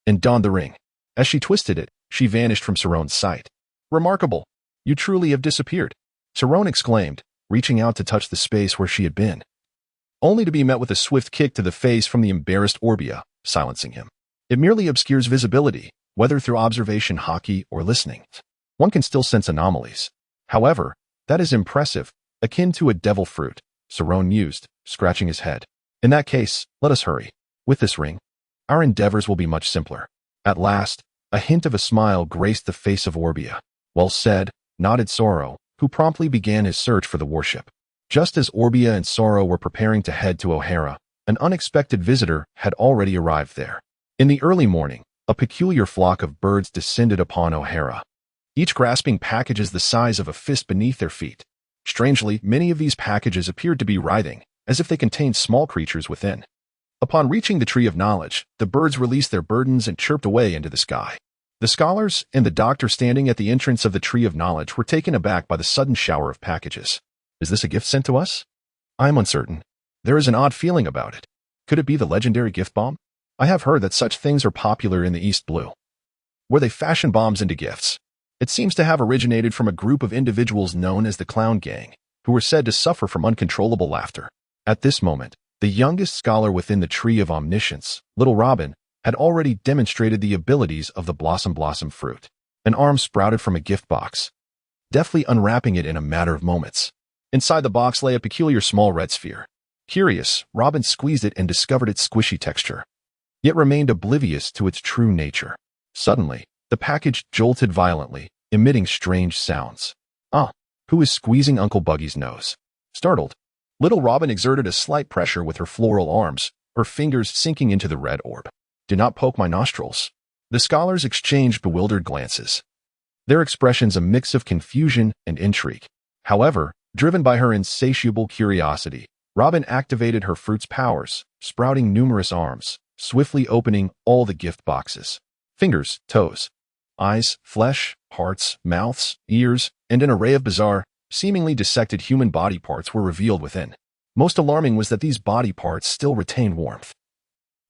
and donned the ring. As she twisted it, she vanished from Sarone's sight. Remarkable. You truly have disappeared, Sarone exclaimed, reaching out to touch the space where she had been, only to be met with a swift kick to the face from the embarrassed Orbia, silencing him. It merely obscures visibility, whether through observation hockey or listening. One can still sense anomalies. However, that is impressive, akin to a devil fruit, Sarone mused, scratching his head. In that case, let us hurry. With this ring, our endeavors will be much simpler. At last, a hint of a smile graced the face of Orbia. Well said, nodded Sorrow, who promptly began his search for the warship. Just as Orbia and Sorrow were preparing to head to O'Hara, an unexpected visitor had already arrived there. In the early morning, a peculiar flock of birds descended upon O'Hara, each grasping packages the size of a fist beneath their feet. Strangely, many of these packages appeared to be writhing, as if they contained small creatures within. Upon reaching the Tree of Knowledge, the birds released their burdens and chirped away into the sky. The scholars and the doctor standing at the entrance of the Tree of Knowledge were taken aback by the sudden shower of packages. Is this a gift sent to us? I am uncertain. There is an odd feeling about it. Could it be the legendary gift bomb? I have heard that such things are popular in the East Blue, where they fashion bombs into gifts. It seems to have originated from a group of individuals known as the Clown Gang, who were said to suffer from uncontrollable laughter. At this moment, the youngest scholar within the Tree of Omniscience, Little Robin, had already demonstrated the abilities of the Blossom fruit. An arm sprouted from a gift box, deftly unwrapping it in a matter of moments. Inside the box lay a peculiar small red sphere. Curious, Robin squeezed it and discovered its squishy texture, yet remained oblivious to its true nature. Suddenly, the package jolted violently, emitting strange sounds. Ah, who is squeezing Uncle Buggy's nose? Startled, Little Robin exerted a slight pressure with her floral arms, her fingers sinking into the red orb. Do not poke my nostrils. The scholars exchanged bewildered glances, their expressions a mix of confusion and intrigue. However, driven by her insatiable curiosity, Robin activated her fruit's powers, sprouting numerous arms, swiftly opening all the gift boxes. Fingers, toes, eyes, flesh, hearts, mouths, ears, and an array of bizarre, seemingly dissected human body parts were revealed within. Most alarming was that these body parts still retained warmth,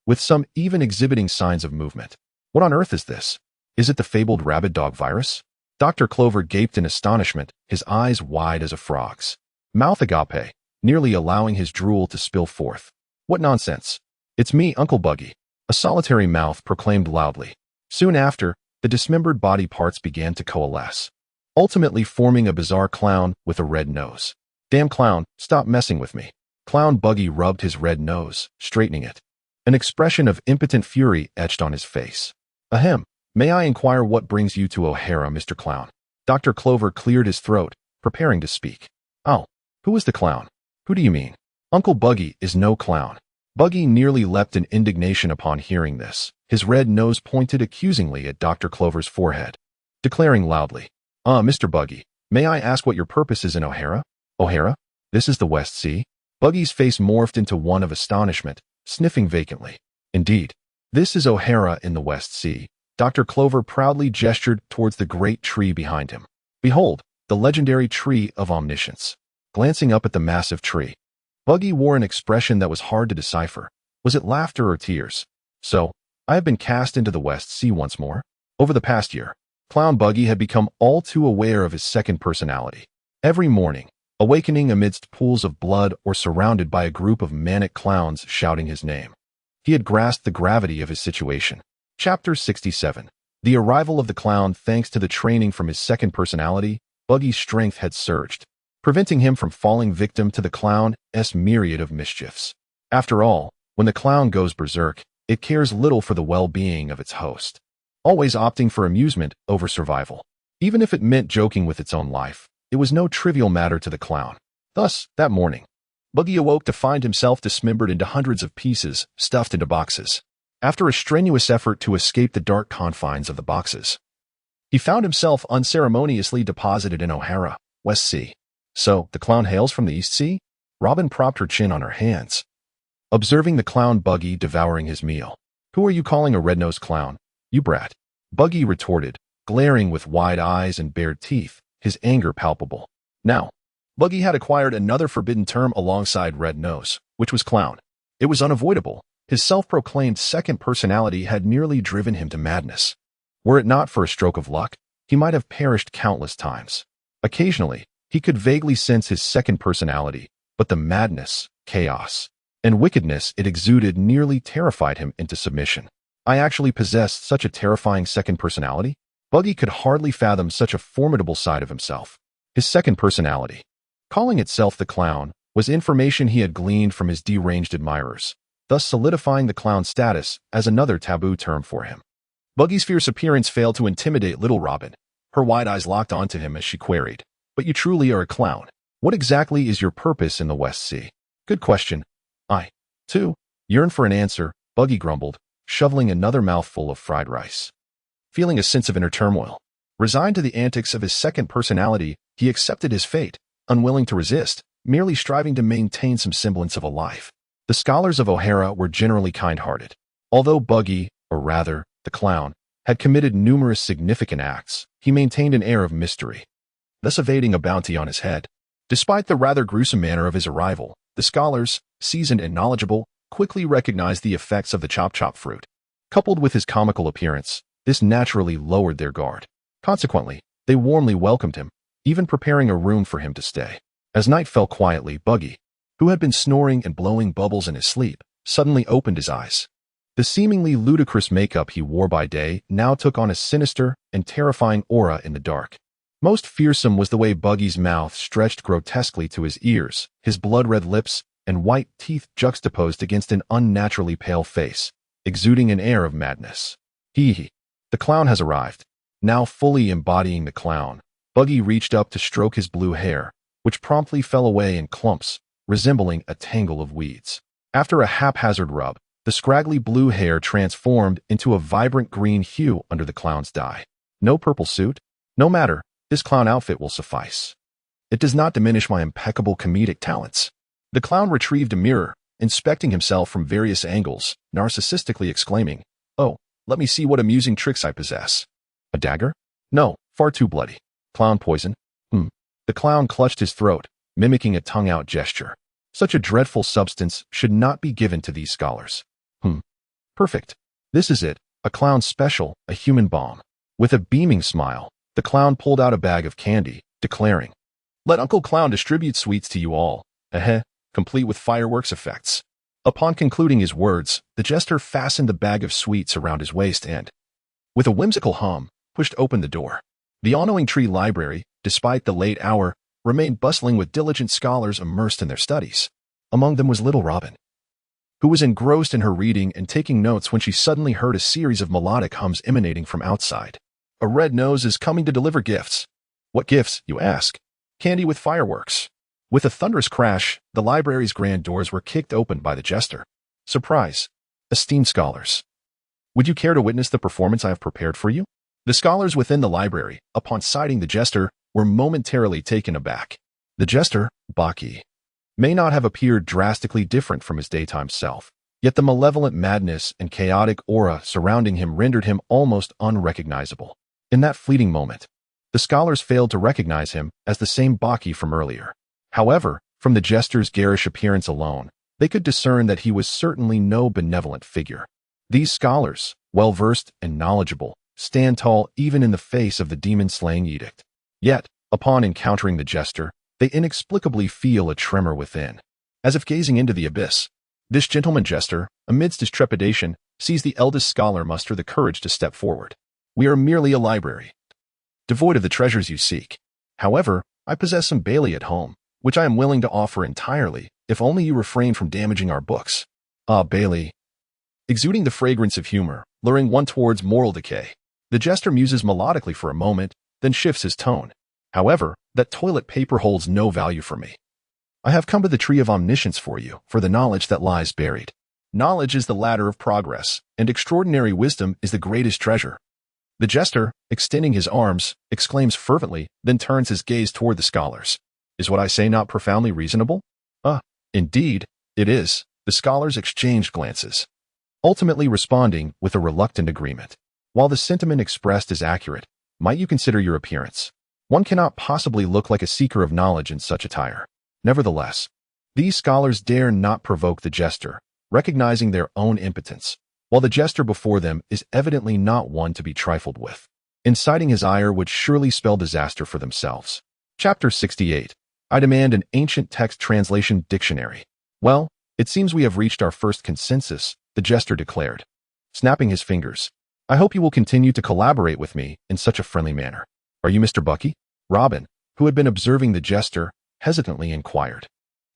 with some even exhibiting signs of movement. What on earth is this? Is it the fabled rabid dog virus? Dr. Clover gaped in astonishment, his eyes wide as a frog's. Mouth agape, nearly allowing his drool to spill forth. What nonsense! It's me, Uncle Buggy, a solitary mouth proclaimed loudly. Soon after, the dismembered body parts began to coalesce, ultimately forming a bizarre clown with a red nose. Damn clown, stop messing with me. Clown Buggy rubbed his red nose, straightening it. An expression of impotent fury etched on his face. Ahem, may I inquire what brings you to O'Hara, Mr. Clown? Dr. Clover cleared his throat, preparing to speak. Oh, who is the clown? Who do you mean? Uncle Buggy is no clown. Buggy nearly leapt in indignation upon hearing this. His red nose pointed accusingly at Dr. Clover's forehead, declaring loudly, Mr. Buggy, may I ask what your purpose is in O'Hara? O'Hara? This is the West Sea? Buggy's face morphed into one of astonishment, sniffing vacantly. Indeed, this is O'Hara in the West Sea. Dr. Clover proudly gestured towards the great tree behind him. Behold, the legendary tree of omniscience. Glancing up at the massive tree, Buggy wore an expression that was hard to decipher. Was it laughter or tears? So, I have been cast into the West Sea once more. Over the past year, Clown Buggy had become all too aware of his second personality. Every morning, awakening amidst pools of blood or surrounded by a group of manic clowns shouting his name, he had grasped the gravity of his situation. Chapter 67. The arrival of the clown. Thanks to the training from his second personality, Buggy's strength had surged, preventing him from falling victim to the clown's myriad of mischiefs. After all, when the clown goes berserk, it cares little for the well-being of its host, always opting for amusement over survival. Even if it meant joking with its own life, it was no trivial matter to the clown. Thus, that morning, Buggy awoke to find himself dismembered into hundreds of pieces, stuffed into boxes. After a strenuous effort to escape the dark confines of the boxes, he found himself unceremoniously deposited in O'Hara, West Sea. So, the clown hails from the East Sea? Robin propped her chin on her hands, observing the clown Buggy devouring his meal. Who are you calling a red-nosed clown, you brat? Buggy retorted, glaring with wide eyes and bared teeth, his anger palpable. Now, Buggy had acquired another forbidden term alongside red nose, which was clown. It was unavoidable. His self-proclaimed second personality had nearly driven him to madness. Were it not for a stroke of luck, he might have perished countless times. Occasionally, he could vaguely sense his second personality, but the madness, chaos, and wickedness it exuded nearly terrified him into submission. I actually possessed such a terrifying second personality? Buggy could hardly fathom such a formidable side of himself. His second personality, calling itself the clown, was information he had gleaned from his deranged admirers, thus solidifying the clown's status as another taboo term for him. Buggy's fierce appearance failed to intimidate little Robin. Her wide eyes locked onto him as she queried, "But you truly are a clown. What exactly is your purpose in the West Sea?" "Good question." "I, too, yearn for an answer," Buggy grumbled, shoveling another mouthful of fried rice. Feeling a sense of inner turmoil, resigned to the antics of his second personality, he accepted his fate, unwilling to resist, merely striving to maintain some semblance of a life. The scholars of O'Hara were generally kind-hearted. Although Buggy, or rather, the clown, had committed numerous significant acts, he maintained an air of mystery, thus evading a bounty on his head. Despite the rather gruesome manner of his arrival, the scholars, seasoned and knowledgeable, quickly recognized the effects of the chop-chop fruit. Coupled with his comical appearance, this naturally lowered their guard. Consequently, they warmly welcomed him, even preparing a room for him to stay. As night fell quietly, Buggy, who had been snoring and blowing bubbles in his sleep, suddenly opened his eyes. The seemingly ludicrous makeup he wore by day now took on a sinister and terrifying aura in the dark. Most fearsome was the way Buggy's mouth stretched grotesquely to his ears, his blood-red lips and white teeth juxtaposed against an unnaturally pale face, exuding an air of madness. The clown has arrived. Now fully embodying the clown, Buggy reached up to stroke his blue hair, which promptly fell away in clumps, resembling a tangle of weeds. After a haphazard rub, the scraggly blue hair transformed into a vibrant green hue under the clown's dye. No purple suit? No matter, this clown outfit will suffice. It does not diminish my impeccable comedic talents. The clown retrieved a mirror, inspecting himself from various angles, narcissistically exclaiming, "Oh, let me see what amusing tricks I possess." A dagger? No, far too bloody. Clown poison? The clown clutched his throat, mimicking a tongue-out gesture. Such a dreadful substance should not be given to these scholars. Perfect. This is it, a clown's special, a human bomb. With a beaming smile, the clown pulled out a bag of candy, declaring, "Let Uncle Clown distribute sweets to you all, complete with fireworks effects." Upon concluding his words, the jester fastened the bag of sweets around his waist and, with a whimsical hum, pushed open the door. The all-knowing tree library, despite the late hour, remained bustling with diligent scholars immersed in their studies. Among them was little Robin, who was engrossed in her reading and taking notes when she suddenly heard a series of melodic hums emanating from outside. A red nose is coming to deliver gifts. What gifts, you ask? Candy with fireworks. With a thunderous crash, the library's grand doors were kicked open by the jester. Surprise! Esteemed scholars, would you care to witness the performance I have prepared for you? The scholars within the library, upon sighting the jester, were momentarily taken aback. The jester, Baki, may not have appeared drastically different from his daytime self, yet the malevolent madness and chaotic aura surrounding him rendered him almost unrecognizable. In that fleeting moment, the scholars failed to recognize him as the same Baki from earlier. However, from the jester's garish appearance alone, they could discern that he was certainly no benevolent figure. These scholars, well-versed and knowledgeable, stand tall even in the face of the demon-slaying edict. Yet, upon encountering the jester, they inexplicably feel a tremor within. As if gazing into the abyss, this gentleman jester, amidst his trepidation, sees the eldest scholar muster the courage to step forward. We are merely a library, devoid of the treasures you seek. However, I possess some Bailey at home, which I am willing to offer entirely, if only you refrain from damaging our books. Ah, Bailey. Exuding the fragrance of humor, luring one towards moral decay, the jester muses melodically for a moment, then shifts his tone. However, that toilet paper holds no value for me. I have come to the tree of omniscience for you, for the knowledge that lies buried. Knowledge is the ladder of progress, and extraordinary wisdom is the greatest treasure. The jester, extending his arms, exclaims fervently, then turns his gaze toward the scholars. Is what I say not profoundly reasonable? Indeed, it is. The scholars exchanged glances, ultimately responding with a reluctant agreement. While the sentiment expressed is accurate, might you consider your appearance? One cannot possibly look like a seeker of knowledge in such attire. Nevertheless, these scholars dare not provoke the jester, recognizing their own impotence, while the jester before them is evidently not one to be trifled with. Inciting his ire would surely spell disaster for themselves. Chapter 68. I demand an ancient text translation dictionary. Well, it seems we have reached our first consensus, the jester declared, snapping his fingers. I hope you will continue to collaborate with me in such a friendly manner. Are you Mr. Bucky? Robin, who had been observing the jester, hesitantly inquired.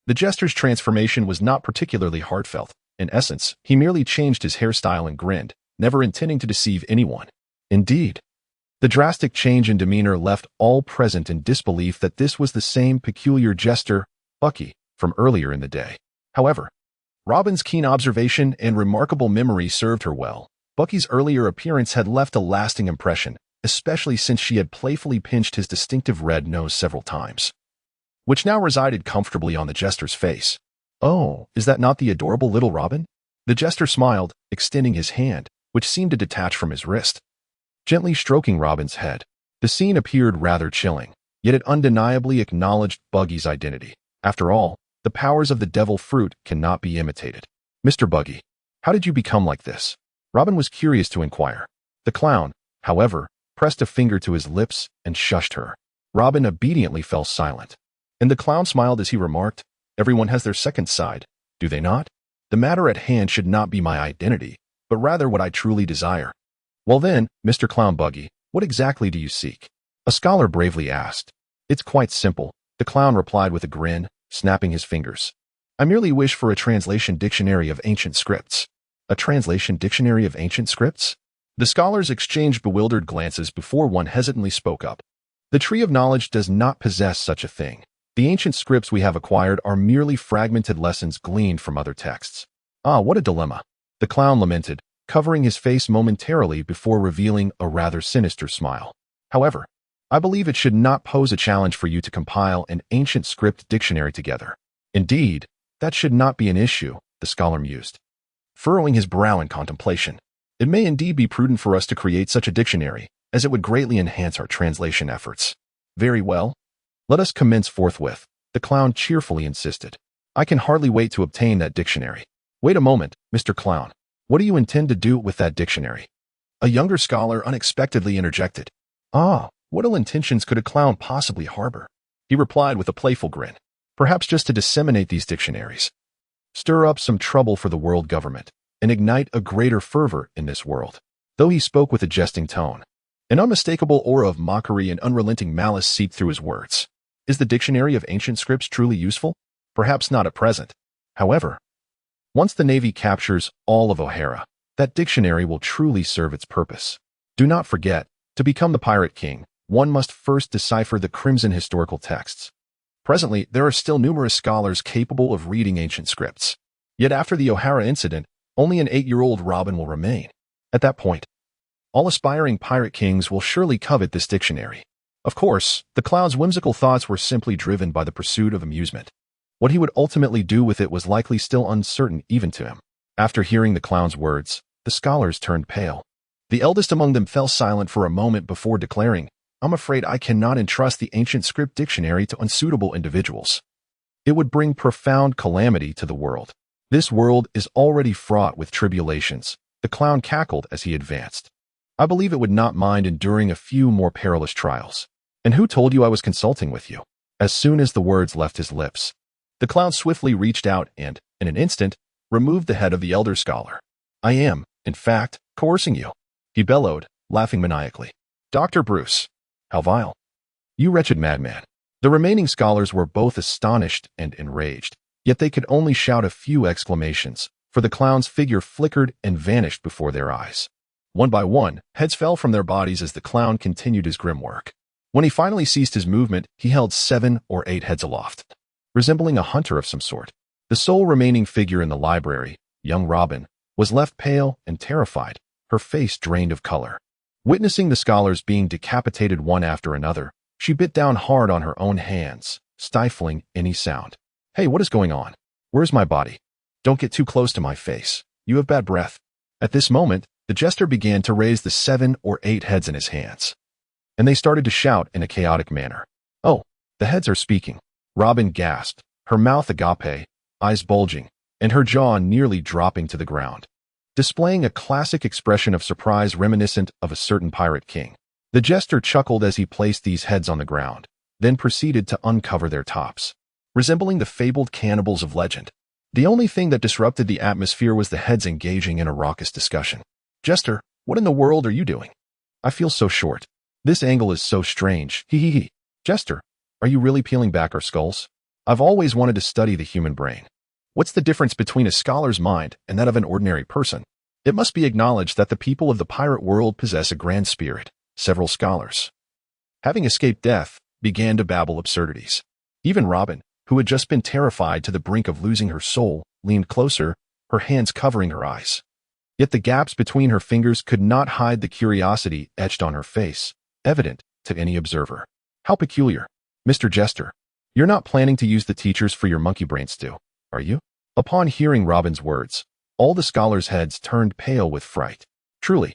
The jester's transformation was not particularly heartfelt. In essence, he merely changed his hairstyle and grinned, never intending to deceive anyone. Indeed, the drastic change in demeanor left all present in disbelief that this was the same peculiar jester, Bucky, from earlier in the day. However, Robin's keen observation and remarkable memory served her well. Bucky's earlier appearance had left a lasting impression, especially since she had playfully pinched his distinctive red nose several times, which now resided comfortably on the jester's face. Oh, is that not the adorable little Robin? The jester smiled, extending his hand, which seemed to detach from his wrist, gently stroking Robin's head. The scene appeared rather chilling, yet it undeniably acknowledged Buggy's identity. After all, the powers of the devil fruit cannot be imitated. Mr. Buggy, how did you become like this? Robin was curious to inquire. The clown, however, pressed a finger to his lips and shushed her. Robin obediently fell silent. And the clown smiled as he remarked, everyone has their second side, do they not? The matter at hand should not be my identity, but rather what I truly desire. Well then, Mr. Clown Buggy, what exactly do you seek? A scholar bravely asked. It's quite simple, the clown replied with a grin, snapping his fingers. I merely wish for a translation dictionary of ancient scripts. A translation dictionary of ancient scripts? The scholars exchanged bewildered glances before one hesitantly spoke up. The tree of knowledge does not possess such a thing. The ancient scripts we have acquired are merely fragmented lessons gleaned from other texts. Ah, what a dilemma. The clown lamented, covering his face momentarily before revealing a rather sinister smile. However, I believe it should not pose a challenge for you to compile an ancient script dictionary together. Indeed, that should not be an issue, the scholar mused, furrowing his brow in contemplation. It may indeed be prudent for us to create such a dictionary, as it would greatly enhance our translation efforts. Very well. Let us commence forthwith, the clown cheerfully insisted. I can hardly wait to obtain that dictionary. Wait a moment, Mr. Clown. What do you intend to do with that dictionary? A younger scholar unexpectedly interjected. Ah, what ill intentions could a clown possibly harbor? He replied with a playful grin. Perhaps just to disseminate these dictionaries. stir up some trouble for the world government, and ignite a greater fervor in this world. Though he spoke with a jesting tone, an unmistakable aura of mockery and unrelenting malice seeped through his words. Is the dictionary of ancient scripts truly useful? Perhaps not at present. However, once the Navy captures all of O'Hara, that dictionary will truly serve its purpose. Do not forget, to become the Pirate King, one must first decipher the crimson historical texts. Presently, there are still numerous scholars capable of reading ancient scripts. Yet after the O'Hara incident, only an 8-year-old Robin will remain. At that point, all aspiring pirate kings will surely covet this dictionary. Of course, the clown's whimsical thoughts were simply driven by the pursuit of amusement. What he would ultimately do with it was likely still uncertain even to him. After hearing the clown's words, the scholars turned pale. The eldest among them fell silent for a moment before declaring, "I'm afraid I cannot entrust the ancient script dictionary to unsuitable individuals. It would bring profound calamity to the world. This world is already fraught with tribulations." The clown cackled as he advanced. "I believe it would not mind enduring a few more perilous trials. And who told you I was consulting with you?" As soon as the words left his lips, the clown swiftly reached out and, in an instant, removed the head of the elder scholar. "I am, in fact, coercing you," he bellowed, laughing maniacally. "Dr. Bruce, how vile! You wretched madman." The remaining scholars were both astonished and enraged, yet they could only shout a few exclamations, for the clown's figure flickered and vanished before their eyes. One by one, heads fell from their bodies as the clown continued his grim work. When he finally ceased his movement, he held 7 or 8 heads aloft, resembling a hunter of some sort. The sole remaining figure in the library, young Robin, was left pale and terrified, her face drained of color. Witnessing the scholars being decapitated one after another, she bit down hard on her own hands, stifling any sound. "Hey, what is going on? Where's my body? Don't get too close to my face. You have bad breath." At this moment, the jester began to raise the 7 or 8 heads in his hands, and they started to shout in a chaotic manner. "Oh, the heads are speaking." Robin gasped, her mouth agape, eyes bulging, and her jaw nearly dropping to the ground, displaying a classic expression of surprise reminiscent of a certain pirate king. The jester chuckled as he placed these heads on the ground, then proceeded to uncover their tops, resembling the fabled cannibals of legend. The only thing that disrupted the atmosphere was the heads engaging in a raucous discussion. "Jester, what in the world are you doing? I feel so short. This angle is so strange. Hee hee hee. Jester, are you really peeling back our skulls? I've always wanted to study the human brain. What's the difference between a scholar's mind and that of an ordinary person?" It must be acknowledged that the people of the pirate world possess a grand spirit. Several scholars, having escaped death, began to babble absurdities. Even Robin, who had just been terrified to the brink of losing her soul, leaned closer, her hands covering her eyes. Yet the gaps between her fingers could not hide the curiosity etched on her face, evident to any observer. "How peculiar. Mr. Jester, you're not planning to use the teachers for your monkey brain stew, are you?" Upon hearing Robin's words, all the scholars' heads turned pale with fright. Truly,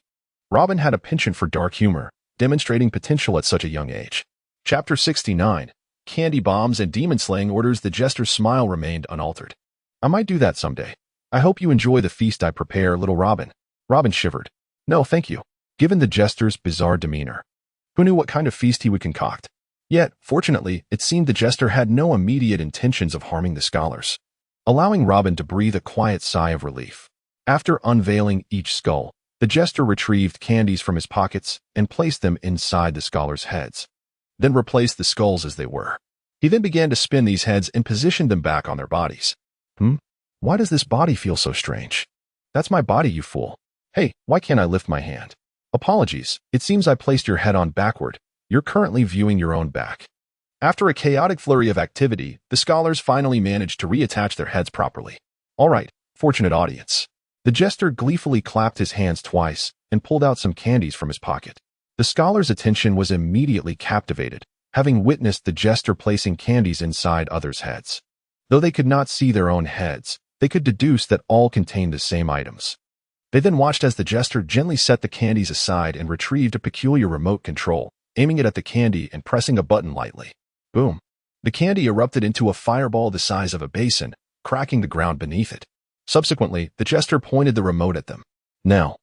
Robin had a penchant for dark humor, demonstrating potential at such a young age. Chapter 69. Candy bombs and demon-slaying orders. The jester's smile remained unaltered. "I might do that someday. I hope you enjoy the feast I prepare, little Robin." Robin shivered. "No, thank you." Given the jester's bizarre demeanor, who knew what kind of feast he would concoct? Yet, fortunately, it seemed the jester had no immediate intentions of harming the scholars, allowing Robin to breathe a quiet sigh of relief. After unveiling each skull, the jester retrieved candies from his pockets and placed them inside the scholars' heads, then replaced the skulls as they were. He then began to spin these heads and positioned them back on their bodies. Why does this body feel so strange? That's my body, you fool. Hey, why can't I lift my hand? Apologies, it seems I placed your head on backward. You're currently viewing your own back. After a chaotic flurry of activity, the scholars finally managed to reattach their heads properly. All right, fortunate audience. The jester gleefully clapped his hands twice and pulled out some candies from his pocket. The scholars' attention was immediately captivated, having witnessed the jester placing candies inside others' heads. Though they could not see their own heads, they could deduce that all contained the same items. They then watched as the jester gently set the candies aside and retrieved a peculiar remote control, aiming it at the candy and pressing a button lightly. Boom. The candy erupted into a fireball the size of a basin, cracking the ground beneath it. Subsequently, the jester pointed the remote at them. "Now,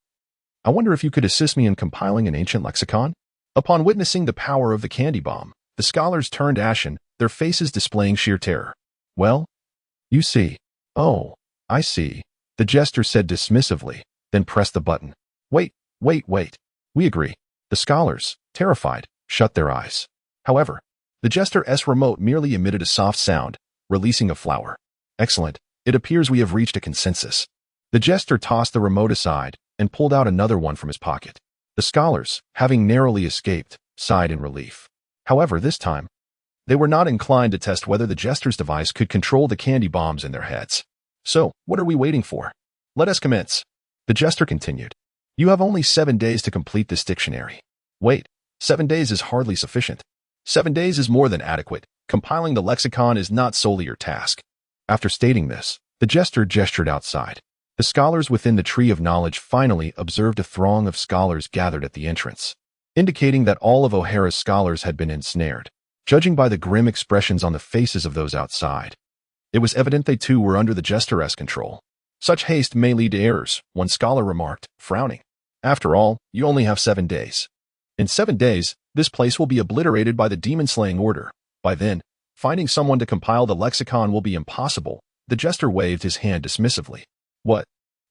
I wonder if you could assist me in compiling an ancient lexicon?" Upon witnessing the power of the candy bomb, the scholars turned ashen, their faces displaying sheer terror. "Well, you see." "Oh, I see, the jester said dismissively, then pressed the button. Wait, wait. We agree. The scholars, terrified, shut their eyes. However, the jester's remote merely emitted a soft sound, releasing a flower. Excellent. It appears we have reached a consensus. The jester tossed the remote aside and pulled out another one from his pocket. The scholars, having narrowly escaped, sighed in relief. However, this time, they were not inclined to test whether the jester's device could control the candy bombs in their heads. So, what are we waiting for? Let us commence. The jester continued. You have only 7 days to complete this dictionary. Wait, 7 days is hardly sufficient. 7 days is more than adequate. Compiling the lexicon is not solely your task. After stating this, the jester gestured outside. The scholars within the Tree of Knowledge finally observed a throng of scholars gathered at the entrance, indicating that all of O'Hara's scholars had been ensnared. Judging by the grim expressions on the faces of those outside, it was evident they too were under the jester's control. Such haste may lead to errors, one scholar remarked, frowning. After all, you only have 7 days. In 7 days, this place will be obliterated by the demon-slaying order. By then, finding someone to compile the lexicon will be impossible. The jester waved his hand dismissively. What?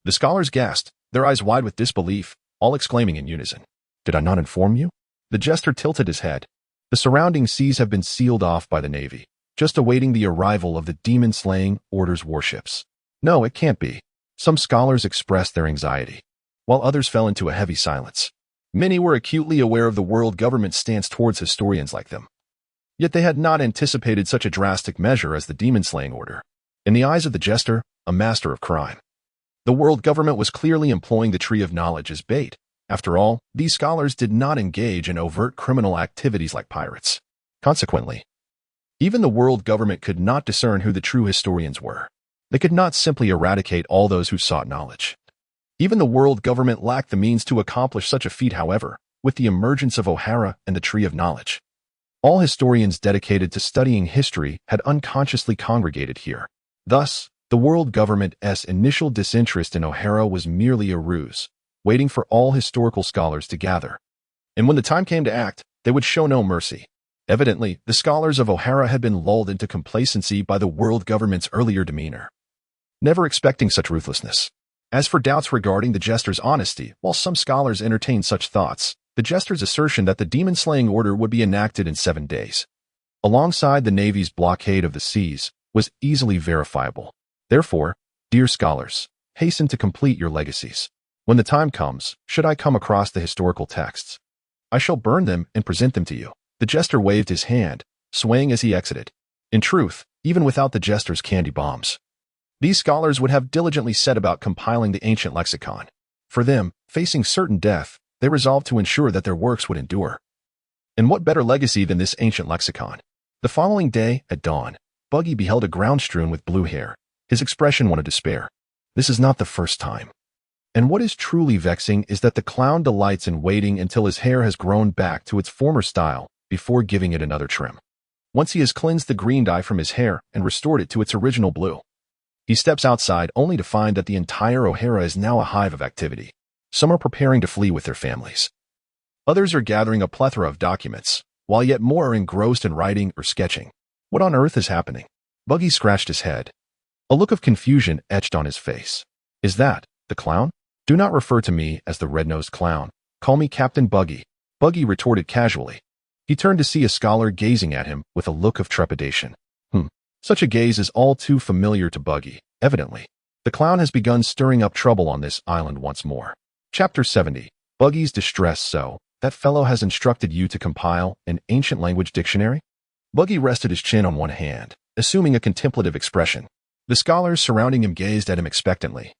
The scholars gasped, their eyes wide with disbelief, all exclaiming in unison. Did I not inform you? The jester tilted his head. The surrounding seas have been sealed off by the Navy, just awaiting the arrival of the demon-slaying order's warships. No, it can't be. Some scholars expressed their anxiety, while others fell into a heavy silence. Many were acutely aware of the world government's stance towards historians like them. Yet they had not anticipated such a drastic measure as the demon-slaying order. In the eyes of the jester, a master of crime, the world government was clearly employing the Tree of Knowledge as bait. After all, these scholars did not engage in overt criminal activities like pirates. Consequently, even the world government could not discern who the true historians were. They could not simply eradicate all those who sought knowledge. Even the world government lacked the means to accomplish such a feat, however, with the emergence of O'Hara and the Tree of Knowledge. All historians dedicated to studying history had unconsciously congregated here. Thus, the world government's initial disinterest in O'Hara was merely a ruse, waiting for all historical scholars to gather. And when the time came to act, they would show no mercy. Evidently, the scholars of O'Hara had been lulled into complacency by the world government's earlier demeanor, never expecting such ruthlessness. As for doubts regarding the jester's honesty, while some scholars entertained such thoughts, the jester's assertion that the demon-slaying order would be enacted in 7 days, alongside the Navy's blockade of the seas, was easily verifiable. Therefore, dear scholars, hasten to complete your legacies. When the time comes, should I come across the historical texts, I shall burn them and present them to you. The jester waved his hand, swaying as he exited. In truth, even without the jester's candy bombs, these scholars would have diligently set about compiling the ancient lexicon. For them, facing certain death, they resolved to ensure that their works would endure. And what better legacy than this ancient lexicon? The following day, at dawn, Buggy beheld a ground strewn with blue hair. His expression one of despair. This is not the first time. And what is truly vexing is that the clown delights in waiting until his hair has grown back to its former style before giving it another trim. Once he has cleansed the green dye from his hair and restored it to its original blue, he steps outside only to find that the entire O'Hara is now a hive of activity. Some are preparing to flee with their families. Others are gathering a plethora of documents, while yet more are engrossed in writing or sketching. What on earth is happening? Buggy scratched his head. A look of confusion etched on his face. Is that the clown? Do not refer to me as the red-nosed clown. Call me Captain Buggy. Buggy retorted casually. He turned to see a scholar gazing at him with a look of trepidation. Such a gaze is all too familiar to Buggy, evidently. The clown has begun stirring up trouble on this island once more. Chapter 70. Buggy's distress. So, that fellow has instructed you to compile an ancient language dictionary? Buggy rested his chin on one hand, assuming a contemplative expression. The scholars surrounding him gazed at him expectantly,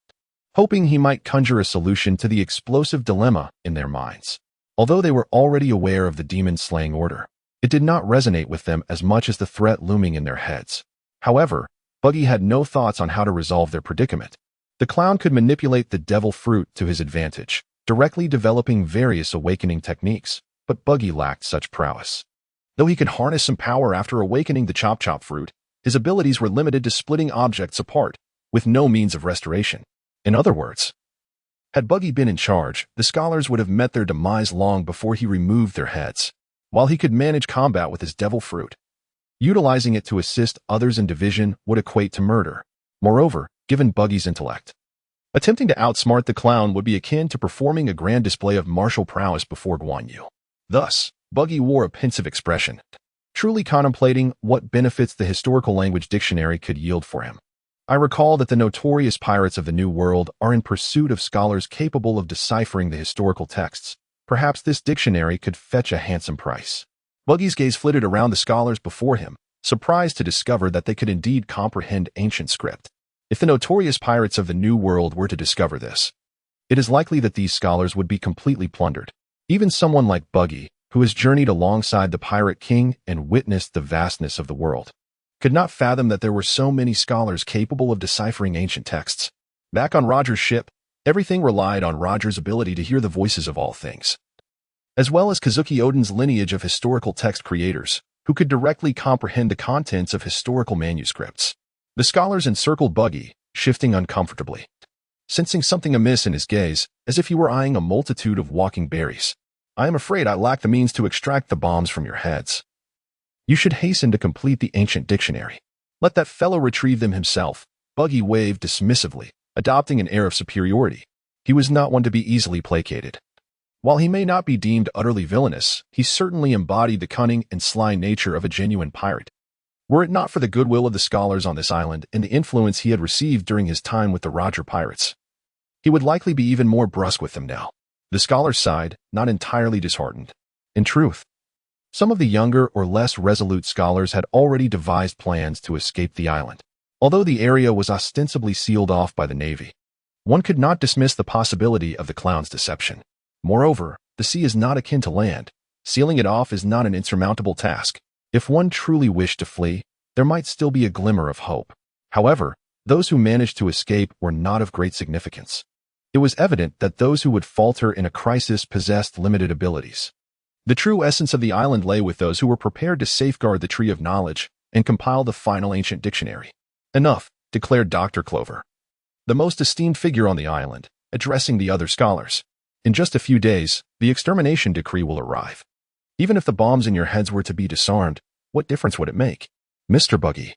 hoping he might conjure a solution to the explosive dilemma in their minds. Although they were already aware of the demon-slaying order, it did not resonate with them as much as the threat looming in their heads. However, Buggy had no thoughts on how to resolve their predicament. The clown could manipulate the devil fruit to his advantage, directly developing various awakening techniques, but Buggy lacked such prowess. Though he could harness some power after awakening the chop-chop fruit, his abilities were limited to splitting objects apart, with no means of restoration. In other words, had Buggy been in charge, the scholars would have met their demise long before he removed their heads. While he could manage combat with his devil fruit, utilizing it to assist others in division would equate to murder. Moreover, given Buggy's intellect. Attempting to outsmart the clown would be akin to performing a grand display of martial prowess before Guan Yu. Thus, Buggy wore a pensive expression, truly contemplating what benefits the historical language dictionary could yield for him. I recall that the notorious pirates of the New World are in pursuit of scholars capable of deciphering the historical texts. Perhaps this dictionary could fetch a handsome price. Buggy's gaze flitted around the scholars before him, surprised to discover that they could indeed comprehend ancient script. If the notorious pirates of the New World were to discover this, it is likely that these scholars would be completely plundered. Even someone like Buggy, who has journeyed alongside the Pirate King and witnessed the vastness of the world, could not fathom that there were so many scholars capable of deciphering ancient texts. Back on Roger's ship, everything relied on Roger's ability to hear the voices of all things, as well as Kazuki Oden's lineage of historical text creators, who could directly comprehend the contents of historical manuscripts. The scholars encircled Buggy, shifting uncomfortably, sensing something amiss in his gaze, as if he were eyeing a multitude of walking berries. "I am afraid I lack the means to extract the bombs from your heads. You should hasten to complete the ancient dictionary. Let that fellow retrieve them himself." Buggy waved dismissively, adopting an air of superiority. He was not one to be easily placated. While he may not be deemed utterly villainous, he certainly embodied the cunning and sly nature of a genuine pirate. Were it not for the goodwill of the scholars on this island and the influence he had received during his time with the Roger pirates, he would likely be even more brusque with them now. The scholars sighed, not entirely disheartened. In truth, some of the younger or less resolute scholars had already devised plans to escape the island. Although the area was ostensibly sealed off by the Navy, one could not dismiss the possibility of the clown's deception. Moreover, the sea is not akin to land. Sealing it off is not an insurmountable task. If one truly wished to flee, there might still be a glimmer of hope. However, those who managed to escape were not of great significance. It was evident that those who would falter in a crisis possessed limited abilities. The true essence of the island lay with those who were prepared to safeguard the Tree of Knowledge and compile the final ancient dictionary. "Enough," declared Dr. Clover, the most esteemed figure on the island, addressing the other scholars. "In just a few days, the extermination decree will arrive. Even if the bombs in your heads were to be disarmed, what difference would it make? Mr. Buggy,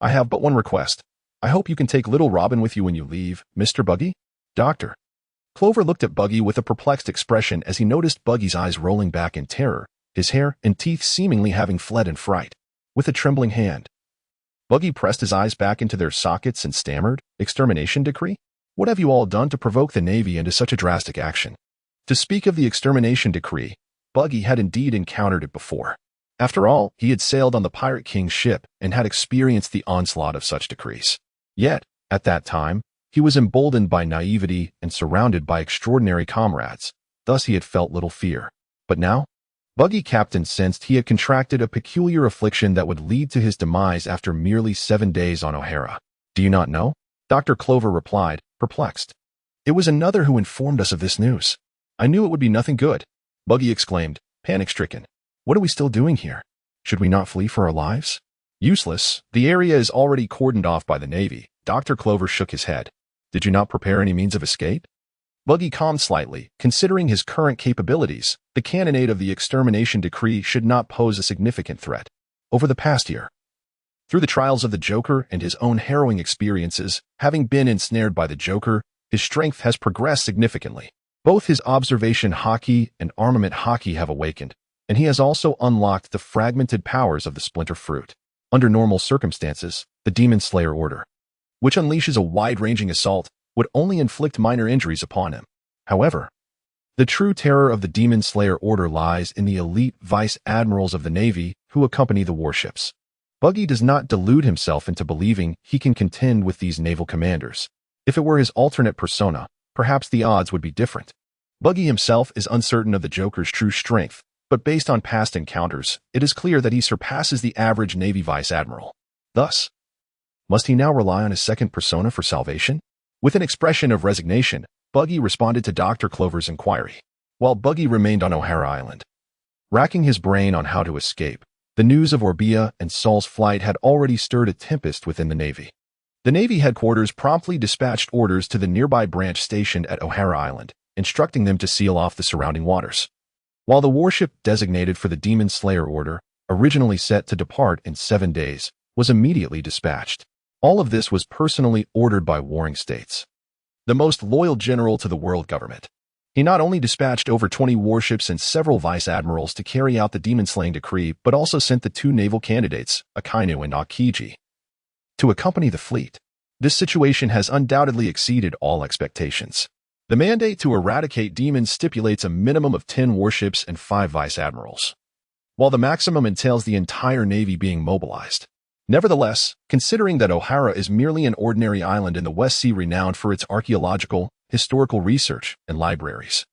I have but one request. I hope you can take little Robin with you when you leave, Mr. Buggy?" "Doctor." Clover looked at Buggy with a perplexed expression as he noticed Buggy's eyes rolling back in terror, his hair and teeth seemingly having fled in fright. With a trembling hand, Buggy pressed his eyes back into their sockets and stammered, "Extermination decree? What have you all done to provoke the Navy into such a drastic action?" To speak of the extermination decree, Buggy had indeed encountered it before. After all, he had sailed on the Pirate King's ship and had experienced the onslaught of such decrees. Yet, at that time, he was emboldened by naivety and surrounded by extraordinary comrades, thus he had felt little fear. But now, Buggy Captain sensed he had contracted a peculiar affliction that would lead to his demise after merely 7 days on O'Hara. "Do you not know?" Dr. Clover replied, perplexed. "It was another who informed us of this news. I knew it would be nothing good." Buggy exclaimed, panic-stricken. "What are we still doing here? Should we not flee for our lives?" "Useless. The area is already cordoned off by the Navy." Dr. Clover shook his head. "Did you not prepare any means of escape?" Buggy calmed slightly. Considering his current capabilities, the cannonade of the extermination decree should not pose a significant threat. Over the past year, through the trials of the Joker and his own harrowing experiences, having been ensnared by the Joker, his strength has progressed significantly. Both his observation haki and armament haki have awakened, and he has also unlocked the fragmented powers of the splinter fruit. Under normal circumstances, the Demon Slayer Order, which unleashes a wide-ranging assault, would only inflict minor injuries upon him. However, the true terror of the Demon Slayer Order lies in the elite vice admirals of the Navy who accompany the warships. Buggy does not delude himself into believing he can contend with these naval commanders. If it were his alternate persona, perhaps the odds would be different. Buggy himself is uncertain of the Joker's true strength, but based on past encounters, it is clear that he surpasses the average Navy vice admiral. Thus, must he now rely on his second persona for salvation? With an expression of resignation, Buggy responded to Dr. Clover's inquiry. While Buggy remained on O'Hara Island, racking his brain on how to escape, the news of Orbia and Saul's flight had already stirred a tempest within the Navy. The Navy headquarters promptly dispatched orders to the nearby branch stationed at O'Hara Island, instructing them to seal off the surrounding waters. While the warship designated for the Demon Slayer Order, originally set to depart in 7 days, was immediately dispatched. All of this was personally ordered by warring states, the most loyal general to the world government. He not only dispatched over 20 warships and several vice-admirals to carry out the demon-slaying decree, but also sent the two naval candidates, Akainu and Akiji, to accompany the fleet. This situation has undoubtedly exceeded all expectations. The mandate to eradicate demons stipulates a minimum of 10 warships and 5 vice-admirals, while the maximum entails the entire navy being mobilized. Nevertheless, considering that Ohara is merely an ordinary island in the West Sea renowned for its archaeological, historical research, and libraries,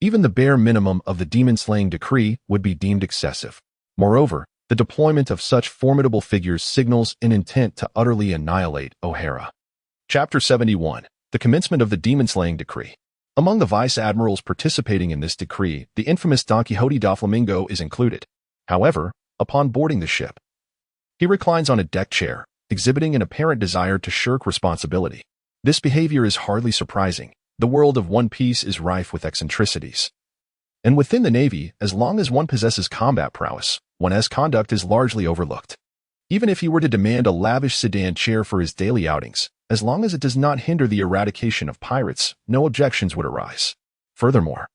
even the bare minimum of the demon-slaying decree would be deemed excessive. Moreover, the deployment of such formidable figures signals an intent to utterly annihilate Ohara. Chapter 71. The commencement of the demon-slaying decree. Among the vice-admirals participating in this decree, the infamous Don Quixote Doflamingo is included. However, upon boarding the ship, he reclines on a deck chair, exhibiting an apparent desire to shirk responsibility. This behavior is hardly surprising. The world of One Piece is rife with eccentricities. And within the Navy, as long as one possesses combat prowess, one's conduct is largely overlooked. Even if he were to demand a lavish sedan chair for his daily outings, as long as it does not hinder the eradication of pirates, no objections would arise. Furthermore,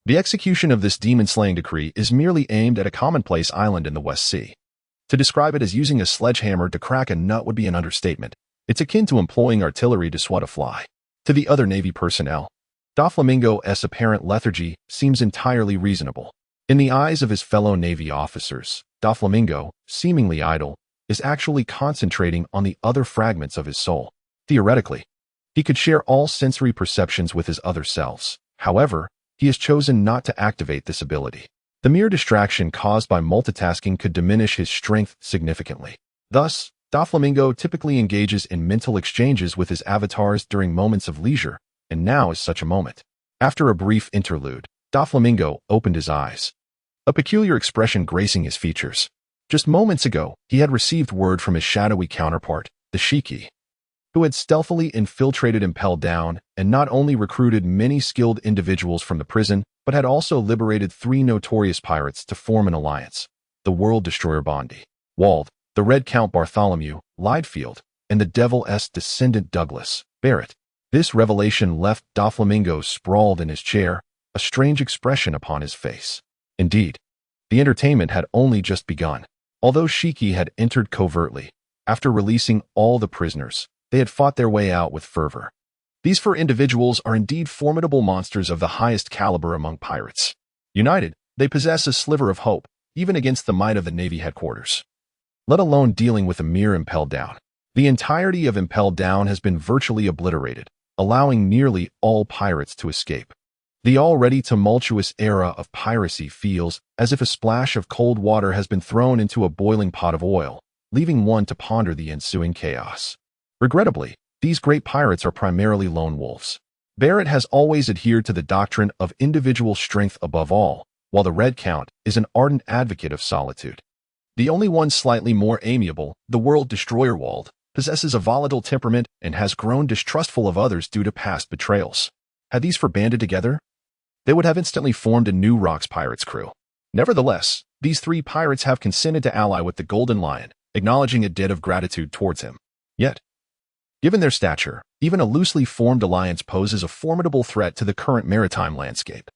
the execution of this demon-slaying decree is merely aimed at a commonplace island in the West Sea. To describe it as using a sledgehammer to crack a nut would be an understatement. It's akin to employing artillery to swat a fly. To the other Navy personnel, Doflamingo's apparent lethargy seems entirely reasonable. In the eyes of his fellow Navy officers, Doflamingo, seemingly idle, is actually concentrating on the other fragments of his soul. Theoretically, he could share all sensory perceptions with his other selves. However, he has chosen not to activate this ability. The mere distraction caused by multitasking could diminish his strength significantly. Thus, Doflamingo typically engages in mental exchanges with his avatars during moments of leisure, and now is such a moment. After a brief interlude, Doflamingo opened his eyes, a peculiar expression gracing his features. Just moments ago, he had received word from his shadowy counterpart, the Shiki, who had stealthily infiltrated Impel Down and not only recruited many skilled individuals from the prison, but had also liberated 3 notorious pirates to form an alliance: the World Destroyer Bondi, Wald, the Red Count Bartholomew, Lidefield, and the Devil's descendant Douglas, Barrett. This revelation left Doflamingo sprawled in his chair, a strange expression upon his face. Indeed, the entertainment had only just begun. Although Shiki had entered covertly, after releasing all the prisoners, they had fought their way out with fervor. These 4 individuals are indeed formidable monsters of the highest caliber among pirates. United, they possess a sliver of hope, even against the might of the Navy headquarters. Let alone dealing with a mere Impel Down. The entirety of Impel Down has been virtually obliterated, allowing nearly all pirates to escape. The already tumultuous era of piracy feels as if a splash of cold water has been thrown into a boiling pot of oil, leaving one to ponder the ensuing chaos. Regrettably, these great pirates are primarily lone wolves. Barrett has always adhered to the doctrine of individual strength above all, while the Red Count is an ardent advocate of solitude. The only one slightly more amiable, the World Destroyer Wald, possesses a volatile temperament and has grown distrustful of others due to past betrayals. Had these 4 banded together, they would have instantly formed a new Rocks Pirates crew. Nevertheless, these 3 pirates have consented to ally with the Golden Lion, acknowledging a debt of gratitude towards him. Yet, given their stature, even a loosely formed alliance poses a formidable threat to the current maritime landscape.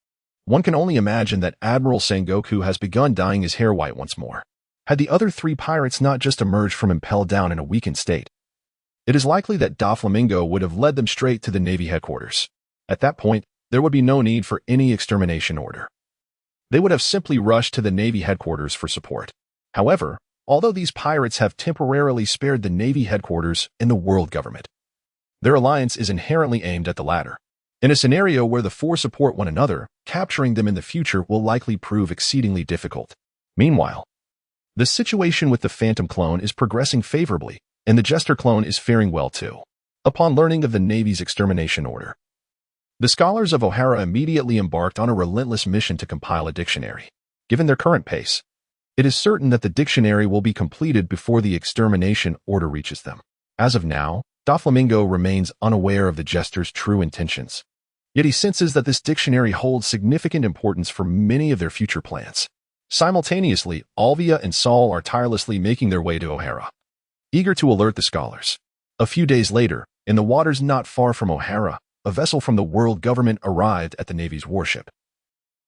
One can only imagine that Admiral Sengoku has begun dyeing his hair white once more. Had the other 3 pirates not just emerged from Impel Down in a weakened state, it is likely that Doflamingo would have led them straight to the Navy headquarters. At that point, there would be no need for any extermination order. They would have simply rushed to the Navy headquarters for support. However, although these pirates have temporarily spared the Navy headquarters and the world government, their alliance is inherently aimed at the latter. In a scenario where the 4 support one another, capturing them in the future will likely prove exceedingly difficult. Meanwhile, the situation with the Phantom clone is progressing favorably, and the Jester clone is faring well too. Upon learning of the Navy's extermination order, the scholars of Ohara immediately embarked on a relentless mission to compile a dictionary. Given their current pace, it is certain that the dictionary will be completed before the extermination order reaches them. As of now, Doflamingo remains unaware of the Jester's true intentions. Yet he senses that this dictionary holds significant importance for many of their future plans. Simultaneously, Alvia and Saul are tirelessly making their way to Ohara, eager to alert the scholars. A few days later, in the waters not far from O'Hara, a vessel from the world government arrived at the Navy's warship,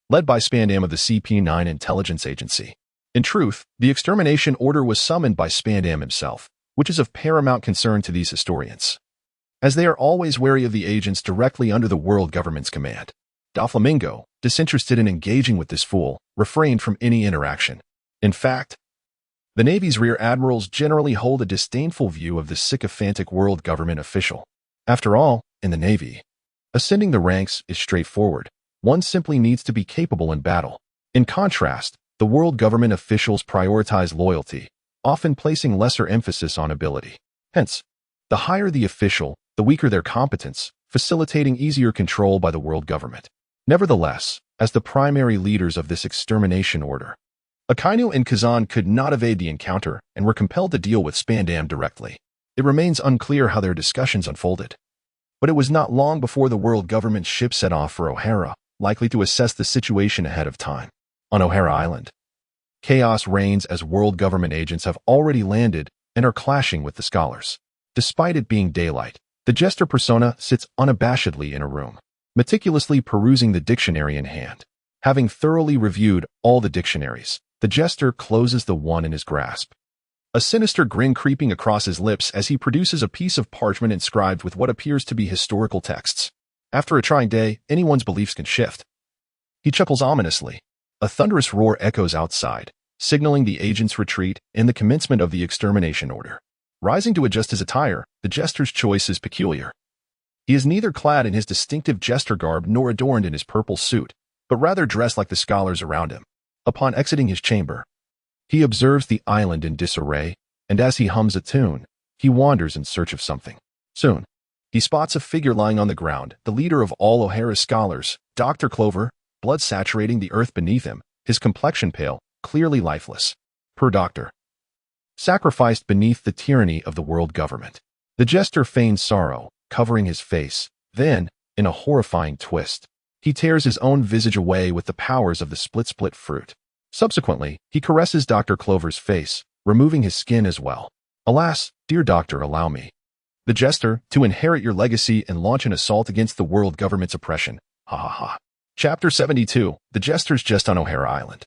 led by Spandam of the CP-9 intelligence agency. In truth, the extermination order was summoned by Spandam himself, which is of paramount concern to these historians, as they are always wary of the agents directly under the world government's command. Doflamingo, disinterested in engaging with this fool, refrained from any interaction. In fact, the Navy's rear admirals generally hold a disdainful view of this sycophantic world government official. After all, in the Navy, ascending the ranks is straightforward. One simply needs to be capable in battle. In contrast, the world government officials prioritize loyalty, often placing lesser emphasis on ability. Hence, the higher the official, the weaker their competence, facilitating easier control by the world government. Nevertheless, as the primary leaders of this extermination order, Akainu and Kazan could not evade the encounter and were compelled to deal with Spandam directly. It remains unclear how their discussions unfolded, but it was not long before the world government ship set off for O'Hara, likely to assess the situation ahead of time. On O'Hara Island, chaos reigns as world government agents have already landed and are clashing with the scholars. Despite it being daylight, the jester persona sits unabashedly in a room, meticulously perusing the dictionary in hand. Having thoroughly reviewed all the dictionaries, the jester closes the one in his grasp, a sinister grin creeping across his lips as he produces a piece of parchment inscribed with what appears to be historical texts. After a trying day, anyone's beliefs can shift. He chuckles ominously. A thunderous roar echoes outside, signaling the agent's retreat and the commencement of the extermination order. Rising to adjust his attire, the jester's choice is peculiar. He is neither clad in his distinctive jester garb nor adorned in his purple suit, but rather dressed like the scholars around him. Upon exiting his chamber, he observes the island in disarray, and as he hums a tune, he wanders in search of something. Soon, he spots a figure lying on the ground, the leader of all O'Hara's scholars, Dr. Clover, blood saturating the earth beneath him, his complexion pale, clearly lifeless. Per doctor, sacrificed beneath the tyranny of the world government. The jester feigns sorrow, covering his face. Then, in a horrifying twist, he tears his own visage away with the powers of the split fruit. Subsequently, he caresses Dr. Clover's face, removing his skin as well. Alas, dear doctor, allow me, the jester, to inherit your legacy and launch an assault against the world government's oppression. Ha ha ha. Chapter 72. The Jester's Jest on O'Hara Island.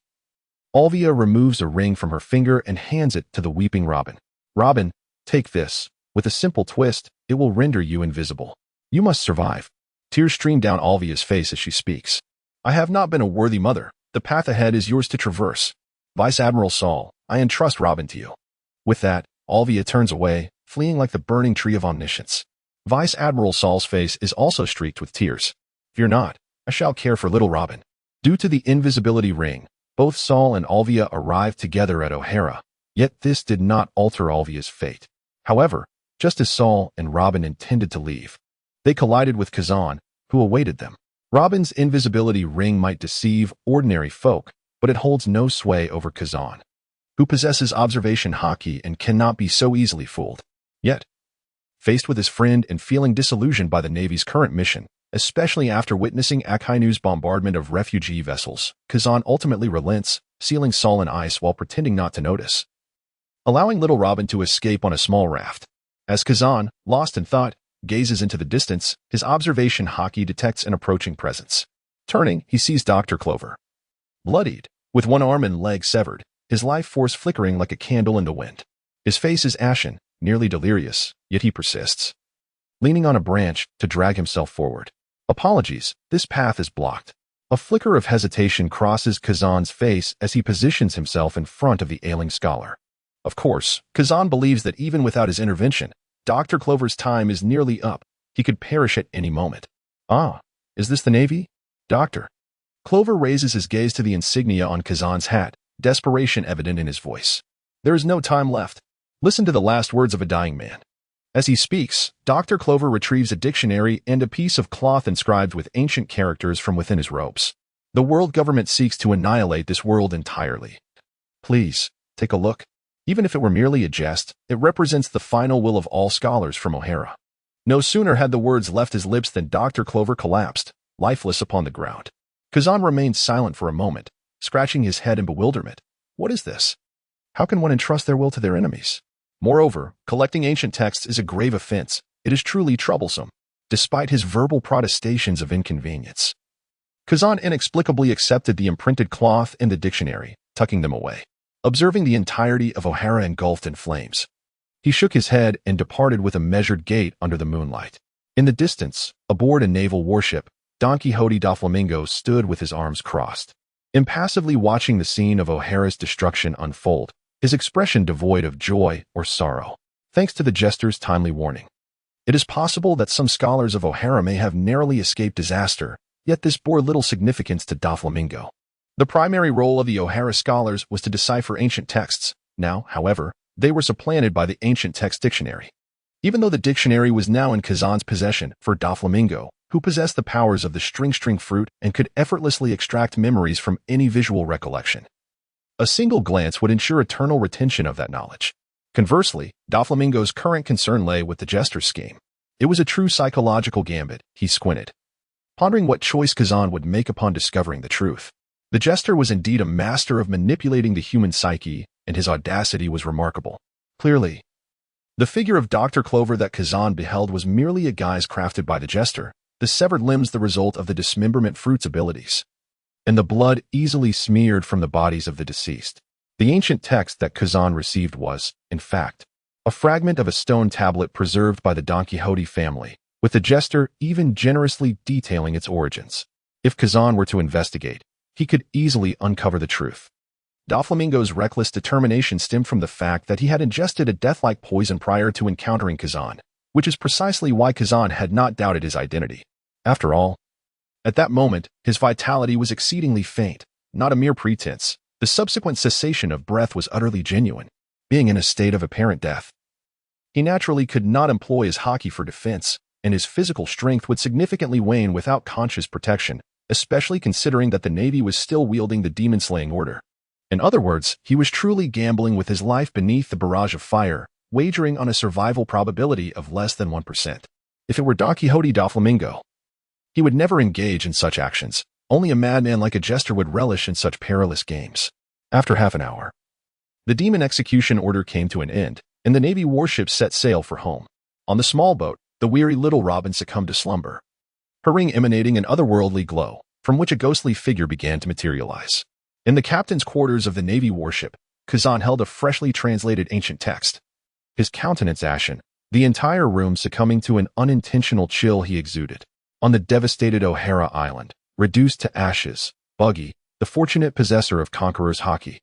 Alvia removes a ring from her finger and hands it to the weeping Robin. Robin, take this. With a simple twist, it will render you invisible. You must survive. Tears stream down Alvia's face as she speaks. I have not been a worthy mother. The path ahead is yours to traverse. Vice Admiral Saul, I entrust Robin to you. With that, Alvia turns away, fleeing like the burning tree of omniscience. Vice Admiral Saul's face is also streaked with tears. Fear not, I shall care for little Robin. Due to the invisibility ring, both Saul and Alvia arrived together at O'Hara, yet this did not alter Alvia's fate. However, just as Saul and Robin intended to leave, they collided with Kazan, who awaited them. Robin's invisibility ring might deceive ordinary folk, but it holds no sway over Kazan, who possesses observation haki and cannot be so easily fooled. Yet, faced with his friend and feeling disillusioned by the Navy's current mission, especially after witnessing Akainu's bombardment of refugee vessels, Kazan ultimately relents, sealing Saul in ice while pretending not to notice, allowing little Robin to escape on a small raft. As Kazan, lost in thought, gazes into the distance, his observation haki detects an approaching presence. Turning, he sees Dr. Clover. Bloodied, with one arm and leg severed, his life force flickering like a candle in the wind. His face is ashen, nearly delirious, yet he persists, leaning on a branch to drag himself forward. Apologies, this path is blocked. A flicker of hesitation crosses Kazan's face as he positions himself in front of the ailing scholar. Of course, Kazan believes that even without his intervention, Dr. Clover's time is nearly up. He could perish at any moment. Ah, is this the Navy? Doctor. Clover raises his gaze to the insignia on Kazan's hat, desperation evident in his voice. There is no time left. Listen to the last words of a dying man. As he speaks, Dr. Clover retrieves a dictionary and a piece of cloth inscribed with ancient characters from within his robes. The world government seeks to annihilate this world entirely. Please, take a look. Even if it were merely a jest, it represents the final will of all scholars from O'Hara. No sooner had the words left his lips than Dr. Clover collapsed, lifeless upon the ground. Kazan remained silent for a moment, scratching his head in bewilderment. What is this? How can one entrust their will to their enemies? Moreover, collecting ancient texts is a grave offense. It is truly troublesome, despite his verbal protestations of inconvenience. Kazan inexplicably accepted the imprinted cloth and the dictionary, tucking them away. Observing the entirety of O'Hara engulfed in flames, he shook his head and departed with a measured gait under the moonlight. In the distance, aboard a naval warship, Don Quixote Doflamingo stood with his arms crossed, impassively watching the scene of O'Hara's destruction unfold, his expression devoid of joy or sorrow. Thanks to the jester's timely warning, it is possible that some scholars of O'Hara may have narrowly escaped disaster, yet this bore little significance to Doflamingo. The primary role of the O'Hara scholars was to decipher ancient texts. Now, however, they were supplanted by the ancient text dictionary. Even though the dictionary was now in Kazan's possession, for Doflamingo, who possessed the powers of the string fruit and could effortlessly extract memories from any visual recollection, a single glance would ensure eternal retention of that knowledge. Conversely, Doflamingo's current concern lay with the jester's scheme. It was a true psychological gambit. He squinted, pondering what choice Kazan would make upon discovering the truth. The jester was indeed a master of manipulating the human psyche, and his audacity was remarkable. Clearly, the figure of Dr. Clover that Kazan beheld was merely a guise crafted by the jester, the severed limbs the result of the dismemberment fruit's abilities, and the blood easily smeared from the bodies of the deceased. The ancient text that Kazan received was, in fact, a fragment of a stone tablet preserved by the Don Quixote family, with the jester even generously detailing its origins. If Kazan were to investigate, he could easily uncover the truth. Doflamingo's reckless determination stemmed from the fact that he had ingested a death-like poison prior to encountering Kazan, which is precisely why Kazan had not doubted his identity. After all, at that moment, his vitality was exceedingly faint, not a mere pretense. The subsequent cessation of breath was utterly genuine, being in a state of apparent death. He naturally could not employ his haki for defense, and his physical strength would significantly wane without conscious protection, especially considering that the Navy was still wielding the demon-slaying order. In other words, he was truly gambling with his life beneath the barrage of fire, wagering on a survival probability of less than 1%. If it were Don Quixote Doflamingo, he would never engage in such actions. Only a madman like a jester would relish in such perilous games. After half an hour, the demon execution order came to an end, and the Navy warship set sail for home. On the small boat, the weary little Robin succumbed to slumber, her ring emanating an otherworldly glow, from which a ghostly figure began to materialize. In the captain's quarters of the Navy warship, Kazan held a freshly translated ancient text. His countenance ashen, the entire room succumbing to an unintentional chill he exuded. On the devastated O'Hara Island, reduced to ashes, Buggy, the fortunate possessor of Conqueror's haki,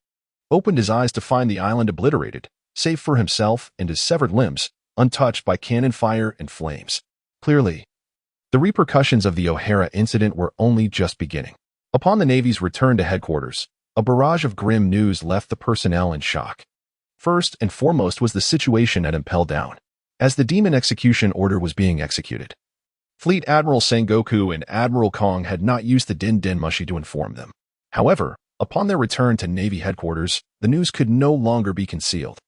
opened his eyes to find the island obliterated, save for himself and his severed limbs, untouched by cannon fire and flames. Clearly, the repercussions of the O'Hara incident were only just beginning. Upon the Navy's return to headquarters, a barrage of grim news left the personnel in shock. First and foremost was the situation at Impel Down, as the demon execution order was being executed. Fleet Admiral Sengoku and Admiral Kong had not used the Din Din Mushi to inform them. However, upon their return to Navy headquarters, the news could no longer be concealed.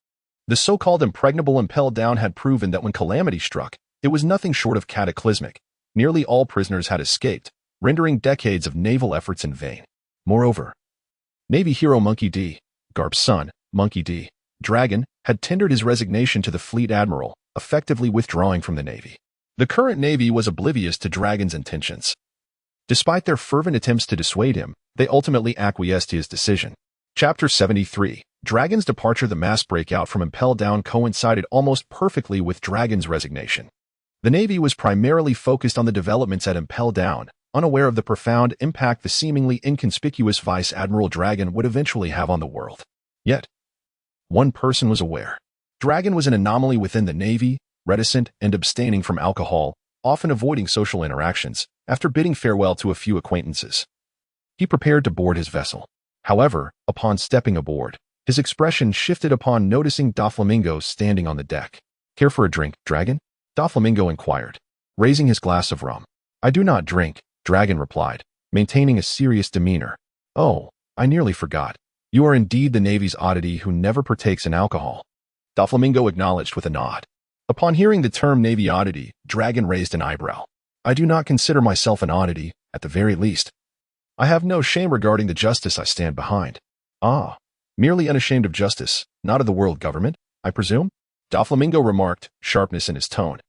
The so-called impregnable Impel Down had proven that when calamity struck, it was nothing short of cataclysmic. Nearly all prisoners had escaped, rendering decades of naval efforts in vain. Moreover, Navy hero Monkey D., Garp's son, Monkey D., Dragon, had tendered his resignation to the Fleet Admiral, effectively withdrawing from the Navy. The current Navy was oblivious to Dragon's intentions. Despite their fervent attempts to dissuade him, they ultimately acquiesced to his decision. Chapter 73. Dragon's departure. The mass breakout from Impel Down coincided almost perfectly with Dragon's resignation. The Navy was primarily focused on the developments at Impel Down, unaware of the profound impact the seemingly inconspicuous Vice Admiral Dragon would eventually have on the world. Yet, one person was aware. Dragon was an anomaly within the Navy, reticent and abstaining from alcohol, often avoiding social interactions. After bidding farewell to a few acquaintances, he prepared to board his vessel. However, upon stepping aboard, his expression shifted upon noticing Doflamingo standing on the deck. "Care for a drink, Dragon?" Doflamingo inquired, raising his glass of rum. "I do not drink," Dragon replied, maintaining a serious demeanor. "Oh, I nearly forgot. You are indeed the Navy's oddity who never partakes in alcohol." Doflamingo acknowledged with a nod. Upon hearing the term Navy oddity, Dragon raised an eyebrow. "I do not consider myself an oddity, at the very least. I have no shame regarding the justice I stand behind." "Ah, merely unashamed of justice, not of the world government, I presume?" Doflamingo remarked, sharpness in his tone.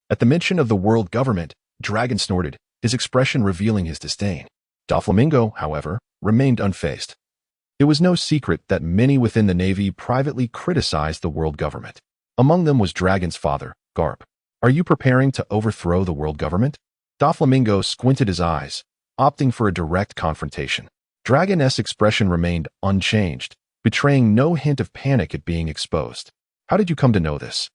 At the mention of the world government, Dragon snorted, his expression revealing his disdain. Doflamingo, however, remained unfazed. It was no secret that many within the Navy privately criticized the world government. Among them was Dragon's father, Garp. Are you preparing to overthrow the world government? Doflamingo squinted his eyes, opting for a direct confrontation. Dragon's expression remained unchanged, betraying no hint of panic at being exposed. How did you come to know this?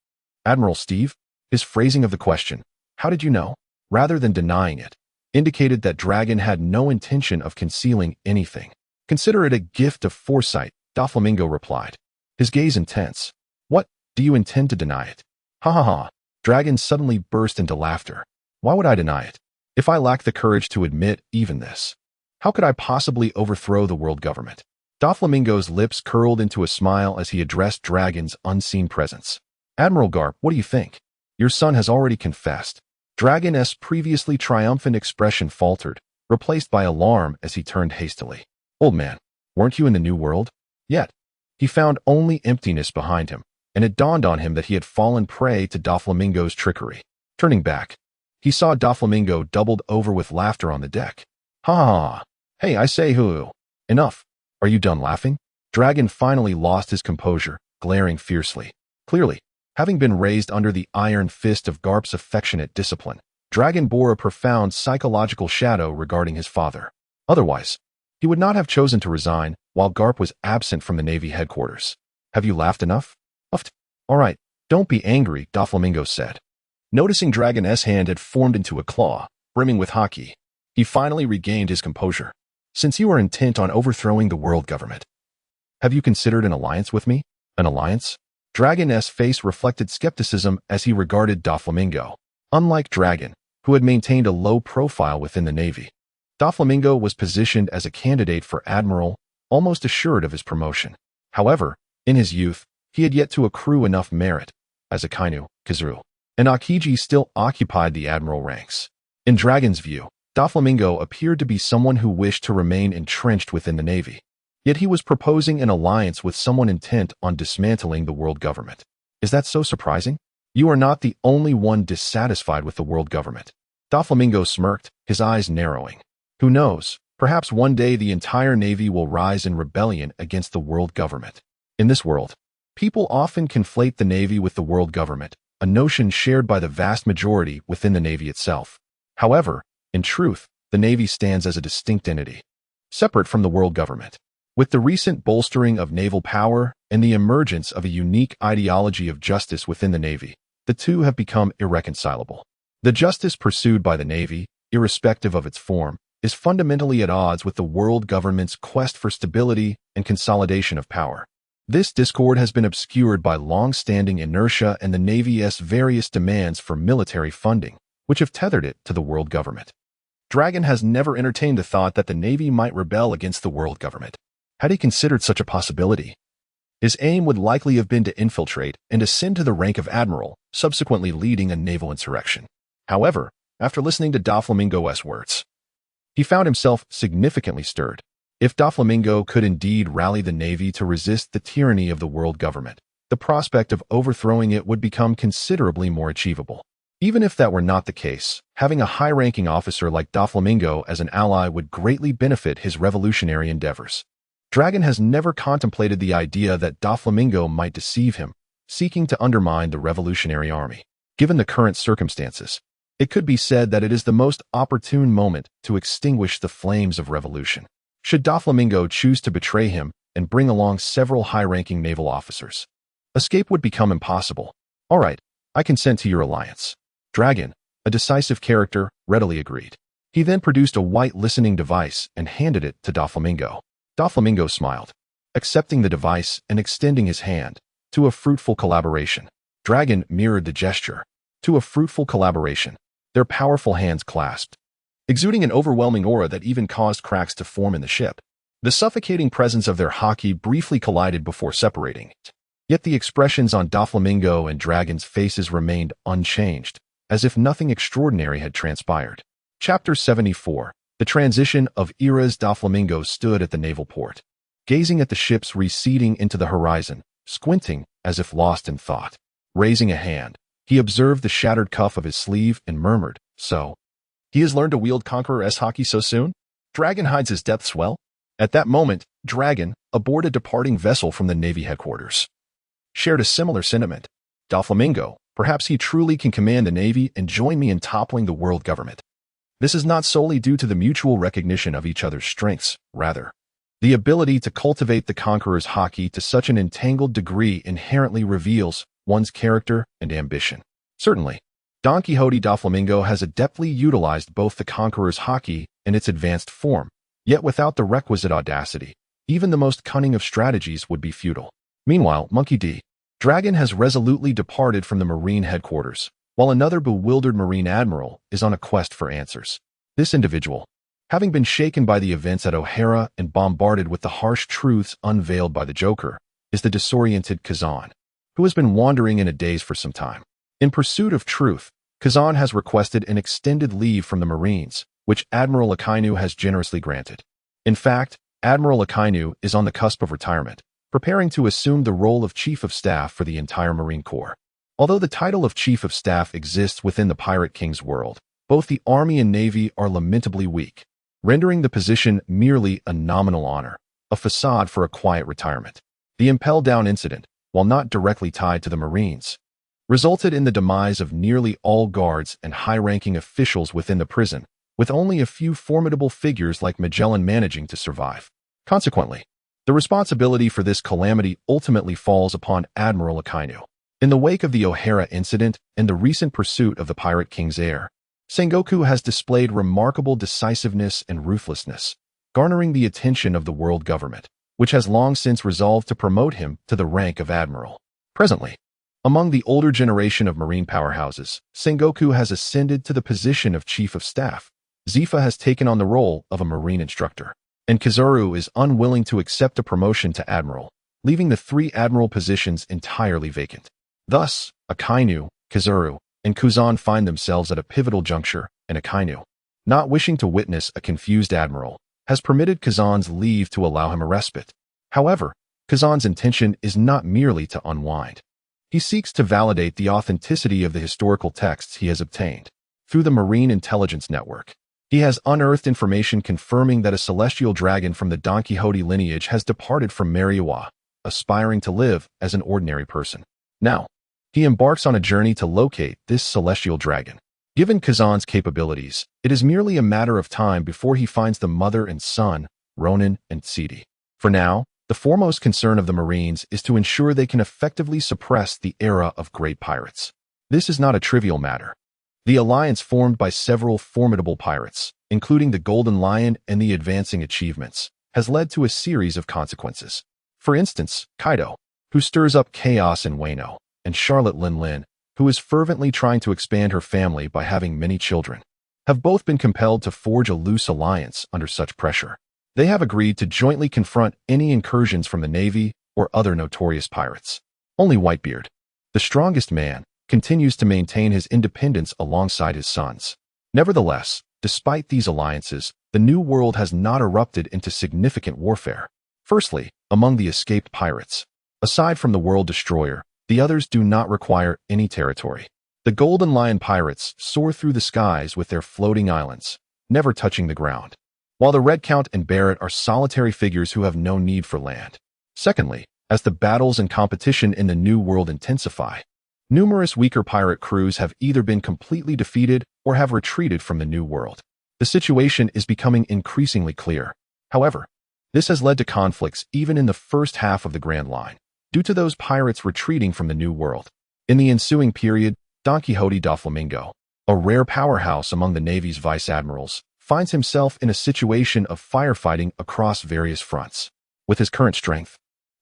Admiral Steve? His phrasing of the question, how did you know, rather than denying it, indicated that Dragon had no intention of concealing anything. Consider it a gift of foresight, Doflamingo replied, his gaze intense. What, do you intend to deny it? Ha ha ha. Dragon suddenly burst into laughter. Why would I deny it? If I lack the courage to admit even this, how could I possibly overthrow the world government? Doflamingo's lips curled into a smile as he addressed Dragon's unseen presence. Admiral Garp, what do you think? Your son has already confessed. Dragon's previously triumphant expression faltered, replaced by alarm as he turned hastily. Old man, weren't you in the new world? Yet. He found only emptiness behind him, and it dawned on him that he had fallen prey to Doflamingo's trickery. Turning back, he saw Doflamingo doubled over with laughter on the deck. Ha ha ha. Hey, I say who? Enough. Are you done laughing? Dragon finally lost his composure, glaring fiercely. Clearly, having been raised under the iron fist of Garp's affectionate discipline, Dragon bore a profound psychological shadow regarding his father. Otherwise, he would not have chosen to resign while Garp was absent from the Navy headquarters. Have you laughed enough? Uffed. All right, don't be angry, Doflamingo said. Noticing Dragon's hand had formed into a claw, brimming with haki, he finally regained his composure. Since you are intent on overthrowing the world government, have you considered an alliance with me? An alliance? Dragon's face reflected skepticism as he regarded Doflamingo. Unlike Dragon, who had maintained a low profile within the Navy, Doflamingo was positioned as a candidate for admiral, almost assured of his promotion. However, in his youth, he had yet to accrue enough merit. As a Kainu, Kizuru, and Akiji still occupied the admiral ranks. In Dragon's view, Doflamingo appeared to be someone who wished to remain entrenched within the Navy. Yet he was proposing an alliance with someone intent on dismantling the world government. Is that so surprising? You are not the only one dissatisfied with the world government. Doflamingo smirked, his eyes narrowing. Who knows, perhaps one day the entire Navy will rise in rebellion against the world government. In this world, people often conflate the Navy with the world government, a notion shared by the vast majority within the Navy itself. However, in truth, the Navy stands as a distinct entity, separate from the world government. With the recent bolstering of naval power and the emergence of a unique ideology of justice within the Navy, the two have become irreconcilable. The justice pursued by the Navy, irrespective of its form, is fundamentally at odds with the world government's quest for stability and consolidation of power. This discord has been obscured by long-standing inertia and the Navy's various demands for military funding, which have tethered it to the world government. Dragon has never entertained the thought that the Navy might rebel against the world government. Had he considered such a possibility, his aim would likely have been to infiltrate and ascend to the rank of admiral, subsequently leading a naval insurrection. However, after listening to Doflamingo's words, he found himself significantly stirred. If Doflamingo could indeed rally the Navy to resist the tyranny of the world government, the prospect of overthrowing it would become considerably more achievable. Even if that were not the case, having a high-ranking officer like Doflamingo as an ally would greatly benefit his revolutionary endeavors. Dragon has never contemplated the idea that Doflamingo might deceive him, seeking to undermine the revolutionary army. Given the current circumstances, it could be said that it is the most opportune moment to extinguish the flames of revolution. Should Doflamingo choose to betray him and bring along several high-ranking naval officers, escape would become impossible. All right, I consent to your alliance. Dragon, a decisive character, readily agreed. He then produced a white listening device and handed it to Doflamingo. Doflamingo smiled, accepting the device and extending his hand to a fruitful collaboration. Dragon mirrored the gesture to a fruitful collaboration, their powerful hands clasped, exuding an overwhelming aura that even caused cracks to form in the ship. The suffocating presence of their haki briefly collided before separating. Yet the expressions on Doflamingo and Dragon's faces remained unchanged, as if nothing extraordinary had transpired. Chapter 74. The transition of eras. Doflamingo stood at the naval port, gazing at the ships receding into the horizon, squinting as if lost in thought. Raising a hand, he observed the shattered cuff of his sleeve and murmured, "So, he has learned to wield Conqueror's hockey so soon? Dragon hides his depths well." At that moment, Dragon, aboard a departing vessel from the Navy headquarters, shared a similar sentiment. "Doflamingo, perhaps he truly can command the Navy and join me in toppling the world government." This is not solely due to the mutual recognition of each other's strengths, rather. The ability to cultivate the Conqueror's hockey to such an entangled degree inherently reveals one's character and ambition. Certainly, Don Quixote Doflamingo has adeptly utilized both the Conqueror's hockey and its advanced form, yet without the requisite audacity, even the most cunning of strategies would be futile. Meanwhile, Monkey D. Dragon has resolutely departed from the Marine headquarters, while another bewildered Marine admiral is on a quest for answers. This individual, having been shaken by the events at O'Hara and bombarded with the harsh truths unveiled by the Joker, is the disoriented Kazan, who has been wandering in a daze for some time. In pursuit of truth, Kazan has requested an extended leave from the Marines, which Admiral Akainu has generously granted. In fact, Admiral Akainu is on the cusp of retirement, preparing to assume the role of Chief of Staff for the entire Marine Corps. Although the title of Chief of Staff exists within the Pirate King's world, both the Army and Navy are lamentably weak, rendering the position merely a nominal honor, a facade for a quiet retirement. The Impel Down incident, while not directly tied to the Marines, resulted in the demise of nearly all guards and high-ranking officials within the prison, with only a few formidable figures like Magellan managing to survive. Consequently, the responsibility for this calamity ultimately falls upon Admiral Akainu. In the wake of the O'Hara incident and the recent pursuit of the Pirate King's heir, Sengoku has displayed remarkable decisiveness and ruthlessness, garnering the attention of the world government, which has long since resolved to promote him to the rank of admiral. Presently, among the older generation of marine powerhouses, Sengoku has ascended to the position of Chief of Staff. Zifa has taken on the role of a marine instructor, and Kizaru is unwilling to accept a promotion to admiral, leaving the three admiral positions entirely vacant. Thus, Akainu, Kizaru, and Kuzan find themselves at a pivotal juncture, and Akainu, not wishing to witness a confused admiral, has permitted Kazan's leave to allow him a respite. However, Kazan's intention is not merely to unwind. He seeks to validate the authenticity of the historical texts he has obtained. Through the Marine Intelligence Network, he has unearthed information confirming that a celestial dragon from the Don Quixote lineage has departed from Mariawa, aspiring to live as an ordinary person. Now, he embarks on a journey to locate this celestial dragon. Given Kazan's capabilities, it is merely a matter of time before he finds the mother and son, Ronin and Tsidi. For now, the foremost concern of the Marines is to ensure they can effectively suppress the era of great pirates. This is not a trivial matter. The alliance formed by several formidable pirates, including the Golden Lion and the Advancing Achievements, has led to a series of consequences. For instance, Kaido, who stirs up chaos in Weno, and Charlotte Lin Lin, who is fervently trying to expand her family by having many children, have both been compelled to forge a loose alliance under such pressure. They have agreed to jointly confront any incursions from the Navy or other notorious pirates. Only Whitebeard, the strongest man, continues to maintain his independence alongside his sons. Nevertheless, despite these alliances, the New World has not erupted into significant warfare. Firstly, among the escaped pirates, aside from the World Destroyer, the others do not require any territory. The Golden Lion pirates soar through the skies with their floating islands, never touching the ground, while the Red Count and Barrett are solitary figures who have no need for land. Secondly, as the battles and competition in the New World intensify, numerous weaker pirate crews have either been completely defeated or have retreated from the New World. The situation is becoming increasingly clear. However, this has led to conflicts even in the first half of the Grand Line, due to those pirates retreating from the New World. In the ensuing period, Don Quixote Doflamingo, a rare powerhouse among the Navy's vice admirals, finds himself in a situation of firefighting across various fronts. With his current strength,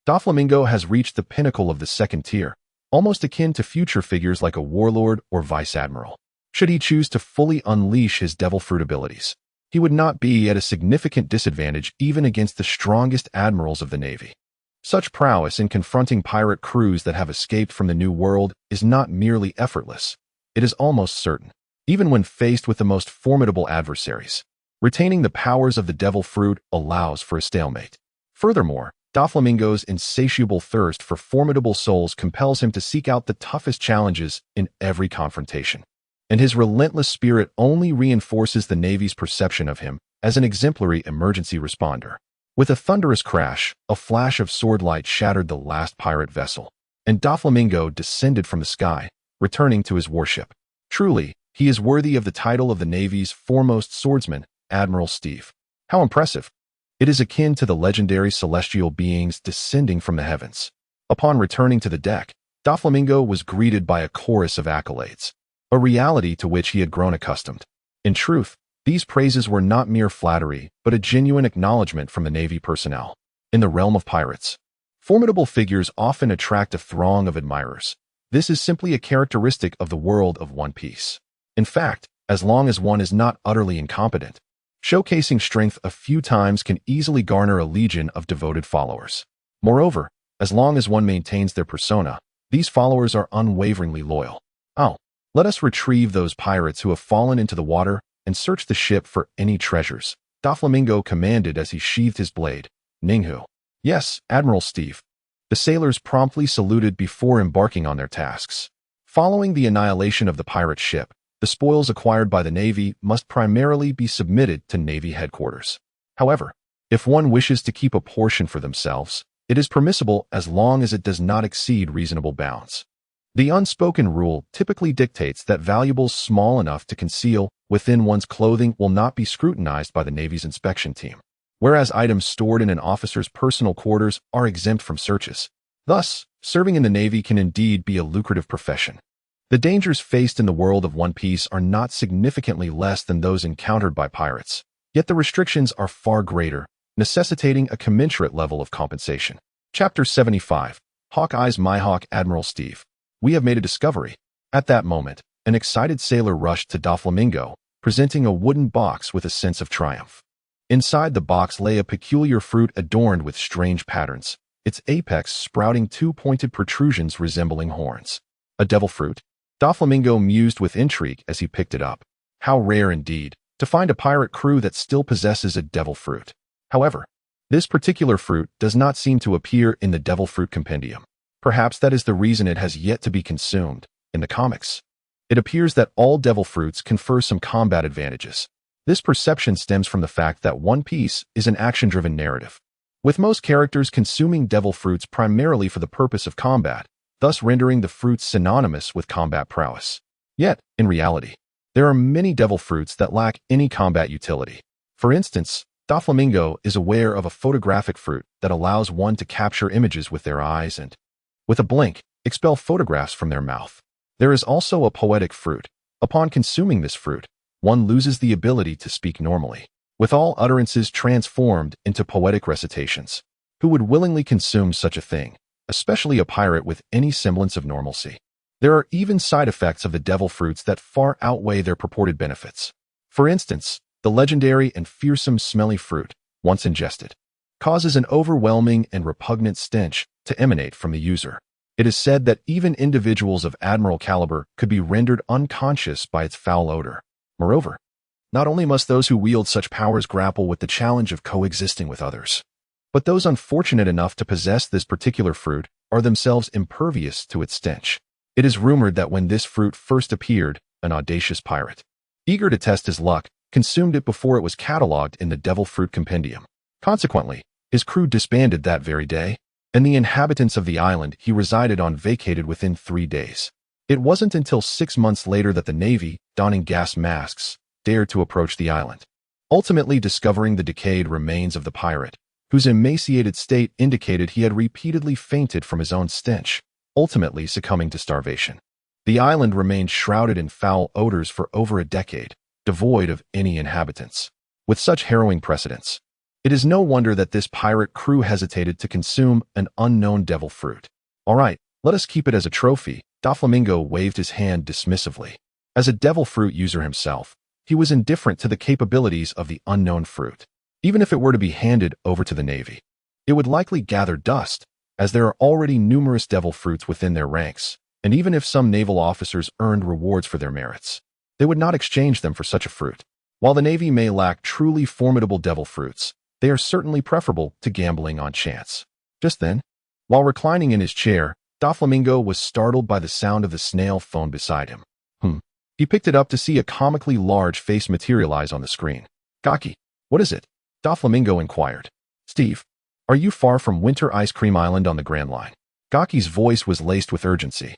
Doflamingo has reached the pinnacle of the second tier, almost akin to future figures like a warlord or vice admiral. Should he choose to fully unleash his devil fruit abilities, he would not be at a significant disadvantage even against the strongest admirals of the Navy. Such prowess in confronting pirate crews that have escaped from the New World is not merely effortless, it is almost certain, even when faced with the most formidable adversaries. Retaining the powers of the devil fruit allows for a stalemate. Furthermore, Doflamingo's insatiable thirst for formidable souls compels him to seek out the toughest challenges in every confrontation. And his relentless spirit only reinforces the Navy's perception of him as an exemplary emergency responder. With a thunderous crash, a flash of swordlight shattered the last pirate vessel, and Doflamingo descended from the sky, returning to his warship. Truly, he is worthy of the title of the Navy's foremost swordsman, Admiral Steve. How impressive! It is akin to the legendary celestial beings descending from the heavens. Upon returning to the deck, Doflamingo was greeted by a chorus of accolades, a reality to which he had grown accustomed. In truth, these praises were not mere flattery, but a genuine acknowledgement from the Navy personnel. In the realm of pirates, formidable figures often attract a throng of admirers. This is simply a characteristic of the world of One Piece. In fact, as long as one is not utterly incompetent, showcasing strength a few times can easily garner a legion of devoted followers. Moreover, as long as one maintains their persona, these followers are unwaveringly loyal. Oh, let us retrieve those pirates who have fallen into the water and search the ship for any treasures, Doflamingo commanded as he sheathed his blade. Ninghu. Yes, Admiral Steve. The sailors promptly saluted before embarking on their tasks. Following the annihilation of the pirate ship, the spoils acquired by the Navy must primarily be submitted to Navy headquarters. However, if one wishes to keep a portion for themselves, it is permissible as long as it does not exceed reasonable bounds. The unspoken rule typically dictates that valuables small enough to conceal within one's clothing will not be scrutinized by the Navy's inspection team, whereas items stored in an officer's personal quarters are exempt from searches. Thus, serving in the Navy can indeed be a lucrative profession. The dangers faced in the world of One Piece are not significantly less than those encountered by pirates, yet the restrictions are far greater, necessitating a commensurate level of compensation. Chapter 75. Hawkeye's Mihawk Admiral Steve. We have made a discovery. At that moment, an excited sailor rushed to Doflamingo, presenting a wooden box with a sense of triumph. Inside the box lay a peculiar fruit adorned with strange patterns, its apex sprouting two pointed protrusions resembling horns. A devil fruit? Doflamingo mused with intrigue as he picked it up. How rare indeed, to find a pirate crew that still possesses a devil fruit. However, this particular fruit does not seem to appear in the devil fruit compendium. Perhaps that is the reason it has yet to be consumed. In the comics, it appears that all devil fruits confer some combat advantages. This perception stems from the fact that One Piece is an action-driven narrative, with most characters consuming devil fruits primarily for the purpose of combat, thus rendering the fruits synonymous with combat prowess. Yet, in reality, there are many devil fruits that lack any combat utility. For instance, Doflamingo is aware of a photographic fruit that allows one to capture images with their eyes and, with a blink, expel photographs from their mouth. There is also a poetic fruit. Upon consuming this fruit, one loses the ability to speak normally, with all utterances transformed into poetic recitations. Who would willingly consume such a thing, especially a pirate with any semblance of normalcy? There are even side effects of the devil fruits that far outweigh their purported benefits. For instance, the legendary and fearsome smelly fruit, once ingested, causes an overwhelming and repugnant stench to emanate from the user. It is said that even individuals of admiral caliber could be rendered unconscious by its foul odor. Moreover, not only must those who wield such powers grapple with the challenge of coexisting with others, but those unfortunate enough to possess this particular fruit are themselves impervious to its stench. It is rumored that when this fruit first appeared, an audacious pirate, eager to test his luck, consumed it before it was cataloged in the Devil Fruit Compendium. Consequently, his crew disbanded that very day, and the inhabitants of the island he resided on vacated within 3 days. It wasn't until 6 months later that the Navy, donning gas masks, dared to approach the island, ultimately discovering the decayed remains of the pirate, whose emaciated state indicated he had repeatedly fainted from his own stench, ultimately succumbing to starvation. The island remained shrouded in foul odors for over a decade, devoid of any inhabitants. With such harrowing precedents, it is no wonder that this pirate crew hesitated to consume an unknown devil fruit. All right, let us keep it as a trophy. Doflamingo waved his hand dismissively. As a devil fruit user himself, he was indifferent to the capabilities of the unknown fruit. Even if it were to be handed over to the Navy, it would likely gather dust, as there are already numerous devil fruits within their ranks, and even if some naval officers earned rewards for their merits, they would not exchange them for such a fruit. While the Navy may lack truly formidable devil fruits, they are certainly preferable to gambling on chance. Just then, while reclining in his chair, Doflamingo was startled by the sound of the snail phone beside him. He picked it up to see a comically large face materialize on the screen. "Gaki, what is it?" Doflamingo inquired. "Steve, are you far from Winter Ice Cream Island on the Grand Line?" Gaki's voice was laced with urgency.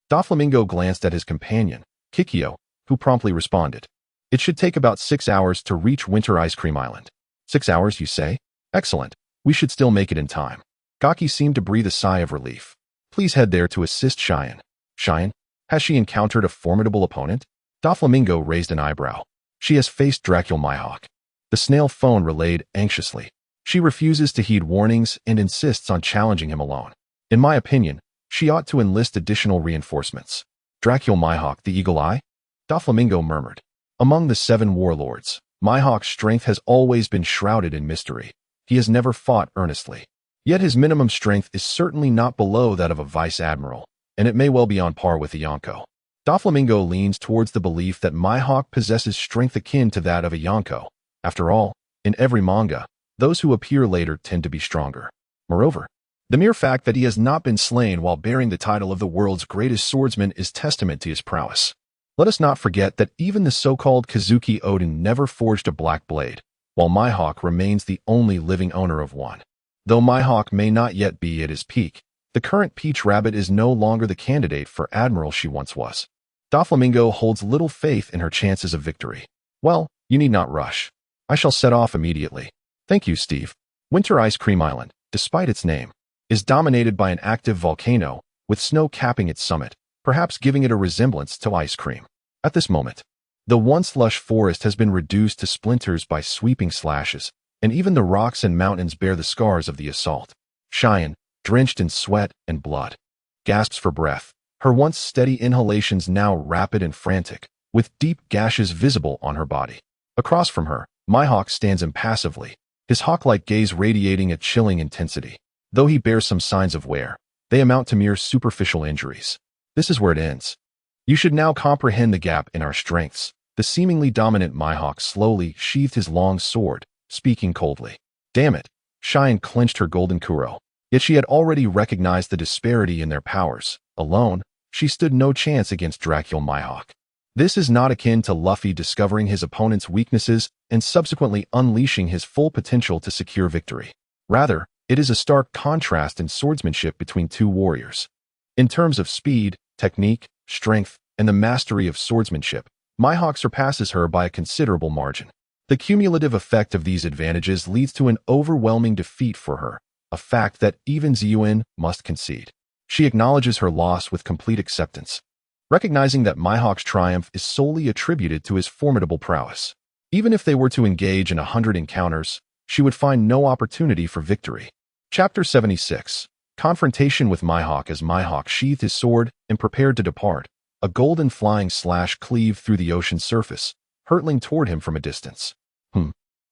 Doflamingo glanced at his companion, Kikyo, who promptly responded. "It should take about 6 hours to reach Winter Ice Cream Island." 6 hours, you say? Excellent. We should still make it in time. Gaki seemed to breathe a sigh of relief. "Please head there to assist Cheyenne." "Cheyenne? Has she encountered a formidable opponent?" Doflamingo raised an eyebrow. "She has faced Dracul Mihawk." The snail phone relayed anxiously. "She refuses to heed warnings and insists on challenging him alone. In my opinion, she ought to enlist additional reinforcements." "Dracul Mihawk, the Eagle Eye?" Doflamingo murmured. "Among the 7 warlords, Mihawk's strength has always been shrouded in mystery. He has never fought earnestly. Yet his minimum strength is certainly not below that of a vice-admiral, and it may well be on par with a Yonko." Doflamingo leans towards the belief that Mihawk possesses strength akin to that of a Yonko. After all, in every manga, those who appear later tend to be stronger. Moreover, the mere fact that he has not been slain while bearing the title of the world's greatest swordsman is testament to his prowess. Let us not forget that even the so-called Kazuki Odin never forged a black blade, while Mihawk remains the only living owner of one. Though Mihawk may not yet be at his peak, the current Peach Rabbit is no longer the candidate for admiral she once was. Doflamingo holds little faith in her chances of victory. "Well, you need not rush. I shall set off immediately." "Thank you, Steve." Winter Ice Cream Island, despite its name, is dominated by an active volcano, with snow capping its summit, perhaps giving it a resemblance to ice cream. At this moment, the once lush forest has been reduced to splinters by sweeping slashes, and even the rocks and mountains bear the scars of the assault. Cheyenne, drenched in sweat and blood, gasps for breath, her once steady inhalations now rapid and frantic, with deep gashes visible on her body. Across from her, Mihawk stands impassively, his hawk-like gaze radiating a chilling intensity. Though he bears some signs of wear, they amount to mere superficial injuries. This is where it ends. "You should now comprehend the gap in our strengths." The seemingly dominant Mihawk slowly sheathed his long sword, speaking coldly. "Damn it." Cheyenne clenched her golden kuro. Yet she had already recognized the disparity in their powers. Alone, she stood no chance against Dracul Mihawk. This is not akin to Luffy discovering his opponent's weaknesses and subsequently unleashing his full potential to secure victory. Rather, it is a stark contrast in swordsmanship between 2 warriors. In terms of speed, technique, strength, and the mastery of swordsmanship, Mihawk surpasses her by a considerable margin. The cumulative effect of these advantages leads to an overwhelming defeat for her, a fact that even Ziyuan must concede. She acknowledges her loss with complete acceptance, recognizing that Mihawk's triumph is solely attributed to his formidable prowess. Even if they were to engage in 100 encounters, she would find no opportunity for victory. Chapter 76. Confrontation with Mihawk. As Mihawk sheathed his sword and prepared to depart, a golden flying slash cleaved through the ocean's surface, hurtling toward him from a distance.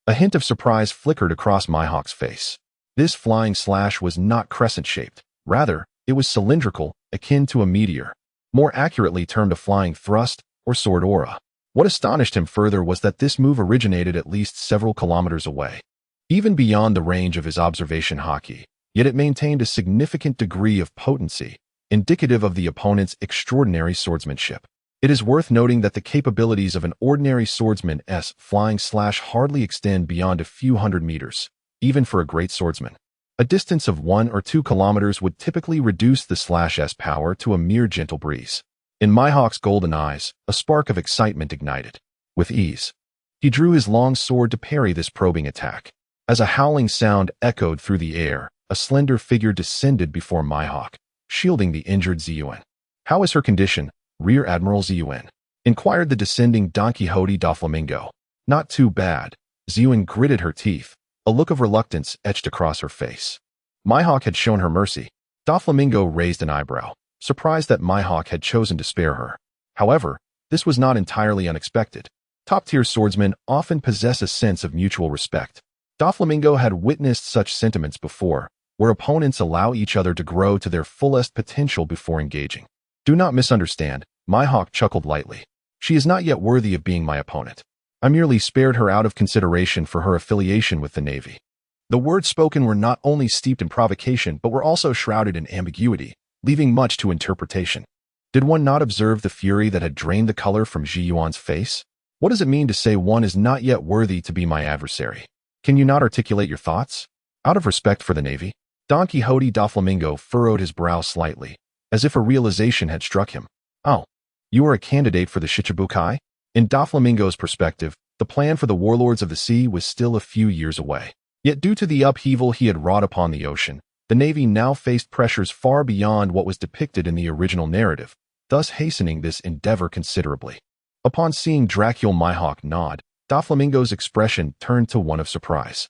A hint of surprise flickered across Mihawk's face. This flying slash was not crescent-shaped. Rather, it was cylindrical, akin to a meteor, more accurately termed a flying thrust or sword aura. What astonished him further was that this move originated at least several kilometers away, even beyond the range of his observation haki, yet it maintained a significant degree of potency, indicative of the opponent's extraordinary swordsmanship. It is worth noting that the capabilities of an ordinary swordsman's flying slash hardly extend beyond a few hundred meters, even for a great swordsman. A distance of 1 or 2 kilometers would typically reduce the slash's power to a mere gentle breeze. In Mihawk's golden eyes, a spark of excitement ignited. With ease, he drew his long sword to parry this probing attack. As a howling sound echoed through the air, a slender figure descended before Mihawk, shielding the injured Ziyuan. "How is her condition, Rear Admiral Ziyuan?" inquired the descending Don Quixote Doflamingo. "Not too bad." Ziyuan gritted her teeth, a look of reluctance etched across her face. Mihawk had shown her mercy. Doflamingo raised an eyebrow, surprised that Mihawk had chosen to spare her. However, this was not entirely unexpected. Top-tier swordsmen often possess a sense of mutual respect. Doflamingo had witnessed such sentiments before, where opponents allow each other to grow to their fullest potential before engaging. "Do not misunderstand," Mihawk chuckled lightly. "She is not yet worthy of being my opponent. I merely spared her out of consideration for her affiliation with the Navy." The words spoken were not only steeped in provocation, but were also shrouded in ambiguity, leaving much to interpretation. Did one not observe the fury that had drained the color from Ji Yuan's face? What does it mean to say one is not yet worthy to be my adversary? Can you not articulate your thoughts? Out of respect for the Navy, Don Quixote Doflamingo furrowed his brow slightly, as if a realization had struck him. Oh, you are a candidate for the Shichibukai? In Doflamingo's perspective, the plan for the warlords of the sea was still a few years away. Yet due to the upheaval he had wrought upon the ocean, the Navy now faced pressures far beyond what was depicted in the original narrative, thus hastening this endeavor considerably. Upon seeing Dracule Mihawk nod, Doflamingo's expression turned to one of surprise.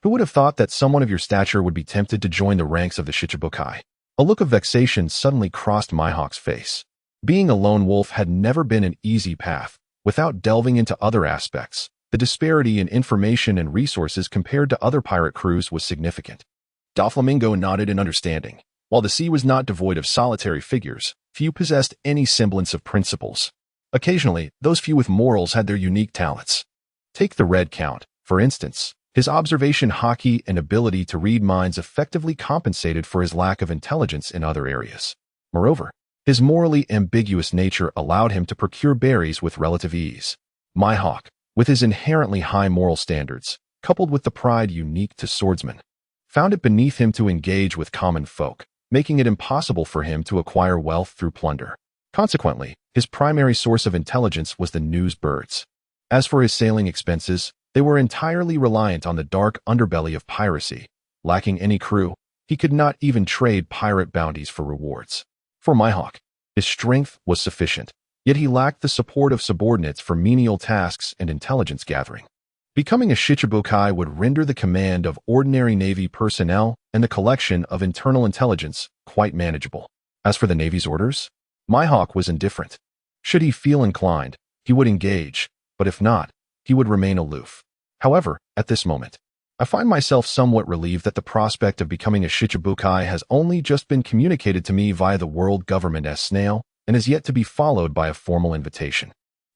Who would have thought that someone of your stature would be tempted to join the ranks of the Shichibukai? A look of vexation suddenly crossed Mihawk's face. Being a lone wolf had never been an easy path. Without delving into other aspects, the disparity in information and resources compared to other pirate crews was significant. Doflamingo nodded in understanding. While the sea was not devoid of solitary figures, few possessed any semblance of principles. Occasionally, those few with morals had their unique talents. Take the Red Count, for instance. His observation haki and ability to read minds effectively compensated for his lack of intelligence in other areas. Moreover, his morally ambiguous nature allowed him to procure berries with relative ease. Mihawk, with his inherently high moral standards, coupled with the pride unique to swordsmen, found it beneath him to engage with common folk, making it impossible for him to acquire wealth through plunder. Consequently, his primary source of intelligence was the news birds. As for his sailing expenses, they were entirely reliant on the dark underbelly of piracy. Lacking any crew, he could not even trade pirate bounties for rewards. For Mihawk, his strength was sufficient, yet he lacked the support of subordinates for menial tasks and intelligence gathering. Becoming a Shichibukai would render the command of ordinary Navy personnel and the collection of internal intelligence quite manageable. As for the Navy's orders, Mihawk was indifferent. Should he feel inclined, he would engage, but if not, he would remain aloof. However, at this moment, I find myself somewhat relieved that the prospect of becoming a Shichibukai has only just been communicated to me via the world government snail and is yet to be followed by a formal invitation.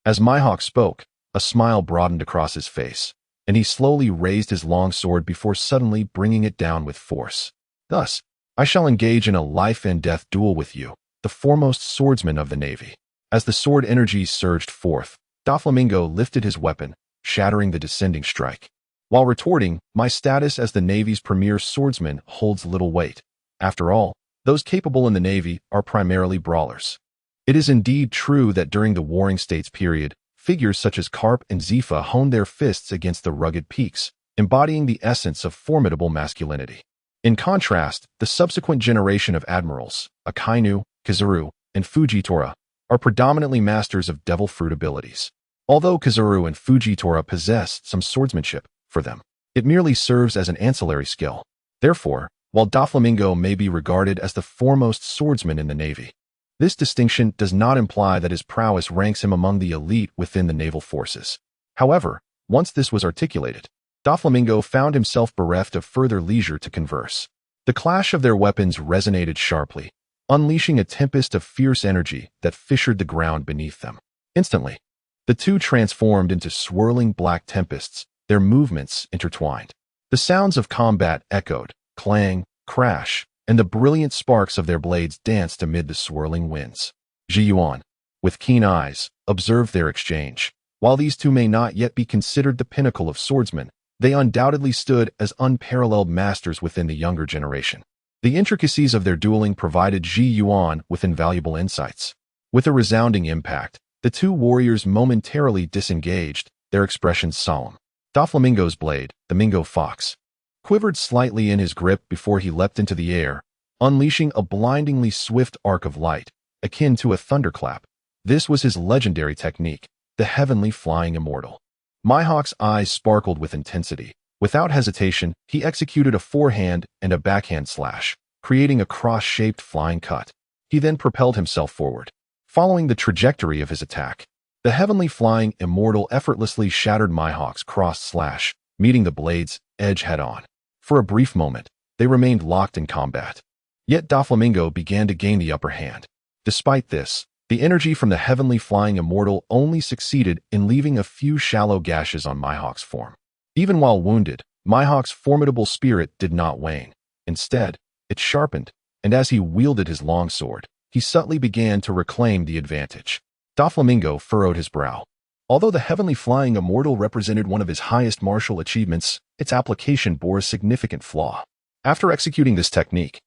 As Mihawk spoke, a smile broadened across his face, and he slowly raised his long sword before suddenly bringing it down with force. Thus, I shall engage in a life-and-death duel with you, the foremost swordsman of the Navy. As the sword energies surged forth, Doflamingo lifted his weapon, shattering the descending strike. While retorting, my status as the Navy's premier swordsman holds little weight. After all, those capable in the Navy are primarily brawlers. It is indeed true that during the Warring States period, figures such as Karp and Zifa honed their fists against the rugged peaks, embodying the essence of formidable masculinity. In contrast, the subsequent generation of admirals, Akainu, Kizaru, and Fujitora, are predominantly masters of devil fruit abilities. Although Kizaru and Fujitora possess some swordsmanship, for them, it merely serves as an ancillary skill. Therefore, while Doflamingo may be regarded as the foremost swordsman in the Navy, this distinction does not imply that his prowess ranks him among the elite within the naval forces. However, once this was articulated, Doflamingo found himself bereft of further leisure to converse. The clash of their weapons resonated sharply, unleashing a tempest of fierce energy that fissured the ground beneath them. Instantly, the two transformed into swirling black tempests, their movements intertwined. The sounds of combat echoed, clang, crash, and the brilliant sparks of their blades danced amid the swirling winds. Ji Yuan, with keen eyes, observed their exchange. While these two may not yet be considered the pinnacle of swordsmen, they undoubtedly stood as unparalleled masters within the younger generation. The intricacies of their dueling provided Ji Yuan with invaluable insights. With a resounding impact, the two warriors momentarily disengaged, their expressions solemn. Doflamingo's blade, the Mingo Fox, quivered slightly in his grip before he leapt into the air, unleashing a blindingly swift arc of light, akin to a thunderclap. This was his legendary technique, the heavenly flying immortal. Mihawk's eyes sparkled with intensity. Without hesitation, he executed a forehand and a backhand slash, creating a cross-shaped flying cut. He then propelled himself forward, following the trajectory of his attack. The heavenly flying immortal effortlessly shattered Mihawk's crossed slash, meeting the blade's edge head-on. For a brief moment, they remained locked in combat. Yet Doflamingo began to gain the upper hand. Despite this, the energy from the heavenly flying immortal only succeeded in leaving a few shallow gashes on Mihawk's form. Even while wounded, Mihawk's formidable spirit did not wane. Instead, it sharpened, and as he wielded his long sword, he subtly began to reclaim the advantage. Doflamingo furrowed his brow. Although the heavenly flying immortal represented one of his highest martial achievements, its application bore a significant flaw. After executing this technique,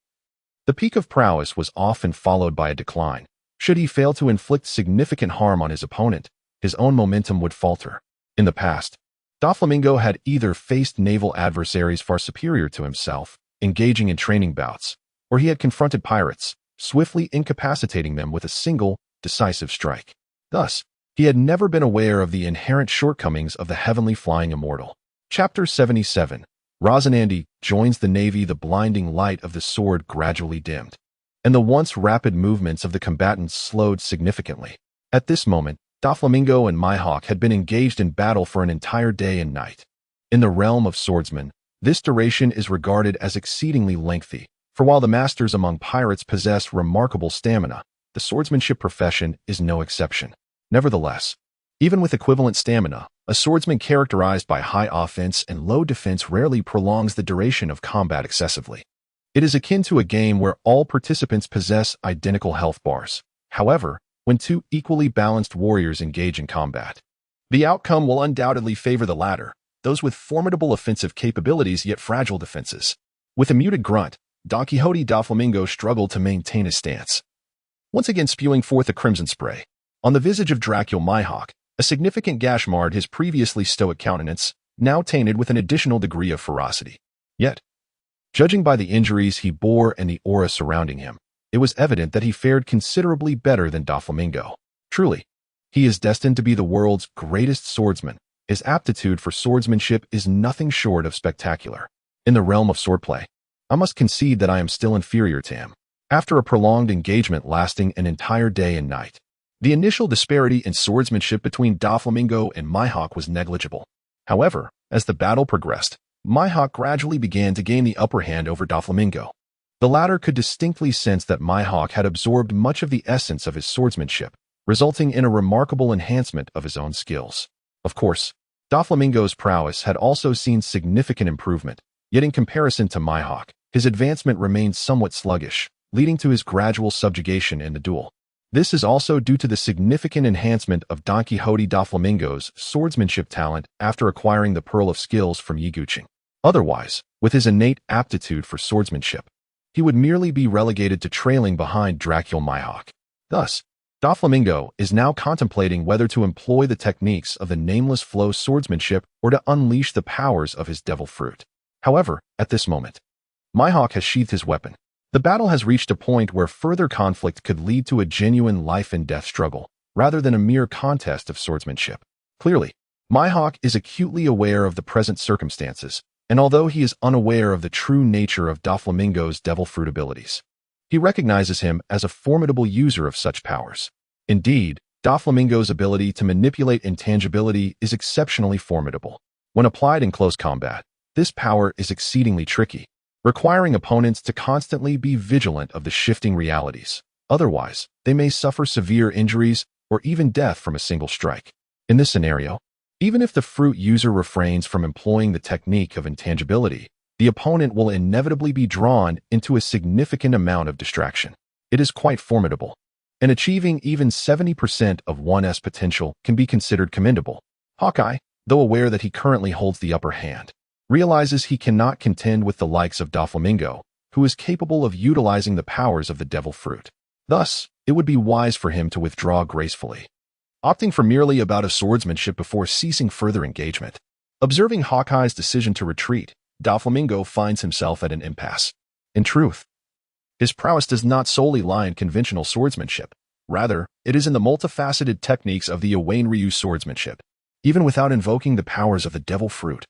the peak of prowess was often followed by a decline. Should he fail to inflict significant harm on his opponent, his own momentum would falter. In the past, Doflamingo had either faced naval adversaries far superior to himself, engaging in training bouts, or he had confronted pirates, swiftly incapacitating them with a single, decisive strike. Thus, he had never been aware of the inherent shortcomings of the heavenly flying immortal. Chapter 77. Rosinante joins the navy. The blinding light of the sword gradually dimmed, and the once rapid movements of the combatants slowed significantly. At this moment, Doflamingo and Mihawk had been engaged in battle for an entire day and night. In the realm of swordsmen, this duration is regarded as exceedingly lengthy, for while the masters among pirates possess remarkable stamina, the swordsmanship profession is no exception. Nevertheless, even with equivalent stamina, a swordsman characterized by high offense and low defense rarely prolongs the duration of combat excessively. It is akin to a game where all participants possess identical health bars. However, when two equally balanced warriors engage in combat, the outcome will undoubtedly favor the latter, those with formidable offensive capabilities yet fragile defenses. With a muted grunt, Don Quixote Doflamingo struggled to maintain his stance, once again spewing forth a crimson spray. On the visage of Dracul Mihawk, a significant gash marred his previously stoic countenance, now tainted with an additional degree of ferocity. Yet, judging by the injuries he bore and the aura surrounding him, it was evident that he fared considerably better than Doflamingo. Truly, he is destined to be the world's greatest swordsman. His aptitude for swordsmanship is nothing short of spectacular. In the realm of swordplay, I must concede that I am still inferior to him. After a prolonged engagement lasting an entire day and night, the initial disparity in swordsmanship between Doflamingo and Mihawk was negligible. However, as the battle progressed, Mihawk gradually began to gain the upper hand over Doflamingo. The latter could distinctly sense that Mihawk had absorbed much of the essence of his swordsmanship, resulting in a remarkable enhancement of his own skills. Of course, Doflamingo's prowess had also seen significant improvement, yet in comparison to Mihawk, his advancement remained somewhat sluggish, leading to his gradual subjugation in the duel. This is also due to the significant enhancement of Don Quixote Doflamingo's swordsmanship talent after acquiring the Pearl of Skills from Yiguching. Otherwise, with his innate aptitude for swordsmanship, he would merely be relegated to trailing behind Dracul Mihawk. Thus, Doflamingo is now contemplating whether to employ the techniques of the nameless flow swordsmanship or to unleash the powers of his devil fruit. However, at this moment, Mihawk has sheathed his weapon. The battle has reached a point where further conflict could lead to a genuine life-and-death struggle, rather than a mere contest of swordsmanship. Clearly, Mihawk is acutely aware of the present circumstances, and although he is unaware of the true nature of Doflamingo's devil fruit abilities, he recognizes him as a formidable user of such powers. Indeed, Doflamingo's ability to manipulate intangibility is exceptionally formidable. When applied in close combat, this power is exceedingly tricky, requiring opponents to constantly be vigilant of the shifting realities. Otherwise, they may suffer severe injuries or even death from a single strike. In this scenario, even if the fruit user refrains from employing the technique of intangibility, the opponent will inevitably be drawn into a significant amount of distraction. It is quite formidable, and achieving even 70% of 1's potential can be considered commendable. Hawkeye, though aware that he currently holds the upper hand, realizes he cannot contend with the likes of Doflamingo, who is capable of utilizing the powers of the devil fruit. Thus, it would be wise for him to withdraw gracefully, opting for merely a bout of swordsmanship before ceasing further engagement. Observing Hawkeye's decision to retreat, Doflamingo finds himself at an impasse. In truth, his prowess does not solely lie in conventional swordsmanship. Rather, it is in the multifaceted techniques of the Weno Ryu swordsmanship. Even without invoking the powers of the devil fruit,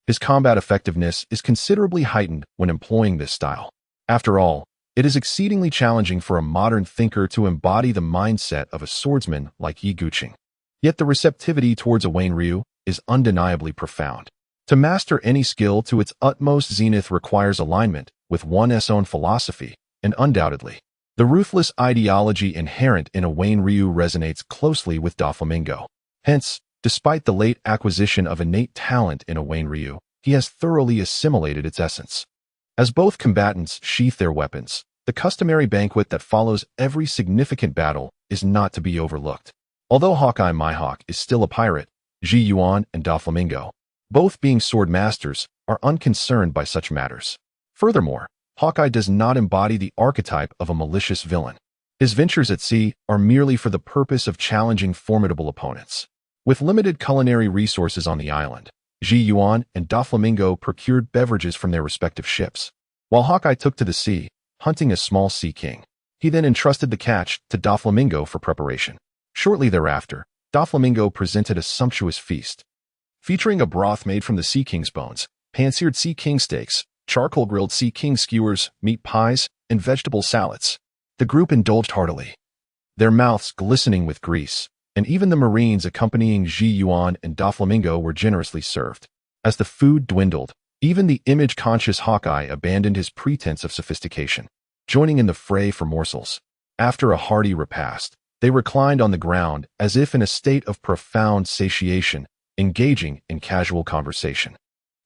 his combat effectiveness is considerably heightened when employing this style. After all, it is exceedingly challenging for a modern thinker to embody the mindset of a swordsman like Yiguching. Yet the receptivity towards a Weno Ryu is undeniably profound. To master any skill to its utmost zenith requires alignment with one's own philosophy, and undoubtedly, the ruthless ideology inherent in a Weno Ryu resonates closely with Doflamingo. Hence, despite the late acquisition of innate talent in a Weno Ryu, he has thoroughly assimilated its essence. As both combatants sheath their weapons, the customary banquet that follows every significant battle is not to be overlooked. Although Hawkeye Mihawk is still a pirate, Ji Yuan and Doflamingo, both being sword masters, are unconcerned by such matters. Furthermore, Hawkeye does not embody the archetype of a malicious villain. His ventures at sea are merely for the purpose of challenging formidable opponents. With limited culinary resources on the island, Ji Yuan and Doflamingo procured beverages from their respective ships, while Hawkeye took to the sea, hunting a small sea king. He then entrusted the catch to Doflamingo for preparation. Shortly thereafter, Doflamingo presented a sumptuous feast, featuring a broth made from the sea king's bones, pan-seared sea king steaks, charcoal-grilled sea king skewers, meat pies, and vegetable salads. The group indulged heartily, their mouths glistening with grease, and even the marines accompanying Ji Yuan and Doflamingo were generously served. As the food dwindled, even the image-conscious Hawkeye abandoned his pretense of sophistication, joining in the fray for morsels. After a hearty repast, they reclined on the ground as if in a state of profound satiation, engaging in casual conversation.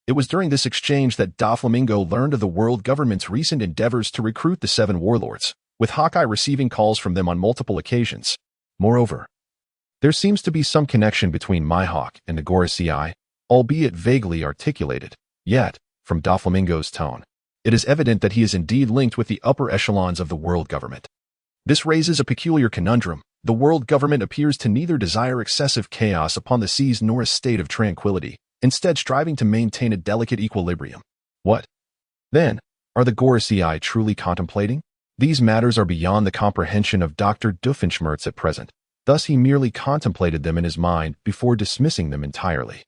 It was during this exchange that Doflamingo learned of the world government's recent endeavors to recruit the 7 warlords, with Hawkeye receiving calls from them on multiple occasions. Moreover, there seems to be some connection between Mihawk and the Gorosei, albeit vaguely articulated. Yet, from Doflamingo's tone, it is evident that he is indeed linked with the upper echelons of the world government. This raises a peculiar conundrum. The world government appears to neither desire excessive chaos upon the seas nor a state of tranquility, instead striving to maintain a delicate equilibrium. What, then, are the Gorosei truly contemplating? These matters are beyond the comprehension of Dr. Doofenshmirtz at present. Thus he merely contemplated them in his mind before dismissing them entirely.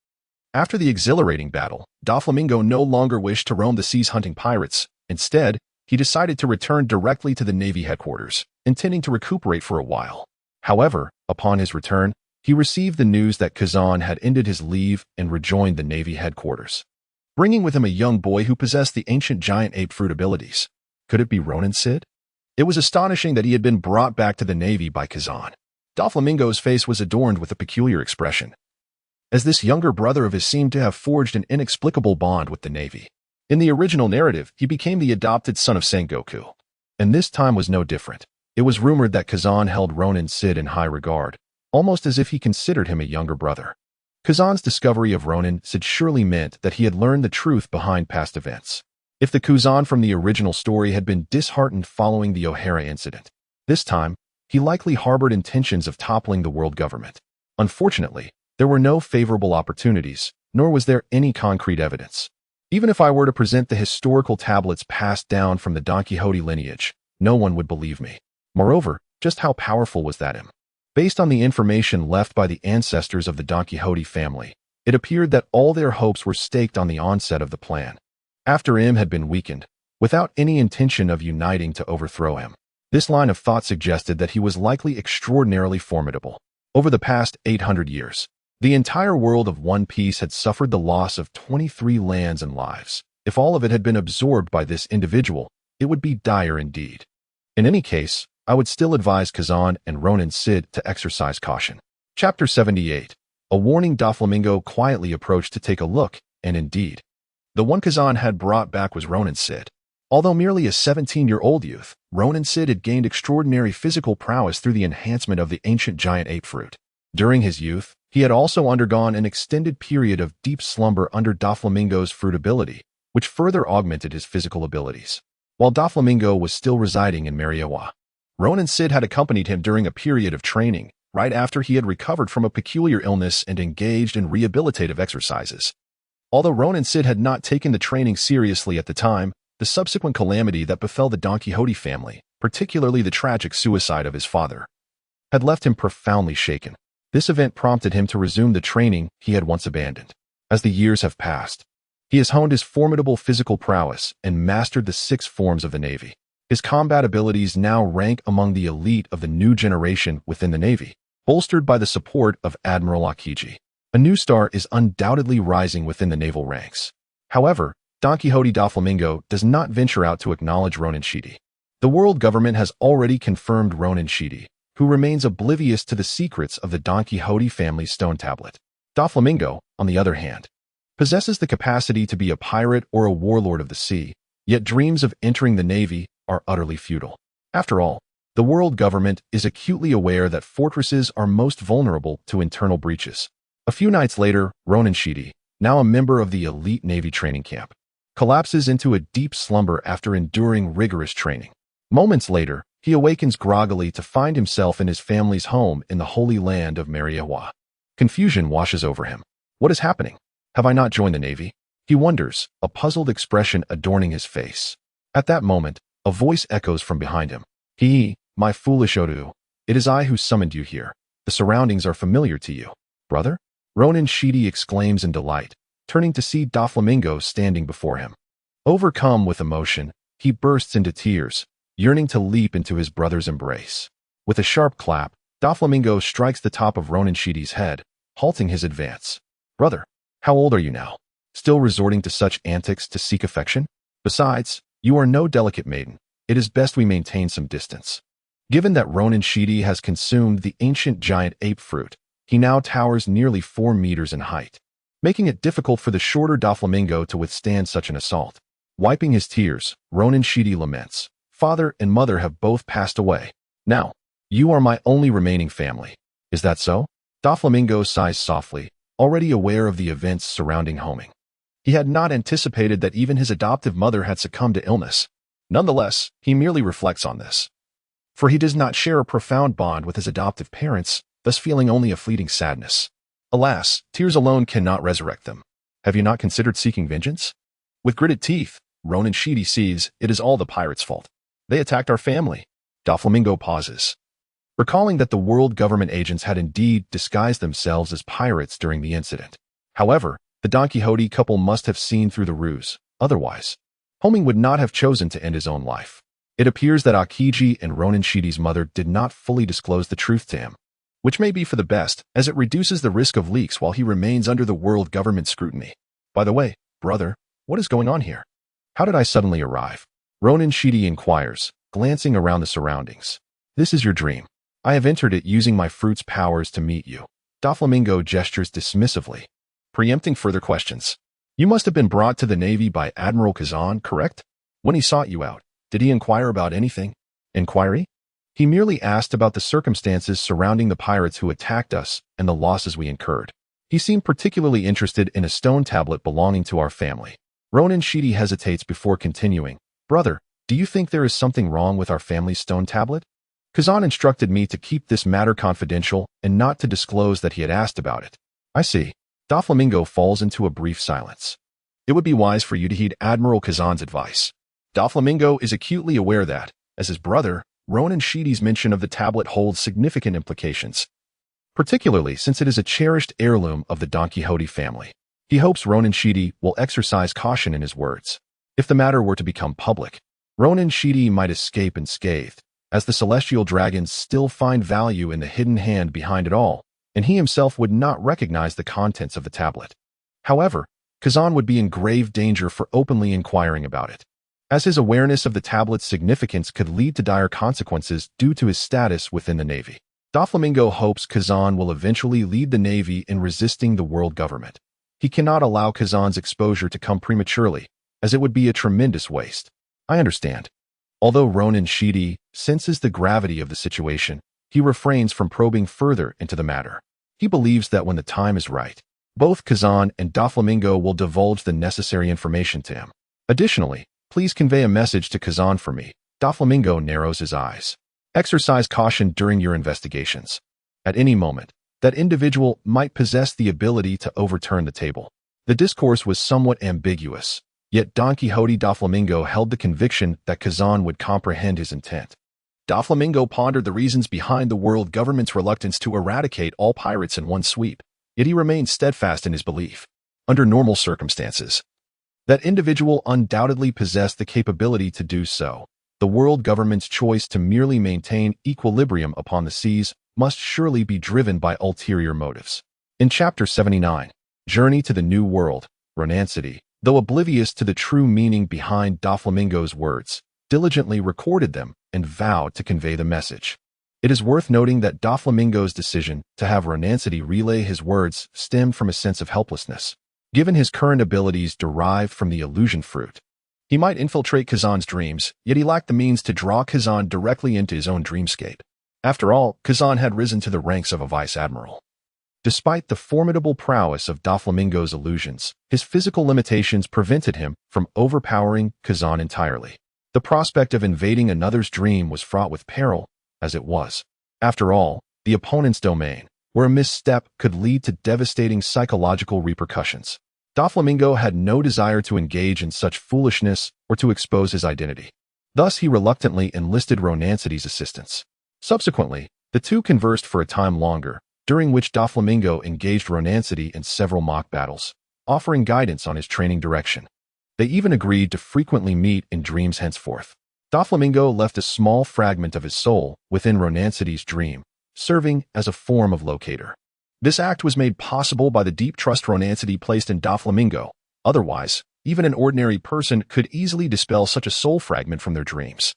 After the exhilarating battle, Doflamingo no longer wished to roam the seas hunting pirates. Instead, he decided to return directly to the Navy headquarters, intending to recuperate for a while. However, upon his return, he received the news that Kazan had ended his leave and rejoined the Navy headquarters, bringing with him a young boy who possessed the ancient giant ape fruit abilities. Could it be Ronan Sid? It was astonishing that he had been brought back to the Navy by Kazan. Doflamingo's face was adorned with a peculiar expression, as this younger brother of his seemed to have forged an inexplicable bond with the Navy. In the original narrative, he became the adopted son of Sengoku, and this time was no different. It was rumored that Kazan held Ronan Sid in high regard, almost as if he considered him a younger brother. Kazan's discovery of Ronan Sid surely meant that he had learned the truth behind past events. If the Kazan from the original story had been disheartened following the O'Hara incident, this time, he likely harbored intentions of toppling the world government. Unfortunately, there were no favorable opportunities, nor was there any concrete evidence. Even if I were to present the historical tablets passed down from the Don Quixote lineage, no one would believe me. Moreover, just how powerful was that him? Based on the information left by the ancestors of the Don Quixote family, it appeared that all their hopes were staked on the onset of the plan. After M had been weakened, without any intention of uniting to overthrow him. This line of thought suggested that he was likely extraordinarily formidable. Over the past 800 years, the entire world of One Piece had suffered the loss of 23 lands and lives. If all of it had been absorbed by this individual, it would be dire indeed. In any case, I would still advise Kazan and Ronan Sid to exercise caution. Chapter 78. A warning. Doflamingo quietly approached to take a look, and indeed, the one Kazan had brought back was Ronan Sid. Although merely a 17-year-old youth, Ronan Sid had gained extraordinary physical prowess through the enhancement of the ancient giant ape fruit. During his youth, he had also undergone an extended period of deep slumber under Doflamingo's fruit ability, which further augmented his physical abilities. While Doflamingo was still residing in Mariawa, Ronan Sid had accompanied him during a period of training, right after he had recovered from a peculiar illness and engaged in rehabilitative exercises. Although Ronan Sid had not taken the training seriously at the time, the subsequent calamity that befell the Don Quixote family, particularly the tragic suicide of his father, had left him profoundly shaken. This event prompted him to resume the training he had once abandoned. As the years have passed, he has honed his formidable physical prowess and mastered the 6 forms of the Navy. His combat abilities now rank among the elite of the new generation within the Navy, bolstered by the support of Admiral Akiji. A new star is undoubtedly rising within the naval ranks. However, Don Quixote Doflamingo does not venture out to acknowledge Ronan Shidi. The world government has already confirmed Ronan Shidi, who remains oblivious to the secrets of the Don Quixote family's stone tablet. Doflamingo, on the other hand, possesses the capacity to be a pirate or a warlord of the sea, yet dreams of entering the Navy are utterly futile. After all, the world government is acutely aware that fortresses are most vulnerable to internal breaches. A few nights later, Ronan Sheedy, now a member of the elite Navy training camp, collapses into a deep slumber after enduring rigorous training. Moments later, he awakens groggily to find himself in his family's home in the holy land of Mariawa. Confusion washes over him. What is happening? Have I not joined the Navy? He wonders, a puzzled expression adorning his face. At that moment, a voice echoes from behind him. My foolish Odu, it is I who summoned you here. The surroundings are familiar to you. Brother? Ronan Sheedy exclaims in delight, turning to see Doflamingo standing before him. Overcome with emotion, he bursts into tears, yearning to leap into his brother's embrace. With a sharp clap, Doflamingo strikes the top of Ronan Sheedy's head, halting his advance. Brother, how old are you now? Still resorting to such antics to seek affection? Besides, you are no delicate maiden. It is best we maintain some distance. Given that Ronan Sheedy has consumed the ancient giant ape fruit, he now towers nearly 4 meters in height, making it difficult for the shorter Doflamingo to withstand such an assault. Wiping his tears, Ronan Sheedy laments, "Father and mother have both passed away. Now, you are my only remaining family. Is that so?" Doflamingo sighs softly, already aware of the events surrounding homing. He had not anticipated that even his adoptive mother had succumbed to illness. Nonetheless, he merely reflects on this, for he does not share a profound bond with his adoptive parents, thus feeling only a fleeting sadness. Alas, tears alone cannot resurrect them. Have you not considered seeking vengeance? With gritted teeth, Ronan Sheedy sees it is all the pirates' fault. They attacked our family. Doflamingo pauses, recalling that the world government agents had indeed disguised themselves as pirates during the incident. However, the Don Quixote couple must have seen through the ruse. Otherwise, Homing would not have chosen to end his own life. It appears that Akiji and Ronan Sheedy's mother did not fully disclose the truth to him, which may be for the best, as it reduces the risk of leaks while he remains under the world government scrutiny. By the way, brother, what is going on here? How did I suddenly arrive? Ronan Sheedy inquires, glancing around the surroundings. This is your dream. I have entered it using my fruit's powers to meet you. Doflamingo gestures dismissively, preempting further questions. You must have been brought to the Navy by Admiral Kazan, correct? When he sought you out, did he inquire about anything? Inquiry? He merely asked about the circumstances surrounding the pirates who attacked us and the losses we incurred. He seemed particularly interested in a stone tablet belonging to our family. Ronan Sheedy hesitates before continuing. Brother, do you think there is something wrong with our family's stone tablet? Kazan instructed me to keep this matter confidential and not to disclose that he had asked about it. I see. Doflamingo falls into a brief silence. It would be wise for you to heed Admiral Kazan's advice. Doflamingo is acutely aware that, as his brother, Ronan Sheedy's mention of the tablet holds significant implications, particularly since it is a cherished heirloom of the Don Quixote family. He hopes Ronan Sheedy will exercise caution in his words. If the matter were to become public, Ronan Sheedy might escape unscathed, as the celestial dragons still find value in the hidden hand behind it all, and he himself would not recognize the contents of the tablet. However, Kazan would be in grave danger for openly inquiring about it, as his awareness of the tablet's significance could lead to dire consequences due to his status within the Navy. Doflamingo hopes Kazan will eventually lead the Navy in resisting the world government. He cannot allow Kazan's exposure to come prematurely, as it would be a tremendous waste. I understand. Although Ronan Sheedy senses the gravity of the situation, he refrains from probing further into the matter. He believes that when the time is right, both Kazan and Doflamingo will divulge the necessary information to him. Additionally, please convey a message to Kazan for me. Doflamingo narrows his eyes. Exercise caution during your investigations. At any moment, that individual might possess the ability to overturn the table. The discourse was somewhat ambiguous, yet Don Quixote Doflamingo held the conviction that Kazan would comprehend his intent. Doflamingo pondered the reasons behind the world government's reluctance to eradicate all pirates in one sweep, yet he remained steadfast in his belief. Under normal circumstances, that individual undoubtedly possessed the capability to do so. The world government's choice to merely maintain equilibrium upon the seas must surely be driven by ulterior motives. In Chapter 79, Journey to the New World, Ronancity, though oblivious to the true meaning behind Doflamingo's words, diligently recorded them and vowed to convey the message. It is worth noting that Doflamingo's decision to have Ronancity relay his words stemmed from a sense of helplessness. Given his current abilities derived from the illusion fruit, he might infiltrate Kazan's dreams, yet he lacked the means to draw Kazan directly into his own dreamscape. After all, Kazan had risen to the ranks of a vice admiral. Despite the formidable prowess of Doflamingo's illusions, his physical limitations prevented him from overpowering Kazan entirely. The prospect of invading another's dream was fraught with peril, as it was. After all, the opponent's domain, where a misstep could lead to devastating psychological repercussions. Doflamingo had no desire to engage in such foolishness or to expose his identity. Thus, he reluctantly enlisted Ronancity's assistance. Subsequently, the two conversed for a time longer, during which Doflamingo engaged Ronancity in several mock battles, offering guidance on his training direction. They even agreed to frequently meet in dreams henceforth. Doflamingo left a small fragment of his soul within Ronancity's dream, serving as a form of locator. This act was made possible by the deep trust Ronancity placed in Doflamingo. Otherwise, even an ordinary person could easily dispel such a soul fragment from their dreams.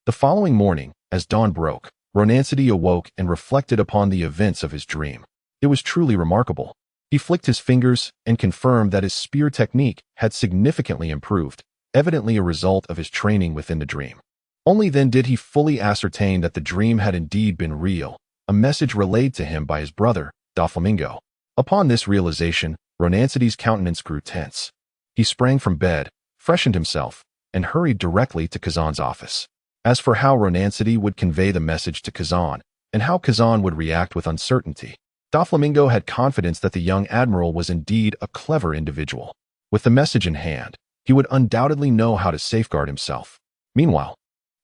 The following morning, as dawn broke, Ronancity awoke and reflected upon the events of his dream. It was truly remarkable. He flicked his fingers and confirmed that his spear technique had significantly improved, evidently a result of his training within the dream. Only then did he fully ascertain that the dream had indeed been real, a message relayed to him by his brother, Doflamingo. Upon this realization, Ronancity's countenance grew tense. He sprang from bed, freshened himself, and hurried directly to Kazan's office. As for how Ronancity would convey the message to Kazan, and how Kazan would react with uncertainty, Doflamingo had confidence that the young admiral was indeed a clever individual. With the message in hand, he would undoubtedly know how to safeguard himself. Meanwhile,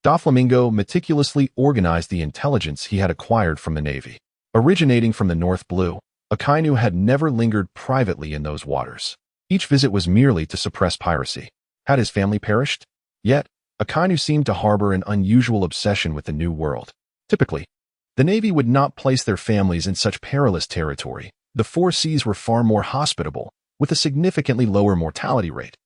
Doflamingo meticulously organized the intelligence he had acquired from the Navy. Originating from the North Blue, Akainu had never lingered privately in those waters. Each visit was merely to suppress piracy. Had his family perished? Yet, Akainu seemed to harbor an unusual obsession with the New World. Typically, the Navy would not place their families in such perilous territory. The four seas were far more hospitable, with a significantly lower mortality rate.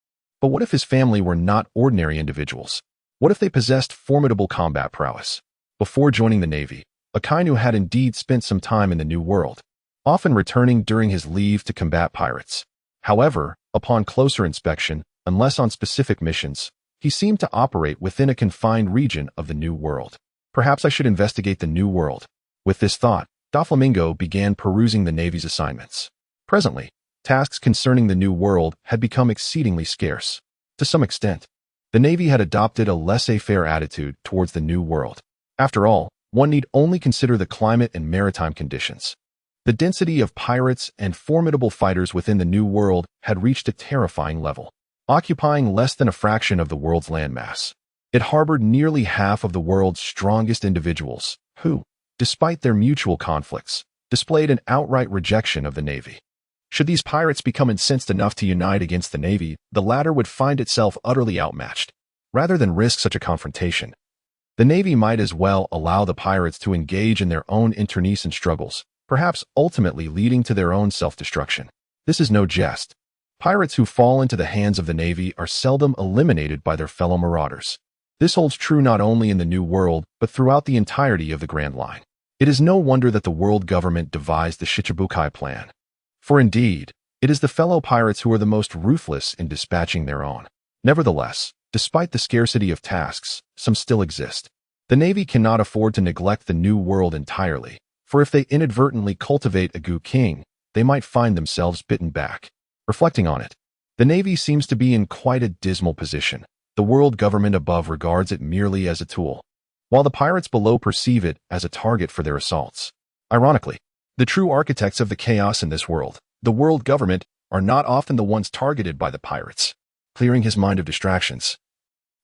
But what if his family were not ordinary individuals? What if they possessed formidable combat prowess? Before joining the Navy, Akainu had indeed spent some time in the New World, often returning during his leave to combat pirates. However, upon closer inspection, unless on specific missions, he seemed to operate within a confined region of the New World. Perhaps I should investigate the New World. With this thought, Doflamingo began perusing the Navy's assignments. Presently, tasks concerning the New World had become exceedingly scarce. To some extent, the Navy had adopted a laissez-faire attitude towards the New World. After all, one need only consider the climate and maritime conditions. The density of pirates and formidable fighters within the New World had reached a terrifying level, occupying less than a fraction of the world's landmass. It harbored nearly half of the world's strongest individuals, who, despite their mutual conflicts, displayed an outright rejection of the Navy. Should these pirates become incensed enough to unite against the Navy, the latter would find itself utterly outmatched. Rather than risk such a confrontation, the Navy might as well allow the pirates to engage in their own internecine struggles, perhaps ultimately leading to their own self-destruction. This is no jest. Pirates who fall into the hands of the Navy are seldom eliminated by their fellow marauders. This holds true not only in the New World, but throughout the entirety of the Grand Line. It is no wonder that the world government devised the Shichibukai plan. For indeed, it is the fellow pirates who are the most ruthless in dispatching their own. Nevertheless, despite the scarcity of tasks, some still exist. The Navy cannot afford to neglect the New World entirely, for if they inadvertently cultivate a Gu King, they might find themselves bitten back. Reflecting on it, the Navy seems to be in quite a dismal position. The world government above regards it merely as a tool, while the pirates below perceive it as a target for their assaults. Ironically, the true architects of the chaos in this world, the world government, are not often the ones targeted by the pirates. Clearing his mind of distractions,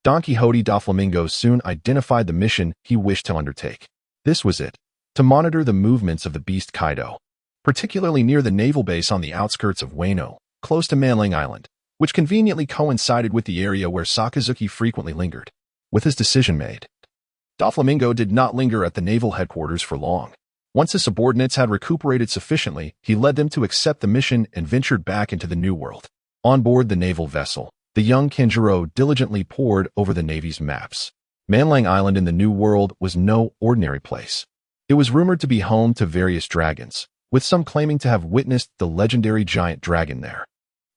Don Quixote Doflamingo soon identified the mission he wished to undertake. This was it: to monitor the movements of the beast Kaido, particularly near the naval base on the outskirts of Weno, close to Manling Island, which conveniently coincided with the area where Sakazuki frequently lingered. With his decision made, Doflamingo did not linger at the naval headquarters for long. Once his subordinates had recuperated sufficiently, he led them to accept the mission and ventured back into the New World. On board the naval vessel, the young Kenjiro diligently pored over the Navy's maps. Manlang Island in the New World was no ordinary place. It was rumored to be home to various dragons, with some claiming to have witnessed the legendary giant dragon there.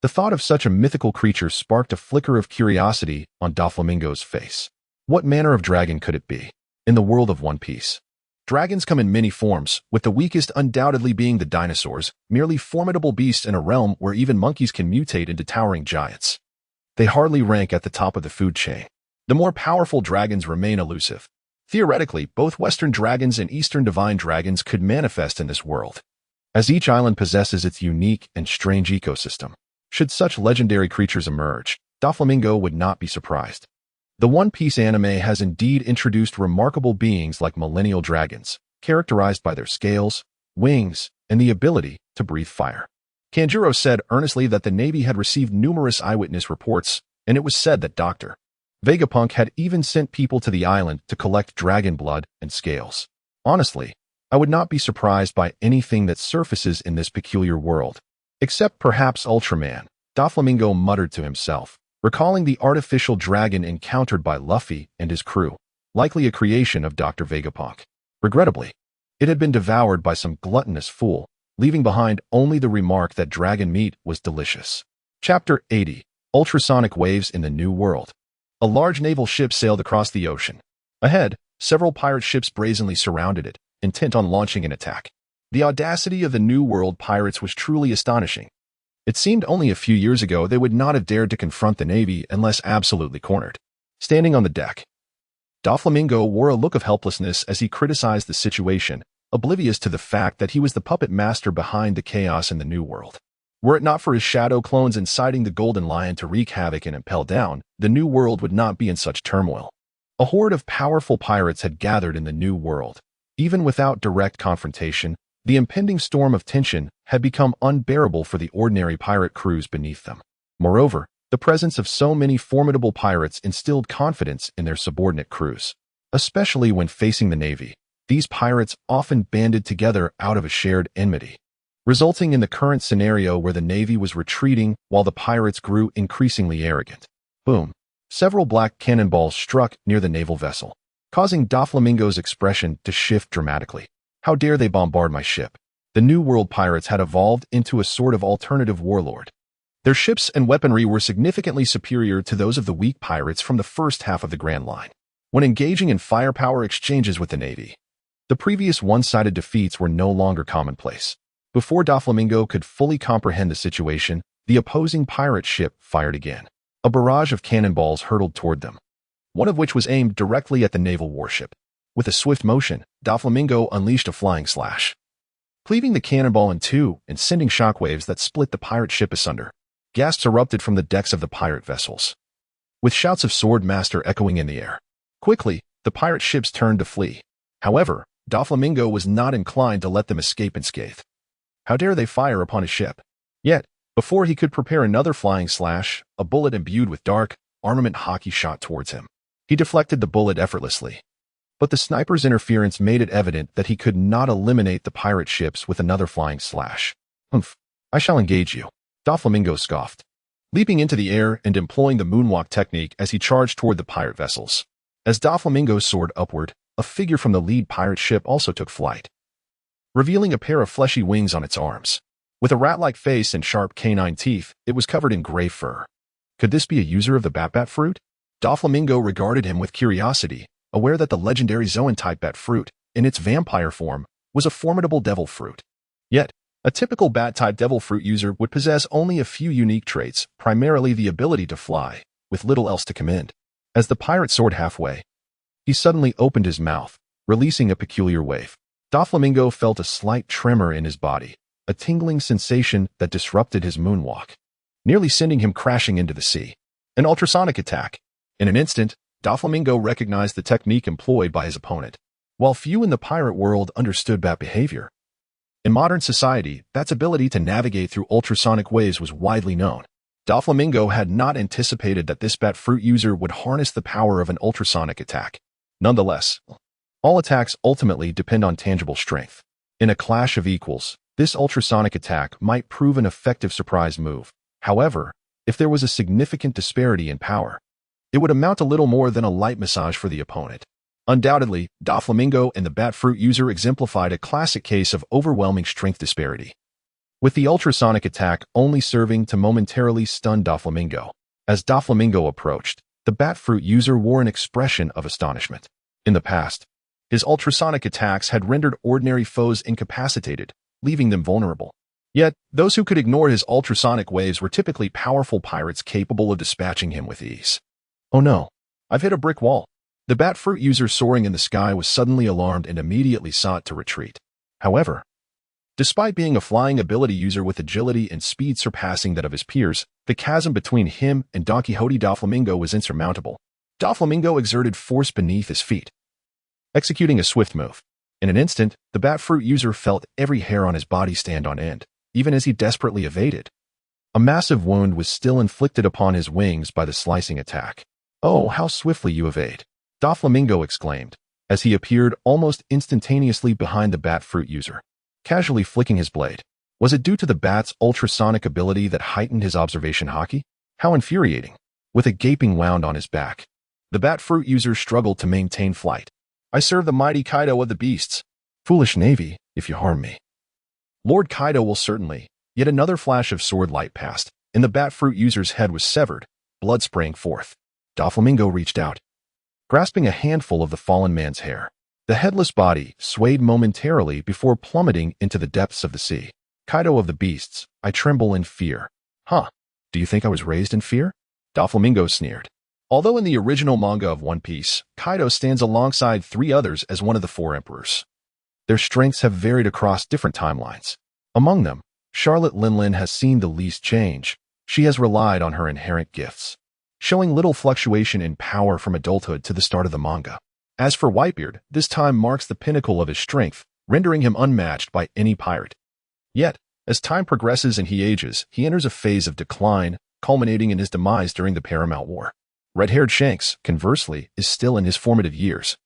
The thought of such a mythical creature sparked a flicker of curiosity on Doflamingo's face. What manner of dragon could it be? In the world of One Piece, dragons come in many forms, with the weakest undoubtedly being the dinosaurs, merely formidable beasts in a realm where even monkeys can mutate into towering giants. They hardly rank at the top of the food chain. The more powerful dragons remain elusive. Theoretically, both Western dragons and Eastern divine dragons could manifest in this world, as each island possesses its unique and strange ecosystem. Should such legendary creatures emerge, Doflamingo would not be surprised. The One Piece anime has indeed introduced remarkable beings like millennial dragons, characterized by their scales, wings, and the ability to breathe fire. Kanjuro said earnestly that the Navy had received numerous eyewitness reports, and it was said that Dr. Vegapunk had even sent people to the island to collect dragon blood and scales. Honestly, I would not be surprised by anything that surfaces in this peculiar world. Except perhaps Ultraman, Doflamingo muttered to himself, recalling the artificial dragon encountered by Luffy and his crew, likely a creation of Dr. Vegapunk. Regrettably, it had been devoured by some gluttonous fool, leaving behind only the remark that dragon meat was delicious. Chapter 80. Ultrasonic Waves in the New World. A large naval ship sailed across the ocean. Ahead, several pirate ships brazenly surrounded it, intent on launching an attack. The audacity of the New World pirates was truly astonishing. It seemed only a few years ago they would not have dared to confront the Navy unless absolutely cornered. Standing on the deck, Doflamingo wore a look of helplessness as he criticized the situation, oblivious to the fact that he was the puppet master behind the chaos in the New World. Were it not for his shadow clones inciting the Golden Lion to wreak havoc and impel down, the New World would not be in such turmoil. A horde of powerful pirates had gathered in the New World. Even without direct confrontation, the impending storm of tension had become unbearable for the ordinary pirate crews beneath them. Moreover, the presence of so many formidable pirates instilled confidence in their subordinate crews. Especially when facing the Navy, these pirates often banded together out of a shared enmity, resulting in the current scenario where the Navy was retreating while the pirates grew increasingly arrogant. Boom! Several black cannonballs struck near the naval vessel, causing Doflamingo's expression to shift dramatically. How dare they bombard my ship? The New World pirates had evolved into a sort of alternative warlord. Their ships and weaponry were significantly superior to those of the weak pirates from the first half of the Grand Line. When engaging in firepower exchanges with the Navy, the previous one-sided defeats were no longer commonplace. Before Doflamingo could fully comprehend the situation, the opposing pirate ship fired again. A barrage of cannonballs hurtled toward them, one of which was aimed directly at the naval warship. With a swift motion, Doflamingo unleashed a flying slash, cleaving the cannonball in two and sending shockwaves that split the pirate ship asunder. Gasps erupted from the decks of the pirate vessels, with shouts of sword master echoing in the air. Quickly, the pirate ships turned to flee. However, Doflamingo was not inclined to let them escape unscathed. How dare they fire upon his ship? Yet, before he could prepare another flying slash, a bullet imbued with dark armament hockey shot towards him. He deflected the bullet effortlessly, but the sniper's interference made it evident that he could not eliminate the pirate ships with another flying slash. Humph, I shall engage you, Doflamingo scoffed, leaping into the air and employing the moonwalk technique as he charged toward the pirate vessels. As Doflamingo soared upward, a figure from the lead pirate ship also took flight, revealing a pair of fleshy wings on its arms. With a rat-like face and sharp canine teeth, it was covered in gray fur. Could this be a user of the bat fruit? Doflamingo regarded him with curiosity, aware that the legendary Zoan-type bat fruit, in its vampire form, was a formidable devil fruit. Yet, a typical bat-type devil fruit user would possess only a few unique traits, primarily the ability to fly, with little else to commend. As the pirate soared halfway, he suddenly opened his mouth, releasing a peculiar wave. Doflamingo felt a slight tremor in his body, a tingling sensation that disrupted his moonwalk, nearly sending him crashing into the sea. An ultrasonic attack. In an instant, Doflamingo recognized the technique employed by his opponent. While few in the pirate world understood bat behavior, in modern society, bat's ability to navigate through ultrasonic waves was widely known. Doflamingo had not anticipated that this bat fruit user would harness the power of an ultrasonic attack. Nonetheless, all attacks ultimately depend on tangible strength. In a clash of equals, this ultrasonic attack might prove an effective surprise move. However, if there was a significant disparity in power, it would amount to little more than a light massage for the opponent. Undoubtedly, Doflamingo and the bat fruit user exemplified a classic case of overwhelming strength disparity. with the ultrasonic attack only serving to momentarily stun Doflamingo. As Doflamingo approached, the bat fruit user wore an expression of astonishment. In the past, his ultrasonic attacks had rendered ordinary foes incapacitated, leaving them vulnerable. Yet, those who could ignore his ultrasonic waves were typically powerful pirates capable of dispatching him with ease. Oh no, I've hit a brick wall. The bat fruit user soaring in the sky was suddenly alarmed and immediately sought to retreat. However, despite being a flying ability user with agility and speed surpassing that of his peers, the chasm between him and Don Quixote Doflamingo was insurmountable. Doflamingo exerted force beneath his feet, executing a swift move. In an instant, the bat fruit user felt every hair on his body stand on end, even as he desperately evaded. A massive wound was still inflicted upon his wings by the slicing attack. "Oh, how swiftly you evade!" Doflamingo exclaimed, as he appeared almost instantaneously behind the bat fruit user, casually flicking his blade. Was it due to the bat's ultrasonic ability that heightened his observation haki? How infuriating! With a gaping wound on his back, the bat fruit user struggled to maintain flight. "I serve the mighty Kaido of the beasts. Foolish Navy, if you harm me. Lord Kaido will certainly." Yet another flash of sword light passed, and the bat fruit user's head was severed, blood spraying forth. Doflamingo reached out, grasping a handful of the fallen man's hair. The headless body swayed momentarily before plummeting into the depths of the sea. "Kaido of the beasts, I tremble in fear." "Huh, do you think I was raised in fear?" Doflamingo sneered. Although in the original manga of One Piece, Kaido stands alongside 3 others as one of the 4 emperors. Their strengths have varied across different timelines. Among them, Charlotte Linlin has seen the least change. She has relied on her inherent gifts, showing little fluctuation in power from adulthood to the start of the manga. As for Whitebeard, this time marks the pinnacle of his strength, rendering him unmatched by any pirate. Yet, as time progresses and he ages, he enters a phase of decline, culminating in his demise during the Paramount War. Red-haired Shanks, conversely, is still in his formative years,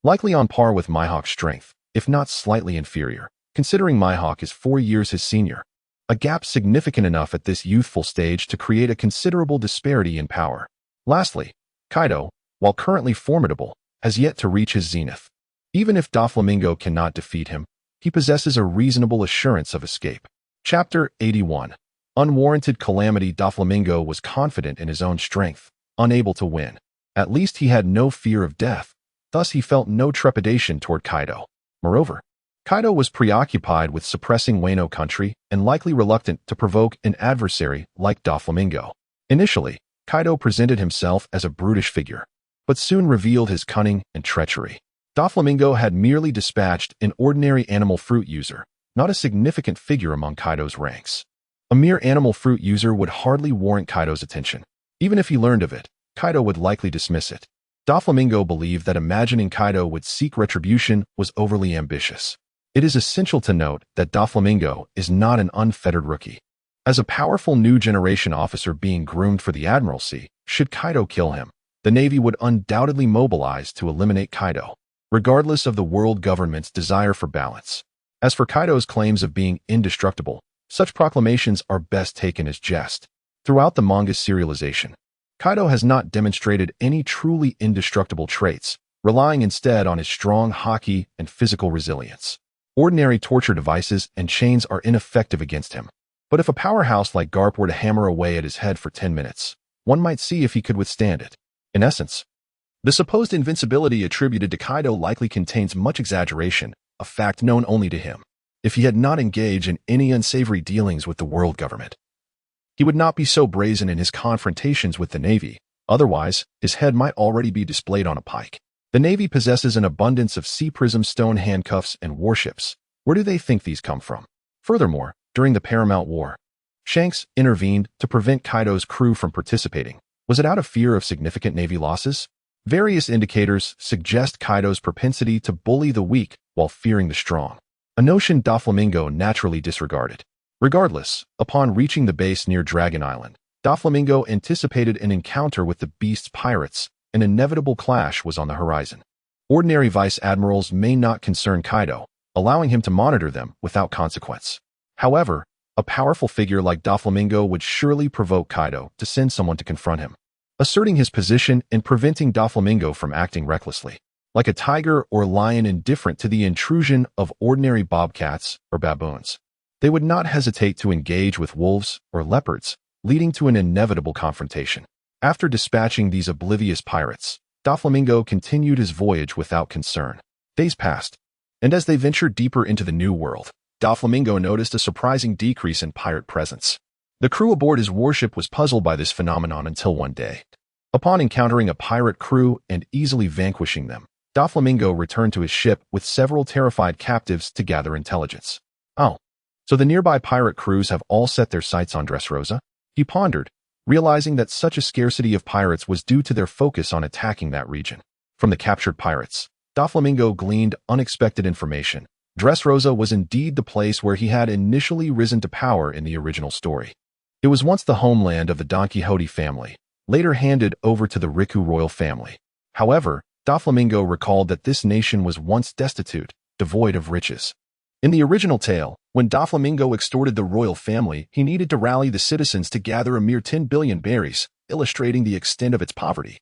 likely on par with Mihawk's strength, if not slightly inferior, considering Mihawk is 4 years his senior. A gap significant enough at this youthful stage to create a considerable disparity in power. Lastly, Kaido, while currently formidable, has yet to reach his zenith. Even if Doflamingo cannot defeat him, he possesses a reasonable assurance of escape. Chapter 81. Unwarranted Calamity. Doflamingo was confident in his own strength, unable to win. At least he had no fear of death, thus he felt no trepidation toward Kaido. Moreover, Kaido was preoccupied with suppressing Weno country and likely reluctant to provoke an adversary like Doflamingo. Initially, Kaido presented himself as a brutish figure, but soon revealed his cunning and treachery. Doflamingo had merely dispatched an ordinary animal fruit user, not a significant figure among Kaido's ranks. A mere animal fruit user would hardly warrant Kaido's attention. Even if he learned of it, Kaido would likely dismiss it. Doflamingo believed that imagining Kaido would seek retribution was overly ambitious. It is essential to note that Doflamingo is not an unfettered rookie. As a powerful new generation officer being groomed for the Admiralty, should Kaido kill him, the Navy would undoubtedly mobilize to eliminate Kaido, regardless of the world government's desire for balance. As for Kaido's claims of being indestructible, such proclamations are best taken as jest. Throughout the manga's serialization, Kaido has not demonstrated any truly indestructible traits, relying instead on his strong haki and physical resilience. Ordinary torture devices and chains are ineffective against him. But if a powerhouse like Garp were to hammer away at his head for 10 minutes, one might see if he could withstand it. In essence, the supposed invincibility attributed to Kaido likely contains much exaggeration, a fact known only to him. If he had not engaged in any unsavory dealings with the world government, he would not be so brazen in his confrontations with the Navy. Otherwise, his head might already be displayed on a pike. The Navy possesses an abundance of sea prism stone handcuffs and warships. Where do they think these come from? Furthermore, during the Paramount War, Shanks intervened to prevent Kaido's crew from participating. Was it out of fear of significant Navy losses? Various indicators suggest Kaido's propensity to bully the weak while fearing the strong, a notion Doflamingo naturally disregarded. Regardless, upon reaching the base near Dragon Island, Doflamingo anticipated an encounter with the Beast's pirates. An inevitable clash was on the horizon. Ordinary vice admirals may not concern Kaido, allowing him to monitor them without consequence. However, a powerful figure like Doflamingo would surely provoke Kaido to send someone to confront him, asserting his position and preventing Doflamingo from acting recklessly, like a tiger or lion indifferent to the intrusion of ordinary bobcats or baboons. They would not hesitate to engage with wolves or leopards, leading to an inevitable confrontation. After dispatching these oblivious pirates, Doflamingo continued his voyage without concern. Days passed, and as they ventured deeper into the New World, Doflamingo noticed a surprising decrease in pirate presence. The crew aboard his warship was puzzled by this phenomenon until one day. Upon encountering a pirate crew and easily vanquishing them, Doflamingo returned to his ship with several terrified captives to gather intelligence. Oh, so the nearby pirate crews have all set their sights on Dressrosa? He pondered, realizing that such a scarcity of pirates was due to their focus on attacking that region. From the captured pirates, Doflamingo gleaned unexpected information. Dressrosa was indeed the place where he had initially risen to power in the original story. It was once the homeland of the Don Quixote family, later handed over to the Riku royal family. However, Doflamingo recalled that this nation was once destitute, devoid of riches. In the original tale, when Doflamingo extorted the royal family, he needed to rally the citizens to gather a mere 10 billion berries, illustrating the extent of its poverty.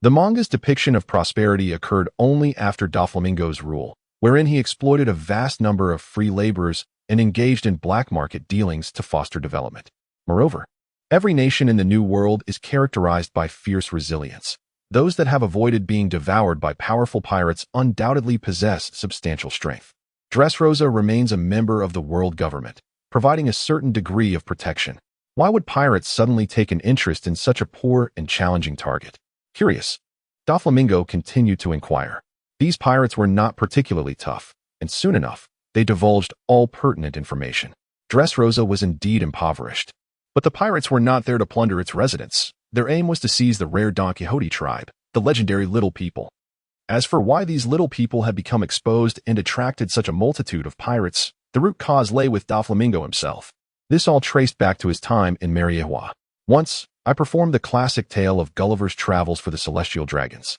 The manga's depiction of prosperity occurred only after Doflamingo's rule, wherein he exploited a vast number of free laborers and engaged in black market dealings to foster development. Moreover, every nation in the New World is characterized by fierce resilience. Those that have avoided being devoured by powerful pirates undoubtedly possess substantial strength. Dressrosa remains a member of the world government, providing a certain degree of protection. Why would pirates suddenly take an interest in such a poor and challenging target? Curious, Doflamingo continued to inquire. These pirates were not particularly tough, and soon enough, they divulged all pertinent information. Dressrosa was indeed impoverished. But the pirates were not there to plunder its residents. Their aim was to seize the rare Don Quixote tribe, the legendary Little People. As for why these little people had become exposed and attracted such a multitude of pirates, the root cause lay with Doflamingo himself. This all traced back to his time in Mariewa. Once, I performed the classic tale of Gulliver's travels for the celestial dragons,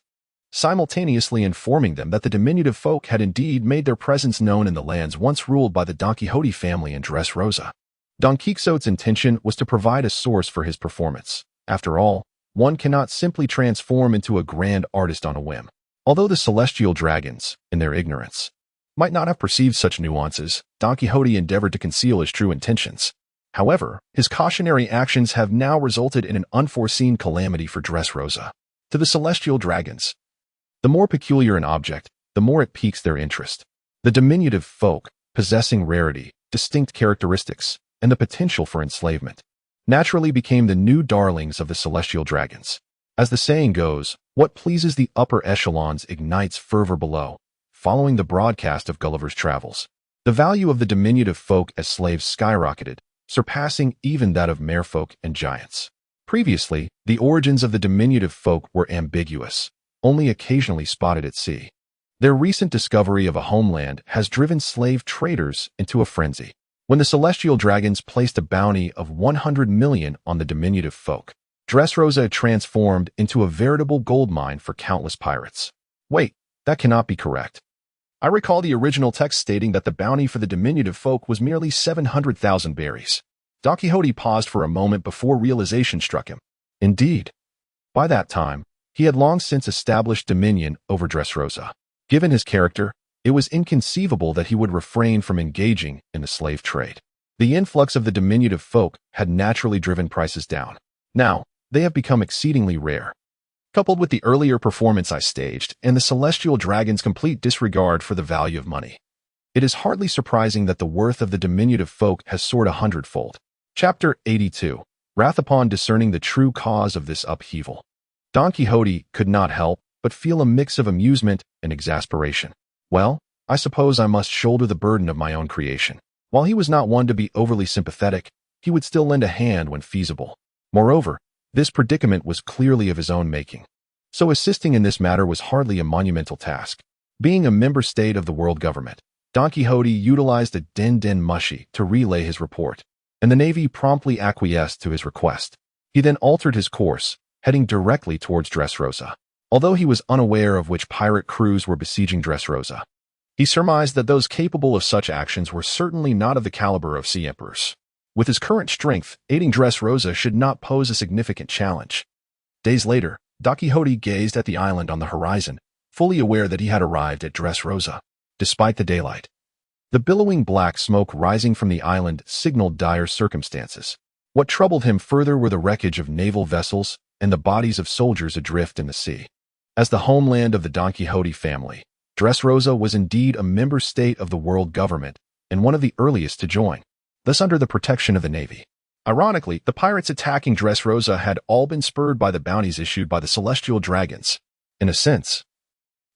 simultaneously informing them that the diminutive folk had indeed made their presence known in the lands once ruled by the Don Quixote family and Dressrosa. Don Quixote's intention was to provide a source for his performance. After all, one cannot simply transform into a grand artist on a whim. Although the celestial dragons, in their ignorance, might not have perceived such nuances, Don Quixote endeavored to conceal his true intentions. However, his cautionary actions have now resulted in an unforeseen calamity for Dressrosa. To the celestial dragons, the more peculiar an object, the more it piques their interest. The diminutive folk, possessing rarity, distinct characteristics, and the potential for enslavement, naturally became the new darlings of the celestial dragons. As the saying goes, what pleases the upper echelons ignites fervor below. Following the broadcast of Gulliver's travels, the value of the diminutive folk as slaves skyrocketed, surpassing even that of merfolk and giants. Previously, the origins of the diminutive folk were ambiguous, only occasionally spotted at sea. Their recent discovery of a homeland has driven slave traders into a frenzy. When the celestial dragons placed a bounty of 100 million on the diminutive folk, Dressrosa transformed into a veritable goldmine for countless pirates. Wait, that cannot be correct. I recall the original text stating that the bounty for the diminutive folk was merely 700,000 berries. Don Quixote paused for a moment before realization struck him. Indeed, by that time, he had long since established dominion over Dressrosa. Given his character, it was inconceivable that he would refrain from engaging in the slave trade. The influx of the diminutive folk had naturally driven prices down. Now, they have become exceedingly rare. Coupled with the earlier performance I staged and the celestial dragon's complete disregard for the value of money, it is hardly surprising that the worth of the diminutive folk has soared 100-fold. Chapter 82. Wrath upon discerning the true cause of this upheaval. Don Quixote could not help but feel a mix of amusement and exasperation. Well, I suppose I must shoulder the burden of my own creation. While he was not one to be overly sympathetic, he would still lend a hand when feasible. Moreover, this predicament was clearly of his own making. So assisting in this matter was hardly a monumental task. Being a member state of the world government, Don Quixote utilized a den mushi to relay his report, and the Navy promptly acquiesced to his request. He then altered his course, heading directly towards Dressrosa. Although he was unaware of which pirate crews were besieging Dressrosa, he surmised that those capable of such actions were certainly not of the caliber of sea emperors. With his current strength, aiding Dressrosa should not pose a significant challenge. Days later, Don Quixote gazed at the island on the horizon, fully aware that he had arrived at Dressrosa. Despite the daylight, The billowing black smoke rising from the island signaled dire circumstances. What troubled him further were the wreckage of naval vessels and the bodies of soldiers adrift in the sea. As the homeland of the Don Quixote family, Dressrosa was indeed a member state of the world government and one of the earliest to join, thus under the protection of the Navy. Ironically, the pirates attacking Dressrosa had all been spurred by the bounties issued by the Celestial Dragons. In a sense,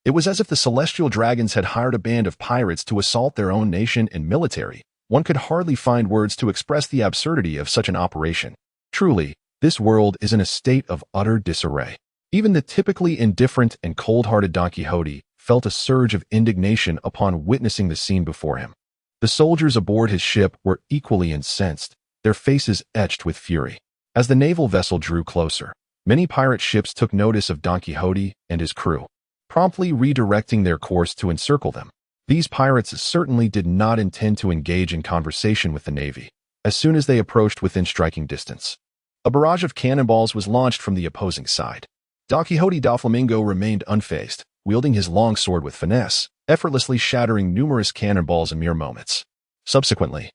it was as if the Celestial Dragons had hired a band of pirates to assault their own nation and military. One could hardly find words to express the absurdity of such an operation. Truly, this world is in a state of utter disarray. Even the typically indifferent and cold-hearted Don Quixote felt a surge of indignation upon witnessing the scene before him. The soldiers aboard his ship were equally incensed, their faces etched with fury. As the naval vessel drew closer, many pirate ships took notice of Don Quixote and his crew, promptly redirecting their course to encircle them. These pirates certainly did not intend to engage in conversation with the Navy. As soon as they approached within striking distance, a barrage of cannonballs was launched from the opposing side. Don Quixote Doflamingo remained unfazed, wielding his long sword with finesse, effortlessly shattering numerous cannonballs in mere moments. Subsequently,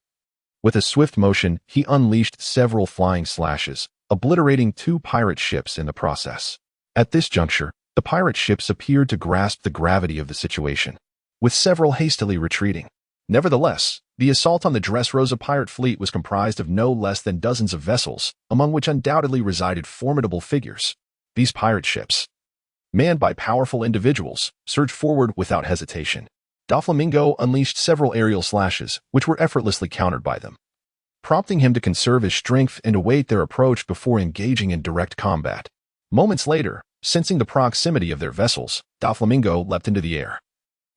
with a swift motion, he unleashed several flying slashes, obliterating 2 pirate ships in the process. At this juncture, the pirate ships appeared to grasp the gravity of the situation, with several hastily retreating. Nevertheless, the assault on the Dressrosa pirate fleet was comprised of no less than dozens of vessels, among which undoubtedly resided formidable figures. These pirate ships, manned by powerful individuals, surged forward without hesitation. Doflamingo unleashed several aerial slashes, which were effortlessly countered by them, prompting him to conserve his strength and await their approach before engaging in direct combat. Moments later, sensing the proximity of their vessels, Doflamingo leapt into the air,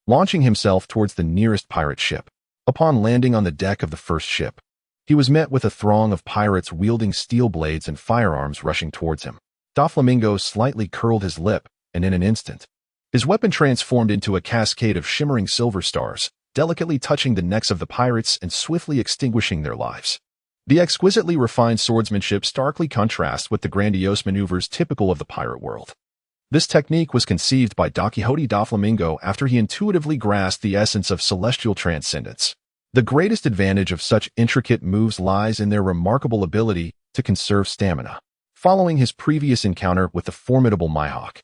launching himself towards the nearest pirate ship. Upon landing on the deck of the first ship, he was met with a throng of pirates wielding steel blades and firearms rushing towards him. Doflamingo slightly curled his lip, and in an instant, his weapon transformed into a cascade of shimmering silver stars, delicately touching the necks of the pirates and swiftly extinguishing their lives. The exquisitely refined swordsmanship starkly contrasts with the grandiose maneuvers typical of the pirate world. This technique was conceived by Don Quixote Doflamingo after he intuitively grasped the essence of celestial transcendence. The greatest advantage of such intricate moves lies in their remarkable ability to conserve stamina. Following his previous encounter with the formidable Mihawk,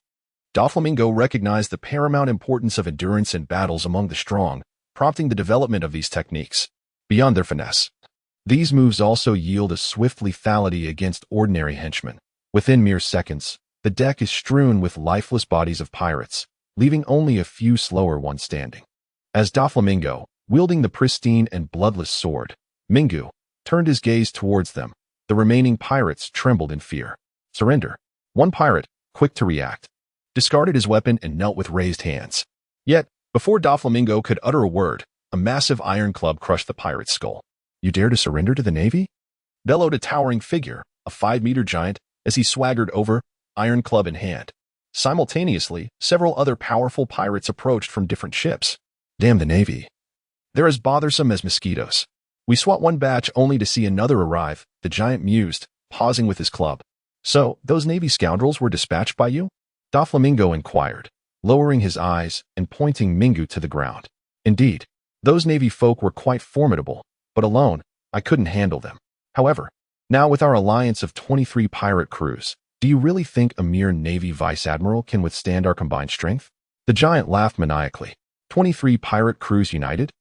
Doflamingo recognized the paramount importance of endurance in battles among the strong, prompting the development of these techniques. Beyond their finesse, these moves also yield a swift lethality against ordinary henchmen. Within mere seconds, the deck is strewn with lifeless bodies of pirates, leaving only a few slower ones standing. As Doflamingo, wielding the pristine and bloodless sword, Mingu, turned his gaze towards them, the remaining pirates trembled in fear. Surrender. One pirate, quick to react, discarded his weapon and knelt with raised hands. Yet, before Doflamingo could utter a word, a massive iron club crushed the pirate's skull. "You dare to surrender to the Navy?" bellowed a towering figure, a 5-meter giant, as he swaggered over, iron club in hand. Simultaneously, several other powerful pirates approached from different ships. "Damn the Navy. They're as bothersome as mosquitoes. We swat one batch only to see another arrive," the giant mused, pausing with his club. "So, those Navy scoundrels were dispatched by you?" Doflamingo inquired, lowering his eyes and pointing Mingu to the ground. "Indeed, those Navy folk were quite formidable, but alone, I couldn't handle them. However, now with our alliance of 23 pirate crews, do you really think a mere Navy vice admiral can withstand our combined strength?" The giant laughed maniacally. 23 pirate crews united?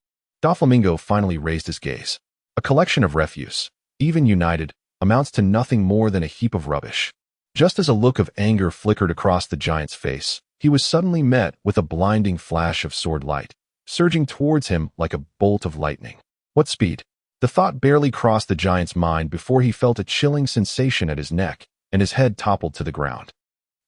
Doflamingo finally raised his gaze. A collection of refuse, even united, amounts to nothing more than a heap of rubbish. Just as a look of anger flickered across the giant's face, he was suddenly met with a blinding flash of sword light, surging towards him like a bolt of lightning. What speed? The thought barely crossed the giant's mind before he felt a chilling sensation at his neck, and his head toppled to the ground.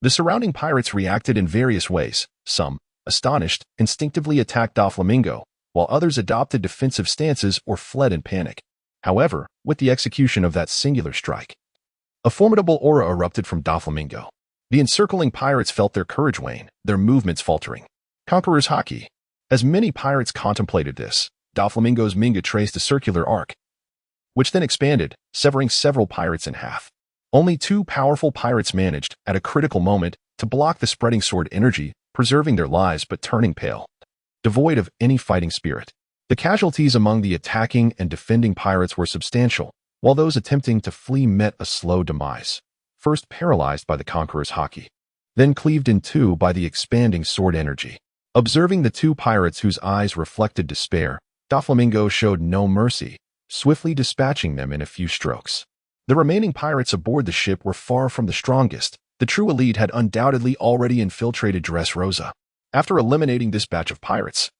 The surrounding pirates reacted in various ways. Some, astonished, instinctively attacked Doflamingo, while others adopted defensive stances or fled in panic. However, with the execution of that singular strike, a formidable aura erupted from Doflamingo. The encircling pirates felt their courage wane, their movements faltering. Conqueror's Haki. As many pirates contemplated this, Doflamingo's Minga traced a circular arc, which then expanded, severing several pirates in half. Only 2 powerful pirates managed, at a critical moment, to block the spreading sword energy, preserving their lives but turning pale. Devoid of any fighting spirit, The casualties among the attacking and defending pirates were substantial, while those attempting to flee met a slow demise, first paralyzed by the conqueror's haki, then cleaved in two by the expanding sword energy. Observing the two pirates whose eyes reflected despair, Doflamingo showed no mercy, swiftly dispatching them in a few strokes. The remaining pirates aboard the ship were far from the strongest. The true elite had undoubtedly already infiltrated Dressrosa. After eliminating this batch of pirates,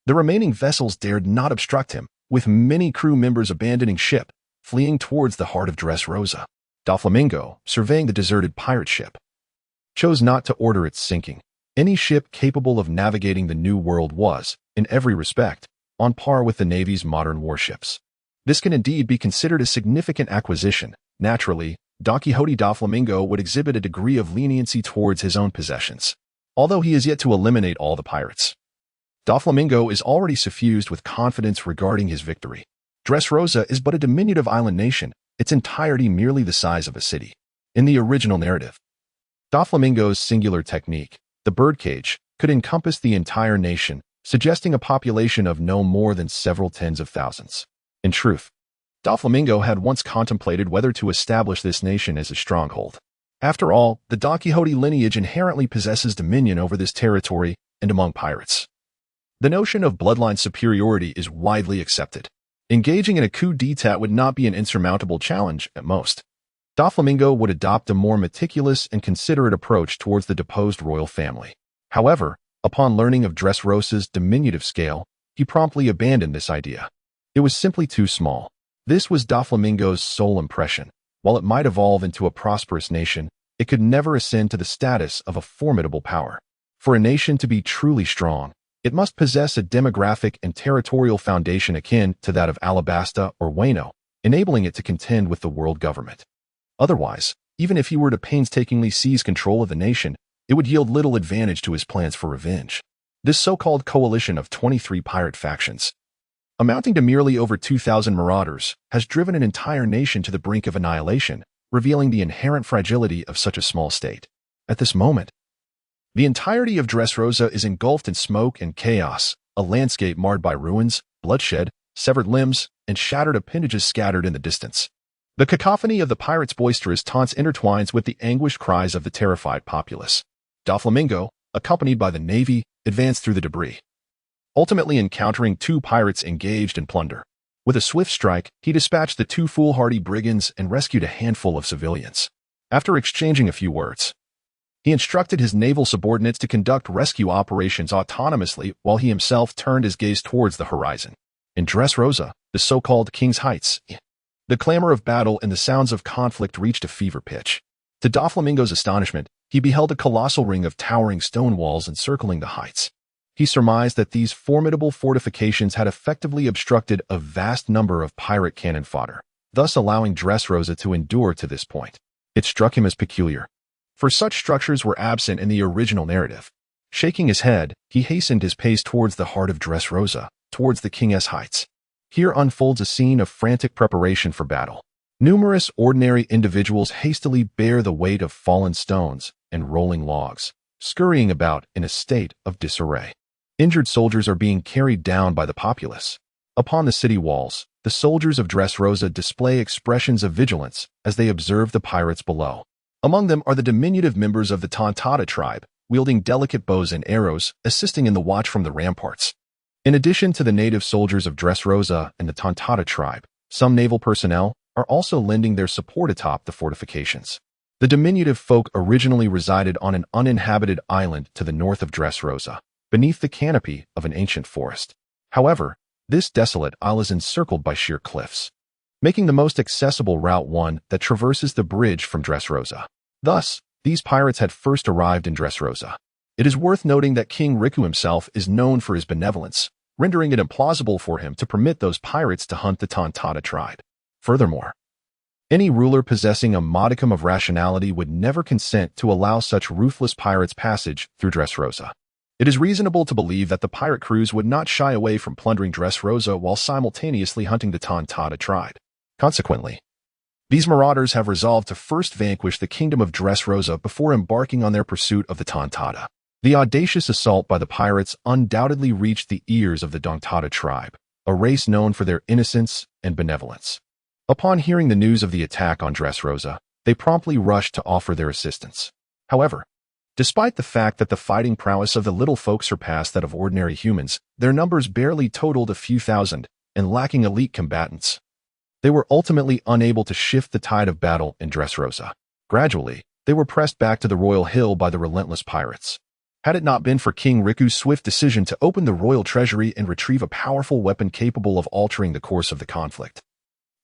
the remaining vessels dared not obstruct him, with many crew members abandoning ship, fleeing towards the heart of Dressrosa. Doflamingo, surveying the deserted pirate ship, chose not to order its sinking. Any ship capable of navigating the New World was, in every respect, on par with the Navy's modern warships. This can indeed be considered a significant acquisition. Naturally, Don Quixote Doflamingo would exhibit a degree of leniency towards his own possessions, although he is yet to eliminate all the pirates. Doflamingo is already suffused with confidence regarding his victory. Dressrosa is but a diminutive island nation, its entirety merely the size of a city. In the original narrative, Doflamingo's singular technique, the birdcage, could encompass the entire nation, suggesting a population of no more than several tens of thousands. In truth, Doflamingo had once contemplated whether to establish this nation as a stronghold. After all, the Don Quixote lineage inherently possesses dominion over this territory and among pirates. The notion of bloodline superiority is widely accepted. Engaging in a coup d'etat would not be an insurmountable challenge at most. Doflamingo would adopt a more meticulous and considerate approach towards the deposed royal family. However, upon learning of Dressrosa's diminutive scale, he promptly abandoned this idea. It was simply too small. This was Doflamingo's sole impression. While it might evolve into a prosperous nation, it could never ascend to the status of a formidable power. For a nation to be truly strong, it must possess a demographic and territorial foundation akin to that of Alabasta or Weno, enabling it to contend with the world government. Otherwise, even if he were to painstakingly seize control of the nation, it would yield little advantage to his plans for revenge. This so-called coalition of 23 pirate factions, amounting to merely over 2,000 marauders, has driven an entire nation to the brink of annihilation, revealing the inherent fragility of such a small state. At this moment, the entirety of Dressrosa is engulfed in smoke and chaos, a landscape marred by ruins, bloodshed, severed limbs, and shattered appendages scattered in the distance. The cacophony of the pirates' boisterous taunts intertwines with the anguished cries of the terrified populace. Doflamingo, accompanied by the Navy, advanced through the debris, ultimately encountering two pirates engaged in plunder. With a swift strike, he dispatched the two foolhardy brigands and rescued a handful of civilians. After exchanging a few words, he instructed his naval subordinates to conduct rescue operations autonomously while he himself turned his gaze towards the horizon. In Dressrosa, the so-called King's Heights, the clamor of battle and the sounds of conflict reached a fever pitch. To Doflamingo's astonishment, he beheld a colossal ring of towering stone walls encircling the heights. He surmised that these formidable fortifications had effectively obstructed a vast number of pirate cannon fodder, thus allowing Dressrosa to endure to this point. It struck him as peculiar, for such structures were absent in the original narrative. Shaking his head, he hastened his pace towards the heart of Dressrosa, towards the King's Heights. Here unfolds a scene of frantic preparation for battle. Numerous ordinary individuals hastily bear the weight of fallen stones and rolling logs, scurrying about in a state of disarray. Injured soldiers are being carried down by the populace. Upon the city walls, the soldiers of Dressrosa display expressions of vigilance as they observe the pirates below. Among them are the diminutive members of the Tontada tribe, wielding delicate bows and arrows, assisting in the watch from the ramparts. In addition to the native soldiers of Dressrosa and the Tontada tribe, some naval personnel are also lending their support atop the fortifications. The diminutive folk originally resided on an uninhabited island to the north of Dressrosa, beneath the canopy of an ancient forest. However, this desolate isle is encircled by sheer cliffs, making the most accessible route one that traverses the bridge from Dressrosa. Thus, these pirates had first arrived in Dressrosa. It is worth noting that King Riku himself is known for his benevolence, rendering it implausible for him to permit those pirates to hunt the Tontada tribe. Furthermore, any ruler possessing a modicum of rationality would never consent to allow such ruthless pirates passage through Dressrosa. It is reasonable to believe that the pirate crews would not shy away from plundering Dressrosa while simultaneously hunting the Tontada tribe. Consequently, these marauders have resolved to first vanquish the kingdom of Dressrosa before embarking on their pursuit of the Tontada. The audacious assault by the pirates undoubtedly reached the ears of the Tontada tribe, a race known for their innocence and benevolence. Upon hearing the news of the attack on Dressrosa, they promptly rushed to offer their assistance. However, despite the fact that the fighting prowess of the little folk surpassed that of ordinary humans, their numbers barely totaled a few thousand, and lacking elite combatants, they were ultimately unable to shift the tide of battle in Dressrosa. Gradually, they were pressed back to the royal hill by the relentless pirates. Had it not been for King Riku's swift decision to open the royal treasury and retrieve a powerful weapon capable of altering the course of the conflict,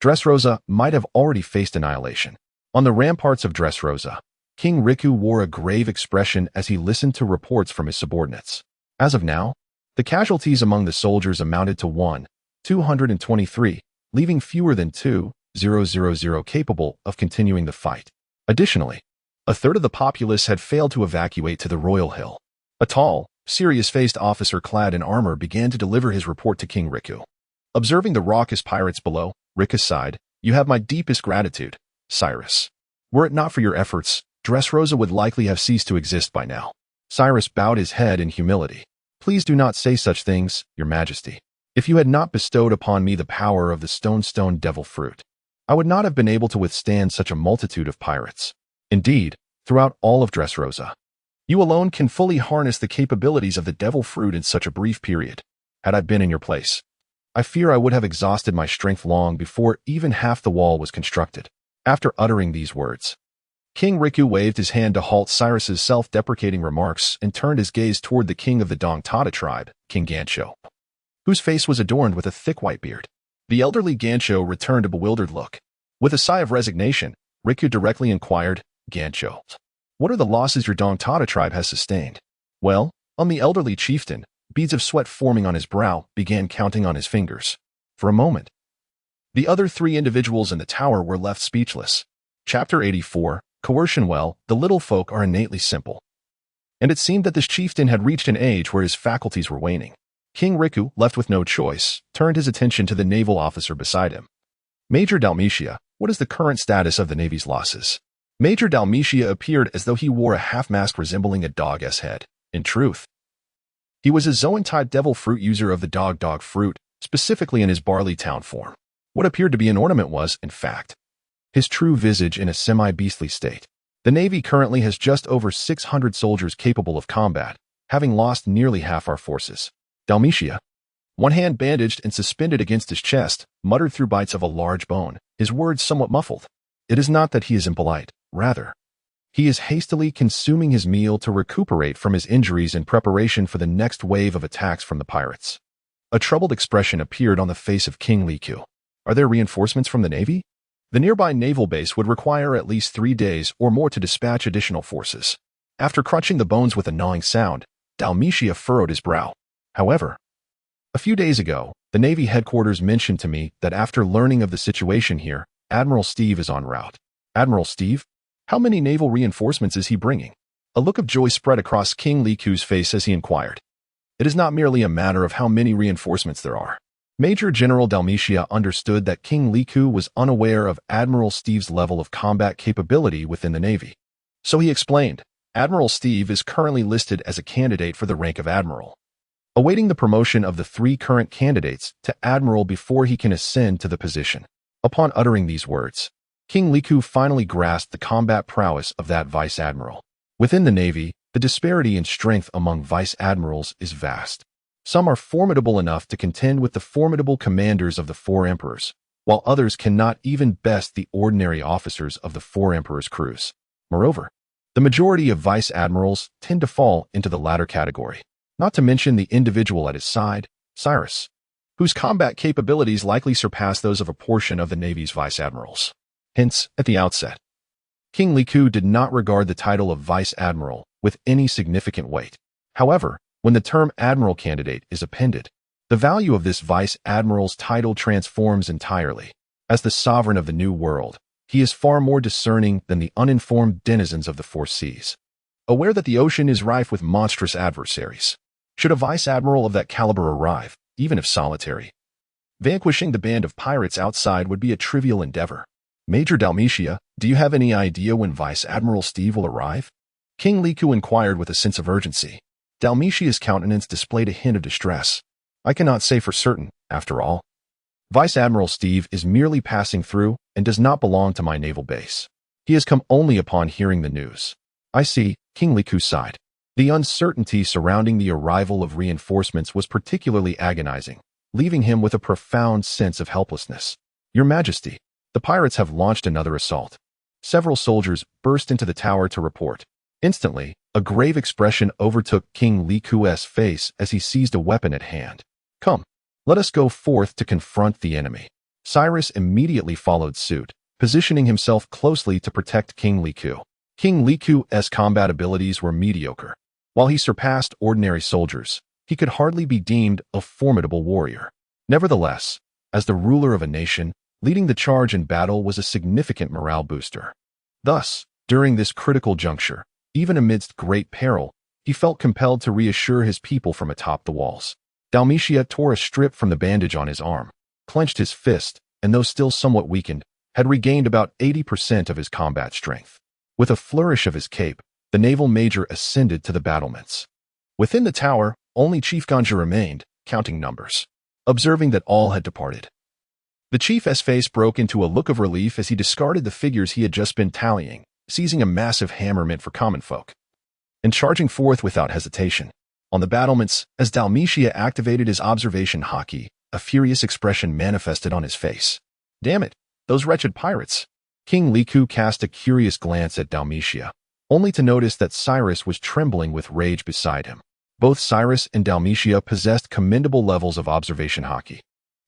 Dressrosa might have already faced annihilation. On the ramparts of Dressrosa, King Riku wore a grave expression as he listened to reports from his subordinates. As of now, the casualties among the soldiers amounted to 223, leaving fewer than 2,000 capable of continuing the fight. Additionally, a third of the populace had failed to evacuate to the royal hill. A tall, serious-faced officer clad in armor began to deliver his report to King Riku. Observing the raucous pirates below, Riku sighed, "You have my deepest gratitude, Cyrus. Were it not for your efforts, Dressrosa would likely have ceased to exist by now." Cyrus bowed his head in humility. "Please do not say such things, Your Majesty. If you had not bestowed upon me the power of the stone devil fruit, I would not have been able to withstand such a multitude of pirates. Indeed, throughout all of Dressrosa, you alone can fully harness the capabilities of the devil fruit in such a brief period. Had I been in your place, I fear I would have exhausted my strength long before even half the wall was constructed." After uttering these words, King Riku waved his hand to halt Cyrus's self-deprecating remarks and turned his gaze toward the king of the Dongtada tribe, King Gansho, whose face was adorned with a thick white beard. The elderly Gansho returned a bewildered look. With a sigh of resignation, Riku directly inquired, "Gansho, what are the losses your Dongtada tribe has sustained?" "Well," the elderly chieftain, beads of sweat forming on his brow, began counting on his fingers. For a moment, the other three individuals in the tower were left speechless. Chapter 84, Coercion. Well, the little folk are innately simple, and it seemed that this chieftain had reached an age where his faculties were waning. King Riku, left with no choice, turned his attention to the naval officer beside him. "Major Dalmatia, what is the current status of the Navy's losses?" Major Dalmatia appeared as though he wore a half-mask resembling a dog's head. In truth, he was a Zoan-type devil fruit user of the dog fruit, specifically in his Barley Town form. What appeared to be an ornament was, in fact, his true visage in a semi-beastly state. The Navy currently has just over 600 soldiers capable of combat, having lost nearly half our forces. Dalmatia, one hand bandaged and suspended against his chest, muttered through bites of a large bone, his words somewhat muffled. It is not that he is impolite, rather, he is hastily consuming his meal to recuperate from his injuries in preparation for the next wave of attacks from the pirates. A troubled expression appeared on the face of King Riku. "Are there reinforcements from the Navy?" The nearby naval base would require at least 3 days or more to dispatch additional forces. After crunching the bones with a gnawing sound, Dalmatia furrowed his brow. "However, a few days ago, the Navy headquarters mentioned to me that after learning of the situation here, Admiral Steve is en route." "Admiral Steve? How many naval reinforcements is he bringing?" A look of joy spread across King Riku's face as he inquired. "It is not merely a matter of how many reinforcements there are." Major General Dalmatia understood that King Riku was unaware of Admiral Steve's level of combat capability within the Navy. So he explained, "Admiral Steve is currently listed as a candidate for the rank of Admiral, awaiting the promotion of the 3 current candidates to Admiral before he can ascend to the position." Upon uttering these words, King Riku finally grasped the combat prowess of that Vice Admiral. Within the Navy, the disparity in strength among Vice Admirals is vast. Some are formidable enough to contend with the formidable commanders of the 4 emperors, while others cannot even best the ordinary officers of the 4 emperors' crews. Moreover, the majority of Vice Admirals tend to fall into the latter category, not to mention the individual at his side, Cyrus, whose combat capabilities likely surpass those of a portion of the Navy's Vice Admirals. Hence, at the outset, King Riku did not regard the title of Vice Admiral with any significant weight. However, when the term Admiral candidate is appended, the value of this Vice Admiral's title transforms entirely. As the sovereign of the New World, he is far more discerning than the uninformed denizens of the 4 seas. Aware that the ocean is rife with monstrous adversaries, should a Vice Admiral of that caliber arrive, even if solitary, vanquishing the band of pirates outside would be a trivial endeavor. "Major Dalmatia, do you have any idea when Vice Admiral Steve will arrive?" King Riku inquired with a sense of urgency. Dalmatia's countenance displayed a hint of distress. I cannot say for certain, after all. Vice Admiral Steve is merely passing through and does not belong to my naval base. He has come only upon hearing the news. I see, King Liku sighed. The uncertainty surrounding the arrival of reinforcements was particularly agonizing, leaving him with a profound sense of helplessness. Your Majesty, the pirates have launched another assault. Several soldiers burst into the tower to report. Instantly, a grave expression overtook King Liku's face as he seized a weapon at hand. Come, let us go forth to confront the enemy. Cyrus immediately followed suit, positioning himself closely to protect King Liku. King Liku's combat abilities were mediocre. While he surpassed ordinary soldiers, he could hardly be deemed a formidable warrior. Nevertheless, as the ruler of a nation, leading the charge in battle was a significant morale booster. Thus, during this critical juncture, even amidst great peril, he felt compelled to reassure his people from atop the walls. Dalmatia tore a strip from the bandage on his arm, clenched his fist, and though still somewhat weakened, had regained about 80% of his combat strength. With a flourish of his cape, the naval major ascended to the battlements. Within the tower, only Chief Ganja remained, counting numbers. Observing that all had departed, the chief's face broke into a look of relief as he discarded the figures he had just been tallying, seizing a massive hammer meant for common folk, and charging forth without hesitation. On the battlements, as Dalmatia activated his observation haki, a furious expression manifested on his face. Damn it, those wretched pirates! King Liku cast a curious glance at Dalmatia, only to notice that Cyrus was trembling with rage beside him. Both Cyrus and Dalmatia possessed commendable levels of observation haki,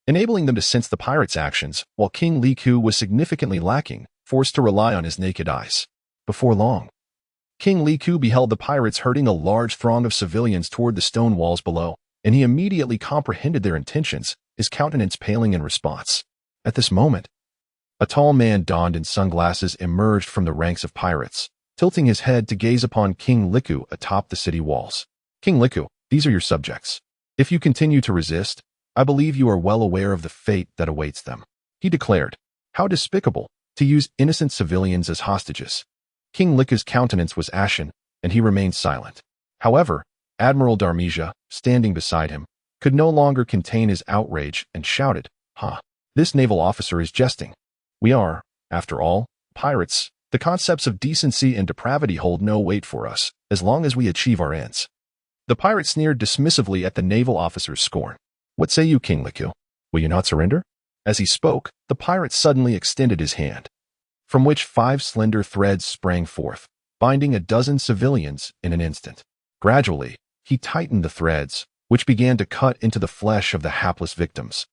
enabling them to sense the pirates' actions, while King Liku was significantly lacking, forced to rely on his naked eyes. Before long, King Liku beheld the pirates herding a large throng of civilians toward the stone walls below, and he immediately comprehended their intentions, his countenance paling in response. At this moment, a tall man donned in sunglasses emerged from the ranks of pirates, tilting his head to gaze upon King Liku atop the city walls. King Liku, these are your subjects. If you continue to resist, I believe you are well aware of the fate that awaits them. He declared. How despicable, to use innocent civilians as hostages. King Liku's countenance was ashen, and he remained silent. However, Admiral Darmesia, standing beside him, could no longer contain his outrage and shouted, This naval officer is jesting. We are, after all, pirates. The concepts of decency and depravity hold no weight for us, as long as we achieve our ends. The pirate sneered dismissively at the naval officer's scorn. What say you, King Liku? Will you not surrender? As he spoke, the pirate suddenly extended his hand, from which 5 slender threads sprang forth, binding a dozen civilians in an instant. Gradually, he tightened the threads, which began to cut into the flesh of the hapless victims,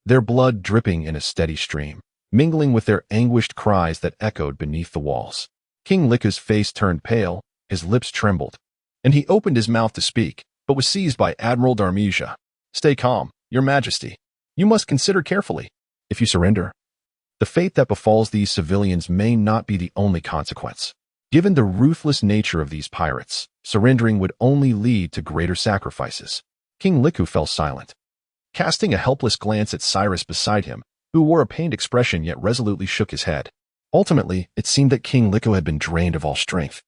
their blood dripping in a steady stream, mingling with their anguished cries that echoed beneath the walls. King Liku's face turned pale, his lips trembled, and he opened his mouth to speak, but was seized by Admiral Darmesia. Stay calm, Your Majesty. You must consider carefully. If you surrender, the fate that befalls these civilians may not be the only consequence. Given the ruthless nature of these pirates, surrendering would only lead to greater sacrifices. King Liku fell silent, casting a helpless glance at Cyrus beside him, who wore a pained expression yet resolutely shook his head. Ultimately, it seemed that King Liku had been drained of all strength.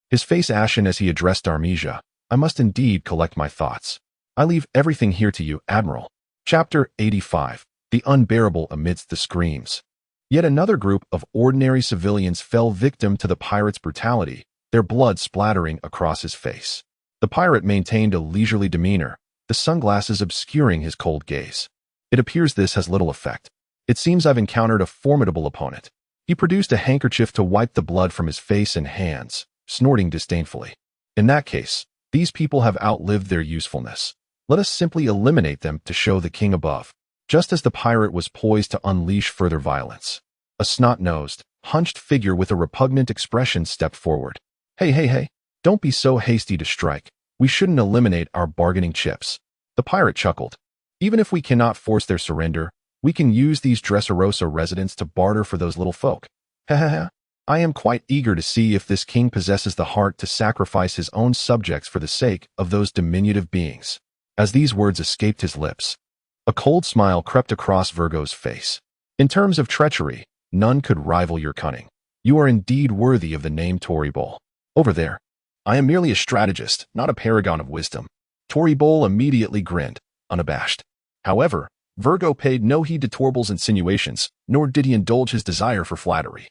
His face ashen as he addressed Darmesia. I must indeed collect my thoughts. I leave everything here to you, Admiral. Chapter 85. The Unbearable Amidst the Screams. Yet another group of ordinary civilians fell victim to the pirate's brutality, their blood splattering across his face. The pirate maintained a leisurely demeanor, the sunglasses obscuring his cold gaze. It appears this has little effect. It seems I've encountered a formidable opponent. He produced a handkerchief to wipe the blood from his face and hands, snorting disdainfully. In that case, these people have outlived their usefulness. Let us simply eliminate them to show the king above. Just as the pirate was poised to unleash further violence, a snot-nosed, hunched figure with a repugnant expression stepped forward. Hey, don't be so hasty to strike. We shouldn't eliminate our bargaining chips. The pirate chuckled. Even if we cannot force their surrender, we can use these Dressrosa residents to barter for those little folk. I am quite eager to see if this king possesses the heart to sacrifice his own subjects for the sake of those diminutive beings. As these words escaped his lips, a cold smile crept across Virgo's face. In terms of treachery, none could rival your cunning. You are indeed worthy of the name Toribol. Over there, I am merely a strategist, not a paragon of wisdom. Toribol immediately grinned. unabashed. However, Virgo paid no heed to Torbel's insinuations, nor did he indulge his desire for flattery.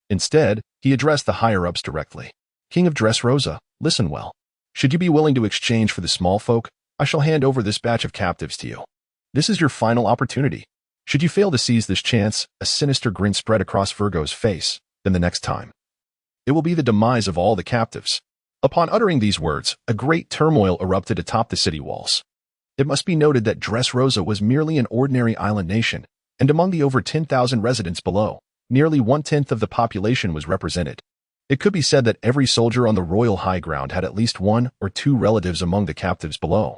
Instead, he addressed the higher-ups directly. King of Dressrosa, listen well. Should you be willing to exchange for the small folk, I shall hand over this batch of captives to you. This is your final opportunity. Should you fail to seize this chance, a sinister grin spread across Virgo's face, then the next time. It will be the demise of all the captives. Upon uttering these words, a great turmoil erupted atop the city walls. It must be noted that Dressrosa was merely an ordinary island nation, and among the over 10,000 residents below, nearly 1/10 of the population was represented. It could be said that every soldier on the royal high ground had at least one or two relatives among the captives below,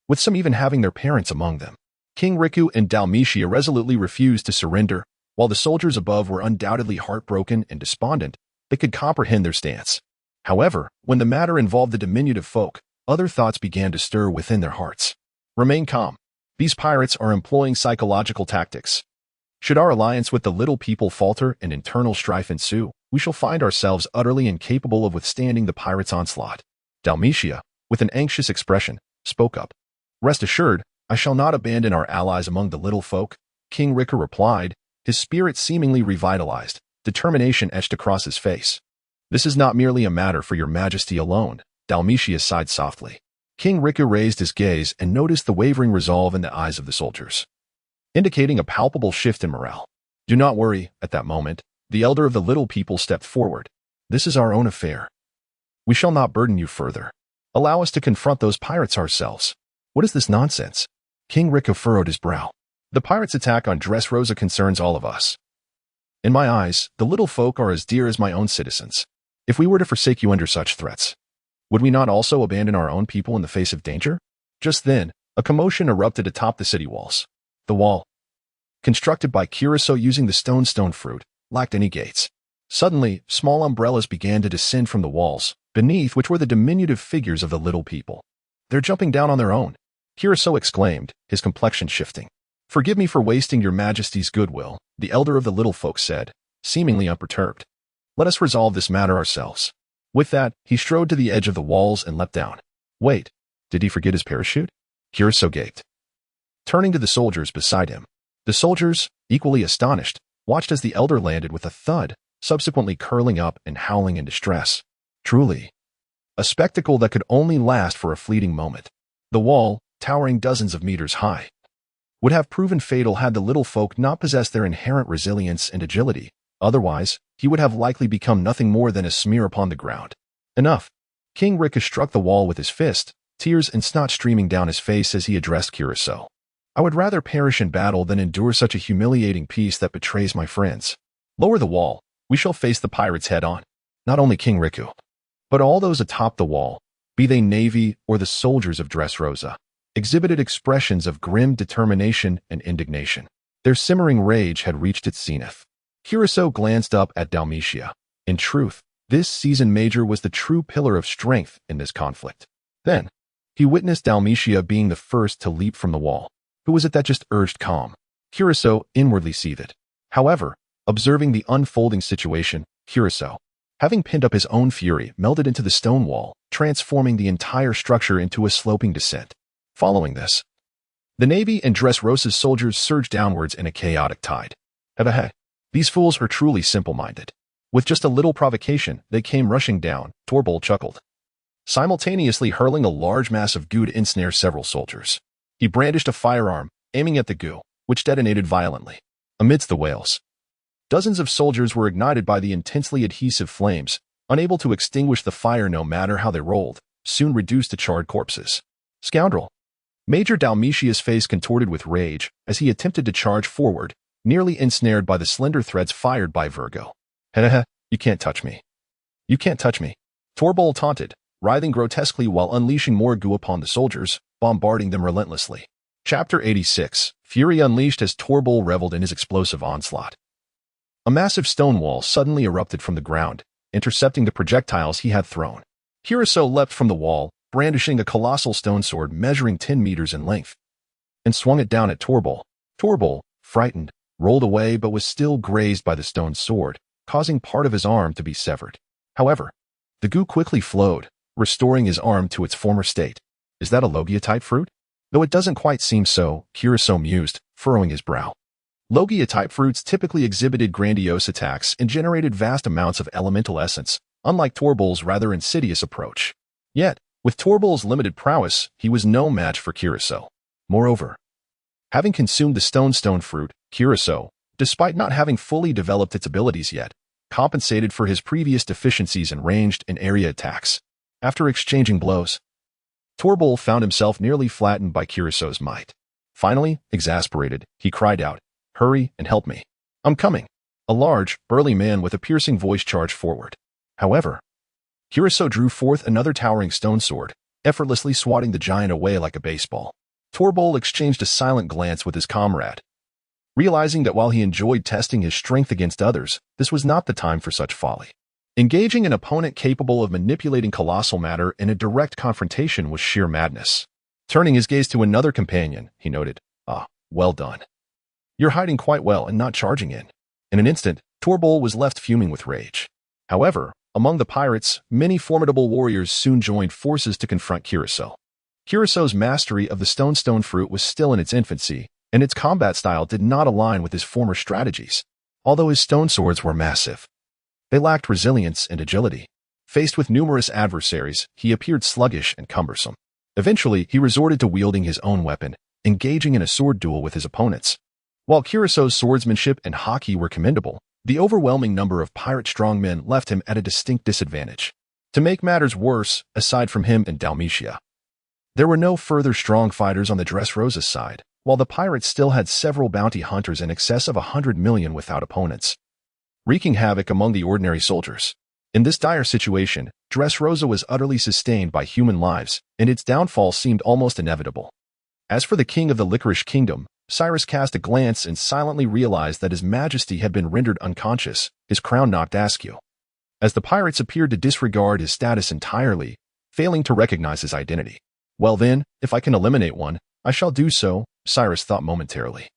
with some even having their parents among them. King Riku and Dalmatia resolutely refused to surrender. While the soldiers above were undoubtedly heartbroken and despondent, they could comprehend their stance. However, when the matter involved the diminutive folk, other thoughts began to stir within their hearts. Remain calm. These pirates are employing psychological tactics. Should our alliance with the little people falter and internal strife ensue, we shall find ourselves utterly incapable of withstanding the pirates' onslaught. Dalmatia, with an anxious expression, spoke up. Rest assured, I shall not abandon our allies among the little folk, King Riku replied, his spirit seemingly revitalized, determination etched across his face. This is not merely a matter for your majesty alone, Dalmatia sighed softly. King Riku raised his gaze and noticed the wavering resolve in the eyes of the soldiers, indicating a palpable shift in morale. Do not worry, at that moment, the elder of the little people stepped forward. This is our own affair. We shall not burden you further. Allow us to confront those pirates ourselves. What is this nonsense? King Riku furrowed his brow. The pirates' attack on Dressrosa concerns all of us. In my eyes, the little folk are as dear as my own citizens. If we were to forsake you under such threats, would we not also abandon our own people in the face of danger? Just then, a commotion erupted atop the city walls. The wall, constructed by Curacao using the stone fruit, lacked any gates. Suddenly, small umbrellas began to descend from the walls, beneath which were the diminutive figures of the little people. They're jumping down on their own, Curacao exclaimed, his complexion shifting. Forgive me for wasting your majesty's goodwill, the elder of the little folk said, seemingly unperturbed. Let us resolve this matter ourselves. With that, he strode to the edge of the walls and leapt down. Wait, did he forget his parachute? Curacao gaped, turning to the soldiers beside him. The soldiers, equally astonished, watched as the elder landed with a thud, subsequently curling up and howling in distress. Truly, a spectacle that could only last for a fleeting moment. The wall, towering dozens of meters high, would have proven fatal had the little folk not possessed their inherent resilience and agility. Otherwise, he would have likely become nothing more than a smear upon the ground. Enough. King Riku struck the wall with his fist, tears and snot streaming down his face as he addressed Curacao. I would rather perish in battle than endure such a humiliating peace that betrays my friends. Lower the wall. We shall face the pirates head on. Not only King Riku, but all those atop the wall, be they navy or the soldiers of Dressrosa, exhibited expressions of grim determination and indignation. Their simmering rage had reached its zenith. Curacao glanced up at Dalmatia. In truth, this seasoned major was the true pillar of strength in this conflict. Then, he witnessed Dalmatia being the first to leap from the wall. Who was it that just urged calm? Curacao inwardly seethed. However, observing the unfolding situation, Curacao, having pinned up his own fury, melted into the stone wall, transforming the entire structure into a sloping descent. Following this, the navy and Dressrosa's soldiers surged downwards in a chaotic tide. Hey, these fools are truly simple-minded. With just a little provocation, they came rushing down, Torbel chuckled, simultaneously hurling a large mass of goo to ensnare several soldiers. He brandished a firearm, aiming at the goo, which detonated violently. Amidst the wails, dozens of soldiers were ignited by the intensely adhesive flames, unable to extinguish the fire no matter how they rolled, soon reduced to charred corpses. Scoundrel! Major Dalmatia's face contorted with rage as he attempted to charge forward, nearly ensnared by the slender threads fired by Virgo. Hehehe, you can't touch me. You can't touch me. Torbel taunted, writhing grotesquely while unleashing more goo upon the soldiers, bombarding them relentlessly. Chapter 86, Fury unleashed as Torbel reveled in his explosive onslaught. A massive stone wall suddenly erupted from the ground, intercepting the projectiles he had thrown. Curacao leapt from the wall, brandishing a colossal stone sword measuring 10 meters in length, and swung it down at Torbel. Torbel, frightened, rolled away but was still grazed by the stone sword, causing part of his arm to be severed. However, the goo quickly flowed, restoring his arm to its former state. Is that a logia-type fruit? Though it doesn't quite seem so, Curacao mused, furrowing his brow. Logia-type fruits typically exhibited grandiose attacks and generated vast amounts of elemental essence, unlike Torbol's rather insidious approach. Yet, with Torbol's limited prowess, he was no match for Curacao. Moreover, having consumed the stone fruit, Curacao, despite not having fully developed its abilities yet, compensated for his previous deficiencies in ranged and area attacks. After exchanging blows, Torbol found himself nearly flattened by Curaçao's might. Finally, exasperated, he cried out, "Hurry and help me. I'm coming." A large, burly man with a piercing voice charged forward. However, Curacao drew forth another towering stone sword, effortlessly swatting the giant away like a baseball. Torbol exchanged a silent glance with his comrade, realizing that while he enjoyed testing his strength against others, this was not the time for such folly. Engaging an opponent capable of manipulating colossal matter in a direct confrontation was sheer madness. Turning his gaze to another companion, he noted, "Ah, well done. You're hiding quite well and not charging in." In an instant, Torbol was left fuming with rage. However, among the pirates, many formidable warriors soon joined forces to confront Curacao. Curaçao's mastery of the stone fruit was still in its infancy, and its combat style did not align with his former strategies. Although his stone swords were massive, they lacked resilience and agility. Faced with numerous adversaries, he appeared sluggish and cumbersome. Eventually, he resorted to wielding his own weapon, engaging in a sword duel with his opponents. While Curaçao's swordsmanship and hockey were commendable, the overwhelming number of pirate strongmen left him at a distinct disadvantage. To make matters worse, aside from him and Dalmatia, there were no further strong fighters on the Dressrosa's side, while the pirates still had several bounty hunters in excess of 100 million without opponents, wreaking havoc among the ordinary soldiers. In this dire situation, Dressrosa was utterly sustained by human lives, and its downfall seemed almost inevitable. As for the king of the Licorice Kingdom, Cyrus cast a glance and silently realized that his majesty had been rendered unconscious, his crown knocked askew. As the pirates appeared to disregard his status entirely, failing to recognize his identity. Well then, if I can eliminate one, I shall do so, Cyrus thought momentarily.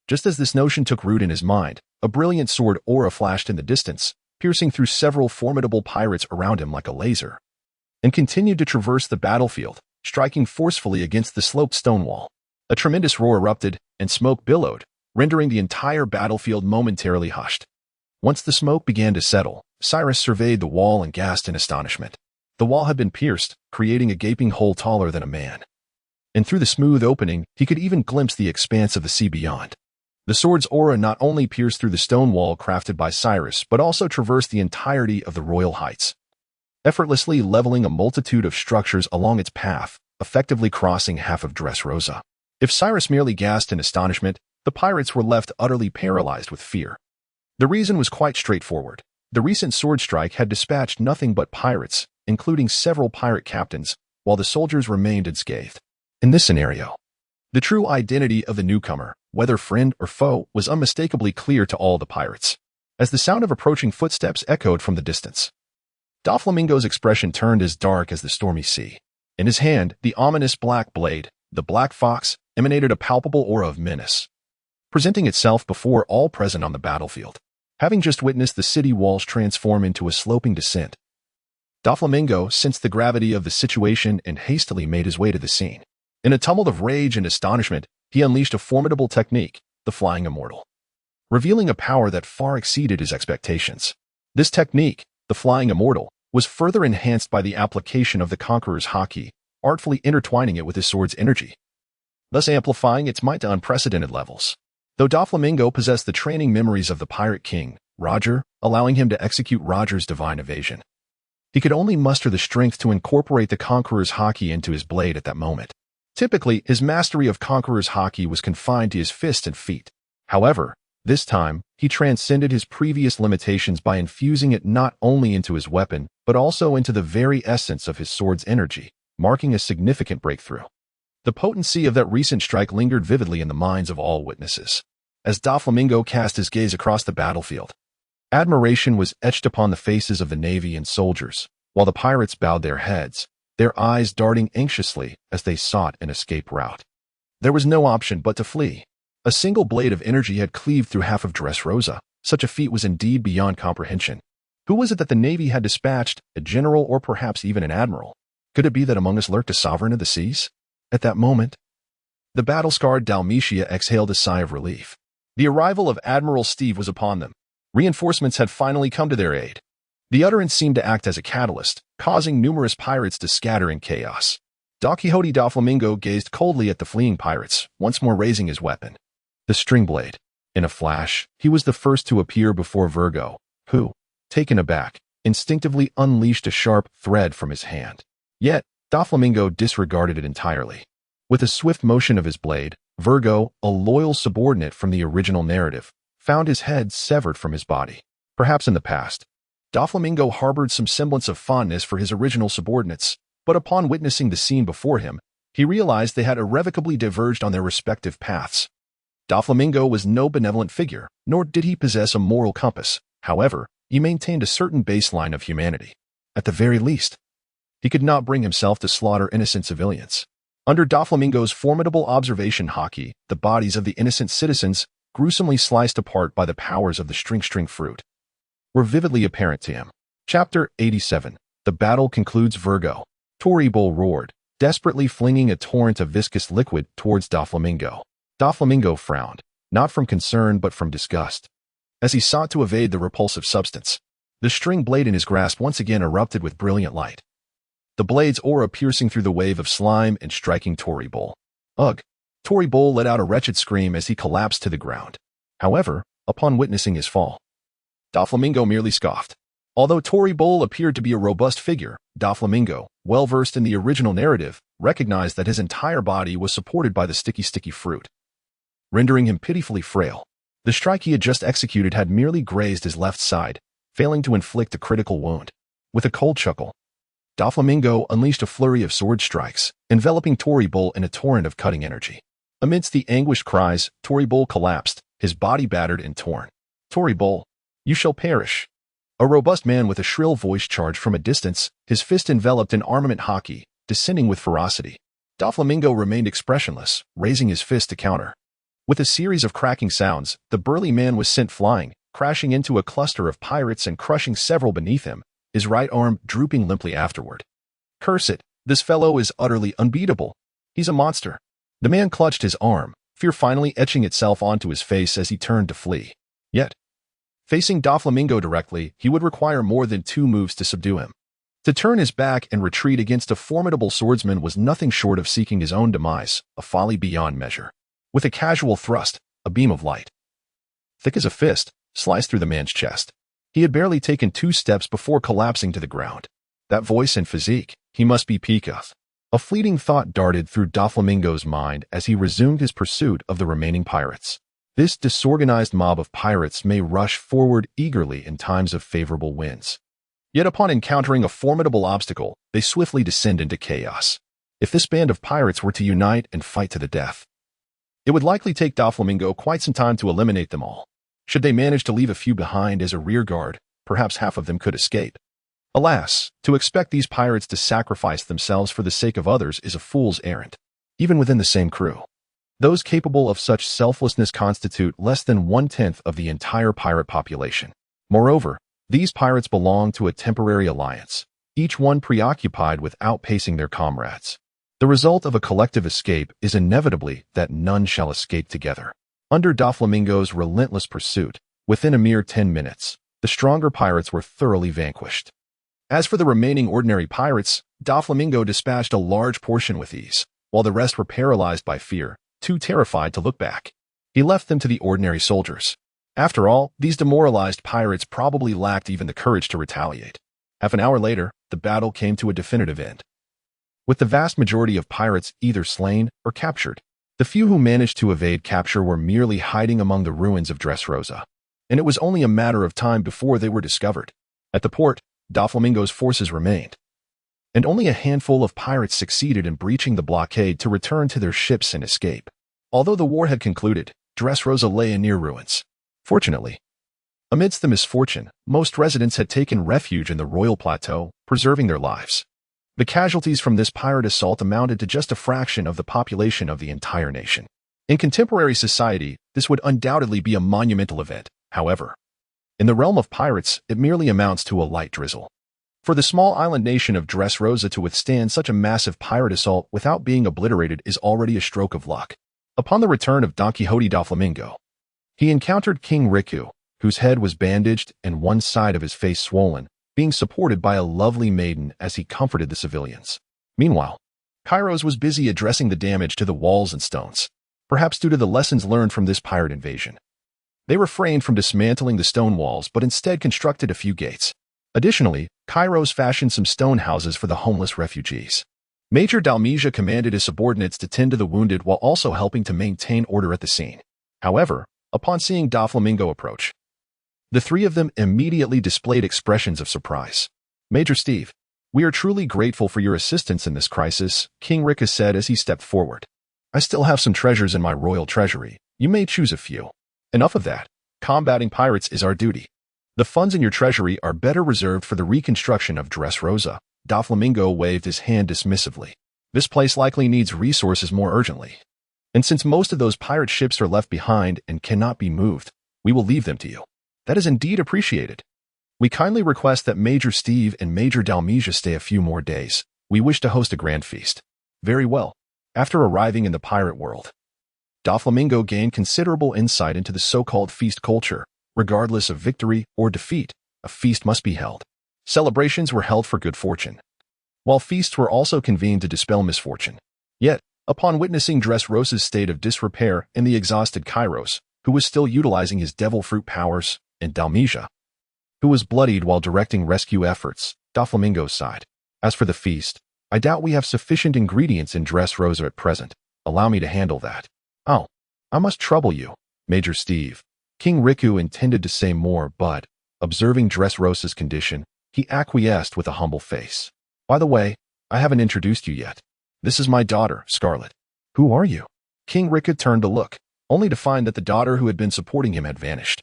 Just as this notion took root in his mind, a brilliant sword aura flashed in the distance, piercing through several formidable pirates around him like a laser, and continued to traverse the battlefield, striking forcefully against the sloped stone wall. A tremendous roar erupted, and smoke billowed, rendering the entire battlefield momentarily hushed. Once the smoke began to settle, Cyrus surveyed the wall and gasped in astonishment. The wall had been pierced, creating a gaping hole taller than a man. And through the smooth opening, he could even glimpse the expanse of the sea beyond. The sword's aura not only pierced through the stone wall crafted by Cyrus, but also traversed the entirety of the royal heights, effortlessly leveling a multitude of structures along its path, effectively crossing half of Dressrosa. If Cyrus merely gasped in astonishment, the pirates were left utterly paralyzed with fear. The reason was quite straightforward. The recent sword strike had dispatched nothing but pirates, including several pirate captains, while the soldiers remained unscathed. In this scenario, the true identity of the newcomer, whether friend or foe, was unmistakably clear to all the pirates, as the sound of approaching footsteps echoed from the distance. Doflamingo's expression turned as dark as the stormy sea. In his hand, the ominous black blade, the Black Fox, emanated a palpable aura of menace, presenting itself before all present on the battlefield. Having just witnessed the city walls transform into a sloping descent, Doflamingo sensed the gravity of the situation and hastily made his way to the scene. In a tumult of rage and astonishment, he unleashed a formidable technique, the Flying Immortal, revealing a power that far exceeded his expectations. This technique, the Flying Immortal, was further enhanced by the application of the Conqueror's Haki, artfully intertwining it with his sword's energy, thus amplifying its might to unprecedented levels. Though Doflamingo possessed the training memories of the Pirate King, Roger, allowing him to execute Roger's divine evasion, he could only muster the strength to incorporate the Conqueror's Haki into his blade at that moment. Typically, his mastery of Conqueror's Haki was confined to his fists and feet. However, this time, he transcended his previous limitations by infusing it not only into his weapon, but also into the very essence of his sword's energy, marking a significant breakthrough. The potency of that recent strike lingered vividly in the minds of all witnesses. As Doflamingo cast his gaze across the battlefield, admiration was etched upon the faces of the navy and soldiers, while the pirates bowed their heads, their eyes darting anxiously as they sought an escape route. There was no option but to flee. A single blade of energy had cleaved through half of Dressrosa. Such a feat was indeed beyond comprehension. Who was it that the navy had dispatched, a general or perhaps even an admiral? Could it be that among us lurked a sovereign of the seas? At that moment, The battle-scarred Dalmatia exhaled a sigh of relief. The arrival of Admiral Steve was upon them. Reinforcements had finally come to their aid. The utterance seemed to act as a catalyst, causing numerous pirates to scatter in chaos. Don Quixote Doflamingo gazed coldly at the fleeing pirates, once more raising his weapon, the string blade. In a flash, he was the first to appear before Virgo, who, taken aback, instinctively unleashed a sharp thread from his hand. Yet, Doflamingo disregarded it entirely. With a swift motion of his blade, Virgo, a loyal subordinate from the original narrative, found his head severed from his body. Perhaps in the past, Doflamingo harbored some semblance of fondness for his original subordinates, but upon witnessing the scene before him, he realized they had irrevocably diverged on their respective paths. Doflamingo was no benevolent figure, nor did he possess a moral compass. However, he maintained a certain baseline of humanity. At the very least, he could not bring himself to slaughter innocent civilians. Under Doflamingo's formidable observation hockey, the bodies of the innocent citizens, gruesomely sliced apart by the powers of the string fruit, were vividly apparent to him. Chapter 87. The battle concludes. Virgo. Toribol roared, desperately flinging a torrent of viscous liquid towards Doflamingo. Doflamingo frowned, not from concern but from disgust, as he sought to evade the repulsive substance. The string blade in his grasp once again erupted with brilliant light, the blade's aura piercing through the wave of slime and striking Toribol. Ugh! Toribol let out a wretched scream as he collapsed to the ground. However, upon witnessing his fall, Doflamingo merely scoffed. Although Toribol appeared to be a robust figure, Doflamingo, well-versed in the original narrative, recognized that his entire body was supported by the sticky fruit, rendering him pitifully frail. The strike he had just executed had merely grazed his left side, failing to inflict a critical wound. With a cold chuckle, Doflamingo unleashed a flurry of sword strikes, enveloping Toribol in a torrent of cutting energy. Amidst the anguished cries, Toribol collapsed, his body battered and torn. Toribol, you shall perish. A robust man with a shrill voice charged from a distance, his fist enveloped in armament hockey, descending with ferocity. Doflamingo remained expressionless, raising his fist to counter. With a series of cracking sounds, the burly man was sent flying, crashing into a cluster of pirates and crushing several beneath him, his right arm drooping limply afterward. Curse it, this fellow is utterly unbeatable. He's a monster. The man clutched his arm, fear finally etching itself onto his face as he turned to flee. Yet, facing Doflamingo directly, he would require more than 2 moves to subdue him. To turn his back and retreat against a formidable swordsman was nothing short of seeking his own demise, a folly beyond measure. With a casual thrust, a beam of light, thick as a fist, sliced through the man's chest. He had barely taken 2 steps before collapsing to the ground. That voice and physique, he must be Pekoth. A fleeting thought darted through Doflamingo's mind as he resumed his pursuit of the remaining pirates. This disorganized mob of pirates may rush forward eagerly in times of favorable winds. Yet upon encountering a formidable obstacle, they swiftly descend into chaos. If this band of pirates were to unite and fight to the death, it would likely take Doflamingo quite some time to eliminate them all. Should they manage to leave a few behind as a rear guard, perhaps half of them could escape. Alas, to expect these pirates to sacrifice themselves for the sake of others is a fool's errand. Even within the same crew, those capable of such selflessness constitute less than 1/10 of the entire pirate population. Moreover, these pirates belong to a temporary alliance, each one preoccupied with outpacing their comrades. The result of a collective escape is inevitably that none shall escape together. Under Doflamingo's relentless pursuit, within a mere 10 minutes, the stronger pirates were thoroughly vanquished. As for the remaining ordinary pirates, Doflamingo dispatched a large portion with ease, while the rest were paralyzed by fear, too terrified to look back. He left them to the ordinary soldiers. After all, these demoralized pirates probably lacked even the courage to retaliate. Half an hour later, the battle came to a definitive end, with the vast majority of pirates either slain or captured. The few who managed to evade capture were merely hiding among the ruins of Dressrosa, and it was only a matter of time before they were discovered. At the port, Doflamingo's forces remained, and only a handful of pirates succeeded in breaching the blockade to return to their ships and escape. Although the war had concluded, Dressrosa lay in near ruins. Fortunately, amidst the misfortune, most residents had taken refuge in the Royal Plateau, preserving their lives. The casualties from this pirate assault amounted to just a fraction of the population of the entire nation. In contemporary society, this would undoubtedly be a monumental event. However, in the realm of pirates, it merely amounts to a light drizzle. For the small island nation of Dressrosa to withstand such a massive pirate assault without being obliterated is already a stroke of luck. Upon the return of Don Quixote Doflamingo, he encountered King Riku, whose head was bandaged and one side of his face swollen, being supported by a lovely maiden as he comforted the civilians. Meanwhile, Kairos was busy addressing the damage to the walls and stones, perhaps due to the lessons learned from this pirate invasion. They refrained from dismantling the stone walls but instead constructed a few gates. Additionally, Kairos fashioned some stone houses for the homeless refugees. Major Dalmesia commanded his subordinates to tend to the wounded while also helping to maintain order at the scene. However, upon seeing Doflamingo approach, the three of them immediately displayed expressions of surprise. "Major Steve, we are truly grateful for your assistance in this crisis," King Riku said as he stepped forward. "I still have some treasures in my royal treasury. You may choose a few." "Enough of that. Combating pirates is our duty. The funds in your treasury are better reserved for the reconstruction of Dressrosa." Doflamingo waved his hand dismissively. "This place likely needs resources more urgently. And since most of those pirate ships are left behind and cannot be moved, we will leave them to you." "That is indeed appreciated. We kindly request that Major Steve and Major Dalmesia stay a few more days. We wish to host a grand feast." "Very well." After arriving in the pirate world, Doflamingo gained considerable insight into the so-called feast culture. Regardless of victory or defeat, a feast must be held. Celebrations were held for good fortune, while feasts were also convened to dispel misfortune. Yet, upon witnessing Dressrosa's state of disrepair and the exhausted Kairos, who was still utilizing his devil fruit powers, and Dalmesia, who was bloodied while directing rescue efforts, Doflamingo sighed. "As for the feast, I doubt we have sufficient ingredients in Dressrosa at present. Allow me to handle that." "Oh, I must trouble you, Major Steve." King Riku intended to say more, but, observing Dressrosa's condition, he acquiesced with a humble face. "By the way, I haven't introduced you yet. This is my daughter, Scarlet." "Who are you?" King Riku turned to look, only to find that the daughter who had been supporting him had vanished.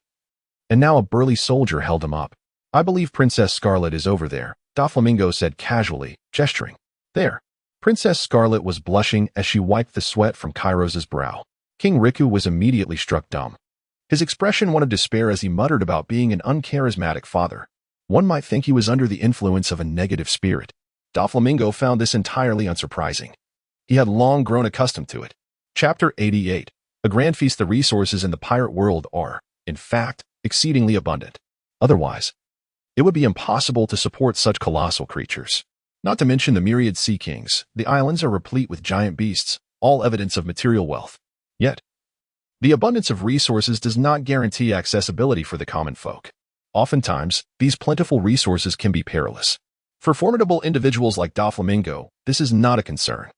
And now a burly soldier held him up. "I believe Princess Scarlet is over there," Doflamingo said casually, gesturing. "There." Princess Scarlet was blushing as she wiped the sweat from Kairos's brow. King Riku was immediately struck dumb. His expression one of despair as he muttered about being an uncharismatic father. One might think he was under the influence of a negative spirit. Doflamingo found this entirely unsurprising. He had long grown accustomed to it. Chapter 88. A grand feast. The resources in the pirate world are, in fact, exceedingly abundant. Otherwise, it would be impossible to support such colossal creatures. Not to mention the myriad sea kings, the islands are replete with giant beasts, all evidence of material wealth. Yet, the abundance of resources does not guarantee accessibility for the common folk. Oftentimes, these plentiful resources can be perilous. For formidable individuals like Doflamingo, this is not a concern.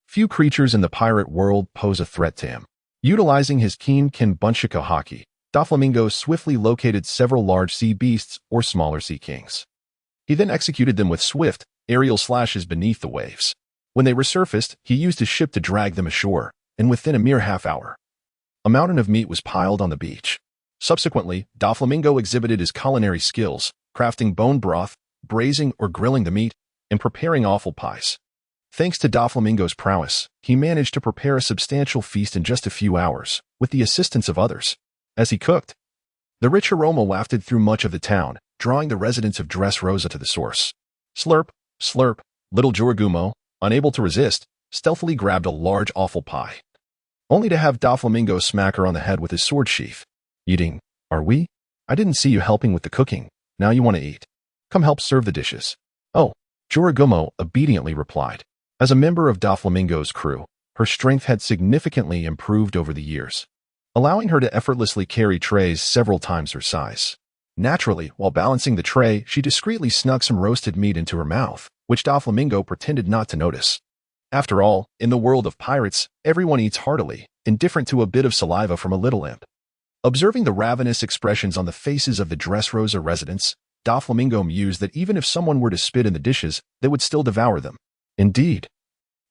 Few creatures in the pirate world pose a threat to him. Utilizing his keen Kinbunshiko haki, Doflamingo swiftly located several large sea beasts or smaller sea kings. He then executed them with swift, aerial slashes beneath the waves. When they resurfaced, he used his ship to drag them ashore, and within a mere half-hour, a mountain of meat was piled on the beach. Subsequently, Doflamingo exhibited his culinary skills, crafting bone broth, braising or grilling the meat, and preparing awful pies. Thanks to Doflamingo's prowess, he managed to prepare a substantial feast in just a few hours, with the assistance of others. As he cooked, the rich aroma wafted through much of the town, drawing the residents of Dressrosa to the source. Slurp, slurp, little Joragumo, unable to resist, stealthily grabbed a large awful pie, only to have Doflamingo smack her on the head with his sword sheath. "Eating, are we? I didn't see you helping with the cooking. Now you want to eat. Come help serve the dishes." "Oh," Joragumo obediently replied. As a member of Doflamingo's crew, her strength had significantly improved over the years, allowing her to effortlessly carry trays several times her size. Naturally, while balancing the tray, she discreetly snuck some roasted meat into her mouth, which Doflamingo pretended not to notice. After all, in the world of pirates, everyone eats heartily, indifferent to a bit of saliva from a little imp. Observing the ravenous expressions on the faces of the Dressrosa residents, Doflamingo mused that even if someone were to spit in the dishes, they would still devour them. Indeed,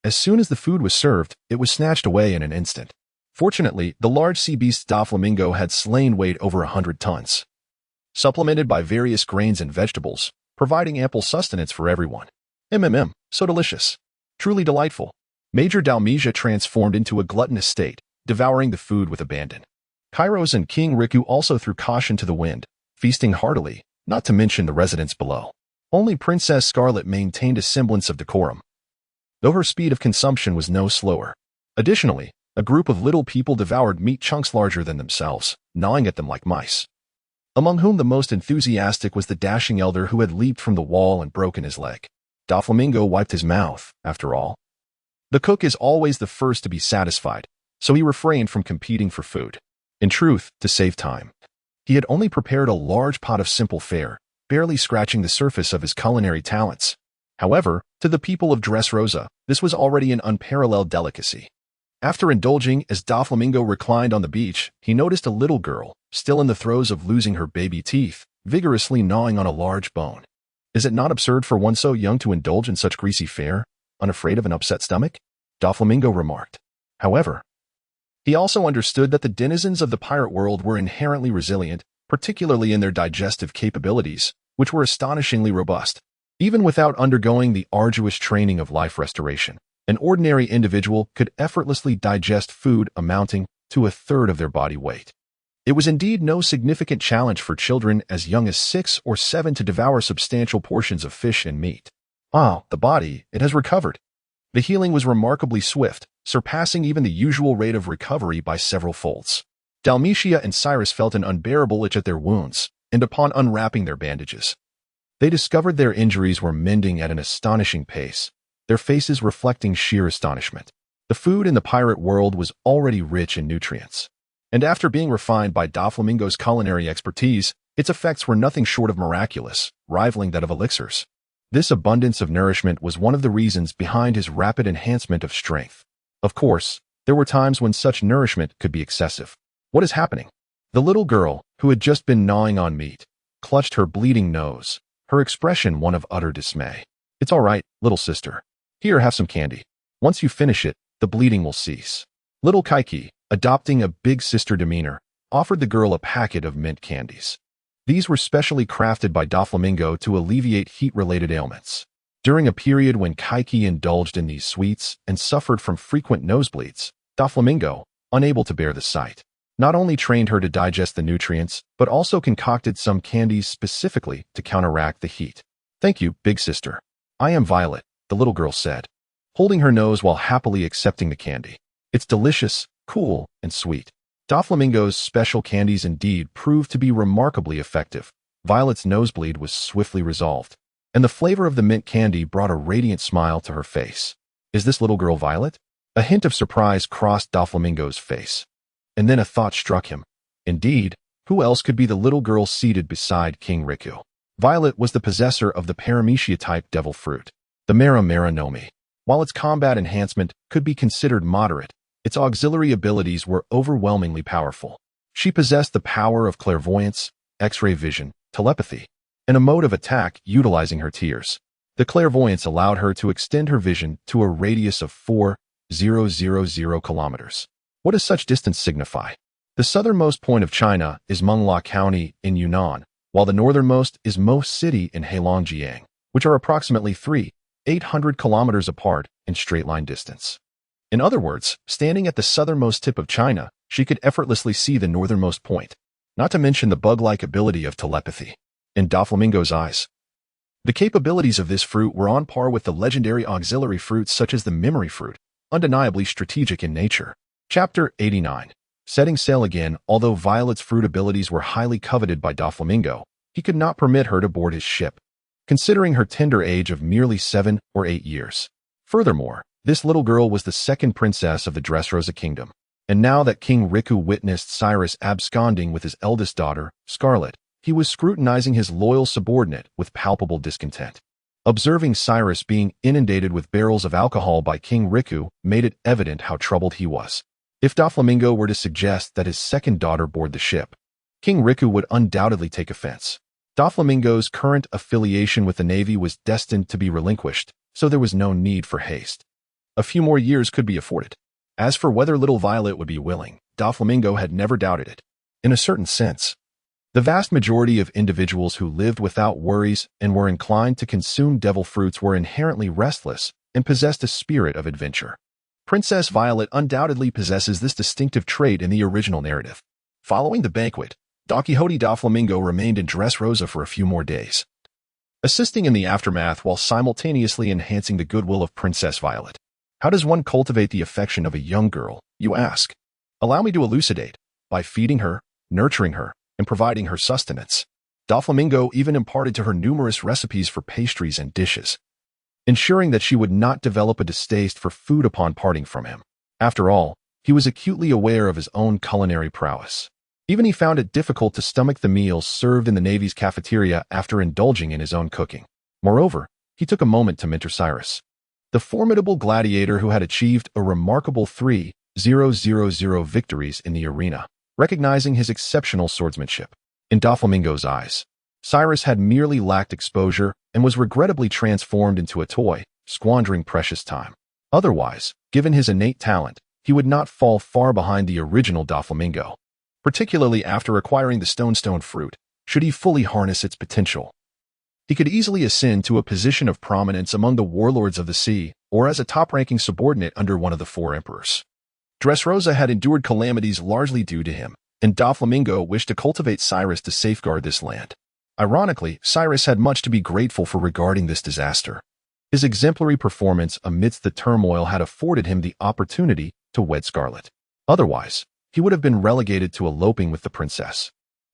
as soon as the food was served, it was snatched away in an instant. Fortunately, the large sea beast Doflamingo had slain weighed over 100 tons, supplemented by various grains and vegetables, providing ample sustenance for everyone. So delicious. Truly delightful. Major Dalmesia transformed into a gluttonous state, devouring the food with abandon. Kairos and King Riku also threw caution to the wind, feasting heartily, not to mention the residents below. Only Princess Scarlet maintained a semblance of decorum, though her speed of consumption was no slower. Additionally, A group of little people devoured meat chunks larger than themselves, gnawing at them like mice, among whom the most enthusiastic was the dashing elder who had leaped from the wall and broken his leg. Doflamingo wiped his mouth, after all. The cook is always the first to be satisfied, so he refrained from competing for food. In truth, to save time, he had only prepared a large pot of simple fare, barely scratching the surface of his culinary talents. However, to the people of Dressrosa, this was already an unparalleled delicacy. After indulging as Doflamingo reclined on the beach, he noticed a little girl, still in the throes of losing her baby teeth, vigorously gnawing on a large bone. Is it not absurd for one so young to indulge in such greasy fare, unafraid of an upset stomach? Doflamingo remarked. However, he also understood that the denizens of the pirate world were inherently resilient, particularly in their digestive capabilities, which were astonishingly robust. Even without undergoing the arduous training of life restoration, an ordinary individual could effortlessly digest food amounting to a third of their body weight. It was indeed no significant challenge for children as young as 6 or 7 to devour substantial portions of fish and meat. Ah, the body, it has recovered. The healing was remarkably swift, surpassing even the usual rate of recovery by several folds. Dalmatia and Cyrus felt an unbearable itch at their wounds, and upon unwrapping their bandages, they discovered their injuries were mending at an astonishing pace, their faces reflecting sheer astonishment. The food in the pirate world was already rich in nutrients, and after being refined by Doflamingo's culinary expertise, its effects were nothing short of miraculous, rivaling that of elixirs. This abundance of nourishment was one of the reasons behind his rapid enhancement of strength. Of course, there were times when such nourishment could be excessive. What is happening? The little girl, who had just been gnawing on meat, clutched her bleeding nose, her expression one of utter dismay. It's all right, little sister. Here, have some candy. Once you finish it, the bleeding will cease. Little Kaiki, adopting a big sister demeanor, offered the girl a packet of mint candies. These were specially crafted by Doflamingo to alleviate heat-related ailments. During a period when Kaiki indulged in these sweets and suffered from frequent nosebleeds, Doflamingo, unable to bear the sight, not only trained her to digest the nutrients, but also concocted some candies specifically to counteract the heat. Thank you, big sister. I am Violet, the little girl said, holding her nose while happily accepting the candy. It's delicious, cool, and sweet. Doflamingo's special candies indeed proved to be remarkably effective. Violet's nosebleed was swiftly resolved, and the flavor of the mint candy brought a radiant smile to her face. Is this little girl Violet? A hint of surprise crossed Doflamingo's face. And then a thought struck him. Indeed, who else could be the little girl seated beside King Riku? Violet was the possessor of the Paramecia-type devil fruit, the Mera Mera no Mi. While its combat enhancement could be considered moderate, its auxiliary abilities were overwhelmingly powerful. She possessed the power of clairvoyance, X-ray vision, telepathy, and a mode of attack utilizing her tears. The clairvoyance allowed her to extend her vision to a radius of 4,000 kilometers. What does such distance signify? The southernmost point of China is Mengla County in Yunnan, while the northernmost is Mo City in Heilongjiang, which are approximately 3,800 kilometers apart in straight-line distance. In other words, standing at the southernmost tip of China, she could effortlessly see the northernmost point, not to mention the bug-like ability of telepathy. In Doflamingo's eyes, the capabilities of this fruit were on par with the legendary auxiliary fruits such as the memory fruit, undeniably strategic in nature. Chapter 89. Setting sail again. Although Violet's fruit abilities were highly coveted by Doflamingo, he could not permit her to board his ship, considering her tender age of merely 7 or 8 years. Furthermore, this little girl was the second princess of the Dressrosa kingdom, and now that King Riku witnessed Cyrus absconding with his eldest daughter, Scarlet, he was scrutinizing his loyal subordinate with palpable discontent. Observing Cyrus being inundated with barrels of alcohol by King Riku made it evident how troubled he was. If Doflamingo were to suggest that his second daughter board the ship, King Riku would undoubtedly take offense. Doflamingo's current affiliation with the Navy was destined to be relinquished, so there was no need for haste. A few more years could be afforded. As for whether little Violet would be willing, Doflamingo had never doubted it. In a certain sense, the vast majority of individuals who lived without worries and were inclined to consume devil fruits were inherently restless and possessed a spirit of adventure. Princess Violet undoubtedly possesses this distinctive trait in the original narrative. Following the banquet, Don Quixote Doflamingo remained in Dressrosa for a few more days, assisting in the aftermath while simultaneously enhancing the goodwill of Princess Violet. How does one cultivate the affection of a young girl, you ask? Allow me to elucidate. By feeding her, nurturing her, and providing her sustenance. Doflamingo even imparted to her numerous recipes for pastries and dishes, ensuring that she would not develop a distaste for food upon parting from him. After all, he was acutely aware of his own culinary prowess. Even he found it difficult to stomach the meals served in the Navy's cafeteria after indulging in his own cooking. Moreover, he took a moment to mentor Cyrus, the formidable gladiator who had achieved a remarkable 3,000 victories in the arena, recognizing his exceptional swordsmanship. In Doflamingo's eyes, Cyrus had merely lacked exposure and was regrettably transformed into a toy, squandering precious time. Otherwise, given his innate talent, he would not fall far behind the original Doflamingo, particularly after acquiring the stone fruit, should he fully harness its potential. He could easily ascend to a position of prominence among the warlords of the sea, or as a top-ranking subordinate under one of the four emperors. Dressrosa had endured calamities largely due to him, and Doflamingo wished to cultivate Cyrus to safeguard this land. Ironically, Cyrus had much to be grateful for regarding this disaster. His exemplary performance amidst the turmoil had afforded him the opportunity to wed Scarlet. Otherwise, he would have been relegated to eloping with the princess.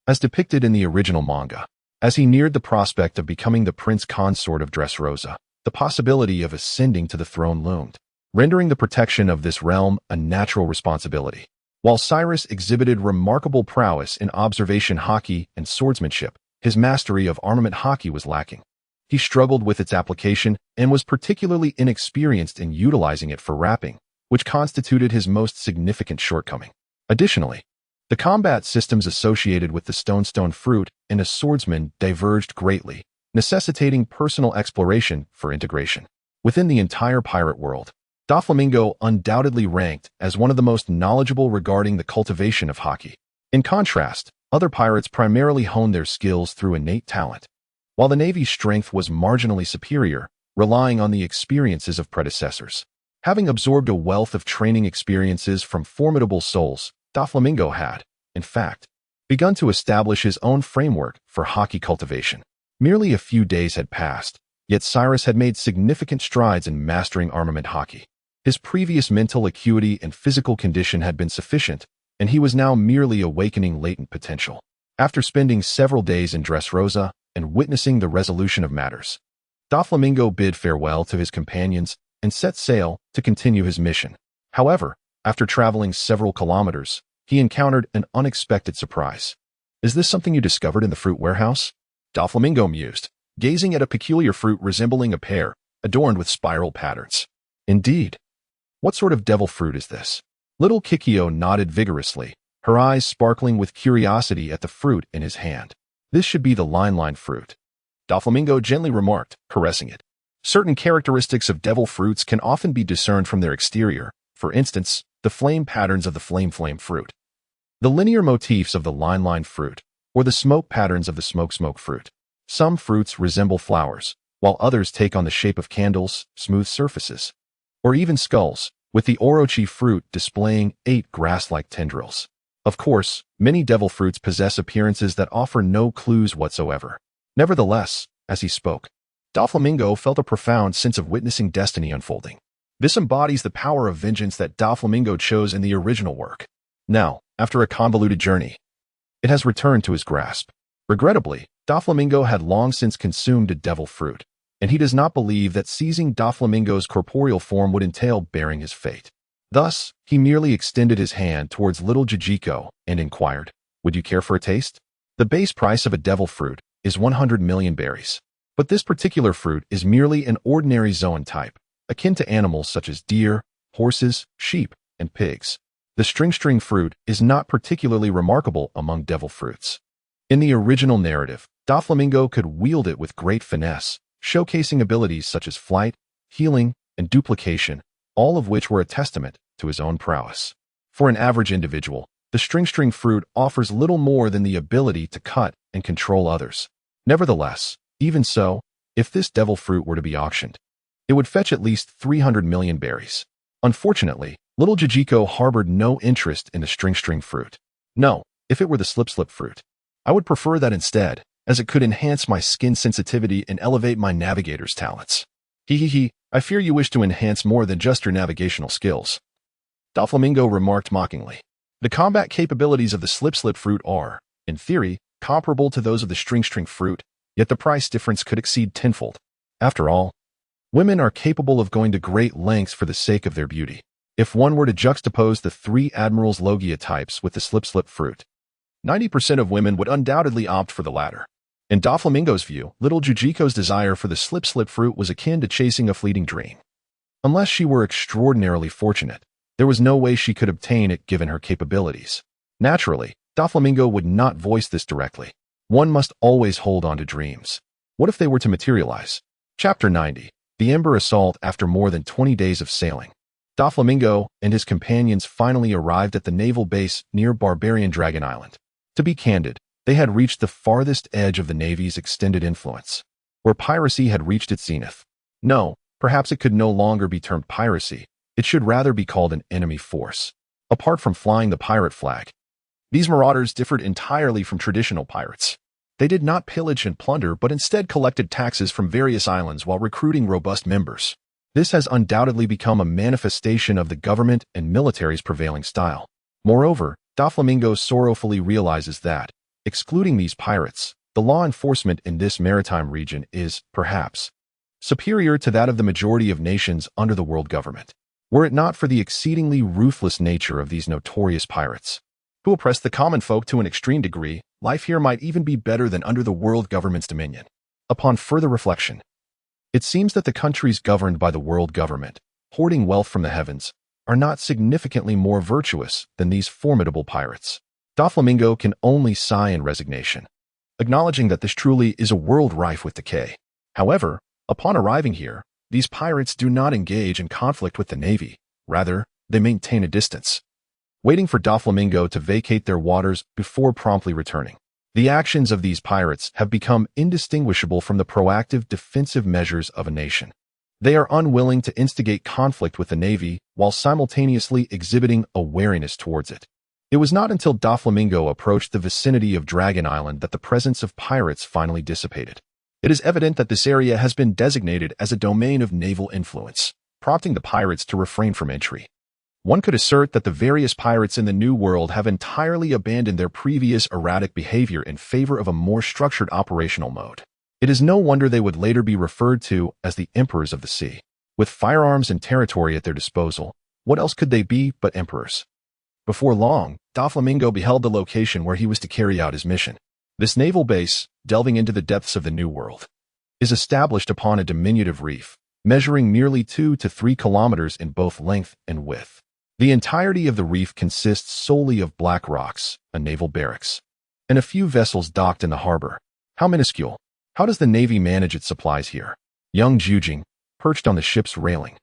As depicted in the original manga, as he neared the prospect of becoming the prince consort of Dressrosa, the possibility of ascending to the throne loomed, rendering the protection of this realm a natural responsibility. While Cyrus exhibited remarkable prowess in observation hockey and swordsmanship, his mastery of armament hockey was lacking. He struggled with its application and was particularly inexperienced in utilizing it for rapping, which constituted his most significant shortcoming. Additionally, the combat systems associated with the stone fruit and a swordsman diverged greatly, necessitating personal exploration for integration. Within the entire pirate world, Doflamingo undoubtedly ranked as one of the most knowledgeable regarding the cultivation of hockey. In contrast, other pirates primarily honed their skills through innate talent, while the Navy's strength was marginally superior, relying on the experiences of predecessors. Having absorbed a wealth of training experiences from formidable souls, Doflamingo had, in fact, begun to establish his own framework for hockey cultivation. Merely a few days had passed, yet Cyrus had made significant strides in mastering armament hockey. His previous mental acuity and physical condition had been sufficient, and he was now merely awakening latent potential. After spending several days in Dressrosa and witnessing the resolution of matters, Doflamingo bid farewell to his companions and set sail to continue his mission. However, after traveling several kilometers, he encountered an unexpected surprise. "Is this something you discovered in the fruit warehouse?" Doflamingo mused, gazing at a peculiar fruit resembling a pear, adorned with spiral patterns. "Indeed. What sort of devil fruit is this?" Little Kikyo nodded vigorously, her eyes sparkling with curiosity at the fruit in his hand. "This should be the line fruit," Doflamingo gently remarked, caressing it. Certain characteristics of devil fruits can often be discerned from their exterior, for instance, the flame patterns of the flame fruit, the linear motifs of the line fruit, or the smoke patterns of the smoke fruit. Some fruits resemble flowers, while others take on the shape of candles, smooth surfaces, or even skulls, with the orochi fruit displaying 8 grass-like tendrils. Of course, many devil fruits possess appearances that offer no clues whatsoever. Nevertheless, as he spoke, Doflamingo felt a profound sense of witnessing destiny unfolding. This embodies the power of vengeance that Doflamingo chose in the original work. Now, after a convoluted journey, it has returned to his grasp. Regrettably, Doflamingo had long since consumed a devil fruit, and he does not believe that seizing Doflamingo's corporeal form would entail bearing his fate. Thus, he merely extended his hand towards little Jijiko and inquired, "Would you care for a taste?" The base price of a devil fruit is 100 million berries. But this particular fruit is merely an ordinary zoan type, akin to animals such as deer, horses, sheep, and pigs. The string fruit is not particularly remarkable among devil fruits. In the original narrative, Doflamingo could wield it with great finesse, showcasing abilities such as flight, healing, and duplication, all of which were a testament to his own prowess. For an average individual, the string fruit offers little more than the ability to cut and control others. Nevertheless, even so, if this devil fruit were to be auctioned, it would fetch at least 300 million berries. Unfortunately, little Jijiko harbored no interest in the string fruit. "No, if it were the slip fruit. I would prefer that instead, as it could enhance my skin sensitivity and elevate my navigator's talents." He, I fear you wish to enhance more than just your navigational skills. Doflamingo remarked mockingly. The combat capabilities of the slip fruit are, in theory, comparable to those of the string fruit, yet the price difference could exceed tenfold. After all, women are capable of going to great lengths for the sake of their beauty. If one were to juxtapose the three Admiral's Logia types with the slip fruit, 90% of women would undoubtedly opt for the latter. In Doflamingo's view, little Jujiko's desire for the slip fruit was akin to chasing a fleeting dream. Unless she were extraordinarily fortunate, there was no way she could obtain it given her capabilities. Naturally, Doflamingo would not voice this directly. One must always hold on to dreams. What if they were to materialize? Chapter 90. The Ember Assault. After more than 20 days of sailing, Doflamingo and his companions finally arrived at the naval base near Barbarian Dragon Island. To be candid, they had reached the farthest edge of the Navy's extended influence, where piracy had reached its zenith. No, perhaps it could no longer be termed piracy. It should rather be called an enemy force. Apart from flying the pirate flag, these marauders differed entirely from traditional pirates. They did not pillage and plunder, but instead collected taxes from various islands while recruiting robust members. This has undoubtedly become a manifestation of the government and military's prevailing style. Moreover, Doflamingo sorrowfully realizes that, excluding these pirates, the law enforcement in this maritime region is, perhaps, superior to that of the majority of nations under the world government. Were it not for the exceedingly ruthless nature of these notorious pirates, who oppress the common folk to an extreme degree, life here might even be better than under the world government's dominion. Upon further reflection, it seems that the countries governed by the world government, hoarding wealth from the heavens, are not significantly more virtuous than these formidable pirates. Doflamingo can only sigh in resignation, acknowledging that this truly is a world rife with decay. However, upon arriving here, these pirates do not engage in conflict with the Navy. Rather, they maintain a distance, waiting for Doflamingo to vacate their waters before promptly returning. The actions of these pirates have become indistinguishable from the proactive defensive measures of a nation. They are unwilling to instigate conflict with the Navy while simultaneously exhibiting a wariness towards it. It was not until Doflamingo approached the vicinity of Dragon Island that the presence of pirates finally dissipated. It is evident that this area has been designated as a domain of naval influence, prompting the pirates to refrain from entry. One could assert that the various pirates in the New World have entirely abandoned their previous erratic behavior in favor of a more structured operational mode. It is no wonder they would later be referred to as the Emperors of the Sea. With firearms and territory at their disposal, what else could they be but emperors? Before long, Doflamingo beheld the location where he was to carry out his mission. This naval base, delving into the depths of the New World, is established upon a diminutive reef, measuring merely 2 to 3 kilometers in both length and width. The entirety of the reef consists solely of black rocks, a naval barracks, and a few vessels docked in the harbor. How minuscule! How does the Navy manage its supplies here? Young Jujing, perched on the ship's railing,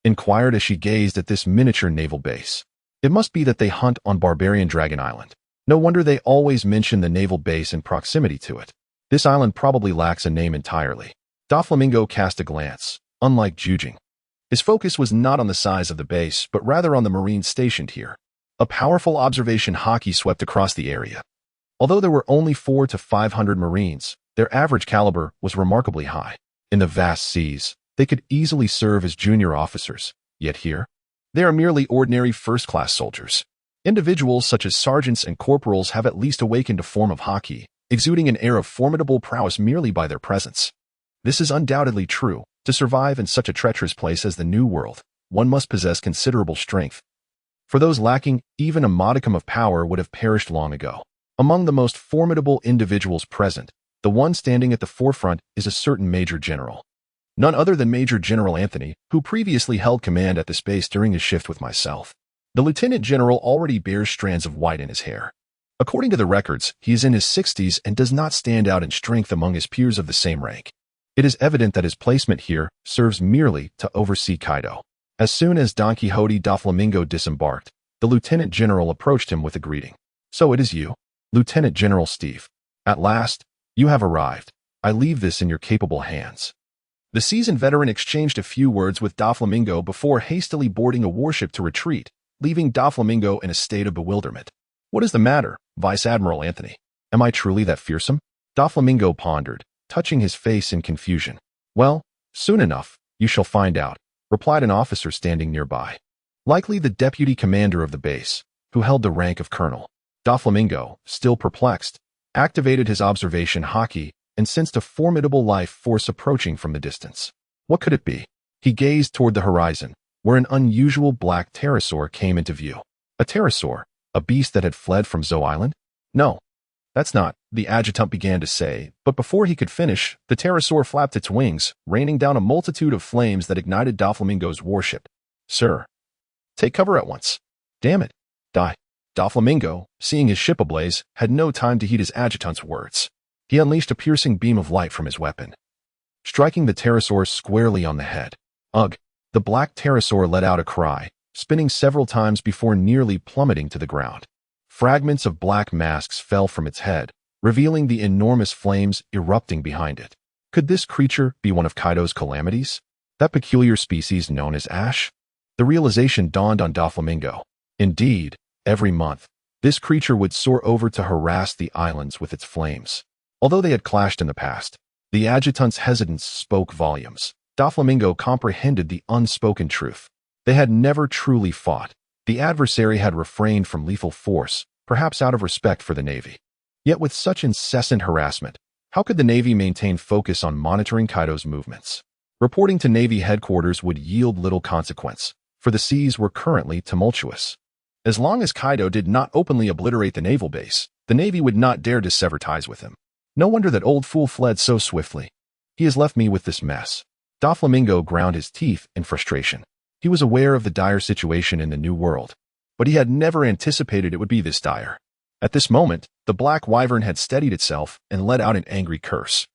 inquired as she gazed at this miniature naval base. It must be that they hunt on Barbarian Dragon Island. No wonder they always mention the naval base in proximity to it. This island probably lacks a name entirely. Doflamingo cast a glance. Unlike Jujing, his focus was not on the size of the base, but rather on the Marines stationed here. A powerful observation haki swept across the area. Although there were only 400 to 500 Marines, their average caliber was remarkably high. In the vast seas, they could easily serve as junior officers. Yet here, they are merely ordinary first-class soldiers. Individuals such as sergeants and corporals have at least awakened a form of haki, exuding an air of formidable prowess merely by their presence. This is undoubtedly true. To survive in such a treacherous place as the New World, one must possess considerable strength. For those lacking even a modicum of power would have perished long ago. Among the most formidable individuals present, the one standing at the forefront is a certain Major General. None other than Major General Anthony, who previously held command at this base during his shift with myself. The Lieutenant General already bears strands of white in his hair. According to the records, he is in his 60s and does not stand out in strength among his peers of the same rank. It is evident that his placement here serves merely to oversee Kaido. As soon as Don Quixote Doflamingo disembarked, the Lieutenant General approached him with a greeting. "So it is you, Lieutenant General Steve. At last, you have arrived. I leave this in your capable hands." The seasoned veteran exchanged a few words with Doflamingo before hastily boarding a warship to retreat, leaving Doflamingo in a state of bewilderment. "What is the matter, Vice Admiral Anthony? Am I truly that fearsome?" Doflamingo pondered, touching his face in confusion. "Well, soon enough, "You shall find out," replied an officer standing nearby. Likely the deputy commander of the base, who held the rank of colonel. Doflamingo, still perplexed, activated his observation hotkey and sensed a formidable life force approaching from the distance. What could it be? He gazed toward the horizon, where an unusual black pterosaur came into view. A pterosaur? A beast that had fled from Zo Island? No, that's not, the adjutant began to say, but before he could finish, the pterosaur flapped its wings, raining down a multitude of flames that ignited Doflamingo's warship. "Sir, take cover at once." "Damn it, die." Doflamingo, seeing his ship ablaze, had no time to heed his adjutant's words. He unleashed a piercing beam of light from his weapon, striking the pterosaur squarely on the head. Ugh! The black pterosaur let out a cry, spinning several times before nearly plummeting to the ground. Fragments of black masks fell from its head, revealing the enormous flames erupting behind it. Could this creature be one of Kaido's calamities? That peculiar species known as ash? The realization dawned on Doflamingo. Indeed, every month, this creature would soar over to harass the islands with its flames. Although they had clashed in the past, the adjutant's hesitance spoke volumes. Doflamingo comprehended the unspoken truth. They had never truly fought. The adversary had refrained from lethal force, perhaps out of respect for the Navy. Yet with such incessant harassment, how could the Navy maintain focus on monitoring Kaido's movements? Reporting to Navy headquarters would yield little consequence, for the seas were currently tumultuous. As long as Kaido did not openly obliterate the naval base, the Navy would not dare to sever ties with him. No wonder that old fool fled so swiftly. He has left me with this mess. Doflamingo ground his teeth in frustration. He was aware of the dire situation in the New World, but he had never anticipated it would be this dire. At this moment, the black wyvern had steadied itself and let out an angry curse.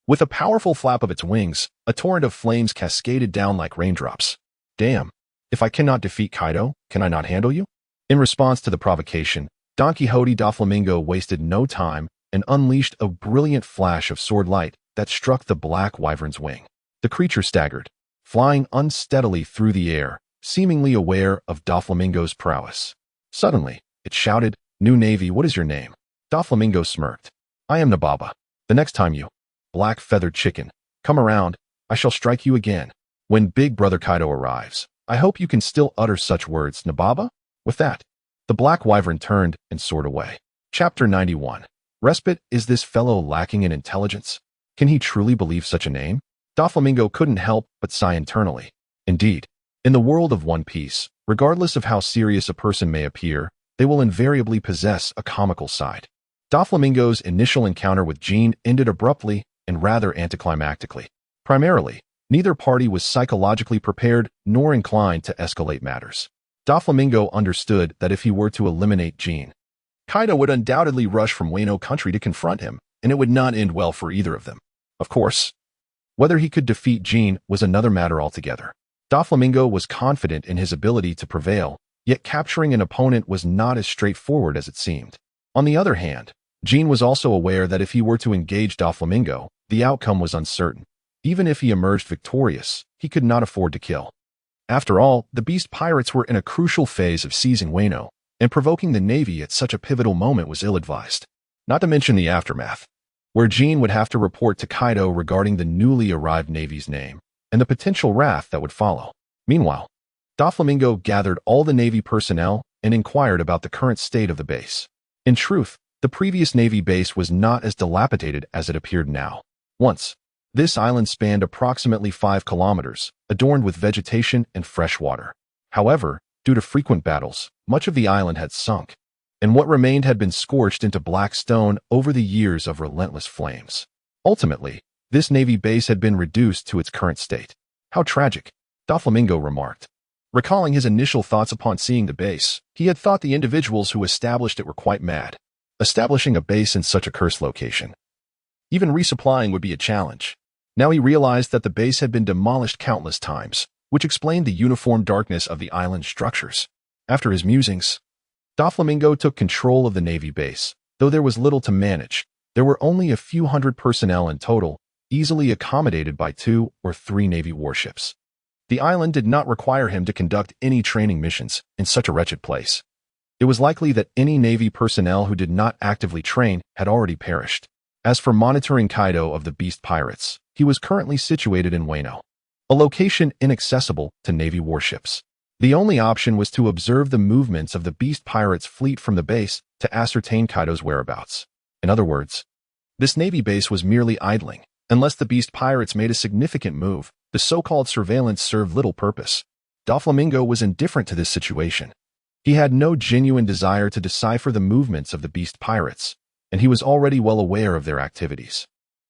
With a powerful flap of its wings, a torrent of flames cascaded down like raindrops. "Damn! If I cannot defeat Kaido, can I not handle you?" In response to the provocation, Don Quixote Doflamingo wasted no time and unleashed a brilliant flash of sword light that struck the black wyvern's wing. The creature staggered, flying unsteadily through the air, seemingly aware of Doflamingo's prowess. Suddenly, it shouted, "New Navy, what is your name?" Doflamingo smirked. "I am Nababa. The next time you, black-feathered chicken, come around, I shall strike you again. When Big Brother Kaido arrives, I hope you can still utter such words, Nababa." With that, the black wyvern turned and soared away. Chapter 91. Respite. Is this fellow lacking in intelligence? Can he truly believe such a name? Doflamingo couldn't help but sigh internally. Indeed, in the world of One Piece, regardless of how serious a person may appear, they will invariably possess a comical side. Doflamingo's initial encounter with Jean ended abruptly and rather anticlimactically. Primarily, neither party was psychologically prepared nor inclined to escalate matters. Doflamingo understood that if he were to eliminate Jean, Kaido would undoubtedly rush from Weno country to confront him, and it would not end well for either of them. Of course, whether he could defeat Jean was another matter altogether. Doflamingo was confident in his ability to prevail, yet capturing an opponent was not as straightforward as it seemed. On the other hand, Jean was also aware that if he were to engage Doflamingo, the outcome was uncertain. Even if he emerged victorious, he could not afford to kill. After all, the Beast Pirates were in a crucial phase of seizing Weno, and provoking the Navy at such a pivotal moment was ill-advised. Not to mention the aftermath, where Jean would have to report to Kaido regarding the newly arrived Navy's name, and the potential wrath that would follow. Meanwhile, Doflamingo gathered all the Navy personnel and inquired about the current state of the base. In truth, the previous Navy base was not as dilapidated as it appeared now. Once, this island spanned approximately 5 kilometers, adorned with vegetation and fresh water. However, due to frequent battles, much of the island had sunk, and what remained had been scorched into black stone over the years of relentless flames. Ultimately, this Navy base had been reduced to its current state. How tragic, Doflamingo remarked. Recalling his initial thoughts upon seeing the base, he had thought the individuals who established it were quite mad. Establishing a base in such a cursed location, even resupplying would be a challenge. Now he realized that the base had been demolished countless times, which explained the uniform darkness of the island's structures. After his musings, Doflamingo took control of the Navy base. Though there was little to manage, there were only a few hundred personnel in total, easily accommodated by 2 or 3 Navy warships. The island did not require him to conduct any training missions in such a wretched place. It was likely that any Navy personnel who did not actively train had already perished. As for monitoring Kaido of the Beast Pirates, he was currently situated in Weno. a location inaccessible to Navy warships. The only option was to observe the movements of the Beast Pirates fleet from the base to ascertain Kaido's whereabouts. In other words, this Navy base was merely idling. Unless the Beast Pirates made a significant move, the so-called surveillance served little purpose. Doflamingo was indifferent to this situation. He had no genuine desire to decipher the movements of the Beast Pirates, and he was already well aware of their activities.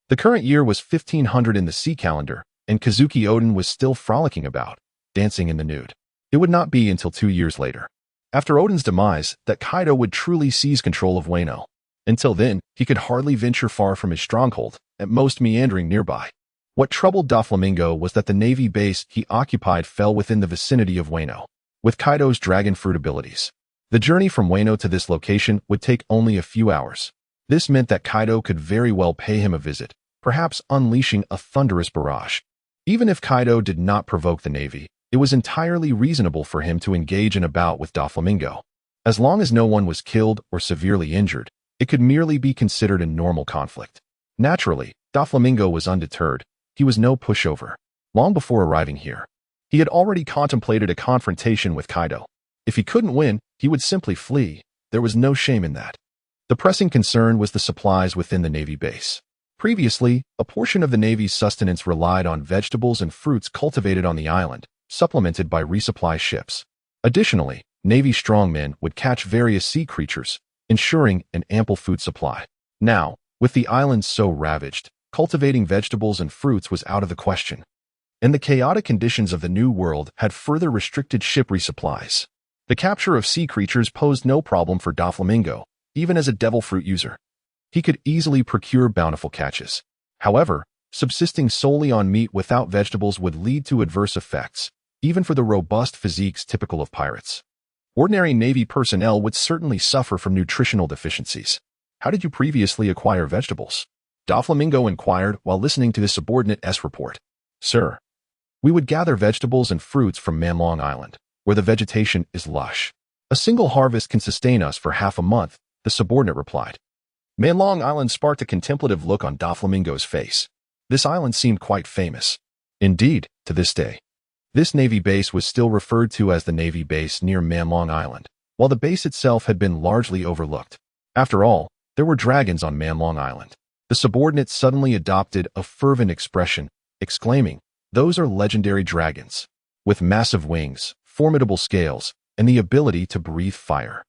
The current year was 1500 in the sea calendar, and Kazuki Oden was still frolicking about, dancing in the nude. It would not be until 2 years later, after Oden's demise, that Kaido would truly seize control of Weno. Until then, he could hardly venture far from his stronghold, at most meandering nearby. What troubled Doflamingo was that the Navy base he occupied fell within the vicinity of Weno. With Kaido's dragon fruit abilities, the journey from Weno to this location would take only a few hours. This meant that Kaido could very well pay him a visit, perhaps unleashing a thunderous barrage. Even if Kaido did not provoke the Navy, it was entirely reasonable for him to engage in a bout with Doflamingo. As long as no one was killed or severely injured, it could merely be considered a normal conflict. Naturally, Doflamingo was undeterred. He was no pushover. Long before arriving here, he had already contemplated a confrontation with Kaido. If he couldn't win, he would simply flee. There was no shame in that. The pressing concern was the supplies within the Navy base. Previously, a portion of the Navy's sustenance relied on vegetables and fruits cultivated on the island, supplemented by resupply ships. Additionally, Navy strongmen would catch various sea creatures, ensuring an ample food supply. Now, with the island so ravaged, cultivating vegetables and fruits was out of the question. And the chaotic conditions of the New World had further restricted ship resupplies. The capture of sea creatures posed no problem for Doflamingo, even as a devil fruit user. He could easily procure bountiful catches. However, subsisting solely on meat without vegetables would lead to adverse effects, even for the robust physiques typical of pirates. Ordinary Navy personnel would certainly suffer from nutritional deficiencies. How did you previously acquire vegetables? Doflamingo inquired while listening to his subordinate's report. Sir, we would gather vegetables and fruits from Manlong Island, where the vegetation is lush. A single harvest can sustain us for half a month, the subordinate replied. Manlong Island sparked a contemplative look on Doflamingo's face. This island seemed quite famous. Indeed, to this day. This Navy base was still referred to as the Navy base near Manlong Island, while the base itself had been largely overlooked. After all, there were dragons on Manlong Island. The subordinate suddenly adopted a fervent expression, exclaiming, "Those are legendary dragons, with massive wings, formidable scales, and the ability to breathe fire."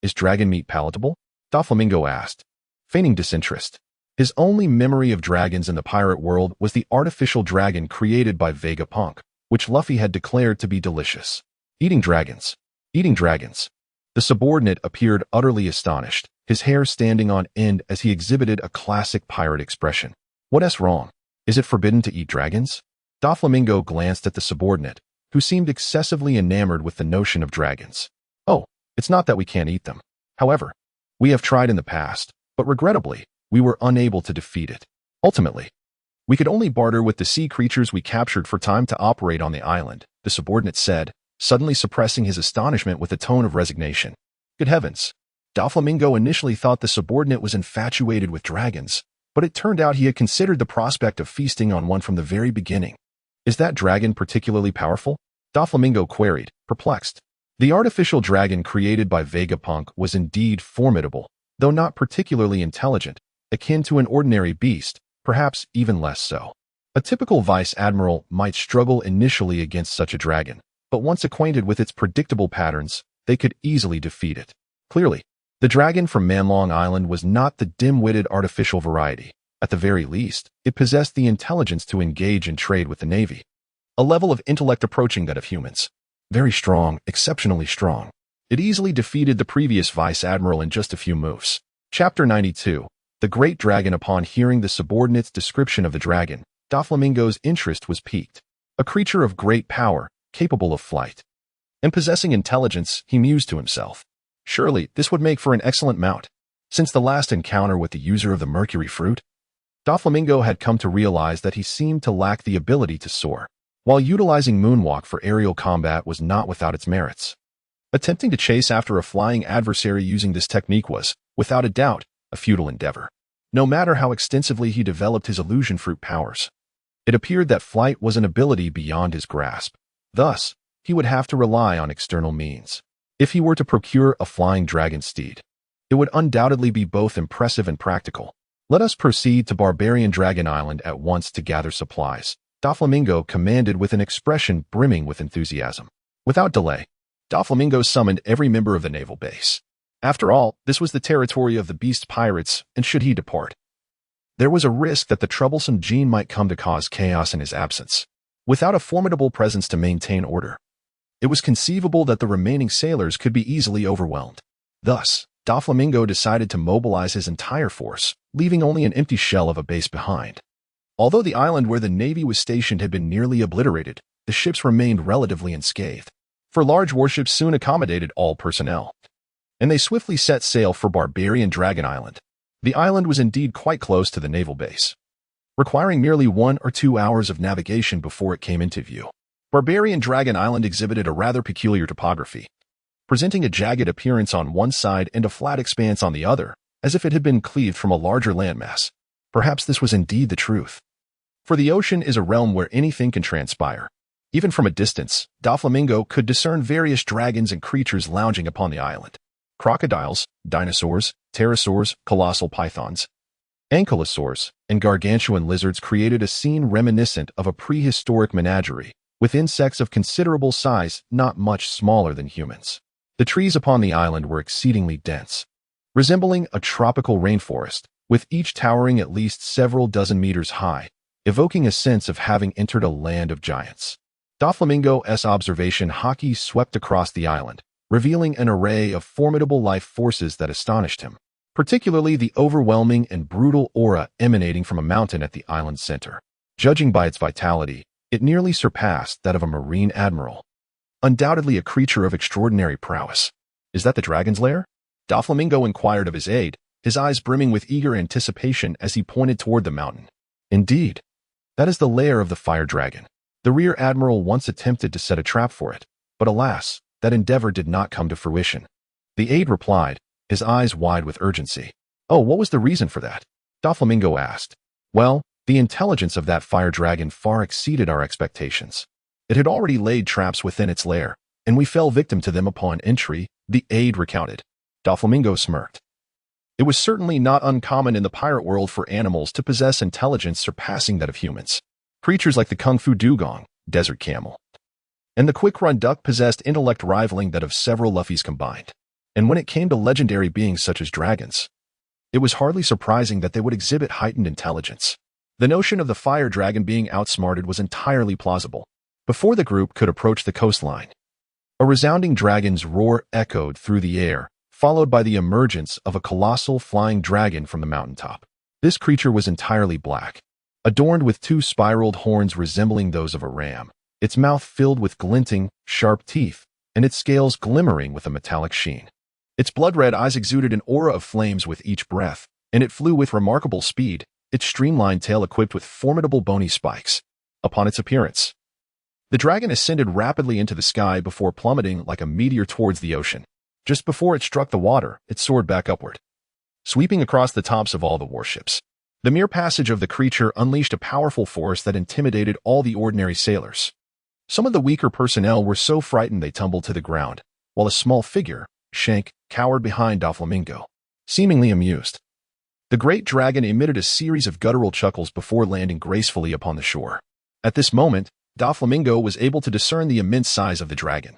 Is dragon meat palatable? Doflamingo asked, feigning disinterest. His only memory of dragons in the pirate world was the artificial dragon created by Vegapunk, which Luffy had declared to be delicious. Eating dragons. Eating dragons. The subordinate appeared utterly astonished, his hair standing on end as he exhibited a classic pirate expression. What's wrong? Is it forbidden to eat dragons? Doflamingo glanced at the subordinate, who seemed excessively enamored with the notion of dragons. Oh, it's not that we can't eat them. However, we have tried in the past, but regrettably, we were unable to defeat it. Ultimately, we could only barter with the sea creatures we captured for time to operate on the island, the subordinate said, suddenly suppressing his astonishment with a tone of resignation. Good heavens! Doflamingo initially thought the subordinate was infatuated with dragons, but it turned out he had considered the prospect of feasting on one from the very beginning. Is that dragon particularly powerful? Doflamingo queried, perplexed. The artificial dragon created by Vegapunk was indeed formidable, though not particularly intelligent, akin to an ordinary beast, perhaps even less so. A typical vice admiral might struggle initially against such a dragon, but once acquainted with its predictable patterns, they could easily defeat it. Clearly, the dragon from Manlong Island was not the dim-witted artificial variety. At the very least, it possessed the intelligence to engage in trade with the Navy. A level of intellect approaching that of humans. Very strong, exceptionally strong. It easily defeated the previous vice admiral in just a few moves. Chapter 92. The Great Dragon. Upon hearing the subordinate's description of the dragon, Doflamingo's interest was piqued. A creature of great power, capable of flight, and possessing intelligence, he mused to himself. Surely, this would make for an excellent mount. Since the last encounter with the user of the mercury fruit, Doflamingo had come to realize that he seemed to lack the ability to soar. While utilizing moonwalk for aerial combat was not without its merits. Attempting to chase after a flying adversary using this technique was, without a doubt, a futile endeavor. No matter how extensively he developed his illusion fruit powers, It appeared that flight was an ability beyond his grasp. Thus, he would have to rely on external means. If he were to procure a flying dragon steed, it would undoubtedly be both impressive and practical. Let us proceed to Barbarian Dragon Island at once to gather supplies, Doflamingo commanded with an expression brimming with enthusiasm. Without delay, Doflamingo summoned every member of the naval base. After all, this was the territory of the beast pirates, and should he depart, there was a risk that the troublesome Jean might come to cause chaos in his absence. Without a formidable presence to maintain order, it was conceivable that the remaining sailors could be easily overwhelmed. Thus, Doflamingo decided to mobilize his entire force, leaving only an empty shell of a base behind. Although the island where the navy was stationed had been nearly obliterated, the ships remained relatively unscathed, for large warships soon accommodated all personnel, and they swiftly set sail for Barbarian Dragon Island. The island was indeed quite close to the naval base, requiring merely 1 or 2 hours of navigation before it came into view. Barbarian Dragon Island exhibited a rather peculiar topography, presenting a jagged appearance on one side and a flat expanse on the other, as if it had been cleaved from a larger landmass. Perhaps this was indeed the truth. For the ocean is a realm where anything can transpire. Even from a distance, Doflamingo could discern various dragons and creatures lounging upon the island. Crocodiles, dinosaurs, pterosaurs, colossal pythons, ankylosaurs, and gargantuan lizards created a scene reminiscent of a prehistoric menagerie, with insects of considerable size not much smaller than humans. The trees upon the island were exceedingly dense, resembling a tropical rainforest, with each towering at least several dozen meters high, evoking a sense of having entered a land of giants. Doflamingo's observation hockey swept across the island, revealing an array of formidable life forces that astonished him, particularly the overwhelming and brutal aura emanating from a mountain at the island's center. Judging by its vitality, it nearly surpassed that of a marine admiral. Undoubtedly a creature of extraordinary prowess. Is that the dragon's lair? Doflamingo inquired of his aide, his eyes brimming with eager anticipation as he pointed toward the mountain. Indeed, that is the lair of the fire dragon. The rear admiral once attempted to set a trap for it, but alas, that endeavor did not come to fruition. The aide replied, his eyes wide with urgency. Oh, what was the reason for that? Doflamingo asked. Well, the intelligence of that fire dragon far exceeded our expectations. It had already laid traps within its lair, and we fell victim to them upon entry, the aide recounted. Doflamingo smirked. It was certainly not uncommon in the pirate world for animals to possess intelligence surpassing that of humans. Creatures like the kung fu dugong, desert camel, and the quick-run duck possessed intellect rivaling that of several luffies combined. And when it came to legendary beings such as dragons, it was hardly surprising that they would exhibit heightened intelligence. The notion of the fire dragon being outsmarted was entirely plausible. Before the group could approach the coastline, a resounding dragon's roar echoed through the air, followed by the emergence of a colossal flying dragon from the mountaintop. This creature was entirely black, adorned with 2 spiraled horns resembling those of a ram, its mouth filled with glinting, sharp teeth, and its scales glimmering with a metallic sheen. Its blood-red eyes exuded an aura of flames with each breath, and it flew with remarkable speed, its streamlined tail equipped with formidable bony spikes. Upon its appearance, the dragon ascended rapidly into the sky before plummeting like a meteor towards the ocean. Just before it struck the water, it soared back upward, sweeping across the tops of all the warships. The mere passage of the creature unleashed a powerful force that intimidated all the ordinary sailors. Some of the weaker personnel were so frightened they tumbled to the ground, while a small figure, Shank, cowered behind Doflamingo, seemingly amused. The great dragon emitted a series of guttural chuckles before landing gracefully upon the shore. At this moment, Doflamingo was able to discern the immense size of the dragon,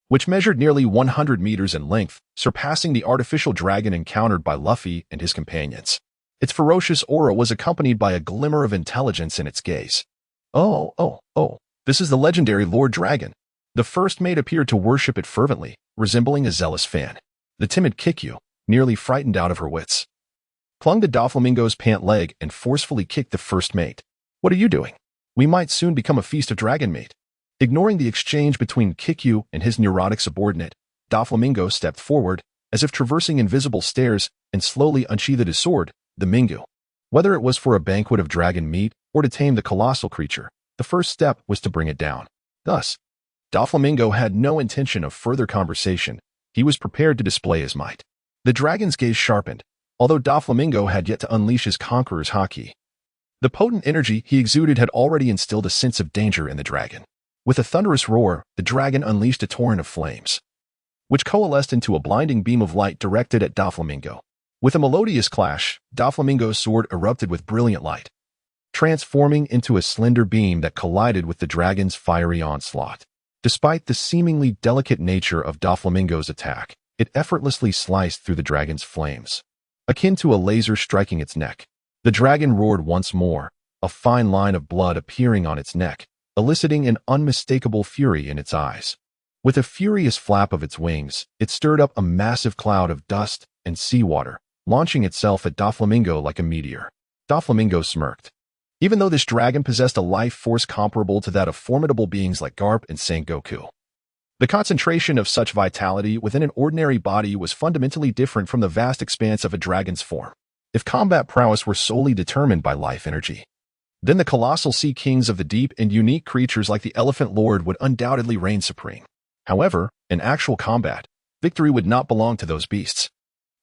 which measured nearly 100 meters in length, surpassing the artificial dragon encountered by Luffy and his companions. Its ferocious aura was accompanied by a glimmer of intelligence in its gaze. Oh, this is the legendary Lord Dragon. The first mate appeared to worship it fervently, resembling a zealous fan. The timid Kikyu, nearly frightened out of her wits, clung to Doflamingo's pant leg and forcefully kicked the first mate. What are you doing? We might soon become a feast of dragon meat. Ignoring the exchange between Kikyu and his neurotic subordinate, Doflamingo stepped forward, as if traversing invisible stairs, and slowly unsheathed his sword, the Mingu. Whether it was for a banquet of dragon meat or to tame the colossal creature, the first step was to bring it down. Thus, Doflamingo had no intention of further conversation. He was prepared to display his might. The dragon's gaze sharpened, although Doflamingo had yet to unleash his conqueror's haki. The potent energy he exuded had already instilled a sense of danger in the dragon. With a thunderous roar, the dragon unleashed a torrent of flames, which coalesced into a blinding beam of light directed at Doflamingo. With a melodious clash, Doflamingo's sword erupted with brilliant light, transforming into a slender beam that collided with the dragon's fiery onslaught. Despite the seemingly delicate nature of Doflamingo's attack, it effortlessly sliced through the dragon's flames, akin to a laser striking its neck. The dragon roared once more, a fine line of blood appearing on its neck, eliciting an unmistakable fury in its eyes. With a furious flap of its wings, it stirred up a massive cloud of dust and seawater, launching itself at Doflamingo like a meteor. Doflamingo smirked. Even though this dragon possessed a life force comparable to that of formidable beings like Garp and Sengoku, the concentration of such vitality within an ordinary body was fundamentally different from the vast expanse of a dragon's form. If combat prowess were solely determined by life energy, then the colossal sea kings of the deep and unique creatures like the Elephant Lord would undoubtedly reign supreme. However, in actual combat, victory would not belong to those beasts.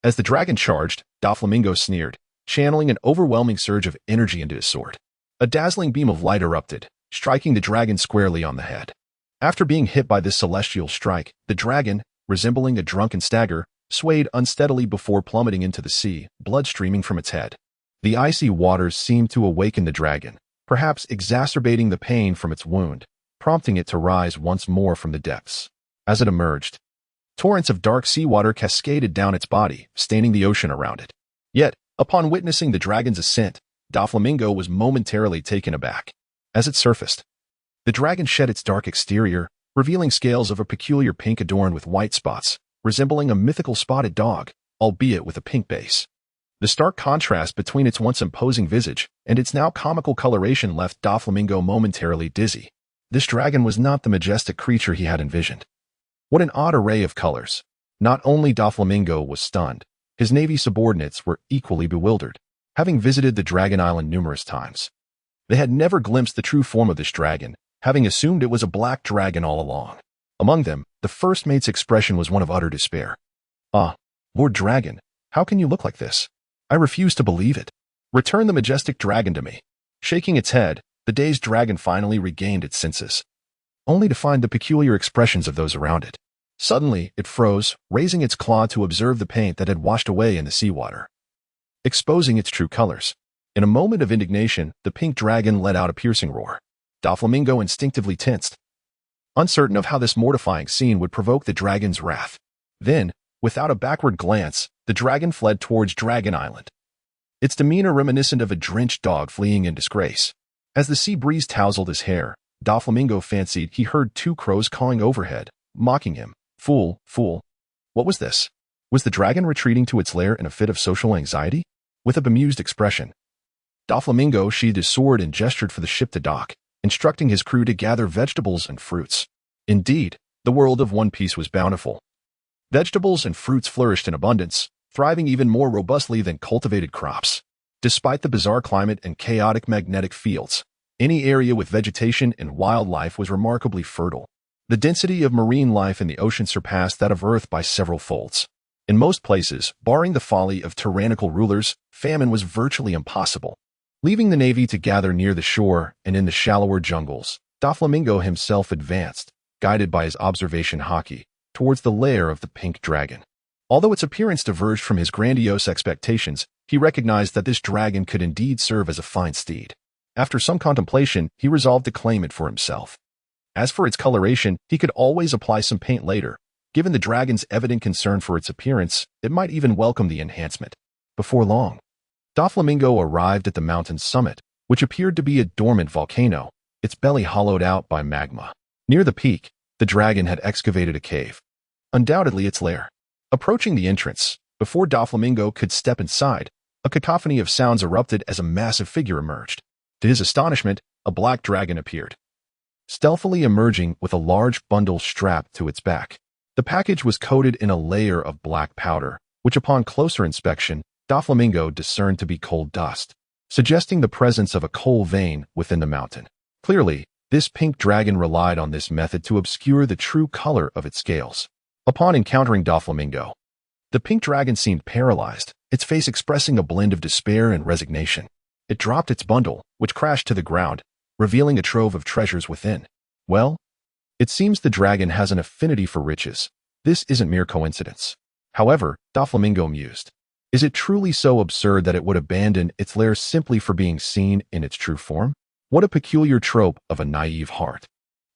As the dragon charged, Doflamingo sneered, channeling an overwhelming surge of energy into his sword. A dazzling beam of light erupted, striking the dragon squarely on the head. After being hit by this celestial strike, the dragon, resembling a drunken stagger, swayed unsteadily before plummeting into the sea, blood streaming from its head. The icy waters seemed to awaken the dragon, perhaps exacerbating the pain from its wound, prompting it to rise once more from the depths. As it emerged, torrents of dark seawater cascaded down its body, staining the ocean around it. Yet, upon witnessing the dragon's ascent, Doflamingo was momentarily taken aback. As it surfaced, the dragon shed its dark exterior, revealing scales of a peculiar pink adorned with white spots, resembling a mythical spotted dog, albeit with a pink base. The stark contrast between its once imposing visage and its now comical coloration left Doflamingo momentarily dizzy. This dragon was not the majestic creature he had envisioned. What an odd array of colors. Not only Doflamingo was stunned, his navy subordinates were equally bewildered. Having visited the Dragon Island numerous times, they had never glimpsed the true form of this dragon, having assumed it was a black dragon all along. Among them, the first mate's expression was one of utter despair. "Ah, Lord Dragon, how can you look like this? I refuse to believe it. Return the majestic dragon to me." Shaking its head, the dazed dragon finally regained its senses, only to find the peculiar expressions of those around it. Suddenly, it froze, raising its claw to observe the paint that had washed away in the seawater, exposing its true colors. In a moment of indignation, the pink dragon let out a piercing roar. Doflamingo instinctively tensed, uncertain of how this mortifying scene would provoke the dragon's wrath. Then, without a backward glance, the dragon fled towards Dragon Island, its demeanor reminiscent of a drenched dog fleeing in disgrace. As the sea breeze tousled his hair, Doflamingo fancied he heard two crows cawing overhead, mocking him. "Fool, fool." What was this? Was the dragon retreating to its lair in a fit of social anxiety? With a bemused expression, Doflamingo sheathed his sword and gestured for the ship to dock, instructing his crew to gather vegetables and fruits. Indeed, the world of One Piece was bountiful. Vegetables and fruits flourished in abundance, thriving even more robustly than cultivated crops. Despite the bizarre climate and chaotic magnetic fields, any area with vegetation and wildlife was remarkably fertile. The density of marine life in the ocean surpassed that of Earth by several folds. In most places, barring the folly of tyrannical rulers, famine was virtually impossible. Leaving the navy to gather near the shore and in the shallower jungles, Doflamingo himself advanced, guided by his observation haki, towards the lair of the pink dragon. Although its appearance diverged from his grandiose expectations, he recognized that this dragon could indeed serve as a fine steed. After some contemplation, he resolved to claim it for himself. As for its coloration, he could always apply some paint later. Given the dragon's evident concern for its appearance, it might even welcome the enhancement. Before long, Doflamingo arrived at the mountain's summit, which appeared to be a dormant volcano, its belly hollowed out by magma. Near the peak, the dragon had excavated a cave, undoubtedly its lair. Approaching the entrance, before Doflamingo could step inside, a cacophony of sounds erupted as a massive figure emerged. To his astonishment, a black dragon appeared, stealthily emerging with a large bundle strapped to its back. The package was coated in a layer of black powder, which upon closer inspection, Doflamingo discerned to be coal dust, suggesting the presence of a coal vein within the mountain. Clearly, this pink dragon relied on this method to obscure the true color of its scales. Upon encountering Doflamingo, the pink dragon seemed paralyzed, its face expressing a blend of despair and resignation. It dropped its bundle, which crashed to the ground, revealing a trove of treasures within. Well, it seems the dragon has an affinity for riches. This isn't mere coincidence. However, Doflamingo mused, is it truly so absurd that it would abandon its lair simply for being seen in its true form? What a peculiar trope of a naive heart.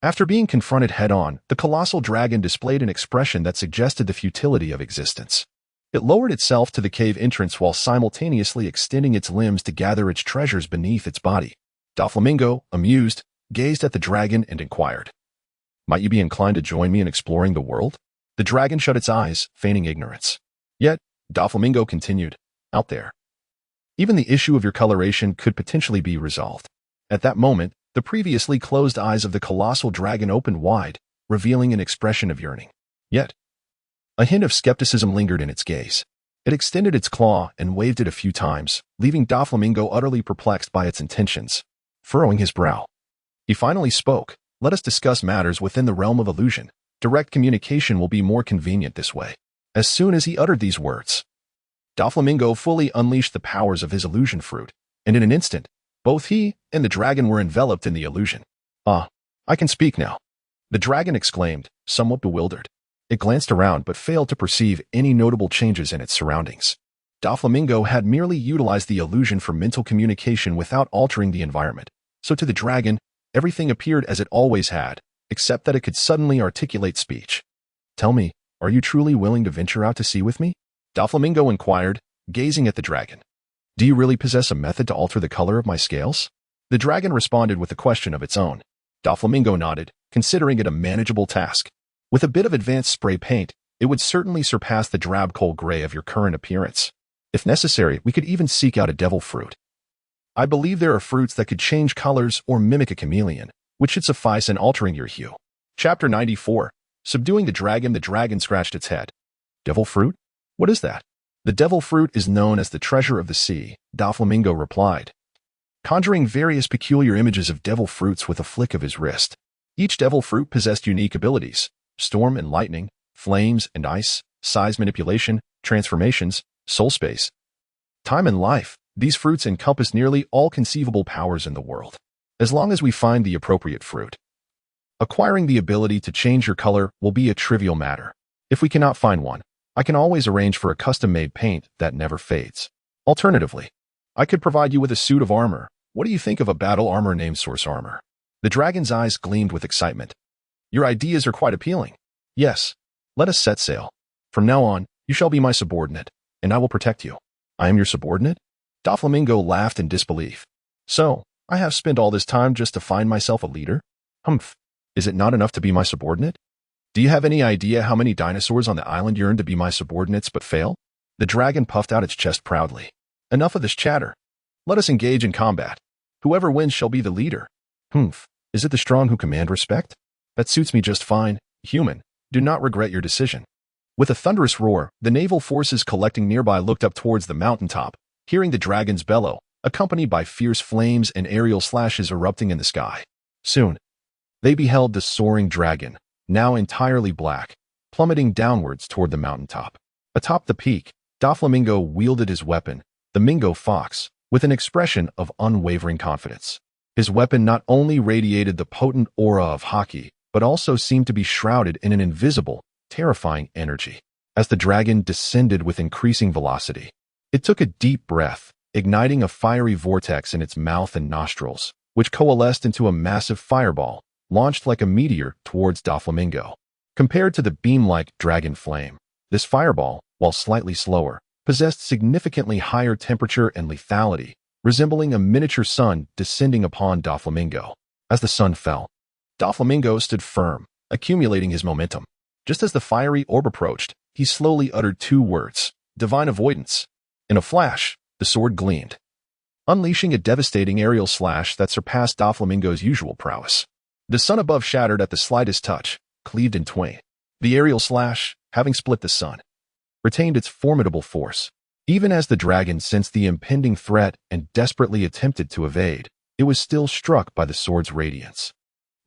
After being confronted head-on, the colossal dragon displayed an expression that suggested the futility of existence. It lowered itself to the cave entrance while simultaneously extending its limbs to gather its treasures beneath its body. Doflamingo, amused, gazed at the dragon and inquired, might you be inclined to join me in exploring the world? The dragon shut its eyes, feigning ignorance. Yet, Doflamingo continued, out there. Even the issue of your coloration could potentially be resolved. At that moment, the previously closed eyes of the colossal dragon opened wide, revealing an expression of yearning. Yet, a hint of skepticism lingered in its gaze. It extended its claw and waved it a few times, leaving Doflamingo utterly perplexed by its intentions. Furrowing his brow, he finally spoke, let us discuss matters within the realm of illusion. Direct communication will be more convenient this way. As soon as he uttered these words, Doflamingo fully unleashed the powers of his illusion fruit, and in an instant, both he and the dragon were enveloped in the illusion. Ah, I can speak now, the dragon exclaimed, somewhat bewildered. It glanced around but failed to perceive any notable changes in its surroundings. Doflamingo had merely utilized the illusion for mental communication without altering the environment, so to the dragon, everything appeared as it always had, except that it could suddenly articulate speech. Tell me, are you truly willing to venture out to sea with me? Doflamingo inquired, gazing at the dragon. Do you really possess a method to alter the color of my scales? The dragon responded with a question of its own. Doflamingo nodded, considering it a manageable task. With a bit of advanced spray paint, it would certainly surpass the drab coal gray of your current appearance. If necessary, we could even seek out a devil fruit. I believe there are fruits that could change colors or mimic a chameleon, which should suffice in altering your hue. Chapter 94. Subduing the dragon scratched its head. Devil fruit? What is that? The devil fruit is known as the treasure of the sea, Doflamingo replied, conjuring various peculiar images of devil fruits with a flick of his wrist. Each devil fruit possessed unique abilities: storm and lightning, flames and ice, size manipulation, transformations, soul space, time and life. These fruits encompass nearly all conceivable powers in the world. As long as we find the appropriate fruit, acquiring the ability to change your color will be a trivial matter. If we cannot find one, I can always arrange for a custom-made paint that never fades. Alternatively, I could provide you with a suit of armor. What do you think of a battle armor named Source Armor? The dragon's eyes gleamed with excitement. Your ideas are quite appealing. Yes, let us set sail. From now on, you shall be my subordinate, and I will protect you. I am your subordinate? Doflamingo laughed in disbelief. So, I have spent all this time just to find myself a leader? Humph. Is it not enough to be my subordinate? Do you have any idea how many dinosaurs on the island yearn to be my subordinates but fail? The dragon puffed out its chest proudly. Enough of this chatter. Let us engage in combat. Whoever wins shall be the leader. Humph. Is it the strong who command respect? That suits me just fine. Human, do not regret your decision. With a thunderous roar, the naval forces collecting nearby looked up towards the mountaintop, hearing the dragon's bellow, accompanied by fierce flames and aerial slashes erupting in the sky. Soon, they beheld the soaring dragon, now entirely black, plummeting downwards toward the mountaintop. Atop the peak, Doflamingo wielded his weapon, the Mingo Fox, with an expression of unwavering confidence. His weapon not only radiated the potent aura of Haki, but also seemed to be shrouded in an invisible, terrifying energy. As the dragon descended with increasing velocity, it took a deep breath, igniting a fiery vortex in its mouth and nostrils, which coalesced into a massive fireball, launched like a meteor towards Doflamingo. Compared to the beam-like dragon flame, this fireball, while slightly slower, possessed significantly higher temperature and lethality, resembling a miniature sun descending upon Doflamingo. As the sun fell, Doflamingo stood firm, accumulating his momentum. Just as the fiery orb approached, he slowly uttered two words: divine avoidance. In a flash, the sword gleamed, unleashing a devastating aerial slash that surpassed Doflamingo's usual prowess. The sun above shattered at the slightest touch, cleaved in twain. The aerial slash, having split the sun, retained its formidable force. Even as the dragon sensed the impending threat and desperately attempted to evade, it was still struck by the sword's radiance,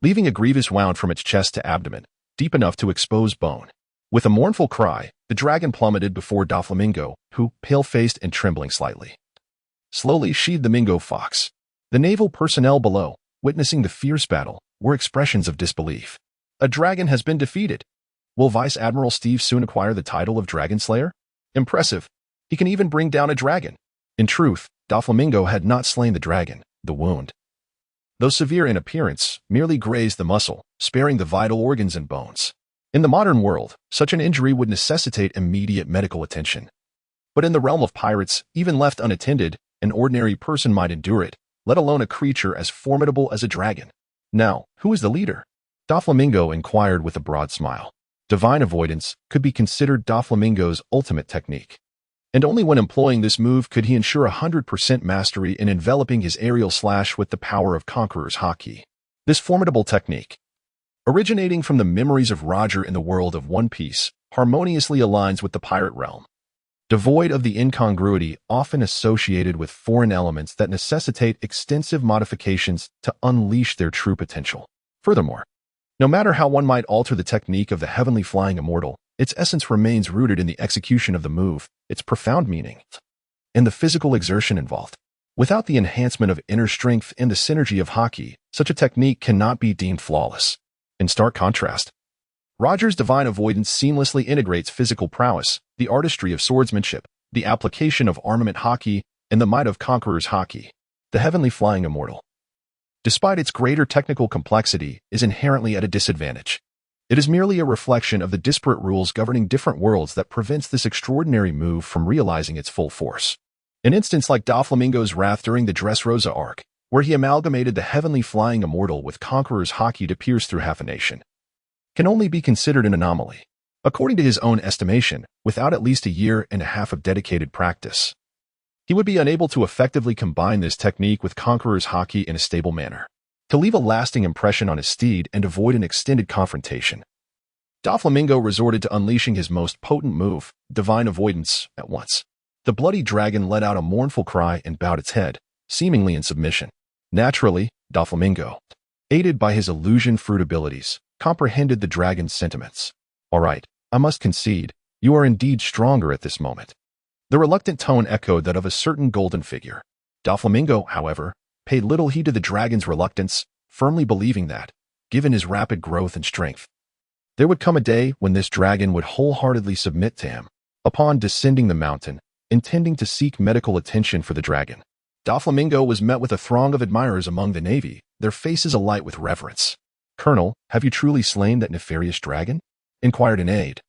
leaving a grievous wound from its chest to abdomen, deep enough to expose bone. With a mournful cry, the dragon plummeted before Doflamingo, who, pale-faced and trembling slightly, slowly sheathed the Mingo Fox. The naval personnel below, witnessing the fierce battle, were expressions of disbelief. A dragon has been defeated. Will Vice Admiral Steve soon acquire the title of Dragon Slayer? Impressive. He can even bring down a dragon. In truth, Doflamingo had not slain the dragon. The wound, though severe in appearance, merely grazed the muscle, sparing the vital organs and bones. In the modern world, such an injury would necessitate immediate medical attention. But in the realm of pirates, even left unattended, an ordinary person might endure it, let alone a creature as formidable as a dragon. Now, who is the leader? Doflamingo inquired with a broad smile. Divine avoidance could be considered Doflamingo's ultimate technique. And only when employing this move could he ensure 100% mastery in enveloping his aerial slash with the power of Conqueror's Haki. This formidable technique, originating from the memories of Roger in the world of One Piece, harmoniously aligns with the pirate realm. Devoid of the incongruity often associated with foreign elements that necessitate extensive modifications to unleash their true potential. Furthermore, no matter how one might alter the technique of the heavenly flying immortal, its essence remains rooted in the execution of the move, its profound meaning, and the physical exertion involved. Without the enhancement of inner strength and the synergy of Haki, such a technique cannot be deemed flawless. In stark contrast, Roger's divine avoidance seamlessly integrates physical prowess, the artistry of swordsmanship, the application of armament Haki, and the might of Conqueror's Haki. The heavenly flying immortal, despite its greater technical complexity, is inherently at a disadvantage. It is merely a reflection of the disparate rules governing different worlds that prevents this extraordinary move from realizing its full force. An instance like Doflamingo's wrath during the Dressrosa arc, where he amalgamated the heavenly flying immortal with Conqueror's Haki to pierce through half a nation, can only be considered an anomaly. According to his own estimation, without at least a year and a half of dedicated practice, he would be unable to effectively combine this technique with Conqueror's Haki in a stable manner, to leave a lasting impression on his steed and avoid an extended confrontation. Doflamingo resorted to unleashing his most potent move, divine avoidance, at once. The bloody dragon let out a mournful cry and bowed its head, seemingly in submission. Naturally, Doflamingo, aided by his illusion fruit abilities, comprehended the dragon's sentiments. All right, I must concede, you are indeed stronger at this moment. The reluctant tone echoed that of a certain golden figure. Doflamingo, however, paid little heed to the dragon's reluctance, firmly believing that, given his rapid growth and strength, there would come a day when this dragon would wholeheartedly submit to him. Upon descending the mountain, intending to seek medical attention for the dragon, Doflamingo was met with a throng of admirers among the navy, their faces alight with reverence. "Colonel, have you truly slain that nefarious dragon?" inquired an aide,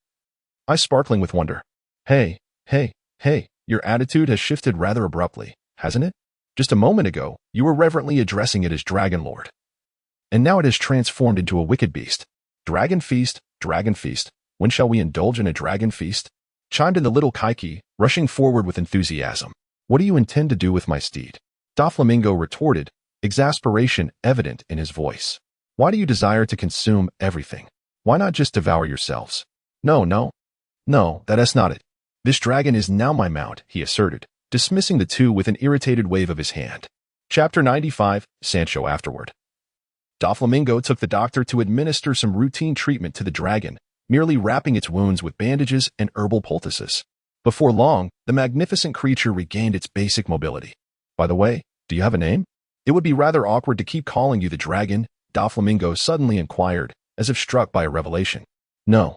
eyes sparkling with wonder. Hey, your attitude has shifted rather abruptly, hasn't it? Just a moment ago, you were reverently addressing it as Dragon Lord. And now it has transformed into a wicked beast. Dragon feast, when shall we indulge in a dragon feast? Chimed in the little Kaiki, rushing forward with enthusiasm. What do you intend to do with my steed? Doflamingo retorted, exasperation evident in his voice. Why do you desire to consume everything? Why not just devour yourselves? No, that is not it. This dragon is now my mount, he asserted, dismissing the two with an irritated wave of his hand. Chapter 95, Sancho afterward. Doflamingo took the doctor to administer some routine treatment to the dragon, merely wrapping its wounds with bandages and herbal poultices. Before long, the magnificent creature regained its basic mobility. By the way, do you have a name? It would be rather awkward to keep calling you the dragon, Doflamingo suddenly inquired, as if struck by a revelation. No,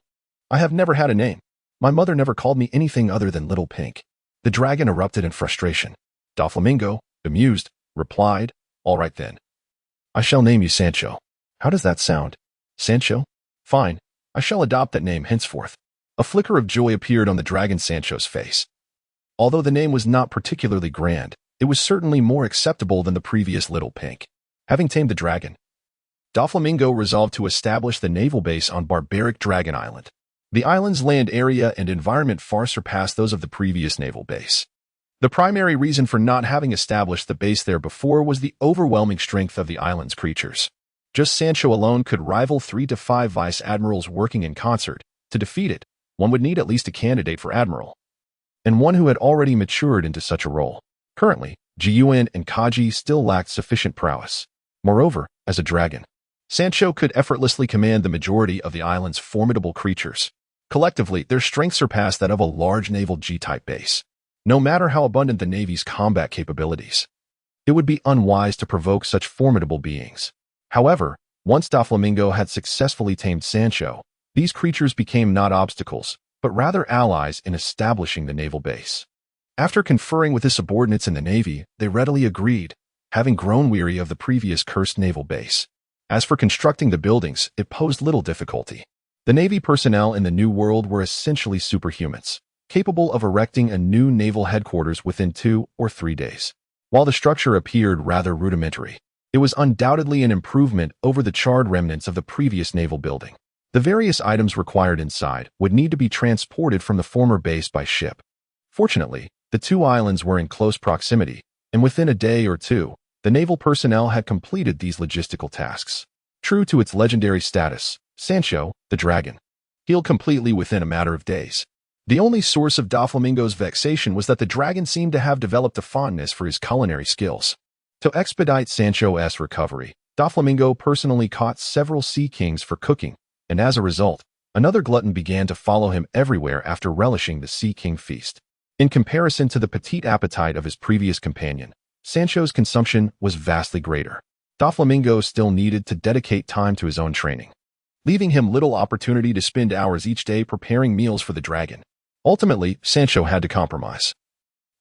I have never had a name. My mother never called me anything other than Little Pink. The dragon erupted in frustration. Doflamingo, bemused, replied, All right then. I shall name you Sancho. How does that sound? Sancho? Fine, I shall adopt that name henceforth. A flicker of joy appeared on the dragon Sancho's face. Although the name was not particularly grand, it was certainly more acceptable than the previous Little Pink. Having tamed the dragon, Doflamingo resolved to establish the naval base on barbaric Dragon Island. The island's land area and environment far surpassed those of the previous naval base. The primary reason for not having established the base there before was the overwhelming strength of the island's creatures. Just Sancho alone could rival 3 to 5 vice admirals working in concert. To defeat it, one would need at least a candidate for admiral, and one who had already matured into such a role. Currently, Jiyuan and Kaji still lacked sufficient prowess. Moreover, as a dragon, Sancho could effortlessly command the majority of the island's formidable creatures. Collectively, their strength surpassed that of a large naval G-type base. no matter how abundant the Navy's combat capabilities. It would be unwise to provoke such formidable beings. However, once Doflamingo had successfully tamed Sancho, these creatures became not obstacles, but rather allies in establishing the naval base. After conferring with his subordinates in the Navy, they readily agreed, having grown weary of the previous cursed naval base. As for constructing the buildings, it posed little difficulty. The Navy personnel in the New World were essentially superhumans, capable of erecting a new naval headquarters within 2 or 3 days. While the structure appeared rather rudimentary, it was undoubtedly an improvement over the charred remnants of the previous naval building. The various items required inside would need to be transported from the former base by ship. Fortunately, the 2 islands were in close proximity, and within a day or 2, the naval personnel had completed these logistical tasks. True to its legendary status, Sancho, the dragon, healed completely within a matter of days. The only source of Doflamingo's vexation was that the dragon seemed to have developed a fondness for his culinary skills. To expedite Sancho's recovery, Doflamingo personally caught several sea kings for cooking, and as a result, another glutton began to follow him everywhere after relishing the sea king feast. In comparison to the petite appetite of his previous companion, Sancho's consumption was vastly greater. Doflamingo still needed to dedicate time to his own training, leaving him little opportunity to spend hours each day preparing meals for the dragon. Ultimately, Sancho had to compromise.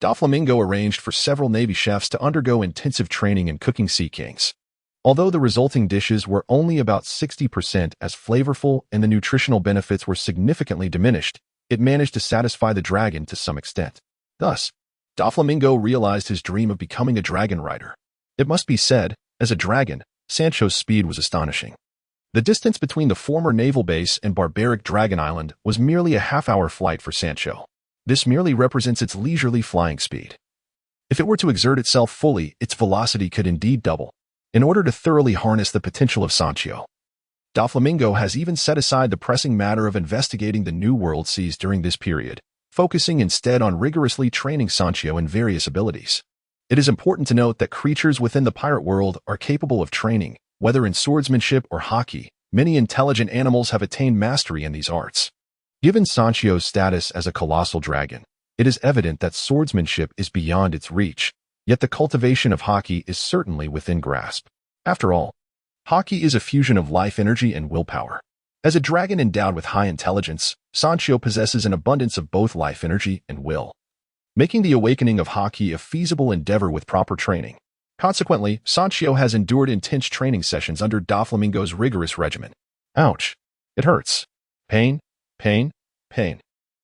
Doflamingo arranged for several Navy chefs to undergo intensive training in cooking sea kings. Although the resulting dishes were only about 60% as flavorful and the nutritional benefits were significantly diminished, it managed to satisfy the dragon to some extent. Thus, Doflamingo realized his dream of becoming a dragon rider. It must be said, as a dragon, Sancho's speed was astonishing. The distance between the former naval base and barbaric Dragon Island was merely a half-hour flight for Sancho. This merely represents its leisurely flying speed. If it were to exert itself fully, its velocity could indeed double. In order to thoroughly harness the potential of Sancho, Doflamingo has even set aside the pressing matter of investigating the New World seas during this period, focusing instead on rigorously training Sancho in various abilities. It is important to note that creatures within the pirate world are capable of training, whether in swordsmanship or hockey. Many intelligent animals have attained mastery in these arts. Given Sancho's status as a colossal dragon, it is evident that swordsmanship is beyond its reach, yet the cultivation of hockey is certainly within grasp. After all, hockey is a fusion of life energy and willpower. As a dragon endowed with high intelligence, Sancho possesses an abundance of both life energy and will, making the awakening of hockey a feasible endeavor with proper training. Consequently, Sancho has endured intense training sessions under Doflamingo's rigorous regimen. Ouch! It hurts. Pain, pain, pain.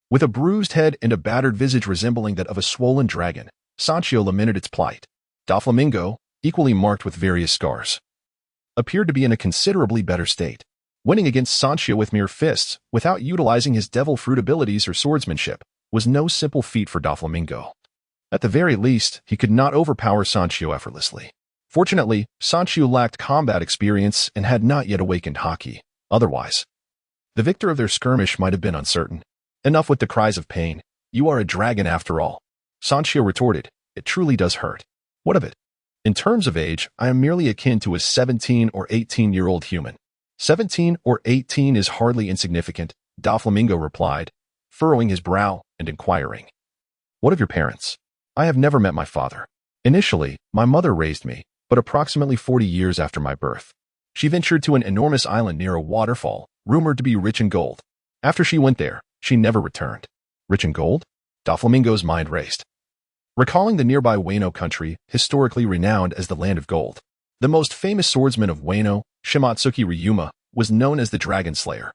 With a bruised head and a battered visage resembling that of a swollen dragon, Sancho lamented its plight. Doflamingo, equally marked with various scars, appeared to be in a considerably better state. Winning against Sancho with mere fists, without utilizing his devil fruit abilities or swordsmanship, was no simple feat for Doflamingo. At the very least, he could not overpower Sancho effortlessly. Fortunately, Sancho lacked combat experience and had not yet awakened hockey. Otherwise, the victor of their skirmish might have been uncertain. Enough with the cries of pain. You are a dragon after all. Sancho retorted, it truly does hurt. What of it? In terms of age, I am merely akin to a 17 or 18-year-old human. 17 or 18 is hardly insignificant, Doflamingo replied, furrowing his brow and inquiring. What of your parents? I have never met my father. Initially, my mother raised me, but approximately 40 years after my birth, she ventured to an enormous island near a waterfall, rumored to be rich in gold. After she went there, she never returned. Rich in gold? Doflamingo's mind raced, recalling the nearby Weno country, historically renowned as the Land of Gold. The most famous swordsman of Weno, Shimatsuki Ryuma, was known as the Dragon Slayer.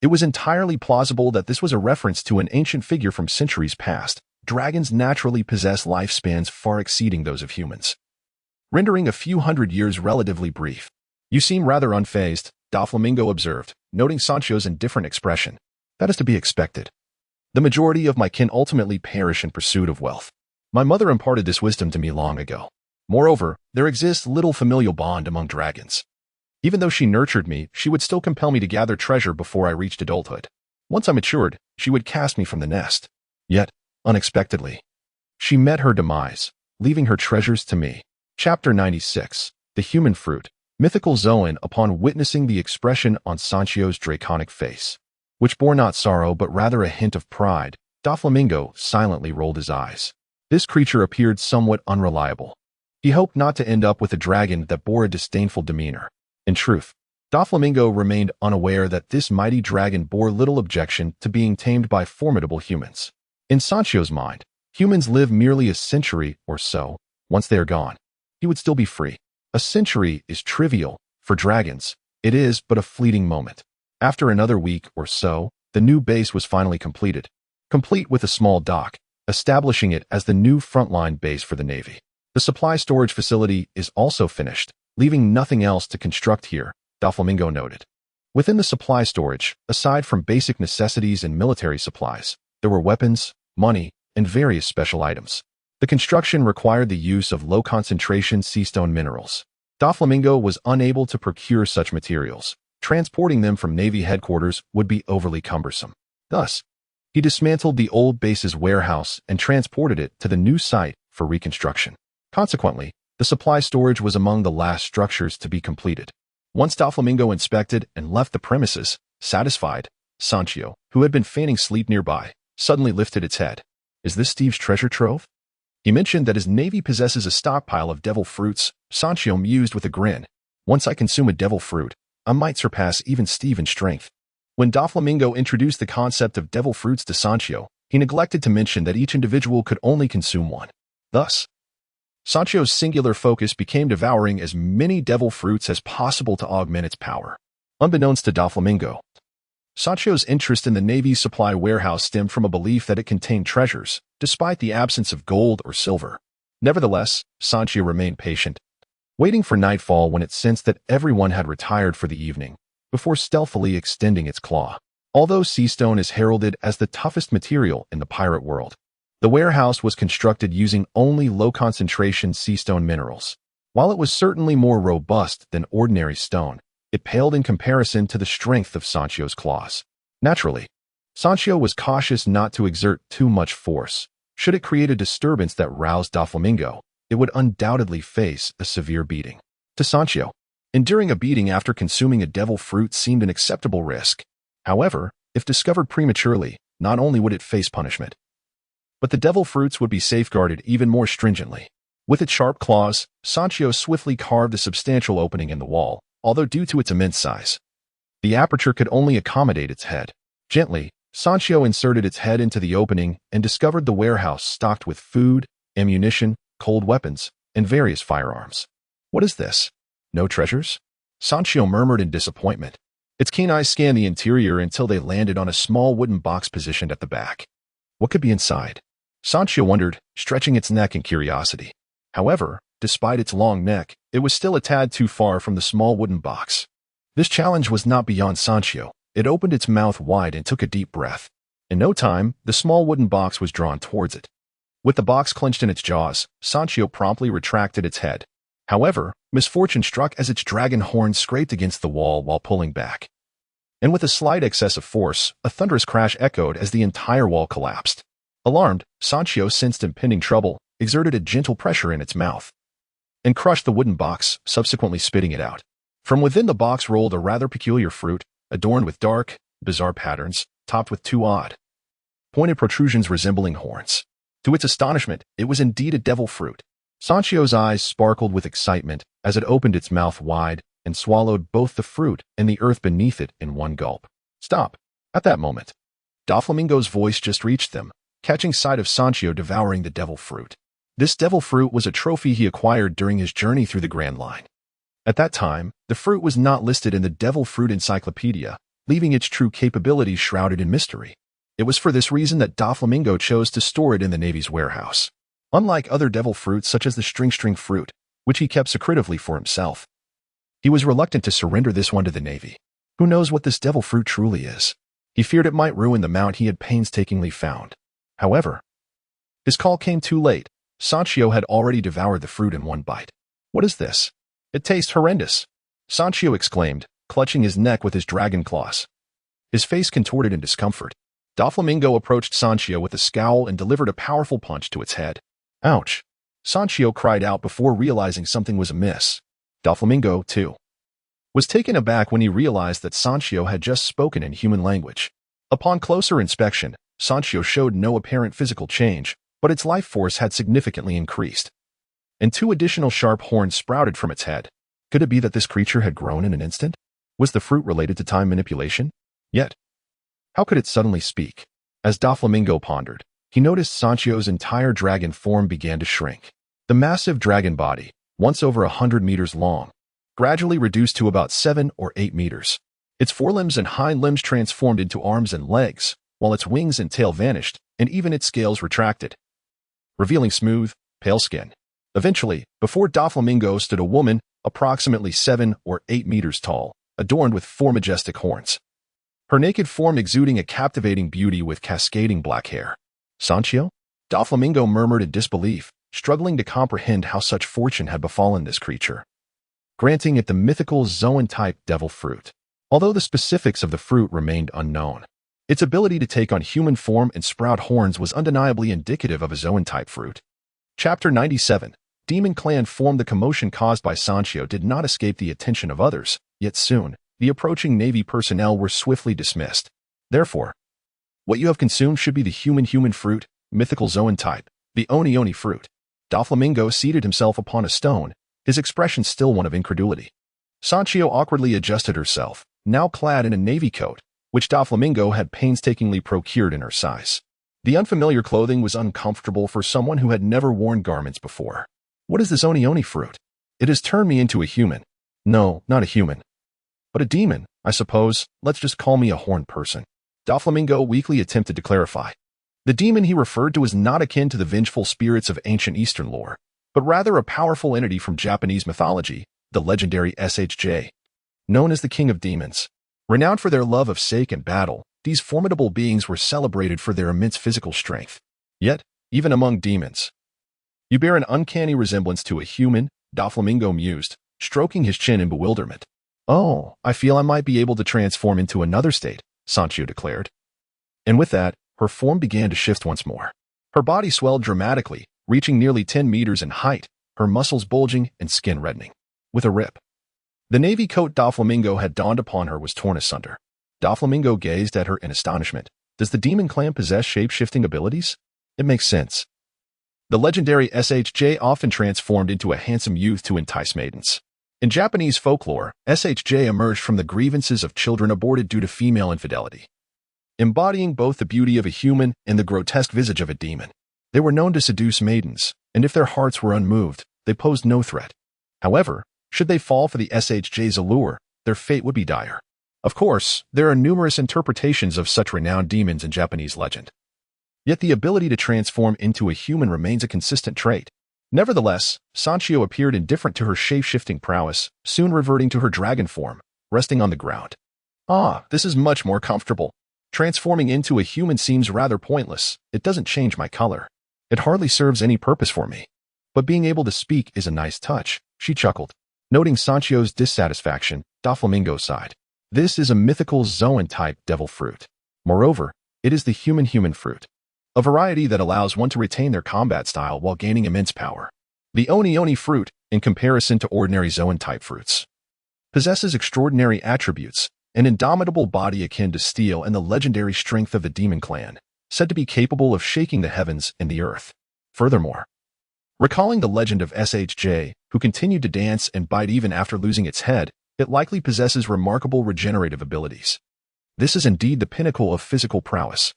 It was entirely plausible that this was a reference to an ancient figure from centuries past. Dragons naturally possess lifespans far exceeding those of humans, rendering a few hundred years relatively brief. You seem rather unfazed, Doflamingo observed, noting Sancho's indifferent expression. That is to be expected. The majority of my kin ultimately perish in pursuit of wealth. My mother imparted this wisdom to me long ago. Moreover, there exists little familial bond among dragons. Even though she nurtured me, she would still compel me to gather treasure before I reached adulthood. Once I matured, she would cast me from the nest. Yet, unexpectedly, she met her demise, leaving her treasures to me. Chapter 96. The Human Fruit. Mythical Zoan, upon witnessing the expression on Sancho's draconic face, which bore not sorrow but rather a hint of pride, Doflamingo silently rolled his eyes. This creature appeared somewhat unreliable. He hoped not to end up with a dragon that bore a disdainful demeanor. In truth, Doflamingo remained unaware that this mighty dragon bore little objection to being tamed by formidable humans. In Sancho's mind, humans live merely a century or so. Once they are gone, he would still be free. A century is trivial. For dragons, it is but a fleeting moment. After another week or so, the new base was finally completed, complete with a small dock, establishing it as the new frontline base for the Navy. The supply storage facility is also finished, leaving nothing else to construct here, Doflamingo noted. Within the supply storage, aside from basic necessities and military supplies, there were weapons, money, and various special items. The construction required the use of low-concentration seastone minerals. Doflamingo was unable to procure such materials. Transporting them from Navy headquarters would be overly cumbersome. Thus, he dismantled the old base's warehouse and transported it to the new site for reconstruction. Consequently, the supply storage was among the last structures to be completed. Once Doflamingo inspected and left the premises, satisfied, Sancho, who had been feigning sleep nearby, suddenly lifted its head. "Is this Steve's treasure trove?" He mentioned that his navy possesses a stockpile of devil fruits. Sancho mused with a grin. "Once I consume a devil fruit, I might surpass even Steve in strength." When Doflamingo introduced the concept of devil fruits to Sancho, he neglected to mention that each individual could only consume one. Thus, Sancho's singular focus became devouring as many devil fruits as possible to augment its power. Unbeknownst to Doflamingo, Sancho's interest in the Navy's supply warehouse stemmed from a belief that it contained treasures, despite the absence of gold or silver. Nevertheless, Sancho remained patient, waiting for nightfall when it sensed that everyone had retired for the evening, before stealthily extending its claw. Although seastone is heralded as the toughest material in the pirate world, the warehouse was constructed using only low-concentration seastone minerals. While it was certainly more robust than ordinary stone, it paled in comparison to the strength of Sancho's claws. Naturally, Sancho was cautious not to exert too much force. Should it create a disturbance that roused Doflamingo, it would undoubtedly face a severe beating. To Sancho, enduring a beating after consuming a devil fruit seemed an acceptable risk. However, if discovered prematurely, not only would it face punishment, but the devil fruits would be safeguarded even more stringently. With its sharp claws, Sancho swiftly carved a substantial opening in the wall, although due to its immense size, the aperture could only accommodate its head. Gently, Sancho inserted its head into the opening and discovered the warehouse stocked with food, ammunition, cold weapons, and various firearms. "What is this? No treasures?" Sancho murmured in disappointment. Its keen eyes scanned the interior until they landed on a small wooden box positioned at the back. What could be inside? Sancho wondered, stretching its neck in curiosity. However, despite its long neck, it was still a tad too far from the small wooden box. This challenge was not beyond Sancho. It opened its mouth wide and took a deep breath. In no time, the small wooden box was drawn towards it. With the box clenched in its jaws, Sancho promptly retracted its head. However, misfortune struck as its dragon horn scraped against the wall while pulling back. And with a slight excess of force, a thunderous crash echoed as the entire wall collapsed. Alarmed, Sancho sensed impending trouble, exerted a gentle pressure in its mouth, and crushed the wooden box, subsequently spitting it out. From within the box rolled a rather peculiar fruit, adorned with dark, bizarre patterns, topped with two odd, pointed protrusions resembling horns. To its astonishment, it was indeed a devil fruit. Sancho's eyes sparkled with excitement as it opened its mouth wide and swallowed both the fruit and the earth beneath it in one gulp. "Stop!" At that moment, Doflamingo's voice just reached them, catching sight of Sancho devouring the devil fruit. This devil fruit was a trophy he acquired during his journey through the Grand Line. At that time, the fruit was not listed in the Devil Fruit Encyclopedia, leaving its true capabilities shrouded in mystery. It was for this reason that Doflamingo chose to store it in the Navy's warehouse. Unlike other devil fruits such as the string fruit, which he kept secretively for himself, he was reluctant to surrender this one to the Navy. Who knows what this devil fruit truly is? He feared it might ruin the mount he had painstakingly found. However, his call came too late. Sancho had already devoured the fruit in one bite. "What is this? It tastes horrendous," Sancho exclaimed, clutching his neck with his dragon claws. His face contorted in discomfort. Doflamingo approached Sancho with a scowl and delivered a powerful punch to its head. "Ouch!" Sancho cried out before realizing something was amiss. Doflamingo, too, was taken aback when he realized that Sancho had just spoken in human language. Upon closer inspection, Sancho showed no apparent physical change, but its life force had significantly increased, and 2 additional sharp horns sprouted from its head. Could it be that this creature had grown in an instant? Was the fruit related to time manipulation? Yet, how could it suddenly speak? As Doflamingo pondered, he noticed Sancho's entire dragon form began to shrink. The massive dragon body, once over 100 meters long, gradually reduced to about 7 or 8 meters. Its forelimbs and hind limbs transformed into arms and legs, while its wings and tail vanished, and even its scales retracted, revealing smooth, pale skin. Eventually, before Doflamingo stood a woman, approximately 7 or 8 meters tall, adorned with 4 majestic horns. Her naked form exuding a captivating beauty with cascading black hair. Sancho? Doflamingo murmured in disbelief, struggling to comprehend how such fortune had befallen this creature. Granting it the mythical Zoan-type devil fruit. Although the specifics of the fruit remained unknown, its ability to take on human form and sprout horns was undeniably indicative of a Zoan-type fruit. Chapter 97. Demon Clan formed. The commotion caused by Sancho did not escape the attention of others, yet soon, the approaching Navy personnel were swiftly dismissed. Therefore, what you have consumed should be the human fruit, mythical Zoan-type, the Oni fruit. Doflamingo seated himself upon a stone, his expression still one of incredulity. Sancho awkwardly adjusted herself, now clad in a navy coat, which Doflamingo had painstakingly procured in her size. The unfamiliar clothing was uncomfortable for someone who had never worn garments before. What is this Oni fruit? It has turned me into a human. No, not a human, but a demon, I suppose. Let's just call me a horned person. Doflamingo weakly attempted to clarify. The demon he referred to was not akin to the vengeful spirits of ancient Eastern lore, but rather a powerful entity from Japanese mythology, the legendary SHJ. Known as the King of Demons. Renowned for their love of sake and battle, these formidable beings were celebrated for their immense physical strength. Yet, even among demons, you bear an uncanny resemblance to a human, Doflamingo mused, stroking his chin in bewilderment. Oh, I feel I might be able to transform into another state, Sancho declared. And with that, her form began to shift once more. Her body swelled dramatically, reaching nearly 10 meters in height, her muscles bulging and skin reddening. With a rip, the navy coat Doflamingo had donned upon her was torn asunder. Doflamingo gazed at her in astonishment. Does the demon clan possess shape-shifting abilities? It makes sense. The legendary SHJ often transformed into a handsome youth to entice maidens. In Japanese folklore, SHJ emerged from the grievances of children aborted due to female infidelity, embodying both the beauty of a human and the grotesque visage of a demon. They were known to seduce maidens, and if their hearts were unmoved, they posed no threat. However, should they fall for the SHJ's allure, their fate would be dire. Of course, there are numerous interpretations of such renowned demons in Japanese legend. Yet the ability to transform into a human remains a consistent trait. Nevertheless, Sancho appeared indifferent to her shape-shifting prowess, soon reverting to her dragon form, resting on the ground. Ah, this is much more comfortable. Transforming into a human seems rather pointless. It doesn't change my color. It hardly serves any purpose for me. But being able to speak is a nice touch, she chuckled. Noting Sancho's dissatisfaction, Doflamingo sighed. This is a mythical Zoan-type devil fruit. Moreover, it is the human fruit. A variety that allows one to retain their combat style while gaining immense power. The Oni fruit, in comparison to ordinary Zoan-type fruits, possesses extraordinary attributes, an indomitable body akin to steel and the legendary strength of the demon clan, said to be capable of shaking the heavens and the earth. Furthermore, recalling the legend of SHJ, who continued to dance and bite even after losing its head, it likely possesses remarkable regenerative abilities. This is indeed the pinnacle of physical prowess.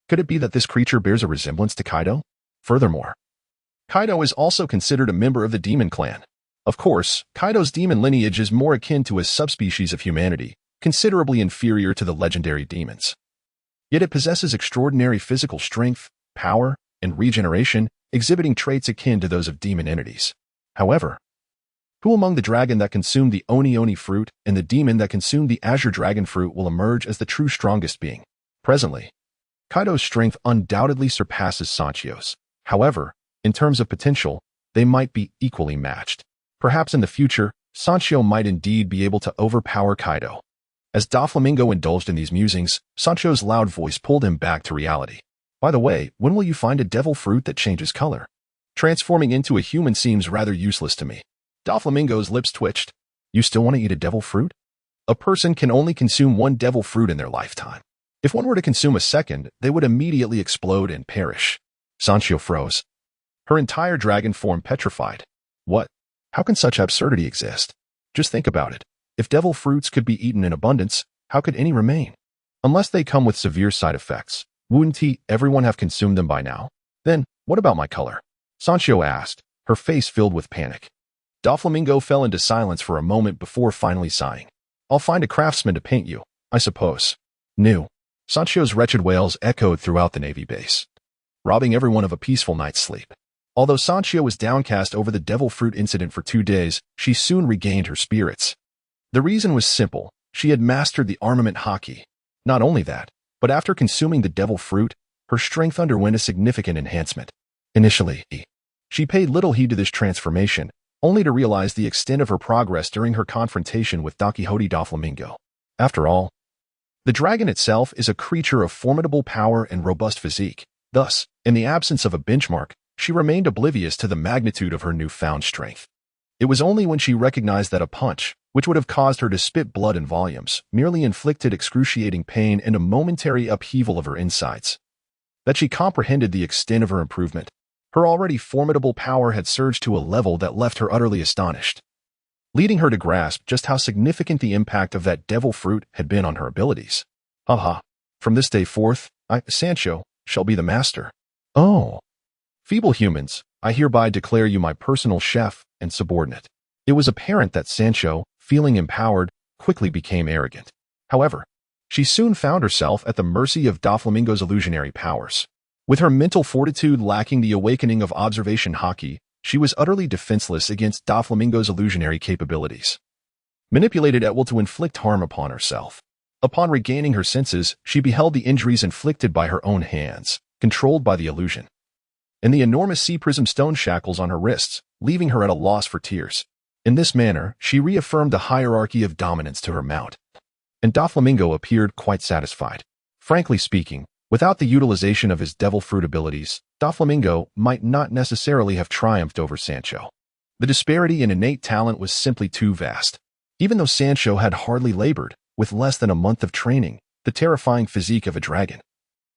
Could it be that this creature bears a resemblance to Kaido? Furthermore, Kaido is also considered a member of the demon clan. Of course, Kaido's demon lineage is more akin to a subspecies of humanity, considerably inferior to the legendary demons. Yet it possesses extraordinary physical strength, power, and regeneration, exhibiting traits akin to those of demon entities. However, who among the dragon that consumed the Oni fruit and the demon that consumed the azure dragon fruit will emerge as the true strongest being? Presently, Kaido's strength undoubtedly surpasses Sancho's. However, in terms of potential, they might be equally matched. Perhaps in the future, Sancho might indeed be able to overpower Kaido. As Doflamingo indulged in these musings, Sancho's loud voice pulled him back to reality. By the way, when will you find a devil fruit that changes color? Transforming into a human seems rather useless to me. Doflamingo's lips twitched. You still want to eat a devil fruit? A person can only consume one devil fruit in their lifetime. If one were to consume a second, they would immediately explode and perish. Sancho froze. Her entire dragon form petrified. What? How can such absurdity exist? Just think about it. If devil fruits could be eaten in abundance, how could any remain? Unless they come with severe side effects, wouldn't everyone have consumed them by now? Then, what about my color? Sancho asked, her face filled with panic. Doflamingo fell into silence for a moment before finally sighing. I'll find a craftsman to paint you, I suppose. New. Sancho's wretched wails echoed throughout the Navy base, robbing everyone of a peaceful night's sleep. Although Sancho was downcast over the devil fruit incident for 2 days, she soon regained her spirits. The reason was simple. She had mastered the armament hockey. Not only that, but after consuming the devil fruit, her strength underwent a significant enhancement. Initially, she paid little heed to this transformation, only to realize the extent of her progress during her confrontation with Don Quixote Doflamingo. After all, the dragon itself is a creature of formidable power and robust physique. Thus, in the absence of a benchmark, she remained oblivious to the magnitude of her newfound strength. It was only when she recognized that a punch, which would have caused her to spit blood in volumes, merely inflicted excruciating pain and a momentary upheaval of her insides, that she comprehended the extent of her improvement. Her already formidable power had surged to a level that left her utterly astonished, leading her to grasp just how significant the impact of that devil fruit had been on her abilities. Aha! From this day forth, I, Sancho, shall be the master. Oh! Feeble humans, I hereby declare you my personal chef and subordinate. It was apparent that Sancho, feeling empowered, quickly became arrogant. However, she soon found herself at the mercy of Doflamingo's illusionary powers. With her mental fortitude lacking the awakening of observation hockey, she was utterly defenseless against Doflamingo's illusionary capabilities, manipulated at will to inflict harm upon herself. Upon regaining her senses, she beheld the injuries inflicted by her own hands, controlled by the illusion, and the enormous sea prism stone shackles on her wrists, leaving her at a loss for tears. In this manner, she reaffirmed the hierarchy of dominance to her mount, and Doflamingo appeared quite satisfied. Frankly speaking, without the utilization of his devil fruit abilities, Doflamingo might not necessarily have triumphed over Sancho. The disparity in innate talent was simply too vast. Even though Sancho had hardly labored, with less than a month of training, the terrifying physique of a dragon,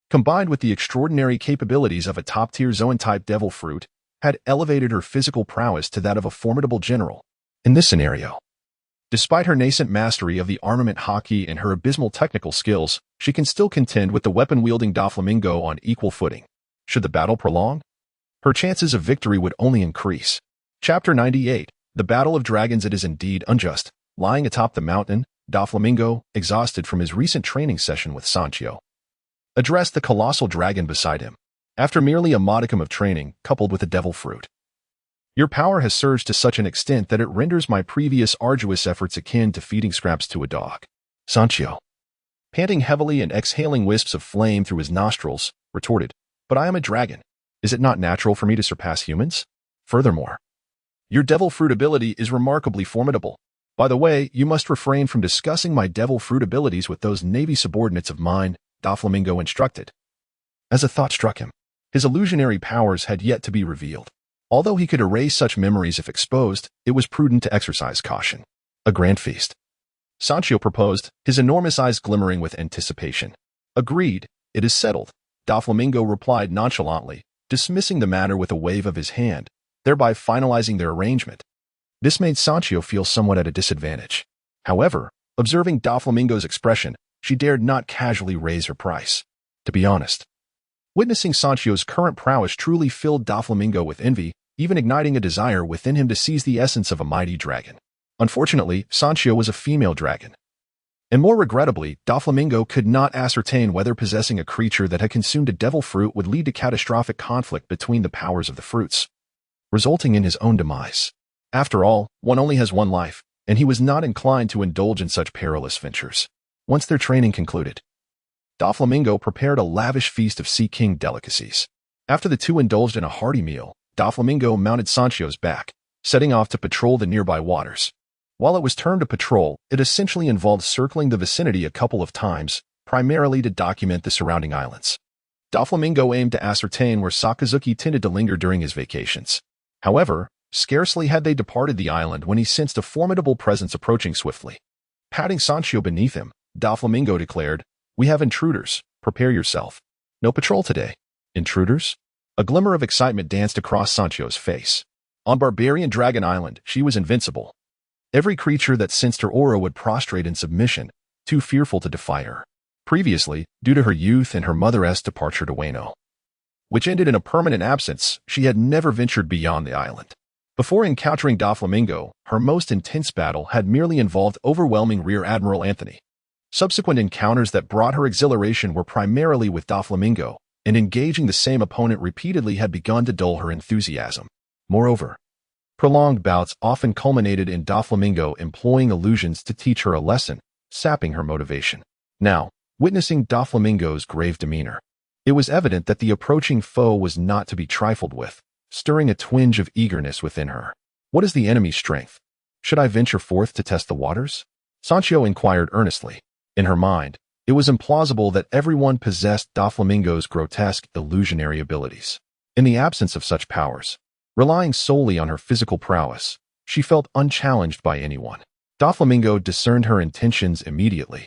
combined with the extraordinary capabilities of a top-tier Zoan-type devil fruit, had elevated her physical prowess to that of a formidable general. In this scenario, despite her nascent mastery of the armament hockey and her abysmal technical skills, she can still contend with the weapon-wielding Doflamingo on equal footing. Should the battle prolong, her chances of victory would only increase. Chapter 98. The Battle of Dragons. It is indeed unjust. Lying atop the mountain, Doflamingo, exhausted from his recent training session with Sancho, addressed the colossal dragon beside him. After merely a modicum of training, coupled with the devil fruit, your power has surged to such an extent that it renders my previous arduous efforts akin to feeding scraps to a dog. Sancho, panting heavily and exhaling wisps of flame through his nostrils, retorted, But I am a dragon. Is it not natural for me to surpass humans? Furthermore, your devil fruit ability is remarkably formidable. By the way, you must refrain from discussing my devil fruit abilities with those Navy subordinates of mine, Doflamingo instructed. As a thought struck him, his illusionary powers had yet to be revealed. Although he could erase such memories if exposed, it was prudent to exercise caution. A grand feast, Sancho proposed, his enormous eyes glimmering with anticipation. Agreed, it is settled, Doflamingo replied nonchalantly, dismissing the matter with a wave of his hand, thereby finalizing their arrangement. This made Sancho feel somewhat at a disadvantage. However, observing Doflamingo's expression, she dared not casually raise her price. To be honest, witnessing Sancho's current prowess truly filled Doflamingo with envy, even igniting a desire within him to seize the essence of a mighty dragon. Unfortunately, Sancho was a female dragon. And more regrettably, Doflamingo could not ascertain whether possessing a creature that had consumed a devil fruit would lead to catastrophic conflict between the powers of the fruits, resulting in his own demise. After all, one only has one life, and he was not inclined to indulge in such perilous ventures. Once their training concluded, Doflamingo prepared a lavish feast of Sea King delicacies. After the two indulged in a hearty meal, Doflamingo mounted Sancho's back, setting off to patrol the nearby waters. While it was termed a patrol, it essentially involved circling the vicinity a couple of times, primarily to document the surrounding islands. Doflamingo aimed to ascertain where Sakazuki tended to linger during his vacations. However, scarcely had they departed the island when he sensed a formidable presence approaching swiftly. Patting Sancho beneath him, Doflamingo declared, "We have intruders. Prepare yourself. No patrol today." Intruders? A glimmer of excitement danced across Sancho's face. On Barbarian Dragon Island, she was invincible. Every creature that sensed her aura would prostrate in submission, too fearful to defy her. Previously, due to her youth and her mother's departure to Weno, which ended in a permanent absence, she had never ventured beyond the island. Before encountering Doflamingo, her most intense battle had merely involved overwhelming Rear Admiral Anthony. Subsequent encounters that brought her exhilaration were primarily with Doflamingo, and engaging the same opponent repeatedly had begun to dull her enthusiasm. Moreover, prolonged bouts often culminated in Doflamingo employing illusions to teach her a lesson, sapping her motivation. Now, witnessing Doflamingo's grave demeanor, it was evident that the approaching foe was not to be trifled with, stirring a twinge of eagerness within her. What is the enemy's strength? Should I venture forth to test the waters? Sancho inquired earnestly. In her mind, it was implausible that everyone possessed Doflamingo's grotesque, illusionary abilities. In the absence of such powers, relying solely on her physical prowess, she felt unchallenged by anyone. Doflamingo discerned her intentions immediately.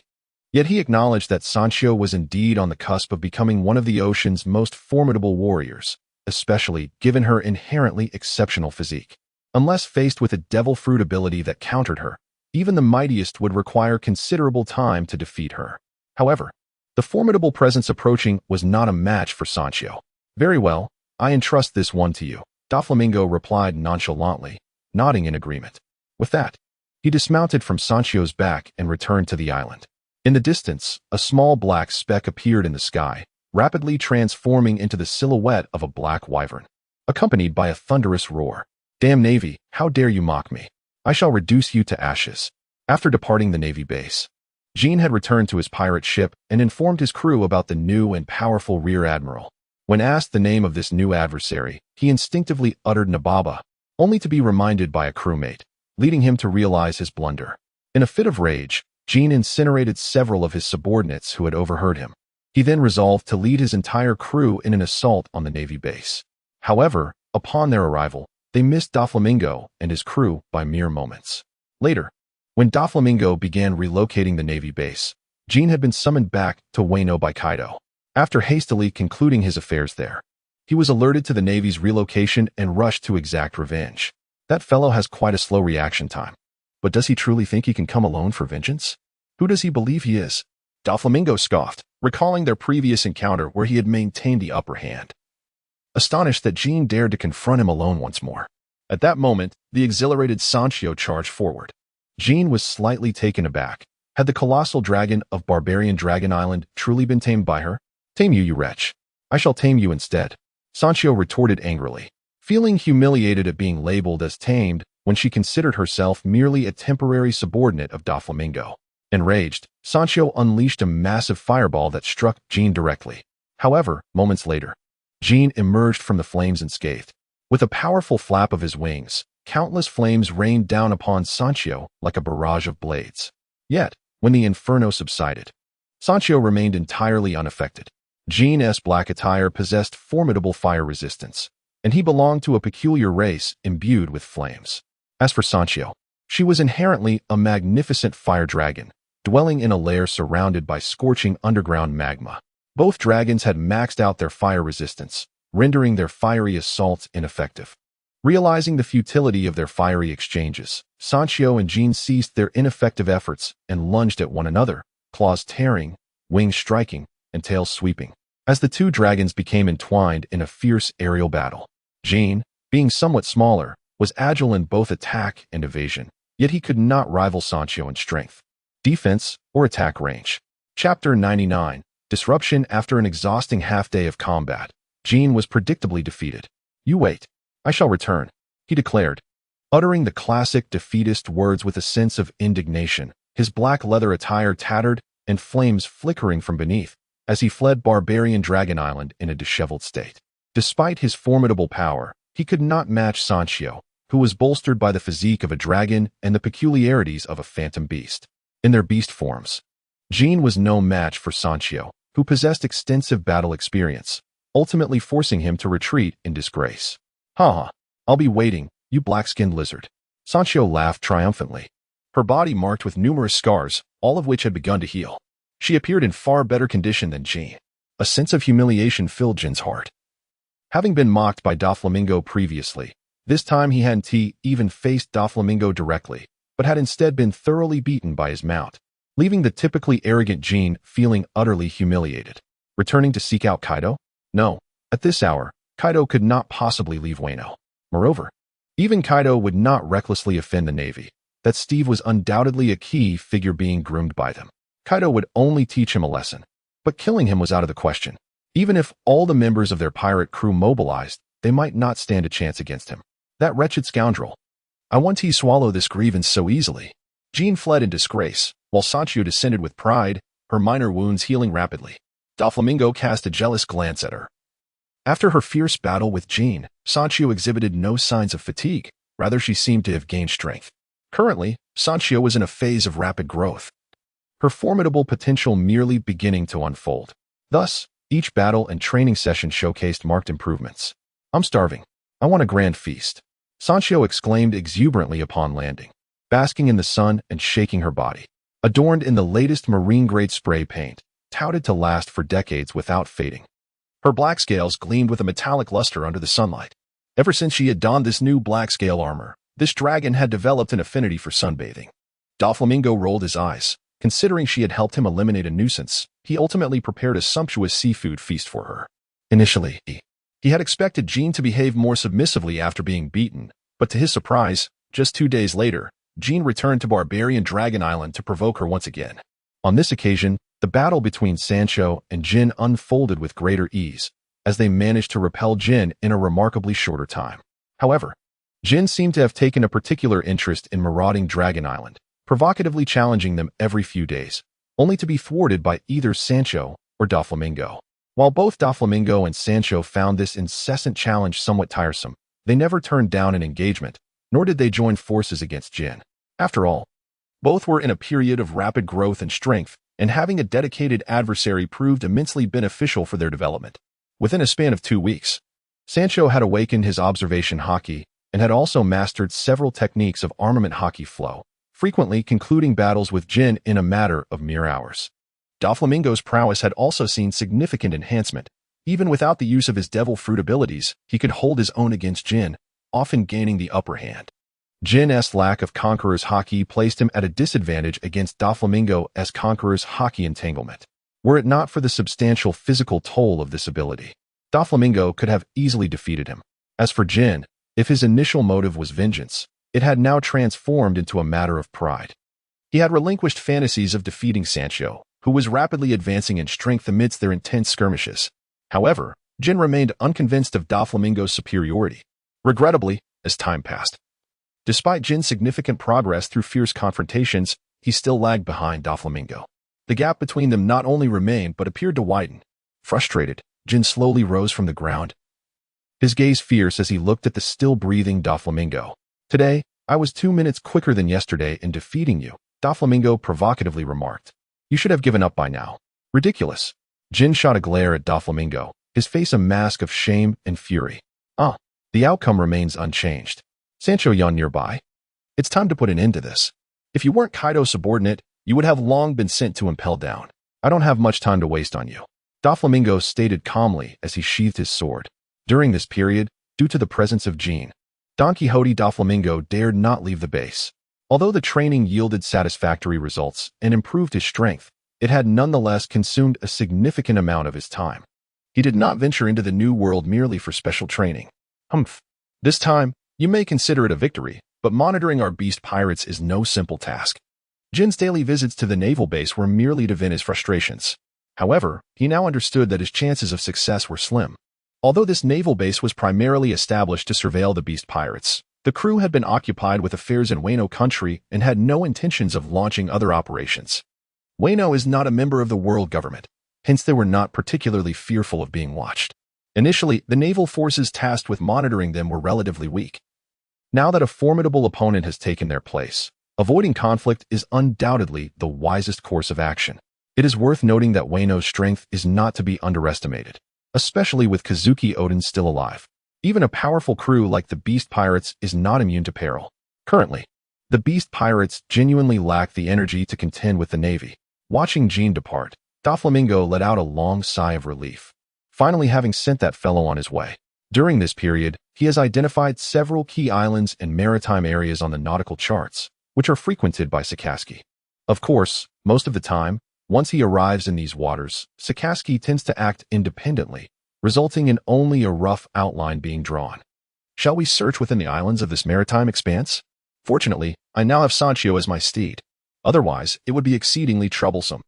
Yet he acknowledged that Sancho was indeed on the cusp of becoming one of the ocean's most formidable warriors, especially given her inherently exceptional physique. Unless faced with a devil fruit ability that countered her, even the mightiest would require considerable time to defeat her. However, the formidable presence approaching was not a match for Sancho. Very well, I entrust this one to you, Doflamingo replied nonchalantly, nodding in agreement. With that, he dismounted from Sancho's back and returned to the island. In the distance, a small black speck appeared in the sky, rapidly transforming into the silhouette of a black wyvern, accompanied by a thunderous roar. Damn Navy, how dare you mock me? I shall reduce you to ashes. After departing the Navy base, Jean had returned to his pirate ship and informed his crew about the new and powerful Rear Admiral. When asked the name of this new adversary, he instinctively uttered Nababa, only to be reminded by a crewmate, leading him to realize his blunder. In a fit of rage, Jean incinerated several of his subordinates who had overheard him. He then resolved to lead his entire crew in an assault on the Navy base. However, upon their arrival, they missed Doflamingo and his crew by mere moments. Later, when Doflamingo began relocating the Navy base, Jean had been summoned back to Weno by Kaido. After hastily concluding his affairs there, he was alerted to the Navy's relocation and rushed to exact revenge. That fellow has quite a slow reaction time. But does he truly think he can come alone for vengeance? Who does he believe he is? Doflamingo scoffed, recalling their previous encounter where he had maintained the upper hand, astonished that Jean dared to confront him alone once more. At that moment, the exhilarated Sancho charged forward. Jean was slightly taken aback. Had the colossal dragon of Barbarian Dragon Island truly been tamed by her? Tame you, you wretch. I shall tame you instead, Sancho retorted angrily, feeling humiliated at being labeled as tamed when she considered herself merely a temporary subordinate of Doflamingo. Enraged, Sancho unleashed a massive fireball that struck Jean directly. However, moments later, Jean emerged from the flames unscathed. With a powerful flap of his wings, countless flames rained down upon Sancho like a barrage of blades. Yet, when the inferno subsided, Sancho remained entirely unaffected. Jean's black attire possessed formidable fire resistance, and he belonged to a peculiar race imbued with flames. As for Sancho, she was inherently a magnificent fire dragon, dwelling in a lair surrounded by scorching underground magma. Both dragons had maxed out their fire resistance, rendering their fiery assaults ineffective. Realizing the futility of their fiery exchanges, Sancho and Jean ceased their ineffective efforts and lunged at one another, claws tearing, wings striking, and tails sweeping. As the two dragons became entwined in a fierce aerial battle, Jean, being somewhat smaller, was agile in both attack and evasion, yet he could not rival Sancho in strength, defense, or attack range. Chapter 99. Disruption. After an exhausting half-day of combat, Jean was predictably defeated. You wait. I shall return, he declared, uttering the classic defeatist words with a sense of indignation, his black leather attire tattered and flames flickering from beneath, as he fled Barbarian Dragon Island in a disheveled state. Despite his formidable power, he could not match Sancho, who was bolstered by the physique of a dragon and the peculiarities of a phantom beast. In their beast forms, Jean was no match for Sancho, who possessed extensive battle experience, ultimately forcing him to retreat in disgrace. Ha! I'll be waiting, you black-skinned lizard. Sancho laughed triumphantly, her body marked with numerous scars, all of which had begun to heal. She appeared in far better condition than Jean. A sense of humiliation filled Jean's heart. Having been mocked by Doflamingo previously, this time he hadn't even faced Doflamingo directly, but had instead been thoroughly beaten by his mount, leaving the typically arrogant Jean feeling utterly humiliated. Returning to seek out Kaido? No. At this hour, Kaido could not possibly leave Weno. Moreover, even Kaido would not recklessly offend the Navy, that Steve was undoubtedly a key figure being groomed by them. Kaido would only teach him a lesson, but killing him was out of the question. Even if all the members of their pirate crew mobilized, they might not stand a chance against him. That wretched scoundrel. I want he swallow this grievance so easily. Jean fled in disgrace, while Sancho descended with pride, her minor wounds healing rapidly. Doflamingo cast a jealous glance at her. After her fierce battle with Jean, Sancho exhibited no signs of fatigue, rather she seemed to have gained strength. Currently, Sancho was in a phase of rapid growth, her formidable potential merely beginning to unfold. Thus, each battle and training session showcased marked improvements. I'm starving. I want a grand feast, Sancho exclaimed exuberantly upon landing, basking in the sun and shaking her body. Adorned in the latest marine-grade spray paint, touted to last for decades without fading. Her black scales gleamed with a metallic luster under the sunlight. Ever since she had donned this new black scale armor, this dragon had developed an affinity for sunbathing. Doflamingo rolled his eyes. Considering she had helped him eliminate a nuisance, he ultimately prepared a sumptuous seafood feast for her. Initially, he had expected Jean to behave more submissively after being beaten, but to his surprise, just 2 days later, Jean returned to Barbarian Dragon Island to provoke her once again. On this occasion, the battle between Sancho and Jin unfolded with greater ease, as they managed to repel Jin in a remarkably shorter time. However, Jin seemed to have taken a particular interest in marauding Dragon Island, provocatively challenging them every few days, only to be thwarted by either Sancho or Doflamingo. While both Doflamingo and Sancho found this incessant challenge somewhat tiresome, they never turned down an engagement, nor did they join forces against Jin. After all, both were in a period of rapid growth and strength, and having a dedicated adversary proved immensely beneficial for their development. Within a span of 2 weeks, Sancho had awakened his observation haki and had also mastered several techniques of armament haki flow, frequently concluding battles with Jin in a matter of mere hours. Doflamingo's prowess had also seen significant enhancement. Even without the use of his devil fruit abilities, he could hold his own against Jin, often gaining the upper hand. Jin's lack of Conqueror's haki placed him at a disadvantage against Doflamingo's Conqueror's haki entanglement. Were it not for the substantial physical toll of this ability, Doflamingo could have easily defeated him. As for Jin, if his initial motive was vengeance, it had now transformed into a matter of pride. He had relinquished fantasies of defeating Sancho, who was rapidly advancing in strength amidst their intense skirmishes. However, Jin remained unconvinced of Doflamingo's superiority. Regrettably, as time passed, despite Jin's significant progress through fierce confrontations, he still lagged behind Doflamingo. The gap between them not only remained but appeared to widen. Frustrated, Jin slowly rose from the ground, his gaze fierce as he looked at the still-breathing Doflamingo. Today, I was 2 minutes quicker than yesterday in defeating you, Doflamingo provocatively remarked. You should have given up by now. Ridiculous. Jin shot a glare at Doflamingo, his face a mask of shame and fury. The outcome remains unchanged. Sancho yawned nearby. It's time to put an end to this. If you weren't Kaido's subordinate, you would have long been sent to impel down. I don't have much time to waste on you, Doflamingo stated calmly as he sheathed his sword. During this period, due to the presence of Jean, Don Quixote Doflamingo dared not leave the base. Although the training yielded satisfactory results and improved his strength, it had nonetheless consumed a significant amount of his time. He did not venture into the new world merely for special training. This time, you may consider it a victory, but monitoring our beast pirates is no simple task. Jin's daily visits to the naval base were merely to vent his frustrations. However, he now understood that his chances of success were slim. Although this naval base was primarily established to surveil the beast pirates, the crew had been occupied with affairs in Weno country and had no intentions of launching other operations. Weno is not a member of the world government, hence they were not particularly fearful of being watched. Initially, the naval forces tasked with monitoring them were relatively weak. Now that a formidable opponent has taken their place, avoiding conflict is undoubtedly the wisest course of action. It is worth noting that Weno's strength is not to be underestimated, especially with Kazuki Oden still alive. Even a powerful crew like the Beast Pirates is not immune to peril. Currently, the Beast Pirates genuinely lack the energy to contend with the Navy. Watching Jean depart, Doflamingo let out a long sigh of relief, finally having sent that fellow on his way. During this period, he has identified several key islands and maritime areas on the nautical charts, which are frequented by Sakaski. Of course, most of the time, once he arrives in these waters, Sakaski tends to act independently, resulting in only a rough outline being drawn. Shall we search within the islands of this maritime expanse? Fortunately, I now have Sancho as my steed. Otherwise, it would be exceedingly troublesome.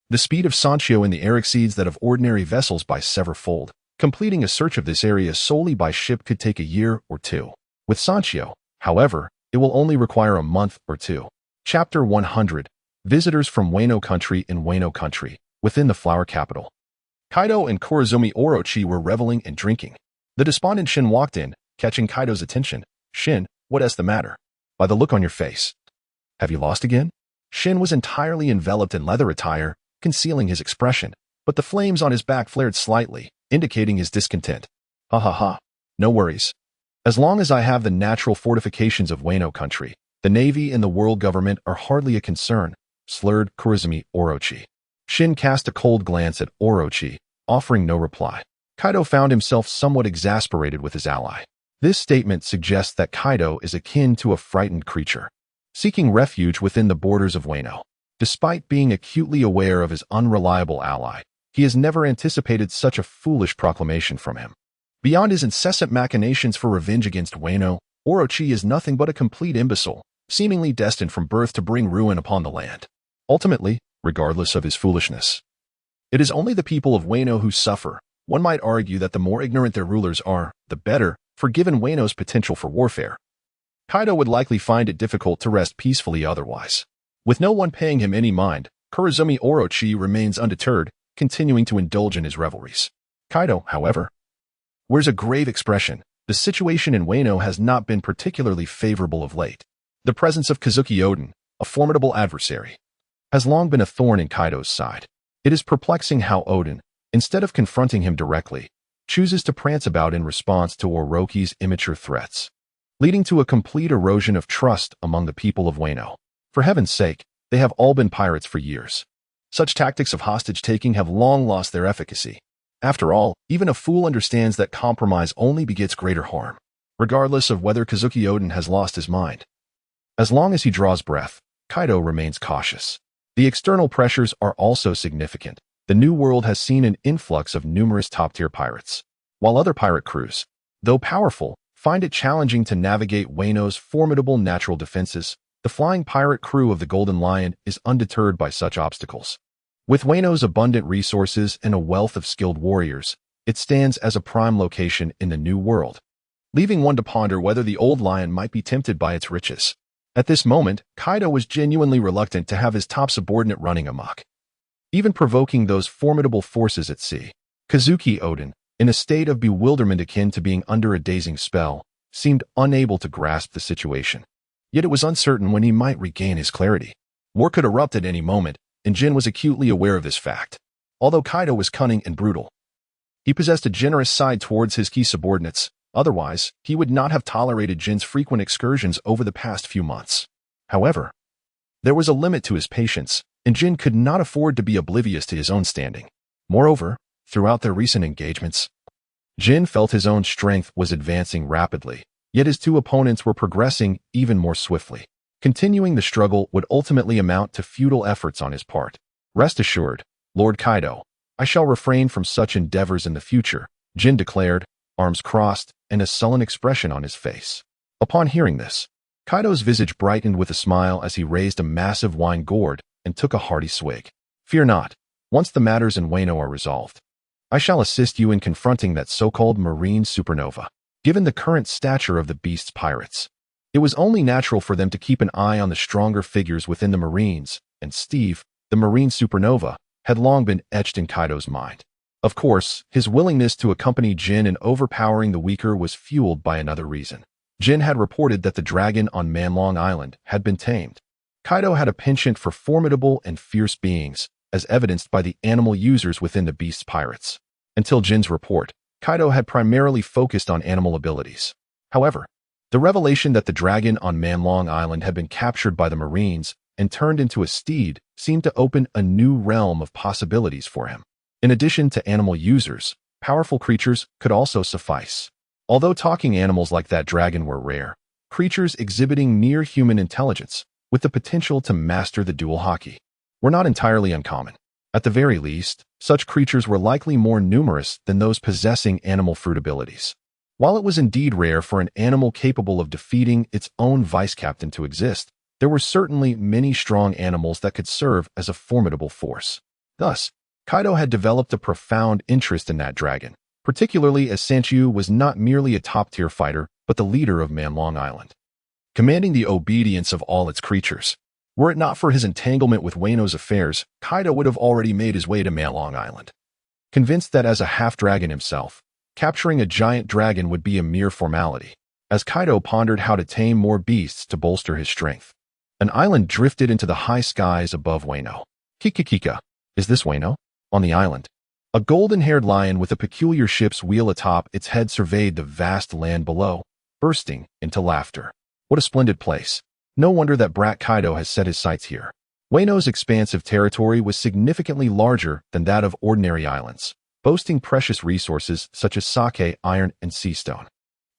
The speed of Sancho in the air exceeds that of ordinary vessels by severalfold. Completing a search of this area solely by ship could take a year or two. With Sancho, however, it will only require a month or two. Chapter 100. Visitors from Weno country in Weno country, within the flower capital. Kaido and Kurozumi Orochi were reveling and drinking. The despondent Shin walked in, catching Kaido's attention. Shin, what's the matter? By the look on your face. Have you lost again? Shin was entirely enveloped in leather attire, concealing his expression, but the flames on his back flared slightly, indicating his discontent. Ha ha ha. No worries. As long as I have the natural fortifications of Weno country, the navy and the world government are hardly a concern, slurred Kurozumi Orochi. Shin cast a cold glance at Orochi, offering no reply. Kaido found himself somewhat exasperated with his ally. This statement suggests that Kaido is akin to a frightened creature, seeking refuge within the borders of Weno. Despite being acutely aware of his unreliable ally, he has never anticipated such a foolish proclamation from him. Beyond his incessant machinations for revenge against Weno, Orochi is nothing but a complete imbecile, seemingly destined from birth to bring ruin upon the land. Ultimately, regardless of his foolishness, it is only the people of Weno who suffer. One might argue that the more ignorant their rulers are, the better, for given Weno's potential for warfare. Kaido would likely find it difficult to rest peacefully otherwise. With no one paying him any mind, Kurozumi Orochi remains undeterred, continuing to indulge in his revelries. Kaido, however, wears a grave expression. The situation in Weno has not been particularly favorable of late. The presence of Kazuki Oden, a formidable adversary, has long been a thorn in Kaido's side. It is perplexing how Oden, instead of confronting him directly, chooses to prance about in response to Orochi's immature threats, leading to a complete erosion of trust among the people of Weno. For heaven's sake, they have all been pirates for years. Such tactics of hostage-taking have long lost their efficacy. After all, even a fool understands that compromise only begets greater harm, regardless of whether Kazuki Oden has lost his mind. As long as he draws breath, Kaido remains cautious. The external pressures are also significant. The New World has seen an influx of numerous top-tier pirates, while other pirate crews, though powerful, find it challenging to navigate Weno's formidable natural defenses. The flying pirate crew of the Golden Lion is undeterred by such obstacles. With Weno's abundant resources and a wealth of skilled warriors, it stands as a prime location in the New World, leaving one to ponder whether the Old Lion might be tempted by its riches. At this moment, Kaido was genuinely reluctant to have his top subordinate running amok, even provoking those formidable forces at sea. Kazuki Oden, in a state of bewilderment akin to being under a dazing spell, seemed unable to grasp the situation. Yet it was uncertain when he might regain his clarity. War could erupt at any moment, and Jin was acutely aware of this fact. Although Kaido was cunning and brutal, he possessed a generous side towards his key subordinates. Otherwise, he would not have tolerated Jin's frequent excursions over the past few months. However, there was a limit to his patience, and Jin could not afford to be oblivious to his own standing. Moreover, throughout their recent engagements, Jin felt his own strength was advancing rapidly, yet his two opponents were progressing even more swiftly. Continuing the struggle would ultimately amount to futile efforts on his part. Rest assured, Lord Kaido, I shall refrain from such endeavors in the future, Jin declared, arms crossed, and a sullen expression on his face. Upon hearing this, Kaido's visage brightened with a smile as he raised a massive wine gourd and took a hearty swig. Fear not, once the matters in Weno are resolved, I shall assist you in confronting that so-called marine supernova. Given the current stature of the beast's pirates, it was only natural for them to keep an eye on the stronger figures within the Marines, and Steve, the marine supernova, had long been etched in Kaido's mind. Of course, his willingness to accompany Jin in overpowering the weaker was fueled by another reason. Jin had reported that the dragon on Manlong Island had been tamed. Kaido had a penchant for formidable and fierce beings, as evidenced by the animal users within the beast's pirates. Until Jin's report, Kaido had primarily focused on animal abilities. However, the revelation that the dragon on Manlong Island had been captured by the Marines and turned into a steed seemed to open a new realm of possibilities for him. In addition to animal users, powerful creatures could also suffice. Although talking animals like that dragon were rare, creatures exhibiting near-human intelligence with the potential to master the dual haki were not entirely uncommon. At the very least, such creatures were likely more numerous than those possessing animal fruit abilities. While it was indeed rare for an animal capable of defeating its own vice-captain to exist, there were certainly many strong animals that could serve as a formidable force. Thus, Kaido had developed a profound interest in that dragon, particularly as Sanchiu was not merely a top-tier fighter, but the leader of Manlong Island, commanding the obedience of all its creatures. Were it not for his entanglement with Weno's affairs, Kaido would have already made his way to Manlong Island. Convinced that as a half-dragon himself, capturing a giant dragon would be a mere formality, as Kaido pondered how to tame more beasts to bolster his strength. An island drifted into the high skies above Weno. Kikikika, is this Weno? On the island, a golden-haired lion with a peculiar ship's wheel atop its head surveyed the vast land below, bursting into laughter. What a splendid place. No wonder that Brat Kaido has set his sights here. Weno's expansive territory was significantly larger than that of ordinary islands, boasting precious resources such as sake, iron, and sea stone.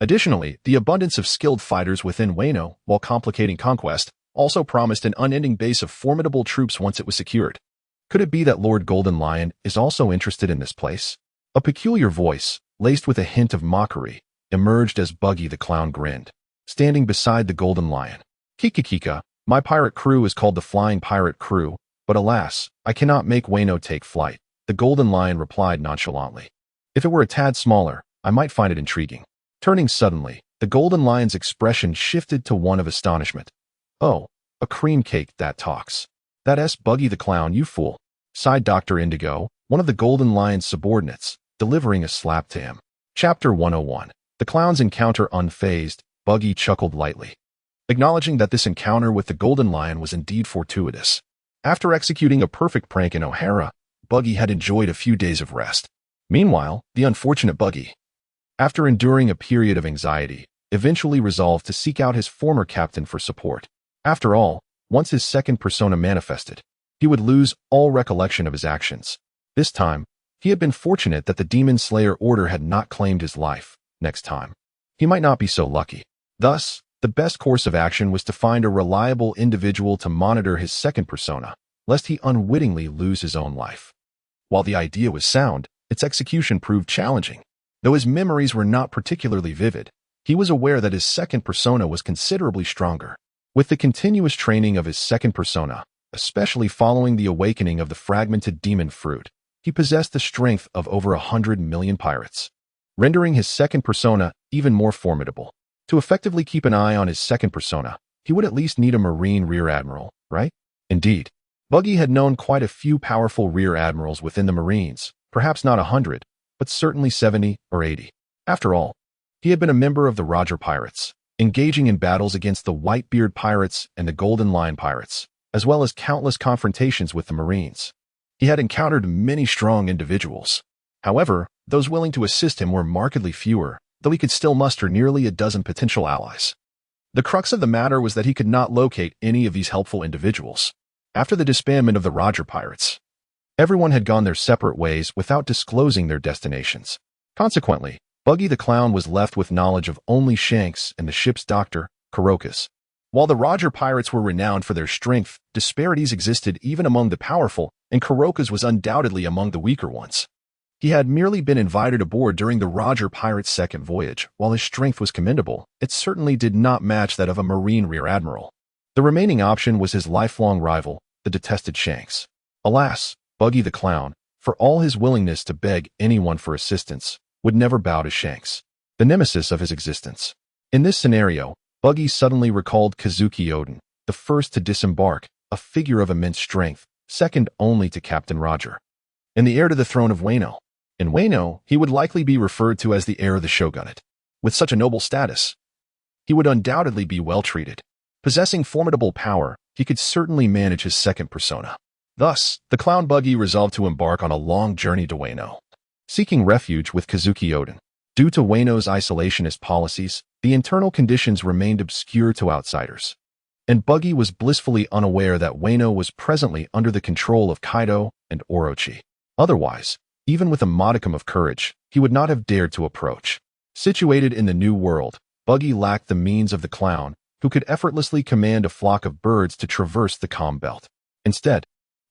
Additionally, the abundance of skilled fighters within Weno, while complicating conquest, also promised an unending base of formidable troops once it was secured. Could it be that Lord Golden Lion is also interested in this place? A peculiar voice, laced with a hint of mockery, emerged as Buggy the Clown grinned, standing beside the Golden Lion. Kikikika, my pirate crew is called the Flying Pirate Crew, but alas, I cannot make Weno take flight, the Golden Lion replied nonchalantly. If it were a tad smaller, I might find it intriguing. Turning suddenly, the Golden Lion's expression shifted to one of astonishment. Oh, a cream cake that talks. That's Buggy the Clown, you fool, sighed Dr. Indigo, one of the Golden Lion's subordinates, delivering a slap to him. Chapter 101. The clowns encounter unfazed, Buggy chuckled lightly, acknowledging that this encounter with the Golden Lion was indeed fortuitous. After executing a perfect prank in O'Hara, Buggy had enjoyed a few days of rest. Meanwhile, the unfortunate Buggy, after enduring a period of anxiety, eventually resolved to seek out his former captain for support. After all, once his second persona manifested, he would lose all recollection of his actions. This time, he had been fortunate that the Demon Slayer Order had not claimed his life. Next time, he might not be so lucky. Thus, the best course of action was to find a reliable individual to monitor his second persona, lest he unwittingly lose his own life. While the idea was sound, its execution proved challenging. Though his memories were not particularly vivid, he was aware that his second persona was considerably stronger. With the continuous training of his second persona, especially following the awakening of the fragmented demon fruit, he possessed the strength of over 100 million pirates, rendering his second persona even more formidable. To effectively keep an eye on his second persona, he would at least need a Marine Rear Admiral, right? Indeed, Buggy had known quite a few powerful Rear Admirals within the Marines, perhaps not 100, but certainly 70 or 80. After all, he had been a member of the Roger Pirates, engaging in battles against the Whitebeard Pirates and the Golden Lion Pirates, as well as countless confrontations with the Marines. He had encountered many strong individuals. However, those willing to assist him were markedly fewer, though he could still muster nearly a dozen potential allies. The crux of the matter was that he could not locate any of these helpful individuals. After the disbandment of the Roger Pirates, everyone had gone their separate ways without disclosing their destinations. Consequently, Buggy the Clown was left with knowledge of only Shanks and the ship's doctor, Kuroka's. While the Roger Pirates were renowned for their strength, disparities existed even among the powerful, and Kuroka's was undoubtedly among the weaker ones. He had merely been invited aboard during the Roger Pirate's second voyage. While his strength was commendable, it certainly did not match that of a Marine Rear Admiral. The remaining option was his lifelong rival, the detested Shanks. Alas, Buggy the Clown, for all his willingness to beg anyone for assistance, would never bow to Shanks, the nemesis of his existence. In this scenario, Buggy suddenly recalled Kazuki Oden, the first to disembark, a figure of immense strength, second only to Captain Roger, and the heir to the throne of Weno. In Weno, he would likely be referred to as the heir of the shogunate. With such a noble status, he would undoubtedly be well treated. Possessing formidable power, he could certainly manage his second persona. Thus, the Clown Buggy resolved to embark on a long journey to Weno, seeking refuge with Kazuki Oden. Due to Weno's isolationist policies, the internal conditions remained obscure to outsiders, and Buggy was blissfully unaware that Weno was presently under the control of Kaido and Orochi. Otherwise, even with a modicum of courage, he would not have dared to approach. Situated in the New World, Buggy lacked the means of the clown, who could effortlessly command a flock of birds to traverse the calm belt. Instead,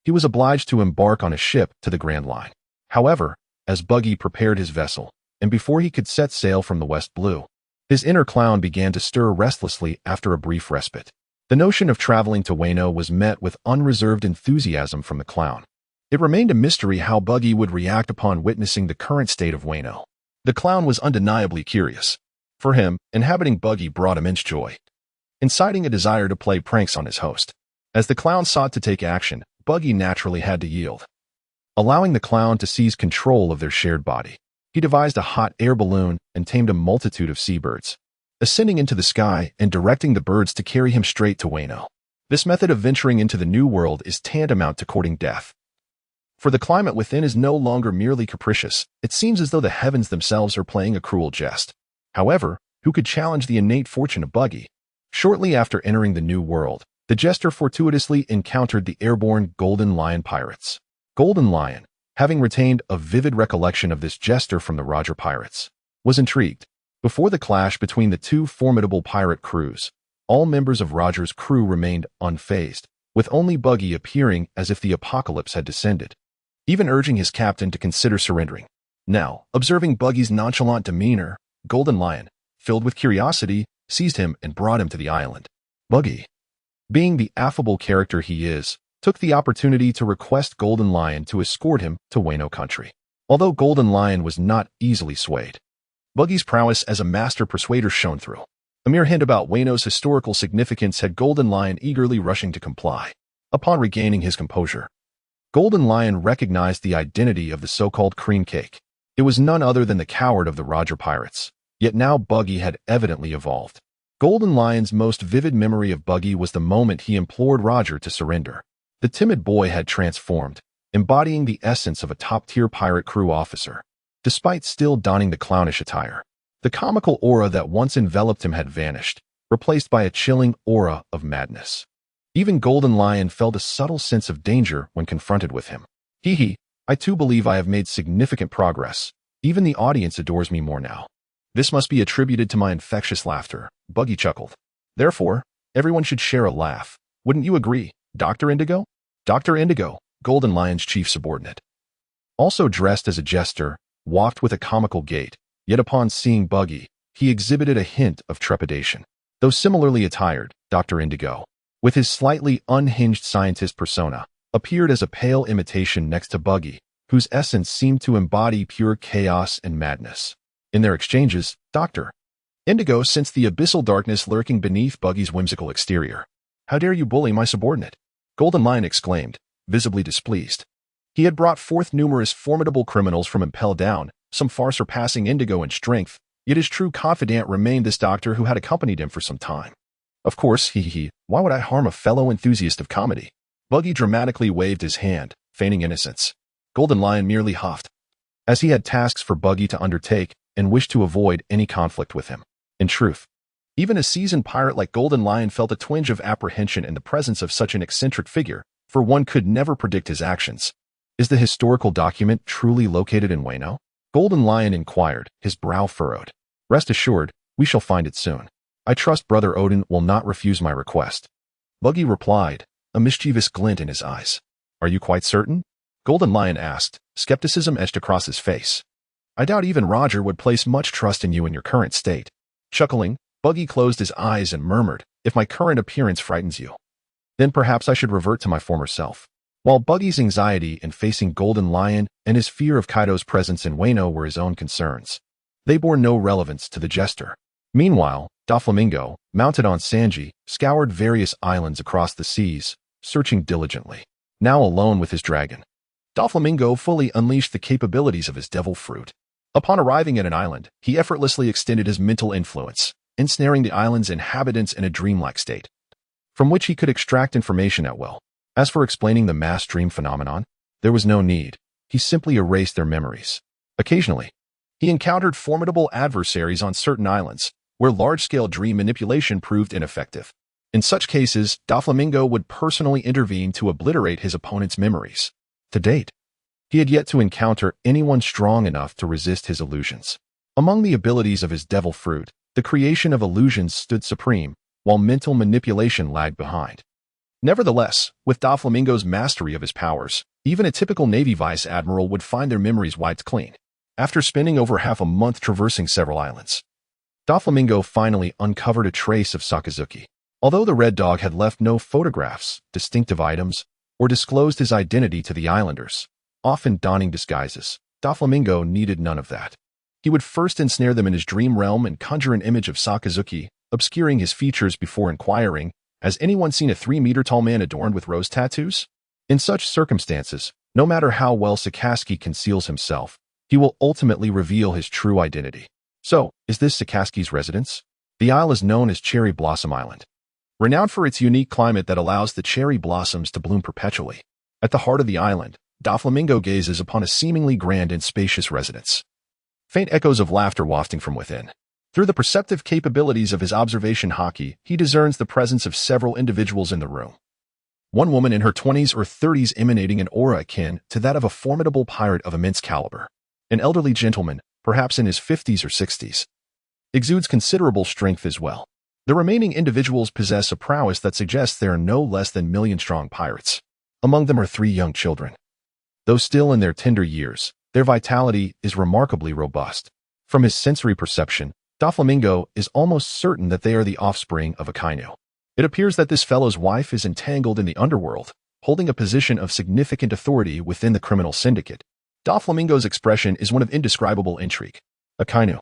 he was obliged to embark on a ship to the Grand Line. However, as Buggy prepared his vessel, and before he could set sail from the West Blue, his inner clown began to stir restlessly after a brief respite. The notion of traveling to Weno was met with unreserved enthusiasm from the clown. It remained a mystery how Buggy would react upon witnessing the current state of Weno. The clown was undeniably curious. For him, inhabiting Buggy brought immense joy, inciting a desire to play pranks on his host. As the clown sought to take action, Buggy naturally had to yield. Allowing the clown to seize control of their shared body, he devised a hot air balloon and tamed a multitude of seabirds, ascending into the sky and directing the birds to carry him straight to Weno. This method of venturing into the New World is tantamount to courting death. For the climate within is no longer merely capricious. It seems as though the heavens themselves are playing a cruel jest. However, who could challenge the innate fortune of Buggy? Shortly after entering the New World, the jester fortuitously encountered the airborne Golden Lion pirates. Golden Lion, having retained a vivid recollection of this jester from the Roger pirates, was intrigued. Before the clash between the two formidable pirate crews, all members of Roger's crew remained unfazed, with only Buggy appearing as if the apocalypse had descended, even urging his captain to consider surrendering. Now, observing Buggy's nonchalant demeanor, Golden Lion, filled with curiosity, seized him and brought him to the island. Buggy, being the affable character he is, took the opportunity to request Golden Lion to escort him to Weno country. Although Golden Lion was not easily swayed, Buggy's prowess as a master persuader shone through. A mere hint about Weno's historical significance had Golden Lion eagerly rushing to comply. Upon regaining his composure, Golden Lion recognized the identity of the so-called cream cake. It was none other than the coward of the Roger pirates. Yet now Buggy had evidently evolved. Golden Lion's most vivid memory of Buggy was the moment he implored Roger to surrender. The timid boy had transformed, embodying the essence of a top-tier pirate crew officer. Despite still donning the clownish attire, the comical aura that once enveloped him had vanished, replaced by a chilling aura of madness. Even Golden Lion felt a subtle sense of danger when confronted with him. Hee, I too believe I have made significant progress. Even the audience adores me more now. This must be attributed to my infectious laughter, Buggy chuckled. Therefore, everyone should share a laugh. Wouldn't you agree, Dr. Indigo? Dr. Indigo, Golden Lion's chief subordinate, also dressed as a jester, walked with a comical gait, yet upon seeing Buggy, he exhibited a hint of trepidation. Though similarly attired, Dr. Indigo, with his slightly unhinged scientist persona, appeared as a pale imitation next to Buggy, whose essence seemed to embody pure chaos and madness. In their exchanges, Dr. Indigo sensed the abyssal darkness lurking beneath Buggy's whimsical exterior. How dare you bully my subordinate? Golden Lion exclaimed, visibly displeased. He had brought forth numerous formidable criminals from Impel Down, some far surpassing Indigo in strength, yet his true confidant remained this doctor who had accompanied him for some time. Of course, why would I harm a fellow enthusiast of comedy? Buggy dramatically waved his hand, feigning innocence. Golden Lion merely huffed, as he had tasks for Buggy to undertake and wished to avoid any conflict with him. In truth, even a seasoned pirate like Golden Lion felt a twinge of apprehension in the presence of such an eccentric figure, for one could never predict his actions. Is the historical document truly located in Weno? Golden Lion inquired, his brow furrowed. Rest assured, we shall find it soon. I trust Brother Odin will not refuse my request. Buggy replied, a mischievous glint in his eyes. Are you quite certain? Golden Lion asked, skepticism etched across his face. I doubt even Roger would place much trust in you in your current state. Chuckling, Buggy closed his eyes and murmured, if my current appearance frightens you, then perhaps I should revert to my former self. While Buggy's anxiety in facing Golden Lion and his fear of Kaido's presence in Weno were his own concerns, they bore no relevance to the jester. Meanwhile, Doflamingo, mounted on Sanji, scoured various islands across the seas, searching diligently. Now alone with his dragon, Doflamingo fully unleashed the capabilities of his devil fruit. Upon arriving at an island, he effortlessly extended his mental influence, ensnaring the island's inhabitants in a dreamlike state, from which he could extract information at will. As for explaining the mass dream phenomenon, there was no need. He simply erased their memories. Occasionally, he encountered formidable adversaries on certain islands, where large-scale dream manipulation proved ineffective. In such cases, Doflamingo would personally intervene to obliterate his opponent's memories. To date, he had yet to encounter anyone strong enough to resist his illusions. Among the abilities of his devil fruit, the creation of illusions stood supreme, while mental manipulation lagged behind. Nevertheless, with Doflamingo's mastery of his powers, even a typical Navy vice admiral would find their memories wiped clean. After spending over half a month traversing several islands, Doflamingo finally uncovered a trace of Sakazuki. Although the Red Dog had left no photographs, distinctive items, or disclosed his identity to the islanders, often donning disguises, Doflamingo needed none of that. He would first ensnare them in his dream realm and conjure an image of Sakazuki, obscuring his features before inquiring, "Has anyone seen a 3-meter-tall man adorned with rose tattoos?" In such circumstances, no matter how well Sakazuki conceals himself, he will ultimately reveal his true identity. So, is this Sakazuki's residence? The isle is known as Cherry Blossom Island, renowned for its unique climate that allows the cherry blossoms to bloom perpetually. At the heart of the island, Doflamingo gazes upon a seemingly grand and spacious residence. Faint echoes of laughter wafting from within. Through the perceptive capabilities of his observation haki, he discerns the presence of several individuals in the room. One woman in her 20s or 30s emanating an aura akin to that of a formidable pirate of immense caliber. An elderly gentleman, perhaps in his 50s or 60s, exudes considerable strength as well. The remaining individuals possess a prowess that suggests they are no less than million-strong pirates. Among them are 3 young children. Though still in their tender years, their vitality is remarkably robust. From his sensory perception, Doflamingo is almost certain that they are the offspring of a kainu. It appears that this fellow's wife is entangled in the underworld, holding a position of significant authority within the criminal syndicate. Doflamingo's expression is one of indescribable intrigue. A kainu,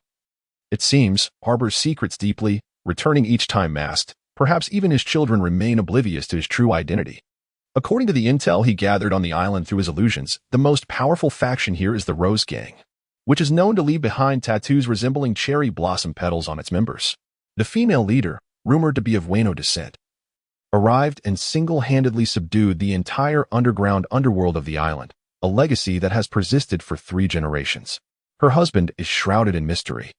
it seems, harbors secrets deeply, returning each time masked. Perhaps even his children remain oblivious to his true identity. According to the intel he gathered on the island through his illusions, the most powerful faction here is the Rose Gang, which is known to leave behind tattoos resembling cherry blossom petals on its members. The female leader, rumored to be of Weno descent, arrived and single-handedly subdued the entire underground underworld of the island, a legacy that has persisted for 3 generations. Her husband is shrouded in mystery.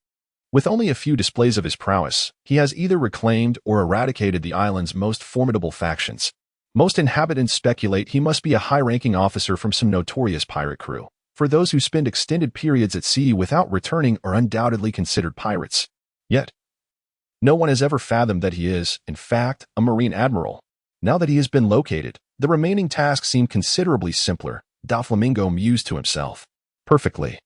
With only a few displays of his prowess, he has either reclaimed or eradicated the island's most formidable factions. Most inhabitants speculate he must be a high-ranking officer from some notorious pirate crew. For those who spend extended periods at sea without returning are undoubtedly considered pirates. Yet, no one has ever fathomed that he is, in fact, a marine admiral. Now that he has been located, the remaining tasks seem considerably simpler. Doflamingo mused to himself. Perfectly.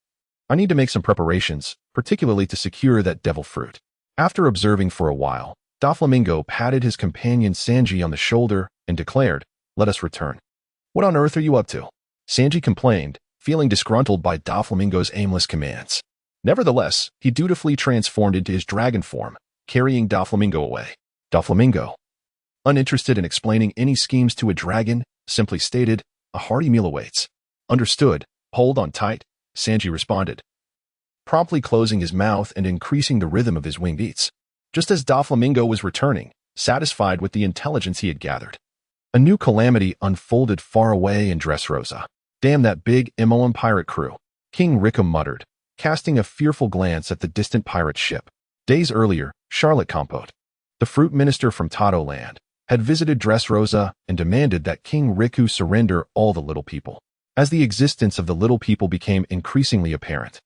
I need to make some preparations, particularly to secure that devil fruit. After observing for a while, Doflamingo patted his companion Sanji on the shoulder and declared, "Let us return." "What on earth are you up to?" Sanji complained, feeling disgruntled by Doflamingo's aimless commands. Nevertheless, he dutifully transformed into his dragon form, carrying Doflamingo away. Doflamingo, uninterested in explaining any schemes to a dragon, simply stated, "A hearty meal awaits." "Understood. Hold on tight," Sanji responded, promptly closing his mouth and increasing the rhythm of his wing beats. Just as Doflamingo was returning, satisfied with the intelligence he had gathered, a new calamity unfolded far away in Dressrosa. "Damn that big Moan pirate crew," King Rico muttered, casting a fearful glance at the distant pirate ship. Days earlier, Charlotte Compote, the fruit minister from Tato Land, had visited Dressrosa and demanded that King Riku surrender all the little people. As the existence of the little people became increasingly apparent,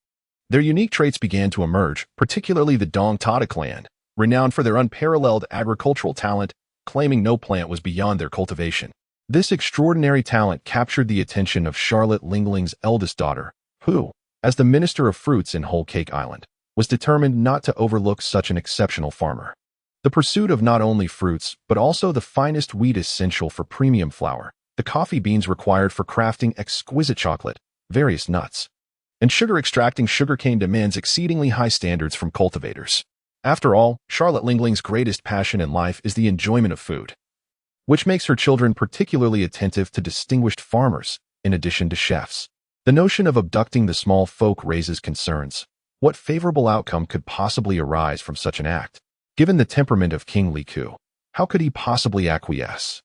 their unique traits began to emerge, particularly the Dong Tata clan, renowned for their unparalleled agricultural talent, claiming no plant was beyond their cultivation. This extraordinary talent captured the attention of Charlotte Lingling's eldest daughter, who, as the Minister of Fruits in Whole Cake Island, was determined not to overlook such an exceptional farmer. The pursuit of not only fruits, but also the finest wheat essential for premium flour, the coffee beans required for crafting exquisite chocolate, various nuts, and sugar extracting sugarcane demands exceedingly high standards from cultivators. After all, Charlotte Lingling's greatest passion in life is the enjoyment of food, which makes her children particularly attentive to distinguished farmers, in addition to chefs. The notion of abducting the small folk raises concerns. What favorable outcome could possibly arise from such an act? Given the temperament of King Liku, how could he possibly acquiesce?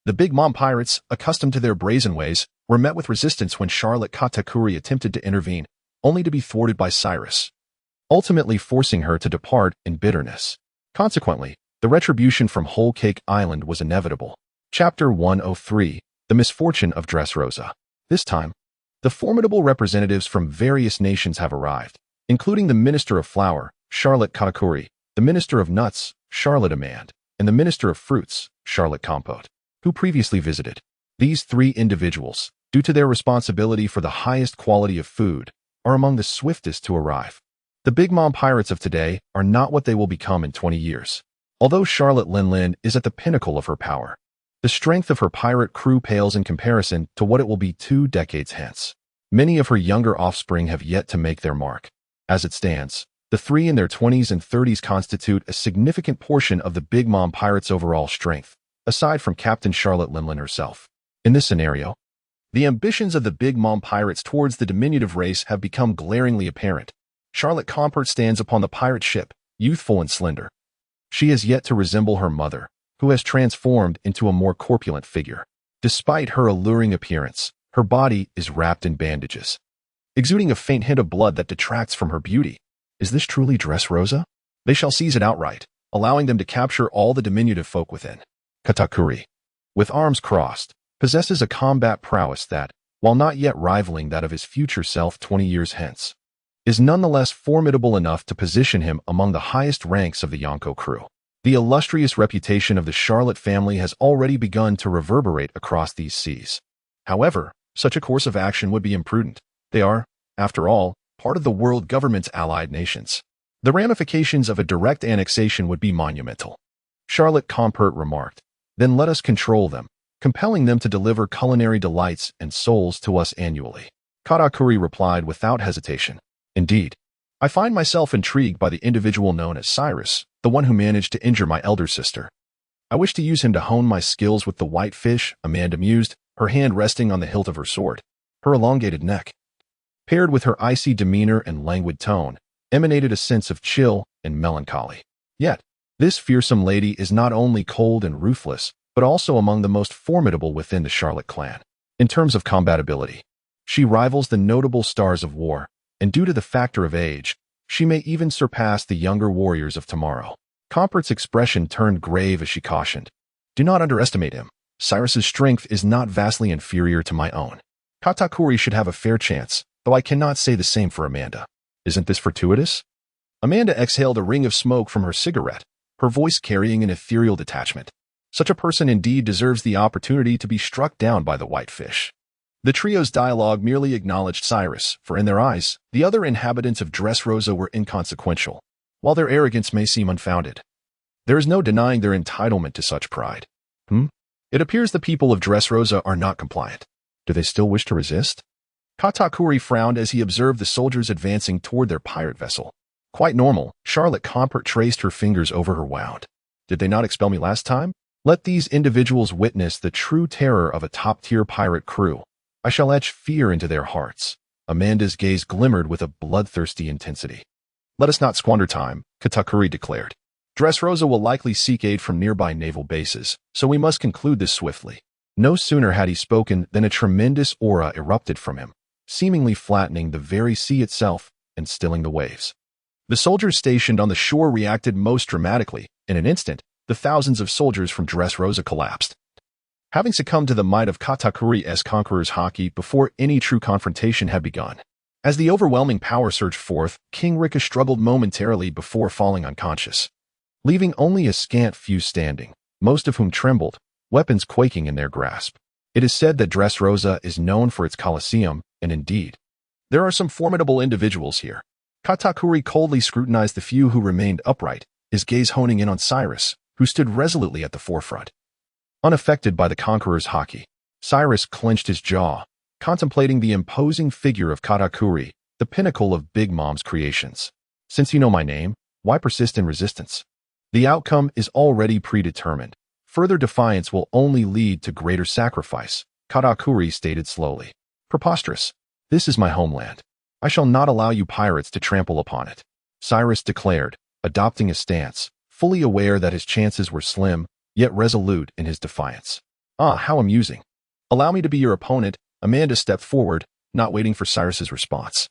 The Big Mom pirates, accustomed to their brazen ways, were met with resistance when Charlotte Katakuri attempted to intervene, only to be thwarted by Cyrus, ultimately forcing her to depart in bitterness. Consequently, the retribution from Whole Cake Island was inevitable. Chapter 103, The Misfortune of Dressrosa. This time, the formidable representatives from various nations have arrived. including the Minister of Flour, Charlotte Katakuri, the Minister of Nuts, Charlotte Amand, and the Minister of Fruits, Charlotte Compote, who previously visited. These three individuals, due to their responsibility for the highest quality of food, are among the swiftest to arrive. The Big Mom pirates of today are not what they will become in 20 years. Although Charlotte Linlin is at the pinnacle of her power, the strength of her pirate crew pales in comparison to what it will be 2 decades hence. Many of her younger offspring have yet to make their mark. As it stands, the three in their 20s and 30s constitute a significant portion of the Big Mom pirates' overall strength, aside from Captain Charlotte Linlin herself. In this scenario, the ambitions of the Big Mom pirates towards the diminutive race have become glaringly apparent. Charlotte Comport stands upon the pirate ship, youthful and slender. She has yet to resemble her mother, who has transformed into a more corpulent figure. Despite her alluring appearance, her body is wrapped in bandages, exuding a faint hint of blood that detracts from her beauty. Is this truly Dressrosa? They shall seize it outright, allowing them to capture all the diminutive folk within. Katakuri, with arms crossed, possesses a combat prowess that, while not yet rivaling that of his future self 20 years hence, is nonetheless formidable enough to position him among the highest ranks of the Yonko crew. The illustrious reputation of the Charlotte family has already begun to reverberate across these seas. However, such a course of action would be imprudent. They are, after all, part of the world government's allied nations. The ramifications of a direct annexation would be monumental. Charlotte Comport remarked, "Then let us control them, compelling them to deliver culinary delights and souls to us annually." Katakuri replied without hesitation, "Indeed, I find myself intrigued by the individual known as Cyrus, the one who managed to injure my elder sister. I wish to use him to hone my skills with the whitefish," Amanda mused, her hand resting on the hilt of her sword. Her elongated neck, paired with her icy demeanor and languid tone, emanated a sense of chill and melancholy. Yet, this fearsome lady is not only cold and ruthless, but also among the most formidable within the Charlotte clan. In terms of combatability, she rivals the notable stars of war, and due to the factor of age, she may even surpass the younger warriors of tomorrow. Comport's expression turned grave as she cautioned, "Do not underestimate him. Cyrus's strength is not vastly inferior to my own. Katakuri should have a fair chance, though I cannot say the same for Amanda." "Isn't this fortuitous?" Amanda exhaled a ring of smoke from her cigarette, her voice carrying an ethereal detachment. "Such a person indeed deserves the opportunity to be struck down by the whitefish." The trio's dialogue merely acknowledged Cyrus, for in their eyes, the other inhabitants of Dressrosa were inconsequential, while their arrogance may seem unfounded. There is no denying their entitlement to such pride. It appears the people of Dressrosa are not compliant. Do they still wish to resist? Katakuri frowned as he observed the soldiers advancing toward their pirate vessel. "Quite normal," Charlotte Comport traced her fingers over her wound. "Did they not expel me last time? Let these individuals witness the true terror of a top-tier pirate crew. I shall etch fear into their hearts." Amanda's gaze glimmered with a bloodthirsty intensity. "Let us not squander time," Katakuri declared. "Dressrosa will likely seek aid from nearby naval bases, so we must conclude this swiftly." No sooner had he spoken than a tremendous aura erupted from him, seemingly flattening the very sea itself and stilling the waves. The soldiers stationed on the shore reacted most dramatically. In an instant, the thousands of soldiers from Dressrosa collapsed, having succumbed to the might of Katakuri's conqueror's haki before any true confrontation had begun. As the overwhelming power surged forth, King Rika struggled momentarily before falling unconscious, leaving only a scant few standing, most of whom trembled, weapons quaking in their grasp. It is said that Dressrosa is known for its Colosseum, and indeed, there are some formidable individuals here. Katakuri coldly scrutinized the few who remained upright, his gaze honing in on Cyrus, who stood resolutely at the forefront. Unaffected by the conqueror's haki, Cyrus clenched his jaw, contemplating the imposing figure of Katakuri, the pinnacle of Big Mom's creations. "Since you know my name, why persist in resistance? The outcome is already predetermined. Further defiance will only lead to greater sacrifice," Katakuri stated slowly. "Preposterous. This is my homeland. I shall not allow you pirates to trample upon it," Cyrus declared, adopting a stance, fully aware that his chances were slim, yet resolute in his defiance. "Ah, how amusing. Allow me to be your opponent." Amanda stepped forward, not waiting for Cyrus's response.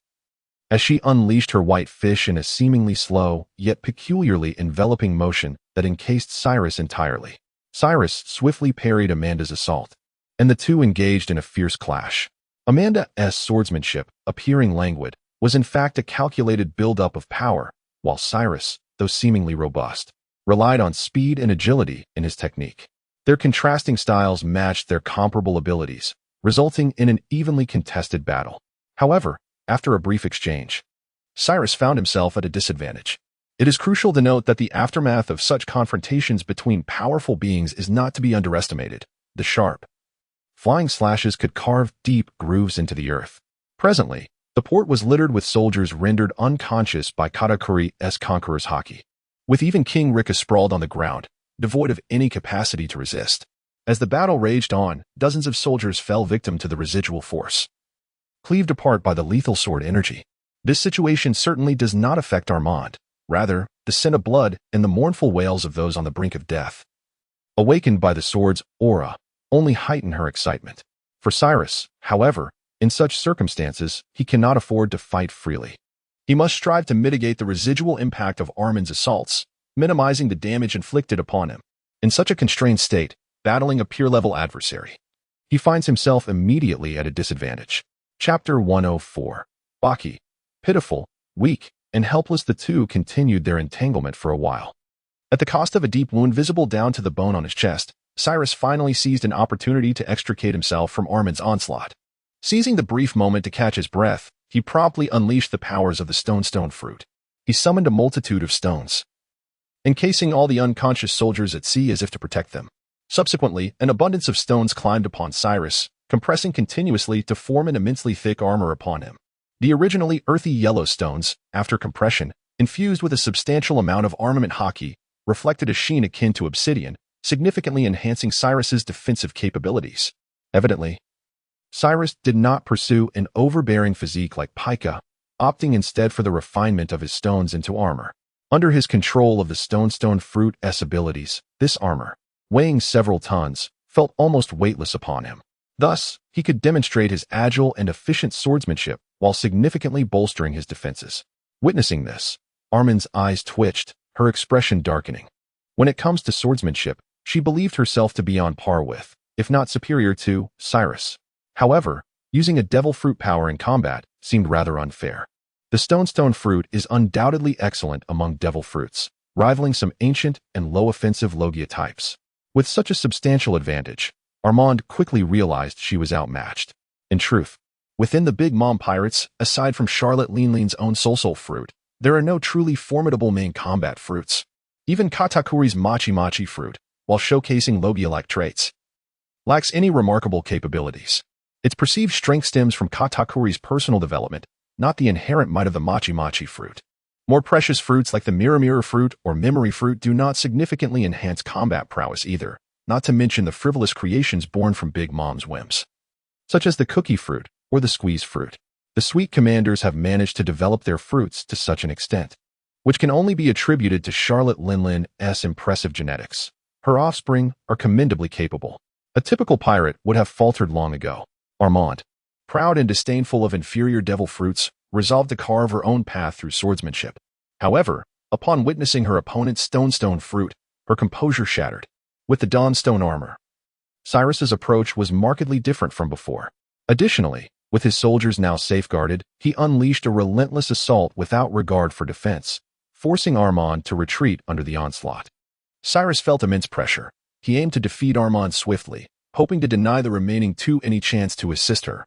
As she unleashed her white fish in a seemingly slow, yet peculiarly enveloping motion that encased Cyrus entirely, Cyrus swiftly parried Amanda's assault, and the two engaged in a fierce clash. Amanda's swordsmanship, appearing languid, was in fact a calculated buildup of power, while Cyrus, though seemingly robust, relied on speed and agility in his technique. Their contrasting styles matched their comparable abilities, resulting in an evenly contested battle. However, after a brief exchange, Cyrus found himself at a disadvantage. It is crucial to note that the aftermath of such confrontations between powerful beings is not to be underestimated. The sharp, flying slashes could carve deep grooves into the earth. Presently, the port was littered with soldiers rendered unconscious by Katakuri's conqueror's haki, with even King Rika sprawled on the ground, devoid of any capacity to resist. As the battle raged on, dozens of soldiers fell victim to the residual force, cleaved apart by the lethal sword energy. This situation certainly does not affect Armand. Rather, the scent of blood and the mournful wails of those on the brink of death, awakened by the sword's aura, only heighten her excitement. For Cyrus, however, in such circumstances, he cannot afford to fight freely. He must strive to mitigate the residual impact of Armand's assaults, minimizing the damage inflicted upon him. In such a constrained state, battling a peer-level adversary, he finds himself immediately at a disadvantage. Chapter 104. Baki. Pitiful, weak, and helpless, the two continued their entanglement for a while. At the cost of a deep wound visible down to the bone on his chest, Cyrus finally seized an opportunity to extricate himself from Armand's onslaught. Seizing the brief moment to catch his breath, he promptly unleashed the powers of the stone fruit. He summoned a multitude of stones, encasing all the unconscious soldiers at sea as if to protect them. Subsequently, an abundance of stones climbed upon Cyrus, compressing continuously to form an immensely thick armor upon him. The originally earthy yellow stones, after compression, infused with a substantial amount of armament haki, reflected a sheen akin to obsidian, significantly enhancing Cyrus's defensive capabilities. Evidently, Cyrus did not pursue an overbearing physique like Pika, opting instead for the refinement of his stones into armor. Under his control of the stone fruit's abilities, this armor, weighing several tons, felt almost weightless upon him. Thus, he could demonstrate his agile and efficient swordsmanship while significantly bolstering his defenses. Witnessing this, Armand's eyes twitched, her expression darkening. When it comes to swordsmanship, she believed herself to be on par with, if not superior to, Cyrus. However, using a devil fruit power in combat seemed rather unfair. The stone fruit is undoubtedly excellent among devil fruits, rivaling some ancient and low-offensive Logia types. With such a substantial advantage, Armand quickly realized she was outmatched. In truth, within the Big Mom pirates, aside from Charlotte Leanlean's own soul fruit, there are no truly formidable main combat fruits. Even Katakuri's Machi fruit, while showcasing Logia-like traits, lacks any remarkable capabilities. Its perceived strength stems from Katakuri's personal development, not the inherent might of the Machi fruit. More precious fruits like the Mirror fruit or Memory fruit do not significantly enhance combat prowess either, not to mention the frivolous creations born from Big Mom's whims, such as the Cookie fruit or the Squeeze fruit. The Sweet Commanders have managed to develop their fruits to such an extent, which can only be attributed to Charlotte Leanlean's impressive genetics. Her offspring are commendably capable. A typical pirate would have faltered long ago. Armand, proud and disdainful of inferior devil fruits, resolved to carve her own path through swordsmanship. However, upon witnessing her opponent's stone fruit, her composure shattered. With the Dawnstone armor, Cyrus's approach was markedly different from before. Additionally, with his soldiers now safeguarded, he unleashed a relentless assault without regard for defense, forcing Armand to retreat under the onslaught. Cyrus felt immense pressure. He aimed to defeat Armand swiftly, hoping to deny the remaining two any chance to assist her,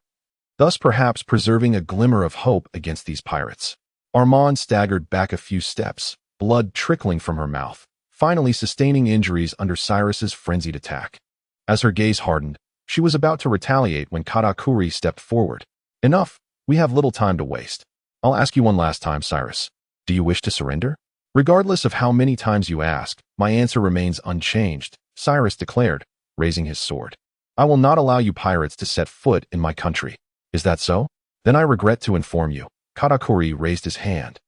thus perhaps preserving a glimmer of hope against these pirates. Armand staggered back a few steps, blood trickling from her mouth, finally sustaining injuries under Cyrus's frenzied attack. As her gaze hardened, she was about to retaliate when Katakuri stepped forward. Enough, we have little time to waste. I'll ask you one last time, Cyrus. Do you wish to surrender? Regardless of how many times you ask, my answer remains unchanged, Cyrus declared, raising his sword. I will not allow you pirates to set foot in my country. Is that so? Then I regret to inform you. Katakuri raised his hand,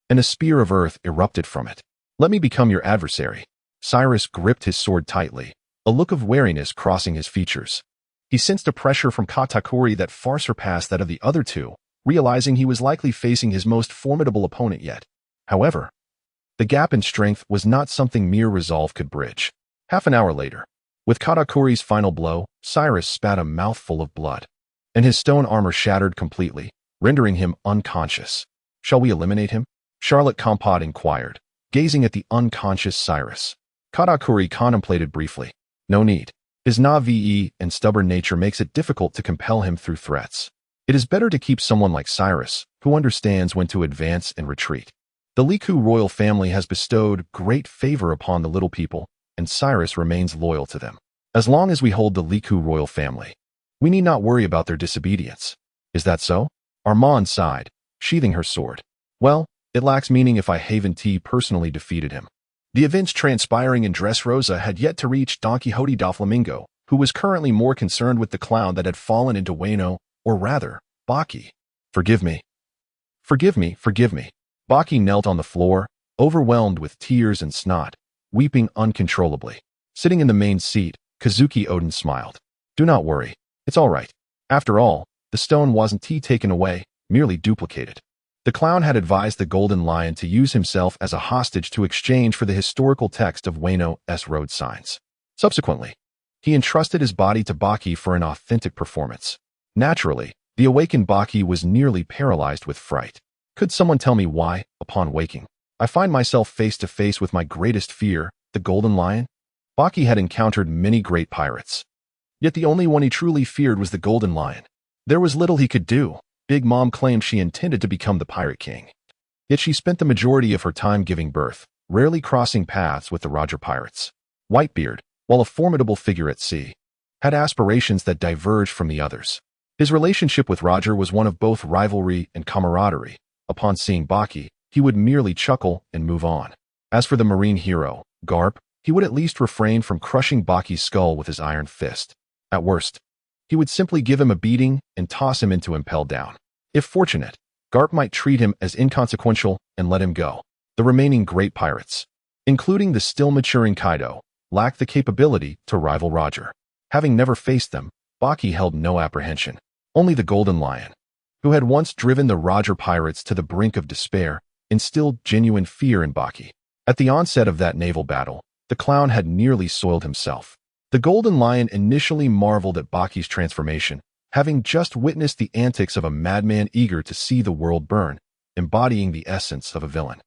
and a spear of earth erupted from it. Let me become your adversary. Cyrus gripped his sword tightly, a look of wariness crossing his features. He sensed a pressure from Katakuri that far surpassed that of the other two, realizing he was likely facing his most formidable opponent yet. However, the gap in strength was not something mere resolve could bridge. Half an hour later, with Katakuri's final blow, Cyrus spat a mouthful of blood, and his stone armor shattered completely, rendering him unconscious. Shall we eliminate him? Charlotte Compat inquired, gazing at the unconscious Cyrus. Katakuri contemplated briefly. No need. His naive and stubborn nature makes it difficult to compel him through threats. It is better to keep someone like Cyrus, who understands when to advance and retreat. The Liku royal family has bestowed great favor upon the little people, and Cyrus remains loyal to them. As long as we hold the Liku royal family, we need not worry about their disobedience. Is that so? Armand sighed, sheathing her sword. Well, it lacks meaning if I Haven T personally defeated him. The events transpiring in Dressrosa had yet to reach Don Quixote Doflamingo, who was currently more concerned with the clown that had fallen into Weno, or rather, Baki. Forgive me. Forgive me, forgive me. Baki knelt on the floor, overwhelmed with tears and snot, weeping uncontrollably. Sitting in the main seat, Kazuki Oden smiled. Do not worry. It's all right. After all, the stone wasn't taken away, merely duplicated. The clown had advised the Golden Lion to use himself as a hostage to exchange for the historical text of Weno's road signs. Subsequently, he entrusted his body to Baki for an authentic performance. Naturally, the awakened Baki was nearly paralyzed with fright. Could someone tell me why, upon waking, I find myself face to face with my greatest fear, the Golden Lion? Baki had encountered many great pirates. Yet the only one he truly feared was the Golden Lion. There was little he could do. Big Mom claimed she intended to become the Pirate King. Yet she spent the majority of her time giving birth, rarely crossing paths with the Roger pirates. Whitebeard, while a formidable figure at sea, had aspirations that diverged from the others. His relationship with Roger was one of both rivalry and camaraderie. Upon seeing Baki, he would merely chuckle and move on. As for the marine hero, Garp, he would at least refrain from crushing Baki's skull with his iron fist. At worst, he would simply give him a beating and toss him into impel down. If fortunate, Garp might treat him as inconsequential and let him go. The remaining great pirates, including the still maturing Kaido, lacked the capability to rival Roger. Having never faced them, Baki held no apprehension. Only the Golden Lion, who had once driven the Roger pirates to the brink of despair, instilled genuine fear in Baki. At the onset of that naval battle, the clown had nearly soiled himself. The Golden Lion initially marveled at Baki's transformation, having just witnessed the antics of a madman eager to see the world burn, embodying the essence of a villain.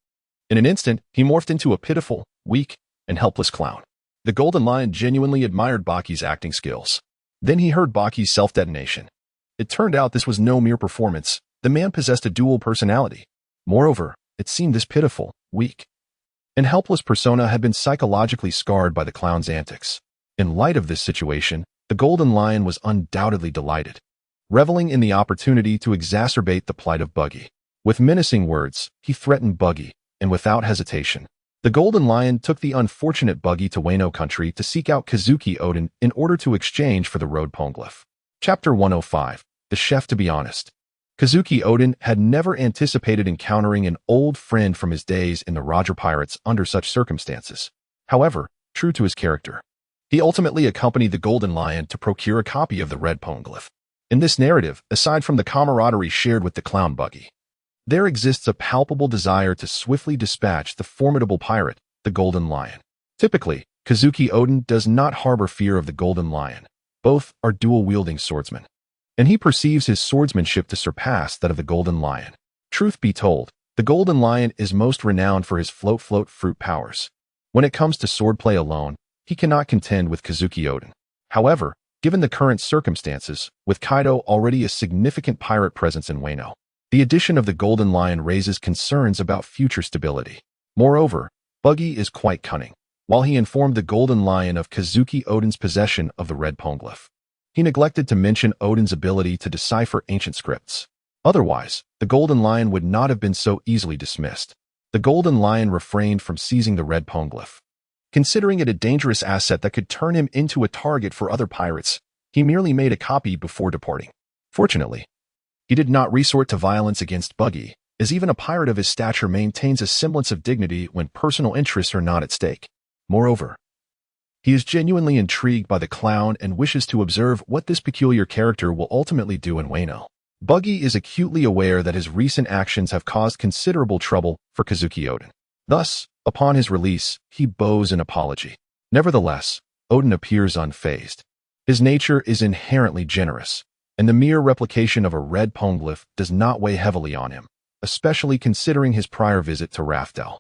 In an instant, he morphed into a pitiful, weak, and helpless clown. The Golden Lion genuinely admired Baki's acting skills. Then he heard Baki's self-detonation. It turned out this was no mere performance. The man possessed a dual personality. Moreover, it seemed this pitiful, weak, and helpless persona had been psychologically scarred by the clown's antics. In light of this situation, the Golden Lion was undoubtedly delighted, reveling in the opportunity to exacerbate the plight of Buggy. With menacing words, he threatened Buggy, and without hesitation, the Golden Lion took the unfortunate Buggy to Weno country to seek out Kazuki Oden in order to exchange for the road poneglyph. Chapter 105, The Chef. To be honest, Kazuki Oden had never anticipated encountering an old friend from his days in the Roger Pirates under such circumstances. However, true to his character, he ultimately accompanied the Golden Lion to procure a copy of the red poneglyph. In this narrative, aside from the camaraderie shared with the clown Buggy, there exists a palpable desire to swiftly dispatch the formidable pirate, the Golden Lion. Typically, Kazuki Oden does not harbor fear of the Golden Lion. Both are dual-wielding swordsmen, and he perceives his swordsmanship to surpass that of the Golden Lion. Truth be told, the Golden Lion is most renowned for his float fruit powers. When it comes to swordplay alone, he cannot contend with Kazuki Oden. However, given the current circumstances, with Kaido already a significant pirate presence in Weno, the addition of the Golden Lion raises concerns about future stability. Moreover, Buggy is quite cunning. While he informed the Golden Lion of Kazuki Oden's possession of the red poneglyph, he neglected to mention Oden's ability to decipher ancient scripts. Otherwise, the Golden Lion would not have been so easily dismissed. The Golden Lion refrained from seizing the red poneglyph. Considering it a dangerous asset that could turn him into a target for other pirates, he merely made a copy before departing. Fortunately, he did not resort to violence against Buggy, as even a pirate of his stature maintains a semblance of dignity when personal interests are not at stake. Moreover, he is genuinely intrigued by the clown and wishes to observe what this peculiar character will ultimately do in Weno. Buggy is acutely aware that his recent actions have caused considerable trouble for Kazuki Oden. Thus, upon his release, he bows an apology. Nevertheless, Oden appears unfazed. His nature is inherently generous, and the mere replication of a red poneglyph does not weigh heavily on him, especially considering his prior visit to Raftel.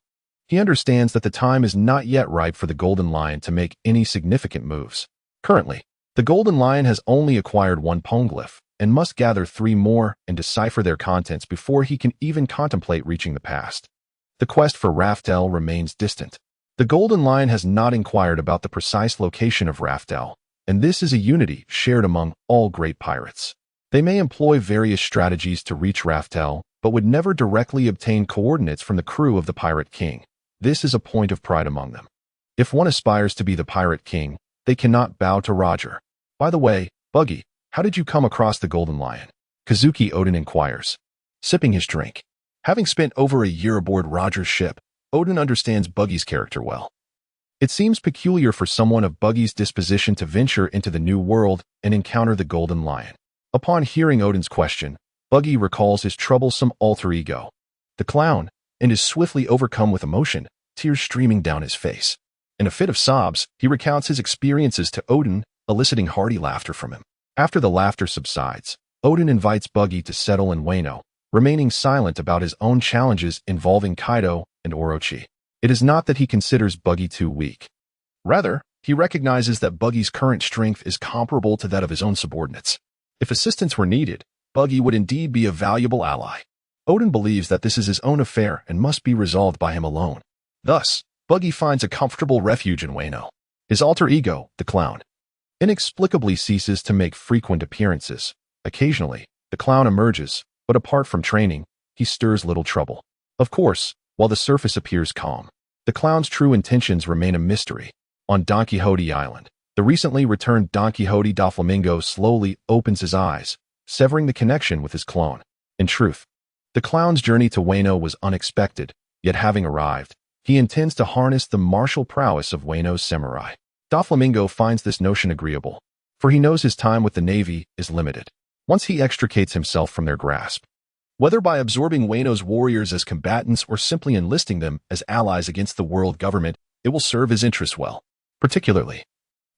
He understands that the time is not yet ripe for the Golden Lion to make any significant moves. Currently, the Golden Lion has only acquired one poneglyph and must gather 3 more and decipher their contents before he can even contemplate reaching the past. The quest for Raftel remains distant. The Golden Lion has not inquired about the precise location of Raftel, and this is a unity shared among all great pirates. They may employ various strategies to reach Raftel, but would never directly obtain coordinates from the crew of the Pirate King. This is a point of pride among them. If one aspires to be the Pirate King, they cannot bow to Roger. By the way, Buggy, how did you come across the Golden Lion? Kazuki Odin inquires, sipping his drink. Having spent over a year aboard Roger's ship, Odin understands Buggy's character well. It seems peculiar for someone of Buggy's disposition to venture into the new world and encounter the Golden Lion. Upon hearing Odin's question, Buggy recalls his troublesome alter ego, the clown, and is swiftly overcome with emotion, tears streaming down his face. In a fit of sobs, he recounts his experiences to Odin, eliciting hearty laughter from him. After the laughter subsides, Odin invites Buggy to settle in Weno, remaining silent about his own challenges involving Kaido and Orochi. It is not that he considers Buggy too weak. Rather, he recognizes that Buggy's current strength is comparable to that of his own subordinates. If assistance were needed, Buggy would indeed be a valuable ally. Odin believes that this is his own affair and must be resolved by him alone. Thus, Buggy finds a comfortable refuge in Weno. His alter ego, the clown, inexplicably ceases to make frequent appearances. Occasionally, the clown emerges, but apart from training, he stirs little trouble. Of course, while the surface appears calm, the clown's true intentions remain a mystery. On Don Quixote Island, the recently returned Don Quixote Doflamingo slowly opens his eyes, severing the connection with his clone. In truth, the clown's journey to Weno was unexpected, yet having arrived, he intends to harness the martial prowess of Weno's samurai. Doflamingo finds this notion agreeable, for he knows his time with the Navy is limited. Once he extricates himself from their grasp, whether by absorbing Weno's warriors as combatants or simply enlisting them as allies against the world government, it will serve his interests well. Particularly,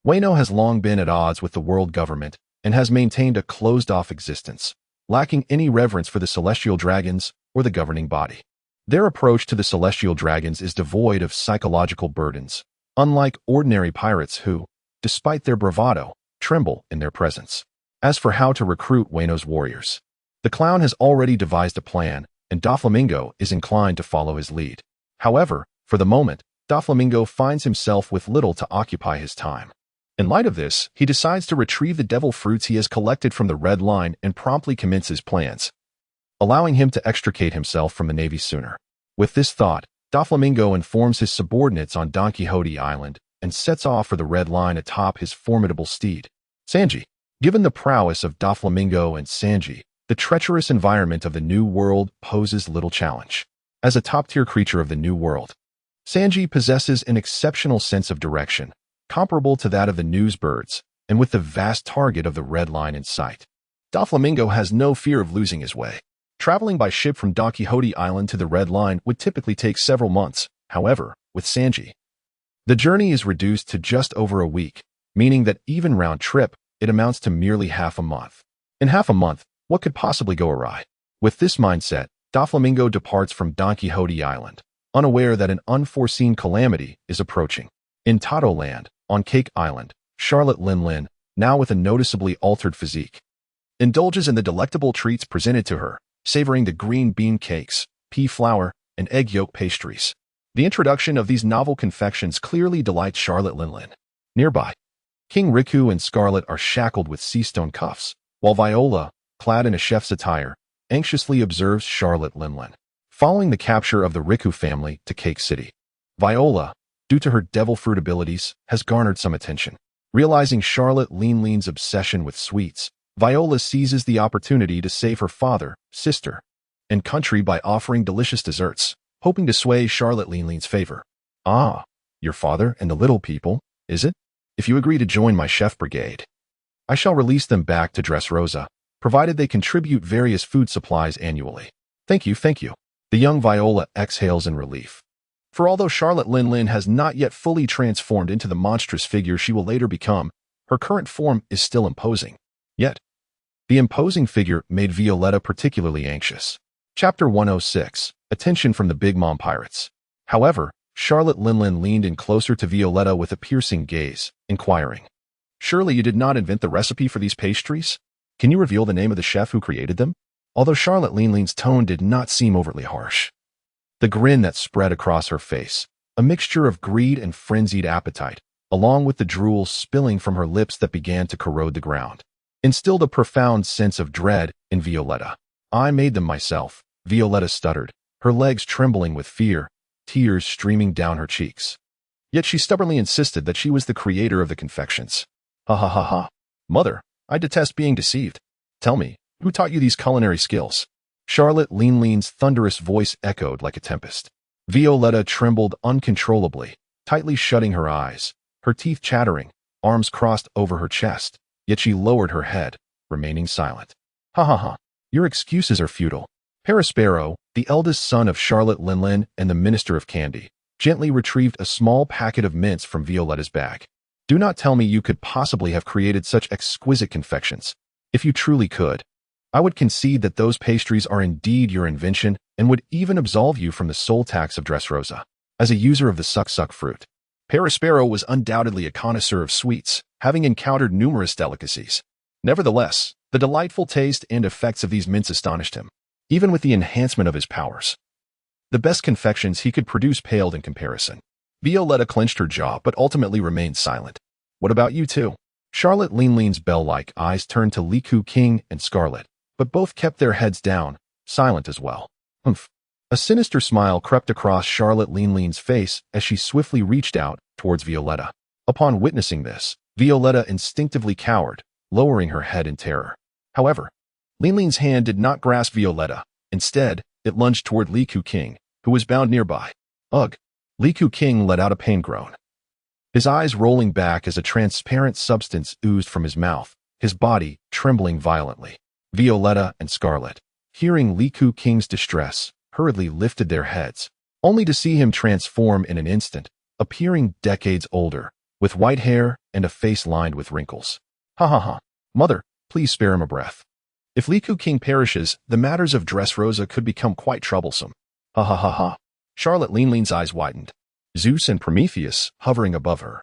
Weno has long been at odds with the world government and has maintained a closed-off existence, lacking any reverence for the celestial dragons or the governing body. Their approach to the celestial dragons is devoid of psychological burdens, unlike ordinary pirates who, despite their bravado, tremble in their presence. As for how to recruit Weno's warriors, the clown has already devised a plan, and Doflamingo is inclined to follow his lead. However, for the moment, Doflamingo finds himself with little to occupy his time. In light of this, he decides to retrieve the devil fruits he has collected from the Red Line and promptly commence his plans, allowing him to extricate himself from the Navy sooner. With this thought, Doflamingo informs his subordinates on Don Quixote Island and sets off for the Red Line atop his formidable steed, Sanji. Given the prowess of Doflamingo and Sanji, the treacherous environment of the New World poses little challenge. As a top-tier creature of the New World, Sanji possesses an exceptional sense of direction, comparable to that of the newsbirds, and with the vast target of the Red Line in sight, Doflamingo has no fear of losing his way. Traveling by ship from Don Quixote Island to the Red Line would typically take several months. However, with Sanji, the journey is reduced to just over a week, meaning that even round trip, it amounts to merely half a month. In half a month, what could possibly go awry? With this mindset, Doflamingo departs from Don Quixote Island, unaware that an unforeseen calamity is approaching. In Tato Land, on Cake Island, Charlotte Linlin, now with a noticeably altered physique, indulges in the delectable treats presented to her, savoring the green bean cakes, pea flour, and egg yolk pastries. The introduction of these novel confections clearly delights Charlotte Linlin. Nearby, King Riku and Scarlet are shackled with sea-stone cuffs, while Viola, clad in a chef's attire, anxiously observes Charlotte Linlin. Following the capture of the Riku family to Cake City, Viola, due to her devil fruit abilities, has garnered some attention. Realizing Charlotte Linlin's obsession with sweets, Viola seizes the opportunity to save her father, sister, and country by offering delicious desserts, hoping to sway Charlotte Linlin's favor. Ah, your father and the little people, is it? If you agree to join my chef brigade, I shall release them back to Dressrosa, provided they contribute various food supplies annually. Thank you, thank you. The young Viola exhales in relief. For although Charlotte Linlin has not yet fully transformed into the monstrous figure she will later become, her current form is still imposing. Yet, The imposing figure made Violetta particularly anxious. Chapter 106. Attention from the Big Mom Pirates. However, Charlotte Linlin leaned in closer to Violetta with a piercing gaze, inquiring, "Surely you did not invent the recipe for these pastries? Can you reveal the name of the chef who created them?" Although Charlotte Linlin's tone did not seem overly harsh. The grin that spread across her face, a mixture of greed and frenzied appetite, along with the drool spilling from her lips that began to corrode the ground, instilled a profound sense of dread in Violetta. "I made them myself," Violetta stuttered, her legs trembling with fear, tears streaming down her cheeks. Yet she stubbornly insisted that she was the creator of the confections. "Ha ha ha ha. Mother, I detest being deceived. Tell me, who taught you these culinary skills?" Charlotte Linlin's thunderous voice echoed like a tempest. Violetta trembled uncontrollably, tightly shutting her eyes, her teeth chattering, arms crossed over her chest, yet she lowered her head, remaining silent. "Ha ha ha. Your excuses are futile." Perispero, the eldest son of Charlotte Linlin and the Minister of Candy, gently retrieved a small packet of mints from Violetta's bag. "Do not tell me you could possibly have created such exquisite confections. If you truly could, I would concede that those pastries are indeed your invention and would even absolve you from the soul tax of Dressrosa, as a user of the suck-suck fruit." Perispero was undoubtedly a connoisseur of sweets, having encountered numerous delicacies. Nevertheless, the delightful taste and effects of these mints astonished him, even with the enhancement of his powers. The best confections he could produce paled in comparison. Violetta clenched her jaw but ultimately remained silent. "What about you two?" Charlotte Linlin's bell-like eyes turned to Liku King and Scarlet, but both kept their heads down, silent as well. "Humph." A sinister smile crept across Charlotte Linlin's face as she swiftly reached out towards Violetta. Upon witnessing this, Violetta instinctively cowered, lowering her head in terror. However, Linlin's hand did not grasp Violetta. Instead, it lunged toward Liku King, who was bound nearby. "Ugh." Liku King let out a pain groan, his eyes rolling back as a transparent substance oozed from his mouth, his body trembling violently. Violetta and Scarlet, hearing Liku King's distress, hurriedly lifted their heads, only to see him transform in an instant, appearing decades older, with white hair and a face lined with wrinkles. "Ha ha ha. Mother, please spare him a breath. If Liku King perishes, the matters of Dressrosa could become quite troublesome." "Ha ha ha ha." Charlotte Linlin's eyes widened. Zeus and Prometheus, hovering above her,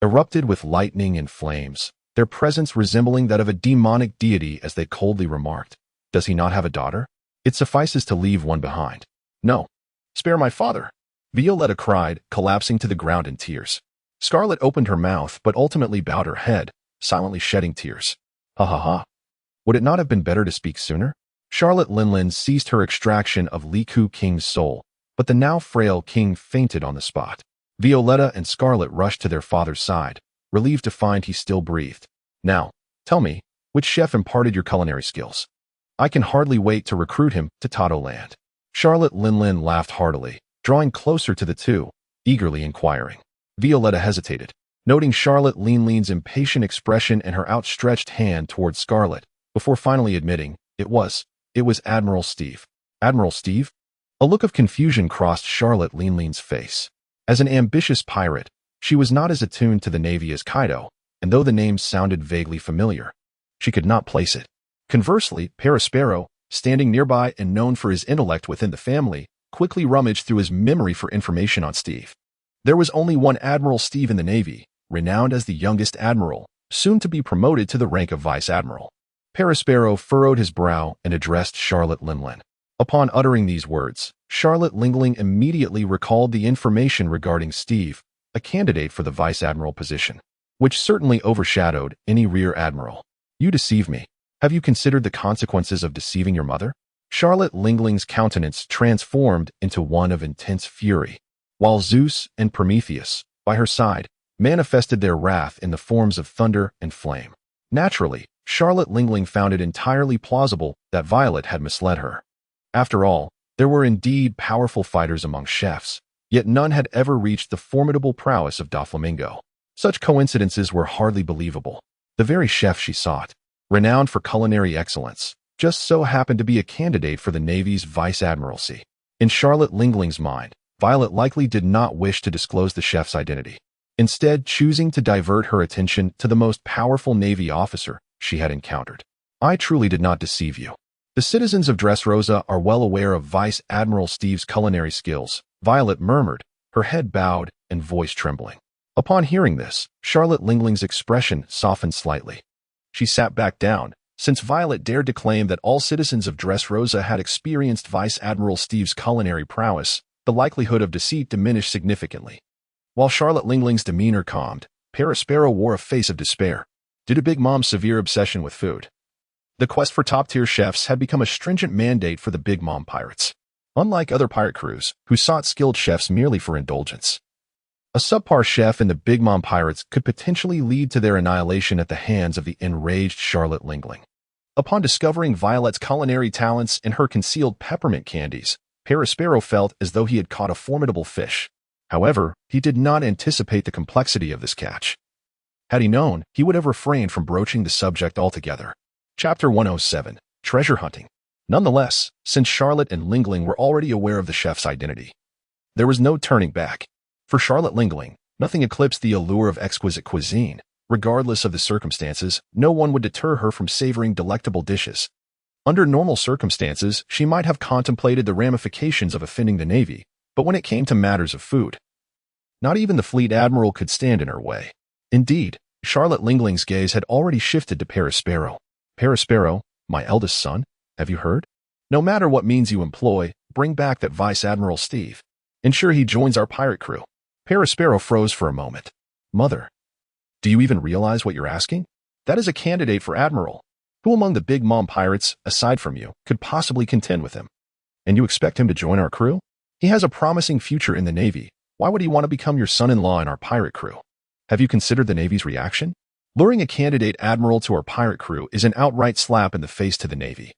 erupted with lightning and flames, their presence resembling that of a demonic deity as they coldly remarked, "Does he not have a daughter? It suffices to leave one behind." "No. Spare my father," Violetta cried, collapsing to the ground in tears. Scarlet opened her mouth but ultimately bowed her head, silently shedding tears. "Ha ha ha. Would it not have been better to speak sooner?" Charlotte Linlin ceased her extraction of Liku King's soul, but the now frail king fainted on the spot. Violetta and Scarlet rushed to their father's side, relieved to find he still breathed. "Now, tell me, which chef imparted your culinary skills? I can hardly wait to recruit him to Tato Land." Charlotte Linlin laughed heartily, drawing closer to the two, eagerly inquiring. Violetta hesitated, noting Charlotte Linlin's impatient expression and her outstretched hand towards Scarlet, before finally admitting, it was Admiral Steve." "Admiral Steve?" A look of confusion crossed Charlotte Linlin's face. As an ambitious pirate, she was not as attuned to the Navy as Kaido, and though the name sounded vaguely familiar, she could not place it. Conversely, Perispero, standing nearby and known for his intellect within the family, quickly rummaged through his memory for information on Steve. There was only one Admiral Steve in the Navy, renowned as the youngest admiral, soon to be promoted to the rank of vice admiral. Perispero furrowed his brow and addressed Charlotte Linlin. Upon uttering these words, Charlotte Linlin immediately recalled the information regarding Steve, a candidate for the vice admiral position, which certainly overshadowed any rear admiral. "You deceive me. Have you considered the consequences of deceiving your mother?" Charlotte Linlin's countenance transformed into one of intense fury, while Zeus and Prometheus, by her side, manifested their wrath in the forms of thunder and flame. Naturally, Charlotte Linlin found it entirely plausible that Violet had misled her. After all, there were indeed powerful fighters among chefs, yet none had ever reached the formidable prowess of Doflamingo. Such coincidences were hardly believable. The very chef she sought, renowned for culinary excellence, just so happened to be a candidate for the Navy's vice admiralty. In Charlotte Linlin's mind, Violet likely did not wish to disclose the chef's identity, instead choosing to divert her attention to the most powerful Navy officer she had encountered. I truly did not deceive you. The citizens of Dressrosa are well aware of Vice Admiral Steve's culinary skills, Violet murmured, her head bowed and voice trembling. Upon hearing this, Charlotte Lingling's expression softened slightly. She sat back down, since Violet dared to claim that all citizens of Dressrosa had experienced Vice Admiral Steve's culinary prowess. The likelihood of deceit diminished significantly. While Charlotte Lingling's demeanor calmed, Perispero wore a face of despair due to Big Mom's severe obsession with food. The quest for top-tier chefs had become a stringent mandate for the Big Mom pirates. Unlike other pirate crews, who sought skilled chefs merely for indulgence, a subpar chef in the Big Mom pirates could potentially lead to their annihilation at the hands of the enraged Charlotte Lingling. Upon discovering Violet's culinary talents and her concealed peppermint candies, Perispero felt as though he had caught a formidable fish. However, he did not anticipate the complexity of this catch. Had he known, he would have refrained from broaching the subject altogether. Chapter 107, Treasure Hunting. Nonetheless, since Charlotte and Lingling were already aware of the chef's identity, there was no turning back. For Charlotte Lingling, nothing eclipsed the allure of exquisite cuisine. Regardless of the circumstances, no one would deter her from savoring delectable dishes. Under normal circumstances, she might have contemplated the ramifications of offending the Navy, but when it came to matters of food, not even the fleet admiral could stand in her way. Indeed, Charlotte Lingling's gaze had already shifted to Perispero. Perispero, my eldest son, have you heard? No matter what means you employ, bring back that Vice Admiral Steve. Ensure he joins our pirate crew. Perispero froze for a moment. Mother, do you even realize what you're asking? That is a candidate for admiral. Who among the Big Mom pirates, aside from you, could possibly contend with him? And you expect him to join our crew? He has a promising future in the Navy. Why would he want to become your son-in-law in our pirate crew? Have you considered the Navy's reaction? Luring a candidate admiral to our pirate crew is an outright slap in the face to the Navy.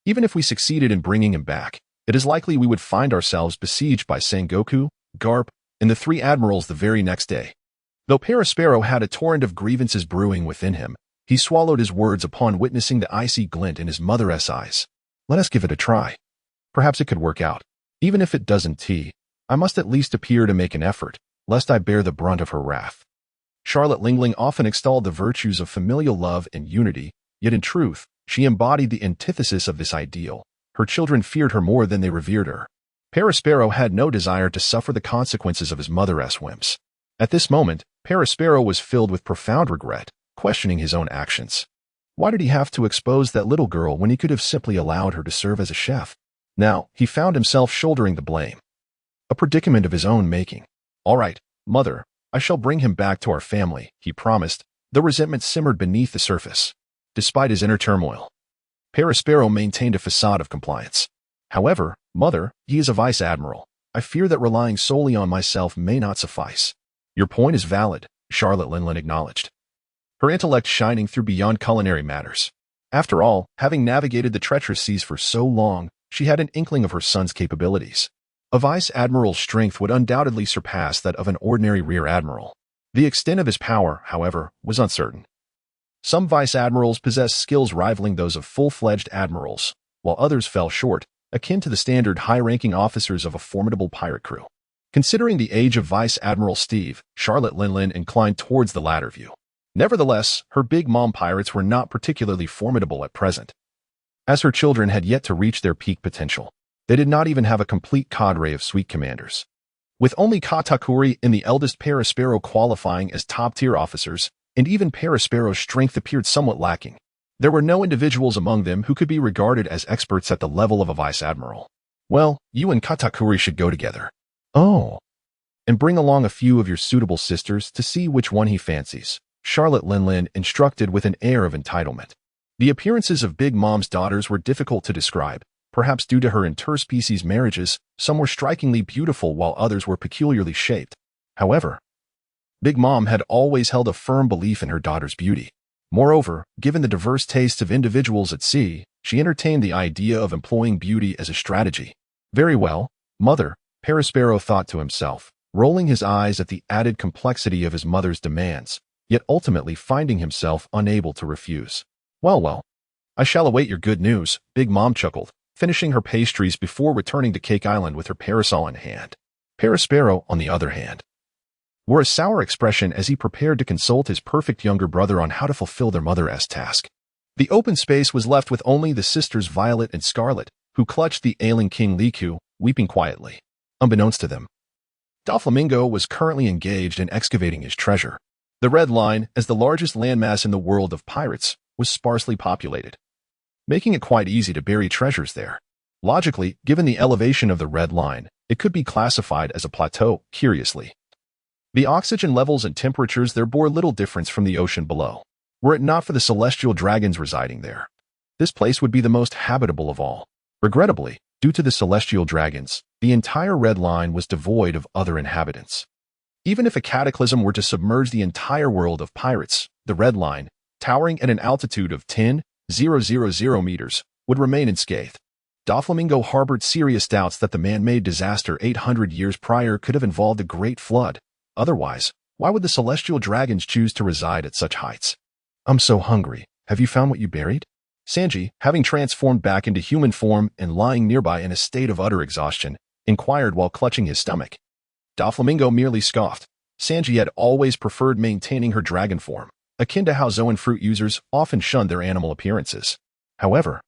Even if we succeeded in bringing him back, it is likely we would find ourselves besieged by Sengoku, Garp, and the three admirals the very next day. Though Perispero had a torrent of grievances brewing within him, he swallowed his words upon witnessing the icy glint in his mother's eyes. Let us give it a try. Perhaps it could work out. Even if it doesn't, I must at least appear to make an effort, lest I bear the brunt of her wrath. Charlotte Lingling often extolled the virtues of familial love and unity, yet in truth, she embodied the antithesis of this ideal. Her children feared her more than they revered her. Perispero had no desire to suffer the consequences of his mother's whims. At this moment, Perispero was filled with profound regret, questioning his own actions. Why did he have to expose that little girl when he could have simply allowed her to serve as a chef? Now, he found himself shouldering the blame. A predicament of his own making. All right, mother, I shall bring him back to our family, he promised. The resentment simmered beneath the surface. Despite his inner turmoil, Perispero maintained a facade of compliance. However, mother, he is a vice admiral. I fear that relying solely on myself may not suffice. Your point is valid, Charlotte Lingling acknowledged, her intellect shining through beyond culinary matters. After all, having navigated the treacherous seas for so long, she had an inkling of her son's capabilities. A vice admiral's strength would undoubtedly surpass that of an ordinary rear admiral. The extent of his power, however, was uncertain. Some vice admirals possessed skills rivaling those of full-fledged admirals, while others fell short, akin to the standard high-ranking officers of a formidable pirate crew. Considering the age of Vice Admiral Steve, Charlotte Lingling inclined towards the latter view. Nevertheless, her Big Mom pirates were not particularly formidable at present. As her children had yet to reach their peak potential, they did not even have a complete cadre of suite commanders. With only Katakuri and the eldest Perispero qualifying as top-tier officers, and even Perispero's strength appeared somewhat lacking, there were no individuals among them who could be regarded as experts at the level of a vice admiral. Well, you and Katakuri should go together. Oh. And bring along a few of your suitable sisters to see which one he fancies, Charlotte Lingling instructed with an air of entitlement. The appearances of Big Mom's daughters were difficult to describe, perhaps due to her interspecies marriages. Some were strikingly beautiful while others were peculiarly shaped. However, Big Mom had always held a firm belief in her daughter's beauty. Moreover, given the diverse tastes of individuals at sea, she entertained the idea of employing beauty as a strategy. Very well, mother, Perispero thought to himself, rolling his eyes at the added complexity of his mother's demands, yet ultimately finding himself unable to refuse. Well, I shall await your good news, Big Mom chuckled, finishing her pastries before returning to Cake Island with her parasol in hand. Perispero, on the other hand, wore a sour expression as he prepared to consult his perfect younger brother on how to fulfill their mother's task. The open space was left with only the sisters Violet and Scarlet, who clutched the ailing King Liku, weeping quietly. Unbeknownst to them, Doflamingo was currently engaged in excavating his treasure. The Red Line, as the largest landmass in the world of pirates, was sparsely populated, making it quite easy to bury treasures there. Logically, given the elevation of the Red Line, it could be classified as a plateau, curiously. The oxygen levels and temperatures there bore little difference from the ocean below. Were it not for the celestial dragons residing there, this place would be the most habitable of all. Regrettably, due to the celestial dragons, the entire Red Line was devoid of other inhabitants. Even if a cataclysm were to submerge the entire world of pirates, the Red Line, towering at an altitude of 10,000 meters, would remain unscathed. Doflamingo harbored serious doubts that the man-made disaster 800 years prior could have involved a great flood. Otherwise, why would the celestial dragons choose to reside at such heights? I'm so hungry. Have you found what you buried? Sanji, having transformed back into human form and lying nearby in a state of utter exhaustion, inquired while clutching his stomach. Doflamingo merely scoffed. Sanji had always preferred maintaining her dragon form, akin to how Zoan fruit users often shunned their animal appearances. However,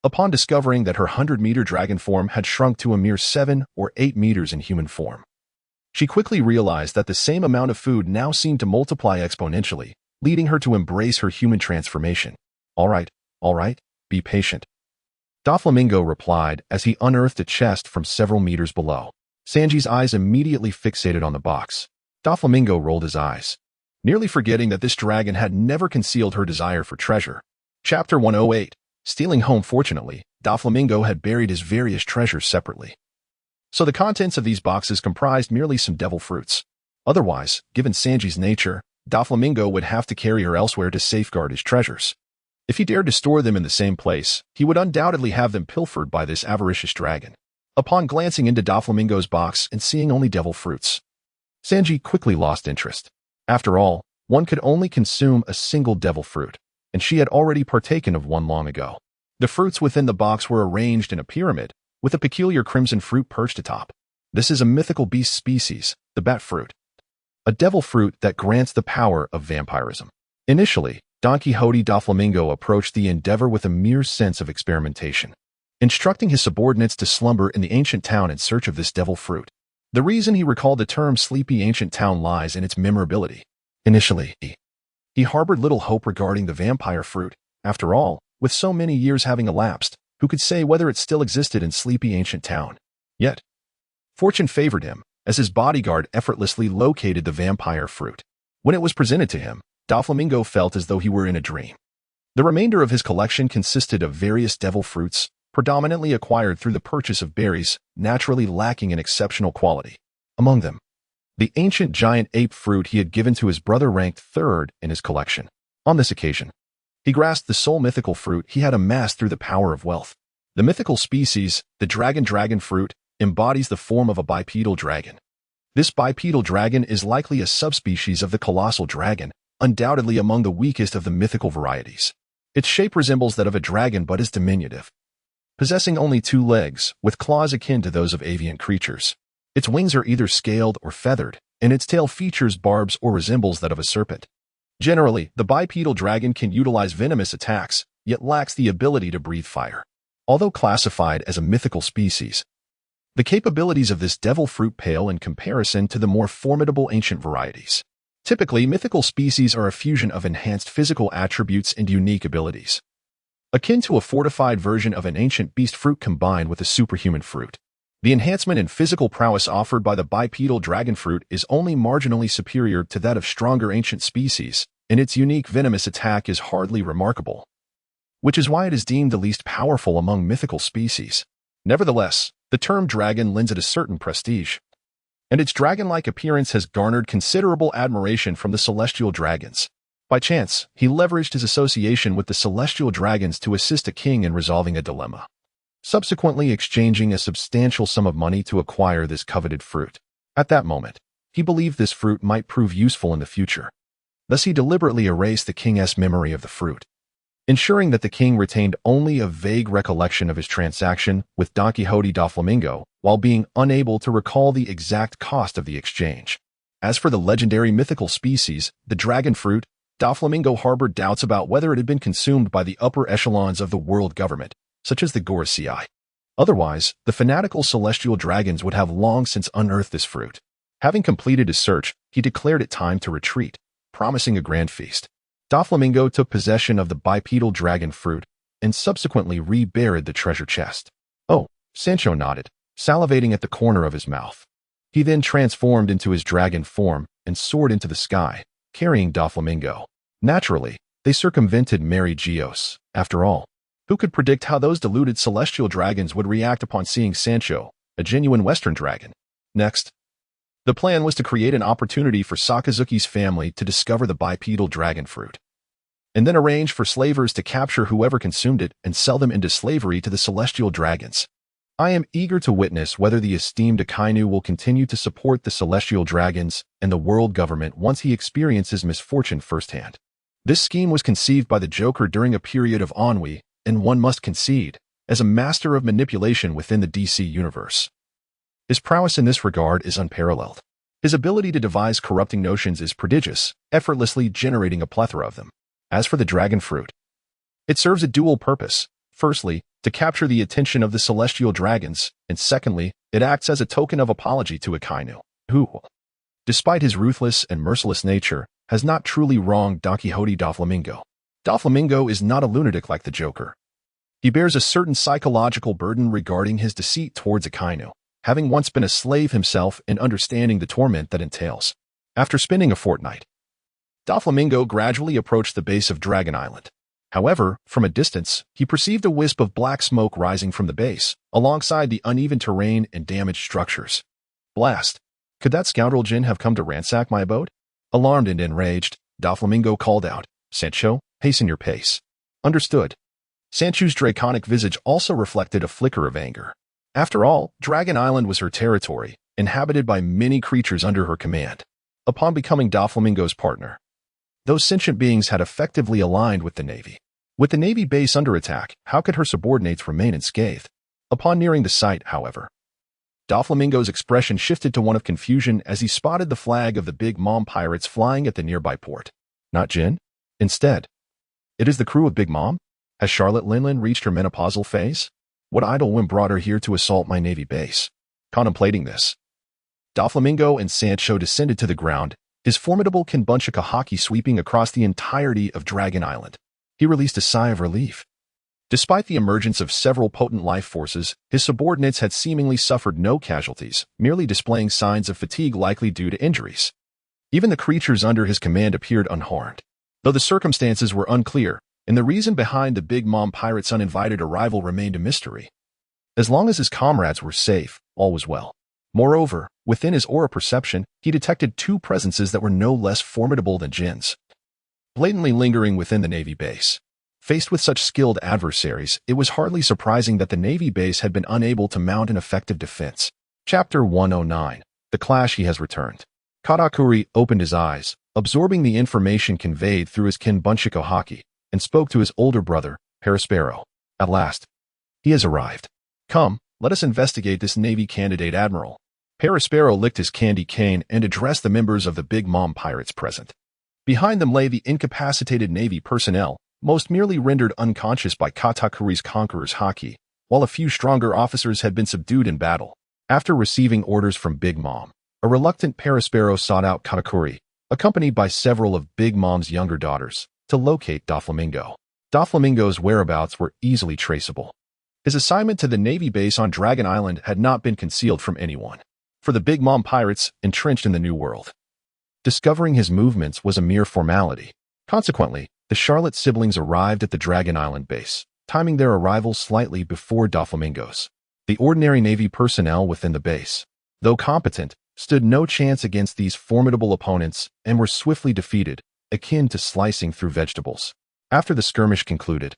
upon discovering that her 100-meter dragon form had shrunk to a mere 7 or 8 meters in human form, she quickly realized that the same amount of food now seemed to multiply exponentially, leading her to embrace her human transformation. All right, be patient. Doflamingo replied as he unearthed a chest from several meters below. Sanji's eyes immediately fixated on the box. Doflamingo rolled his eyes, nearly forgetting that this dragon had never concealed her desire for treasure. Chapter 108. Stealing home. Fortunately, Doflamingo had buried his various treasures separately, so the contents of these boxes comprised merely some devil fruits. Otherwise, given Sanji's nature, Doflamingo would have to carry her elsewhere to safeguard his treasures. If he dared to store them in the same place, he would undoubtedly have them pilfered by this avaricious dragon. Upon glancing into Doflamingo's box and seeing only devil fruits, Sanji quickly lost interest. After all, one could only consume a single devil fruit, and she had already partaken of one long ago. The fruits within the box were arranged in a pyramid, with a peculiar crimson fruit perched atop. This is a mythical beast species, the bat fruit, a devil fruit that grants the power of vampirism. Initially, Don Quixote Doflamingo approached the endeavor with a mere sense of experimentation, instructing his subordinates to slumber in the ancient town in search of this devil fruit. The reason he recalled the term sleepy ancient town lies in its memorability. Initially, he harbored little hope regarding the vampire fruit. After all, with so many years having elapsed, who could say whether it still existed in sleepy ancient town? Yet, fortune favored him, as his bodyguard effortlessly located the vampire fruit. When it was presented to him, Doflamingo felt as though he were in a dream. The remainder of his collection consisted of various devil fruits, predominantly acquired through the purchase of berries, naturally lacking in exceptional quality. Among them, the ancient giant ape fruit he had given to his brother ranked third in his collection. On this occasion, he grasped the sole mythical fruit he had amassed through the power of wealth. The mythical species, the dragon fruit, embodies the form of a bipedal dragon. This bipedal dragon is likely a subspecies of the colossal dragon, undoubtedly among the weakest of the mythical varieties. Its shape resembles that of a dragon but is diminutive, possessing only 2 legs, with claws akin to those of avian creatures. Its wings are either scaled or feathered, and its tail features barbs or resembles that of a serpent. Generally, the bipedal dragon can utilize venomous attacks, yet lacks the ability to breathe fire. Although classified as a mythical species, the capabilities of this devil fruit pale in comparison to the more formidable ancient varieties. Typically, mythical species are a fusion of enhanced physical attributes and unique abilities, akin to a fortified version of an ancient beast fruit combined with a superhuman fruit. The enhancement in physical prowess offered by the bipedal dragon fruit is only marginally superior to that of stronger ancient species, and its unique venomous attack is hardly remarkable, which is why it is deemed the least powerful among mythical species. Nevertheless, the term dragon lends it a certain prestige, and its dragon-like appearance has garnered considerable admiration from the celestial dragons. By chance, he leveraged his association with the celestial dragons to assist a king in resolving a dilemma, subsequently exchanging a substantial sum of money to acquire this coveted fruit. At that moment, he believed this fruit might prove useful in the future. Thus he deliberately erased the king's memory of the fruit, ensuring that the king retained only a vague recollection of his transaction with Don Quixote Doflamingo, while being unable to recall the exact cost of the exchange. As for the legendary mythical species, the dragon fruit, Doflamingo harbored doubts about whether it had been consumed by the upper echelons of the world government, such as the Gorosei. Otherwise, the fanatical celestial dragons would have long since unearthed this fruit. Having completed his search, he declared it time to retreat, promising a grand feast. Doflamingo took possession of the bipedal dragon fruit and subsequently reburied the treasure chest. Oh, Sancho nodded, salivating at the corner of his mouth. He then transformed into his dragon form and soared into the sky, carrying Doflamingo. Naturally, they circumvented Mary Geos. After all, who could predict how those deluded celestial dragons would react upon seeing Sancho, a genuine Western dragon? Next, the plan was to create an opportunity for Sakazuki's family to discover the bipedal dragon fruit, and then arrange for slavers to capture whoever consumed it and sell them into slavery to the celestial dragons. I am eager to witness whether the esteemed Akainu will continue to support the celestial dragons and the world government once he experiences misfortune firsthand. This scheme was conceived by the Joker during a period of ennui, and one must concede, as a master of manipulation within the DC universe. His prowess in this regard is unparalleled. His ability to devise corrupting notions is prodigious, effortlessly generating a plethora of them. As for the dragon fruit, it serves a dual purpose. Firstly, to capture the attention of the celestial dragons, and secondly, it acts as a token of apology to Akainu, who, despite his ruthless and merciless nature, has not truly wronged Don Quixote Doflamingo. Doflamingo is not a lunatic like the Joker. He bears a certain psychological burden regarding his deceit towards Akainu, having once been a slave himself and understanding the torment that entails. After spending a fortnight, Doflamingo gradually approached the base of Dragon Island. However, from a distance, he perceived a wisp of black smoke rising from the base, alongside the uneven terrain and damaged structures. Blast! Could that scoundrel Jin have come to ransack my abode? Alarmed and enraged, Doflamingo called out, "Sancho, hasten your pace." Understood. Sancho's draconic visage also reflected a flicker of anger. After all, Dragon Island was her territory, inhabited by many creatures under her command. Upon becoming Doflamingo's partner, those sentient beings had effectively aligned with the Navy. With the Navy base under attack, how could her subordinates remain unscathed? Upon nearing the site, however, Doflamingo's expression shifted to one of confusion as he spotted the flag of the Big Mom pirates flying at the nearby port. Not Jin? Instead, it is the crew of Big Mom? Has Charlotte Linlin reached her menopausal phase? What idle whim brought her here to assault my Navy base? Contemplating this, Doflamingo and Sancho descended to the ground, his formidable Kinbunchika haki sweeping across the entirety of Dragon Island. He released a sigh of relief. Despite the emergence of several potent life forces, his subordinates had seemingly suffered no casualties, merely displaying signs of fatigue likely due to injuries. Even the creatures under his command appeared unharmed, though the circumstances were unclear, and the reason behind the Big Mom pirates' uninvited arrival remained a mystery. As long as his comrades were safe, all was well. Moreover, within his aura perception, he detected two presences that were no less formidable than Jin's, blatantly lingering within the Navy base. Faced with such skilled adversaries, it was hardly surprising that the Navy base had been unable to mount an effective defense. Chapter 109. The Clash. He has returned. Katakuri opened his eyes, absorbing the information conveyed through his Kinbunchiko haki, and spoke to his older brother, Perispero. At last, he has arrived. Come, let us investigate this Navy candidate admiral. Perispero licked his candy cane and addressed the members of the Big Mom pirates present. Behind them lay the incapacitated Navy personnel, most merely rendered unconscious by Katakuri's conqueror's haki, while a few stronger officers had been subdued in battle. After receiving orders from Big Mom, a reluctant Perispero sought out Katakuri, accompanied by several of Big Mom's younger daughters, to locate Doflamingo. Doflamingo's whereabouts were easily traceable. His assignment to the Navy base on Dragon Island had not been concealed from anyone. For the Big Mom pirates entrenched in the New World, discovering his movements was a mere formality. Consequently, the Charlotte siblings arrived at the Dragon Island base, timing their arrival slightly before Doflamingo's. The ordinary Navy personnel within the base, though competent, stood no chance against these formidable opponents and were swiftly defeated, akin to slicing through vegetables. After the skirmish concluded,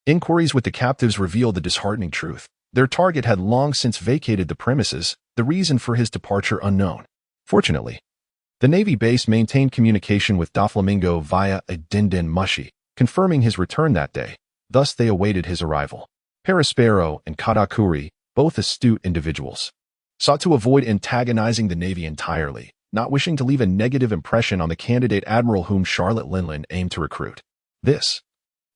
inquiries with the captives revealed the disheartening truth. Their target had long since vacated the premises, the reason for his departure unknown. Fortunately, the Navy base maintained communication with Doflamingo via a din-din mushi, confirming his return that day. Thus they awaited his arrival. Perispero and Katakuri, both astute individuals, sought to avoid antagonizing the Navy entirely, not wishing to leave a negative impression on the candidate admiral whom Charlotte Linlin aimed to recruit. This,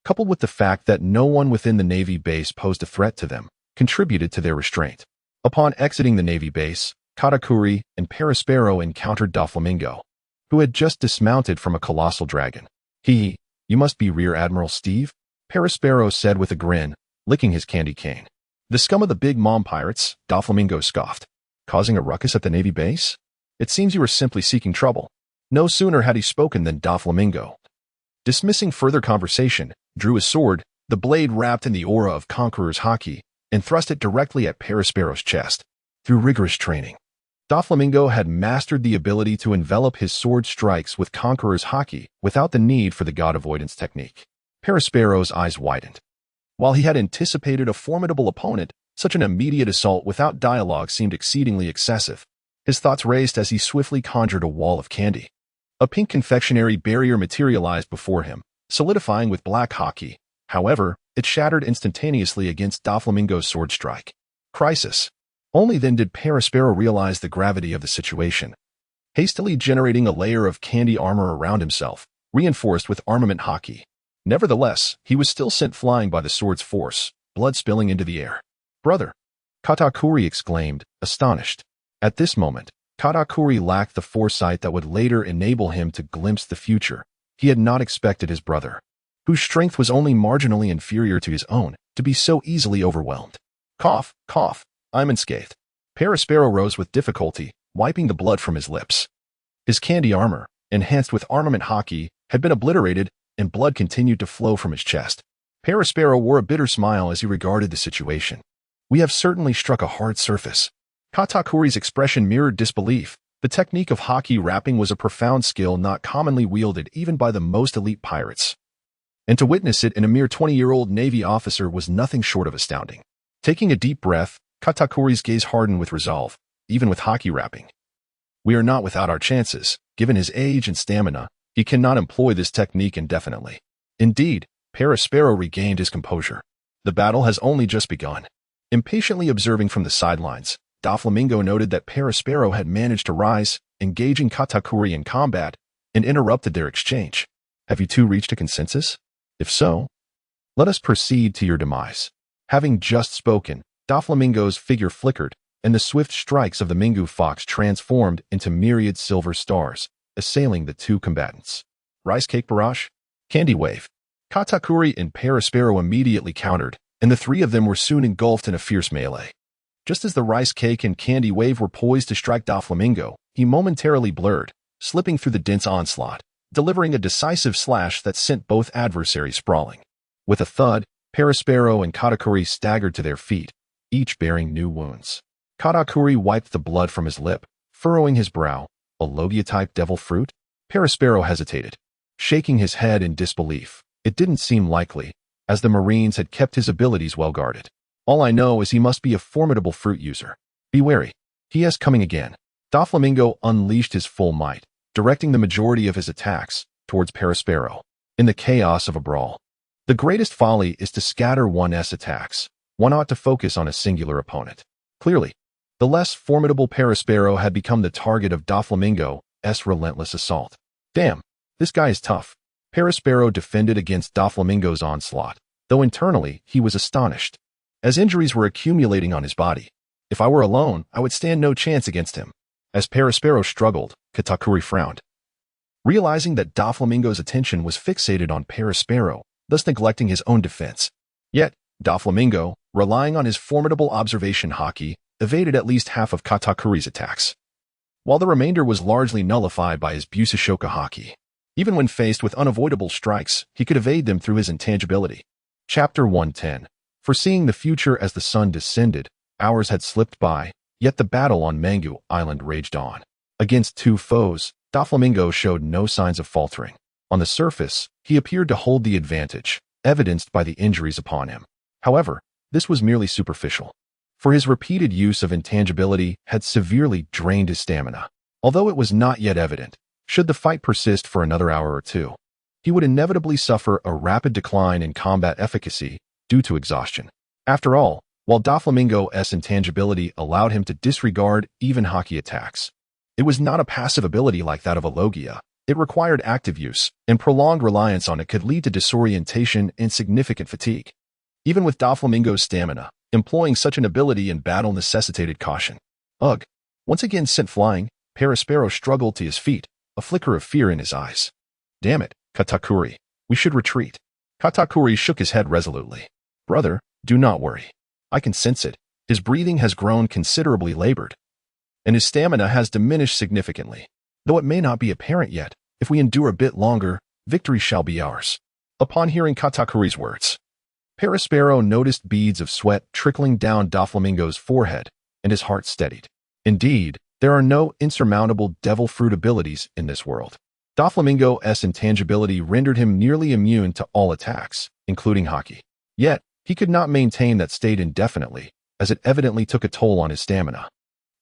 coupled with the fact that no one within the Navy base posed a threat to them, contributed to their restraint. Upon exiting the Navy base, Katakuri and Perispero encountered Doflamingo, who had just dismounted from a colossal dragon. You must be Rear Admiral Steve? Perispero said with a grin, licking his candy cane. The scum of the Big Mom pirates, Doflamingo scoffed. Causing a ruckus at the Navy base? It seems you were simply seeking trouble. No sooner had he spoken than Doflamingo, dismissing further conversation, drew his sword, the blade wrapped in the aura of Conqueror's haki, and thrust it directly at Perispero's chest. Through rigorous training, Doflamingo had mastered the ability to envelop his sword strikes with Conqueror's haki without the need for the god avoidance technique. Perispero's eyes widened. While he had anticipated a formidable opponent, such an immediate assault without dialogue seemed exceedingly excessive. His thoughts raced as he swiftly conjured a wall of candy. A pink confectionery barrier materialized before him, solidifying with black haki. However, it shattered instantaneously against Doflamingo's sword strike. Crisis. Only then did Perispero realize the gravity of the situation. Hastily generating a layer of candy armor around himself, reinforced with armament haki. Nevertheless, he was still sent flying by the sword's force, blood spilling into the air. Brother! Katakuri exclaimed, astonished. At this moment, Katakuri lacked the foresight that would later enable him to glimpse the future. He had not expected his brother, whose strength was only marginally inferior to his own, to be so easily overwhelmed. Cough, cough, I'm unscathed. Perispero rose with difficulty, wiping the blood from his lips. His candy armor, enhanced with armament haki, had been obliterated, and blood continued to flow from his chest. Perispero wore a bitter smile as he regarded the situation. We have certainly struck a hard surface. Katakuri's expression mirrored disbelief. The technique of haki wrapping was a profound skill not commonly wielded even by the most elite pirates. And to witness it in a mere 20-year-old Navy officer was nothing short of astounding. Taking a deep breath, Katakuri's gaze hardened with resolve, even with haki wrapping. We are not without our chances. Given his age and stamina, he cannot employ this technique indefinitely. Indeed, Perispero regained his composure. The battle has only just begun. Impatiently observing from the sidelines, Doflamingo noted that Perispero had managed to rise, engaging Katakuri in combat, and interrupted their exchange. Have you two reached a consensus? If so, let us proceed to your demise. Having just spoken, Doflamingo's figure flickered, and the swift strikes of the Mingu fox transformed into myriad silver stars, assailing the two combatants. Rice cake barrage? Candy wave. Katakuri and Perispero immediately countered, and the three of them were soon engulfed in a fierce melee. Just as the rice cake and candy wave were poised to strike Doflamingo, he momentarily blurred, slipping through the dense onslaught, delivering a decisive slash that sent both adversaries sprawling. With a thud, Perispero and Katakuri staggered to their feet, each bearing new wounds. Katakuri wiped the blood from his lip, furrowing his brow. A Logia-type devil fruit? Perispero hesitated, shaking his head in disbelief. It didn't seem likely, as the Marines had kept his abilities well guarded. All I know is he must be a formidable fruit user. Be wary. He is coming again. Doflamingo unleashed his full might, directing the majority of his attacks towards Perispero. In the chaos of a brawl, the greatest folly is to scatter one's attacks. One ought to focus on a singular opponent. Clearly, the less formidable Perispero had become the target of Doflamingo's relentless assault. Damn, this guy is tough. Perispero defended against Doflamingo's onslaught, though internally he was astonished, as injuries were accumulating on his body. If I were alone, I would stand no chance against him. As Perispero struggled, Katakuri frowned, realizing that Doflamingo's attention was fixated on Perispero, thus neglecting his own defense. Yet, Doflamingo, relying on his formidable observation haki, evaded at least half of Katakuri's attacks, while the remainder was largely nullified by his Busashoka haki. Even when faced with unavoidable strikes, he could evade them through his intangibility. Chapter 110. Foreseeing the future as the sun descended, hours had slipped by, yet the battle on Mangu Island raged on. Against two foes, Doflamingo showed no signs of faltering. On the surface, he appeared to hold the advantage, evidenced by the injuries upon him. However, this was merely superficial, for his repeated use of intangibility had severely drained his stamina. Although it was not yet evident, should the fight persist for another hour or two, he would inevitably suffer a rapid decline in combat efficacy due to exhaustion. After all, while Doflamingo's intangibility allowed him to disregard even haki attacks, It was not a passive ability like that of a Logia. It required active use, and prolonged reliance on it could lead to disorientation and significant fatigue. Even with Doflamingo's stamina, employing such an ability in battle necessitated caution. Ugh! Once again sent flying, Perispero struggled to his feet, a flicker of fear in his eyes. Damn it, Katakuri. We should retreat. Katakuri shook his head resolutely. Brother, do not worry. I can sense it. His breathing has grown considerably labored, and his stamina has diminished significantly. Though it may not be apparent yet, if we endure a bit longer, victory shall be ours. Upon hearing Katakuri's words, Perispero noticed beads of sweat trickling down Doflamingo's forehead, and his heart steadied. Indeed, there are no insurmountable devil fruit abilities in this world. Doflamingo's intangibility rendered him nearly immune to all attacks, including Haki. Yet, he could not maintain that state indefinitely, as it evidently took a toll on his stamina.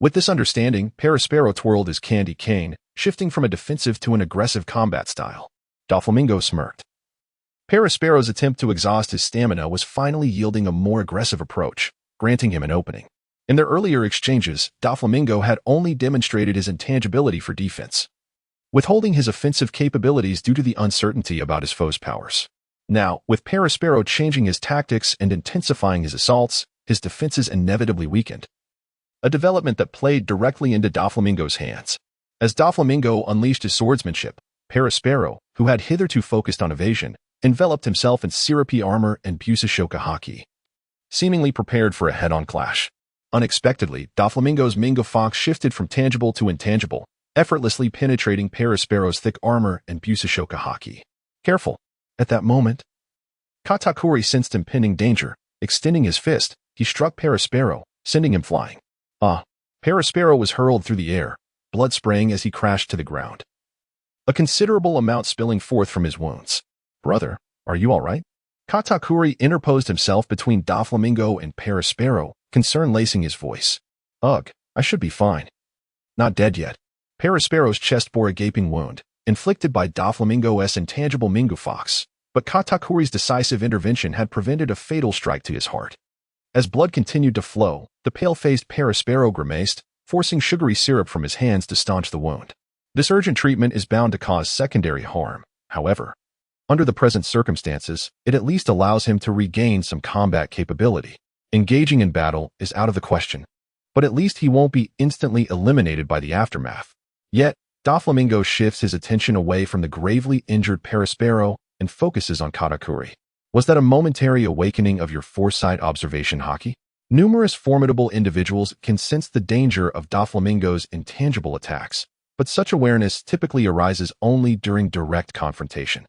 With this understanding, Perispero twirled his candy cane, shifting from a defensive to an aggressive combat style. Doflamingo smirked. Perispero's attempt to exhaust his stamina was finally yielding a more aggressive approach, granting him an opening. In their earlier exchanges, Doflamingo had only demonstrated his intangibility for defense, withholding his offensive capabilities due to the uncertainty about his foe's powers. Now, with Perispero changing his tactics and intensifying his assaults, his defenses inevitably weakened. A development that played directly into Doflamingo's hands. As Doflamingo unleashed his swordsmanship, Perispero, who had hitherto focused on evasion, enveloped himself in syrupy armor and Busashoka Haki, seemingly prepared for a head-on clash. Unexpectedly, Doflamingo's Mingo Fox shifted from tangible to intangible, effortlessly penetrating Perispero's thick armor and Busashoka Haki. Careful! At that moment, Katakuri sensed impending danger. Extending his fist, he struck Perispero, sending him flying. Perispero was hurled through the air, blood spraying as he crashed to the ground, a considerable amount spilling forth from his wounds. Brother, are you all right? Katakuri interposed himself between Doflamingo and Perispero, concern lacing his voice. Ugh, I should be fine. Not dead yet. Perispero's chest bore a gaping wound, inflicted by Doflamingo's intangible Mingo Fox, but Katakuri's decisive intervention had prevented a fatal strike to his heart. As blood continued to flow, the pale-faced Perispero grimaced, forcing sugary syrup from his hands to staunch the wound. This urgent treatment is bound to cause secondary harm, however. Under the present circumstances, it at least allows him to regain some combat capability. Engaging in battle is out of the question, but at least he won't be instantly eliminated by the aftermath. Yet, Doflamingo shifts his attention away from the gravely injured Perispero and focuses on Katakuri. Was that a momentary awakening of your foresight observation Haki? Numerous formidable individuals can sense the danger of Doflamingo's intangible attacks, but such awareness typically arises only during direct confrontation.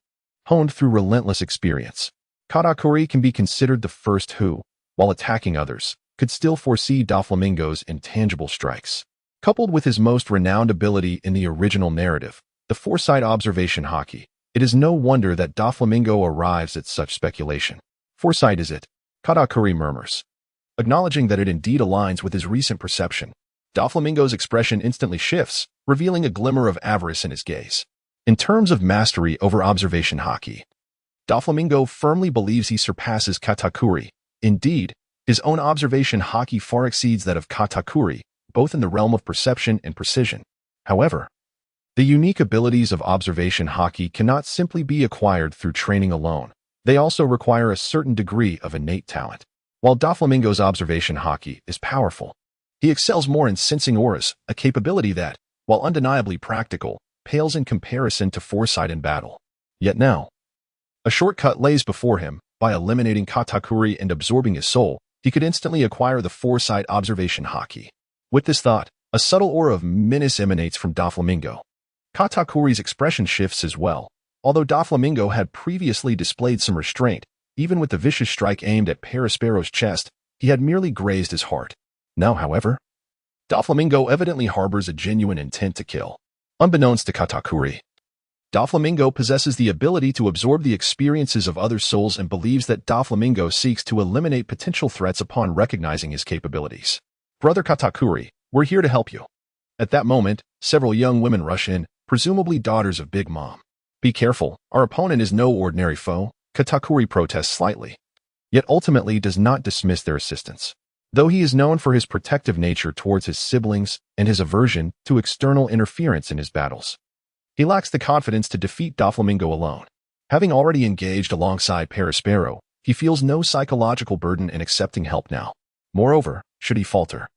Honed through relentless experience, Katakuri can be considered the first who, while attacking others, could still foresee Doflamingo's intangible strikes. Coupled with his most renowned ability in the original narrative, the foresight observation Haki, it is no wonder that Doflamingo arrives at such speculation. Foresight is it? Katakuri murmurs. Acknowledging that it indeed aligns with his recent perception, Doflamingo's expression instantly shifts, revealing a glimmer of avarice in his gaze. In terms of mastery over observation Haki, Doflamingo firmly believes he surpasses Katakuri. Indeed, his own observation Haki far exceeds that of Katakuri, both in the realm of perception and precision. However, the unique abilities of observation Haki cannot simply be acquired through training alone. They also require a certain degree of innate talent. While Doflamingo's observation Haki is powerful, he excels more in sensing auras, a capability that, while undeniably practical, pales in comparison to foresight in battle. Yet now, a shortcut lays before him. By eliminating Katakuri and absorbing his soul, he could instantly acquire the foresight observation Haki. With this thought, a subtle aura of menace emanates from Doflamingo. Katakuri's expression shifts as well. Although Doflamingo had previously displayed some restraint, even with the vicious strike aimed at Perispero's chest, he had merely grazed his heart. Now, however, Doflamingo evidently harbors a genuine intent to kill. Unbeknownst to Katakuri, Doflamingo possesses the ability to absorb the experiences of other souls and believes that Doflamingo seeks to eliminate potential threats upon recognizing his capabilities. Brother Katakuri, we're here to help you. At that moment, several young women rush in, presumably daughters of Big Mom. Be careful, our opponent is no ordinary foe, Katakuri protests slightly, yet ultimately does not dismiss their assistance. Though he is known for his protective nature towards his siblings and his aversion to external interference in his battles, he lacks the confidence to defeat Doflamingo alone. Having already engaged alongside Perispero, he feels no psychological burden in accepting help now. Moreover, should he falter,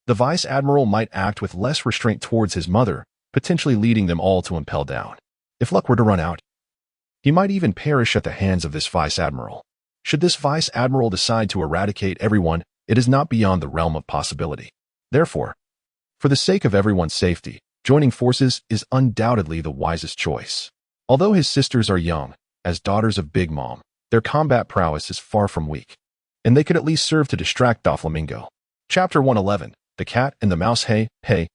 the Vice Admiral might act with less restraint towards his mother, potentially leading them all to impel down. If luck were to run out, he might even perish at the hands of this Vice Admiral. Should this Vice Admiral decide to eradicate everyone, it is not beyond the realm of possibility. Therefore, for the sake of everyone's safety, joining forces is undoubtedly the wisest choice. Although his sisters are young, as daughters of Big Mom, their combat prowess is far from weak, and they could at least serve to distract Doflamingo. Chapter 111, The Cat and the Mouse. Hey,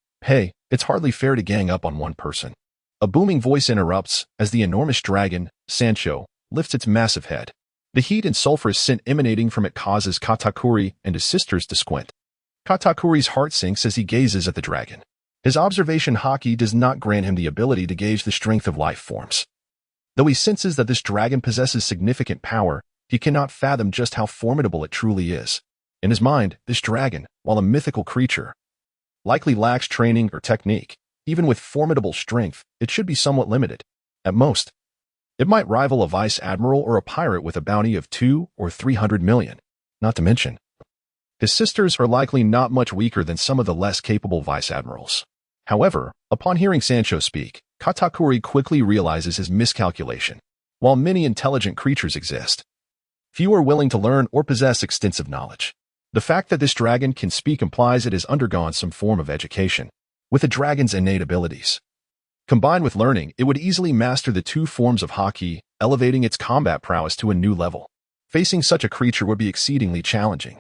it's hardly fair to gang up on one person. A booming voice interrupts as the enormous dragon, Sancho, lifts its massive head. The heat and sulfurous scent emanating from it causes Katakuri and his sisters to squint. Katakuri's heart sinks as he gazes at the dragon. His observation haki does not grant him the ability to gauge the strength of life forms. Though he senses that this dragon possesses significant power, he cannot fathom just how formidable it truly is. In his mind, this dragon, while a mythical creature, likely lacks training or technique. Even with formidable strength, it should be somewhat limited. At most, it might rival a vice admiral or a pirate with a bounty of 200 or 300 million. Not to mention, his sisters are likely not much weaker than some of the less capable vice admirals. However, upon hearing Sancho speak, Katakuri quickly realizes his miscalculation. While many intelligent creatures exist, few are willing to learn or possess extensive knowledge. The fact that this dragon can speak implies it has undergone some form of education. With a dragon's innate abilities, combined with learning, it would easily master the two forms of haki, elevating its combat prowess to a new level. Facing such a creature would be exceedingly challenging.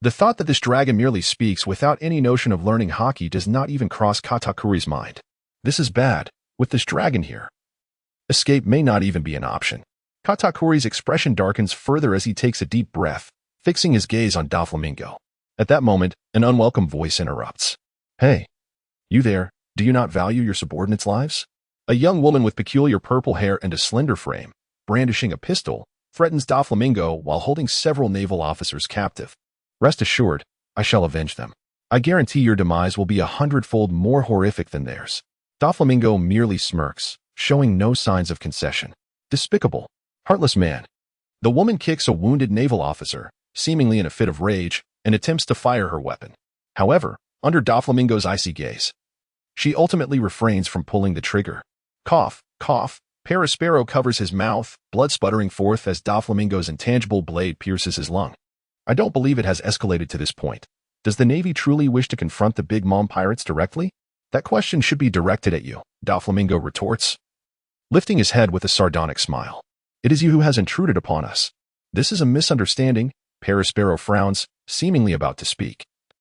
The thought that this dragon merely speaks without any notion of learning haki does not even cross Katakuri's mind. This is bad. With this dragon here, escape may not even be an option. Katakuri's expression darkens further as he takes a deep breath, fixing his gaze on Doflamingo. At that moment, an unwelcome voice interrupts. Hey, you there, do you not value your subordinates' lives? A young woman with peculiar purple hair and a slender frame, brandishing a pistol, threatens Doflamingo while holding several naval officers captive. Rest assured, I shall avenge them. I guarantee your demise will be 100-fold more horrific than theirs. Doflamingo merely smirks, showing no signs of concession. Despicable, heartless man. The woman kicks a wounded naval officer, seemingly in a fit of rage, and attempts to fire her weapon. However, under Doflamingo's icy gaze, she ultimately refrains from pulling the trigger. Cough, cough. Perispero covers his mouth, blood sputtering forth as Doflamingo's intangible blade pierces his lung. I don't believe it has escalated to this point. Does the Navy truly wish to confront the Big Mom pirates directly? That question should be directed at you, Doflamingo retorts, lifting his head with a sardonic smile. It is you who has intruded upon us. This is a misunderstanding. Perispero frowns, seemingly about to speak.